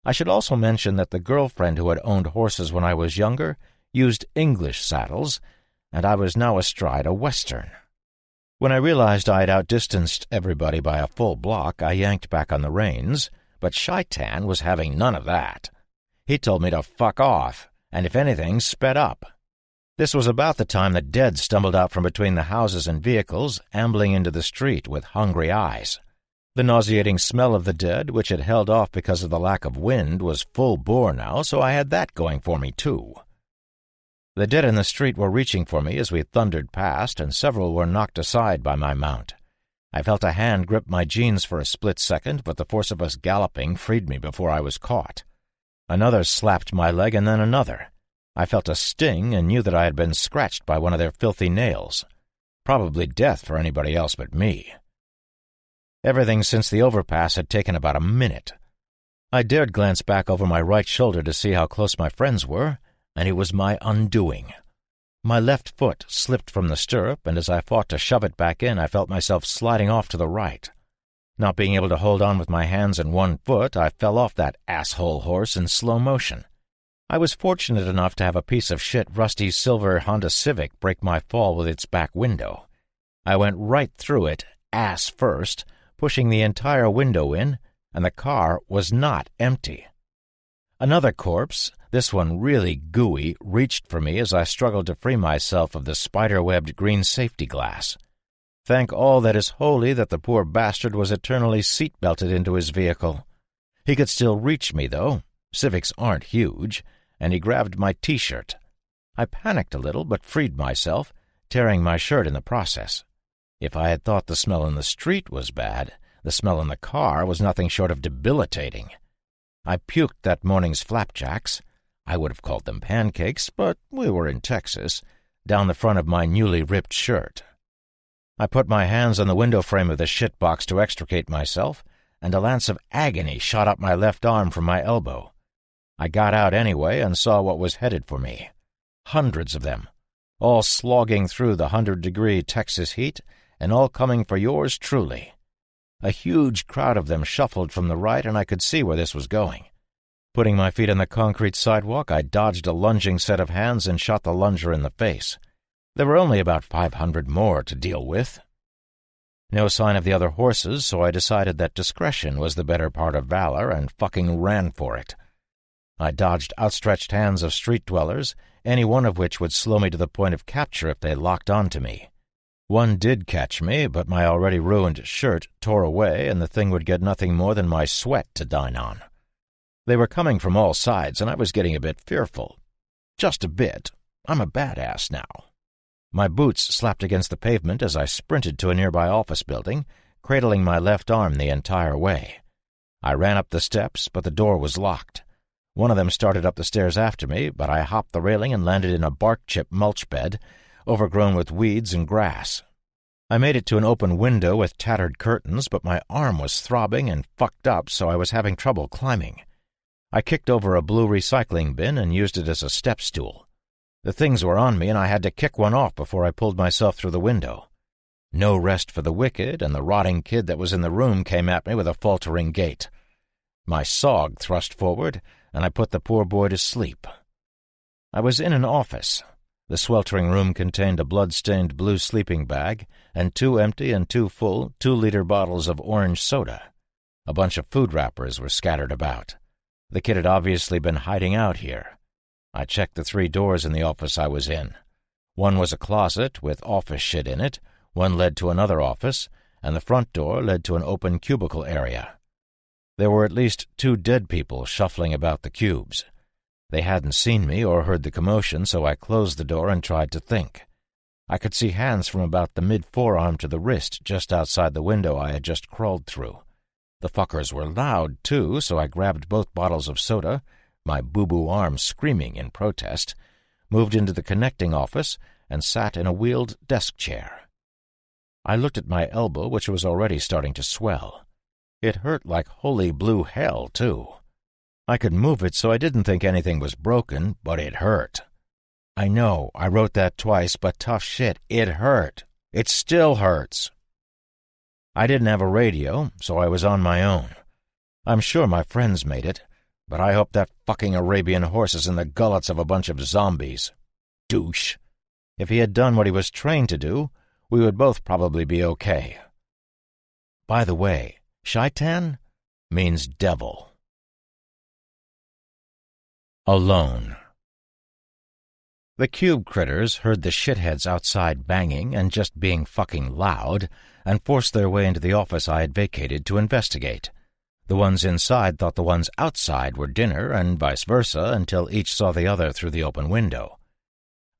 I should also mention that the girlfriend who had owned horses when I was younger used English saddles, and I was now astride a Western. When I realized I had outdistanced everybody by a full block, I yanked back on the reins, but Shaitan was having none of that. He told me to fuck off, and if anything, sped up. This was about the time the dead stumbled out from between the houses and vehicles, ambling into the street with hungry eyes. The nauseating smell of the dead, which had held off because of the lack of wind, was full bore now, so I had that going for me, too. The dead in the street were reaching for me as we thundered past, and several were knocked aside by my mount. I felt a hand grip my jeans for a split second, but the force of us galloping freed me before I was caught. Another slapped my leg, and then another. I felt a sting and knew that I had been scratched by one of their filthy nails. Probably death for anybody else but me. Everything since the overpass had taken about a minute. I dared glance back over my right shoulder to see how close my friends were, and it was my undoing. My left foot slipped from the stirrup, and as I fought to shove it back in, I felt myself sliding off to the right. Not being able to hold on with my hands and one foot, I fell off that asshole horse in slow motion. I was fortunate enough to have a piece of shit rusty silver Honda Civic break my fall with its back window. I went right through it, ass first, pushing the entire window in, and the car was not empty. Another corpse, this one really gooey, reached for me as I struggled to free myself of the spider-webbed green safety glass. Thank all that is holy that the poor bastard was eternally seat-belted into his vehicle. He could still reach me, though. Civics aren't huge, and he grabbed my T-shirt. I panicked a little, but freed myself, tearing my shirt in the process. If I had thought the smell in the street was bad, the smell in the car was nothing short of debilitating. I puked that morning's flapjacks, I would have called them pancakes, but we were in Texas, down the front of my newly ripped shirt. I put my hands on the window frame of the shitbox to extricate myself, and a lance of agony shot up my left arm from my elbow. I got out anyway and saw what was headed for me. Hundreds of them, all slogging through the 100-degree Texas heat, and all coming for yours truly. A huge crowd of them shuffled from the right, and I could see where this was going. Putting my feet on the concrete sidewalk, I dodged a lunging set of hands and shot the lunger in the face. There were only about 500 more to deal with. No sign of the other horses, so I decided that discretion was the better part of valor and fucking ran for it. I dodged outstretched hands of street dwellers, any one of which would slow me to the point of capture if they locked onto me. One did catch me, but my already ruined shirt tore away, and the thing would get nothing more than my sweat to dine on. They were coming from all sides, and I was getting a bit fearful. Just a bit. I'm a badass now. My boots slapped against the pavement as I sprinted to a nearby office building, cradling my left arm the entire way. I ran up the steps, but the door was locked. One of them started up the stairs after me, but I hopped the railing and landed in a bark chip mulch bed, overgrown with weeds and grass. I made it to an open window with tattered curtains, but my arm was throbbing and fucked up, so I was having trouble climbing. I kicked over a blue recycling bin and used it as a step stool. The things were on me, and I had to kick one off before I pulled myself through the window. No rest for the wicked, and the rotting kid that was in the room came at me with a faltering gait. My sog thrust forward, and I put the poor boy to sleep. I was in an office. The sweltering room contained a blood-stained blue sleeping bag and 2 empty and 2 full 2-liter bottles of orange soda. A bunch of food wrappers were scattered about. The kid had obviously been hiding out here. I checked the 3 doors in the office I was in. One was a closet with office shit in it, one led to another office, and the front door led to an open cubicle area. There were at least 2 dead people shuffling about the cubes. They hadn't seen me or heard the commotion, so I closed the door and tried to think. I could see hands from about the mid-forearm to the wrist just outside the window I had just crawled through. The fuckers were loud, too, so I grabbed both bottles of soda, my boo-boo arm screaming in protest, moved into the connecting office, and sat in a wheeled desk chair. I looked at my elbow, which was already starting to swell. It hurt like holy blue hell, too. I could move it, so I didn't think anything was broken, but it hurt. I know, I wrote that twice, but tough shit, it hurt. It still hurts. I didn't have a radio, so I was on my own. I'm sure my friends made it, but I hope that fucking Arabian horse is in the gullets of a bunch of zombies. Douche. If he had done what he was trained to do, we would both probably be okay. By the way, shaitan means devil. Alone. The cube critters heard the shitheads outside banging and just being fucking loud, and forced their way into the office I had vacated to investigate. The ones inside thought the ones outside were dinner, and vice versa, until each saw the other through the open window.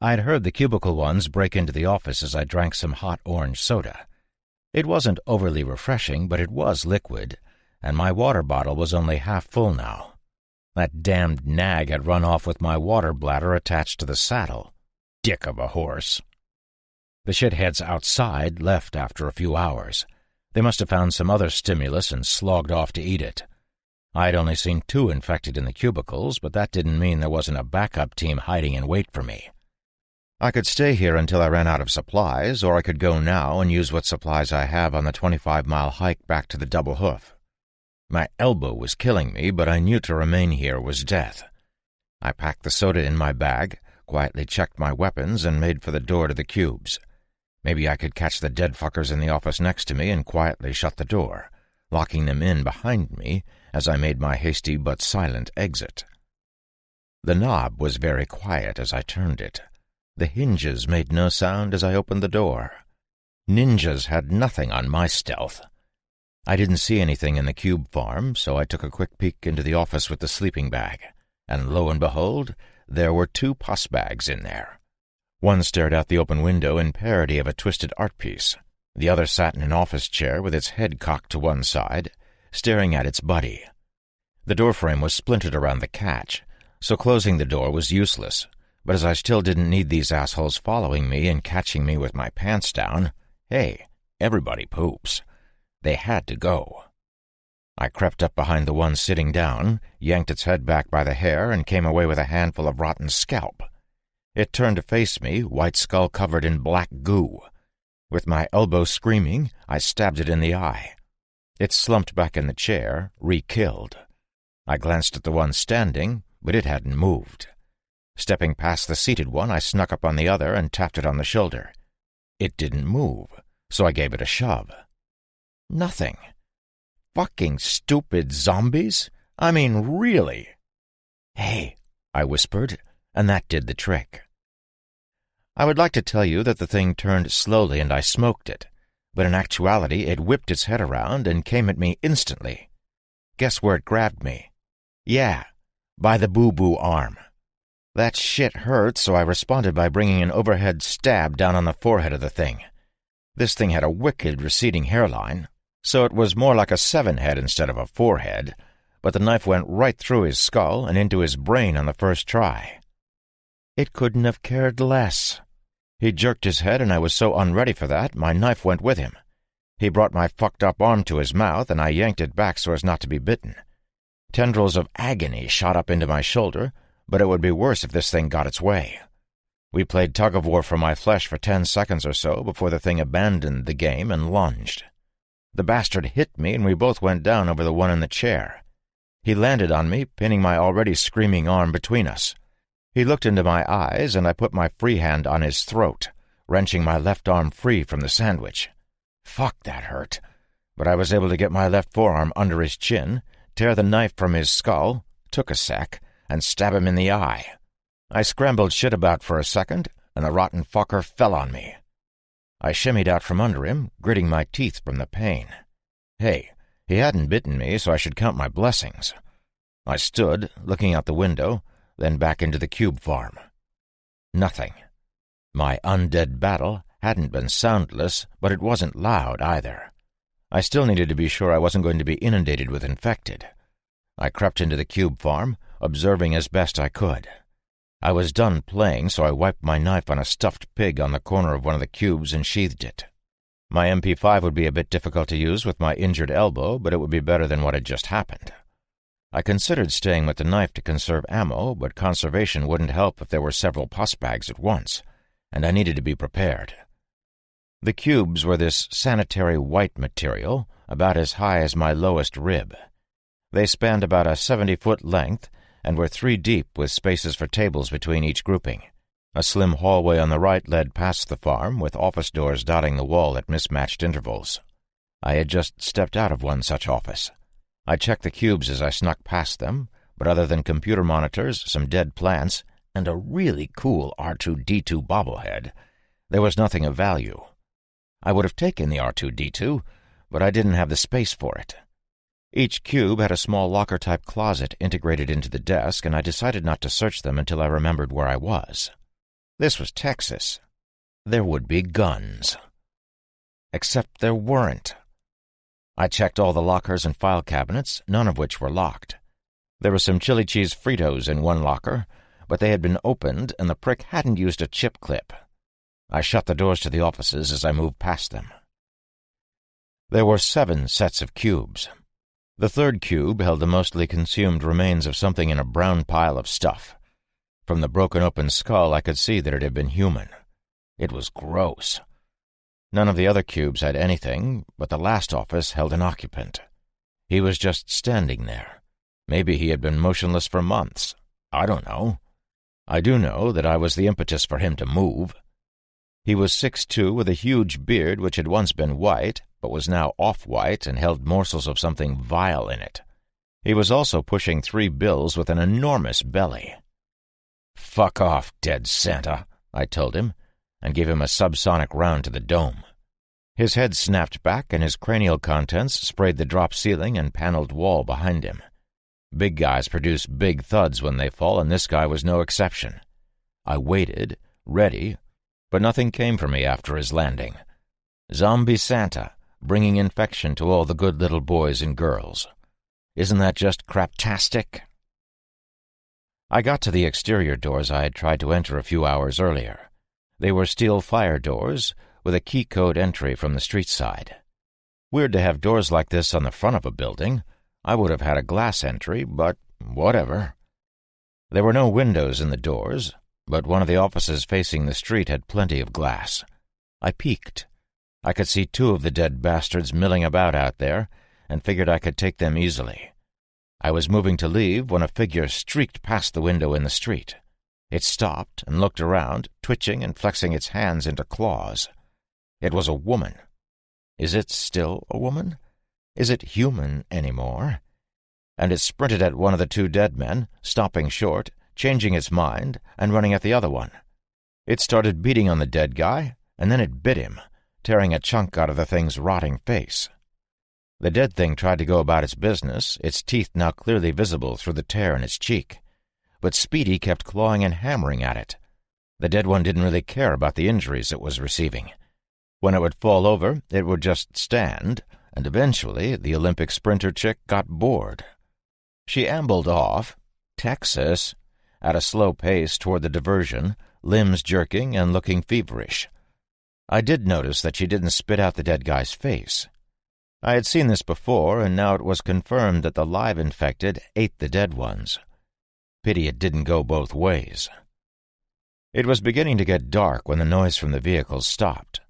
I'd heard the cubicle ones break into the office as I drank some hot orange soda. It wasn't overly refreshing, but it was liquid, and my water bottle was only half full now. That damned nag had run off with my water bladder attached to the saddle. Dick of a horse. The shitheads outside left after a few hours. They must have found some other stimulus and slogged off to eat it. I'd only seen 2 infected in the cubicles, but that didn't mean there wasn't a backup team hiding in wait for me. I could stay here until I ran out of supplies, or I could go now and use what supplies I have on the 25-mile hike back to the Double Hoof. My elbow was killing me, but I knew to remain here was death. I packed the soda in my bag, quietly checked my weapons, and made for the door to the cubes. Maybe I could catch the dead fuckers in the office next to me and quietly shut the door, locking them in behind me as I made my hasty but silent exit. The knob was very quiet as I turned it. The hinges made no sound as I opened the door. Ninjas had nothing on my stealth. I didn't see anything in the cube farm, so I took a quick peek into the office with the sleeping bag, and lo and behold, there were 2 pus bags in there. One stared out the open window in parody of a twisted art piece. The other sat in an office chair with its head cocked to one side, staring at its buddy. The doorframe was splintered around the catch, so closing the door was useless, but as I still didn't need these assholes following me and catching me with my pants down, hey, everybody poops. They had to go. I crept up behind the one sitting down, yanked its head back by the hair, and came away with a handful of rotten scalp. It turned to face me, white skull covered in black goo. With my elbow screaming, I stabbed it in the eye. It slumped back in the chair, re-killed. I glanced at the one standing, but it hadn't moved. Stepping past the seated one, I snuck up on the other and tapped it on the shoulder. It didn't move, so I gave it a shove. Nothing. Fucking stupid zombies? I mean, really? Hey, I whispered, and that did the trick. I would like to tell you that the thing turned slowly and I smoked it, but in actuality it whipped its head around and came at me instantly. Guess where it grabbed me? Yeah, by the boo-boo arm. That shit hurt, so I responded by bringing an overhead stab down on the forehead of the thing. This thing had a wicked receding hairline, so it was more like a 7-head instead of a 4-head, but the knife went right through his skull and into his brain on the first try. It couldn't have cared less. He jerked his head, and I was so unready for that, my knife went with him. He brought my fucked-up arm to his mouth, and I yanked it back so as not to be bitten. Tendrils of agony shot up into my shoulder, but it would be worse if this thing got its way. We played tug-of-war for my flesh for 10 seconds or so before the thing abandoned the game and lunged. The bastard hit me, and we both went down over the one in the chair. He landed on me, pinning my already screaming arm between us. He looked into my eyes, and I put my free hand on his throat, wrenching my left arm free from the sandwich. Fuck, that hurt. But I was able to get my left forearm under his chin, tear the knife from his skull, took a sec, and stab him in the eye. I scrambled shit about for a second, and the rotten fucker fell on me. I shimmied out from under him, gritting my teeth from the pain. Hey, he hadn't bitten me, so I should count my blessings. I stood, looking out the window, then back into the cube farm. Nothing. My undead battle hadn't been soundless, but it wasn't loud either. I still needed to be sure I wasn't going to be inundated with infected. I crept into the cube farm, observing as best I could. I was done playing, so I wiped my knife on a stuffed pig on the corner of one of the cubes and sheathed it. My MP5 would be a bit difficult to use with my injured elbow, but it would be better than what had just happened. I considered staying with the knife to conserve ammo, but conservation wouldn't help if there were several pus bags at once, and I needed to be prepared. The cubes were this sanitary white material, about as high as my lowest rib. They spanned about a 70-foot length and were 3 deep with spaces for tables between each grouping. A slim hallway on the right led past the farm, with office doors dotting the wall at mismatched intervals. I had just stepped out of one such office. I checked the cubes as I snuck past them, but other than computer monitors, some dead plants, and a really cool R2-D2 bobblehead, there was nothing of value. I would have taken the R2-D2, but I didn't have the space for it. Each cube had a small locker-type closet integrated into the desk, and I decided not to search them until I remembered where I was. This was Texas. There would be guns. Except there weren't. I checked all the lockers and file cabinets, none of which were locked. There were some chili cheese Fritos in one locker, but they had been opened and the prick hadn't used a chip clip. I shut the doors to the offices as I moved past them. There were 7 sets of cubes. The third cube held the mostly consumed remains of something in a brown pile of stuff. From the broken open skull I could see that it had been human. It was gross. None of the other cubes had anything, but the last office held an occupant. He was just standing there. Maybe he had been motionless for months. I don't know. I do know that I was the impetus for him to move. He was 6'2", with a huge beard which had once been white, but was now off-white and held morsels of something vile in it. He was also pushing 3 bills with an enormous belly. "Fuck off, dead Santa," I told him, and gave him a subsonic round to the dome. His head snapped back and his cranial contents sprayed the drop ceiling and paneled wall behind him. Big guys produce big thuds when they fall, and this guy was no exception. I waited, ready, but nothing came for me after his landing. Zombie Santa, bringing infection to all the good little boys and girls. Isn't that just craptastic? I got to the exterior doors I had tried to enter a few hours earlier. They were steel fire doors with a key code entry from the street side. Weird to have doors like this on the front of a building. I would have had a glass entry, but whatever. There were no windows in the doors, but one of the offices facing the street had plenty of glass. I peeked. I could see 2 of the dead bastards milling about out there, and figured I could take them easily. I was moving to leave when a figure streaked past the window in the street. It stopped and looked around, twitching and flexing its hands into claws. It was a woman. Is it still a woman? Is it human anymore? And it sprinted at one of the 2 dead men, stopping short, changing its mind, and running at the other one. It started beating on the dead guy, and then it bit him, tearing a chunk out of the thing's rotting face. The dead thing tried to go about its business, its teeth now clearly visible through the tear in its cheek. But Speedy kept clawing and hammering at it. The dead one didn't really care about the injuries it was receiving. When it would fall over, it would just stand, and eventually the Olympic sprinter chick got bored. She ambled off, Texas, at a slow pace toward the diversion, limbs jerking and looking feverish. I did notice that she didn't spit out the dead guy's face. I had seen this before, and now it was confirmed that the live infected ate the dead ones. Pity it didn't go both ways. It was beginning to get dark when the noise from the vehicles stopped.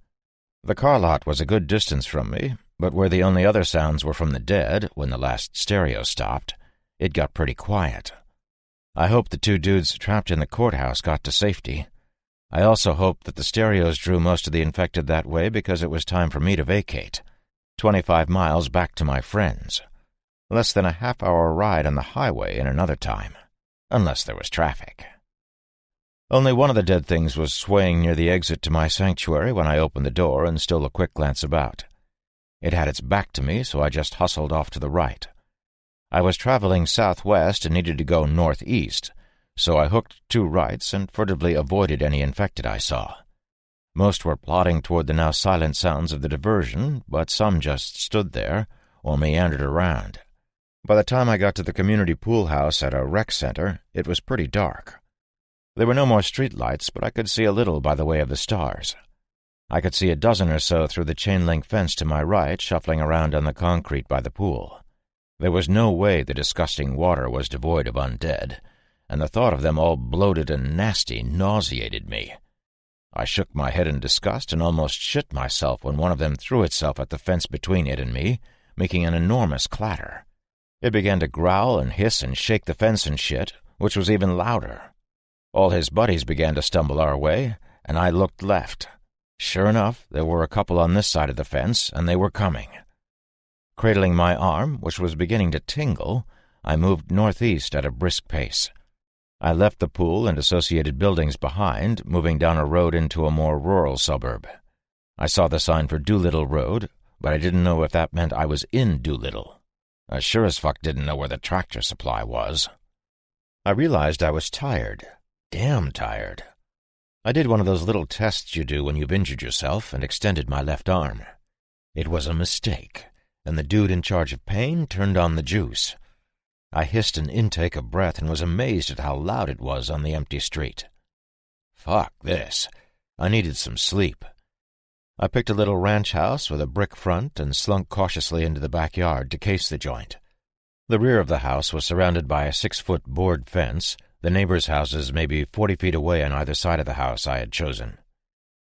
The car lot was a good distance from me, but where the only other sounds were from the dead, when the last stereo stopped, it got pretty quiet. I hoped the 2 dudes trapped in the courthouse got to safety. I also hoped that the stereos drew most of the infected that way because it was time for me to vacate. 25 miles back to my friends. Less than a half-hour ride on the highway in another time, unless there was traffic. Only one of the dead things was swaying near the exit to my sanctuary when I opened the door and stole a quick glance about. It had its back to me, so I just hustled off to the right. I was traveling southwest and needed to go northeast, so I hooked 2 rights and furtively avoided any infected I saw. Most were plodding toward the now silent sounds of the diversion, but some just stood there or meandered around. By the time I got to the community pool house at a rec center, it was pretty dark. There were no more street lights, but I could see a little by the way of the stars. I could see a dozen or so through the chain-link fence to my right, shuffling around on the concrete by the pool. There was no way the disgusting water was devoid of undead, and the thought of them all bloated and nasty nauseated me. I shook my head in disgust and almost shit myself when one of them threw itself at the fence between it and me, making an enormous clatter. It began to growl and hiss and shake the fence and shit, which was even louder. All his buddies began to stumble our way, and I looked left. Sure enough, there were a couple on this side of the fence, and they were coming. Cradling my arm, which was beginning to tingle, I moved northeast at a brisk pace. I left the pool and associated buildings behind, moving down a road into a more rural suburb. I saw the sign for Doolittle Road, but I didn't know if that meant I was in Doolittle. I sure as fuck didn't know where the tractor supply was. I realized I was tired. Damn tired. I did one of those little tests you do when you've injured yourself and extended my left arm. It was a mistake, and the dude in charge of pain turned on the juice. I hissed an intake of breath and was amazed at how loud it was on the empty street. Fuck this. I needed some sleep. I picked a little ranch house with a brick front and slunk cautiously into the backyard to case the joint. The rear of the house was surrounded by a 6-foot board fence, the neighbors' houses maybe 40 feet away on either side of the house I had chosen.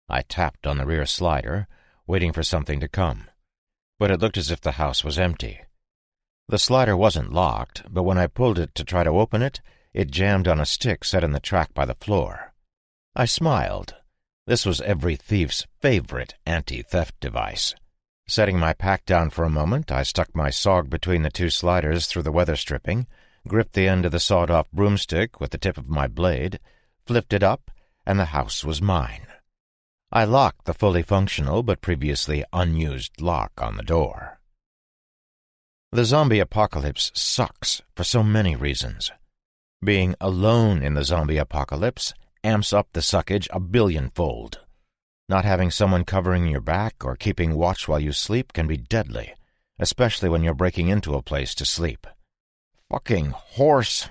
I tapped on the rear slider, waiting for something to come, but it looked as if the house was empty. The slider wasn't locked, but when I pulled it to try to open it, it jammed on a stick set in the track by the floor. I smiled. This was every thief's favorite anti-theft device. Setting my pack down for a moment, I stuck my sog between the two sliders through the weather stripping, gripped the end of the sawed-off broomstick with the tip of my blade, flipped it up, and the house was mine. I locked the fully functional but previously unused lock on the door. The zombie apocalypse sucks for so many reasons. Being alone in the zombie apocalypse amps up the suckage a billionfold. Not having someone covering your back or keeping watch while you sleep can be deadly, especially when you're breaking into a place to sleep. Fucking horse!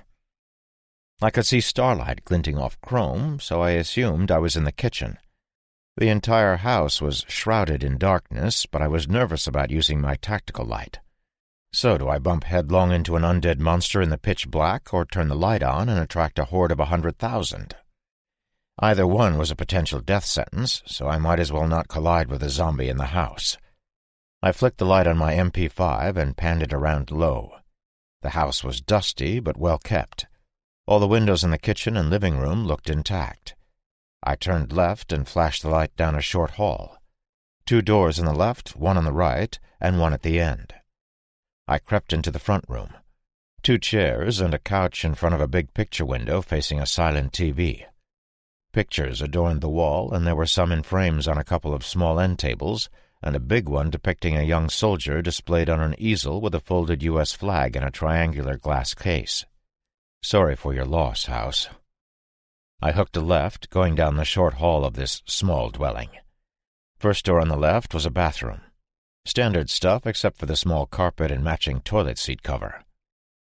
I could see starlight glinting off chrome, so I assumed I was in the kitchen. The entire house was shrouded in darkness, but I was nervous about using my tactical light. So do I bump headlong into an undead monster in the pitch black, or turn the light on and attract a horde of 100,000? Either one was a potential death sentence, so I might as well not collide with a zombie in the house. I flicked the light on my MP5 and panned it around low. The house was dusty but well kept. All the windows in the kitchen and living room looked intact. I turned left and flashed the light down a short hall. 2 doors on the left, 1 on the right, and 1 at the end. I crept into the front room. 2 chairs and a couch in front of a big picture window facing a silent TV. Pictures adorned the wall, and there were some in frames on a couple of small end tables, and a big one depicting a young soldier displayed on an easel with a folded U.S. flag in a triangular glass case. Sorry for your loss, house. I hooked a left, going down the short hall of this small dwelling. First door on the left was a bathroom. Standard stuff except for the small carpet and matching toilet seat cover.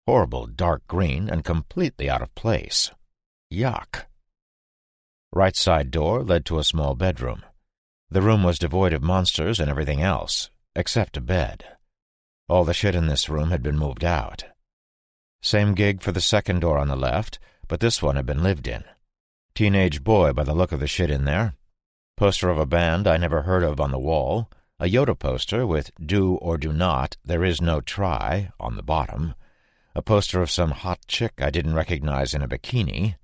Horrible dark green and completely out of place. Yuck. Right side door led to a small bedroom. The room was devoid of monsters and everything else, except a bed. All the shit in this room had been moved out. Same gig for the second door on the left, but this one had been lived in. Teenage boy by the look of the shit in there. Poster of a band I never heard of on the wall. A Yoda poster with "Do or do not, there is no try" on the bottom. A poster of some hot chick I didn't recognize in a bikini.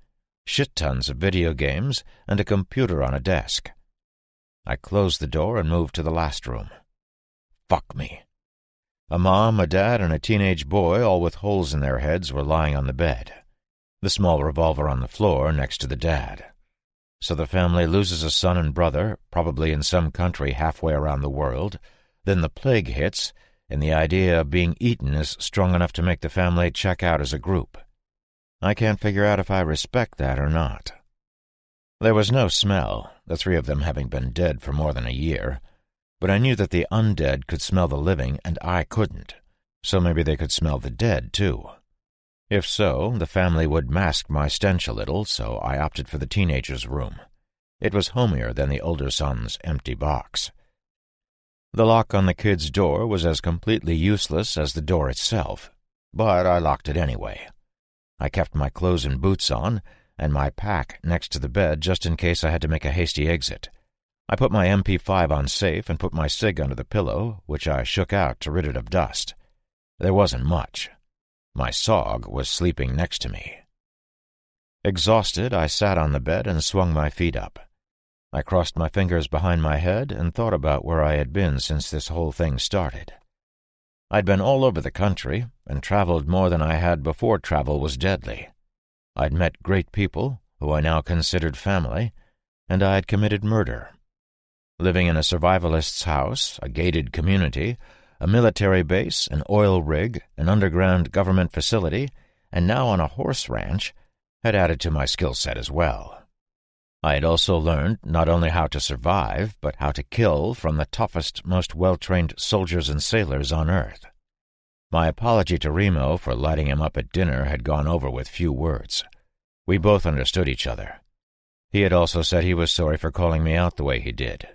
Shit tons of video games, and a computer on a desk. I closed the door and moved to the last room. Fuck me. A mom, a dad, and a teenage boy, all with holes in their heads, were lying on the bed. The small revolver on the floor next to the dad. So the family loses a son and brother, probably in some country halfway around the world. Then the plague hits, and the idea of being eaten is strong enough to make the family check out as a group. I can't figure out if I respect that or not. There was no smell, the 3 of them having been dead for more than a year, but I knew that the undead could smell the living and I couldn't, so maybe they could smell the dead, too. If so, the family would mask my stench a little, so I opted for the teenager's room. It was homier than the older son's empty box. The lock on the kid's door was as completely useless as the door itself, but I locked it anyway. I kept my clothes and boots on, and my pack next to the bed just in case I had to make a hasty exit. I put my MP5 on safe and put my cig under the pillow, which I shook out to rid it of dust. There wasn't much. My sog was sleeping next to me. Exhausted, I sat on the bed and swung my feet up. I crossed my fingers behind my head and thought about where I had been since this whole thing started. I'd been all over the country and traveled more than I had before travel was deadly. I'd met great people, who I now considered family, and I had committed murder. Living in a survivalist's house, a gated community, a military base, an oil rig, an underground government facility, and now on a horse ranch, had added to my skill set as well. I had also learned not only how to survive, but how to kill from the toughest, most well-trained soldiers and sailors on Earth. My apology to Remo for lighting him up at dinner had gone over with few words. We both understood each other. He had also said he was sorry for calling me out the way he did.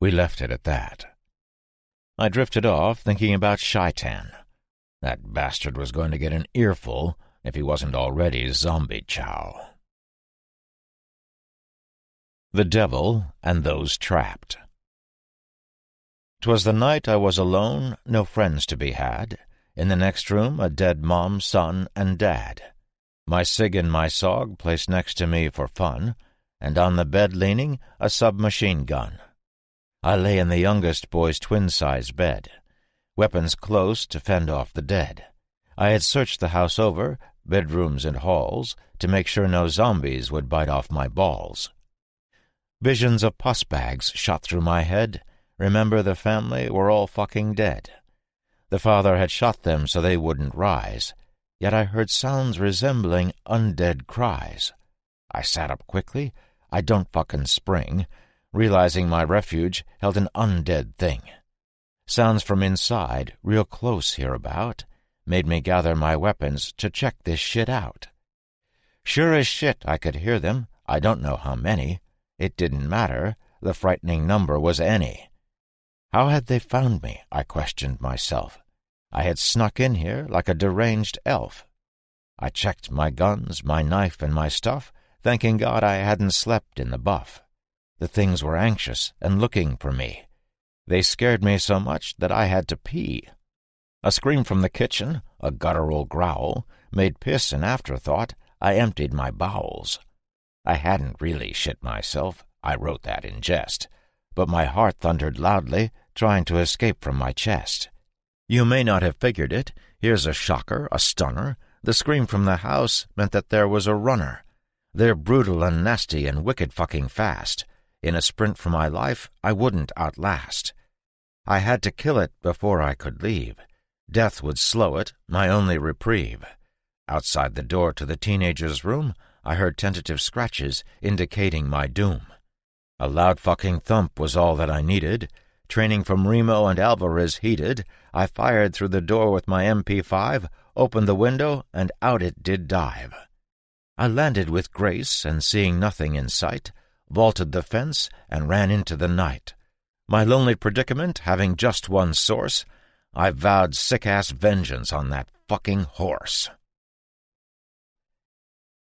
We left it at that. I drifted off, thinking about Shaitan. That bastard was going to get an earful if he wasn't already zombie chow. The Devil and Those Trapped. 'Twas the night I was alone, no friends to be had. In the next room a dead mom, son, and dad. My cig and my sog placed next to me for fun, and on the bed leaning a submachine gun. I lay in the youngest boy's twin-size bed, weapons close to fend off the dead. I had searched the house over, bedrooms and halls, to make sure no zombies would bite off my balls. Visions of pus bags shot through my head. Remember, the family were all fucking dead. The father had shot them so they wouldn't rise, yet I heard sounds resembling undead cries. I sat up quickly. I don't fucking spring, realizing my refuge held an undead thing. Sounds from inside, real close hereabout, made me gather my weapons to check this shit out. Sure as shit I could hear them. I don't know how many. It didn't matter. The frightening number was any. How had they found me? I questioned myself. I had snuck in here like a deranged elf. I checked my guns, my knife, and my stuff, thanking God I hadn't slept in the buff. The things were anxious and looking for me. They scared me so much that I had to pee. A scream from the kitchen, a guttural growl, made piss an afterthought. I emptied my bowels. I hadn't really shit myself. I wrote that in jest. But my heart thundered loudly, trying to escape from my chest. You may not have figured it. Here's a shocker, a stunner. The scream from the house meant that there was a runner. They're brutal and nasty and wicked fucking fast. In a sprint for my life, I wouldn't outlast. I had to kill it before I could leave. Death would slow it, my only reprieve. Outside the door to the teenager's room, I heard tentative scratches indicating my doom. A loud fucking thump was all that I needed. Training from Remo and Alvarez heated, I fired through the door with my MP5, opened the window, and out it did dive. I landed with grace, and seeing nothing in sight, vaulted the fence and ran into the night. My lonely predicament having just one source, I vowed sick-ass vengeance on that fucking horse.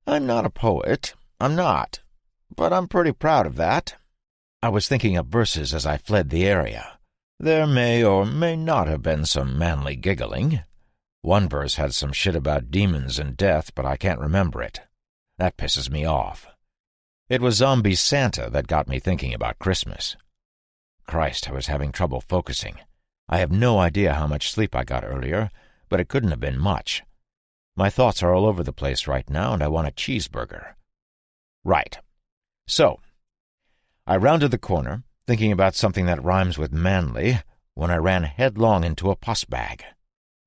I'm not a poet, I'm not, but I'm pretty proud of that. I was thinking of verses as I fled the area. There may or may not have been some manly giggling. One verse had some shit about demons and death, but I can't remember it. That pisses me off. It was Zombie Santa that got me thinking about Christmas. Christ, I was having trouble focusing. I have no idea how much sleep I got earlier, but it couldn't have been much. My thoughts are all over the place right now, and I want a cheeseburger. Right. So, I rounded the corner, thinking about something that rhymes with manly, when I ran headlong into a pus bag.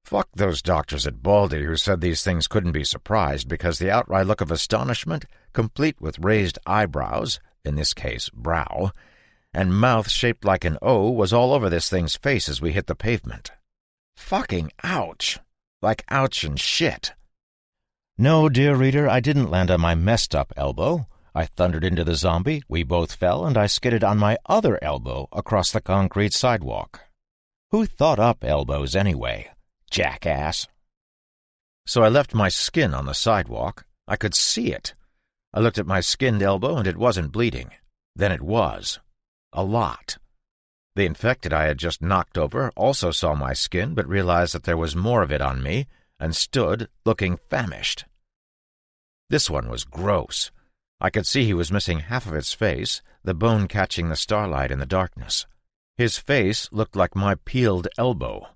Fuck those doctors at Baldy who said these things couldn't be surprised because the outright look of astonishment, complete with raised eyebrows, in this case brow, and mouth shaped like an O, was all over this thing's face as we hit the pavement. Fucking ouch! Like ouch and shit. No, dear reader, I didn't land on my messed-up elbow. I thundered into the zombie, we both fell, and I skidded on my other elbow across the concrete sidewalk. Who thought up elbows anyway? Jackass. So I left my skin on the sidewalk. I could see it. I looked at my skinned elbow, and it wasn't bleeding. Then it was. A lot. The infected I had just knocked over also saw my skin, but realized that there was more of it on me, and stood, looking famished. This one was gross. I could see he was missing half of its face, the bone catching the starlight in the darkness. His face looked like my peeled elbow.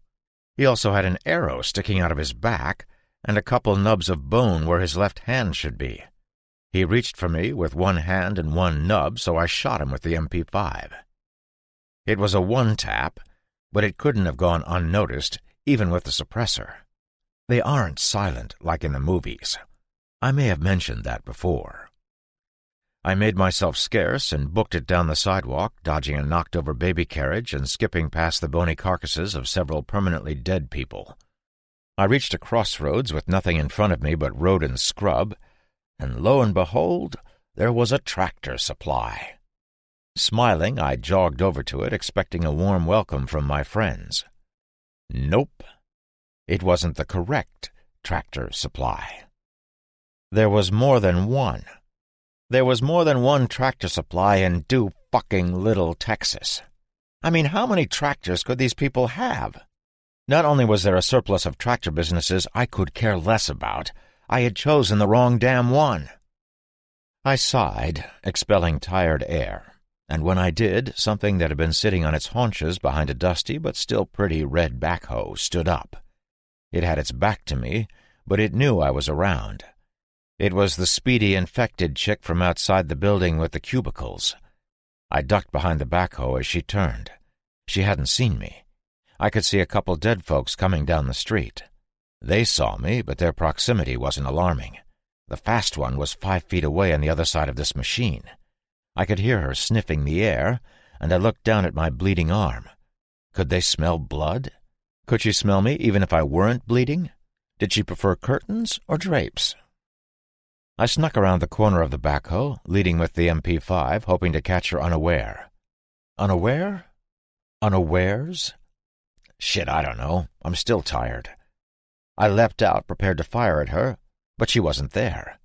He also had an arrow sticking out of his back, and a couple nubs of bone where his left hand should be. He reached for me with one hand and one nub, so I shot him with the MP5. It was a one-tap, but it couldn't have gone unnoticed, even with the suppressor. They aren't silent like in the movies. I may have mentioned that before. I made myself scarce and booked it down the sidewalk, dodging a knocked-over baby carriage and skipping past the bony carcasses of several permanently dead people. I reached a crossroads with nothing in front of me but road and scrub, and lo and behold, there was a Tractor Supply. Smiling, I jogged over to it, expecting a warm welcome from my friends. Nope. It wasn't the correct Tractor Supply. There was more than one. There was more than one Tractor Supply in Little Texas. I mean, how many tractors could these people have? Not only was there a surplus of tractor businesses I could care less about, I had chosen the wrong damn one. I sighed, expelling tired air, and when I did, something that had been sitting on its haunches behind a dusty but still pretty red backhoe stood up. It had its back to me, but it knew I was around. It was the speedy, infected chick from outside the building with the cubicles. I ducked behind the backhoe as she turned. She hadn't seen me. I could see a couple dead folks coming down the street. They saw me, but their proximity wasn't alarming. The fast one was 5 feet away on the other side of this machine. I could hear her sniffing the air, and I looked down at my bleeding arm. Could they smell blood? Could she smell me even if I weren't bleeding? Did she prefer curtains or drapes? I snuck around the corner of the backhoe, leading with the MP5, hoping to catch her unaware. Unaware? Unawares? Shit, I don't know. I'm still tired. I leapt out, prepared to fire at her, but she wasn't there.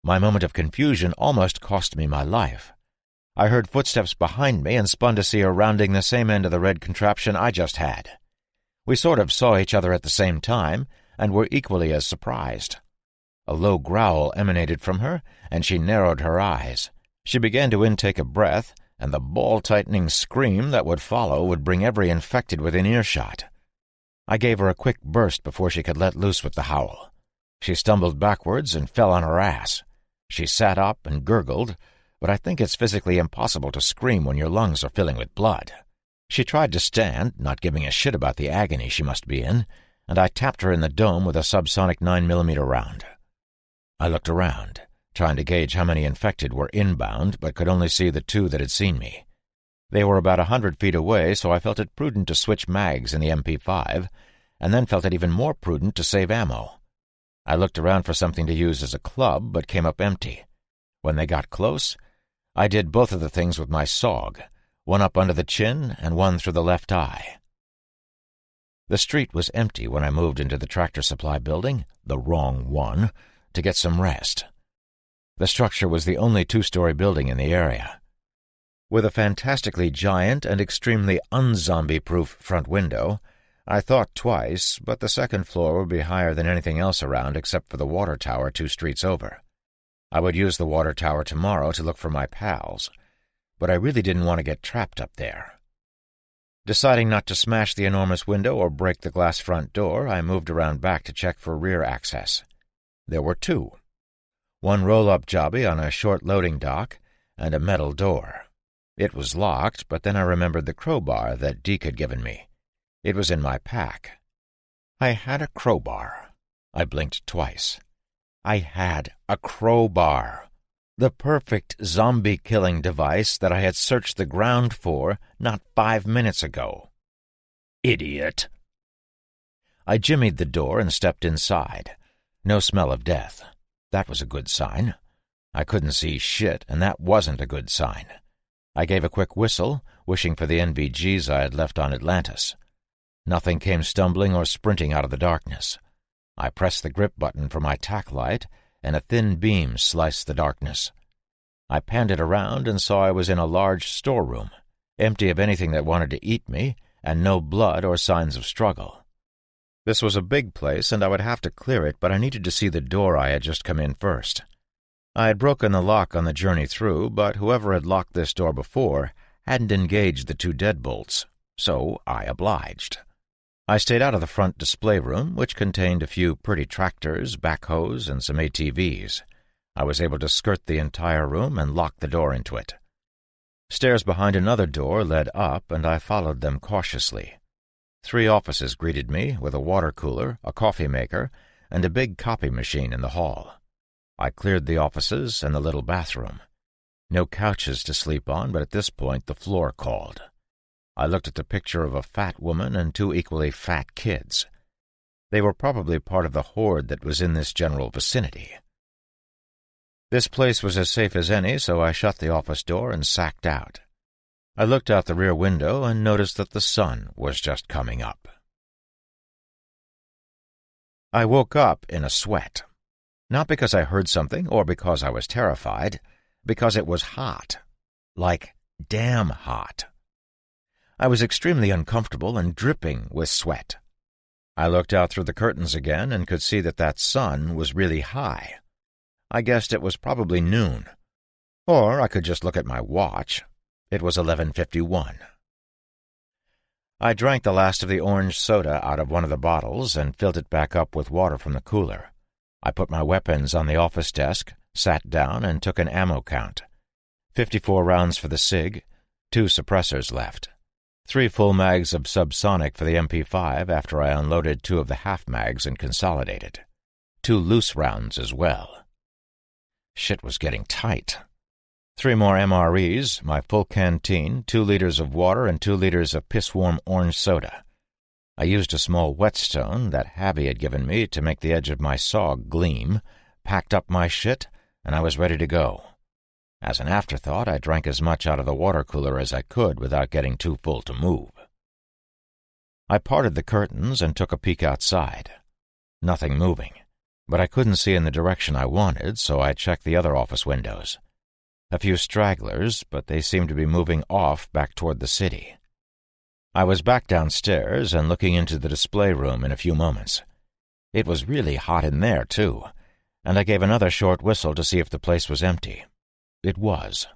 My moment of confusion almost cost me my life. I heard footsteps behind me and spun to see her rounding the same end of the red contraption I just had. We sort of saw each other at the same time and were equally as surprised. A low growl emanated from her, and she narrowed her eyes. She began to intake a breath, and the ball-tightening scream that would follow would bring every infected within earshot. I gave her a quick burst before she could let loose with the howl. She stumbled backwards and fell on her ass. She sat up and gurgled, but I think it's physically impossible to scream when your lungs are filling with blood. She tried to stand, not giving a shit about the agony she must be in, and I tapped her in the dome with a subsonic 9mm round. I looked around, trying to gauge how many infected were inbound, but could only see the 2 that had seen me. They were about 100 feet away, so I felt it prudent to switch mags in the MP5, and then felt it even more prudent to save ammo. I looked around for something to use as a club, but came up empty. When they got close, I did both of the things with my SOG, one up under the chin and one through the left eye. The street was empty when I moved into the Tractor Supply building, the wrong one, to get some rest. The structure was the only 2-story building in the area. With a fantastically giant and extremely unzombie-proof front window, I thought twice, but the second floor would be higher than anything else around except for the water tower 2 streets over. I would use the water tower tomorrow to look for my pals, but I really didn't want to get trapped up there. Deciding not to smash the enormous window or break the glass front door, I moved around back to check for rear access. There were 2. One roll-up jobby on a short loading dock, and a metal door. It was locked, but then I remembered the crowbar that Deke had given me. It was in my pack. I had a crowbar. I blinked twice. I had a crowbar. The perfect zombie-killing device that I had searched the ground for not 5 minutes ago. Idiot! I jimmied the door and stepped inside. No smell of death. That was a good sign. I couldn't see shit, and that wasn't a good sign. I gave a quick whistle, wishing for the NVGs I had left on Atlantis. Nothing came stumbling or sprinting out of the darkness. I pressed the grip button for my tack light, and a thin beam sliced the darkness. I panned it around and saw I was in a large storeroom, empty of anything that wanted to eat me, and no blood or signs of struggle. This was a big place, and I would have to clear it, but I needed to see the door I had just come in first. I had broken the lock on the journey through, but whoever had locked this door before hadn't engaged the 2 deadbolts, so I obliged. I stayed out of the front display room, which contained a few pretty tractors, backhoes, and some ATVs. I was able to skirt the entire room and lock the door into it. Stairs behind another door led up, and I followed them cautiously. 3 offices greeted me, with a water cooler, a coffee maker, and a big copy machine in the hall. I cleared the offices and the little bathroom. No couches to sleep on, but at this point the floor called. I looked at the picture of a fat woman and two equally fat kids. They were probably part of the horde that was in this general vicinity. This place was as safe as any, so I shut the office door and sacked out. I looked out the rear window and noticed that the sun was just coming up. I woke up in a sweat. Not because I heard something or because I was terrified, because it was hot. Like damn hot. I was extremely uncomfortable and dripping with sweat. I looked out through the curtains again and could see that sun was really high. I guessed it was probably noon. Or I could just look at my watch. It was 11:51. I drank the last of the orange soda out of one of the bottles and filled it back up with water from the cooler. I put my weapons on the office desk, sat down, and took an ammo count. 54 rounds for the SIG, 2 suppressors left. 3 full mags of subsonic for the MP5 after I unloaded 2 of the half mags and consolidated. 2 loose rounds as well. Shit was getting tight. 3 more MREs, my full canteen, 2 liters of water, and 2 liters of piss-warm orange soda. I used a small whetstone that Habby had given me to make the edge of my saw gleam, packed up my shit, and I was ready to go. As an afterthought, I drank as much out of the water cooler as I could without getting too full to move. I parted the curtains and took a peek outside. Nothing moving, but I couldn't see in the direction I wanted, so I checked the other office windows. A few stragglers, but they seemed to be moving off back toward the city. I was back downstairs and looking into the display room in a few moments. It was really hot in there, too, and I gave another short whistle to see if the place was empty. It was.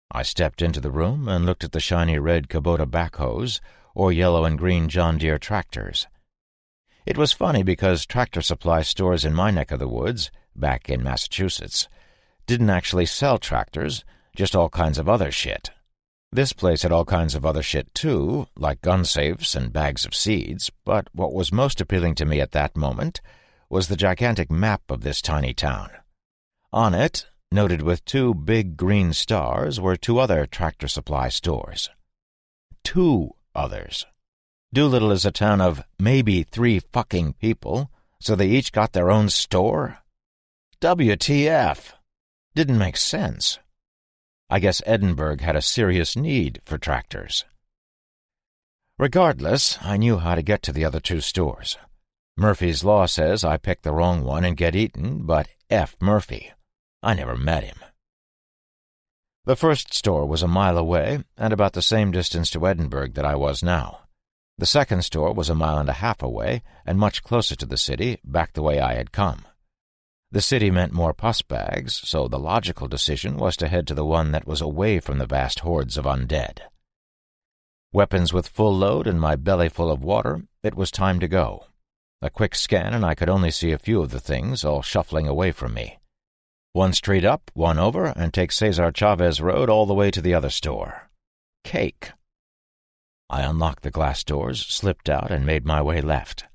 I stepped into the room and looked at the shiny red Kubota backhoes or yellow and green John Deere tractors. It was funny because tractor supply stores in my neck of the woods, back in Massachusetts, didn't actually sell tractors, just all kinds of other shit. This place had all kinds of other shit too, like gun safes and bags of seeds, but what was most appealing to me at that moment was the gigantic map of this tiny town. On it, noted with 2 big green stars, were 2 other tractor supply stores. 2 others. Doolittle is a town of maybe 3 fucking people, so they each got their own store? WTF! Didn't make sense. I guess Edinburgh had a serious need for tractors. Regardless, I knew how to get to the other 2 stores. Murphy's Law says I picked the wrong one and get eaten, but F. Murphy. I never met him. The first store was a mile away and about the same distance to Edinburgh that I was now. The second store was a mile and a half away and much closer to the city, back the way I had come. The city meant more pus bags, so the logical decision was to head to the one that was away from the vast hordes of undead. Weapons with full load and my belly full of water, it was time to go. A quick scan and I could only see a few of the things, all shuffling away from me. 1 street up, 1 over, and take Cesar Chavez Road all the way to the other store. Cake. I unlocked the glass doors, slipped out, and made my way left.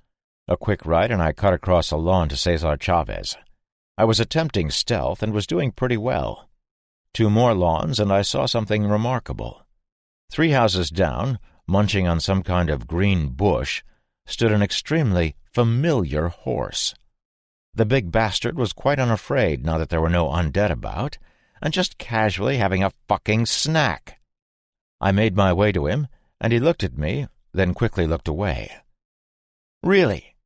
A quick right and I cut across a lawn to Cesar Chavez. I was attempting stealth and was doing pretty well. 2 more lawns and I saw something remarkable. 3 houses down, munching on some kind of green bush, stood an extremely familiar horse. The big bastard was quite unafraid now that there were no undead about, and just casually having a fucking snack. I made my way to him, and he looked at me, then quickly looked away. "Really?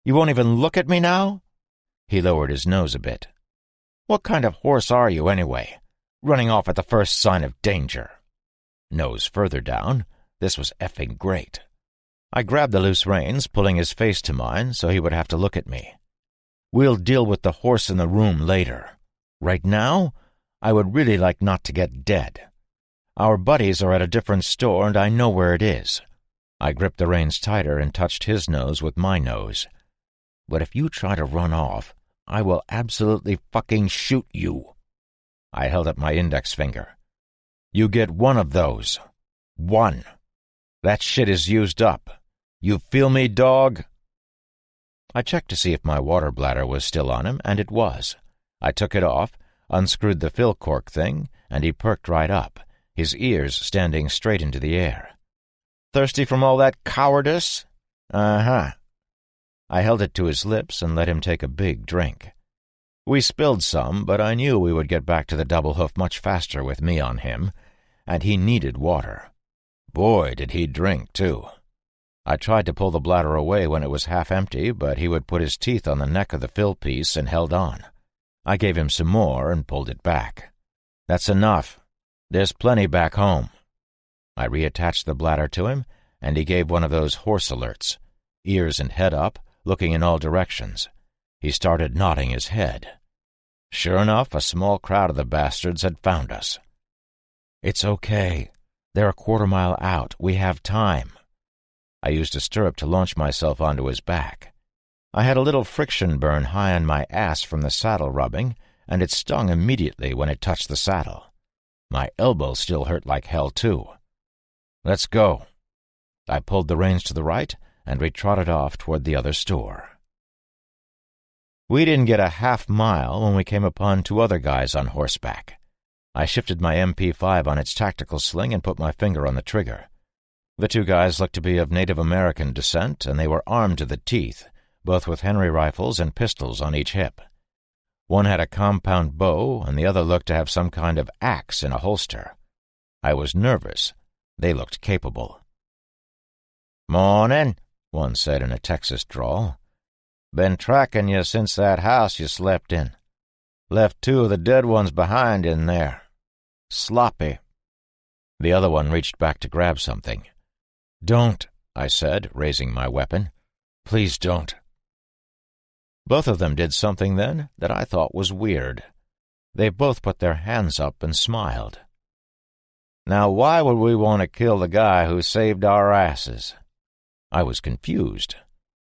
You won't even look at me now?" He lowered his nose a bit. "What kind of horse are you, anyway? Running off at the first sign of danger." Nose further down, this was effing great. I grabbed the loose reins, pulling his face to mine so he would have to look at me. "We'll deal with the horse in the room later. Right now, I would really like not to get dead. Our buddies are at a different store and I know where it is." I gripped the reins tighter and touched his nose with my nose. "But if you try to run off, I will absolutely fucking shoot you." I held up my index finger. "You get 1 of those. 1. That shit is used up. You feel me, dog?" I checked to see if my water bladder was still on him, and it was. I took it off, unscrewed the fill cork thing, and he perked right up, his ears standing straight into the air. "Thirsty from all that cowardice?" "Uh-huh." I held it to his lips and let him take a big drink. We spilled some, but I knew we would get back to the Double Hoof much faster with me on him, and he needed water. Boy, did he drink, too. I tried to pull the bladder away when it was half empty, but he would put his teeth on the neck of the fill piece and held on. I gave him some more and pulled it back. "That's enough. There's plenty back home." I reattached the bladder to him, and he gave one of those horse alerts, ears and head up, looking in all directions. He started nodding his head. Sure enough, a small crowd of the bastards had found us. "It's okay. They're a quarter-mile out. We have time." I used a stirrup to launch myself onto his back. I had a little friction burn high on my ass from the saddle rubbing, and it stung immediately when it touched the saddle. My elbow still hurt like hell, too. "Let's go." I pulled the reins to the right, and we trotted off toward the other store. We didn't get a half-mile when we came upon two other guys on horseback. I shifted my MP5 on its tactical sling and put my finger on the trigger. The two guys looked to be of Native American descent, and they were armed to the teeth, both with Henry rifles and pistols on each hip. One had a compound bow, and the other looked to have some kind of axe in a holster. I was nervous. They looked capable. "Morning," one said in a Texas drawl. "Been tracking you since that house you slept in. Left two of the dead ones behind in there. Sloppy." The other one reached back to grab something. "Don't," I said, raising my weapon. "Please don't." Both of them did something then that I thought was weird. They both put their hands up and smiled. "Now why would we want to kill the guy who saved our asses?" I was confused.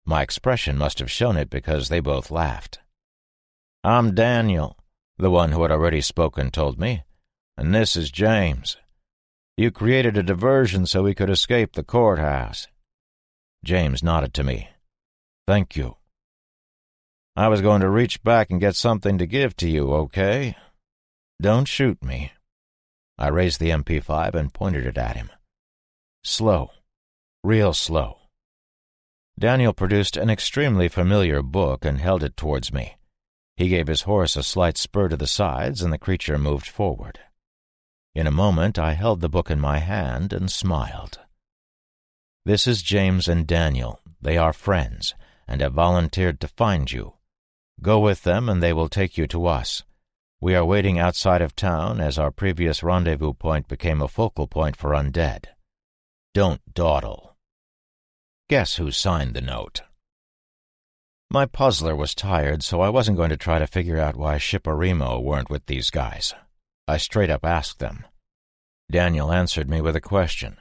My expression must have shown it because they both laughed. "I'm Daniel," the one who had already spoken told me, "and this is James. You created a diversion so we could escape the courthouse." James nodded to me. "Thank you." "I was going to reach back and get something to give to you, okay? Don't shoot me." I raised the MP5 and pointed it at him. Slow. Real slow. Daniel produced an extremely familiar book and held it towards me. He gave his horse a slight spur to the sides, and the creature moved forward. In a moment I held the book in my hand and smiled. "This is James and Daniel. They are friends, and have volunteered to find you. Go with them, and they will take you to us. We are waiting outside of town, as our previous rendezvous point became a focal point for undead. Don't dawdle." Guess who signed the note? My puzzler was tired, so I wasn't going to try to figure out why Ship or Remo weren't with these guys. I straight up asked them. Daniel answered me with a question.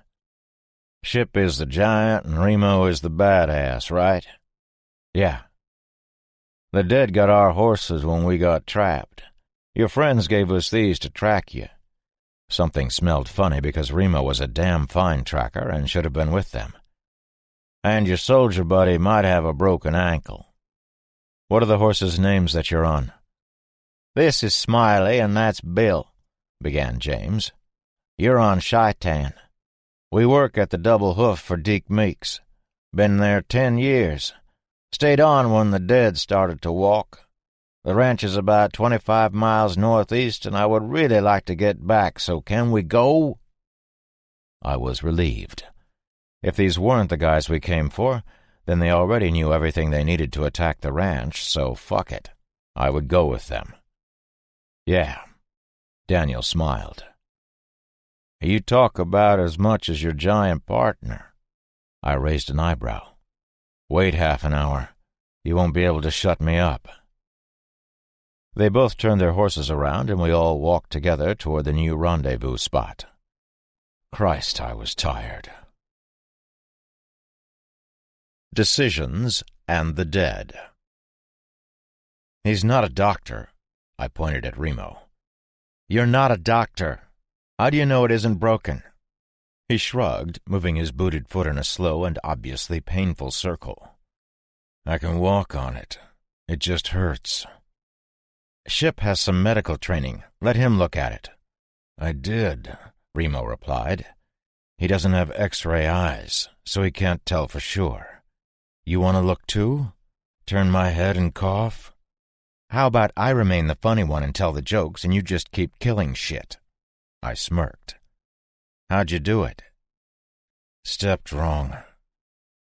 "Ship is the giant and Remo is the badass, right?" "Yeah." "The dead got our horses when we got trapped. Your friends gave us these to track you." Something smelled funny because Remo was a damn fine tracker and should have been with them. "And your soldier buddy might have a broken ankle." "What are the horses' names that you're on?" "This is Smiley and that's Bill," began James. "You're on Shaitan. We work at the Double Hoof for Deke Meeks. Been there 10 years. Stayed on when the dead started to walk. The ranch is about 25 miles northeast, and I would really like to get back, so can we go?" I was relieved. If these weren't the guys we came for, then they already knew everything they needed to attack the ranch, so fuck it. I would go with them. "Yeah." Daniel smiled. "You talk about as much as your giant partner." I raised an eyebrow. "Wait half an hour. You won't be able to shut me up." They both turned their horses around, and we all walked together toward the new rendezvous spot. Christ, I was tired. Decisions and the Dead. "He's not a doctor," I pointed at Remo. "You're not a doctor. How do you know it isn't broken?" He shrugged, moving his booted foot in a slow and obviously painful circle. "I can walk on it. It just hurts." Ship has some medical training. Let him look at it." "I did," Remo replied. "He doesn't have X-ray eyes, so he can't tell for sure. You want to look too? Turn my head and cough? How about I remain the funny one and tell the jokes, and you just keep killing shit?" I smirked. "How'd you do it?" "Stepped wrong."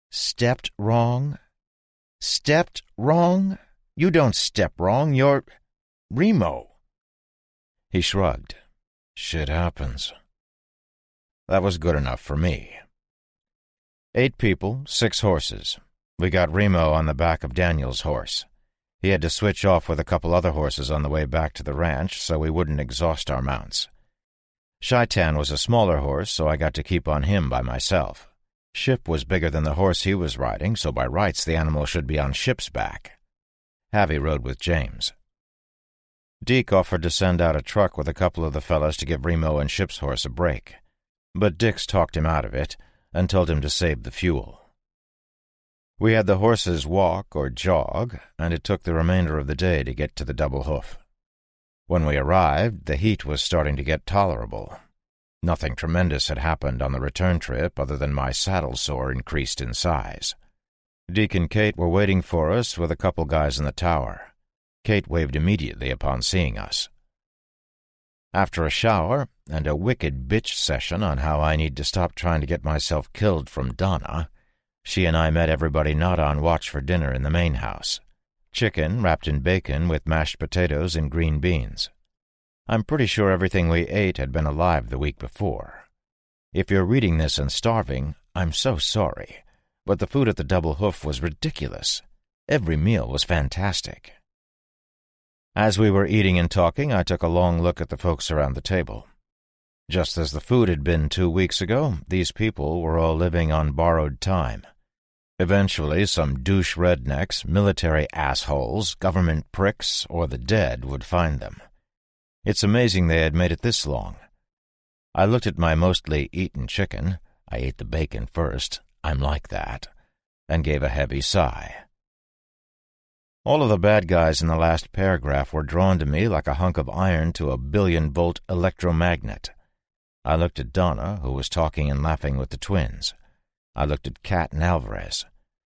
"Stepped wrong? Stepped wrong? You don't step wrong, you're Remo." He shrugged. "Shit happens." That was good enough for me. 8 people, 6 horses. We got Remo on the back of Daniel's horse. He had to switch off with a couple other horses on the way back to the ranch so we wouldn't exhaust our mounts. Shaitan was a smaller horse, so I got to keep on him by myself. Ship was bigger than the horse he was riding, so by rights the animal should be on Ship's back. Javi rode with James. Deke offered to send out a truck with a couple of the fellas to give Remo and Ship's horse a break, but Dix talked him out of it and told him to save the fuel. We had the horses walk or jog, and it took the remainder of the day to get to the Double Hoof. When we arrived, the heat was starting to get tolerable. Nothing tremendous had happened on the return trip other than my saddle sore increased in size. Deke and Kate were waiting for us with a couple guys in the tower. Kate waved immediately upon seeing us. After a shower and a wicked bitch session on how I need to stop trying to get myself killed from Donna, she and I met everybody not on watch for dinner in the main house. Chicken wrapped in bacon with mashed potatoes and green beans. I'm pretty sure everything we ate had been alive the week before. If you're reading this and starving, I'm so sorry, but the food at the Double Hoof was ridiculous. Every meal was fantastic. As we were eating and talking, I took a long look at the folks around the table. Just as the food had been 2 weeks ago, these people were all living on borrowed time. Eventually, some douche rednecks, military assholes, government pricks, or the dead would find them. It's amazing they had made it this long. I looked at my mostly eaten chicken. I ate the bacon first. I'm like that. And gave a heavy sigh. All of the bad guys in the last paragraph were drawn to me like a hunk of iron to a billion-volt electromagnet. I looked at Donna, who was talking and laughing with the twins. I looked at Kat and Alvarez.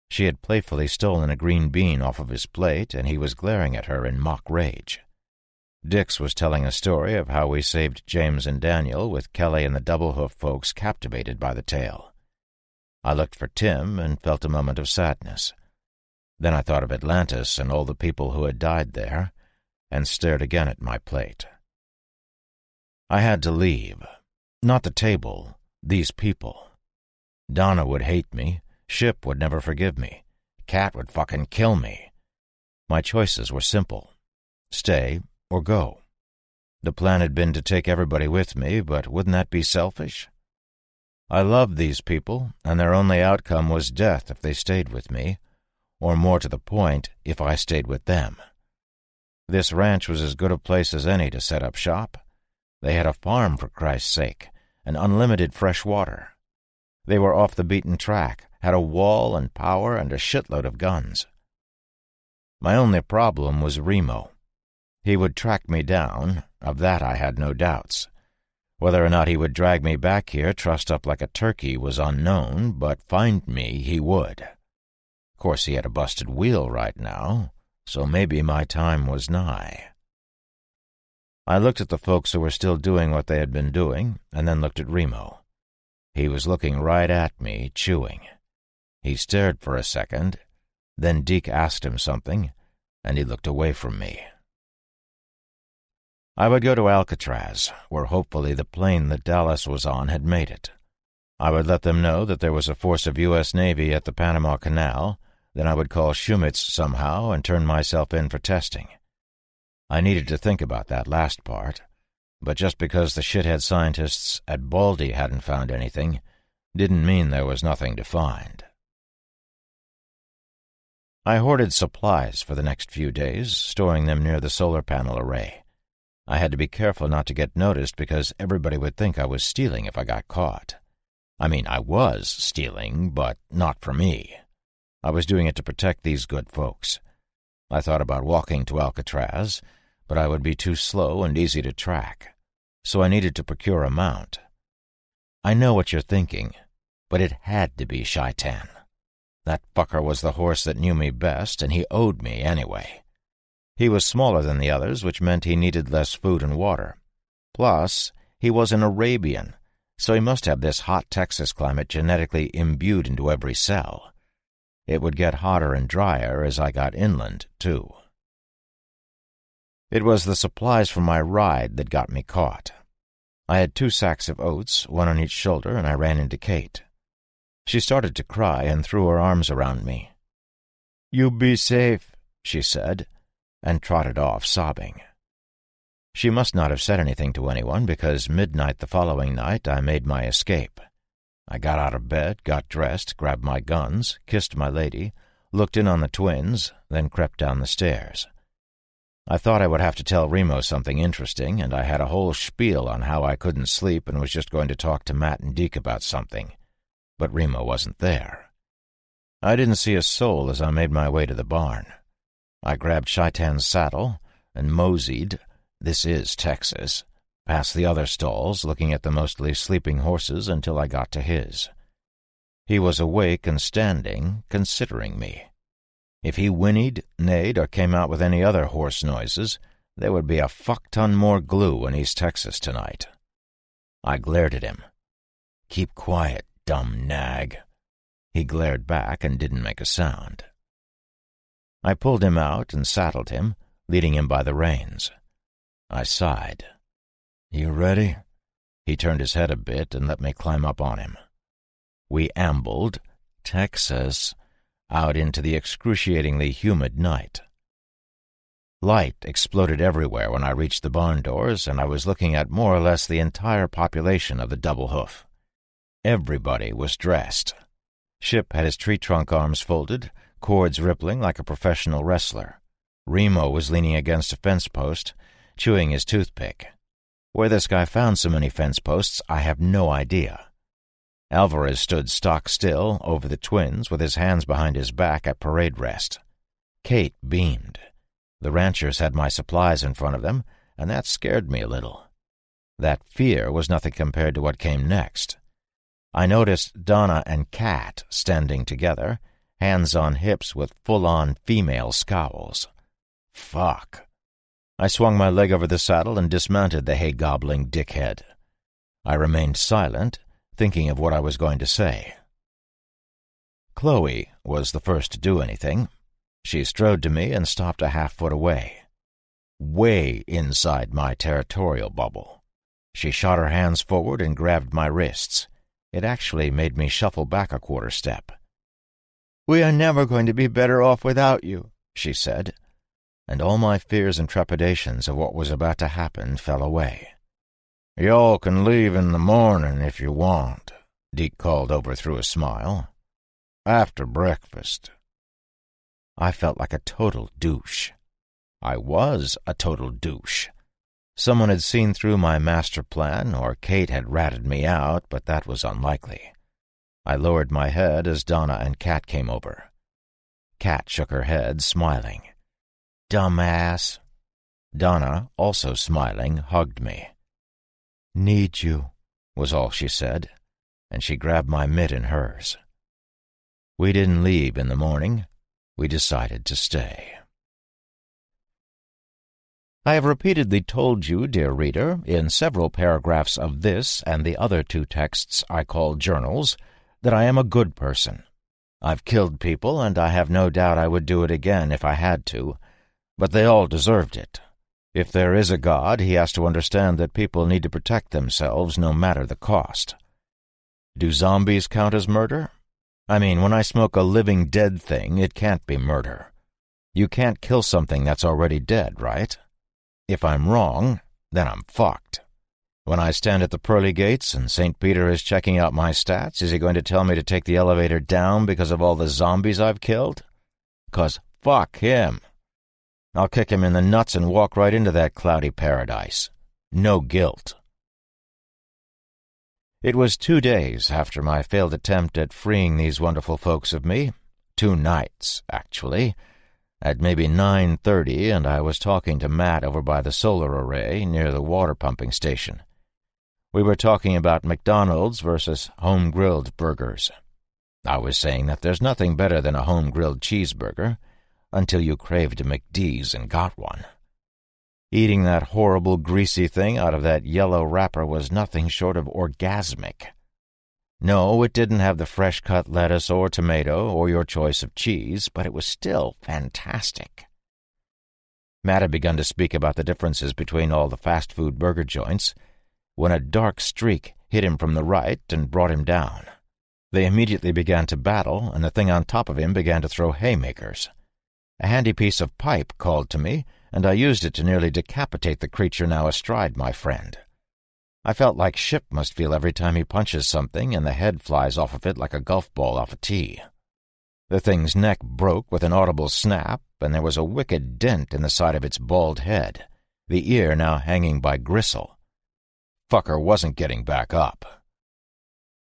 She had playfully stolen a green bean off of his plate, and he was glaring at her in mock rage. Dix was telling a story of how we saved James and Daniel, with Kelly and the Double Hoof folks captivated by the tale. I looked for Tim and felt a moment of sadness. Then I thought of Atlantis and all the people who had died there, and stared again at my plate. I had to leave. Not the table, these people. Donna would hate me, Ship would never forgive me, Kat would fucking kill me. My choices were simple. Stay or go. The plan had been to take everybody with me, but wouldn't that be selfish? I loved these people, and their only outcome was death if they stayed with me, or more to the point, if I stayed with them. This ranch was as good a place as any to set up shop. They had a farm, for Christ's sake, and unlimited fresh water. They were off the beaten track, had a wall and power and a shitload of guns. My only problem was Remo. He would track me down, of that I had no doubts. Whether or not he would drag me back here trussed up like a turkey was unknown, but find me he would. Of course, he had a busted wheel right now, so maybe my time was nigh. I looked at the folks who were still doing what they had been doing, and then looked at Remo. He was looking right at me, chewing. He stared for a second, then Deke asked him something, and he looked away from me. I would go to Alcatraz, where hopefully the plane that Dallas was on had made it. I would let them know that there was a force of U.S. Navy at the Panama Canal, then I would call Shumitz somehow and turn myself in for testing. I needed to think about that last part, but just because the shithead scientists at Baldy hadn't found anything didn't mean there was nothing to find. I hoarded supplies for the next few days, storing them near the solar panel array. I had to be careful not to get noticed because everybody would think I was stealing if I got caught. I mean, I was stealing, but not for me. I was doing it to protect these good folks. I thought about walking to Alcatraz, but I would be too slow and easy to track, so I needed to procure a mount. I know what you're thinking, but it had to be Shaitan. That fucker was the horse that knew me best, and he owed me anyway. He was smaller than the others, which meant he needed less food and water. Plus, he was an Arabian, so he must have this hot Texas climate genetically imbued into every cell. It would get hotter and drier as I got inland, too. It was the supplies for my ride that got me caught. I had 2 sacks of oats, one on each shoulder, and I ran into Kate. She started to cry and threw her arms around me. "You be safe," she said, and trotted off sobbing. She must not have said anything to anyone, because midnight the following night I made my escape. I got out of bed, got dressed, grabbed my guns, kissed my lady, looked in on the twins, then crept down the stairs. I thought I would have to tell Remo something interesting, and I had a whole spiel on how I couldn't sleep and was just going to talk to Matt and Deke about something. But Remo wasn't there. I didn't see a soul as I made my way to the barn. I grabbed Shaitan's saddle and moseyed, this is Texas, past the other stalls, looking at the mostly sleeping horses until I got to his. He was awake and standing, considering me. If he whinnied, neighed, or came out with any other horse noises, there would be a fuck-ton more glue in East Texas tonight. I glared at him. "Keep quiet, dumb nag." He glared back and didn't make a sound. I pulled him out and saddled him, leading him by the reins. I sighed. "You ready?" He turned his head a bit and let me climb up on him. We ambled, Texas, out into the excruciatingly humid night. Light exploded everywhere when I reached the barn doors, and I was looking at more or less the entire population of the Double Hoof. Everybody was dressed. Ship had his tree trunk arms folded, cords rippling like a professional wrestler. Remo was leaning against a fence post, chewing his toothpick. Where this guy found so many fence posts, I have no idea. Alvarez stood stock still over the twins with his hands behind his back at parade rest. Kate beamed. The ranchers had my supplies in front of them, and that scared me a little. That fear was nothing compared to what came next. I noticed Donna and Kat standing together, hands on hips with full-on female scowls. Fuck. I swung my leg over the saddle and dismounted the hay-gobbling dickhead. I remained silent, thinking of what I was going to say. Chloe was the first to do anything. She strode to me and stopped a half-foot away. Way inside my territorial bubble. She shot her hands forward and grabbed my wrists. It actually made me shuffle back a quarter step. "We are never going to be better off without you," she said, and all my fears and trepidations of what was about to happen fell away. "Y'all can leave in the morning if you want," Deke called over through a smile. "After breakfast." I felt like a total douche. I was a total douche. Someone had seen through my master plan, or Kate had ratted me out, but that was unlikely. I lowered my head as Donna and Kat came over. Kat shook her head, smiling. "Dumbass." Donna, also smiling, hugged me. "Need you," was all she said, and she grabbed my mitt in hers. We didn't leave in the morning. We decided to stay. I have repeatedly told you, dear reader, in several paragraphs of this and the other 2 texts I call journals, that I am a good person. I've killed people, and I have no doubt I would do it again if I had to, but they all deserved it. If there is a God, he has to understand that people need to protect themselves no matter the cost. Do zombies count as murder? I mean, when I smoke a living dead thing, it can't be murder. You can't kill something that's already dead, right? If I'm wrong, then I'm fucked. When I stand at the pearly gates and St. Peter is checking out my stats, is he going to tell me to take the elevator down because of all the zombies I've killed? 'Cause fuck him. I'll kick him in the nuts and walk right into that cloudy paradise. No guilt. It was 2 days after my failed attempt at freeing these wonderful folks of me, 2 nights, actually, at maybe 9:30, and I was talking to Matt over by the solar array near the water pumping station. We were talking about McDonald's versus home-grilled burgers. I was saying that there's nothing better than a home-grilled cheeseburger until you craved a McD's and got one. Eating that horrible greasy thing out of that yellow wrapper was nothing short of orgasmic. No, it didn't have the fresh-cut lettuce or tomato or your choice of cheese, but it was still fantastic. Matt had begun to speak about the differences between all the fast-food burger joints when a dark streak hit him from the right and brought him down. They immediately began to battle, and the thing on top of him began to throw haymakers. A handy piece of pipe called to me, and I used it to nearly decapitate the creature now astride my friend. I felt like Ship must feel every time he punches something and the head flies off of it like a golf ball off a tee. The thing's neck broke with an audible snap, and there was a wicked dent in the side of its bald head, the ear now hanging by gristle. Fucker wasn't getting back up.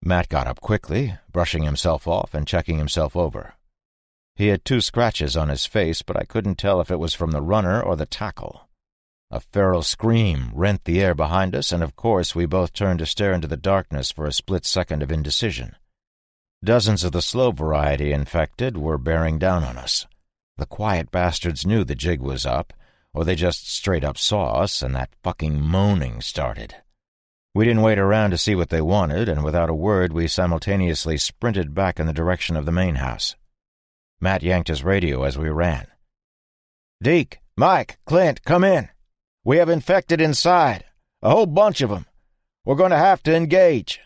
Matt got up quickly, brushing himself off and checking himself over. He had 2 scratches on his face, but I couldn't tell if it was from the runner or the tackle. A feral scream rent the air behind us, and of course we both turned to stare into the darkness for a split second of indecision. Dozens of the slow variety infected were bearing down on us. The quiet bastards knew the jig was up, or they just straight up saw us, and that fucking moaning started. We didn't wait around to see what they wanted, and without a word we simultaneously sprinted back in the direction of the main house. Matt yanked his radio as we ran. "Deke, Mike, Clint, come in. We have infected inside. A whole bunch of them. We're going to have to engage."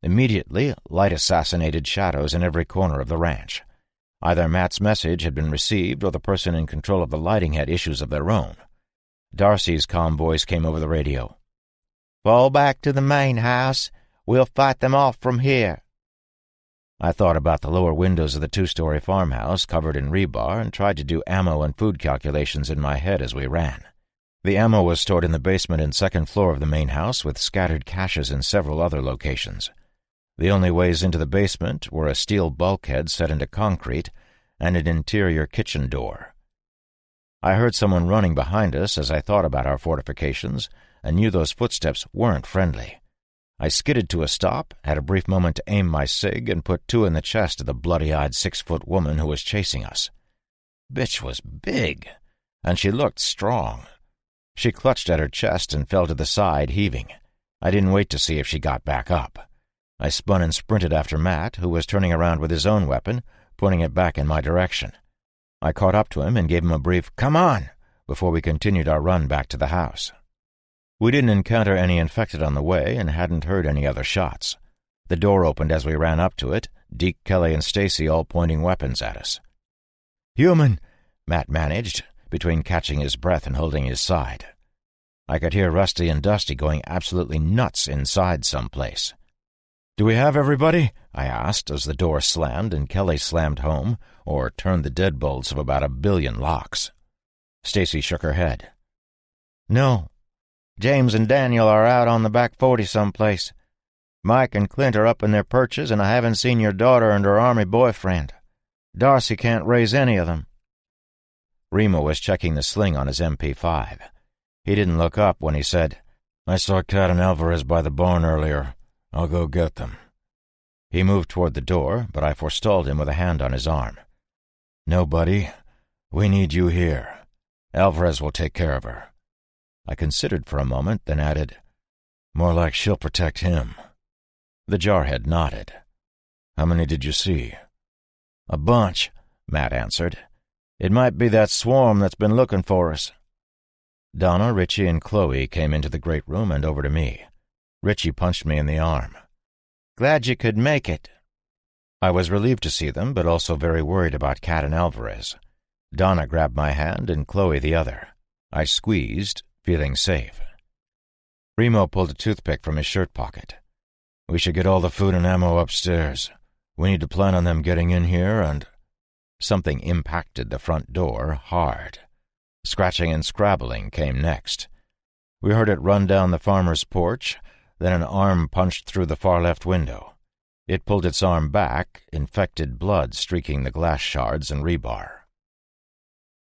Immediately, light assassinated shadows in every corner of the ranch. Either Matt's message had been received or the person in control of the lighting had issues of their own. Darcy's calm voice came over the radio. "Fall back to the main house. We'll fight them off from here." I thought about the lower windows of the 2-story farmhouse covered in rebar and tried to do ammo and food calculations in my head as we ran. The ammo was stored in the basement and second floor of the main house, with scattered caches in several other locations. The only ways into the basement were a steel bulkhead set into concrete and an interior kitchen door. I heard someone running behind us as I thought about our fortifications and knew those footsteps weren't friendly. I skidded to a stop, had a brief moment to aim my sig, and put 2 in the chest of the bloody-eyed 6-foot woman who was chasing us. Bitch was big, and she looked strong. She clutched at her chest and fell to the side, heaving. I didn't wait to see if she got back up. I spun and sprinted after Matt, who was turning around with his own weapon, pointing it back in my direction. I caught up to him and gave him a brief, "Come on," before we continued our run back to the house. We didn't encounter any infected on the way and hadn't heard any other shots. The door opened as we ran up to it, Deke, Kelly, and Stacy all pointing weapons at us. "Human," Matt managed, between catching his breath and holding his side. I could hear Rusty and Dusty going absolutely nuts inside someplace. "Do we have everybody?" I asked as the door slammed and Kelly slammed home, or turned the deadbolts of about 1 billion locks. Stacy shook her head. "No. James and Daniel are out on the back 40 someplace. Mike and Clint are up in their perches, and I haven't seen your daughter and her army boyfriend. Darcy can't raise any of them." Remo was checking the sling on his MP5. He didn't look up when he said, "I saw Cat and Alvarez by the barn earlier. I'll go get them." He moved toward the door, but I forestalled him with a hand on his arm. "No, buddy. We need you here. Alvarez will take care of her." I considered for a moment, then added, "More like she'll protect him." The jarhead nodded. "How many did you see?" "A bunch," Matt answered. "It might be that swarm that's been looking for us." Donna, Richie, and Chloe came into the great room and over to me. Richie punched me in the arm. "Glad you could make it." I was relieved to see them, but also very worried about Cat and Alvarez. Donna grabbed my hand and Chloe the other. I squeezed, feeling safe. Remo pulled a toothpick from his shirt pocket. "We should get all the food and ammo upstairs. We need to plan on them getting in here and—" Something impacted the front door hard. Scratching and scrabbling came next. We heard it run down the farmer's porch, then an arm punched through the far left window. It pulled its arm back, infected blood streaking the glass shards and rebar.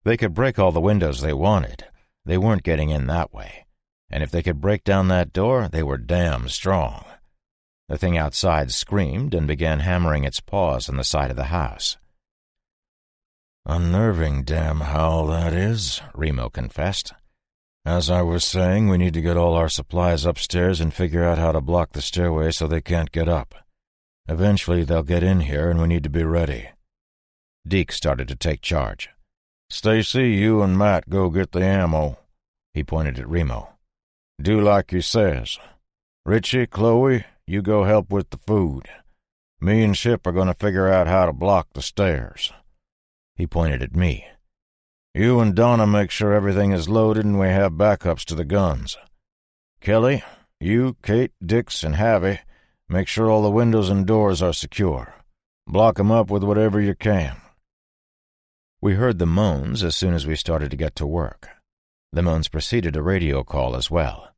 They could break all the windows they wanted. They weren't getting in that way. And if they could break down that door, they were damn strong. The thing outside screamed and began hammering its paws on the side of the house. "Unnerving damn howl, that is," Remo confessed. "As I was saying, we need to get all our supplies upstairs and figure out how to block the stairway so they can't get up. Eventually they'll get in here and we need to be ready." Deke started to take charge. "Stacy, you and Matt go get the ammo." He pointed at Remo. "Do like he says. Richie, Chloe, you go help with the food. Me and Ship are going to figure out how to block the stairs." He pointed at me. "You and Donna make sure everything is loaded and we have backups to the guns. Kelly, you, Kate, Dix, and Havy make sure all the windows and doors are secure. Block 'em up with whatever you can." We heard the moans as soon as we started to get to work. The moans preceded a radio call as well.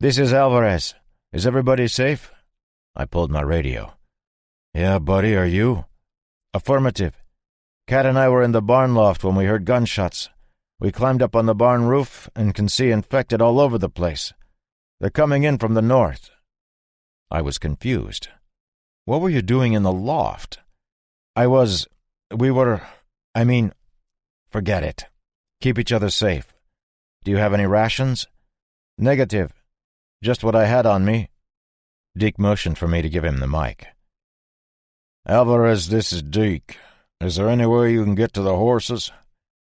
"This is Alvarez. Is everybody safe?" I pulled my radio. "Yeah, buddy, are you?" "Affirmative. Kat and I were in the barn loft when we heard gunshots. We climbed up on the barn roof and can see infected all over the place. They're coming in from the north." I was confused. "What were you doing in the loft?" Forget it. Keep each other safe. Do you have any rations?" "Negative. Just what I had on me." Deke motioned for me to give him the mic. "Alvarez, this is Deke. Is there any way you can get to the horses?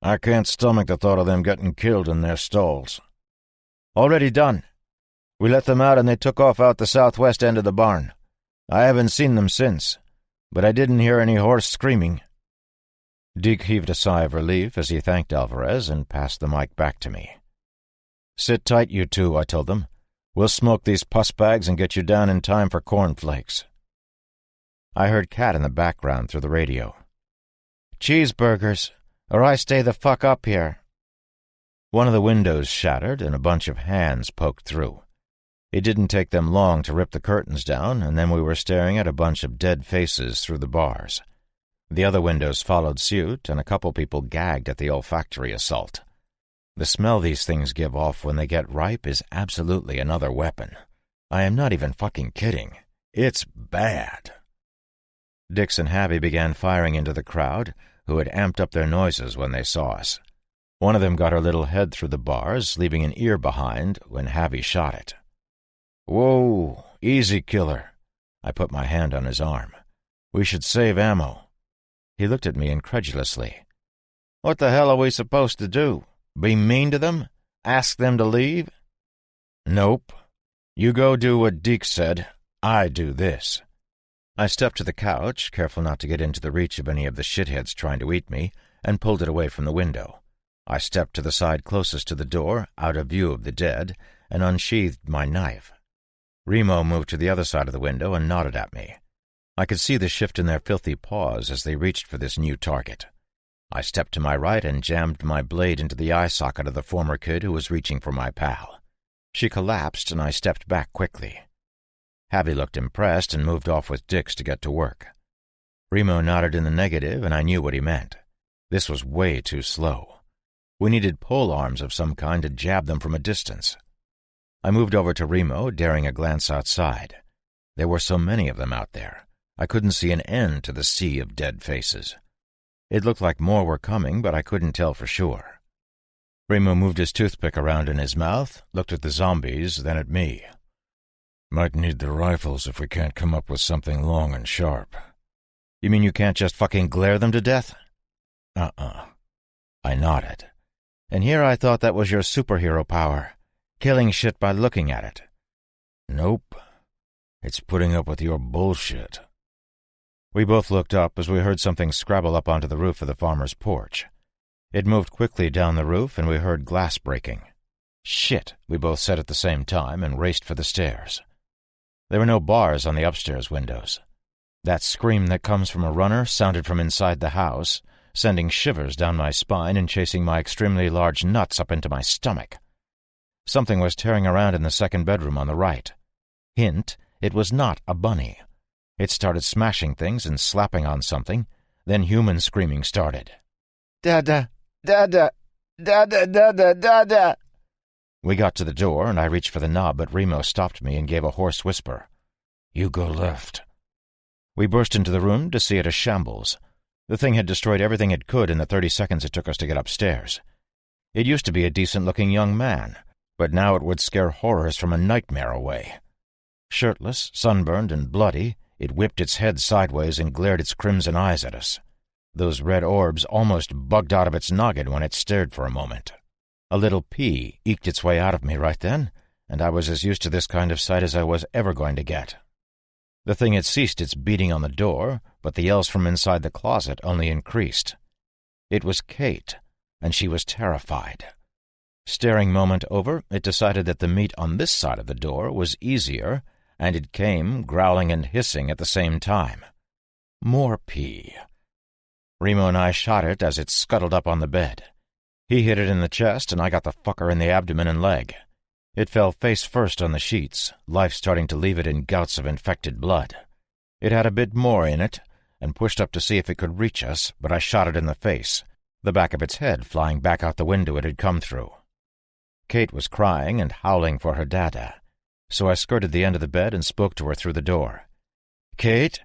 I can't stomach the thought of them getting killed in their stalls." "Already done. We let them out and they took off out the southwest end of the barn. I haven't seen them since, but I didn't hear any horse screaming." Deke heaved a sigh of relief as he thanked Alvarez and passed the mic back to me. "Sit tight, you two," I told them. "We'll smoke these puss bags and get you down in time for cornflakes." I heard Kat in the background through the radio. "Cheeseburgers, or I stay the fuck up here." One of the windows shattered and a bunch of hands poked through. It didn't take them long to rip the curtains down, and then we were staring at a bunch of dead faces through the bars. The other windows followed suit, and a couple people gagged at the olfactory assault. The smell these things give off when they get ripe is absolutely another weapon. I am not even fucking kidding. It's bad. Dix and Havy began firing into the crowd, who had amped up their noises when they saw us. One of them got her little head through the bars, leaving an ear behind when Havy shot it. "Whoa, easy, killer." I put my hand on his arm. "We should save ammo." He looked at me incredulously. "What the hell are we supposed to do? Be mean to them? Ask them to leave?" "Nope. You go do what Deke said. I do this." I stepped to the couch, careful not to get into the reach of any of the shitheads trying to eat me, and pulled it away from the window. I stepped to the side closest to the door, out of view of the dead, and unsheathed my knife. Remo moved to the other side of the window and nodded at me. I could see the shift in their filthy paws as they reached for this new target. I stepped to my right and jammed my blade into the eye socket of the former kid who was reaching for my pal. She collapsed, and I stepped back quickly. Havy looked impressed and moved off with Dix to get to work. Remo nodded in the negative, and I knew what he meant. This was way too slow. We needed pole arms of some kind to jab them from a distance. I moved over to Remo, daring a glance outside. There were so many of them out there. I couldn't see an end to the sea of dead faces. It looked like more were coming, but I couldn't tell for sure. Remo moved his toothpick around in his mouth, looked at the zombies, then at me. "Might need the rifles if we can't come up with something long and sharp." "You mean you can't just fucking glare them to death?" I nodded. "And here I thought that was your superhero power, killing shit by looking at it." "Nope. It's putting up with your bullshit." We both looked up as we heard something scrabble up onto the roof of the farmer's porch. It moved quickly down the roof, and we heard glass breaking. "Shit," we both said at the same time, and raced for the stairs. There were no bars on the upstairs windows. That scream that comes from a runner sounded from inside the house, sending shivers down my spine and chasing my extremely large nuts up into my stomach. Something was tearing around in the second bedroom on the right. Hint, it was not a bunny. It started smashing things and slapping on something, then human screaming started. "Dada, Dada! Dada, dada, dada! We got to the door, and I reached for the knob, but Remo stopped me and gave a hoarse whisper. You go left. We burst into the room to see it a shambles. The thing had destroyed everything it could in the 30 seconds it took us to get upstairs. It used to be a decent-looking young man, but now it would scare horrors from a nightmare away. Shirtless, sunburned, and bloody, it whipped its head sideways and glared its crimson eyes at us. Those red orbs almost bugged out of its noggin when it stared for a moment. A little pee eked its way out of me right then, and I was as used to this kind of sight as I was ever going to get. The thing had ceased its beating on the door, but the yells from inside the closet only increased. It was Kate, and she was terrified. Staring moment over, it decided that the meat on this side of the door was easier, and it came, growling and hissing at the same time. More pee. Remo and I shot it as it scuttled up on the bed. He hit it in the chest, and I got the fucker in the abdomen and leg. It fell face first on the sheets, life starting to leave it in gouts of infected blood. It had a bit more in it, and pushed up to see if it could reach us, but I shot it in the face, the back of its head flying back out the window it had come through. Kate was crying and howling for her dada, so I skirted the end of the bed and spoke to her through the door. Kate?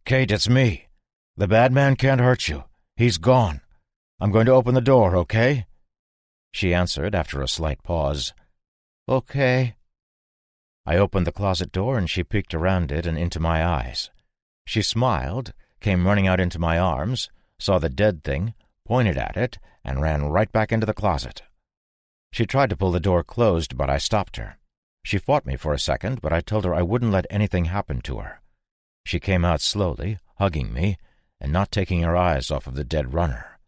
Kate, it's me. The bad man can't hurt you. He's gone. I'm going to open the door, okay? She answered after a slight pause. Okay. I opened the closet door and she peeked around it and into my eyes. She smiled, came running out into my arms, saw the dead thing, pointed at it, and ran right back into the closet. She tried to pull the door closed, but I stopped her. She fought me for a second, but I told her I wouldn't let anything happen to her. She came out slowly, hugging me, and not taking her eyes off of the dead runner.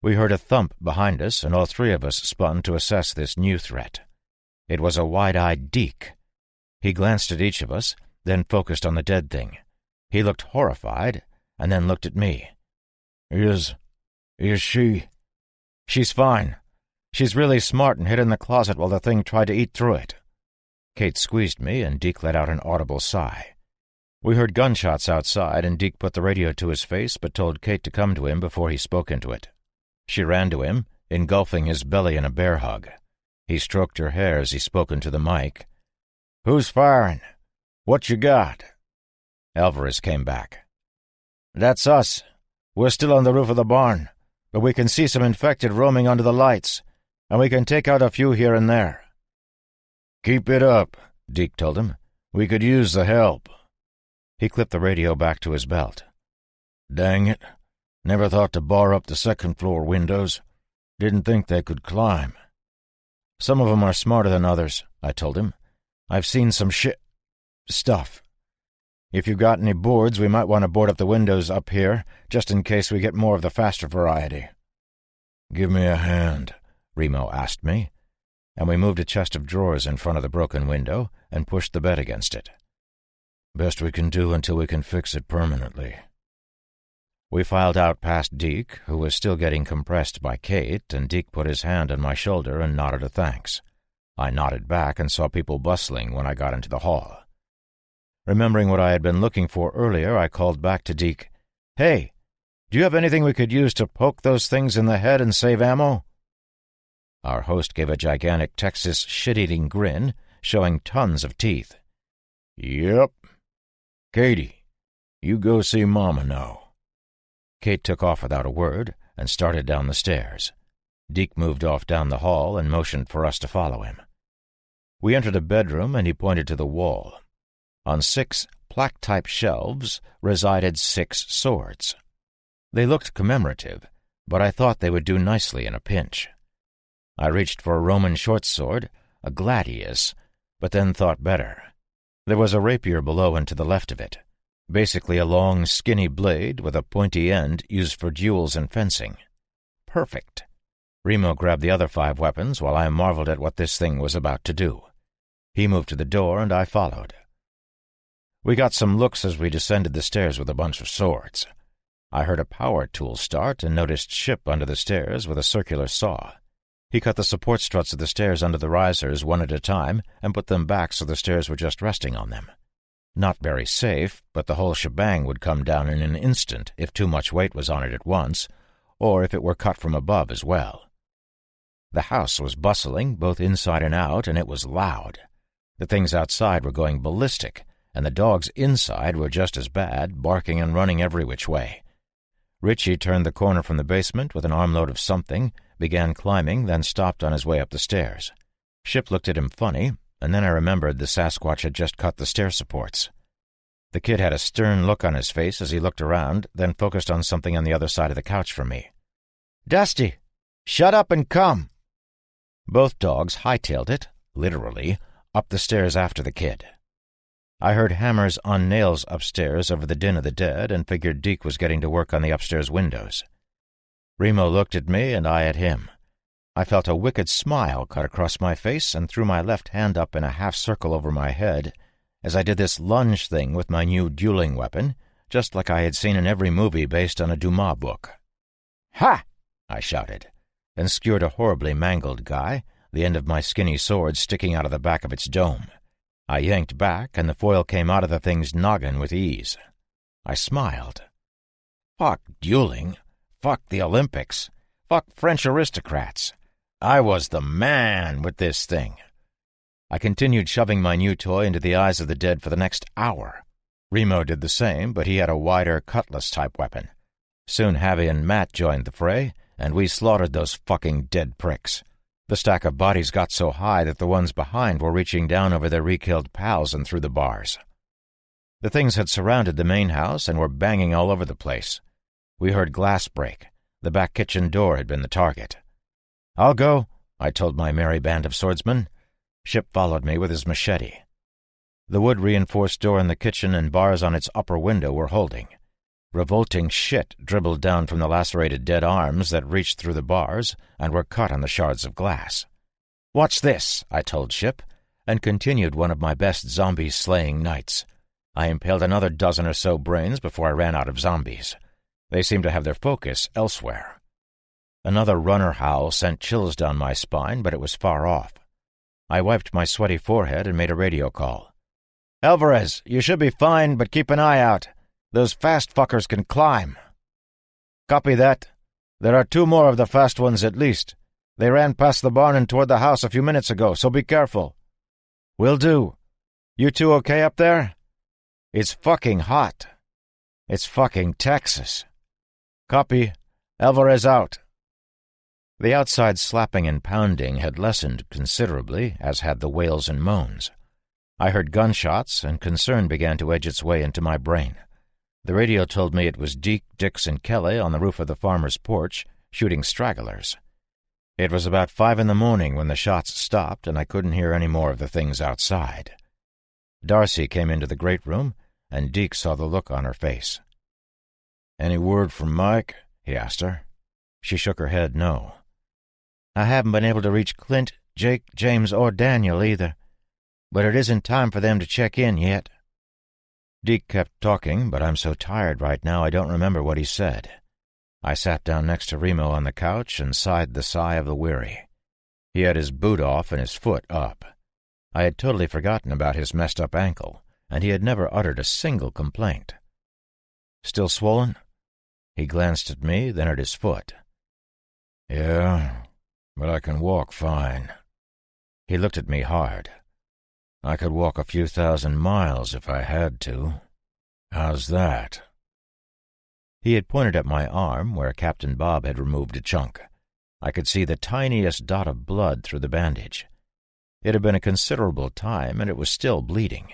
We heard a thump behind us, and all three of us spun to assess this new threat. It was a wide-eyed Deke. He glanced at each of us, then focused on the dead thing. He looked horrified, and then looked at me. Is she? She's fine. She's really smart and hid in the closet while the thing tried to eat through it. Kate squeezed me, and Deke let out an audible sigh. We heard gunshots outside, and Deke put the radio to his face but told Kate to come to him before he spoke into it. She ran to him, engulfing his belly in a bear hug. He stroked her hair as he spoke into the mic. Who's firing? What you got? Alvarez came back. That's us. We're still on the roof of the barn, but we can see some infected roaming under the lights, and we can take out a few here and there. Keep it up, Deke told him. We could use the help. He clipped the radio back to his belt. Dang it. Never thought to bar up the second-floor windows. Didn't think they could climb. Some of 'em are smarter than others, I told him. I've seen some stuff. If you've got any boards, we might want to board up the windows up here, just in case we get more of the faster variety. Give me a hand, Remo asked me, and we moved a chest of drawers in front of the broken window and pushed the bed against it. Best we can do until we can fix it permanently. We filed out past Deke, who was still getting compressed by Kate, and Deke put his hand on my shoulder and nodded a thanks. I nodded back and saw people bustling when I got into the hall. Remembering what I had been looking for earlier, I called back to Deke. Hey, do you have anything we could use to poke those things in the head and save ammo? Our host gave a gigantic Texas shit-eating grin, showing tons of teeth. Yep. Katie, you go see Mama now. Kate took off without a word and started down the stairs. Deke moved off down the hall and motioned for us to follow him. We entered a bedroom, and he pointed to the wall. On 6 plaque-type shelves resided 6 swords. They looked commemorative, but I thought they would do nicely in a pinch. I reached for a Roman short sword, a gladius, but then thought better. There was a rapier below and to the left of it. Basically a long, skinny blade with a pointy end used for duels and fencing. Perfect. Remo grabbed the other 5 weapons while I marveled at what this thing was about to do. He moved to the door, and I followed. We got some looks as we descended the stairs with a bunch of swords. I heard a power tool start and noticed Ship under the stairs with a circular saw. He cut the support struts of the stairs under the risers one at a time and put them back so the stairs were just resting on them. Not very safe, but the whole shebang would come down in an instant if too much weight was on it at once, or if it were cut from above as well. The house was bustling, both inside and out, and it was loud. The things outside were going ballistic, and the dogs inside were just as bad, barking and running every which way. Richie turned the corner from the basement with an armload of something, began climbing, then stopped on his way up the stairs. Ship looked at him funny, and then I remembered the Sasquatch had just cut the stair supports. The kid had a stern look on his face as he looked around, then focused on something on the other side of the couch from me. "Dusty, shut up and come!" Both dogs hightailed it, literally, up the stairs after the kid. I heard hammers on nails upstairs over the din of the dead and figured Deke was getting to work on the upstairs windows. Remo looked at me and I at him. I felt a wicked smile cut across my face and threw my left hand up in a half-circle over my head as I did this lunge thing with my new dueling weapon, just like I had seen in every movie based on a Dumas book. "Ha!" I shouted, and skewered a horribly mangled guy, the end of my skinny sword sticking out of the back of its dome. I yanked back, and the foil came out of the thing's noggin with ease. I smiled. Fuck dueling. Fuck the Olympics. Fuck French aristocrats. I was the man with this thing. I continued shoving my new toy into the eyes of the dead for the next hour. Remo did the same, but he had a wider cutlass-type weapon. Soon Javi and Matt joined the fray, and we slaughtered those fucking dead pricks. The stack of bodies got so high that the ones behind were reaching down over their re-killed pals and through the bars. The things had surrounded the main house and were banging all over the place. We heard glass break. The back kitchen door had been the target. "I'll go," I told my merry band of swordsmen. Ship followed me with his machete. The wood-reinforced door in the kitchen and bars on its upper window were holding. Revolting shit dribbled down from the lacerated dead arms that reached through the bars and were cut on the shards of glass. "Watch this," I told Ship, and continued one of my best zombie-slaying nights. I impaled another dozen or so brains before I ran out of zombies. They seemed to have their focus elsewhere. Another runner howl sent chills down my spine, but it was far off. I wiped my sweaty forehead and made a radio call. "Alvarez, you should be fine, but keep an eye out. Those fast fuckers can climb." "Copy that. There are 2 more of the fast ones at least. They ran past the barn and toward the house a few minutes ago, so be careful." "Will do. You 2 okay up there?" "It's fucking hot. It's fucking Texas." "Copy. Alvarez out." The outside slapping and pounding had lessened considerably, as had the wails and moans. I heard gunshots, and concern began to edge its way into my brain. The radio told me it was Deke, Dix, and Kelly on the roof of the farmer's porch, shooting stragglers. It was about 5 in the morning when the shots stopped, and I couldn't hear any more of the things outside. Darcy came into the great room, and Deke saw the look on her face. "Any word from Mike?" he asked her. She shook her head no. "I haven't been able to reach Clint, Jake, James, or Daniel either, but it isn't time for them to check in yet." Deke kept talking, but I'm so tired right now I don't remember what he said. I sat down next to Remo on the couch and sighed the sigh of the weary. He had his boot off and his foot up. I had totally forgotten about his messed-up ankle, and he had never uttered a single complaint. "Still swollen?" He glanced at me, then at his foot. "Yeah, but I can walk fine." He looked at me hard. "I could walk a few thousand miles if I had to. How's that?" He had pointed at my arm, where Captain Bob had removed a chunk. I could see the tiniest dot of blood through the bandage. It had been a considerable time, and it was still bleeding.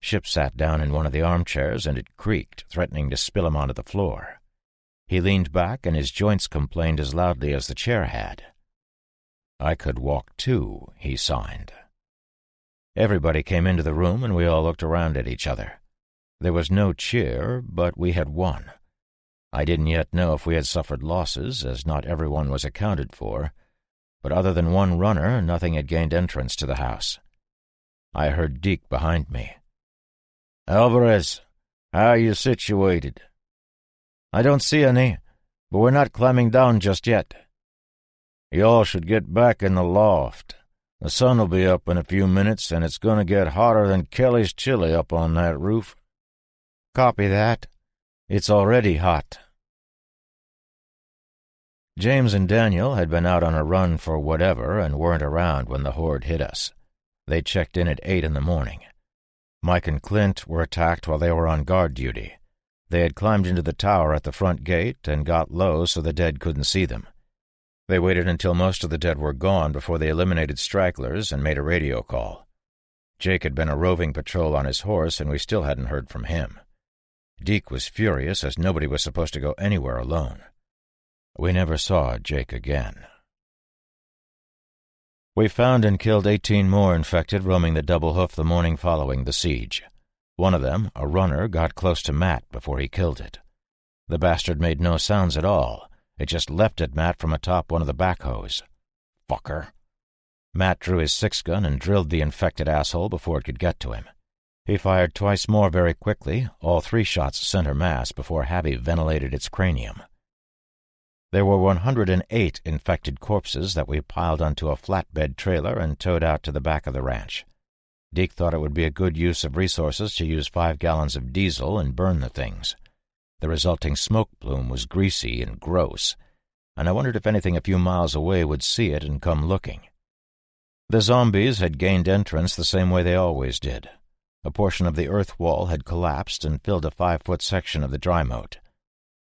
Ship sat down in one of the armchairs, and it creaked, threatening to spill him onto the floor. He leaned back, and his joints complained as loudly as the chair had. "I could walk too," he signed. Everybody came into the room, and we all looked around at each other. There was no cheer, but we had won. I didn't yet know if we had suffered losses, as not everyone was accounted for, but other than one runner, nothing had gained entrance to the house. I heard Deke behind me. "Alvarez, how are you situated?" "I don't see any, but we're not climbing down just yet." "You all should get back in the loft. The sun will be up in a few minutes, and it's going to get hotter than Kelly's chili up on that roof." "Copy that. It's already hot." James and Daniel had been out on a run for whatever and weren't around when the horde hit us. They checked in at 8 in the morning. Mike and Clint were attacked while they were on guard duty. They had climbed into the tower at the front gate and got low so the dead couldn't see them. They waited until most of the dead were gone before they eliminated stragglers and made a radio call. Jake had been a roving patrol on his horse, and we still hadn't heard from him. Deke was furious, as nobody was supposed to go anywhere alone. We never saw Jake again. We found and killed 18 more infected roaming the double hoof the morning following the siege. One of them, a runner, got close to Matt before he killed it. The bastard made no sounds at all. It just leapt at Matt from atop one of the backhoes. Fucker. Matt drew his 6-gun and drilled the infected asshole before it could get to him. He fired twice more very quickly, all 3 shots center mass before Habby ventilated its cranium. There were 108 infected corpses that we piled onto a flatbed trailer and towed out to the back of the ranch. Deke thought it would be a good use of resources to use 5 gallons of diesel and burn the things. The resulting smoke plume was greasy and gross, and I wondered if anything a few miles away would see it and come looking. The zombies had gained entrance the same way they always did. A portion of the earth wall had collapsed and filled a 5-foot section of the dry moat.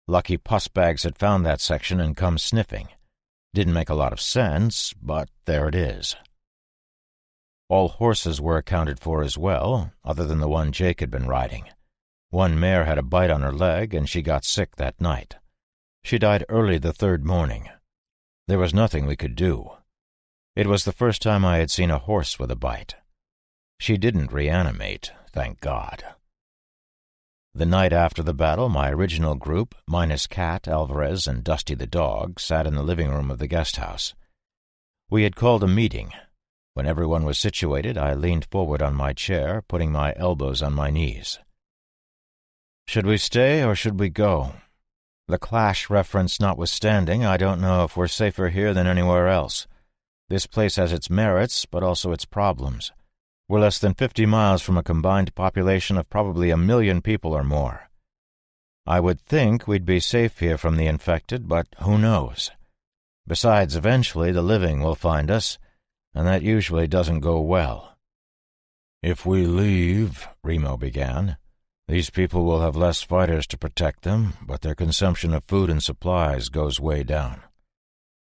Lucky pussbags had found that section and come sniffing. Didn't make a lot of sense, but there it is. All horses were accounted for as well, other than the one Jake had been riding. One mare had a bite on her leg, and she got sick that night. She died early the 3rd morning. There was nothing we could do. It was the first time I had seen a horse with a bite. She didn't reanimate, thank God. The night after the battle, my original group, minus Cat, Alvarez, and Dusty the dog, sat in the living room of the guest house. We had called a meeting. When everyone was situated, I leaned forward on my chair, putting my elbows on my knees. Should we stay or should we go? The Clash reference notwithstanding, I don't know if we're safer here than anywhere else. This place has its merits, but also its problems. We're less than 50 miles from a combined population of probably 1 million people or more. I would think we'd be safe here from the infected, but who knows? Besides, eventually the living will find us, and that usually doesn't go well. If we leave, Remo began, these people will have less fighters to protect them, but their consumption of food and supplies goes way down.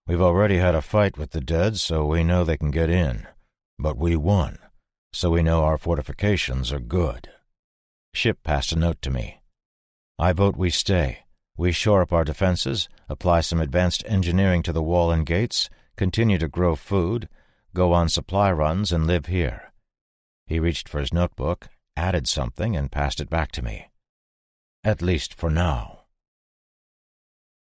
We've already had a fight with the dead, so we know they can get in. But we won, so we know our fortifications are good. Ship passed a note to me. I vote we stay. We shore up our defenses, apply some advanced engineering to the wall and gates, continue to grow food, go on supply runs, and live here. He reached for his notebook, added something, and passed it back to me. At least for now.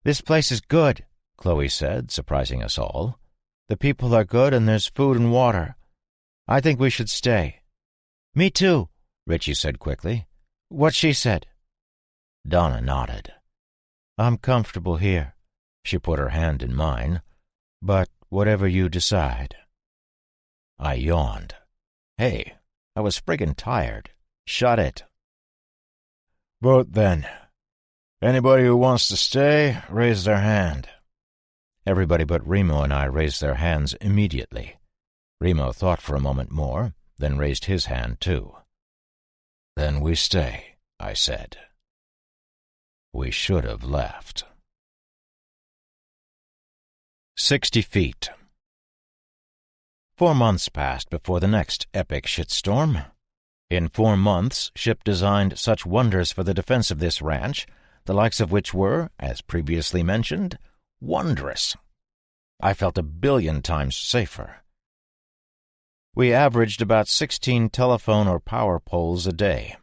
This place is good, Chloe said, surprising us all. The people are good, and there's food and water. I think we should stay. Me too, Richie said quickly. What she said? Donna nodded. I'm comfortable here. She put her hand in mine. But whatever you decide. I yawned. Hey, I was friggin' tired. Shut it. Vote then. Anybody who wants to stay, raise their hand. Everybody but Remo and I raised their hands immediately. Remo thought for a moment more, then raised his hand too. Then we stay, I said. We should have left. 60 feet. 4 months passed before the next epic shitstorm. In 4 months, Ship designed such wonders for the defense of this ranch, the likes of which were, as previously mentioned, wondrous. I felt 1 billion times safer. We averaged about 16 telephone or power poles a day.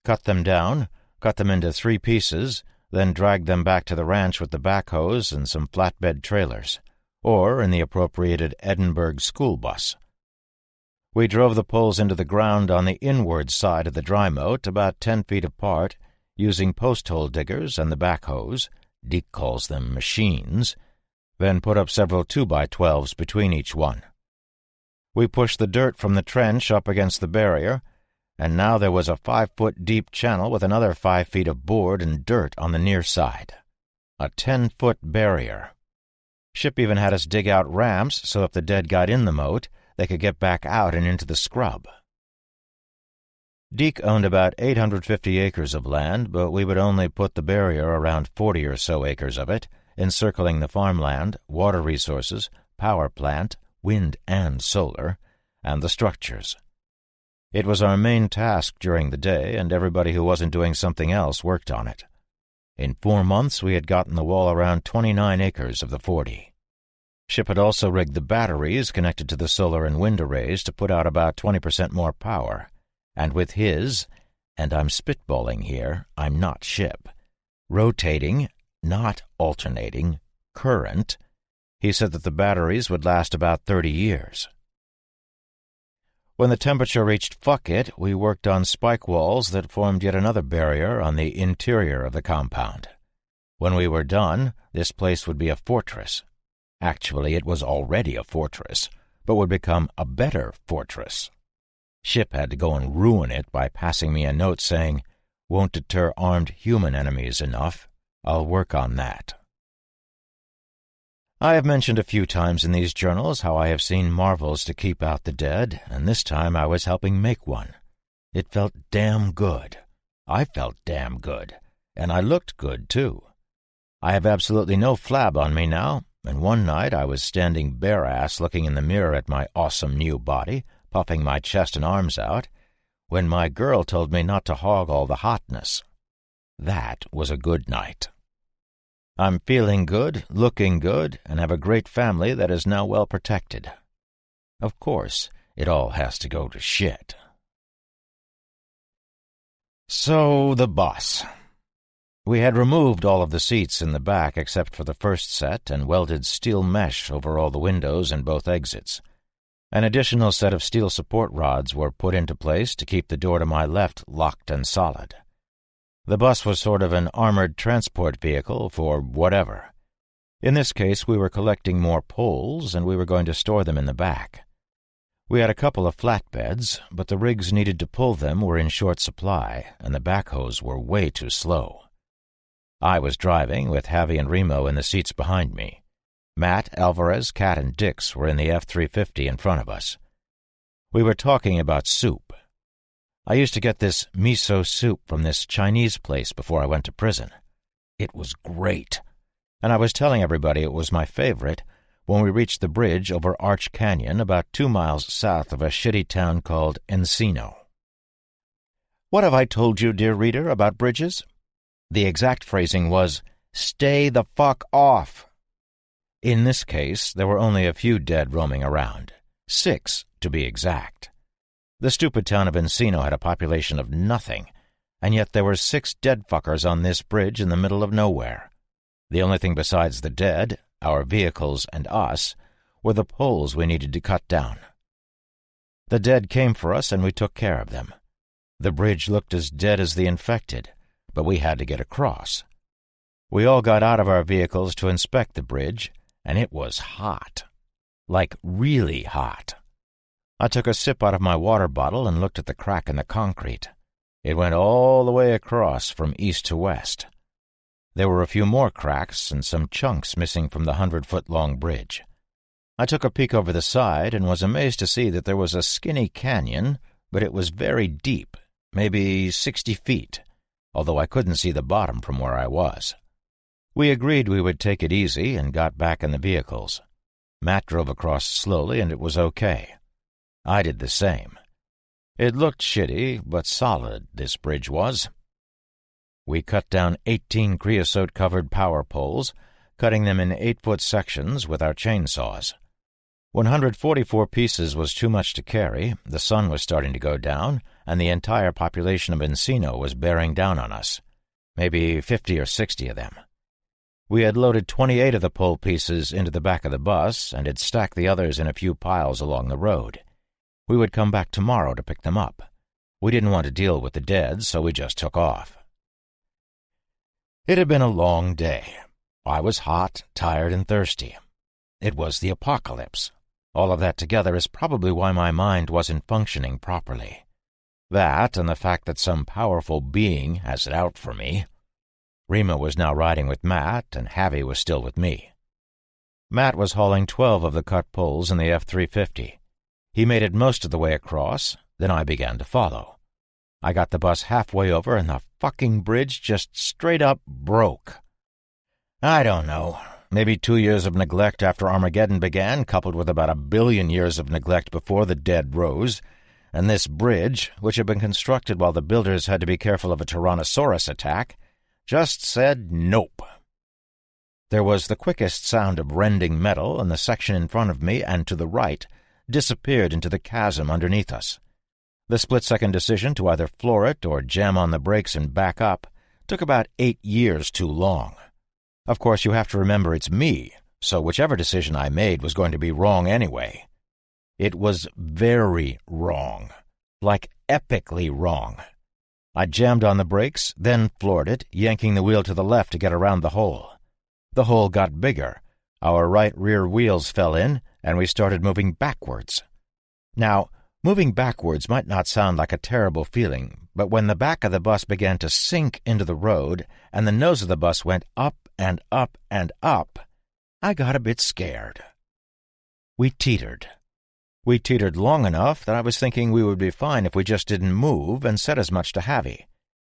Cut them down, cut them into 3 pieces, then dragged them back to the ranch with the backhoes and some flatbed trailers, or in the appropriated Edinburgh school bus. We drove the poles into the ground on the inward side of the dry moat, about 10 feet apart, using post-hole diggers and the backhoes, Deke calls them machines, then put up several 2x12s between each one. We pushed the dirt from the trench up against the barrier, and now there was a 5-foot-deep channel with another 5 feet of board and dirt on the near side. A 10-foot barrier. Ship even had us dig out ramps so if the dead got in the moat, they could get back out and into the scrub. Deke owned about 850 acres of land, but we would only put the barrier around 40 or so acres of it, encircling the farmland, water resources, power plant, wind and solar, and the structures. It was our main task during the day, and everybody who wasn't doing something else worked on it. In 4 months, we had gotten the wall around 29 acres of the 40. Ship had also rigged the batteries connected to the solar and wind arrays to put out about 20% more power, and with his, and I'm spitballing here, I'm not Ship, rotating, not alternating, current, he said that the batteries would last about 30 years. When the temperature reached fuck it, we worked on spike walls that formed yet another barrier on the interior of the compound. When we were done, this place would be a fortress. Actually, it was already a fortress, but would become a better fortress. Ship had to go and ruin it by passing me a note saying, "Won't deter armed human enemies enough. I'll work on that." I have mentioned a few times in these journals how I have seen marvels to keep out the dead, and this time I was helping make one. It felt damn good. I felt damn good, and I looked good, too. I have absolutely no flab on me now, and one night I was standing bare-ass looking in the mirror at my awesome new body, puffing my chest and arms out, when my girl told me not to hog all the hotness. That was a good night. I'm feeling good, looking good, and have a great family that is now well protected. Of course, it all has to go to shit. So, the bus. We had removed all of the seats in the back except for the first set and welded steel mesh over all the windows and both exits. An additional set of steel support rods were put into place to keep the door to my left locked and solid. The bus was sort of an armored transport vehicle for whatever. In this case, we were collecting more poles, and we were going to store them in the back. We had a couple of flatbeds, but the rigs needed to pull them were in short supply, and the backhoes were way too slow. I was driving, with Javi and Remo in the seats behind me. Matt, Alvarez, Kat, and Dix were in the F-350 in front of us. We were talking about soup. I used to get this miso soup from this Chinese place before I went to prison. It was great, and I was telling everybody it was my favorite when we reached the bridge over Arch Canyon about 2 miles south of a shitty town called Encino. What have I told you, dear reader, about bridges? The exact phrasing was, "Stay the fuck off." In this case, there were only a few dead roaming around. 6, to be exact. The stupid town of Encino had a population of nothing, and yet there were 6 dead fuckers on this bridge in the middle of nowhere. The only thing besides the dead, our vehicles and us, were the poles we needed to cut down. The dead came for us, and we took care of them. The bridge looked as dead as the infected, but we had to get across. We all got out of our vehicles to inspect the bridge, and it was hot. Like really hot. I took a sip out of my water bottle and looked at the crack in the concrete. It went all the way across from east to west. There were a few more cracks and some chunks missing from the 100-foot-long bridge. I took a peek over the side and was amazed to see that there was a skinny canyon, but it was very deep, maybe 60 feet, although I couldn't see the bottom from where I was. We agreed we would take it easy and got back in the vehicles. Matt drove across slowly, and it was okay. I did the same. It looked shitty, but solid, this bridge was. We cut down 18 creosote-covered power poles, cutting them in 8-foot sections with our chainsaws. 144 pieces was too much to carry, the sun was starting to go down, and the entire population of Encino was bearing down on us. Maybe 50 or 60 of them. We had loaded 28 of the pole pieces into the back of the bus and had stacked the others in a few piles along the road. We would come back tomorrow to pick them up. We didn't want to deal with the dead, so we just took off. It had been a long day. I was hot, tired, and thirsty. It was the apocalypse. All of that together is probably why my mind wasn't functioning properly. That, and the fact that some powerful being has it out for me. Rima was now riding with Matt, and Javi was still with me. Matt was hauling 12 of the cut poles in the F-350. He made it most of the way across, then I began to follow. I got the bus halfway over and the fucking bridge just straight up broke. I don't know. Maybe 2 years of neglect after Armageddon began, coupled with about 1 billion years of neglect before the dead rose, and this bridge, which had been constructed while the builders had to be careful of a Tyrannosaurus attack, just said nope. There was the quickest sound of rending metal, and the section in front of me and to the right disappeared into the chasm underneath us. The split-second decision to either floor it or jam on the brakes and back up took about 8 years too long. Of course, you have to remember it's me, so whichever decision I made was going to be wrong anyway. It was very wrong, like epically wrong. I jammed on the brakes, then floored it, yanking the wheel to the left to get around the hole. The hole got bigger. Our right rear wheels fell in, and we started moving backwards. Now, moving backwards might not sound like a terrible feeling, but when the back of the bus began to sink into the road and the nose of the bus went up and up and up, I got a bit scared. We teetered. We teetered long enough that I was thinking we would be fine if we just didn't move, and said as much to Javi.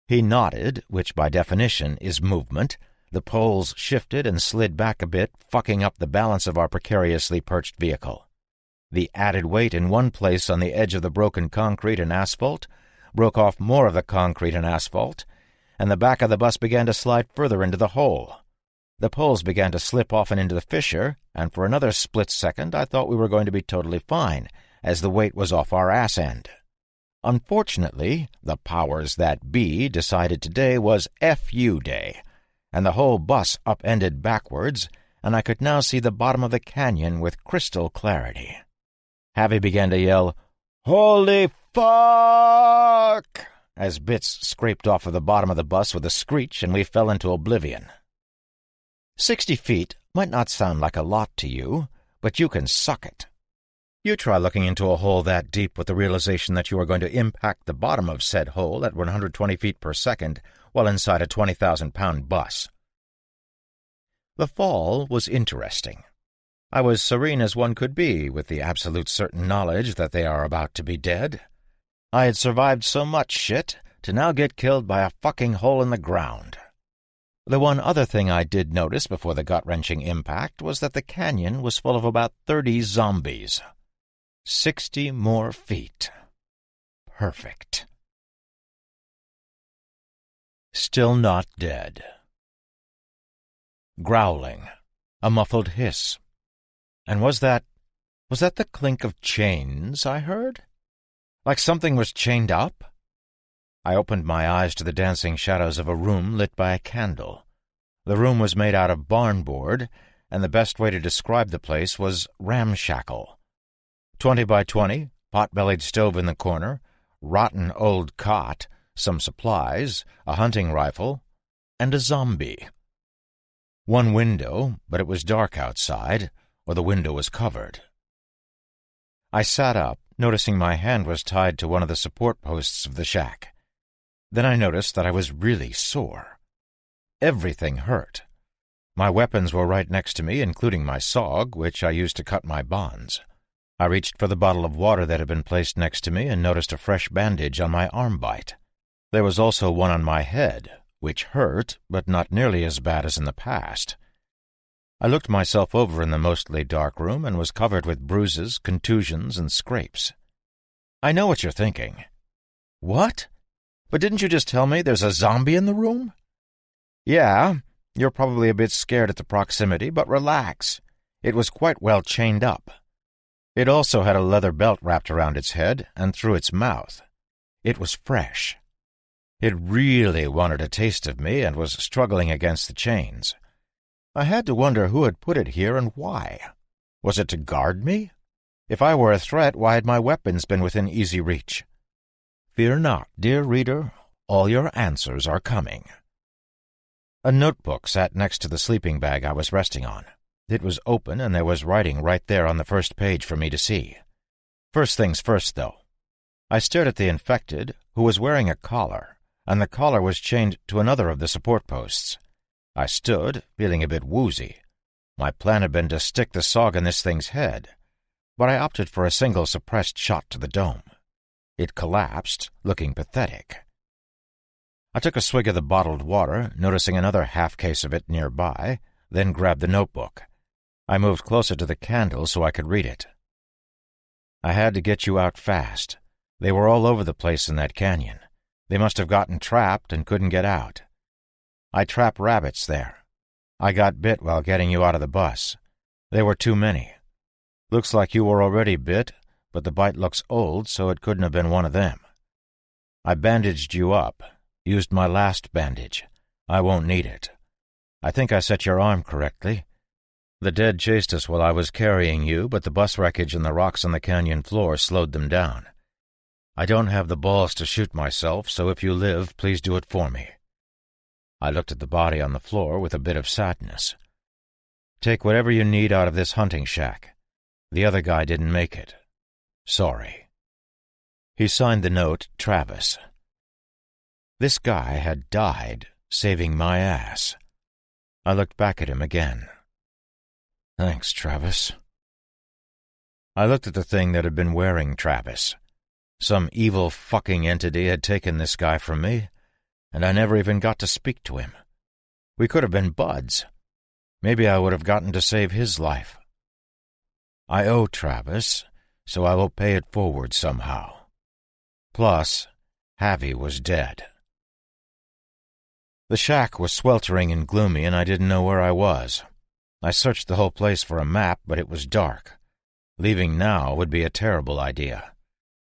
He nodded, which by definition is movement. The poles shifted and slid back a bit, fucking up the balance of our precariously perched vehicle. The added weight in one place on the edge of the broken concrete and asphalt broke off more of the concrete and asphalt, and the back of the bus began to slide further into the hole. The poles began to slip often into the fissure, and for another split second I thought we were going to be totally fine, as the weight was off our ass end. Unfortunately, the powers that be decided today was F.U. Day, and the whole bus upended backwards, and I could now see the bottom of the canyon with crystal clarity. Javi began to yell, "Holy fuck!" as bits scraped off of the bottom of the bus with a screech, and we fell into oblivion. 60 feet might not sound like a lot to you, but you can suck it. You try looking into a hole that deep with the realization that you are going to impact the bottom of said hole at 120 feet per second while inside a 20,000-pound bus. The fall was interesting. I was serene as one could be with the absolute certain knowledge that they are about to be dead. I had survived so much shit to now get killed by a fucking hole in the ground. The one other thing I did notice before the gut-wrenching impact was that the canyon was full of about 30 zombies. 60 more feet. Perfect. Still not dead. Growling. A muffled hiss. And was that the clink of chains I heard? Like something was chained up? I opened my eyes to the dancing shadows of a room lit by a candle. The room was made out of barn board, and the best way to describe the place was ramshackle. 20 by 20, pot-bellied stove in the corner, rotten old cot, some supplies, a hunting rifle, and a zombie. One window, but it was dark outside, or the window was covered. I sat up, noticing my hand was tied to one of the support posts of the shack. Then I noticed that I was really sore. Everything hurt. My weapons were right next to me, including my sawg, which I used to cut my bonds. I reached for the bottle of water that had been placed next to me and noticed a fresh bandage on my arm bite. There was also one on my head, which hurt, but not nearly as bad as in the past. I looked myself over in the mostly dark room and was covered with bruises, contusions, and scrapes. I know what you're thinking. What? But didn't you just tell me there's a zombie in the room? Yeah, you're probably a bit scared at the proximity, but relax. It was quite well chained up. It also had a leather belt wrapped around its head and through its mouth. It was fresh. It really wanted a taste of me and was struggling against the chains. I had to wonder who had put it here and why. Was it to guard me? If I were a threat, why had my weapons been within easy reach? Fear not, dear reader, all your answers are coming. A notebook sat next to the sleeping bag I was resting on. It was open, and there was writing right there on the first page for me to see. First things first, though. I stared at the infected, who was wearing a collar, and the collar was chained to another of the support posts. I stood, feeling a bit woozy. My plan had been to stick the SOG in this thing's head, but I opted for a single suppressed shot to the dome. It collapsed, looking pathetic. I took a swig of the bottled water, noticing another half-case of it nearby, then grabbed the notebook. I moved closer to the candle so I could read it. I had to get you out fast. They were all over the place in that canyon. They must have gotten trapped and couldn't get out. I trap rabbits there. I got bit while getting you out of the bus. There were too many. Looks like you were already bit, but the bite looks old, so it couldn't have been one of them. I bandaged you up, used my last bandage. I won't need it. I think I set your arm correctly. The dead chased us while I was carrying you, but the bus wreckage and the rocks on the canyon floor slowed them down. I don't have the balls to shoot myself, so if you live, please do it for me. I looked at the body on the floor with a bit of sadness. Take whatever you need out of this hunting shack. The other guy didn't make it. Sorry. He signed the note, Travis. This guy had died saving my ass. I looked back at him again. Thanks, Travis. I looked at the thing that had been wearing Travis. Some evil fucking entity had taken this guy from me, and I never even got to speak to him. We could have been buds. Maybe I would have gotten to save his life. I owe Travis, so I will pay it forward somehow. Plus, Javi was dead. The shack was sweltering and gloomy, and I didn't know where I was. I searched the whole place for a map, but it was dark. Leaving now would be a terrible idea.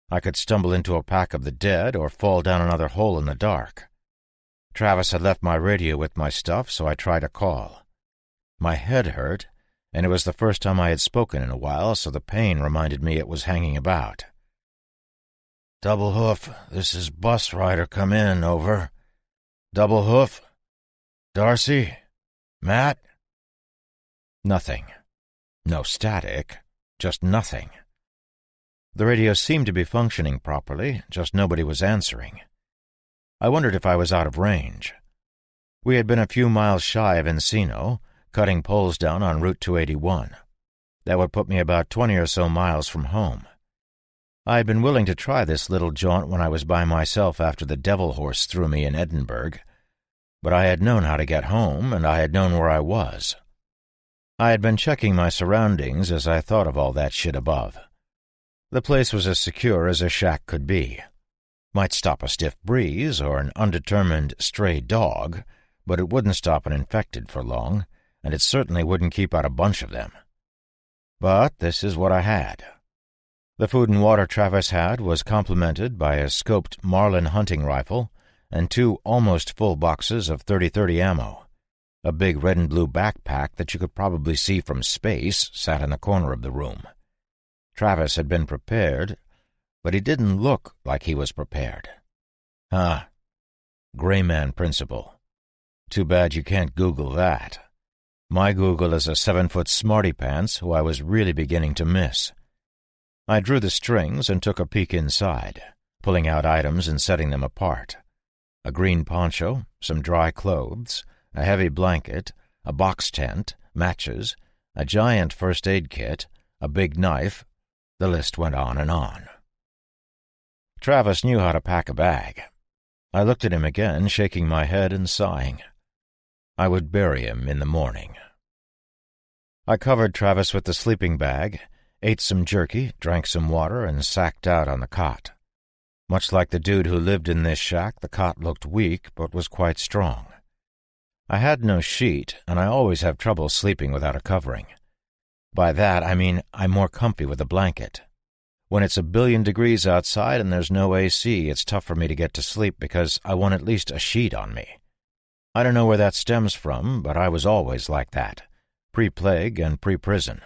I could stumble into a pack of the dead or fall down another hole in the dark. Travis had left my radio with my stuff, so I tried a call. My head hurt, and it was the first time I had spoken in a while, so the pain reminded me it was hanging about. Double Hoof, this is Bus Rider, come in, over. Double Hoof? Darcy? Matt? Nothing. No static, just nothing. The radio seemed to be functioning properly, just nobody was answering. I wondered if I was out of range. We had been a few miles shy of Encino, cutting poles down on Route 281. That would put me about 20 or so miles from home. I had been willing to try this little jaunt when I was by myself after the devil horse threw me in Edinburgh, but I had known how to get home, and I had known where I was. I had been checking my surroundings as I thought of all that shit above. The place was as secure as a shack could be. Might stop a stiff breeze or an undetermined stray dog, but it wouldn't stop an infected for long, and it certainly wouldn't keep out a bunch of them. But this is what I had. The food and water Travis had was complemented by a scoped Marlin hunting rifle and 2 almost full boxes of 30-30 ammo. A big red and blue backpack that you could probably see from space sat in the corner of the room. Travis had been prepared, but he didn't look like he was prepared. Gray man principle. Too bad you can't Google that. My Google is a 7-foot smarty pants who I was really beginning to miss. I drew the strings and took a peek inside, pulling out items and setting them apart. A green poncho, some dry clothes, a heavy blanket, a box tent, matches, a giant first aid kit, a big knife. The list went on and on. Travis knew how to pack a bag. I looked at him again, shaking my head and sighing. I would bury him in the morning. I covered Travis with the sleeping bag, ate some jerky, drank some water, and sacked out on the cot. Much like the dude who lived in this shack, the cot looked weak, but was quite strong. I had no sheet, and I always have trouble sleeping without a covering. By that, I mean I'm more comfy with a blanket. When it's 1,000,000,000 degrees outside and there's no AC, it's tough for me to get to sleep because I want at least a sheet on me. I don't know where that stems from, but I was always like that, pre-plague and pre-prison.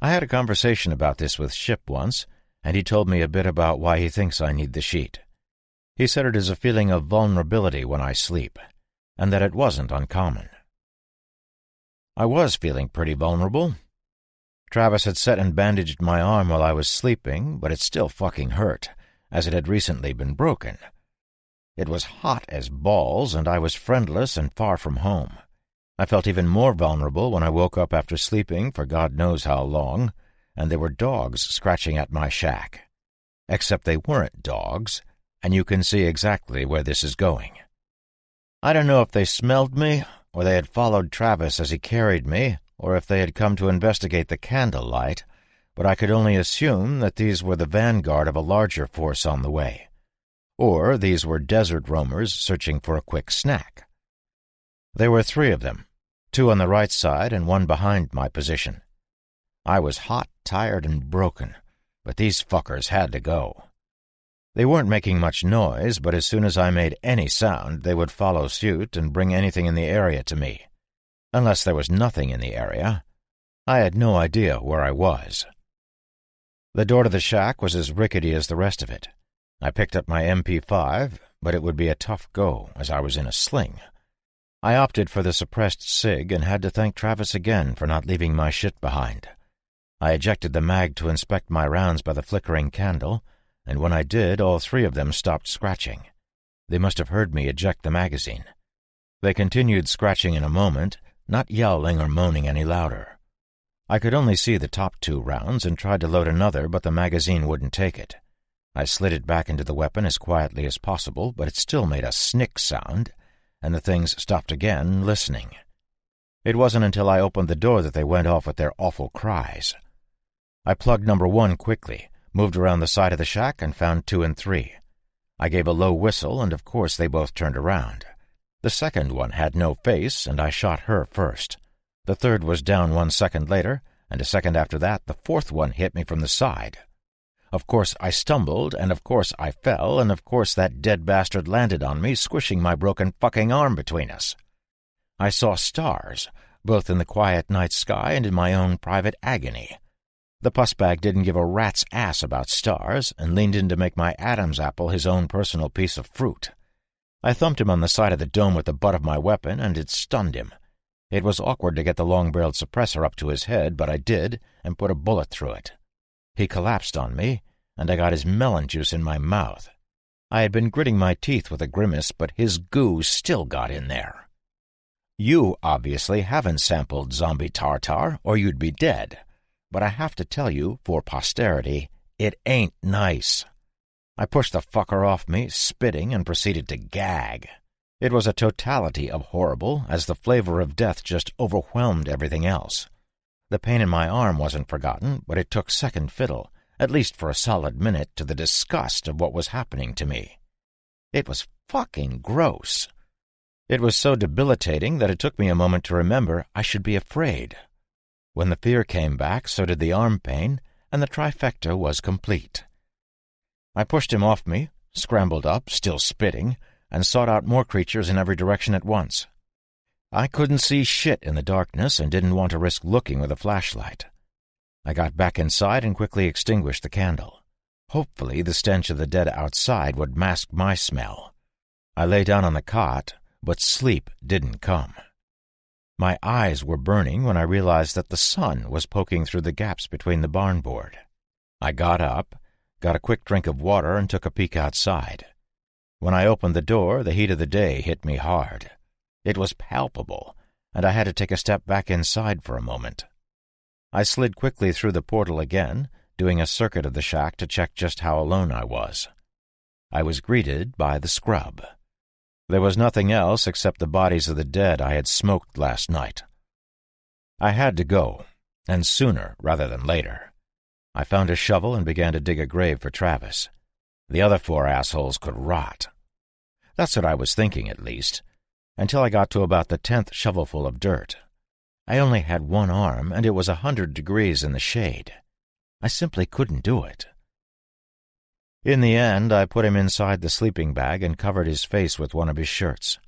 I had a conversation about this with Ship once, and he told me a bit about why he thinks I need the sheet. He said it is a feeling of vulnerability when I sleep, and that it wasn't uncommon. I was feeling pretty vulnerable. Travis had set and bandaged my arm while I was sleeping, but it still fucking hurt, as it had recently been broken. It was hot as balls, and I was friendless and far from home. I felt even more vulnerable when I woke up after sleeping for God knows how long, and there were dogs scratching at my shack. Except they weren't dogs, and you can see exactly where this is going. I don't know if they smelled me, or they had followed Travis as he carried me, or if they had come to investigate the candlelight, but I could only assume that these were the vanguard of a larger force on the way. Or these were desert roamers searching for a quick snack. There were 3 of them, 2 on the right side and 1 behind my position. I was hot, tired, and broken, but these fuckers had to go. They weren't making much noise, but as soon as I made any sound, they would follow suit and bring anything in the area to me. Unless there was nothing in the area, I had no idea where I was. The door to the shack was as rickety as the rest of it. I picked up my MP5, but it would be a tough go, as I was in a sling. I opted for the suppressed cig and had to thank Travis again for not leaving my shit behind. I ejected the mag to inspect my rounds by the flickering candle, and when I did, all 3 of them stopped scratching. They must have heard me eject the magazine. They continued scratching in a moment, not yowling or moaning any louder. I could only see the top 2 rounds and tried to load another, but the magazine wouldn't take it. I slid it back into the weapon as quietly as possible, but it still made a snick sound, and the things stopped again, listening. It wasn't until I opened the door that they went off with their awful cries. I plugged number 1 quickly, moved around the side of the shack, and found 2 and 3. I gave a low whistle, and of course they both turned around. The second one had no face, and I shot her first. The third was down 1 second later, and a second after that the 4th one hit me from the side. Of course I stumbled, and of course I fell, and of course that dead bastard landed on me, squishing my broken fucking arm between us. I saw stars, both in the quiet night sky and in my own private agony. The pussbag didn't give a rat's ass about stars, and leaned in to make my Adam's apple his own personal piece of fruit. I thumped him on the side of the dome with the butt of my weapon, and it stunned him. It was awkward to get the long-barreled suppressor up to his head, but I did, and put a bullet through it. He collapsed on me, and I got his melon juice in my mouth. I had been gritting my teeth with a grimace, but his goo still got in there. You obviously haven't sampled zombie tartar, or you'd be dead. But I have to tell you, for posterity, it ain't nice. I pushed the fucker off me, spitting, and proceeded to gag. It was a totality of horrible, as the flavor of death just overwhelmed everything else. The pain in my arm wasn't forgotten, but it took second fiddle, at least for a solid minute, to the disgust of what was happening to me. It was fucking gross. It was so debilitating that it took me a moment to remember I should be afraid. When the fear came back, so did the arm pain, and the trifecta was complete. I pushed him off me, scrambled up, still spitting, and sought out more creatures in every direction at once. I couldn't see shit in the darkness and didn't want to risk looking with a flashlight. I got back inside and quickly extinguished the candle. Hopefully the stench of the dead outside would mask my smell. I lay down on the cot, but sleep didn't come. My eyes were burning when I realized that the sun was poking through the gaps between the barn board. I got up, got a quick drink of water, and took a peek outside. When I opened the door, the heat of the day hit me hard. It was palpable, and I had to take a step back inside for a moment. I slid quickly through the portal again, doing a circuit of the shack to check just how alone I was. I was greeted by the scrub. There was nothing else except the bodies of the dead I had smoked last night. I had to go, and sooner rather than later. I found a shovel and began to dig a grave for Travis. The other 4 assholes could rot. That's what I was thinking, at least, until I got to about the 10th shovelful of dirt. I only had 1 arm, and it was 100 degrees in the shade. I simply couldn't do it. In the end, I put him inside the sleeping bag and covered his face with one of his shirts.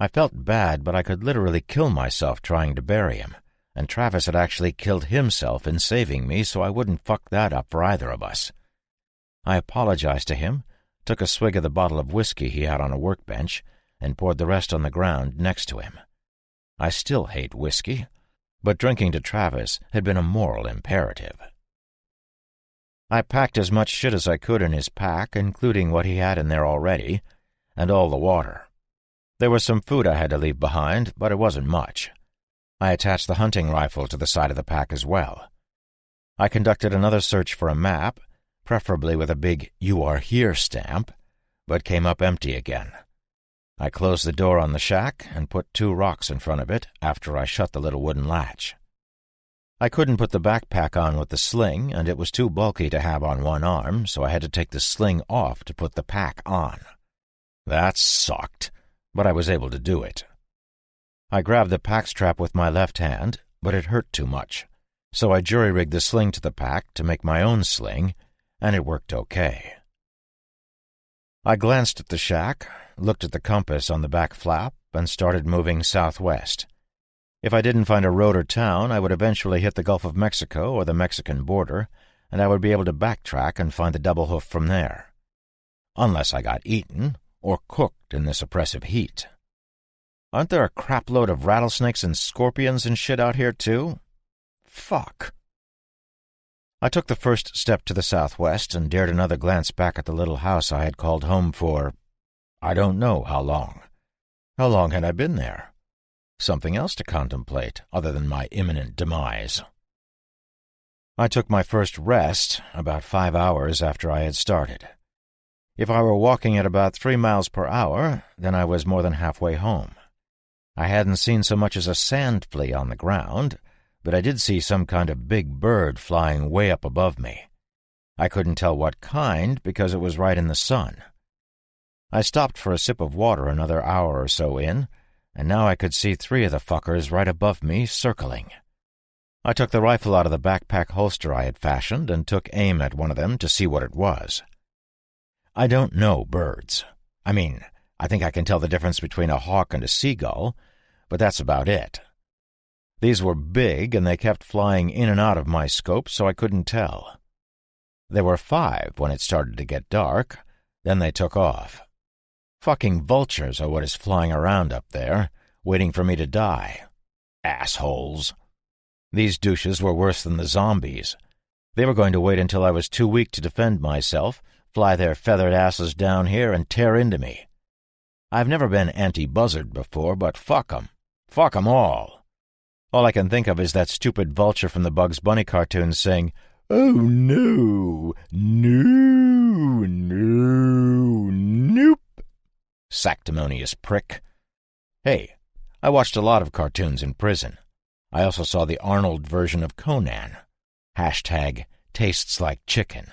I felt bad, but I could literally kill myself trying to bury him, and Travis had actually killed himself in saving me, so I wouldn't fuck that up for either of us. I apologized to him, took a swig of the bottle of whiskey he had on a workbench, and poured the rest on the ground next to him. I still hate whiskey, but drinking to Travis had been a moral imperative. I packed as much shit as I could in his pack, including what he had in there already, and all the water. There was some food I had to leave behind, but it wasn't much. I attached the hunting rifle to the side of the pack as well. I conducted another search for a map, preferably with a big "You Are Here" stamp, but came up empty again. I closed the door on the shack and put 2 rocks in front of it after I shut the little wooden latch. I couldn't put the backpack on with the sling, and it was too bulky to have on one arm, so I had to take the sling off to put the pack on. That sucked, but I was able to do it. I grabbed the pack strap with my left hand, but it hurt too much, so I jury-rigged the sling to the pack to make my own sling, and it worked okay. I glanced at the shack, looked at the compass on the back flap, and started moving southwest. If I didn't find a road or town, I would eventually hit the Gulf of Mexico or the Mexican border, and I would be able to backtrack and find the double hoof from there. Unless I got eaten or cooked in this oppressive heat. Aren't there a crapload of rattlesnakes and scorpions and shit out here, too? Fuck. I took the first step to the southwest and dared another glance back at the little house I had called home for I don't know how long. How long had I been there? Something else to contemplate other than my imminent demise. I took my first rest about 5 hours after I had started. If I were walking at about 3 miles per hour, then I was more than halfway home. I hadn't seen so much as a sand flea on the ground, but I did see some kind of big bird flying way up above me. I couldn't tell what kind because it was right in the sun. I stopped for a sip of water another hour or so in, and now I could see 3 of the fuckers right above me circling. I took the rifle out of the backpack holster I had fashioned and took aim at one of them to see what it was. I don't know birds. I mean, I think I can tell the difference between a hawk and a seagull, but that's about it. These were big, and they kept flying in and out of my scope, so I couldn't tell. There were 5 when it started to get dark, then they took off. Fucking vultures are what is flying around up there, waiting for me to die. Assholes. These douches were worse than the zombies. They were going to wait until I was too weak to defend myself, fly their feathered asses down here and tear into me. I've never been anti-buzzard before, but fuck 'em. Fuck 'em all. All I can think of is that stupid vulture from the Bugs Bunny cartoons saying, "Oh no, no, no, nope." Sanctimonious prick. Hey, I watched a lot of cartoons in prison. I also saw the Arnold version of Conan. #tastes like chicken.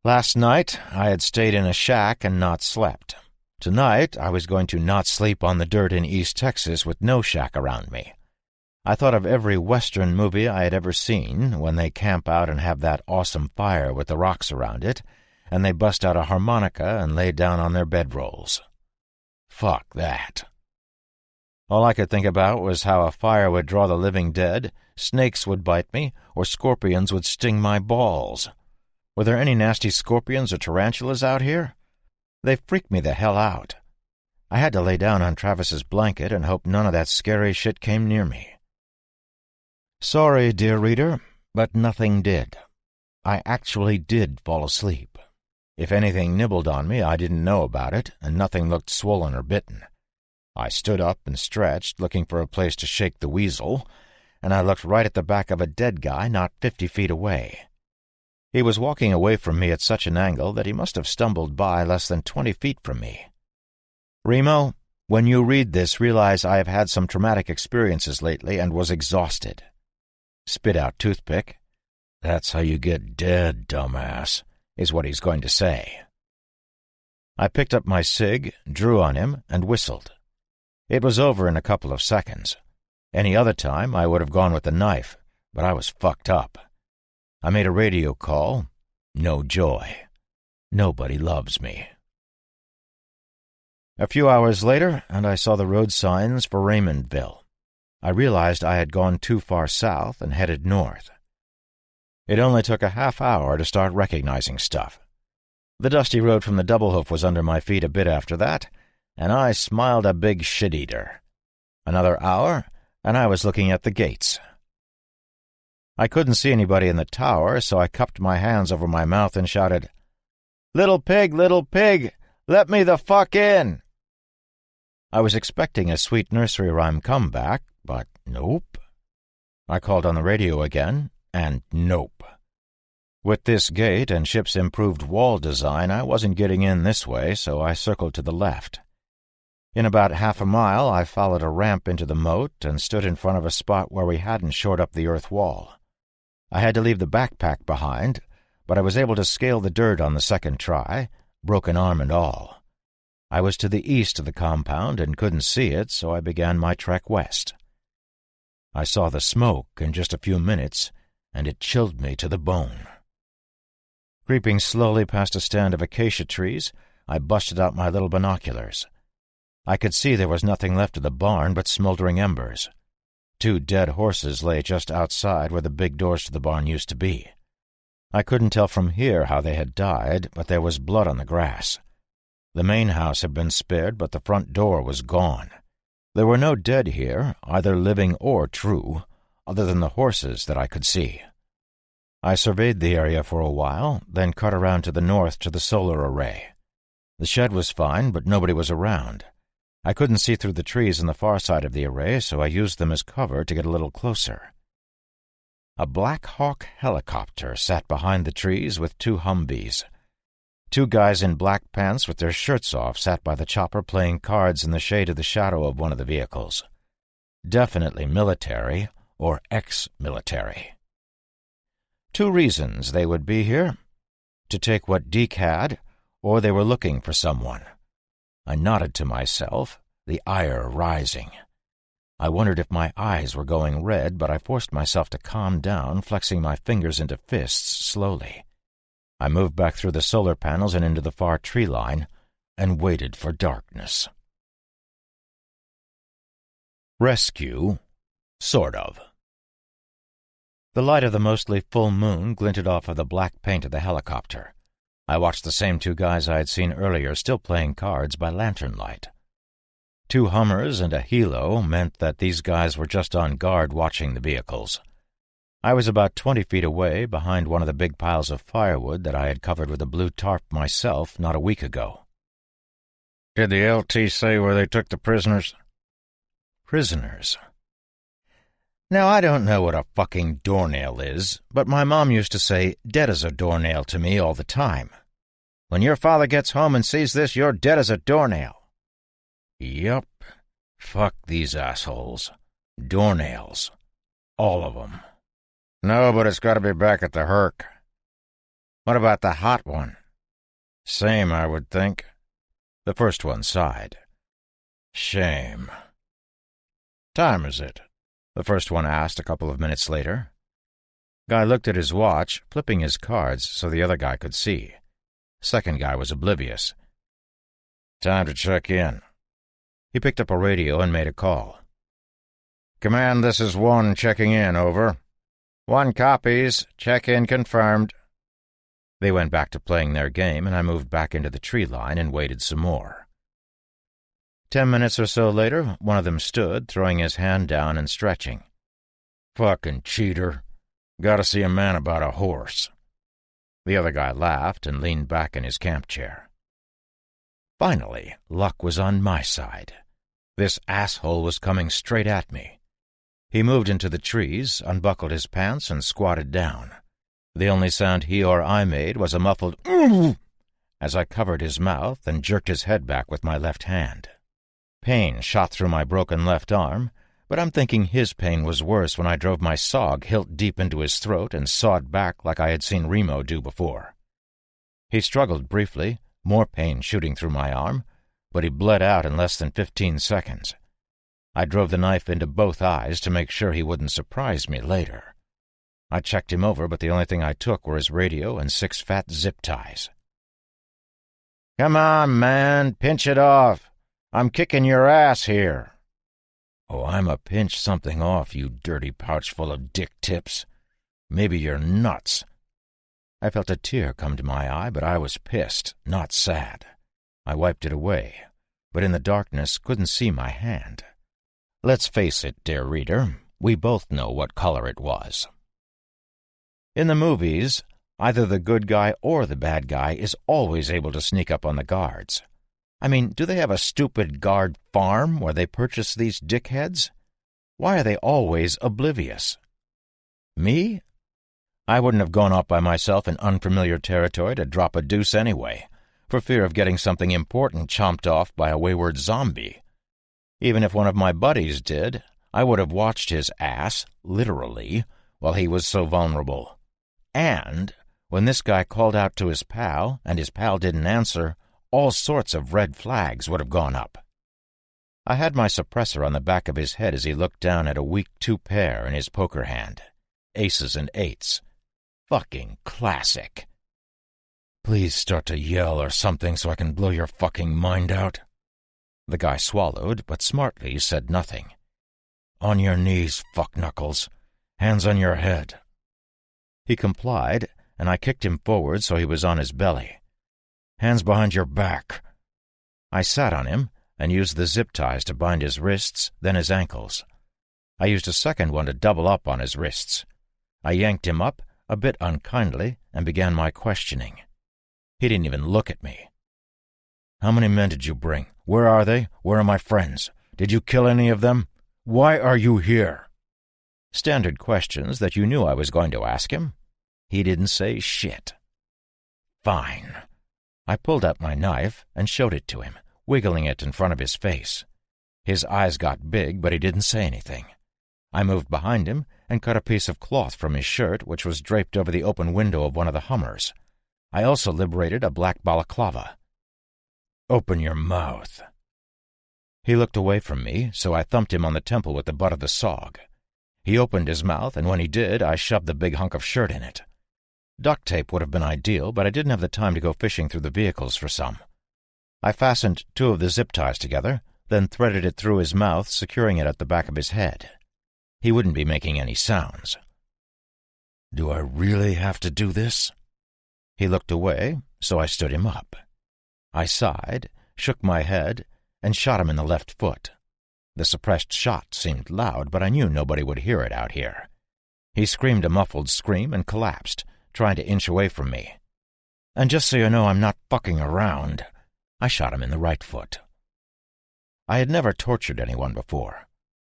Last night, I had stayed in a shack and not slept. Tonight, I was going to not sleep on the dirt in East Texas with no shack around me. I thought of every Western movie I had ever seen when they camp out and have that awesome fire with the rocks around it, and they bust out a harmonica and lay down on their bedrolls. Fuck that. All I could think about was how a fire would draw the living dead, snakes would bite me, or scorpions would sting my balls. Were there any nasty scorpions or tarantulas out here? They freaked me the hell out. I had to lay down on Travis's blanket and hope none of that scary shit came near me. Sorry, dear reader, but nothing did. I actually did fall asleep. If anything nibbled on me, I didn't know about it, and nothing looked swollen or bitten. I stood up and stretched, looking for a place to shake the weasel, and I looked right at the back of a dead guy not 50 feet away. He was walking away from me at such an angle that he must have stumbled by less than 20 feet from me. Remo, when you read this, realize I have had some traumatic experiences lately and was exhausted. Spit out toothpick. That's how you get dead, dumbass, is what he's going to say. I picked up my cig, drew on him, and whistled. It was over in a couple of seconds. Any other time I would have gone with the knife, but I was fucked up. I made a radio call. No joy. Nobody loves me. A few hours later, and I saw the road signs for Raymondville. I realized I had gone too far south and headed north. It only took a half hour to start recognizing stuff. The dusty road from the Double Hoof was under my feet a bit after that, and I smiled a big shit-eater. Another hour, and I was looking at the gates. I couldn't see anybody in the tower, so I cupped my hands over my mouth and shouted, little pig, let me the fuck in!" I was expecting a sweet nursery rhyme comeback, but nope. I called on the radio again, and nope. With this gate and ship's improved wall design, I wasn't getting in this way, so I circled to the left. In about half a mile, I followed a ramp into the moat and stood in front of a spot where we hadn't shored up the earth wall. I had to leave the backpack behind, but I was able to scale the dirt on the second try, broken arm and all. I was to the east of the compound and couldn't see it, so I began my trek west. I saw the smoke in just a few minutes, and it chilled me to the bone. Creeping slowly past a stand of acacia trees, I busted out my little binoculars. I could see there was nothing left of the barn but smoldering embers. 2 dead horses lay just outside where the big doors to the barn used to be. I couldn't tell from here how they had died, but there was blood on the grass. The main house had been spared, but the front door was gone. There were no dead here, either living or true, other than the horses that I could see. I surveyed the area for a while, then cut around to the north to the solar array. The shed was fine, but nobody was around. I couldn't see through the trees on the far side of the array, so I used them as cover to get a little closer. A Black Hawk helicopter sat behind the trees with 2 Humvees. 2 guys in black pants with their shirts off sat by the chopper playing cards in the shade of the shadow of one of the vehicles. Definitely military or ex-military. 2 reasons they would be here: to take what Deke had, or they were looking for someone. I nodded to myself, the ire rising. I wondered if my eyes were going red, but I forced myself to calm down, flexing my fingers into fists slowly. I moved back through the solar panels and into the far tree line, and waited for darkness. Rescue, sort of. The light of the mostly full moon glinted off of the black paint of the helicopter. I watched the same 2 guys I had seen earlier still playing cards by lantern light. 2 Hummers and a helo meant that these guys were just on guard watching the vehicles. I was about 20 feet away behind one of the big piles of firewood that I had covered with a blue tarp myself not a week ago. Did the LT say where they took the prisoners? Prisoners? Now, I don't know what a fucking doornail is, but my mom used to say, "Dead as a doornail" to me all the time. When your father gets home and sees this, you're dead as a doornail. Yup. Fuck these assholes. Doornails. All of them. No, but it's got to be back at the Herc. What about the hot one? Same, I would think. The first one sighed. Shame. Time is it? The first one asked a couple of minutes later. Guy looked at his watch, flipping his cards so the other guy could see. Second guy was oblivious. Time to check in. He picked up a radio and made a call. Command, this is 1 checking in, over. 1 copies. Check-in confirmed. They went back to playing their game, and I moved back into the tree line and waited some more. 10 minutes or so later, one of them stood, throwing his hand down and stretching. Fucking cheater. Gotta see a man about a horse. The other guy laughed and leaned back in his camp chair. Finally, luck was on my side. This asshole was coming straight at me. He moved into the trees, unbuckled his pants, and squatted down. The only sound he or I made was a muffled "Ooh!" as I covered his mouth and jerked his head back with my left hand. Pain shot through my broken left arm, but I'm thinking his pain was worse when I drove my sawg hilt deep into his throat and sawed back like I had seen Remo do before. He struggled briefly, more pain shooting through my arm, but he bled out in less than 15 seconds. I drove the knife into both eyes to make sure he wouldn't surprise me later. I checked him over, but the only thing I took were his radio and 6 fat zip ties. "Come on, man, pinch it off. I'm kicking your ass here." "Oh, I'm a pinch something off, you dirty pouch full of dick tips. Maybe you're nuts." I felt a tear come to my eye, but I was pissed, not sad. I wiped it away, but in the darkness couldn't see my hand. Let's face it, dear reader, we both know what color it was. In the movies, either the good guy or the bad guy is always able to sneak up on the guards. I mean, do they have a stupid guard farm where they purchase these dickheads? Why are they always oblivious? Me? I wouldn't have gone off by myself in unfamiliar territory to drop a deuce anyway, for fear of getting something important chomped off by a wayward zombie. Even if one of my buddies did, I would have watched his ass, literally, while he was so vulnerable. And when this guy called out to his pal, and his pal didn't answer, all sorts of red flags would have gone up. I had my suppressor on the back of his head as he looked down at a weak 2-pair in his poker hand. Aces and eights. Fucking classic. Please start to yell or something so I can blow your fucking mind out. The guy swallowed, but smartly said nothing. On your knees, fuck-knuckles. Hands on your head. He complied, and I kicked him forward so he was on his belly. Hands behind your back. I sat on him and used the zip ties to bind his wrists, then his ankles. I used a second one to double up on his wrists. I yanked him up, a bit unkindly, and began my questioning. He didn't even look at me. How many men did you bring? Where are they? Where are my friends? Did you kill any of them? Why are you here? Standard questions that you knew I was going to ask him. He didn't say shit. Fine. I pulled out my knife and showed it to him, wiggling it in front of his face. His eyes got big, but he didn't say anything. I moved behind him and cut a piece of cloth from his shirt, which was draped over the open window of one of the Hummers. I also liberated a black balaclava. Open your mouth. He looked away from me, so I thumped him on the temple with the butt of the SOG. He opened his mouth, and when he did, I shoved the big hunk of shirt in it. Duct tape would have been ideal, but I didn't have the time to go fishing through the vehicles for some. I fastened 2 of the zip ties together, then threaded it through his mouth, securing it at the back of his head. He wouldn't be making any sounds. Do I really have to do this? He looked away, so I stood him up. I sighed, shook my head, and shot him in the left foot. The suppressed shot seemed loud, but I knew nobody would hear it out here. He screamed a muffled scream and collapsed, trying to inch away from me. And just so you know I'm not fucking around, I shot him in the right foot. I had never tortured anyone before.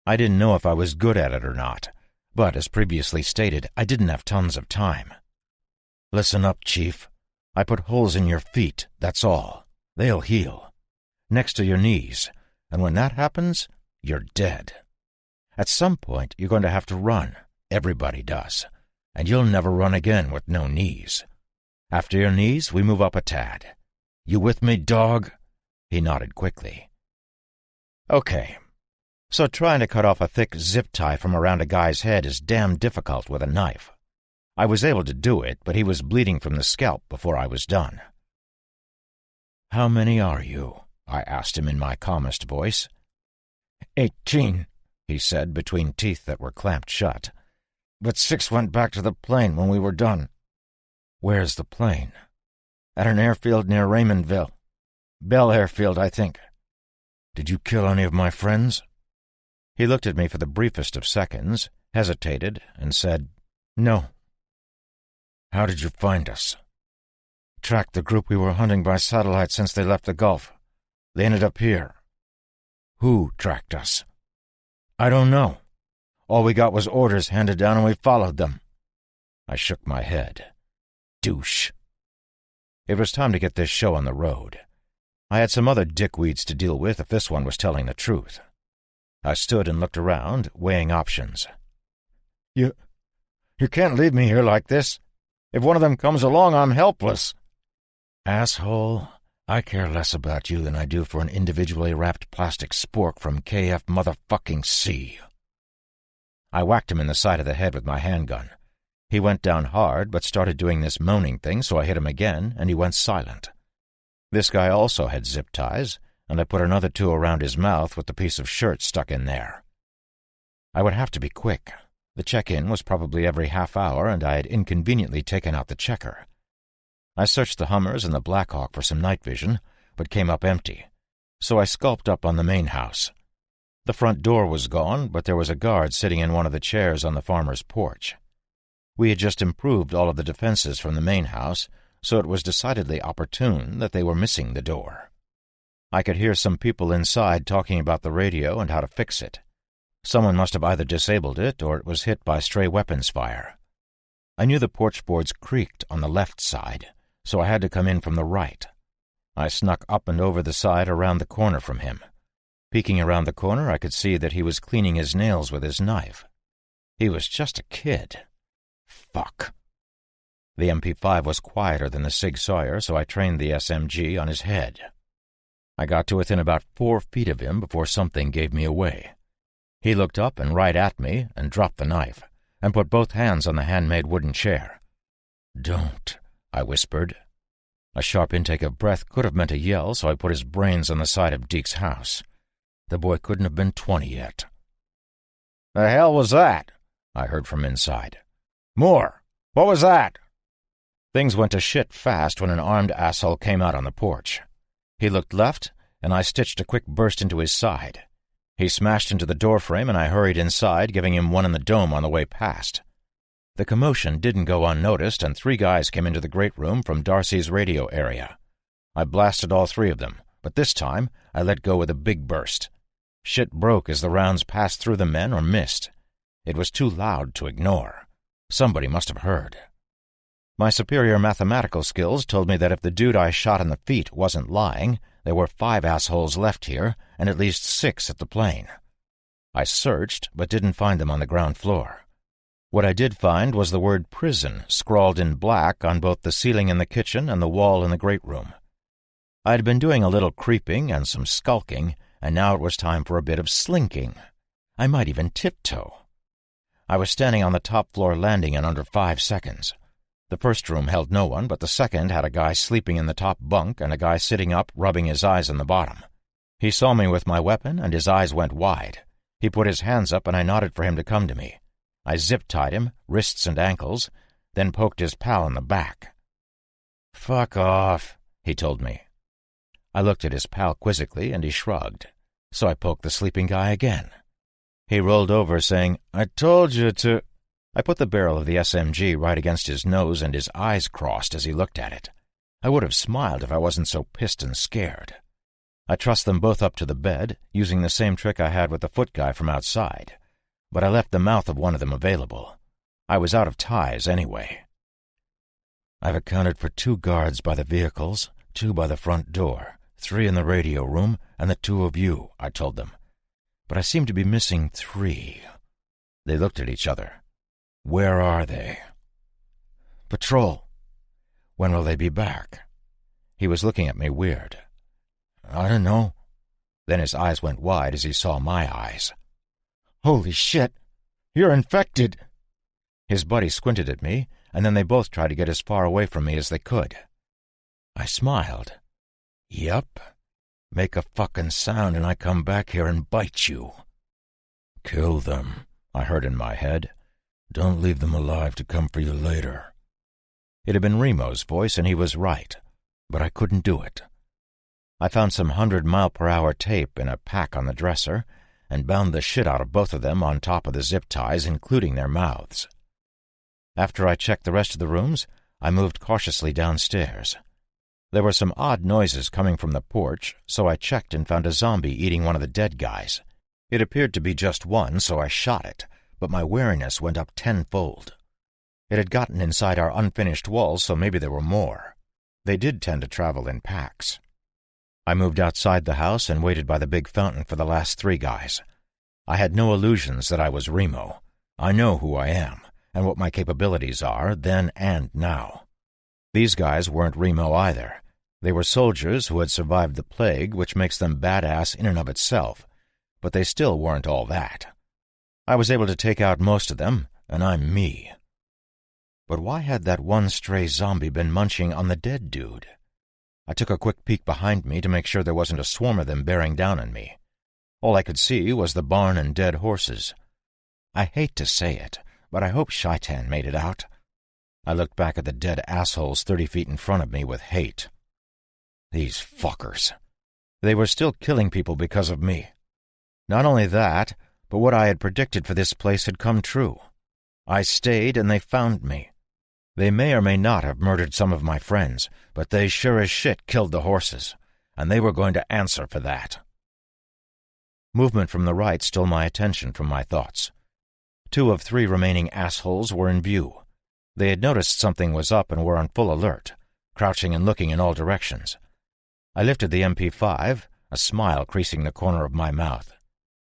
I didn't know if I was good at it or not, but as previously stated, I didn't have tons of time. Listen up, Chief. I put holes in your feet, that's all. They'll heal. Next to your knees, and when that happens, you're dead. At some point, you're going to have to run. Everybody does. And you'll never run again with no knees. After your knees, we move up a tad. You with me, dog? He nodded quickly. Okay. So trying to cut off a thick zip tie from around a guy's head is damn difficult with a knife. I was able to do it, but he was bleeding from the scalp before I was done. How many are you? I asked him in my calmest voice. 18, he said between teeth that were clamped shut. But 6 went back to the plane when we were done. Where's the plane? At an airfield near Raymondville. Bell Airfield, I think. Did you kill any of my friends? He looked at me for the briefest of seconds, hesitated, and said, No. How did you find us? Tracked the group we were hunting by satellite since they left the Gulf. They ended up here. Who tracked us? I don't know. All we got was orders handed down and we followed them. I shook my head. Douche. It was time to get this show on the road. I had some other dickweeds to deal with if this one was telling the truth. I stood and looked around, weighing options. You can't leave me here like this. If one of them comes along, I'm helpless. Asshole, I care less about you than I do for an individually wrapped plastic spork from KF motherfucking C. I whacked him in the side of the head with my handgun. He went down hard, but started doing this moaning thing, so I hit him again, and he went silent. This guy also had zip ties, and I put another 2 around his mouth with the piece of shirt stuck in there. I would have to be quick. The check-in was probably every half hour, and I had inconveniently taken out the checker. I searched the Hummers and the Blackhawk for some night vision, but came up empty, so I skulked up on the main house. The front door was gone, but there was a guard sitting in one of the chairs on the farmer's porch. We had just improved all of the defenses from the main house, so it was decidedly opportune that they were missing the door. I could hear some people inside talking about the radio and how to fix it. Someone must have either disabled it or it was hit by stray weapons fire. I knew the porch boards creaked on the left side, so I had to come in from the right. I snuck up and over the side around the corner from him. Peeking around the corner, I could see that he was cleaning his nails with his knife. He was just a kid. Fuck. The MP5 was quieter than the Sig Sauer, so I trained the SMG on his head. I got to within about 4 feet of him before something gave me away. He looked up and right at me and dropped the knife and put both hands on the handmade wooden chair. "Don't," I whispered. A sharp intake of breath could have meant a yell, so I put his brains on the side of Deke's house. The boy couldn't have been 20 yet. "The hell was that?" I heard from inside. "More! What was that?" Things went to shit fast when an armed asshole came out on the porch. He looked left, and I stitched a quick burst into his side. He smashed into the doorframe, and I hurried inside, giving him one in the dome on the way past. The commotion didn't go unnoticed, and 3 guys came into the great room from Darcy's radio area. I blasted all 3 of them, but this time I let go with a big burst. Shit broke as the rounds passed through the men or missed. It was too loud to ignore. Somebody must have heard. My superior mathematical skills told me that if the dude I shot in the feet wasn't lying, there were 5 assholes left here and at least 6 at the plane. I searched, but didn't find them on the ground floor. What I did find was the word prison scrawled in black on both the ceiling in the kitchen and the wall in the great room. I'd been doing a little creeping and some skulking, and now it was time for a bit of slinking. I might even tiptoe. I was standing on the top floor landing in under 5 seconds. The first room held no one, but the second had a guy sleeping in the top bunk and a guy sitting up rubbing his eyes on the bottom. He saw me with my weapon, and his eyes went wide. He put his hands up, and I nodded for him to come to me. I zip-tied him, wrists and ankles, then poked his pal in the back. "Fuck off," he told me. I looked at his pal quizzically, and he shrugged. So I poked the sleeping guy again. He rolled over, saying, "I told you to—" I put the barrel of the SMG right against his nose, and his eyes crossed as he looked at it. I would have smiled if I wasn't so pissed and scared. I trussed them both up to the bed, using the same trick I had with the foot guy from outside, but I left the mouth of one of them available. I was out of ties anyway. "I've accounted for 2 guards by the vehicles, 2 by the front door, 3 in the radio room, and the 2 of you," I told them. "But I seem to be missing 3. They looked at each other. "Where are they?" "Patrol." "When will they be back?" He was looking at me weird. "I don't know." Then his eyes went wide as he saw my eyes. "Holy shit! You're infected!" His buddy squinted at me, and then they both tried to get as far away from me as they could. I smiled. "Yup. Make a fucking sound and I come back here and bite you." "Kill them," I heard in my head. "Don't leave them alive to come for you later." It had been Remo's voice, and he was right, but I couldn't do it. I found some 100-mile-per-hour tape in a pack on the dresser and bound the shit out of both of them on top of the zip ties, including their mouths. After I checked the rest of the rooms, I moved cautiously downstairs. There were some odd noises coming from the porch, so I checked and found a zombie eating one of the dead guys. It appeared to be just one, so I shot it, but my wariness went up 10-fold. It had gotten inside our unfinished walls, so maybe there were more. They did tend to travel in packs. I moved outside the house and waited by the big fountain for the last 3 guys. I had no illusions that I was Remo. I know who I am, and what my capabilities are, then and now. These guys weren't Remo either. They were soldiers who had survived the plague, which makes them badass in and of itself, but they still weren't all that. I was able to take out most of them, and I'm me. But why had that one stray zombie been munching on the dead dude? I took a quick peek behind me to make sure there wasn't a swarm of them bearing down on me. All I could see was the barn and dead horses. I hate to say it, but I hope Shaitan made it out. I looked back at the dead assholes 30 feet in front of me with hate. These fuckers. They were still killing people because of me. Not only that, but what I had predicted for this place had come true. I stayed and they found me. They may or may not have murdered some of my friends, but they sure as shit killed the horses. and they were going to answer for that. Movement from the right stole my attention from my thoughts. 2 of 3 remaining assholes were in view. They had noticed something was up and were on full alert, crouching and looking in all directions. I lifted the MP5, a smile creasing the corner of my mouth.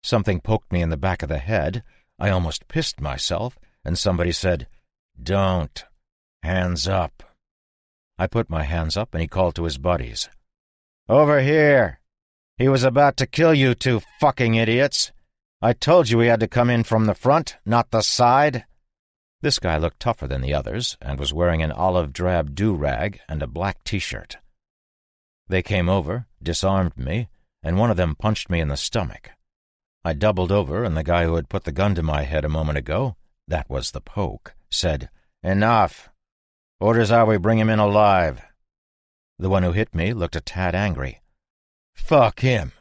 Something poked me in the back of the head. I almost pissed myself, and somebody said, "Don't. Hands up." I put my hands up, and he called to his buddies. "Over here! He was about to kill you 2 fucking idiots. I told you he had to come in from the front, not the side." This guy looked tougher than the others, and was wearing an olive-drab do-rag and a black T-shirt. They came over, disarmed me, and one of them punched me in the stomach. I doubled over, and the guy who had put the gun to my head a moment ago, that was the poke, said, "Enough. Orders are we bring him in alive." The one who hit me looked a tad angry. "Fuck him.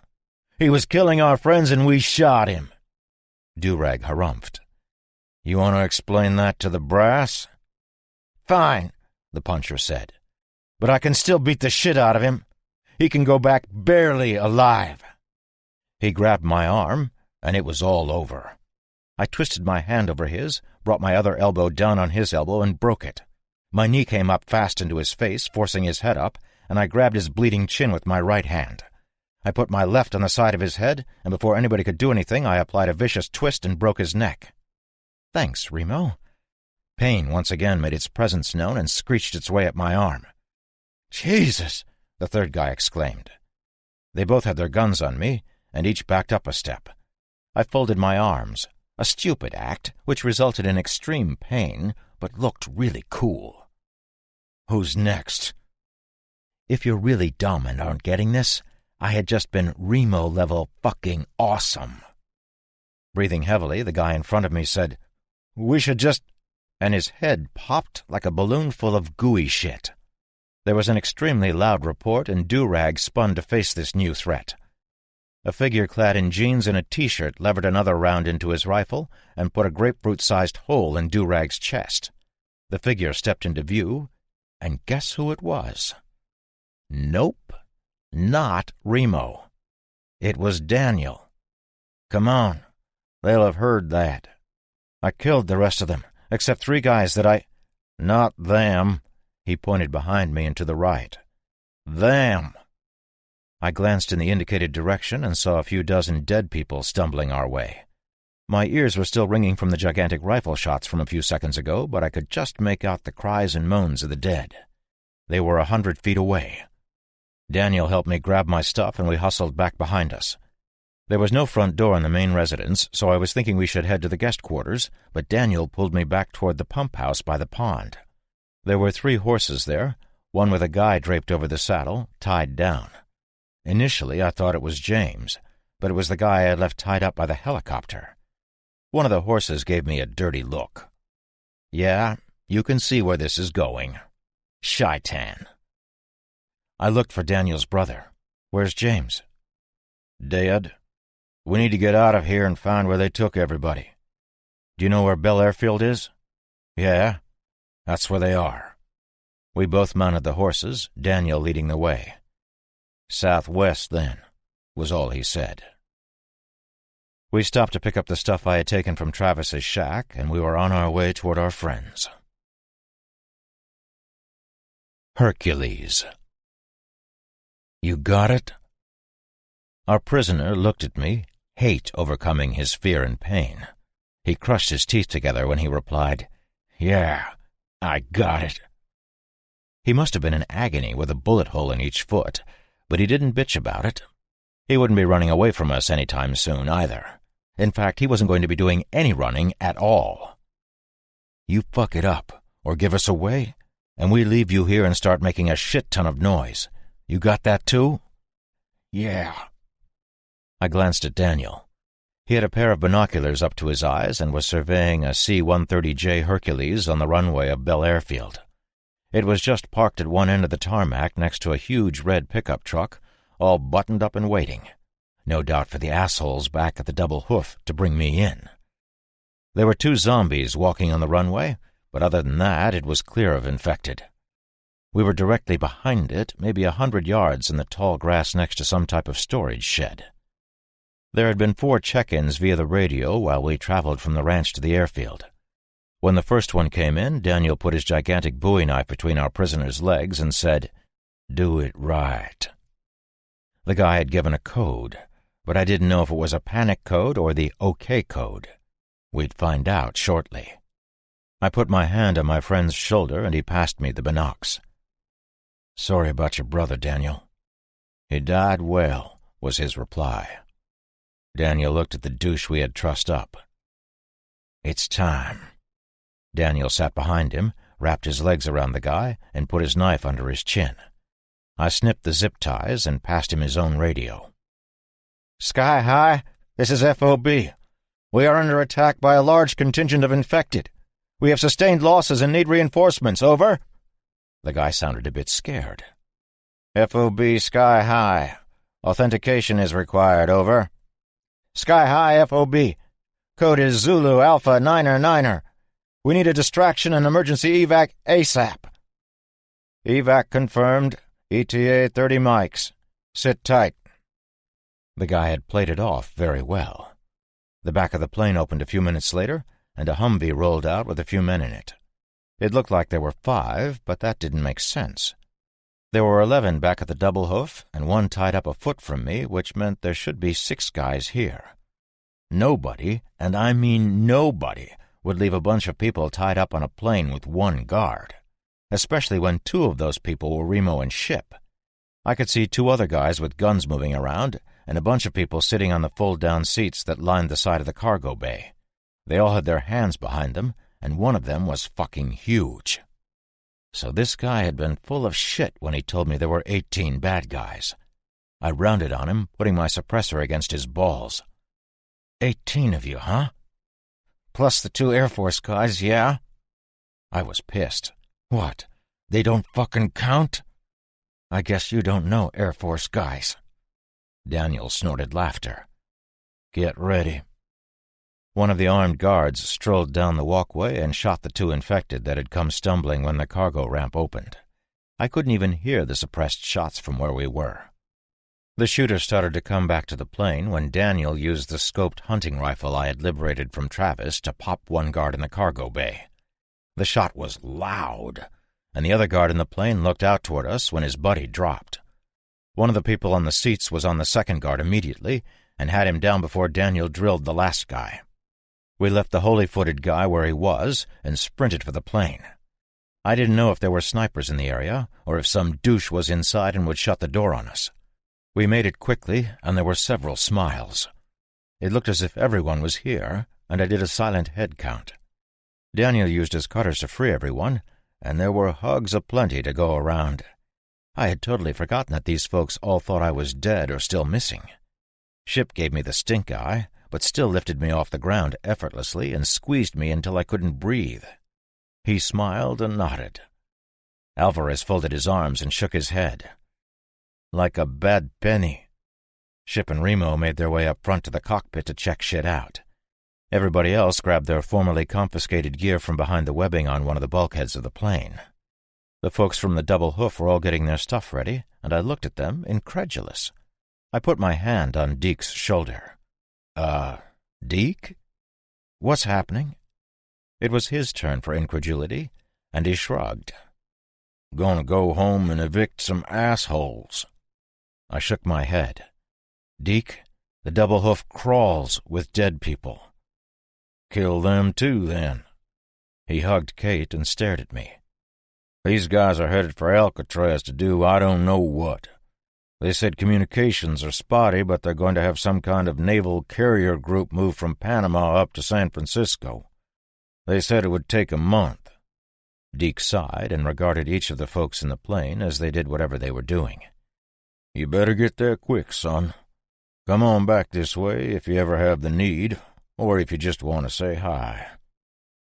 He was killing our friends and we shot him." Durag harumphed. "You want to explain that to the brass?" "Fine," the puncher said. "But I can still beat the shit out of him. He can go back barely alive." He grabbed my arm, and it was all over. I twisted my hand over his, brought my other elbow down on his elbow, and broke it. My knee came up fast into his face, forcing his head up, and I grabbed his bleeding chin with my right hand. I put my left on the side of his head, and before anybody could do anything, I applied a vicious twist and broke his neck. "Thanks, Remo." Pain once again made its presence known and screeched its way up my arm. "Jesus!" the third guy exclaimed. They both had their guns on me, and each backed up a step. I folded my arms, a stupid act which resulted in extreme pain, but looked really cool. "Who's next?" If you're really dumb and aren't getting this, I had just been Remo-level fucking awesome. Breathing heavily, the guy in front of me said, "We should just—" and his head popped like a balloon full of gooey shit. There was an extremely loud report, and Durag spun to face this new threat. A figure clad in jeans and a T-shirt levered another round into his rifle and put a grapefruit-sized hole in Durag's chest. The figure stepped into view, and guess who it was? Nope, not Remo. It was Daniel. "Come on, they'll have heard that. I killed the rest of them, except 3 guys that I—" "Not them," he pointed behind me and to the right. "Them." I glanced in the indicated direction and saw a few dozen dead people stumbling our way. My ears were still ringing from the gigantic rifle shots from a few seconds ago, but I could just make out the cries and moans of the dead. They were 100 feet away. Daniel helped me grab my stuff, and we hustled back behind us. There was no front door in the main residence, so I was thinking we should head to the guest quarters, but Daniel pulled me back toward the pump house by the pond. There were 3 horses there, one with a guy draped over the saddle, tied down. Initially, I thought it was James, but it was the guy I had left tied up by the helicopter. One of the horses gave me a dirty look. "Yeah, you can see where this is going. Shaitan." I looked for Daniel's brother. "Where's James?" "Dead. We need to get out of here and find where they took everybody." "Do you know where Bel Airfield is?" "Yeah, that's where they are." We both mounted the horses, Daniel leading the way. "Southwest, then," was all he said. We stopped to pick up the stuff I had taken from Travis's shack, and we were on our way toward our friends. Hercules. "You got it?" Our prisoner looked at me, hate overcoming his fear and pain. He crushed his teeth together when he replied, "Yeah, I got it." He must have been in agony with a bullet hole in each foot, but he didn't bitch about it. He wouldn't be running away from us any time soon, either. In fact, he wasn't going to be doing any running at all. "You fuck it up, or give us away, and we leave you here and start making a shit ton of noise. You got that too?" "Yeah." I glanced at Daniel. He had a pair of binoculars up to his eyes and was surveying a C-130J Hercules on the runway of Bel Airfield. It was just parked at one end of the tarmac next to a huge red pickup truck, all buttoned up and waiting. No doubt for the assholes back at the Double Hoof to bring me in. There were 2 zombies walking on the runway, but other than that, it was clear of infected. We were directly behind it, maybe 100 yards in the tall grass next to some type of storage shed. There had been 4 check-ins via the radio while we traveled from the ranch to the airfield. When the first one came in, Daniel put his gigantic bowie knife between our prisoner's legs and said, "Do it right." The guy had given a code, but I didn't know if it was a panic code or the OK code. We'd find out shortly. I put my hand on my friend's shoulder and he passed me the binocs. "Sorry about your brother, Daniel." "He died well," was his reply. Daniel looked at the douche we had trussed up. "It's time." Daniel sat behind him, wrapped his legs around the guy, and put his knife under his chin. I snipped the zip ties and passed him his own radio. "Sky High, this is FOB. We are under attack by a large contingent of infected. We have sustained losses and need reinforcements. Over." The guy sounded a bit scared. "FOB Sky High. Authentication is required. Over." "Sky High FOB. Code is Zulu Alpha 9er. We need a distraction and emergency evac ASAP." "Evac confirmed. ETA 30 mics. Sit tight." The guy had played it off very well. The back of the plane opened a few minutes later, and a Humvee rolled out with a few men in it. It looked like there were 5, but that didn't make sense. There were 11 back at the double hoof, and 1 tied up a foot from me, which meant there should be 6 guys here. Nobody, and I mean nobody, would leave a bunch of people tied up on a plane with 1 guard, especially when 2 of those people were Remo and Ship. I could see 2 other guys with guns moving around, and a bunch of people sitting on the fold-down seats that lined the side of the cargo bay. They all had their hands behind them, and one of them was fucking huge. So this guy had been full of shit when he told me there were 18 bad guys. I rounded on him, putting my suppressor against his balls. 18 of you, huh? Plus the 2 Air Force guys, yeah? I was pissed. What, they don't fucking count? I guess you don't know Air Force guys. Daniel snorted laughter. Get ready. One of the armed guards strolled down the walkway and shot the 2 infected that had come stumbling when the cargo ramp opened. I couldn't even hear the suppressed shots from where we were. The shooter started to come back to the plane when Daniel used the scoped hunting rifle I had liberated from Travis to pop one guard in the cargo bay. The shot was loud, and the other guard in the plane looked out toward us when his buddy dropped. One of the people on the seats was on the second guard immediately and had him down before Daniel drilled the last guy. We left the holy-footed guy where he was and sprinted for the plane. I didn't know if there were snipers in the area or if some douche was inside and would shut the door on us. We made it quickly, and there were several smiles. It looked as if everyone was here, and I did a silent head count. Daniel used his cutters to free everyone, and there were hugs aplenty to go around. I had totally forgotten that these folks all thought I was dead or still missing. Ship gave me the stink eye, but still lifted me off the ground effortlessly and squeezed me until I couldn't breathe. He smiled and nodded. Alvarez folded his arms and shook his head. Like a bad penny. Ship and Remo made their way up front to the cockpit to check shit out. Everybody else grabbed their formerly confiscated gear from behind the webbing on one of the bulkheads of the plane. The folks from the double hoof were all getting their stuff ready, and I looked at them, incredulous. I put my hand on Deke's shoulder. Deke? What's happening? It was his turn for incredulity, and he shrugged. Gonna go home and evict some assholes. I shook my head. Deke, the double hoof crawls with dead people. Kill them too, then. He hugged Kate and stared at me. These guys are headed for Alcatraz to do I don't know what. They said communications are spotty, but they're going to have some kind of naval carrier group move from Panama up to San Francisco. They said it would take a month. Deke sighed and regarded each of the folks in the plane as they did whatever they were doing. You better get there quick, son. Come on back this way if you ever have the need, or if you just want to say hi.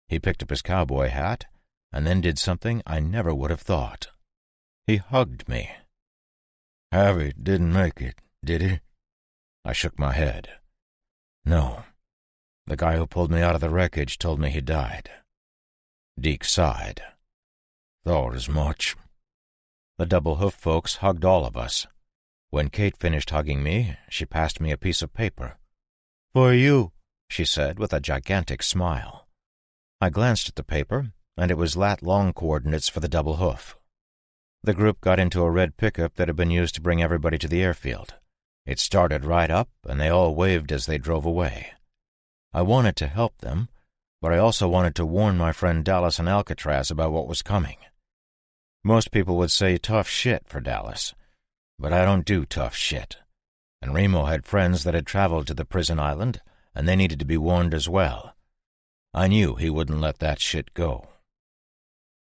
He picked up his cowboy hat, and then did something I never would have thought. He hugged me. Harvey didn't make it, did he? I shook my head. No. The guy who pulled me out of the wreckage told me he died. Deke sighed. Thought as much. The double-hoof folks hugged all of us. When Kate finished hugging me, she passed me a piece of paper. "For you," she said with a gigantic smile. I glanced at the paper, and it was lat-long coordinates for the double-hoof. The group got into a red pickup that had been used to bring everybody to the airfield. It started right up, and they all waved as they drove away. I wanted to help them, but I also wanted to warn my friend Dallas and Alcatraz about what was coming. Most people would say tough shit for Dallas, but I don't do tough shit. And Remo had friends that had traveled to the prison island, and they needed to be warned as well. I knew he wouldn't let that shit go.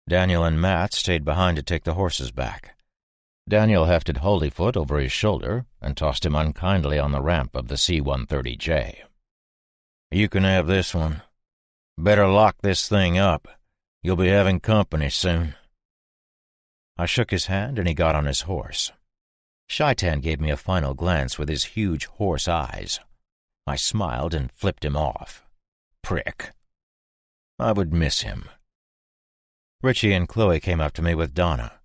Daniel and Matt stayed behind to take the horses back. Daniel hefted Holyfoot over his shoulder and tossed him unkindly on the ramp of the C-130J. "You can have this one. Better lock this thing up. You'll be having company soon." I shook his hand, and he got on his horse. Shaitan gave me a final glance with his huge horse eyes. I smiled and flipped him off. Prick. I would miss him. Richie and Chloe came up to me with Donna.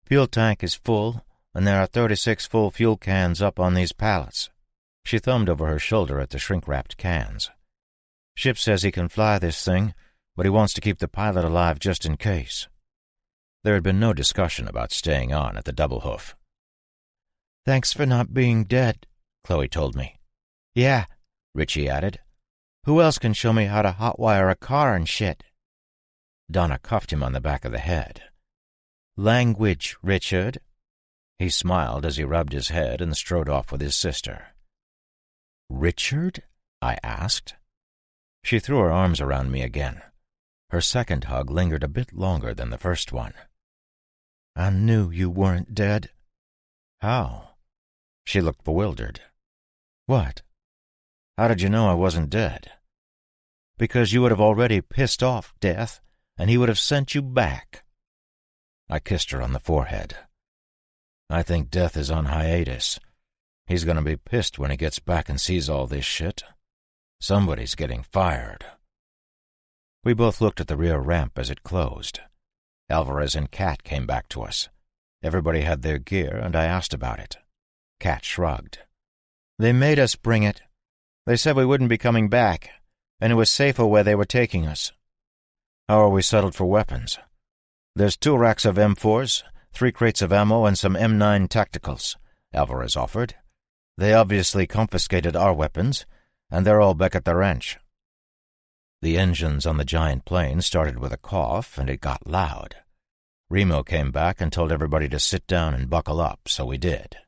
"Fuel tank is full, and there are 36 full fuel cans up on these pallets." She thumbed over her shoulder at the shrink-wrapped cans. "Ship says he can fly this thing, but he wants to keep the pilot alive just in case." There had been no discussion about staying on at the Double Hoof. "Thanks for not being dead," Chloe told me. "Yeah," Richie added. "Who else can show me how to hotwire a car and shit?" Donna cuffed him on the back of the head. "Language, Richard." He smiled as he rubbed his head and strode off with his sister. "Richard?" I asked. She threw her arms around me again. Her second hug lingered a bit longer than the first one. "I knew you weren't dead." "How?" She looked bewildered. "What? How did you know I wasn't dead?" "Because you would have already pissed off Death, and he would have sent you back." I kissed her on the forehead. "I think Death is on hiatus. He's going to be pissed when he gets back and sees all this shit. Somebody's getting fired." We both looked at the rear ramp as it closed. Alvarez and Kat came back to us. Everybody had their gear, and I asked about it. Kat shrugged. "They made us bring it. They said we wouldn't be coming back, and it was safer where they were taking us." "How are we settled for weapons?" "There's 2 racks of M4s, 3 crates of ammo, and some M9 tacticals," Alvarez offered. "They obviously confiscated our weapons, and they're all back at the ranch." The engines on the giant plane started with a cough, and it got loud. Remo came back and told everybody to sit down and buckle up, so we did.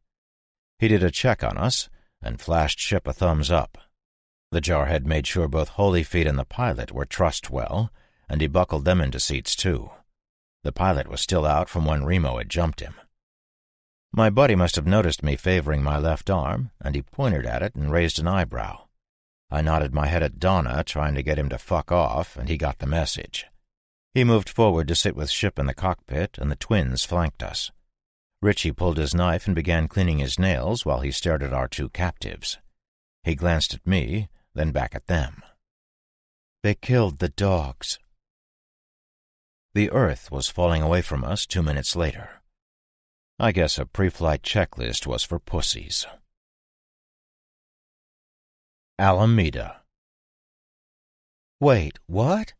He did a check on us and flashed Ship a thumbs up. The jarhead made sure both Holyfeet and the pilot were trussed well, and he buckled them into seats too. The pilot was still out from when Remo had jumped him. My buddy must have noticed me favoring my left arm, and he pointed at it and raised an eyebrow. I nodded my head at Donna, trying to get him to fuck off, and he got the message. He moved forward to sit with Ship in the cockpit, and the twins flanked us. Richie pulled his knife and began cleaning his nails while he stared at our 2 captives. He glanced at me, then back at them. "They killed the dogs." The Earth was falling away from us 2 minutes later. I guess a pre-flight checklist was for pussies. Alameda. "Wait, what?"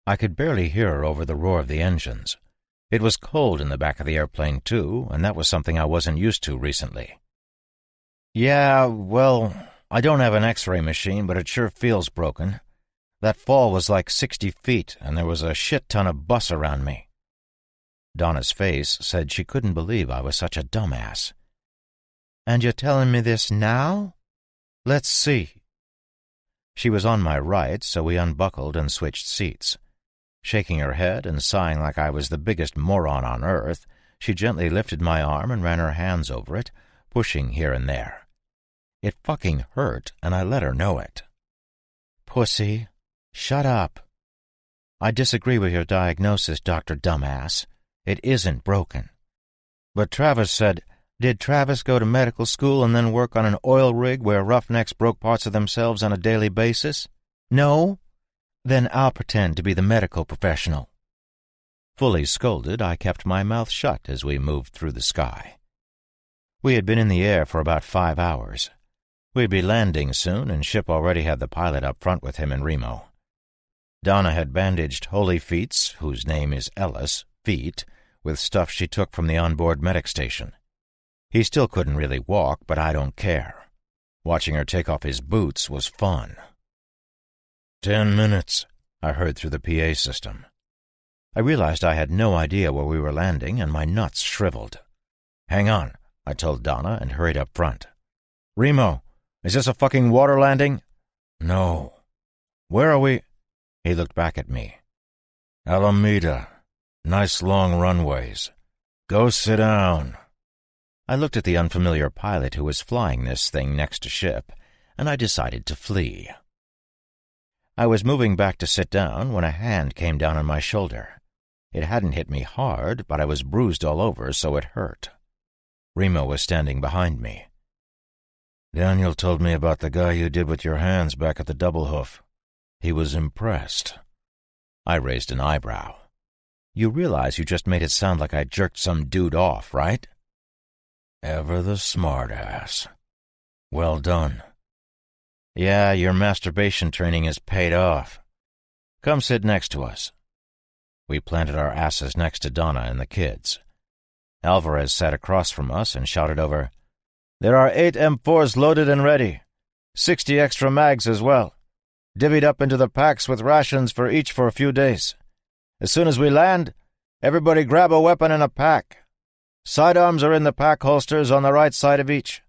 I could barely hear her over the roar of the engines. It was cold in the back of the airplane, too, and that was something I wasn't used to recently. "Yeah, well, I don't have an X-ray machine, but it sure feels broken. That fall was like 60 feet, and there was a shit ton of bus around me." Donna's face said she couldn't believe I was such a dumbass. "And you're telling me this now? Let's see." She was on my right, so we unbuckled and switched seats. Shaking her head and sighing like I was the biggest moron on earth, she gently lifted my arm and ran her hands over it, pushing here and there. It fucking hurt, and I let her know it. "Pussy, shut up. I disagree with your diagnosis, Dr. Dumbass. It isn't broken." "But Travis said..." "Did Travis go to medical school and then work on an oil rig where roughnecks broke parts of themselves on a daily basis? No? Then I'll pretend to be the medical professional." Fully scolded, I kept my mouth shut as we moved through the sky. We had been in the air for about 5 hours. We'd be landing soon, and Ship already had the pilot up front with him and Remo. Donna had bandaged Holy Feet's, whose name is Ellis, feet, with stuff she took from the onboard medic station. He still couldn't really walk, but I don't care. Watching her take off his boots was fun. 10 minutes, I heard through the PA system. I realized I had no idea where we were landing, and my nuts shriveled. "Hang on," I told Donna and hurried up front. "Remo, is this a fucking water landing?" "No." "Where are we?" He looked back at me. "Alameda. Nice long runways. Go sit down." I looked at the unfamiliar pilot who was flying this thing next to Ship, and I decided to flee. I was moving back to sit down when a hand came down on my shoulder. It hadn't hit me hard, but I was bruised all over, so it hurt. Remo was standing behind me. "Daniel told me about the guy you did with your hands back at the Double Hoof. He was impressed." I raised an eyebrow. "You realize you just made it sound like I jerked some dude off, right?" "Ever the smart-ass. Well done." "Yeah, your masturbation training has paid off. Come sit next to us." We planted our asses next to Donna and the kids. Alvarez sat across from us and shouted over, "There are 8 M4s loaded and ready. 60 extra mags as well. Divvied up into the packs with rations for each for a few days. As soon as we land, everybody grab a weapon and a pack. Sidearms are in the pack holsters on the right side of each.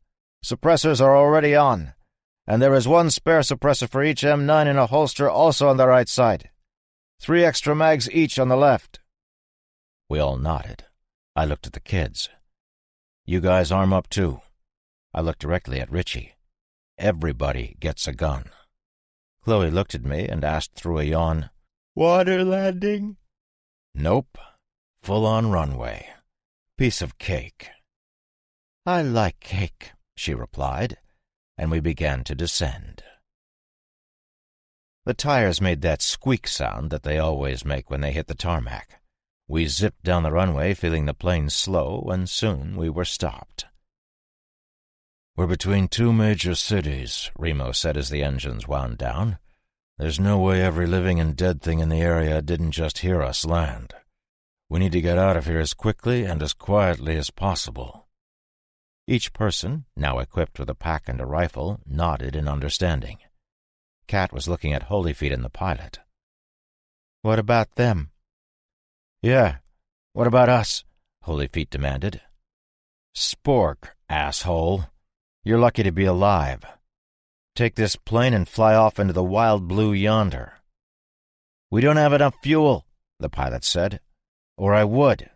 Suppressors are already on, and there is 1 spare suppressor for each M9 in a holster also on the right side. 3 extra mags each on the left." We all nodded. I looked at the kids. "You guys arm up too." I looked directly at Richie. "Everybody gets a gun." Chloe looked at me and asked through a yawn, Water landing? "Nope. Full-on runway. Piece of cake." "I like cake," she replied, and we began to descend. The tires made that squeak sound that they always make when they hit the tarmac. We zipped down the runway, feeling the plane slow, and soon we were stopped. "We're between 2 major cities," Remo said as the engines wound down. "There's no way every living and dead thing in the area didn't just hear us land. We need to get out of here as quickly and as quietly as possible." Each person, now equipped with a pack and a rifle, nodded in understanding. Kat was looking at Holyfeet and the pilot. "What about them?" "Yeah, what about us?" Holyfeet demanded. "Spork, asshole. You're lucky to be alive. Take this plane and fly off into the wild blue yonder." "We don't have enough fuel," the pilot said. "Or I would."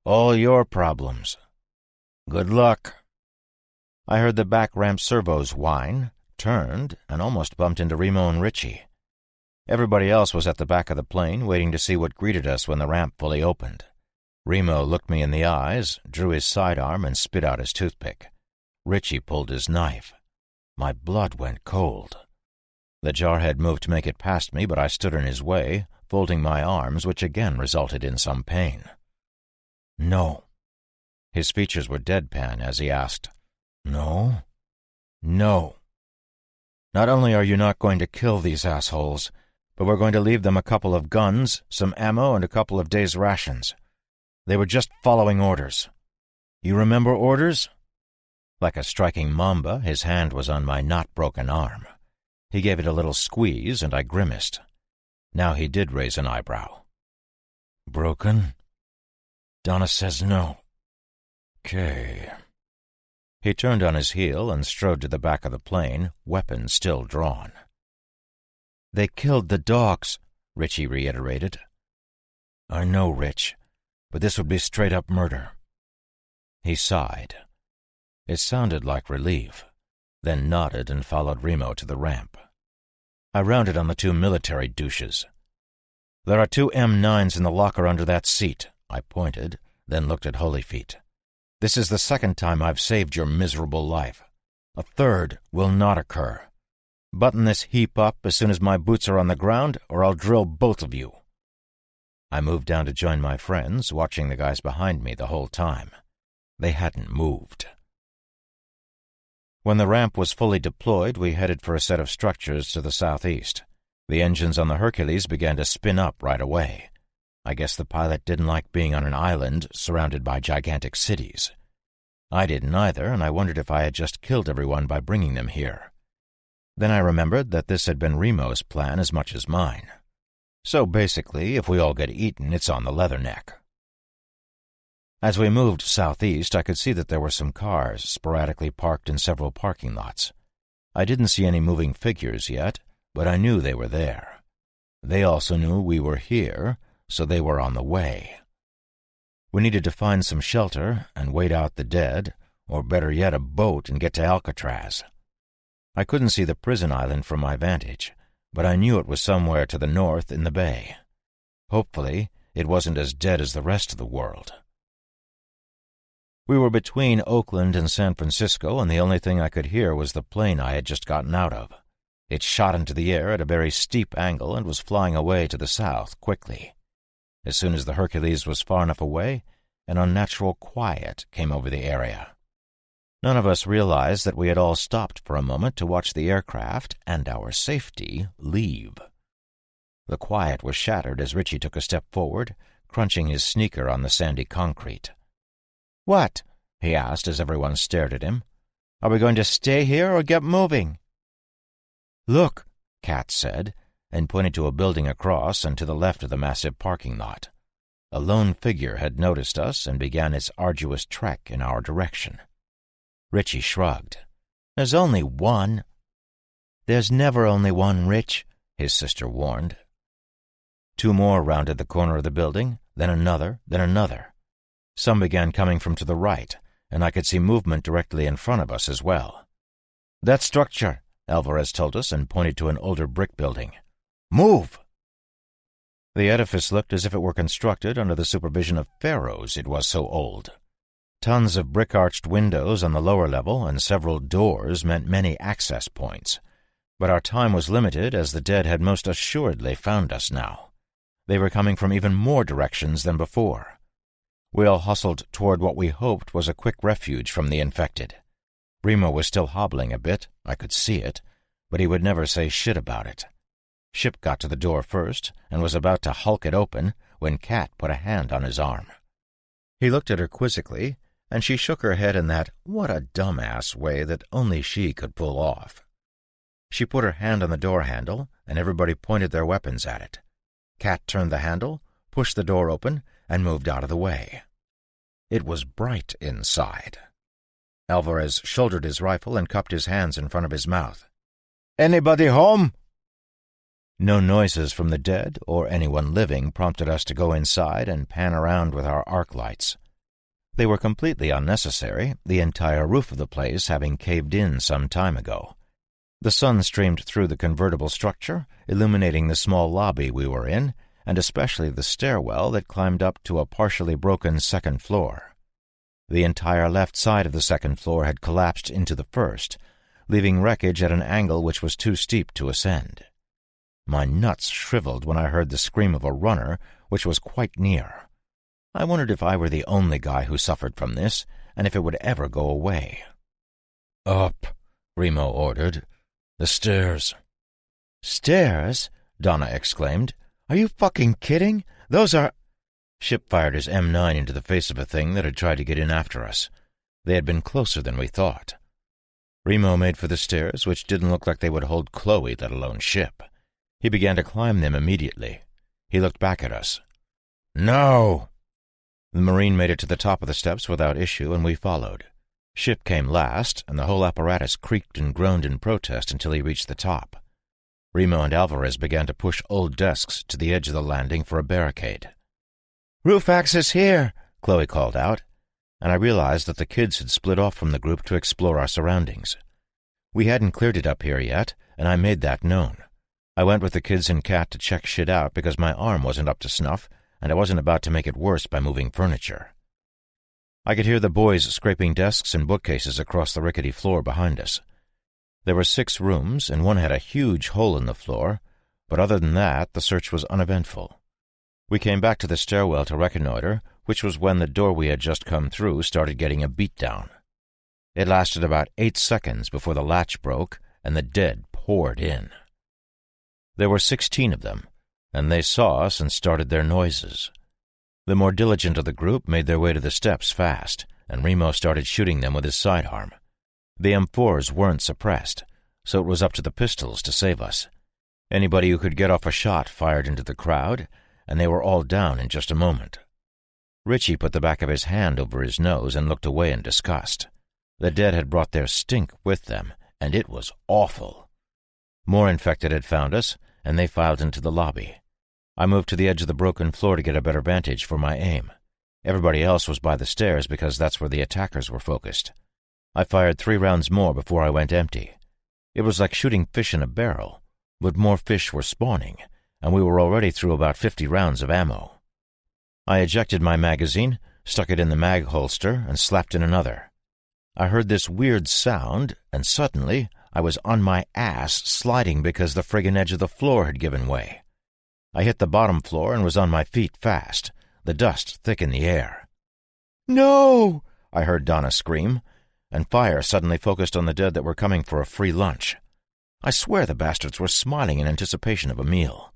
"All your problems. Good luck." I heard the back ramp servos whine, turned, and almost bumped into Remo and Richie. Everybody else was at the back of the plane, waiting to see what greeted us when the ramp fully opened. Remo looked me in the eyes, drew his sidearm, and spit out his toothpick. Richie pulled his knife. My blood went cold. The jarhead moved to make it past me, but I stood in his way, folding my arms, which again resulted in some pain. "No." His features were deadpan as he asked, "No?" "No. Not only are you not going to kill these assholes, but we're going to leave them a couple of guns, some ammo, and a couple of days' rations. They were just following orders. You remember orders?" Like a striking mamba, his hand was on my not-broken arm. He gave it a little squeeze, and I grimaced. Now he did raise an eyebrow. "Broken?" "Donna says no." "Okay." He turned on his heel and strode to the back of the plane, weapon still drawn. "They killed the dogs," Richie reiterated. "I know, Rich, but this would be straight-up murder." He sighed. It sounded like relief, then nodded and followed Remo to the ramp. I rounded on the 2 military douches. "There are 2 M9s in the locker under that seat," I pointed, then looked at Holyfeet. "This is the 2nd time I've saved your miserable life. A 3rd will not occur. Button this heap up as soon as my boots are on the ground, or I'll drill both of you." I moved down to join my friends, watching the guys behind me the whole time. They hadn't moved. When the ramp was fully deployed, we headed for a set of structures to the southeast. The engines on the Hercules began to spin up right away. I guess the pilot didn't like being on an island surrounded by gigantic cities. I didn't either, and I wondered if I had just killed everyone by bringing them here. Then I remembered that this had been Remo's plan as much as mine. So basically, if we all get eaten, it's on the Leatherneck. As we moved southeast, I could see that there were some cars sporadically parked in several parking lots. I didn't see any moving figures yet, but I knew they were there. They also knew we were here, so they were on the way. We needed to find some shelter and wait out the dead, or better yet, a boat, and get to Alcatraz. I couldn't see the prison island from my vantage, but I knew it was somewhere to the north in the bay. Hopefully, it wasn't as dead as the rest of the world. We were between Oakland and San Francisco, and the only thing I could hear was the plane I had just gotten out of. It shot into the air at a very steep angle and was flying away to the south quickly. As soon as the Hercules was far enough away, an unnatural quiet came over the area. None of us realized that we had all stopped for a moment to watch the aircraft and our safety leave. The quiet was shattered as Richie took a step forward, crunching his sneaker on the sandy concrete. "What?" he asked as everyone stared at him. "Are we going to stay here or get moving?" "Look," Kat said, and pointed to a building across and to the left of the massive parking lot. A lone figure had noticed us and began its arduous trek in our direction. Richie shrugged. "There's only one." "There's never only one, Rich," his sister warned. Two more rounded the corner of the building, then another, then another. Some began coming from to the right, and I could see movement directly in front of us as well. "That structure," Alvarez told us and pointed to an older brick building. "Move!" The edifice looked as if it were constructed under the supervision of pharaohs, it was so old. Tons of brick-arched windows on the lower level and several doors meant many access points. But our time was limited, as the dead had most assuredly found us now. They were coming from even more directions than before. We all hustled toward what we hoped was a quick refuge from the infected. Remo was still hobbling a bit, I could see it, but he would never say shit about it. Ship got to the door first and was about to hulk it open when Kat put a hand on his arm. He looked at her quizzically, and she shook her head in that what-a-dumbass way that only she could pull off. She put her hand on the door handle, and everybody pointed their weapons at it. Kat turned the handle, pushed the door open, and moved out of the way. It was bright inside. Alvarez shouldered his rifle and cupped his hands in front of his mouth. "Anybody home?" No noises from the dead or anyone living prompted us to go inside and pan around with our arc lights. They were completely unnecessary, the entire roof of the place having caved in some time ago. The sun streamed through the convertible structure, illuminating the small lobby we were in, and especially the stairwell that climbed up to a partially broken second floor. The entire left side of the second floor had collapsed into the first, leaving wreckage at an angle which was too steep to ascend. My nuts shriveled when I heard the scream of a runner, which was quite near. I wondered if I were the only guy who suffered from this, and if it would ever go away. "Up," Remo ordered. "The stairs." "Stairs?" Donna exclaimed. "Are you fucking kidding? Those are—" Ship fired his M9 into the face of a thing that had tried to get in after us. They had been closer than we thought. Remo made for the stairs, which didn't look like they would hold Chloe, let alone Ship. He began to climb them immediately. He looked back at us. "No!" The Marine made it to the top of the steps without issue, and we followed. Ship came last, and the whole apparatus creaked and groaned in protest until he reached the top. Remo and Alvarez began to push old desks to the edge of the landing for a barricade. "Roof access here," Chloe called out, and I realized that the kids had split off from the group to explore our surroundings. We hadn't cleared it up here yet, and I made that known. I went with the kids and Kat to check shit out because my arm wasn't up to snuff, and I wasn't about to make it worse by moving furniture. I could hear the boys scraping desks and bookcases across the rickety floor behind us. There were 6 rooms, and one had a huge hole in the floor, but other than that, the search was uneventful. We came back to the stairwell to reconnoiter, which was when the door we had just come through started getting a beatdown. It lasted about 8 seconds before the latch broke and the dead poured in. There were 16 of them, and they saw us and started their noises. The more diligent of the group made their way to the steps fast, and Remo started shooting them with his sidearm. The M4s weren't suppressed, so it was up to the pistols to save us. Anybody who could get off a shot fired into the crowd, and they were all down in just a moment. Richie put the back of his hand over his nose and looked away in disgust. The dead had brought their stink with them, and it was awful. More infected had found us, and they filed into the lobby. I moved to the edge of the broken floor to get a better vantage for my aim. Everybody else was by the stairs because that's where the attackers were focused. I fired 3 rounds more before I went empty. It was like shooting fish in a barrel, but more fish were spawning, and we were already through about 50 rounds of ammo. I ejected my magazine, stuck it in the mag holster, and slapped in another. I heard this weird sound, and suddenly I was on my ass sliding because the friggin' edge of the floor had given way. I hit the bottom floor and was on my feet fast, the dust thick in the air. "No!" I heard Donna scream, and fire suddenly focused on the dead that were coming for a free lunch. I swear the bastards were smiling in anticipation of a meal.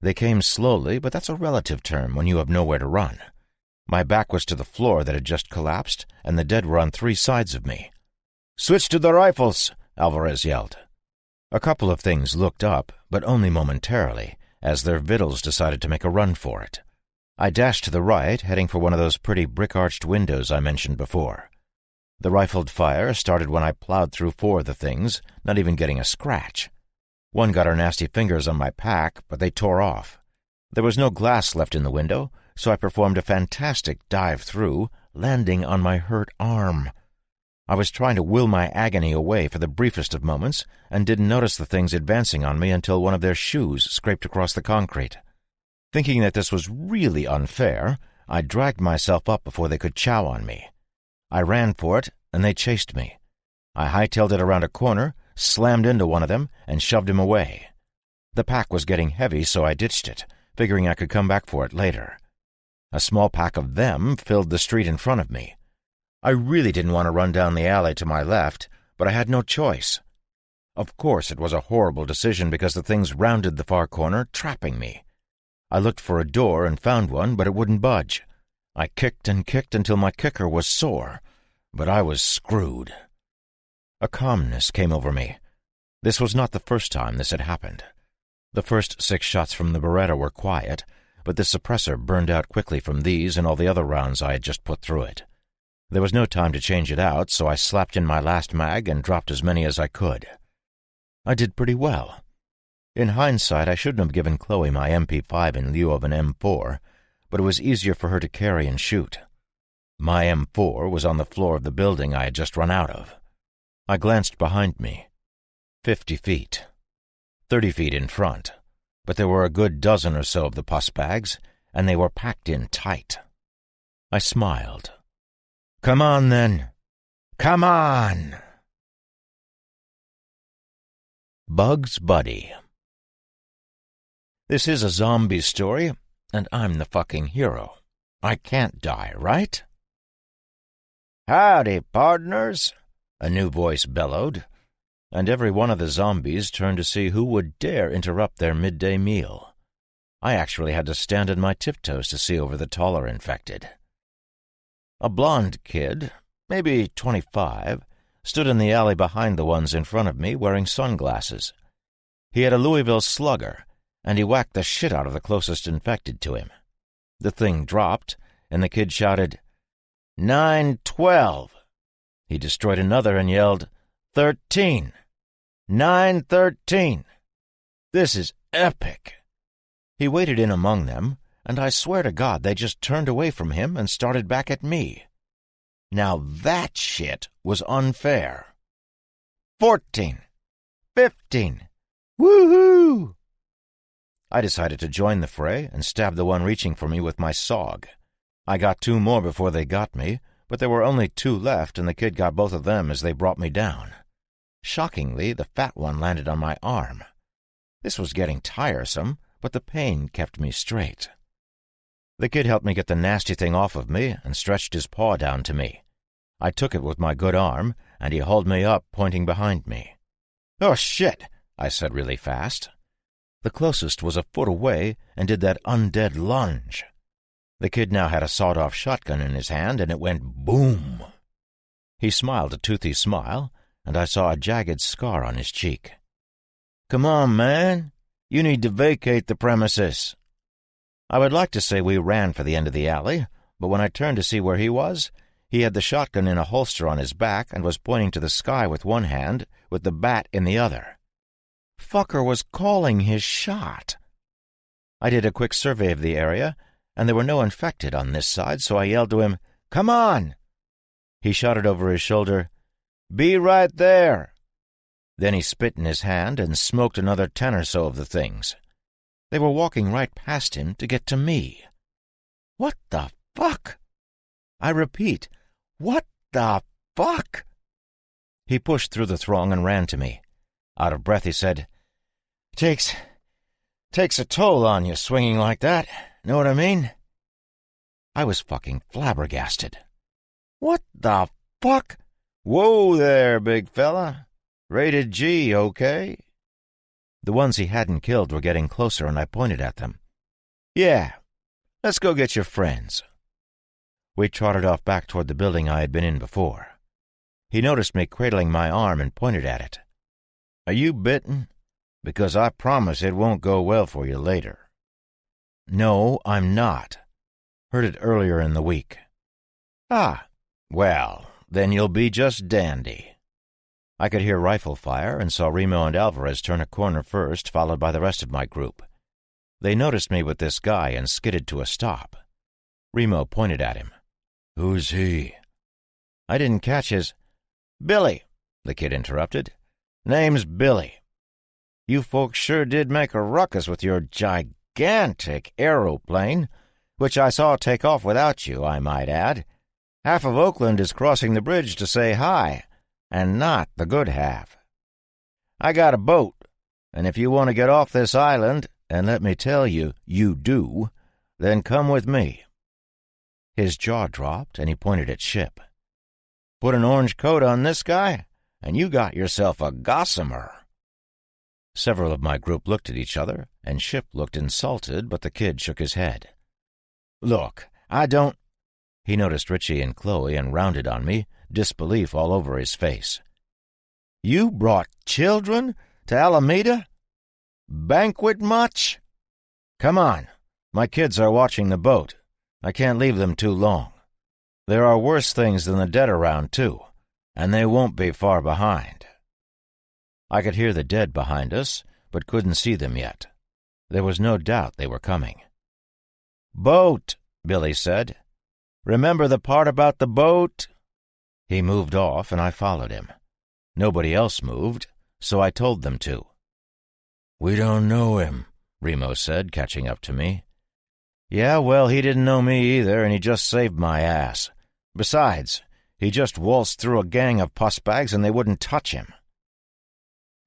They came slowly, but that's a relative term when you have nowhere to run. My back was to the floor that had just collapsed, and the dead were on 3 sides of me. "Switch to the rifles!" Alvarez yelled. A couple of things looked up, but only momentarily, as their victuals decided to make a run for it. I dashed to the right, heading for one of those pretty brick-arched windows I mentioned before. The rifled fire started when I plowed through 4 of the things, not even getting a scratch. One got her nasty fingers on my pack, but they tore off. There was no glass left in the window, so I performed a fantastic dive through, landing on my hurt arm. I was trying to will my agony away for the briefest of moments, and didn't notice the things advancing on me until one of their shoes scraped across the concrete. Thinking that this was really unfair, I dragged myself up before they could chow on me. I ran for it, and they chased me. I hightailed it around a corner, slammed into one of them, and shoved him away. The pack was getting heavy, so I ditched it, figuring I could come back for it later. A small pack of them filled the street in front of me. I really didn't want to run down the alley to my left, but I had no choice. Of course it was a horrible decision because the things rounded the far corner, trapping me. I looked for a door and found one, but it wouldn't budge. I kicked and kicked until my kicker was sore, but I was screwed. A calmness came over me. This was not the first time this had happened. The first 6 shots from the Beretta were quiet, but the suppressor burned out quickly from these and all the other rounds I had just put through it. There was no time to change it out, so I slapped in my last mag and dropped as many as I could. I did pretty well. In hindsight, I shouldn't have given Chloe my MP5 in lieu of an M4, but it was easier for her to carry and shoot. My M4 was on the floor of the building I had just run out of. I glanced behind me. 50 feet. 30 feet in front, but there were a good dozen or so of the pus bags, and they were packed in tight. I smiled. "Come on, then. Come on!" Bugs Buddy. This is a zombie story, and I'm the fucking hero. I can't die, right? "Howdy, pardners," a new voice bellowed, and every one of the zombies turned to see who would dare interrupt their midday meal. I actually had to stand on my tiptoes to see over the taller infected. A blond kid, maybe 25, stood in the alley behind the ones in front of me wearing sunglasses. He had a Louisville Slugger, and he whacked the shit out of the closest infected to him. The thing dropped, and the kid shouted, 9-12. He destroyed another and yelled, 13. 9-13. This is epic. He waded in among them, and I swear to God they just turned away from him and started back at me. Now that shit was unfair. 14. 15. Woohoo! I decided to join the fray and stab the one reaching for me with my SOG. I got 2 more before they got me, but there were only 2 left, and the kid got both of them as they brought me down. Shockingly, the fat one landed on my arm. This was getting tiresome, but the pain kept me straight. The kid helped me get the nasty thing off of me and stretched his paw down to me. I took it with my good arm, and he hauled me up, pointing behind me. "Oh, shit," I said really fast. The closest was a foot away and did that undead lunge. The kid now had a sawed-off shotgun in his hand, and it went boom. He smiled a toothy smile, and I saw a jagged scar on his cheek. "Come on, man. You need to vacate the premises." I would like to say we ran for the end of the alley, but when I turned to see where he was, he had the shotgun in a holster on his back and was pointing to the sky with one hand, with the bat in the other. Fucker was calling his shot. I did a quick survey of the area, and there were no infected on this side, so I yelled to him, "Come on!" He shouted over his shoulder, "Be right there!" Then he spit in his hand and smoked another 10 or so of the things. They were walking right past him to get to me. What the fuck? I repeat, what the fuck? He pushed through the throng and ran to me. Out of breath, he said, Takes a toll on you swinging like that. Know what I mean? I was fucking flabbergasted. What the fuck? Whoa there, big fella. Rated G, okay? The ones he hadn't killed were getting closer, and I pointed at them. "Yeah, let's go get your friends." We trotted off back toward the building I had been in before. He noticed me cradling my arm and pointed at it. "Are you bitten? Because I promise it won't go well for you later." "No, I'm not. Heard it earlier in the week." "Ah, well, then you'll be just dandy." I could hear rifle fire and saw Remo and Alvarez turn a corner first, followed by the rest of my group. They noticed me with this guy and skidded to a stop. Remo pointed at him. "Who's he?" I didn't catch his... "Billy," the kid interrupted. "Name's Billy. You folks sure did make a ruckus with your gigantic aeroplane, which I saw take off without you, I might add. Half of Oakland is crossing the bridge to say hi, and not the good half. I got a boat, and if you want to get off this island, and let me tell you, you do, then come with me." His jaw dropped, and he pointed at Ship. "Put an orange coat on this guy, and you got yourself a gossamer." Several of my group looked at each other, and Ship looked insulted, but the kid shook his head. "Look, I don't—" He noticed Richie and Chloe and rounded on me, disbelief all over his face. "You brought children to Alameda? Banquet much? Come on, my kids are watching the boat. I can't leave them too long. There are worse things than the dead around, too, and they won't be far behind." I could hear the dead behind us, but couldn't see them yet. There was no doubt they were coming. "Boat," Billy said. "Remember the part about the boat?" He moved off, and I followed him. Nobody else moved, so I told them to. "We don't know him," Remo said, catching up to me. "Yeah, well, he didn't know me either, and he just saved my ass. Besides, he just waltzed through a gang of pussbags and they wouldn't touch him."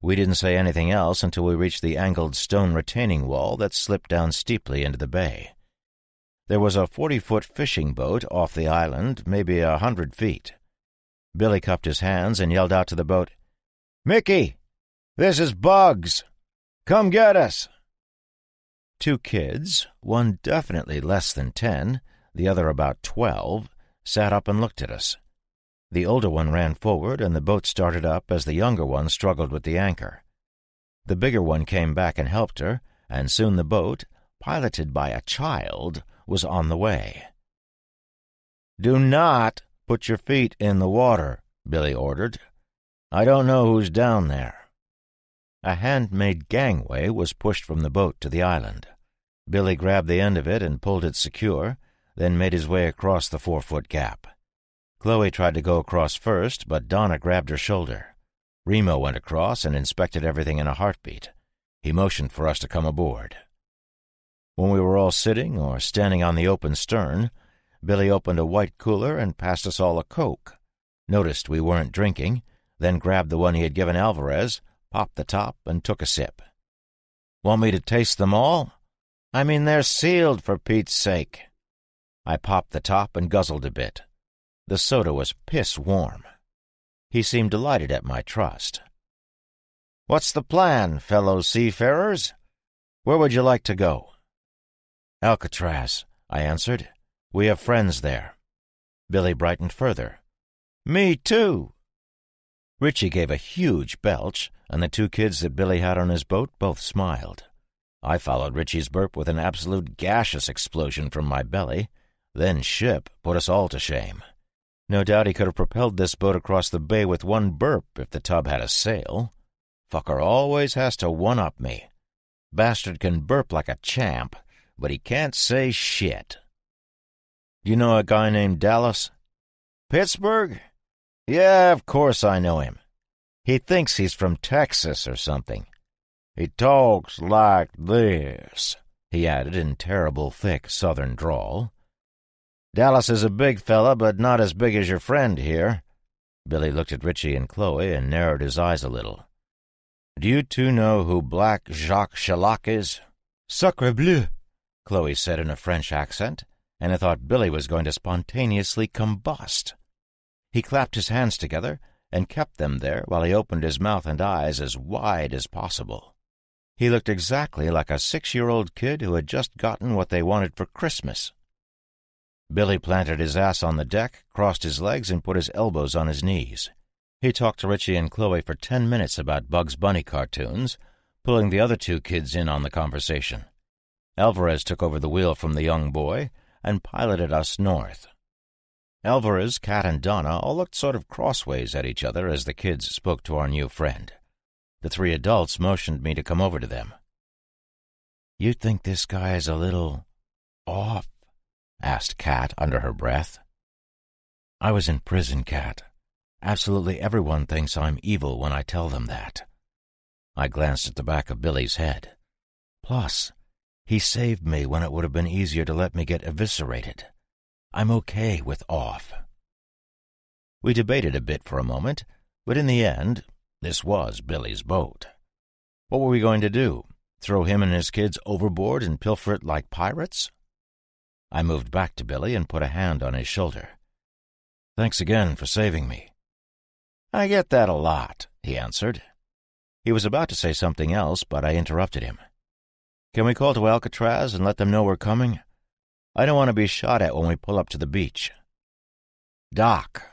We didn't say anything else until we reached the angled stone retaining wall that slipped down steeply into the bay. There was a 40-foot fishing boat off the island, maybe 100 feet. Billy cupped his hands and yelled out to the boat, "Mickey, this is Bugs. Come get us." Two kids, one definitely less than 10, the other about 12, sat up and looked at us. The older one ran forward, and the boat started up as the younger one struggled with the anchor. The bigger one came back and helped her, and soon the boat, piloted by a child, was on the way. "Do not put your feet in the water," Billy ordered. "I don't know who's down there." A handmade gangway was pushed from the boat to the island. Billy grabbed the end of it and pulled it secure, then made his way across the 4-foot gap. Chloe tried to go across first, but Donna grabbed her shoulder. Remo went across and inspected everything in a heartbeat. He motioned for us to come aboard. When we were all sitting or standing on the open stern, Billy opened a white cooler and passed us all a Coke, noticed we weren't drinking, then grabbed the one he had given Alvarez, popped the top, and took a sip. "Want me to taste them all? I mean, they're sealed, for Pete's sake." I popped the top and guzzled a bit. The soda was piss-warm. He seemed delighted at my trust. "What's the plan, fellow seafarers? Where would you like to go?" "Alcatraz," I answered. "We have friends there." Billy brightened further. "Me too." Richie gave a huge belch, and the two kids that Billy had on his boat both smiled. I followed Richie's burp with an absolute gaseous explosion from my belly. Then Ship put us all to shame. No doubt he could have propelled this boat across the bay with one burp if the tub had a sail. Fucker always has to one-up me. Bastard can burp like a champ, but he can't say shit. "You know a guy named Dallas?" "Pittsburgh? Yeah, of course I know him. He thinks he's from Texas or something. He talks like this," he added in terrible thick southern drawl. "Dallas is a big fella, but not as big as your friend here." Billy looked at Richie and Chloe and narrowed his eyes a little. "Do you two know who Black Jacques Chalac is?" "Sacre bleu," Chloe said in a French accent, and I thought Billy was going to spontaneously combust. He clapped his hands together and kept them there while he opened his mouth and eyes as wide as possible. He looked exactly like a 6-year-old kid who had just gotten what they wanted for Christmas. Billy planted his ass on the deck, crossed his legs, and put his elbows on his knees. He talked to Richie and Chloe for 10 minutes about Bugs Bunny cartoons, pulling the other two kids in on the conversation. Alvarez took over the wheel from the young boy and piloted us north. Alvarez, Kat, and Donna all looked sort of crossways at each other as the kids spoke to our new friend. The 3 adults motioned me to come over to them. "You think this guy is a little off?" asked Kat under her breath. "I was in prison, Kat. Absolutely everyone thinks I'm evil when I tell them that." I glanced at the back of Billy's head. "Plus, he saved me when it would have been easier to let me get eviscerated. I'm okay with off." We debated a bit for a moment, but in the end, this was Billy's boat. What were we going to do? Throw him and his kids overboard and pilfer it like pirates? I moved back to Billy and put a hand on his shoulder. "Thanks again for saving me." "I get that a lot," he answered. He was about to say something else, but I interrupted him. "Can we call to Alcatraz and let them know we're coming? I don't want to be shot at when we pull up to the beach." "Dock."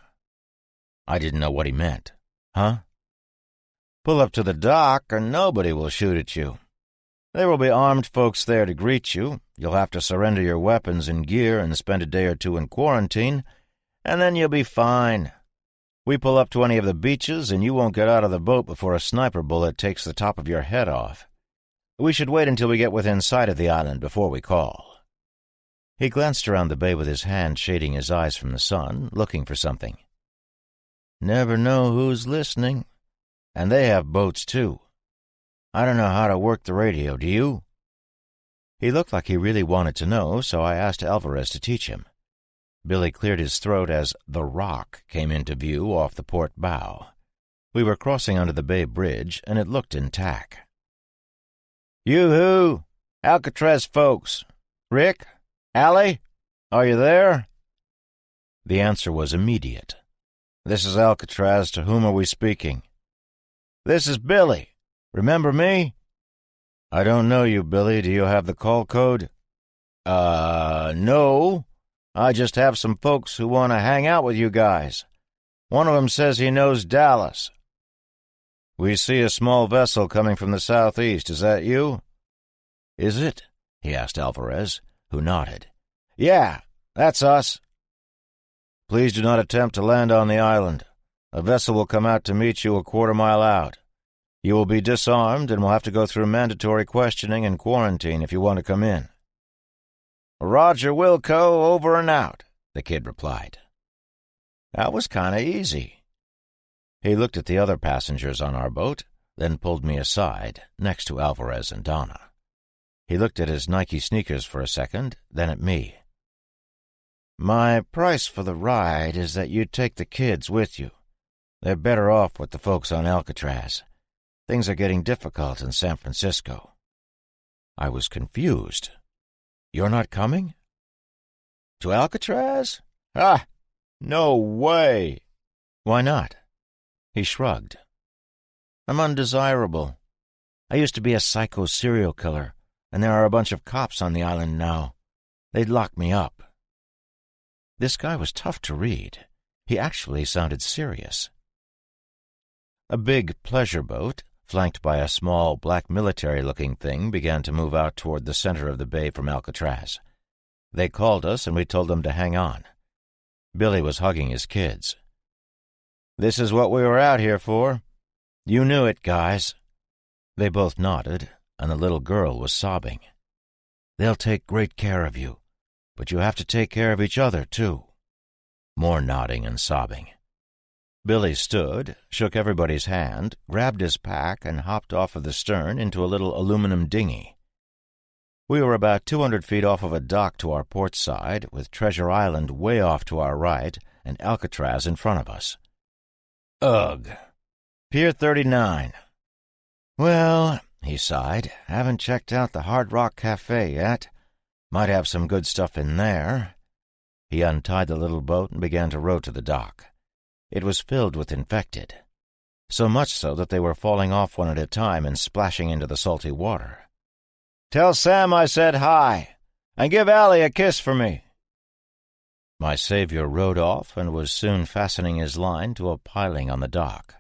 I didn't know what he meant. "Huh?" "Pull up to the dock and nobody will shoot at you. There will be armed folks there to greet you. You'll have to surrender your weapons and gear and spend a day or two in quarantine, and then you'll be fine. We pull up to any of the beaches, and you won't get out of the boat before a sniper bullet takes the top of your head off. We should wait until we get within sight of the island before we call." He glanced around the bay with his hand shading his eyes from the sun, looking for something. "Never know who's listening. And they have boats, too. I don't know how to work the radio, do you?" He looked like he really wanted to know, so I asked Alvarez to teach him. Billy cleared his throat as the Rock came into view off the port bow. We were crossing under the bay bridge, and it looked intact. "Yoo-hoo! Alcatraz folks! Rick? Allie? Are you there?" The answer was immediate. "This is Alcatraz. To whom are we speaking?" "This is Billy. Remember me?" "I don't know you, Billy. Do you have the call code?" No. I just have some folks who want to hang out with you guys. One of them says he knows Dallas." "We see a small vessel coming from the southeast. Is that you?" "Is it?" he asked Alvarez, who nodded. "Yeah, that's us." "Please do not attempt to land on the island. A vessel will come out to meet you a quarter-mile out. You will be disarmed and will have to go through mandatory questioning and quarantine if you want to come in." "Roger Wilco, over and out," the kid replied. That was kind of easy. He looked at the other passengers on our boat, then pulled me aside, next to Alvarez and Donna. He looked at his Nike sneakers for a second, then at me. "My price for the ride is that you take the kids with you. They're better off with the folks on Alcatraz. Things are getting difficult in San Francisco." I was confused. "You're not coming?" To Alcatraz? Ah, no way. Why not? He shrugged. I'm undesirable. I used to be a psycho serial killer, and there are a bunch of cops on the island now. They'd lock me up. This guy was tough to read. He actually sounded serious. A big pleasure boat, flanked by a small black military-looking thing, began to move out toward the center of the bay from Alcatraz. They called us, and we told them to hang on. Billy was hugging his kids. This is what we were out here for. You knew it, guys. They both nodded, and the little girl was sobbing. They'll take great care of you, but you have to take care of each other, too. More nodding and sobbing. Billy stood, shook everybody's hand, grabbed his pack, and hopped off of the stern into a little aluminum dinghy. We were about 200 feet off of a dock to our port side, with Treasure Island way off to our right and Alcatraz in front of us. Ugh. Pier 39. Well, he sighed, haven't checked out the Hard Rock Cafe yet. Might have some good stuff in there. He untied the little boat and began to row to the dock. It was filled with infected, so much so that they were falling off one at a time and splashing into the salty water. Tell Sam I said hi, and give Allie a kiss for me. My savior rowed off and was soon fastening his line to a piling on the dock.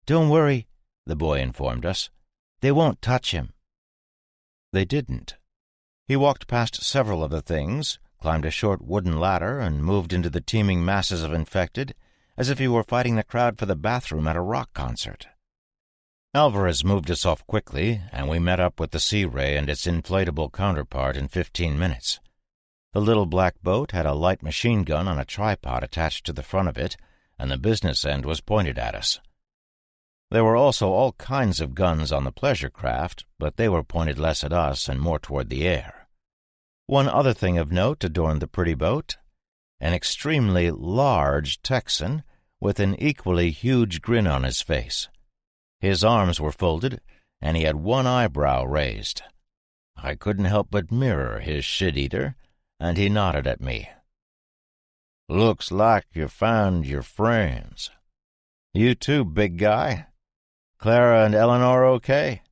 Don't worry, the boy informed us. They won't touch him. They didn't. He walked past several of the things, climbed a short wooden ladder, and moved into the teeming masses of infected as if he were fighting the crowd for the bathroom at a rock concert. Alvarez moved us off quickly, and we met up with the Sea Ray and its inflatable counterpart in 15 minutes. The little black boat had a light machine gun on a tripod attached to the front of it, and the business end was pointed at us. There were also all kinds of guns on the pleasure craft, but they were pointed less at us and more toward the air. One other thing of note adorned the pretty boat: an extremely large Texan with an equally huge grin on his face. His arms were folded, and he had one eyebrow raised. I couldn't help but mirror his shit-eater, and he nodded at me. Looks like you found your friends. You too, big guy. Clara and Eleanor okay?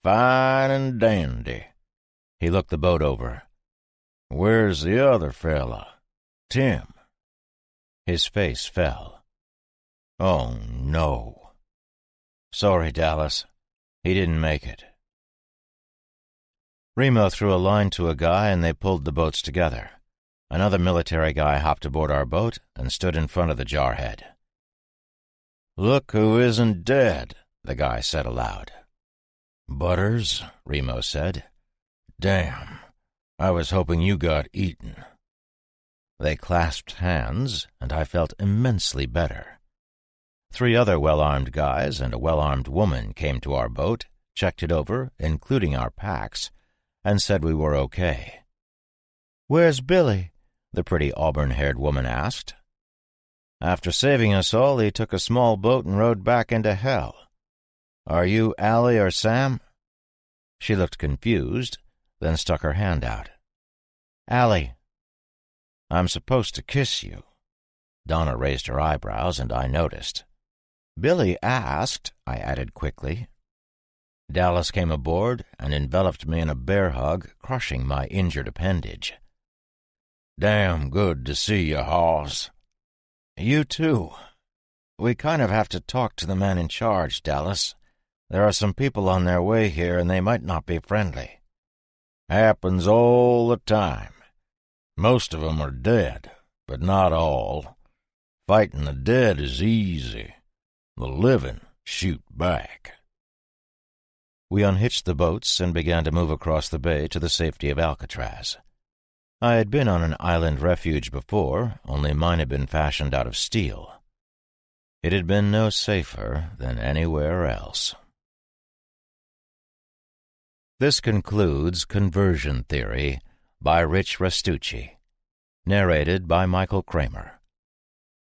Fine and dandy. He looked the boat over. Where's the other fella? Tim. His face fell. Oh, no. Sorry, Dallas. He didn't make it. Remo threw a line to a guy, and they pulled the boats together. Another military guy hopped aboard our boat and stood in front of the jarhead. Look who isn't dead, the guy said aloud. Butters, Remo said. Damn, I was hoping you got eaten. They clasped hands, and I felt immensely better. 3 other well-armed guys and a well-armed woman came to our boat, checked it over, including our packs, and said we were okay. Where's Billy? The pretty auburn-haired woman asked. After saving us all, he took a small boat and rowed back into hell. Are you Allie or Sam? She looked confused, then stuck her hand out. Allie. I'm supposed to kiss you. Donna raised her eyebrows, and I noticed. Billy asked, I added quickly. Dallas came aboard and enveloped me in a bear hug, crushing my injured appendage. Damn good to see you, hoss. You too. We kind of have to talk to the man in charge, Dallas. There are some people on their way here, and they might not be friendly. Happens all the time. Most of 'em are dead, but not all. Fighting the dead is easy. The living shoot back. We unhitched the boats and began to move across the bay to the safety of Alcatraz. I had been on an island refuge before, only mine had been fashioned out of steel. It had been no safer than anywhere else. This concludes Conversion Theory by Rich Restucci, narrated by Michael Kramer.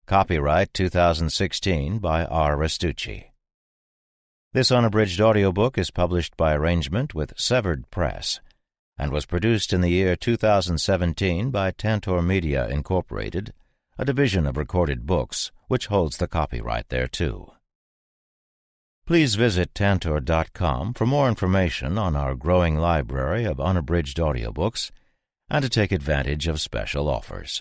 Copyright 2016 by R. Restucci. This unabridged audiobook is published by arrangement with Severed Press and was produced in the year 2017 by Tantor Media Incorporated, a division of Recorded Books, which holds the copyright thereto. Please visit Tantor.com for more information on our growing library of unabridged audiobooks and to take advantage of special offers.